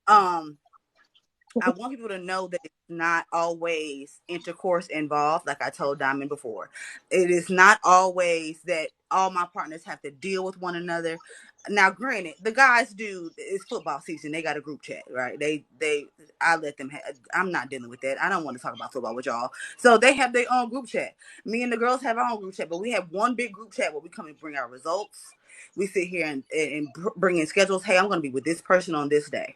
I want people to know that it's not always intercourse involved, like I told Diamond before. It is not always that all my partners have to deal with one another. Now, granted, the guys do. It's football season; they got a group chat, right? I let them. I'm not dealing with that. I don't want to talk about football with y'all. So they have their own group chat. Me and the girls have our own group chat, but we have one big group chat where we come and bring our results. We sit here and bring in schedules. Hey, I'm going to be with this person on this day.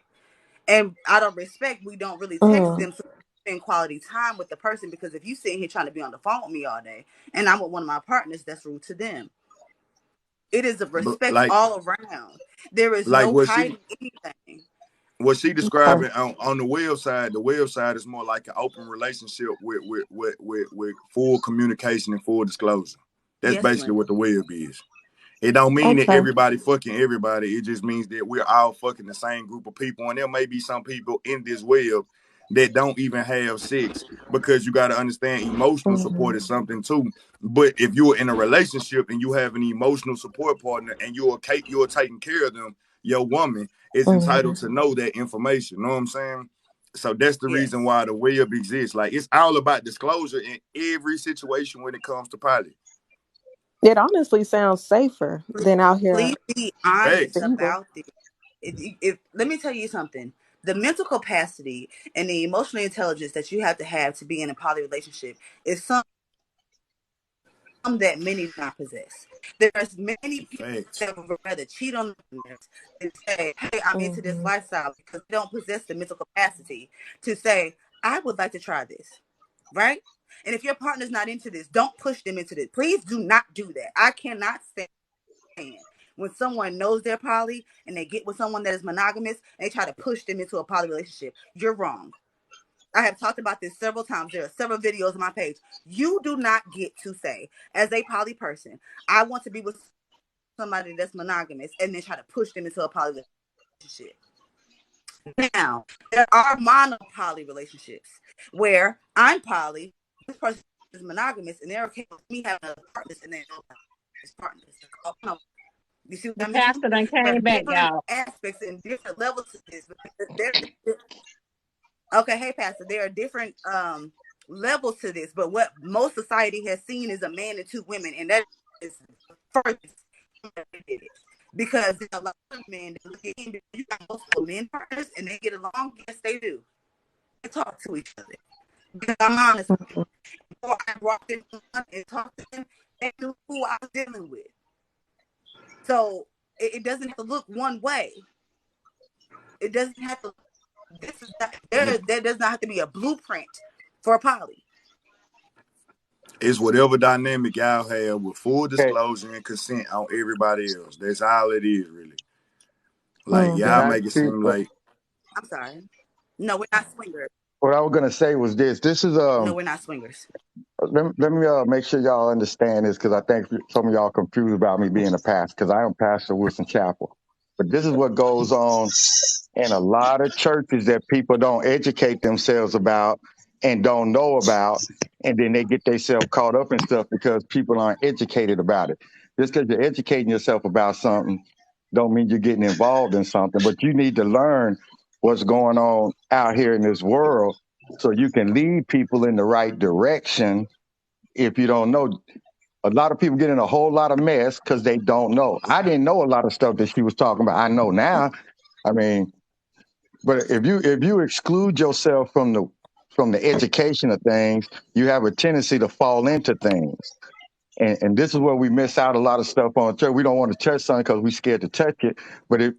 And out of respect, we don't really text them, so we spend quality time with the person, because if you sitting here trying to be on the phone with me all day and I'm with one of my partners, that's rude to them. It is a respect all around. There is no hiding anything. What she describing on the website is more like an open relationship with full communication and full disclosure. That's basically what the web is. It don't mean that everybody fucking everybody. It just means that we're all fucking the same group of people. And there may be some people in this web that don't even have sex, because you got to understand emotional support is something too. But if you're in a relationship and you have an emotional support partner and you're taking care of them, your woman is entitled to know that information. You know what I'm saying? So that's the reason why the web exists. Like, it's all about disclosure in every situation when it comes to poly. It honestly sounds safer than out here. Please be honest about this. If let me tell you something. The mental capacity and the emotional intelligence that you have to be in a poly relationship is something that many do not possess. There's many people that would rather cheat on them and say, hey, I'm into this lifestyle, because they don't possess the mental capacity to say, I would like to try this, right? And if your partner's not into this, don't push them into this. Please do not do that. I cannot stand when someone knows they're poly and they get with someone that is monogamous and they try to push them into a poly relationship. You're wrong. I have talked about this several times. There are several videos on my page. You do not get to say, as a poly person, I want to be with somebody that's monogamous, and then try to push them into a poly relationship. Now, there are mono-poly relationships where I'm poly, this person is monogamous, and they're okay with me having other partners, and then partners. You see what I mean? Pastor done came back, y'all. Aspects and different levels to this. Okay, hey, Pastor, there are different levels to this, but what most society has seen is a man and two women, and that is first because there are a lot of men that look at him. You got multiple men partners, and they get along. Yes, they do. They talk to each other. Because I'm honest with you. Before I walked in and talked to them, they knew who I was dealing with. So it doesn't have to look one way. It doesn't have to. This is not, there does not have to be a blueprint for a poly. It's whatever dynamic y'all have with full disclosure and consent on everybody else. That's all it is, really. Like, y'all make it seem like. I'm sorry. No, we're not swingers. What I was gonna say was this. This is No, we're not swingers. Let me make sure y'all understand this, because I think some of y'all confused about me being a pastor, because I am Pastor Wilson Chapel. But this is what goes on in a lot of churches that people don't educate themselves about and don't know about, and then they get themselves caught up in stuff because people aren't educated about it. Just because you're educating yourself about something don't mean you're getting involved in something, but you need to learn what's going on out here in this world so you can lead people in the right direction. If you don't know, a lot of people get in a whole lot of mess because they don't know. I didn't know a lot of stuff that she was talking about. I know now. I mean, but if you exclude yourself from the education of things, you have a tendency to fall into things. And this is where we miss out a lot of stuff on church. We don't want to touch something because we're scared to touch it. But if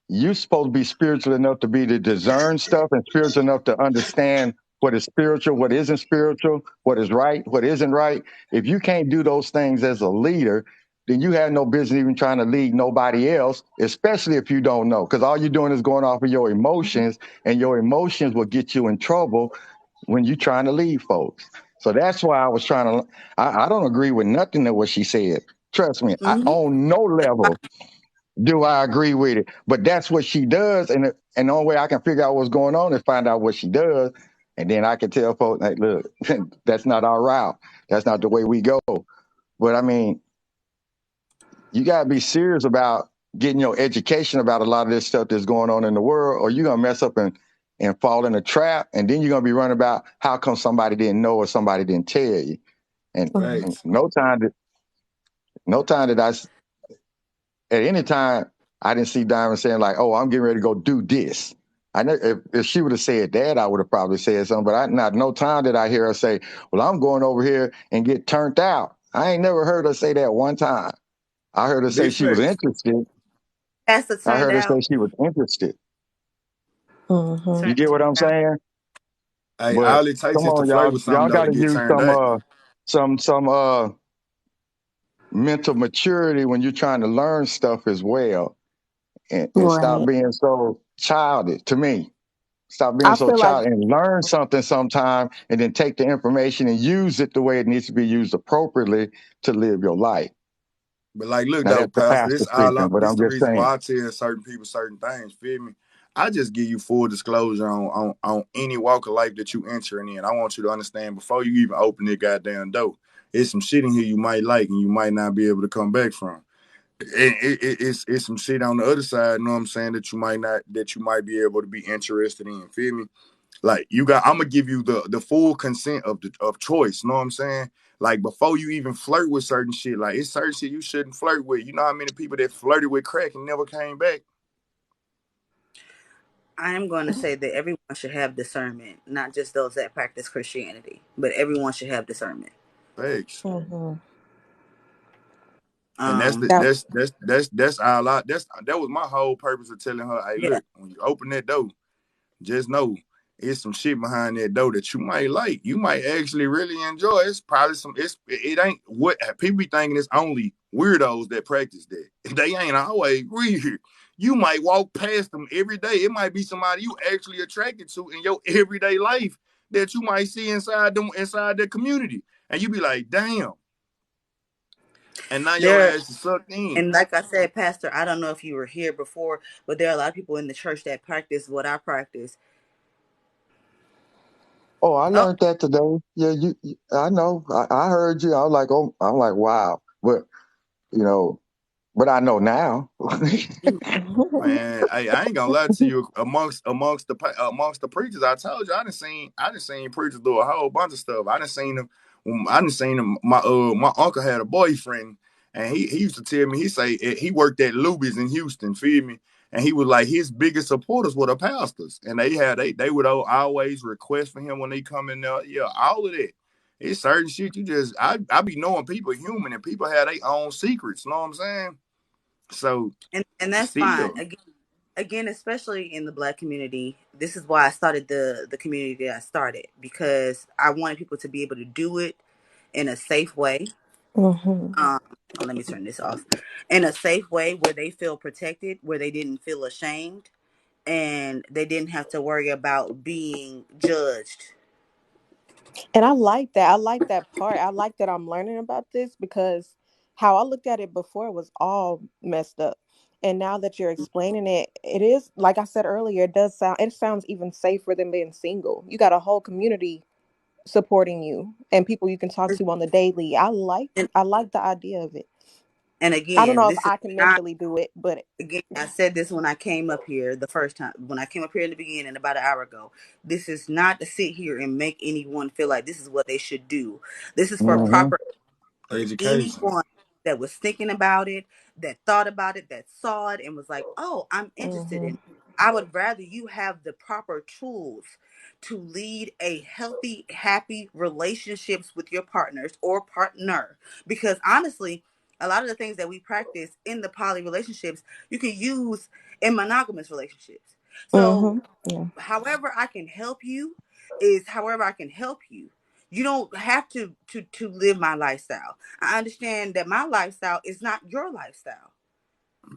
you're supposed to be spiritual enough to be to discern stuff and spiritual enough to understand what is spiritual, what isn't spiritual, what is right, what isn't right. If you can't do those things as a leader, then you have no business even trying to lead nobody else, especially if you don't know, because all you're doing is going off of your emotions, and your emotions will get you in trouble when you're trying to lead folks. So that's why I was trying to, I don't agree with nothing that what she said. Trust me, I on no level do I agree with it. But that's what she does. And the only way I can figure out what's going on is find out what she does. And then I can tell folks, like, look, that's not our route. That's not the way we go. But I mean, you got to be serious about getting your education about a lot of this stuff that's going on in the world, or you're going to mess up and fall in a trap. And then you're going to be running about how come somebody didn't know or somebody didn't tell you. And, Mhm. and no time did I, at any time, I didn't see Diamond saying like, oh, I'm getting ready to go do this. I know if she would have said that, I would have probably said something, but not no time did I hear her say, well, I'm going over here and get turned out. I ain't never heard her say that one time. I heard her say Big she was facts. interested. Pastor I turned heard her say out. she was interested. Mhm. You Turned get what I'm out. saying? Hey, But all it takes come is to on, flirt y'all. with something Y'all though got to to get use turned up. some mental maturity when you're trying to learn stuff as well, and stop Right. being so childish. To me, stop being I so feel like childish and learn something sometime, and then take the information and use it the way it needs to be used appropriately to live your life. But like, look Now though, that's the Pastor, pastor speaking, but this I'm the just reason saying. why I tell certain people certain things. Feel me? I just give you full disclosure on any walk of life that you entering in. I want you to understand before you even open that goddamn door, it's some shit in here you might like and you might not be able to come back from. And it's some shit on the other side, you know what I'm saying, that you might be able to be interested in. Feel me? Like I'm gonna give you the full consent of choice. You know what I'm saying? Like before you even flirt with certain shit, like it's certain shit you shouldn't flirt with. You know how many people that flirted with crack and never came back? I am going to say that everyone should have discernment, not just those that practice Christianity, but everyone should have discernment. Thanks. Mhm. And Um, That that's all that was my whole purpose of telling her, hey, yeah, look, when you open that door, just know it's some shit behind that door that you might like. You might actually really enjoy. It's probably it ain't what people be thinking it's only weirdos that practice that. They ain't always weird. You might walk past them every day. It might be somebody you actually attracted to in your everyday life that you might see inside their community. And you be like, damn. And now your there, ass is sucked in. and like I said, Pastor, I don't know if you were here before, but there are a lot of people in the church that practice what I practice. Oh, I Oh, learned that today. Yeah, I know. I heard you. I was like, oh, I'm like, wow. But you know, but I know now. Man, I ain't gonna lie to you. Amongst the preachers, I told you I done seen preachers do a whole bunch of stuff. I done seen them. My uncle had a boyfriend, and he used to tell me, he say he worked at Luby's in Houston, feel me? And he was like his biggest supporters were the pastors, and they would always request for him when they come in there. Yeah, all of that. It's certain shit you just I be knowing people human and people have their own secrets. You know what I'm saying? So and that's fine. still. Again, especially in the Black community, this is why I started the community that I started, because I wanted people to be able to do it in a safe way. Mhm. Let me turn this off. In a safe way where they feel protected, where they didn't feel ashamed, and they didn't have to worry about being judged. And I like that. I like that part. I like that I'm learning about this because how I looked at it before was all messed up. And now that you're explaining it, it is like I said earlier, it sounds even safer than being single. You got a whole community supporting you and people you can talk to on the daily. And I like the idea of it. and I don't again, know if this is I can not, mentally do it, but again, I said this when I came up here the first time, when I came up here in the beginning about an hour ago. This is not to sit here and make anyone feel like this is what they should do. This is for Hmm. proper Education. anyone that was thinking about it, that thought about it, that saw it and was like, oh, I'm interested in mhm. it. I would rather you have the proper tools to lead a healthy, happy relationships with your partners or partner. Because honestly, a lot of the things that we practice in the poly relationships, you can use in monogamous relationships. So Mhm. Yeah. however I can help you is however I can help you. You don't have to live my lifestyle. I understand that my lifestyle is not your lifestyle,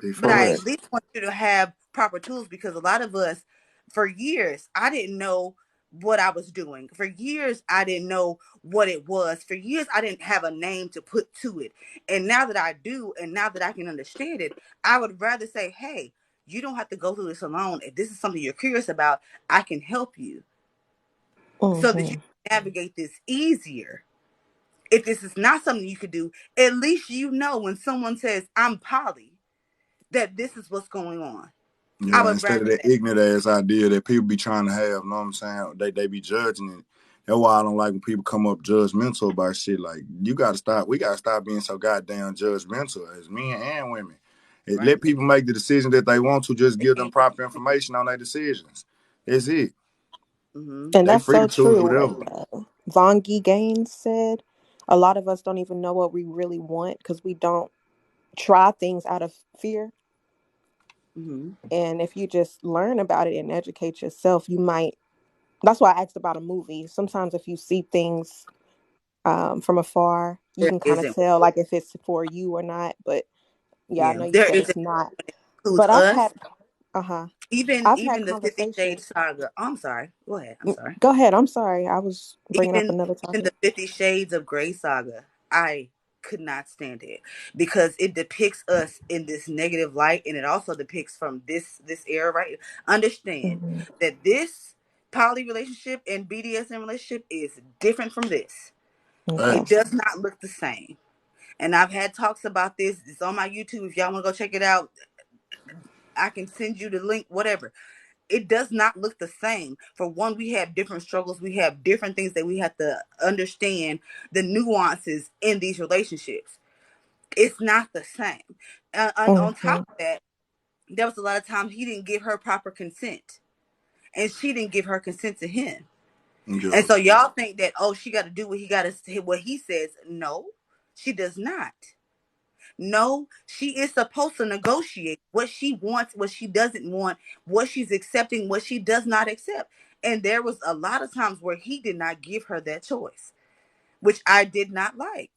Be but I Correct. at least want you to have proper tools, because a lot of us, for years, I didn't know what I was doing. For years, I didn't know what it was. For years, I didn't have a name to put to it. And now that I do, and now that I can understand it, I would rather say, hey, you don't have to go through this alone. If this is something you're curious about, I can help you so that you Mhm. can navigate this easier If this is not something you could do, at least you know when someone says, I'm poly, that this is what's going on. I Yeah, would instead of rather that that. ignorant ass idea that people be trying to have, you know what I'm saying? They be judging it. That's why I don't like when people come up judgmental about shit. Like, we gotta stop being so goddamn judgmental as men and women. Right. Let people make the decision that they want to, just give them proper information on their decisions. That's it. Mm-hmm. And They that's free to so choose true. whatever. Von G. Gaines said, a lot of us don't even know what we really want because we don't try things out of fear. Mm-hmm. And if you just learn about it and educate yourself, you might. That's why I asked about a movie. Sometimes if you see things from afar, you There can kind of isn't. tell like if it's for you or not. But yeah, I Yeah, know you there said it's isn't. not. Includes But I've us. had I've had Even the 50 Shades conversations. saga. Oh, I'm sorry. Go ahead. I'm sorry. Go ahead. I'm sorry. I was bringing up Even another even topic. the 50 Shades of Grey saga. I could not stand it because it depicts us in this negative light, and it also depicts from this era, right? Understand Mm-hmm. that this poly relationship and BDSM relationship is different from this. Okay. It does not look the same. And I've had talks about this. It's on my YouTube. If y'all want to go check it out, I can send you the link, whatever. It does not look the same. For one, we have different struggles. We have different things that we have to understand, the nuances in these relationships. It's not the same. On Mm-hmm. top of that, there was a lot of times he didn't give her proper consent, and she didn't give her consent to him. Yeah. And so y'all think that, oh, she got to do what he says. No, she does not. No, she is supposed to negotiate what she wants, what she doesn't want, what she's accepting, what she does not accept. And there was a lot of times where he did not give her that choice, which I did not like.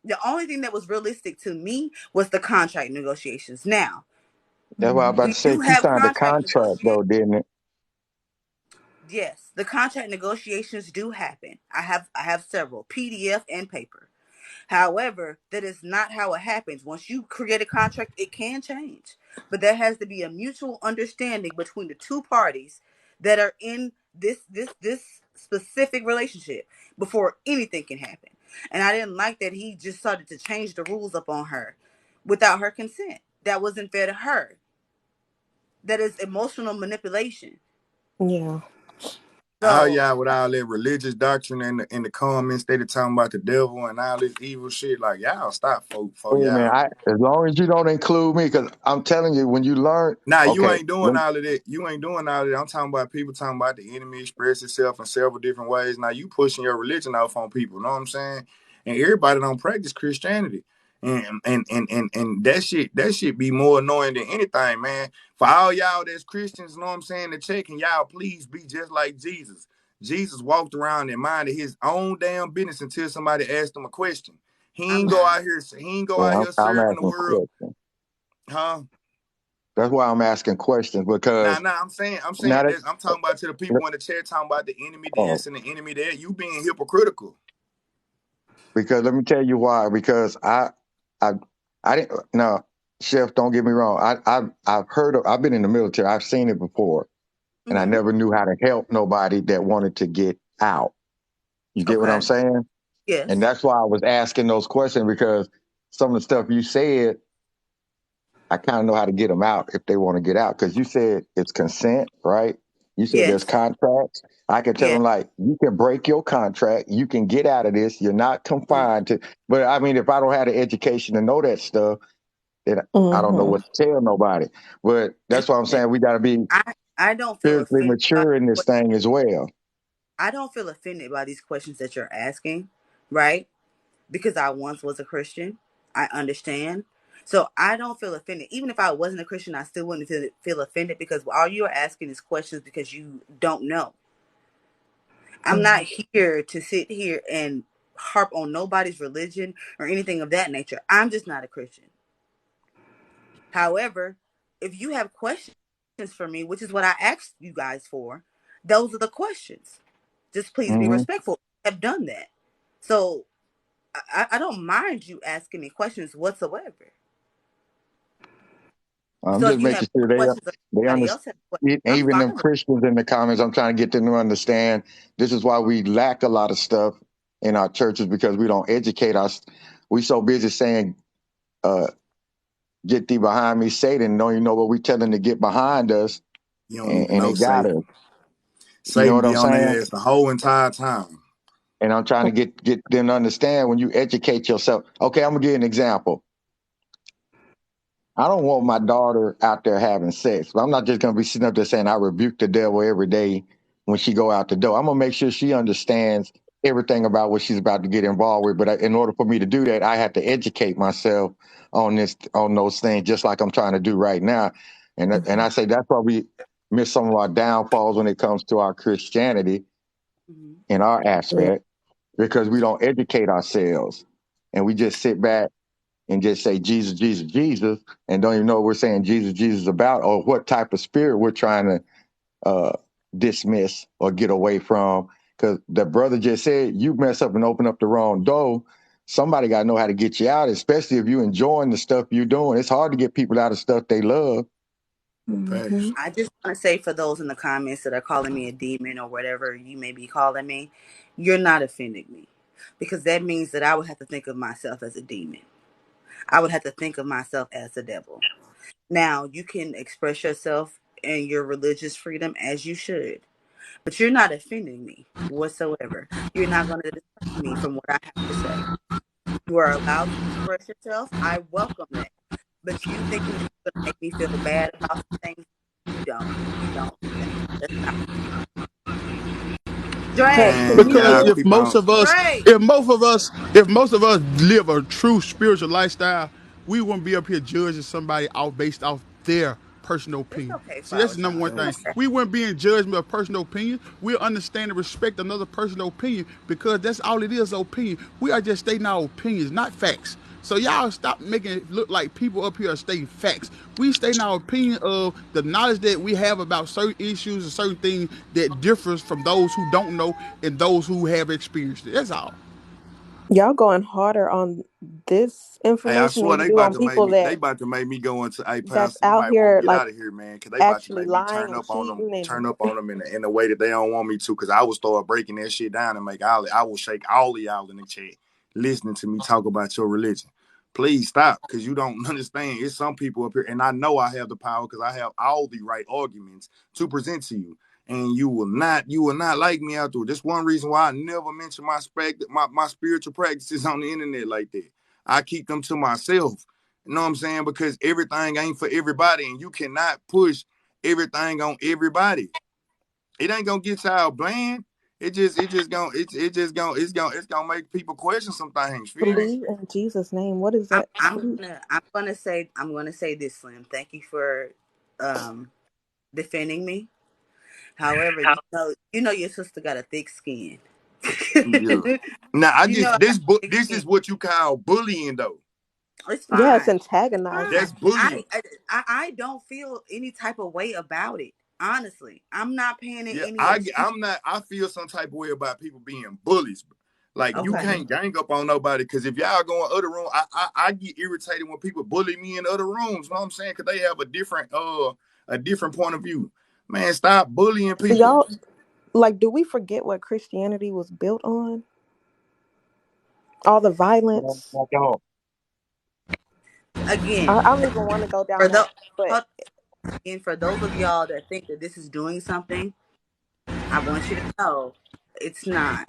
The only thing that was realistic to me was the contract negotiations. Now, That's what I was about we to say. do She have signed a contract contract negotiations. though, didn't it? Yes, the contract negotiations do happen. I have several, PDF and paper. However, that is not how it happens. Once you create a contract, it can change. But there has to be a mutual understanding between the two parties that are in this specific relationship before anything can happen. And I didn't like that he just started to change the rules up on her without her consent. That wasn't fair to her. That is emotional manipulation. Yeah. How So y'all with all that religious doctrine in the comments, they talking about the devil and all this evil shit. Like, y'all stop, folks, Hey man, y'all. as long as you don't include me, because I'm telling you, when you learn, Nah, you okay, ain't doing all of that. You ain't doing all of that. I'm talking about people talking about the enemy express itself in several different ways. Now you pushing your religion off on people, know what I'm saying? And everybody don't practice Christianity. And that shit be more annoying than anything, man. For all y'all that's Christians, know what I'm saying, to check, and y'all please be just like Jesus. Jesus walked around and minded his own damn business until somebody asked him a question. He I'm ain't go not. out well, here I'm serving the asking world, questions. huh? That's why I'm asking questions because Nah, I'm saying now that this. I'm talking about to the people in the chat talking about the enemy this and the enemy that. You being hypocritical. because let me tell you why. Because I didn't. No, Chef, don't get me wrong. I've heard of. I've been in the military. I've seen it before, and I Mm-hmm. never knew how to help nobody that wanted to get out. You get what I'm Okay. saying? And Yes. that's why I was asking those questions because some of the stuff you said, I kind of know how to get them out if they want to get out. Because you said it's consent, right? You said there's Yes. contracts. I can tell Yes. them like you can break your contract, you can get out of this. You're not confined to. But I mean, if I don't have the education to know that stuff, then I don't know Mm-hmm. what to tell nobody. But And that's why I'm listen, saying we got to be I don't feel spiritually offended by mature in this thing as well. I don't feel offended by these questions that you're asking, right? Because I once was a Christian. I understand. So I don't feel offended. Even if I wasn't a Christian, I still wouldn't feel offended because all you're asking is questions because you don't know. I'm not here to sit here and harp on nobody's religion or anything of that nature. I'm just not a Christian. However, if you have questions for me, which is what I asked you guys for, those are the questions. Just please be Hmm. respectful. I've done that. So I don't mind you asking me questions whatsoever. I'm So if just you have making sure questions or they anybody understand. else has questions, I'm Even them fine with it. Christians in the comments, I'm trying to get them to understand this is why we lack a lot of stuff in our churches because we don't educate us. We so busy saying, get thee behind me, Satan. Don't you know what we tell them to get behind us? You don't even And know it got Satan. us. You know Satan what be I'm on saying? their ass the whole entire time. And I'm trying to get them to understand when you educate yourself. Okay, I'm gonna give you an example. I don't want my daughter out there having sex, but I'm not just gonna be sitting up there saying I rebuke the devil every day when she go out the door. I'm gonna make sure she understands everything about what she's about to get involved with. But in order for me to do that, I have to educate myself on those things, just like I'm trying to do right now. And I say that's why we miss some of our downfalls when it comes to our Christianity in our aspect, because we don't educate ourselves and we just sit back and just say Jesus, Jesus, Jesus, and don't even know what we're saying Jesus, Jesus about, or what type of spirit we're trying to dismiss or get away from. Because the brother just said, you mess up and open up the wrong door. Somebody got to know how to get you out, especially if you're enjoying the stuff you're doing. It's hard to get people out of stuff they love. Mm-hmm. I just want to say for those in the comments that are calling me a demon or whatever you may be calling me, you're not offending me, because that means that I would have to think of myself as a demon. I would have to think of myself as the devil. Now, you can express yourself and your religious freedom as you should, but you're not offending me whatsoever. You're not going to deter me from what I have to say. You are allowed to express yourself. I welcome that. But you thinking that you're going to make me feel bad about some things, you don't. You don't do that. That's not. Dre, Because if most of us live a true spiritual lifestyle, we wouldn't be up here judging somebody based off their personal it's opinion. okay, See, that's Flower the number one Child. thing. It's okay. We wouldn't be in judgment of personal opinion. We understand and respect another personal opinion, because that's all it is, opinion. We are just stating our opinions, not facts. So y'all stop making it look like people up here are stating facts. We stating our opinion of the knowledge that we have about certain issues and certain things that differs from those who don't know and those who have experienced it. That's all. Y'all going harder on this Hey, I information than swear you they do about on to make people me. They that about to make me go into. Hey, that's Pastor, you out might want here to get like out of here, man, because they about to actually make me lying turn and up on them, cheating and in a way that they don't want me to. Because I will start breaking that shit down and make all. I will shake all of y'all in the chat listening to me talk about your religion. Please stop, because you don't understand. It's some people up here, and I know I have the power because I have all the right arguments to present to you. And you will not like me out there. That's one reason why I never mention my spiritual practices on the internet like that. I keep them to myself. You know what I'm saying? Because everything ain't for everybody, and you cannot push everything on everybody. It ain't gonna get y'all bland. It's gonna make people question some things. Feel me? believe in Jesus' name. What is that? I'm gonna say this, Slim. Thank you for defending me. However, you know your sister got a thick skin. Yeah. Now I You just know I got a thick this skin. is what you call bullying, though. It's Yeah, it's fine. antagonizing. That's bullying. I don't feel any type of way about it. Honestly, I'm not paying it Yeah, any attention. I'm not. I feel some type of way about people being bullies. Like, you Okay. can't gang up on nobody, because if y'all go in other room, I get irritated when people bully me in other rooms. You know what I'm saying? Because they have a different point of view. Man, stop bullying people. Y'all, like, do we forget what Christianity was built on? All the violence. Again, I don't even want to go for down those that, but for those of y'all that think that this is doing something, I want you to know it's not.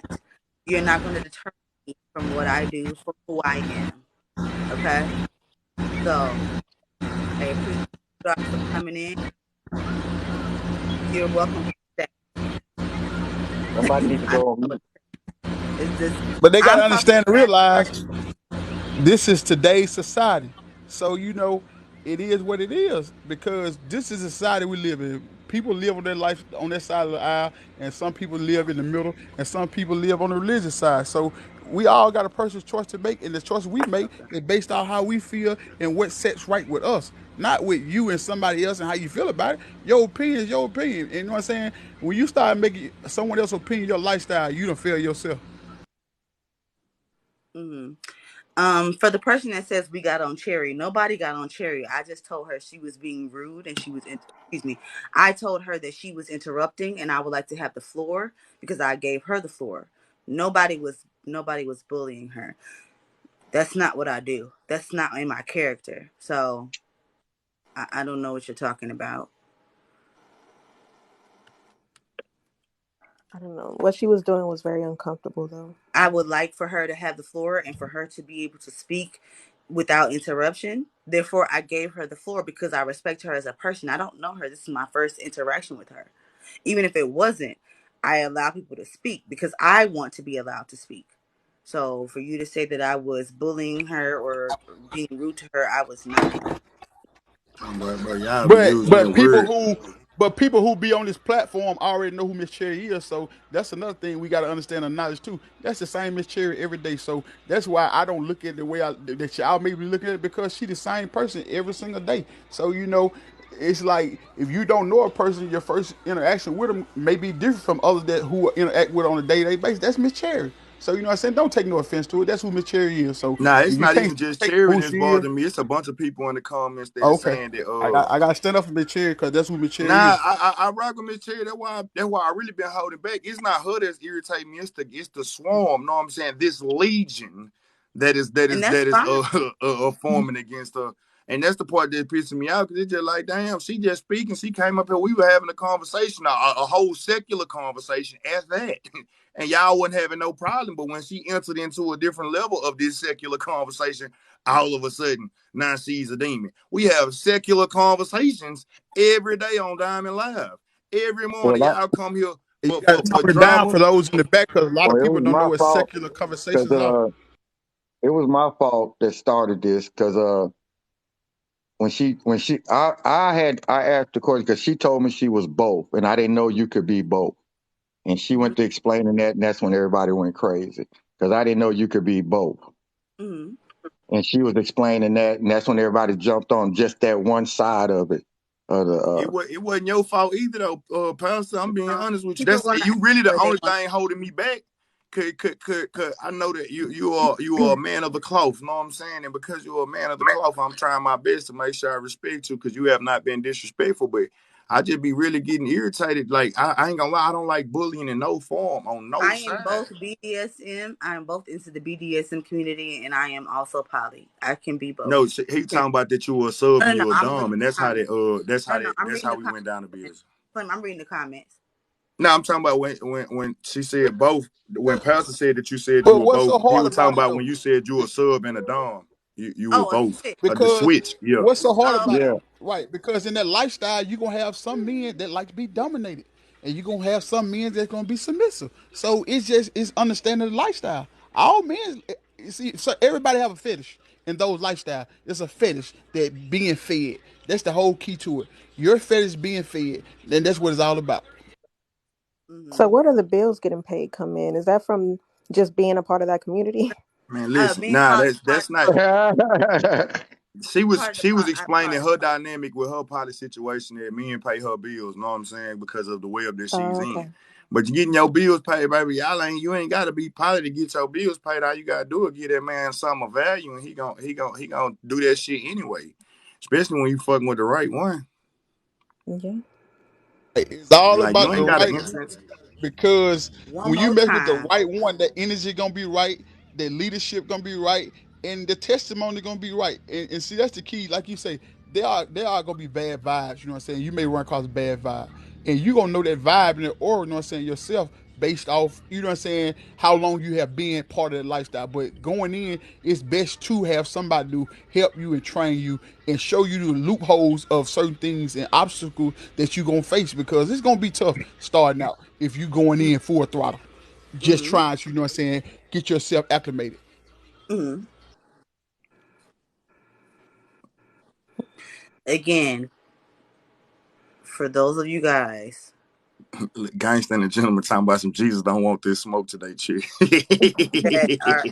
You're not going to deter me from what I do, for who I am. Okay? So I appreciate you guys for coming in. You're welcome to stay. Somebody need to go on mute. It's just, But they got to I'm talking understand and about realize this is today's society. So, it is what it is, because this is the society we live in. People live on their life on their side of the aisle, and some people live in the middle, and some people live on the religious side. So we all got a personal choice to make, and the choice we make is based on how we feel and what sets right with us, not with you and somebody else and how you feel about it. Your opinion is your opinion. And you know what I'm saying? When you start making someone else's opinion your lifestyle, you don't feel yourself. For the person that says we got on Cherry, nobody got on Cherry. I just told her she was being rude and she was, excuse me. I told her that she was interrupting and I would like to have the floor because I gave her the floor. Nobody was nobody was bullying her. That's not what I do. That's not in my character. So I don't know what you're talking about. I don't know. What she was doing was very uncomfortable, though. I would like for her to have the floor and for her to be able to speak without interruption. Therefore, I gave her the floor because I respect her as a person. I don't know her. This is my first interaction with her. Even if it wasn't, I allow people to speak because I want to be allowed to speak. So for you to say that I was bullying her or being rude to her, I was not. Bro, y'all be using that word. But people who be on this platform already know who Miss Cherry is, so that's another thing we got to understand and knowledge too. That's the same Miss Cherry every day, so that's why I don't look at it the way that y'all may be looking at it, because she the same person every single day. So it's like if you don't know a person, your first interaction with them may be different from others that who interact with on a day-to-day basis. That's Miss Cherry. So what I'm saying, don't take no offense to it. That's who Miss Cherry is. So Nah, if it's you not can't even just take Cherry who that's she is, bothering me. It's a bunch of people in the comments that are okay. saying that I gotta stand up for Miss Cherry because that's who Miss Cherry Nah, is. I rock with Miss Cherry. That's why I really been holding back. It's not her that's irritating me. It's the swarm. Know what I'm saying? This legion that is And that's fine. forming against her, and that's the part that pissing me out, because it's just like, damn, she just speaking. She came up here. We were having a conversation, a whole secular conversation as that, and y'all wasn't having no problem. But when she entered into a different level of this secular conversation, all of a sudden now she's a demon. We have secular conversations every day on Diamond Live. Every Well, morning, y'all come here You for, got to for, tone for it down drama. for those in the back, because a lot of it people was don't know my what fault secular because conversations are. it was my fault that started this because I asked the question because she told me she was both, and I didn't know you could be both. And she Mm-hmm. went to explaining that, and that's when everybody went crazy because I didn't know you could be both. Mm-hmm. And she was explaining that, and that's when everybody jumped on just that one side of it. It wasn't your fault either, though, Pastor. I'm being honest with you. People That's are gonna you really the what they only want. thing holding me back. Cause I know that you are a man of the cloth. You know what I'm saying? And because you're a man of the cloth, I'm trying my best to make sure I respect you, because you have not been disrespectful. But I just be really getting irritated. Like I ain't gonna lie, I don't like bullying in no form on no I am side. both BDSM. I am both into the BDSM community, and I am also poly. I can be both. No, he talking about that you were a sub and No, you were I'm dumb, reading and the that's how comments. I'm that's reading how the we went down to comments. business. Slim, I'm reading the comments. No, I'm talking about when she said both. When Pastor said that you said you But were what's both, so he hard was talking about it about though? when you said you were a sub and a dom. You were Oh, a both. switch. The Because switch, yeah. what's so hard Oh, about Yeah. okay. it? Right, because in that lifestyle, you're going to have some men that like to be dominated. And you're going to have some men that's going to be submissive. So it's understanding the lifestyle. All men, you see, so everybody have a fetish in those lifestyle. It's a fetish that being fed. That's the whole key to it. Your fetish being fed, then that's what it's all about. So Mm-hmm. where do the bills getting paid come in? Is that from just being a part of that community? Man, listen, Being nah, part, that's not. part of the She was part. explaining her dynamic with her poly situation, that men pay her bills, know what I'm saying, because of the web that she's Oh, in. okay. But you getting your bills paid, baby, you ain't gotta be poly to get your bills paid. All you gotta do is give that man some of value, and he gonna do that shit anyway. Especially when you fucking with the right one. Yeah. It's all Like, you about the ain't gotta right enter into. because One when you more mess with the time. right one, that energy gonna be right, the leadership gonna be right, and the testimony gonna be right. And see, that's the key. Like you say, there are gonna be bad vibes. You know what I'm saying? You may run across a bad vibe, and you gonna know that vibe and that aura. You know what I'm saying? Yourself based off. You know what I'm saying? How long you have been part of that lifestyle. But going in, it's best to have somebody to help you and train you and show you the loopholes of certain things and obstacles that you're gonna face, because it's gonna be tough starting out if you going in full throttle. Just Mm-hmm. trying to, you know what I'm saying, get yourself acclimated. Mm-hmm. Again, for those of you guys Gangsta and the gentleman talking about some Jesus don't want this smoke today, chick. that are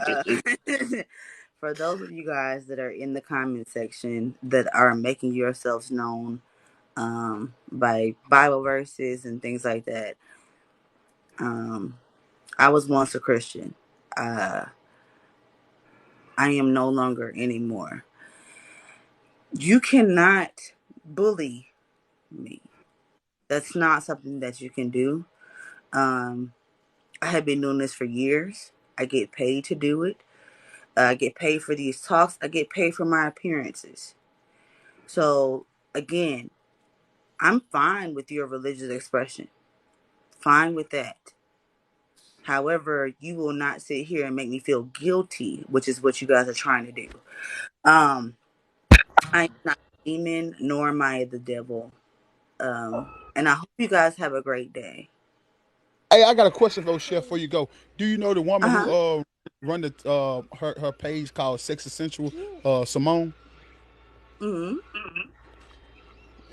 for those of you guys that are in the comment section that are making yourselves known by Bible verses and things like that. I was once a Christian. I am no longer anymore. You cannot bully me. That's not something that you can do. I have been doing this for years. I get paid to do it. I get paid for these talks. I get paid for my appearances. So again, I'm fine with your religious expression. Fine with that. However, you will not sit here and make me feel guilty, which is what you guys are trying to do. I am not a demon, nor am I the devil. And I hope you guys have a great day. Hey, I got a question for Chef before you go. Do you know the woman Uh-huh. who run the her page called Sex Essential, Simone? Mm-hmm.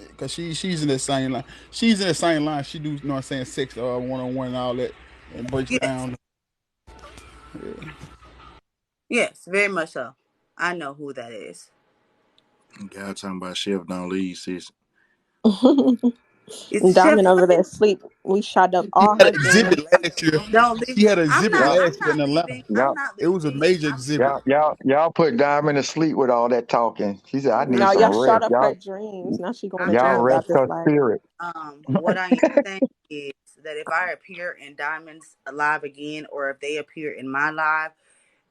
Because she's in the same line. She's in the same line. She do, you know what I'm saying, sex one-on-one and all that, and breaks Yes. down. Yeah. Yes, very much so. I know who that is. God talking about Chef don't leave, sis. Diamond over there asleep. We shot up all her dreams. Last year. Don't leave. She had an exhibit I'm last year in not Atlanta. leaving. I'm not It was a leaving. major exhibit. Y'all put Diamond to sleep with all that talking. She said, "I need No, some y'all shot rest." up her dreams. Now she going to Y'all dream rest about this her life. spirit. What I am saying is that if I appear in Diamond's live again, or if they appear in my live,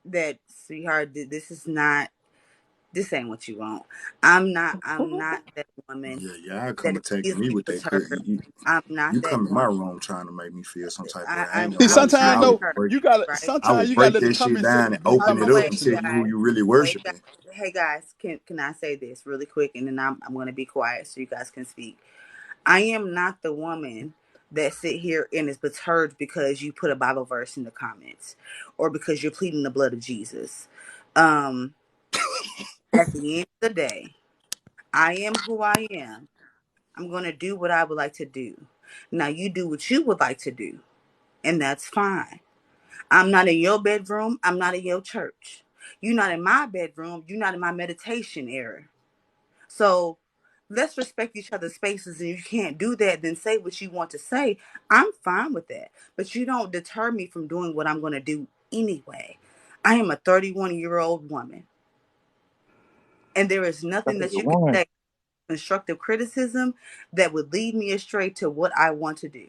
that, sweetheart, this ain't what you want. I'm not that woman Yeah, y'all come that is attack me easily with that. perturbed. I'm not You that come in my woman. room trying to make me feel some type of way. I ain't I'm gonna lie to you. Sometimes not though, her, you got right? I would sometimes you got to break let the that shit comment down section and be the open it up and Wait, conversation, tell you man. who guys. you really Wait, worshiping. hey guys, can I say this really quick, and then I'm going to be quiet so you guys can speak. I am not the woman that sit here and is perturbed because you put a Bible verse in the comments or because you're pleading the blood of Jesus. At the end of the day, I am who I am. I'm going to do what I would like to do. Now you do what you would like to do, and that's fine. I'm not in your bedroom. I'm not in your church. You're not in my bedroom. You're not in my meditation area. So let's respect each other's spaces. And if you can't do that, then say what you want to say. I'm fine with that. But you don't deter me from doing what I'm going to do anyway. I am a 31-year-old woman. And there is nothing that you can say, constructive criticism, that would lead me astray to what I want to do.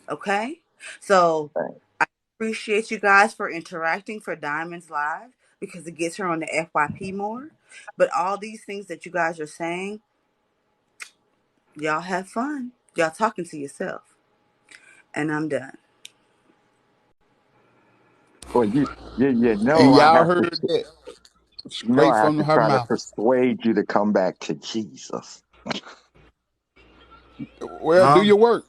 Okay? So I appreciate you guys for interacting for Diamond's Live because it gets her on the FYP more. But all these things that you guys are saying, y'all have fun. Y'all talking to yourself. And I'm done. Well, you And know I y'all have to. heard that You know straight I have from to her try to mouth. persuade you to come back to Jesus. Well, do your work.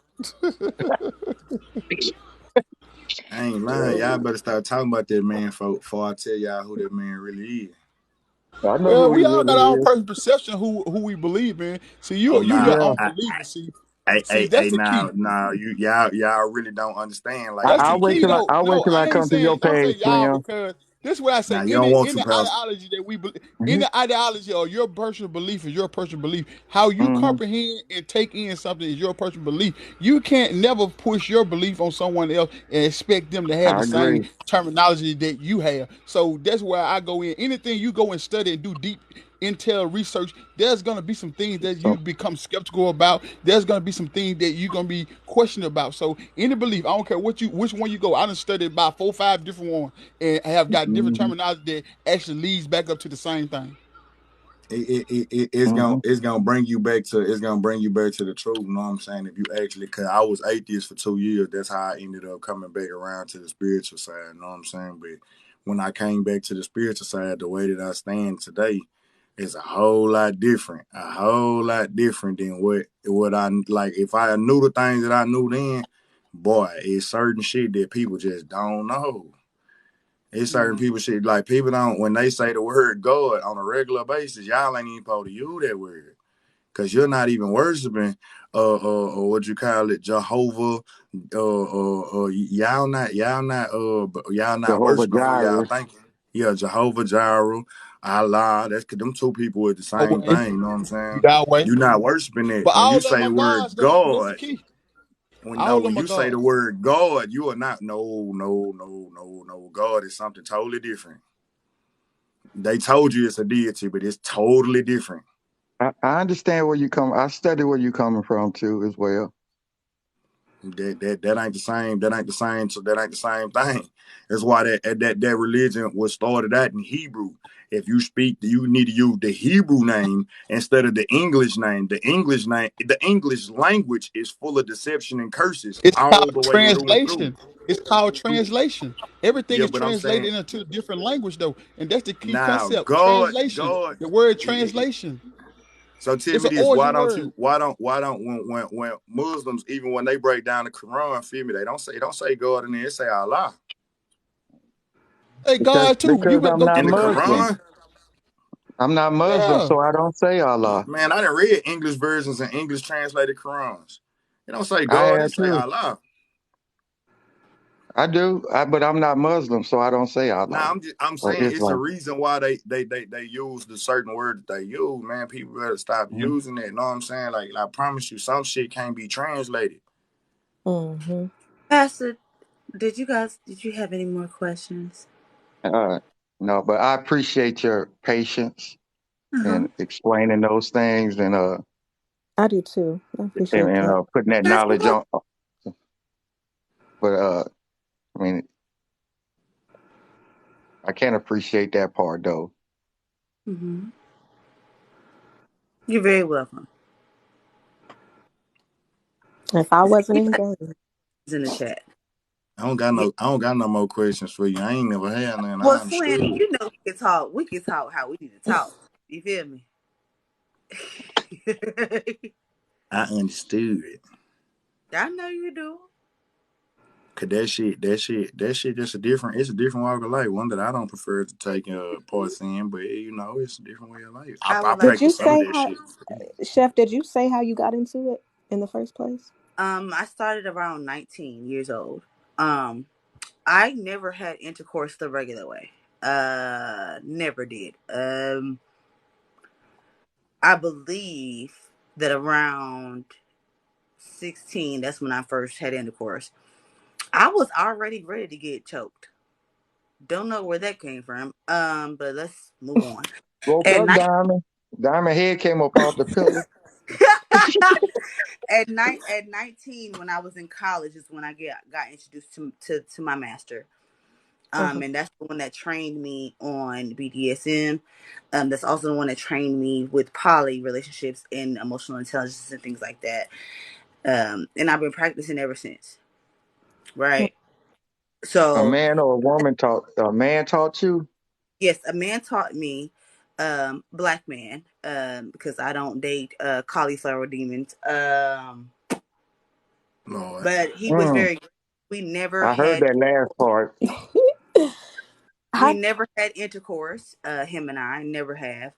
I ain't lying. Y'all better start talking about that man before I tell y'all who that man really is. I know Well, who he we all got really our own is. personal perception who we believe in. See, you Nah, your Yeah, own believer. See, hey, that's the key. y'all really don't understand. Like That's the I'll wait key, till though. No, I I ain't come to saying your I'm page, saying y'all Slim. because this is what I now say. you don't Any want to, any Pastor. ideology that we believe, Mm-hmm. any ideology or your personal belief is your personal belief. How you Mm-hmm. comprehend and take in something is your personal belief. You can't never push your belief on someone else and expect them to have I the same agree. terminology that you have. So that's where I go in. Anything you go and study and do deep intel research, there's going to be some things that So, you become skeptical about. There's going to be some things that you're going to be questioning about. So any belief, I don't care which one you go. I done studied about 4 or 5 different ones and have got different mm-hmm. terminology that actually leads back up to the same thing. Mm-hmm. It's gonna bring you back to the truth. You know what I'm saying? If you actually, cause I was atheist for 2 years. That's how I ended up coming back around to the spiritual side. You know what I'm saying? But when I came back to the spiritual side, the way that I stand today is a whole lot different. Than what I like. If I knew the things that I knew then, boy, it's certain shit that people just don't know. It's certain people shit like people don't, when they say the word God on a regular basis, y'all ain't even supposed to use that word. Cause you're not even worshiping what you call it, Jehovah. Y'all not Jehovah worshiping who y'all Jireh. thinking. Yeah, Jehovah Jireh, Allah. That's cause them two people are the same Away, thing, you know what I'm saying? Yahweh. You're not worshiping it. But When all you of them say are the gods, word though. That's the God, key. when All of them are you say the gods. word God, you are not. No. God is something totally different. They told you it's a deity, but it's totally different. I understand where you come. I study where you coming from too, as well. That ain't the same. That ain't the same. So that ain't the same thing. That's why that religion was started out in Hebrew. If you speak, you need to use the Hebrew name instead of the English name. The English language is full of deception and curses It's all called the way through and through. translation. It's called translation. Everything Yeah, is but I'm saying translated into a different language, though, and that's the key now, concept. God, Translation. The word translation. So It's Timmy, an this origin word. why don't when Muslims, even when they break down the Quran, feel me, they don't say God in there, they say Allah. Hey, because God too. You better I'm go not In to the the Muslim. Quran. Quran, I'm not Muslim, Yeah. so I don't say Allah. man, I done read English versions and English translated Qurans. They don't say I God, they have say too. Allah. I do, but I'm not Muslim, so I don't say Allah Now I'm or saying it's a Islam. reason why they use the certain word that they use, man. People better stop Mhm. using it. You know what I'm saying? Like I promise you, some shit can't be translated. Mm-hmm. Pastor, did you have any more questions? No, but I appreciate your patience Uh-huh. in explaining those things and I do too. I appreciate that. putting that That's knowledge what. on. But I mean, I can't appreciate that part though. Mm-hmm. You're very welcome. If I wasn't Anybody engaged. in the chat? I don't got no more questions for you. I ain't never had none. Well, I Slim, understood. you know we can talk. We can talk how we need to talk. You feel me? I understood it. I know you do. Cause that shit just it's a different walk of life. One that I don't prefer to take parts in, but you know, it's a different way of life. I I would like Did to you practice some of say that how, shit. Chef, did you say how you got into it in the first place? I started around 19 years old. I never had intercourse the regular way. Never did. I believe that around 16, that's when I first had intercourse. I was already ready to get choked. Don't know where that came from. But let's move on. Woke At up, night, Diamond. Diamond head came up off the pillow. at 19, when I was in college, is when I got introduced to my master. Uh-huh. And that's the one that trained me on BDSM. That's also the one that trained me with poly relationships and emotional intelligence and things like that. And I've been practicing ever since. Right. A So man or a woman taught? A man taught you? yes, a man taught me, black man, because I don't date cauliflower demons. Lord. But he was Mm, very. We never I heard had. that last part. We How, never had intercourse. Him and I never have.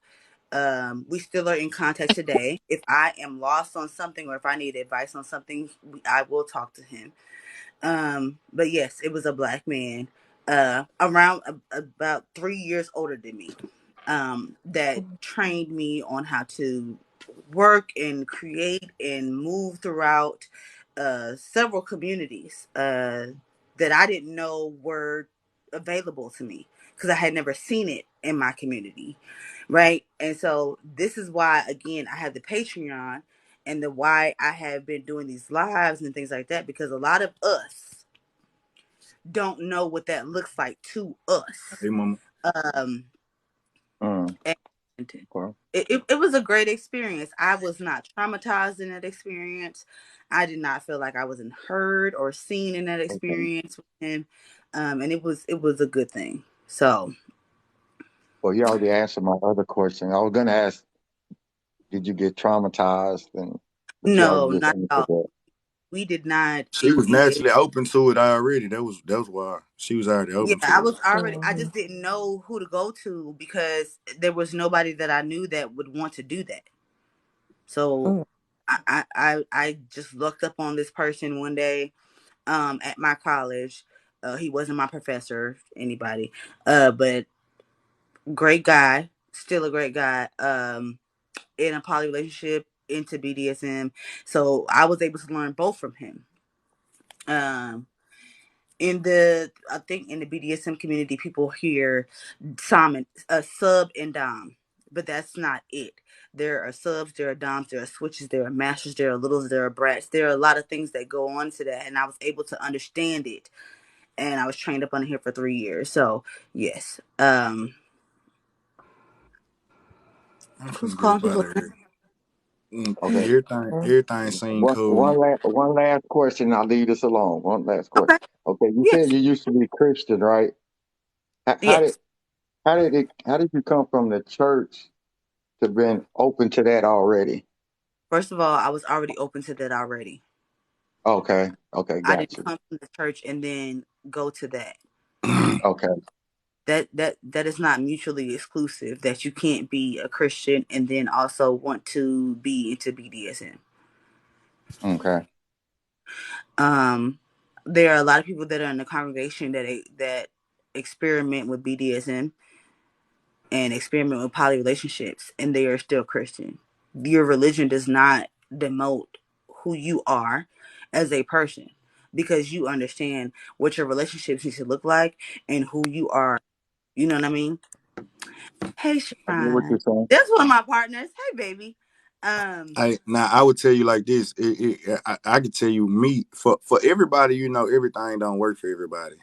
We still are in contact today. If I am lost on something or if I need advice on something, I will talk to him. But yes, it was a black man, around about 3 years older than me, that trained me on how to work and create and move throughout several communities that I didn't know were available to me because I had never seen it in my community, right? And so this is why, again, I have the Patreon and the why I have been doing these lives and things like that, because a lot of us don't know what that looks like to us. Hey, mama. Um, Mm, and well, it was a great experience. I was not traumatized in that experience. I did not feel like I wasn't heard or seen in that okay. experience with him. And it was a good thing. So Well, you already answered my other question. I was going to ask, did you get traumatized? But you no, already just not at answered all. that. We did not She was engage. naturally open to it already. That was why she was already Yeah, open I to it. was already. I mhm. just didn't know who to go to because there was nobody that I knew that would want to do that. So Mm. I just looked up on this person one day at my college. He wasn't my professor, anybody, but great guy, still a great guy. In a poly relationship, into BDSM, so I was able to learn both from him. I think in the BDSM community, people hear sub and dom, but that's not it. There are subs, there are doms, there are switches, there are masters, there are littles, there are brats. There are a lot of things that go on to that, and I was able to understand it. And I was trained up on here for 3 years. So yes. I'm Who's finna get calling up out people? of here. Okay. Everything seemed cool. One last question. I'll leave this alone. One last question. Okay. Okay, you said Yes. you used to be Christian, right? How, how did Yes. how did you come from the church to being open to that already? First of all, I was already open to that already. Okay, I got didn't you. come from the church and then go to that. Okay, That is not mutually exclusive. That you can't be a Christian and then also want to be into BDSM. okay. There are a lot of people that are in the congregation that experiment with BDSM and experiment with poly relationships, and they are still Christian. Your religion does not demote who you are as a person, because you understand what your relationships need to look like and who you are. You know what I mean? Hey, I get what Sharon. you're saying. That's one of my partners. Hey, baby. I would tell you like this. I could tell you me for everybody. Everything don't work for everybody.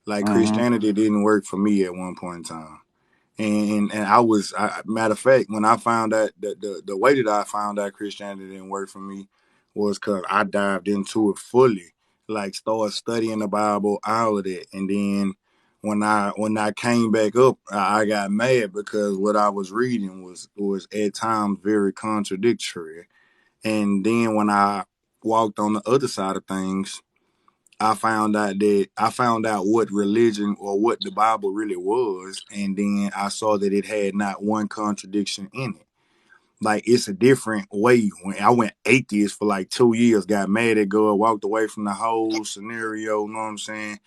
Like Mm-hmm. Christianity didn't work for me at one point in time. And matter of fact, when I found out that the way that I found out Christianity didn't work for me was because I dived into it fully, like started studying the Bible, all of that. And then when I came back up, I got mad because what I was reading was at times very contradictory. And then when I walked on the other side of things, I found out what religion or what the Bible really was, and then I saw that it had not one contradiction in it. Like it's a different way. When I went atheist for like 2 years, got mad at God, walked away from the whole scenario, you know what I'm saying,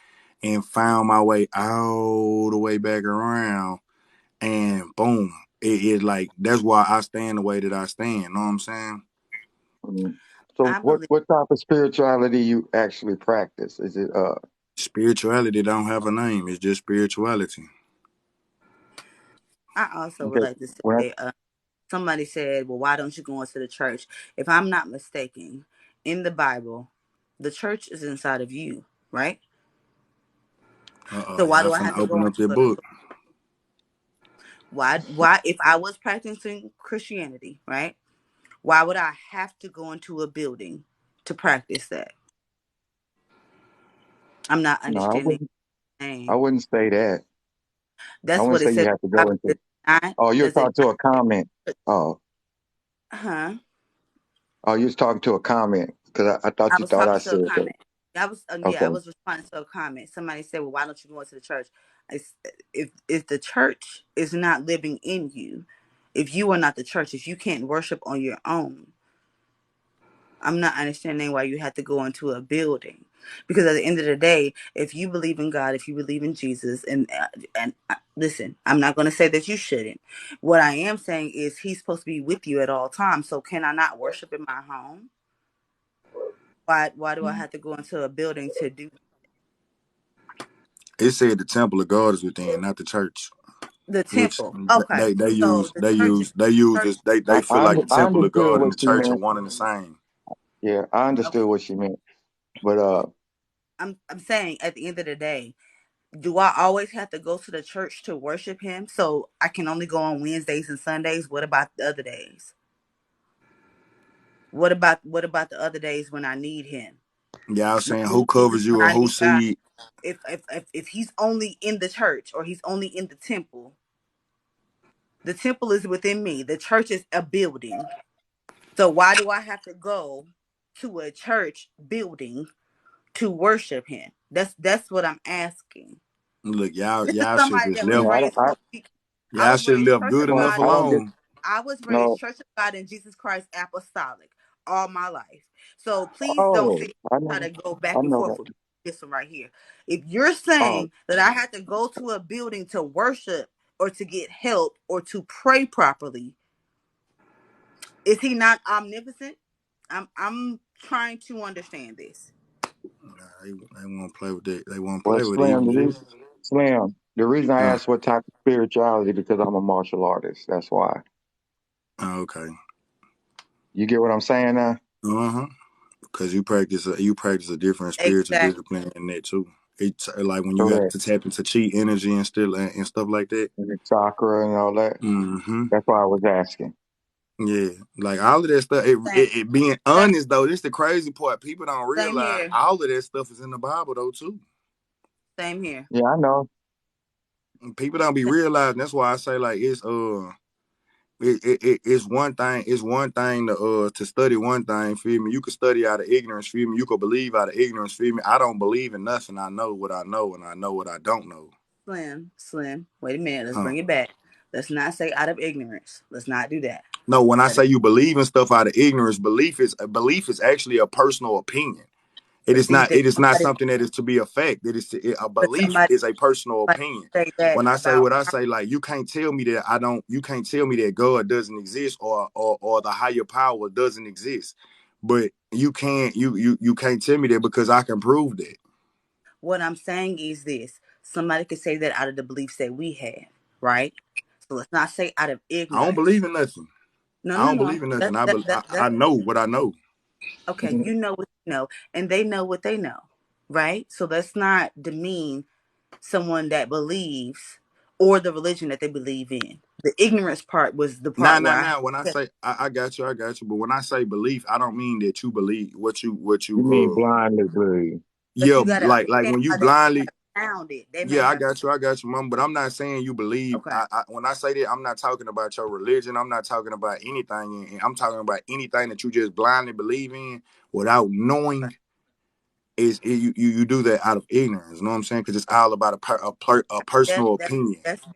and found my way all the way back around, and boom, it like that's why I stand the way that I stand. You know what I'm saying? Mm-hmm. So I what believe. what type of spirituality you actually practice? Is it Spirituality don't have a name. It's just spirituality. I also would okay? like to Well, say, somebody said, well, why don't you go into the church? If I'm not mistaken, in the Bible, the church is inside of you, right? So why Y'all do I finna have to open go up into that a book. why if I was practicing Christianity, right? Why would I have to go into a building to practice that? I'm not no, I understanding wouldn't. the I name. wouldn't say that. I That's wouldn't what it say you says. have to go into. Does it not? Oh, you was Does it talking to a comment. Oh, huh? oh, you was talking to a comment because I thought I you was thought I talking to a said that. comment. I Okay. was responding to a comment. Somebody said, "Well, why don't you go into the church?" If the church is not living in you, if you are not the church, if you can't worship on your own, I'm not understanding why you have to go into a building. Because at the end of the day, if you believe in God, if you believe in Jesus, and listen, I'm not going to say that you shouldn't. What I am saying is He's supposed to be with you at all times. So can I not worship in my home? Why do I have to go into a building to do It said the temple of God is within, not the church. the Which temple? Okay, they so use the they church is use they use church. this they feel like the I temple of understood God and what the she church are meant. one and the same. Yeah, I Okay, understood what she meant. But I'm saying at the end of the day, do I always have to go to the church to worship Him? So I can only go on Wednesdays and Sundays. What about the other days? What about the other days when I need Him? Y'all When saying I who need Jesus, covers you when or I who need God. see? If He's only in the church or He's only in the temple is within me. The church is a building. So why do I have to go to a church building to worship Him? That's what I'm asking. Look, y'all This is y'all should somebody just that was no, left. raised. I Y'all was should have raised left Church good of enough God I in don't Jesus. get alone. I was raised no. Church of God in Jesus Christ Apostolic all my life. So please don't Oh, sit I try know, to go I back and know forth that. with this one right here. If you're Oh, saying that I have to go to a building to worship or to get help or to pray properly, is He not omnipotent? I'm trying to understand this. They won't play with it. They won't well, play with it. He was just Slim. The reason I uh, asked what type of spirituality because I'm a martial artist. That's why. Oh, okay. You get what I'm saying now? Because you practice a different spiritual Exactly. discipline in that too. It's like when you have Correct. to tap into chi energy and stuff like that. And the chakra and all that. Mm-hmm. That's why I was asking. Yeah, like all of that stuff. It being honest though, this the crazy part. People don't Same realize here. all of that stuff is in the Bible though too. Same here. Yeah, I know. People don't be realizing. That's why I say like it's it's one thing. It's one thing to study one thing. Feel me? You can study out of ignorance. Feel me? You can believe out of ignorance. Feel me? I don't believe in nothing. I know what I know, and I know what I don't know. Slim. Wait a minute. Let's bring it back. Let's not say out of ignorance. Let's not do that. No, when I say you believe in stuff out of ignorance, belief is actually a personal opinion. It is not something that is to be a fact. A belief is a personal opinion. When I say what I say, like you can't tell me that you can't tell me that God doesn't exist or the higher power doesn't exist. But you can't tell me that because I can prove that. What I'm saying is this. Somebody could say that out of the beliefs that we have, right? So let's not say out of ignorance. I don't believe in nothing. No. I don't believe in nothing. I know what I know. Okay, you know what you know, and they know what they know, right? So let's not demean someone that believes or the religion that they believe in. The ignorance part was the part where When I say I got you. But when I say belief, I don't mean that you believe what you You mean blindly believe. Yeah, you gotta like when you blindly. found it. I got you, mom. But I'm not saying you believe. Okay. When I say that, I'm not talking about your religion. I'm not talking about anything. I'm talking about anything that you just blindly believe in without knowing. You do that out of ignorance? You know what I'm saying? Because it's all about a personal opinion. That's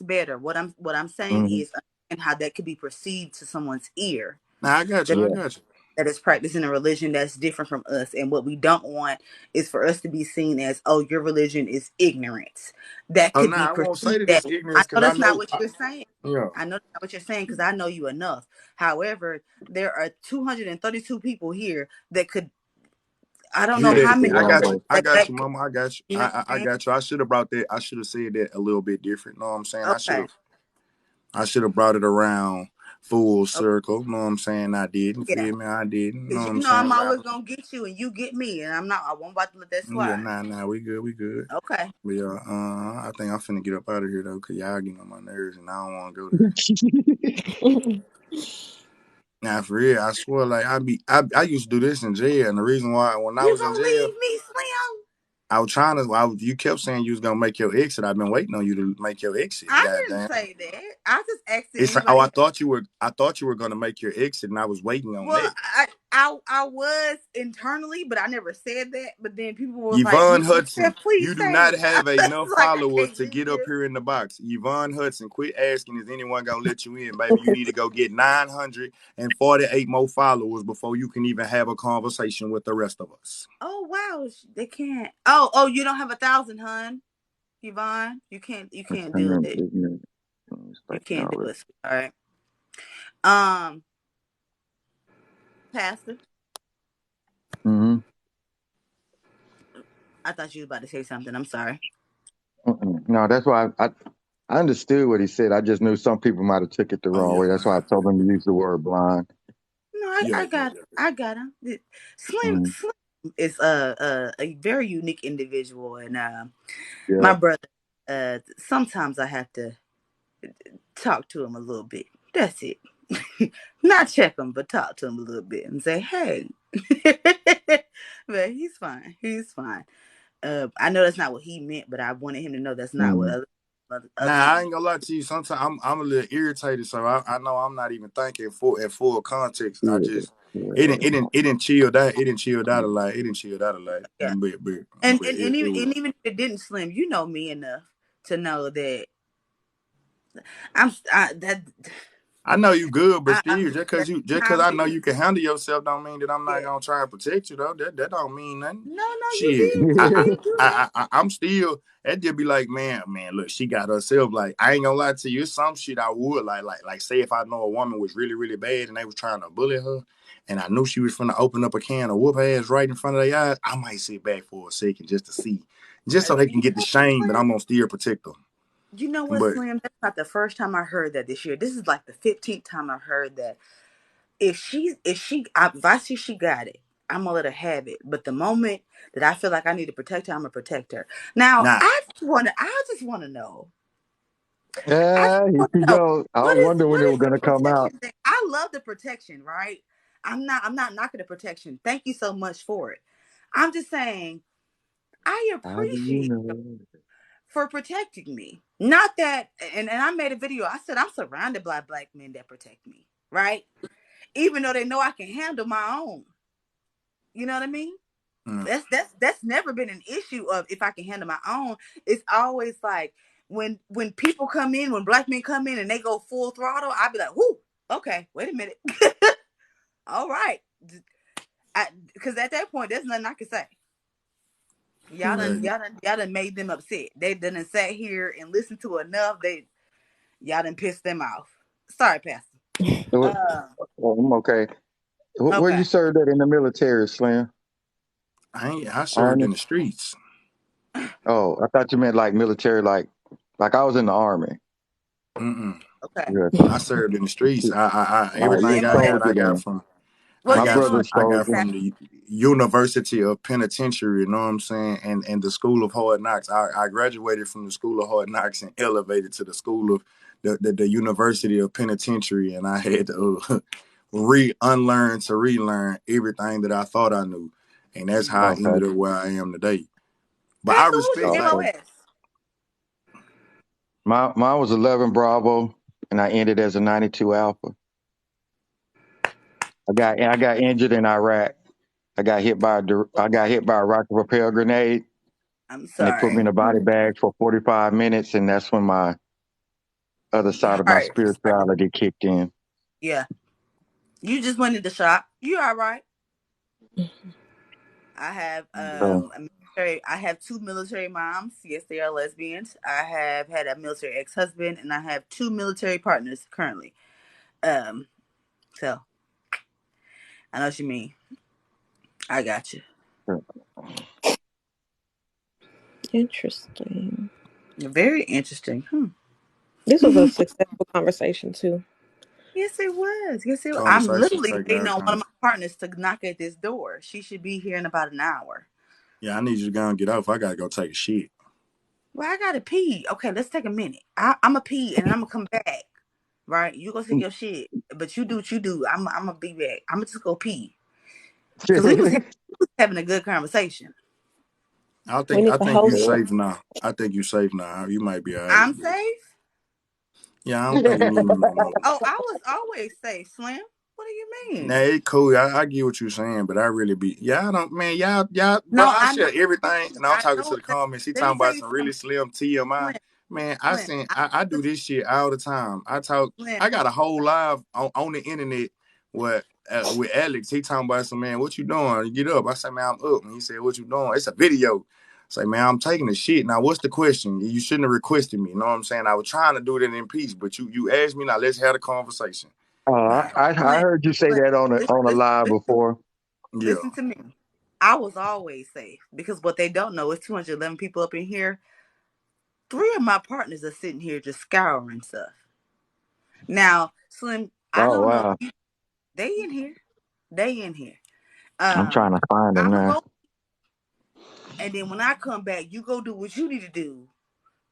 better. What I'm saying is and how that could be perceived to someone's ear. Now I got you. That is practicing a religion that's different from us, and what we don't want is for us to be seen as, oh, your religion is ignorance. That could be perceived. I won't say that it's ignorance because I know that's not what you're saying. Yeah, I know that's not what you're saying because I know you enough. However, there are 232 people here that could. I don't know how many. I got you, mama. I got you. I got you. I should have brought that. I should have said that a little bit different. You know what I'm saying? Okay. I should have brought it around full circle. You know what I'm saying? I didn't. Feel me? I didn't. You know what I'm saying? I'm always gonna get you and you get me, and I won't about to let that slide. Yeah, nah, we good. Okay. Yeah, I think I'm finna get up out of here though, cause y'all getting on my nerves, and I don't want to go there. Now, for real, I swear, like I used to do this in jail, and the reason why when I was in jail, leave me, Slim? I was trying to. You kept saying you was gonna make your exit. I've been waiting on you to make your exit. I didn't say that. I just asked I thought you were gonna make your exit, and I was waiting on that. I was internally, but I never said that. But then people were Yvonne like, Hudson, you do not have enough followers to get up here. here in the box. Yvonne Hudson, quit asking, is anyone going to let you in, baby? You need to go get 948 more followers before you can even have a conversation with the rest of us. Oh, wow. They can't. Oh, you don't have 1,000, hun. Yvonne, you can't do it. You can't do it. All right. Pastor. I thought you were about to say something. I'm sorry. No, that's why I understood what he said. I just knew some people might have took it the wrong way. That's why I told him to use the word blind. No, I got him. Slim is a very unique individual, and my brother. Sometimes I have to talk to him a little bit. That's it. Not check him, but talk to him a little bit and say, "Hey." But he's fine. He's fine. I know that's not what he meant, but I wanted him to know that's not what other I ain't gonna lie to you. Sometimes I'm a little irritated, so I know I'm not even thinking at full context. I just it didn't chill that. It didn't chill that a lot. Yeah. And even if it didn't, Slim, you know me enough to know that I know you good, but still, just cause I know you can handle yourself, don't mean that I'm not gonna try and protect you though. That don't mean nothing. No, you did. I'm still. That just be like, man, look, she got herself. Like, I ain't gonna lie to you. It's some shit I would like. Say if I know a woman was really, really bad and they was trying to bully her, and I knew she was finna open up a can of whoop ass right in front of their eyes, I might sit back for a second just to see, just so they can get the shame, but I'm gonna still protect them. You know what, But Slim? That's not the first time I heard that this year. This is like the 15th time I heard that. If I see she got it, I'm gonna let her have it. But the moment that I feel like I need to protect her, I'm gonna protect her. Now, nah, I just wanna know. I just Yeah, here want to she know goes. I wonder when what it is was the gonna come out. protection thing? I love the protection, right? I'm not knocking the protection. Thank you so much for it. I'm just saying I How do you appreciate you know? for protecting me. Not that, and I made a video. I said I'm surrounded by black men that protect me, right? Even though they know I can handle my own. You know what I mean? mm, That's never been an issue of if I can handle my own. It's always like when people come in, when black men come in and they go full throttle, I'd be like, "Whoo, okay, wait a minute, all right," because at that point, there's nothing I can say. hey, Y'all done made them upset. They done sat here and listened to enough. Y'all done pissed them off. Sorry, Pastor. Uh, I'm okay. Where you okay. served at in the military, Slim? I served in Army? the streets. Oh, I thought you meant like military, like I was in the army. Mm-mm. Okay. Yeah. I served in the streets. What's the Everything I MOS? had, Soldier then. What's My the MOS? brother's I got soldier. from the University of Penitentiary. You know what I'm saying? And the School of Hard Knocks. I graduated from the School of Hard Knocks and elevated to the School of the University of Penitentiary, and I had to unlearn to relearn everything that I thought I knew, and that's how I Okay. ended up where I am today. But I Pastor, what was respect your like Okay. MOS? Mine was 11 Bravo, and I ended as a 92 Alpha. I got injured in Iraq. I got hit by a rocket propelled grenade, I'm and they put me sorry. in a body bag for 45 minutes, and that's when my other side of my Heart. spirituality kicked in. Yeah. You just went in the shop. You all right. I have yeah. So, a military. I have two military moms. Yes, they are lesbians. I have had a military ex-husband, and I have two military partners currently. So I know what you mean. I got you. Interesting. Very interesting. This was a successful conversation too. Yes, it was. Yes, it was. I'm Conversations literally take waiting on one of time. my partners to knock at this door. She should be here in about an hour. Yeah, I need you to go and get off. I gotta go take a shit. Well, I gotta pee. Okay, let's take a minute. I'm a pee and I'm gonna come back. Right? You go take your shit, but you do what you do. I'm gonna be back. I'm gonna just go pee because we was having a good conversation. We need I to think you host. safe now. I think you safe now. You might be alright. I'm safe. Yeah, I don't think you need me no more. Oh, I was always safe, Slim. What do you Nah, mean? it cool. I get what you're saying, but I really be y'all don't man, y'all bro, No, I I know share what you everything mean. and I'm I talking know to what the that. comments. He Let me talking tell about you some really something, slim TMI. Slim. Man, Slim. I do this shit all the time. Slim. I got a whole live on the internet with Alex. He talking about some man, what you doing? You get up. I say, man, I'm up. And he said, what you doing? It's a video. Say, man, I'm taking the shit. Now, what's the question? You shouldn't have requested me. You know what I'm saying? I was trying to do it in peace, but you asked me. Now let's have a conversation. Now, I Slim. heard you say Slim. that on a live Listen. before. yeah. Listen to me. I was always safe because what they don't know is 211 people up in here. 3 of my partners are sitting here just scouring stuff. Now, Slim, I Oh don't know. wow, They in here. They in here. I'm trying to find them I'm gonna now. go, and then when I come back, you go do what you need to do,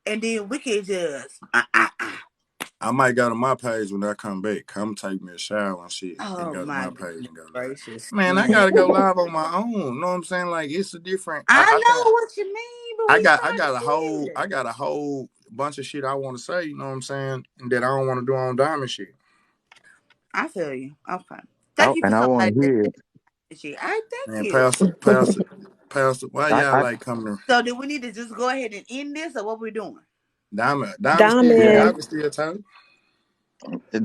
and then we can just. I might go to my page when I come back. Come take me a shower and shit and Oh go to my my page goodness and go live. gracious, Man, I Slim. gotta go live on my own. You know what I'm saying? Like it's a different I know what you mean, but we I trying to got a whole hear. bunch of shit I wanna say, you know what I'm saying? And that I don't wanna do on diamond shit. I feel you. Okay. Thank you for And I want somebody to that hear said it. shit. I thank Man, you. Pastor, why y'all I like coming to So do we need to just go ahead and end this, or what we doing? Diamond still here. yeah, Y'all Diamond. can still talk. the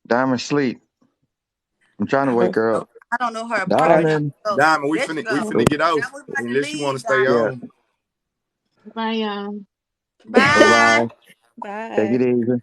diamond sleep. I'm trying to wake her up. I don't know her Okay. apartment. Diamond. So Diamond, there she we go. finna get Now off we about to unless you wanna leave, stay Yeah. Diamond. on. Bye, y'all. Bye Bye. bye. Bye. Take it easy.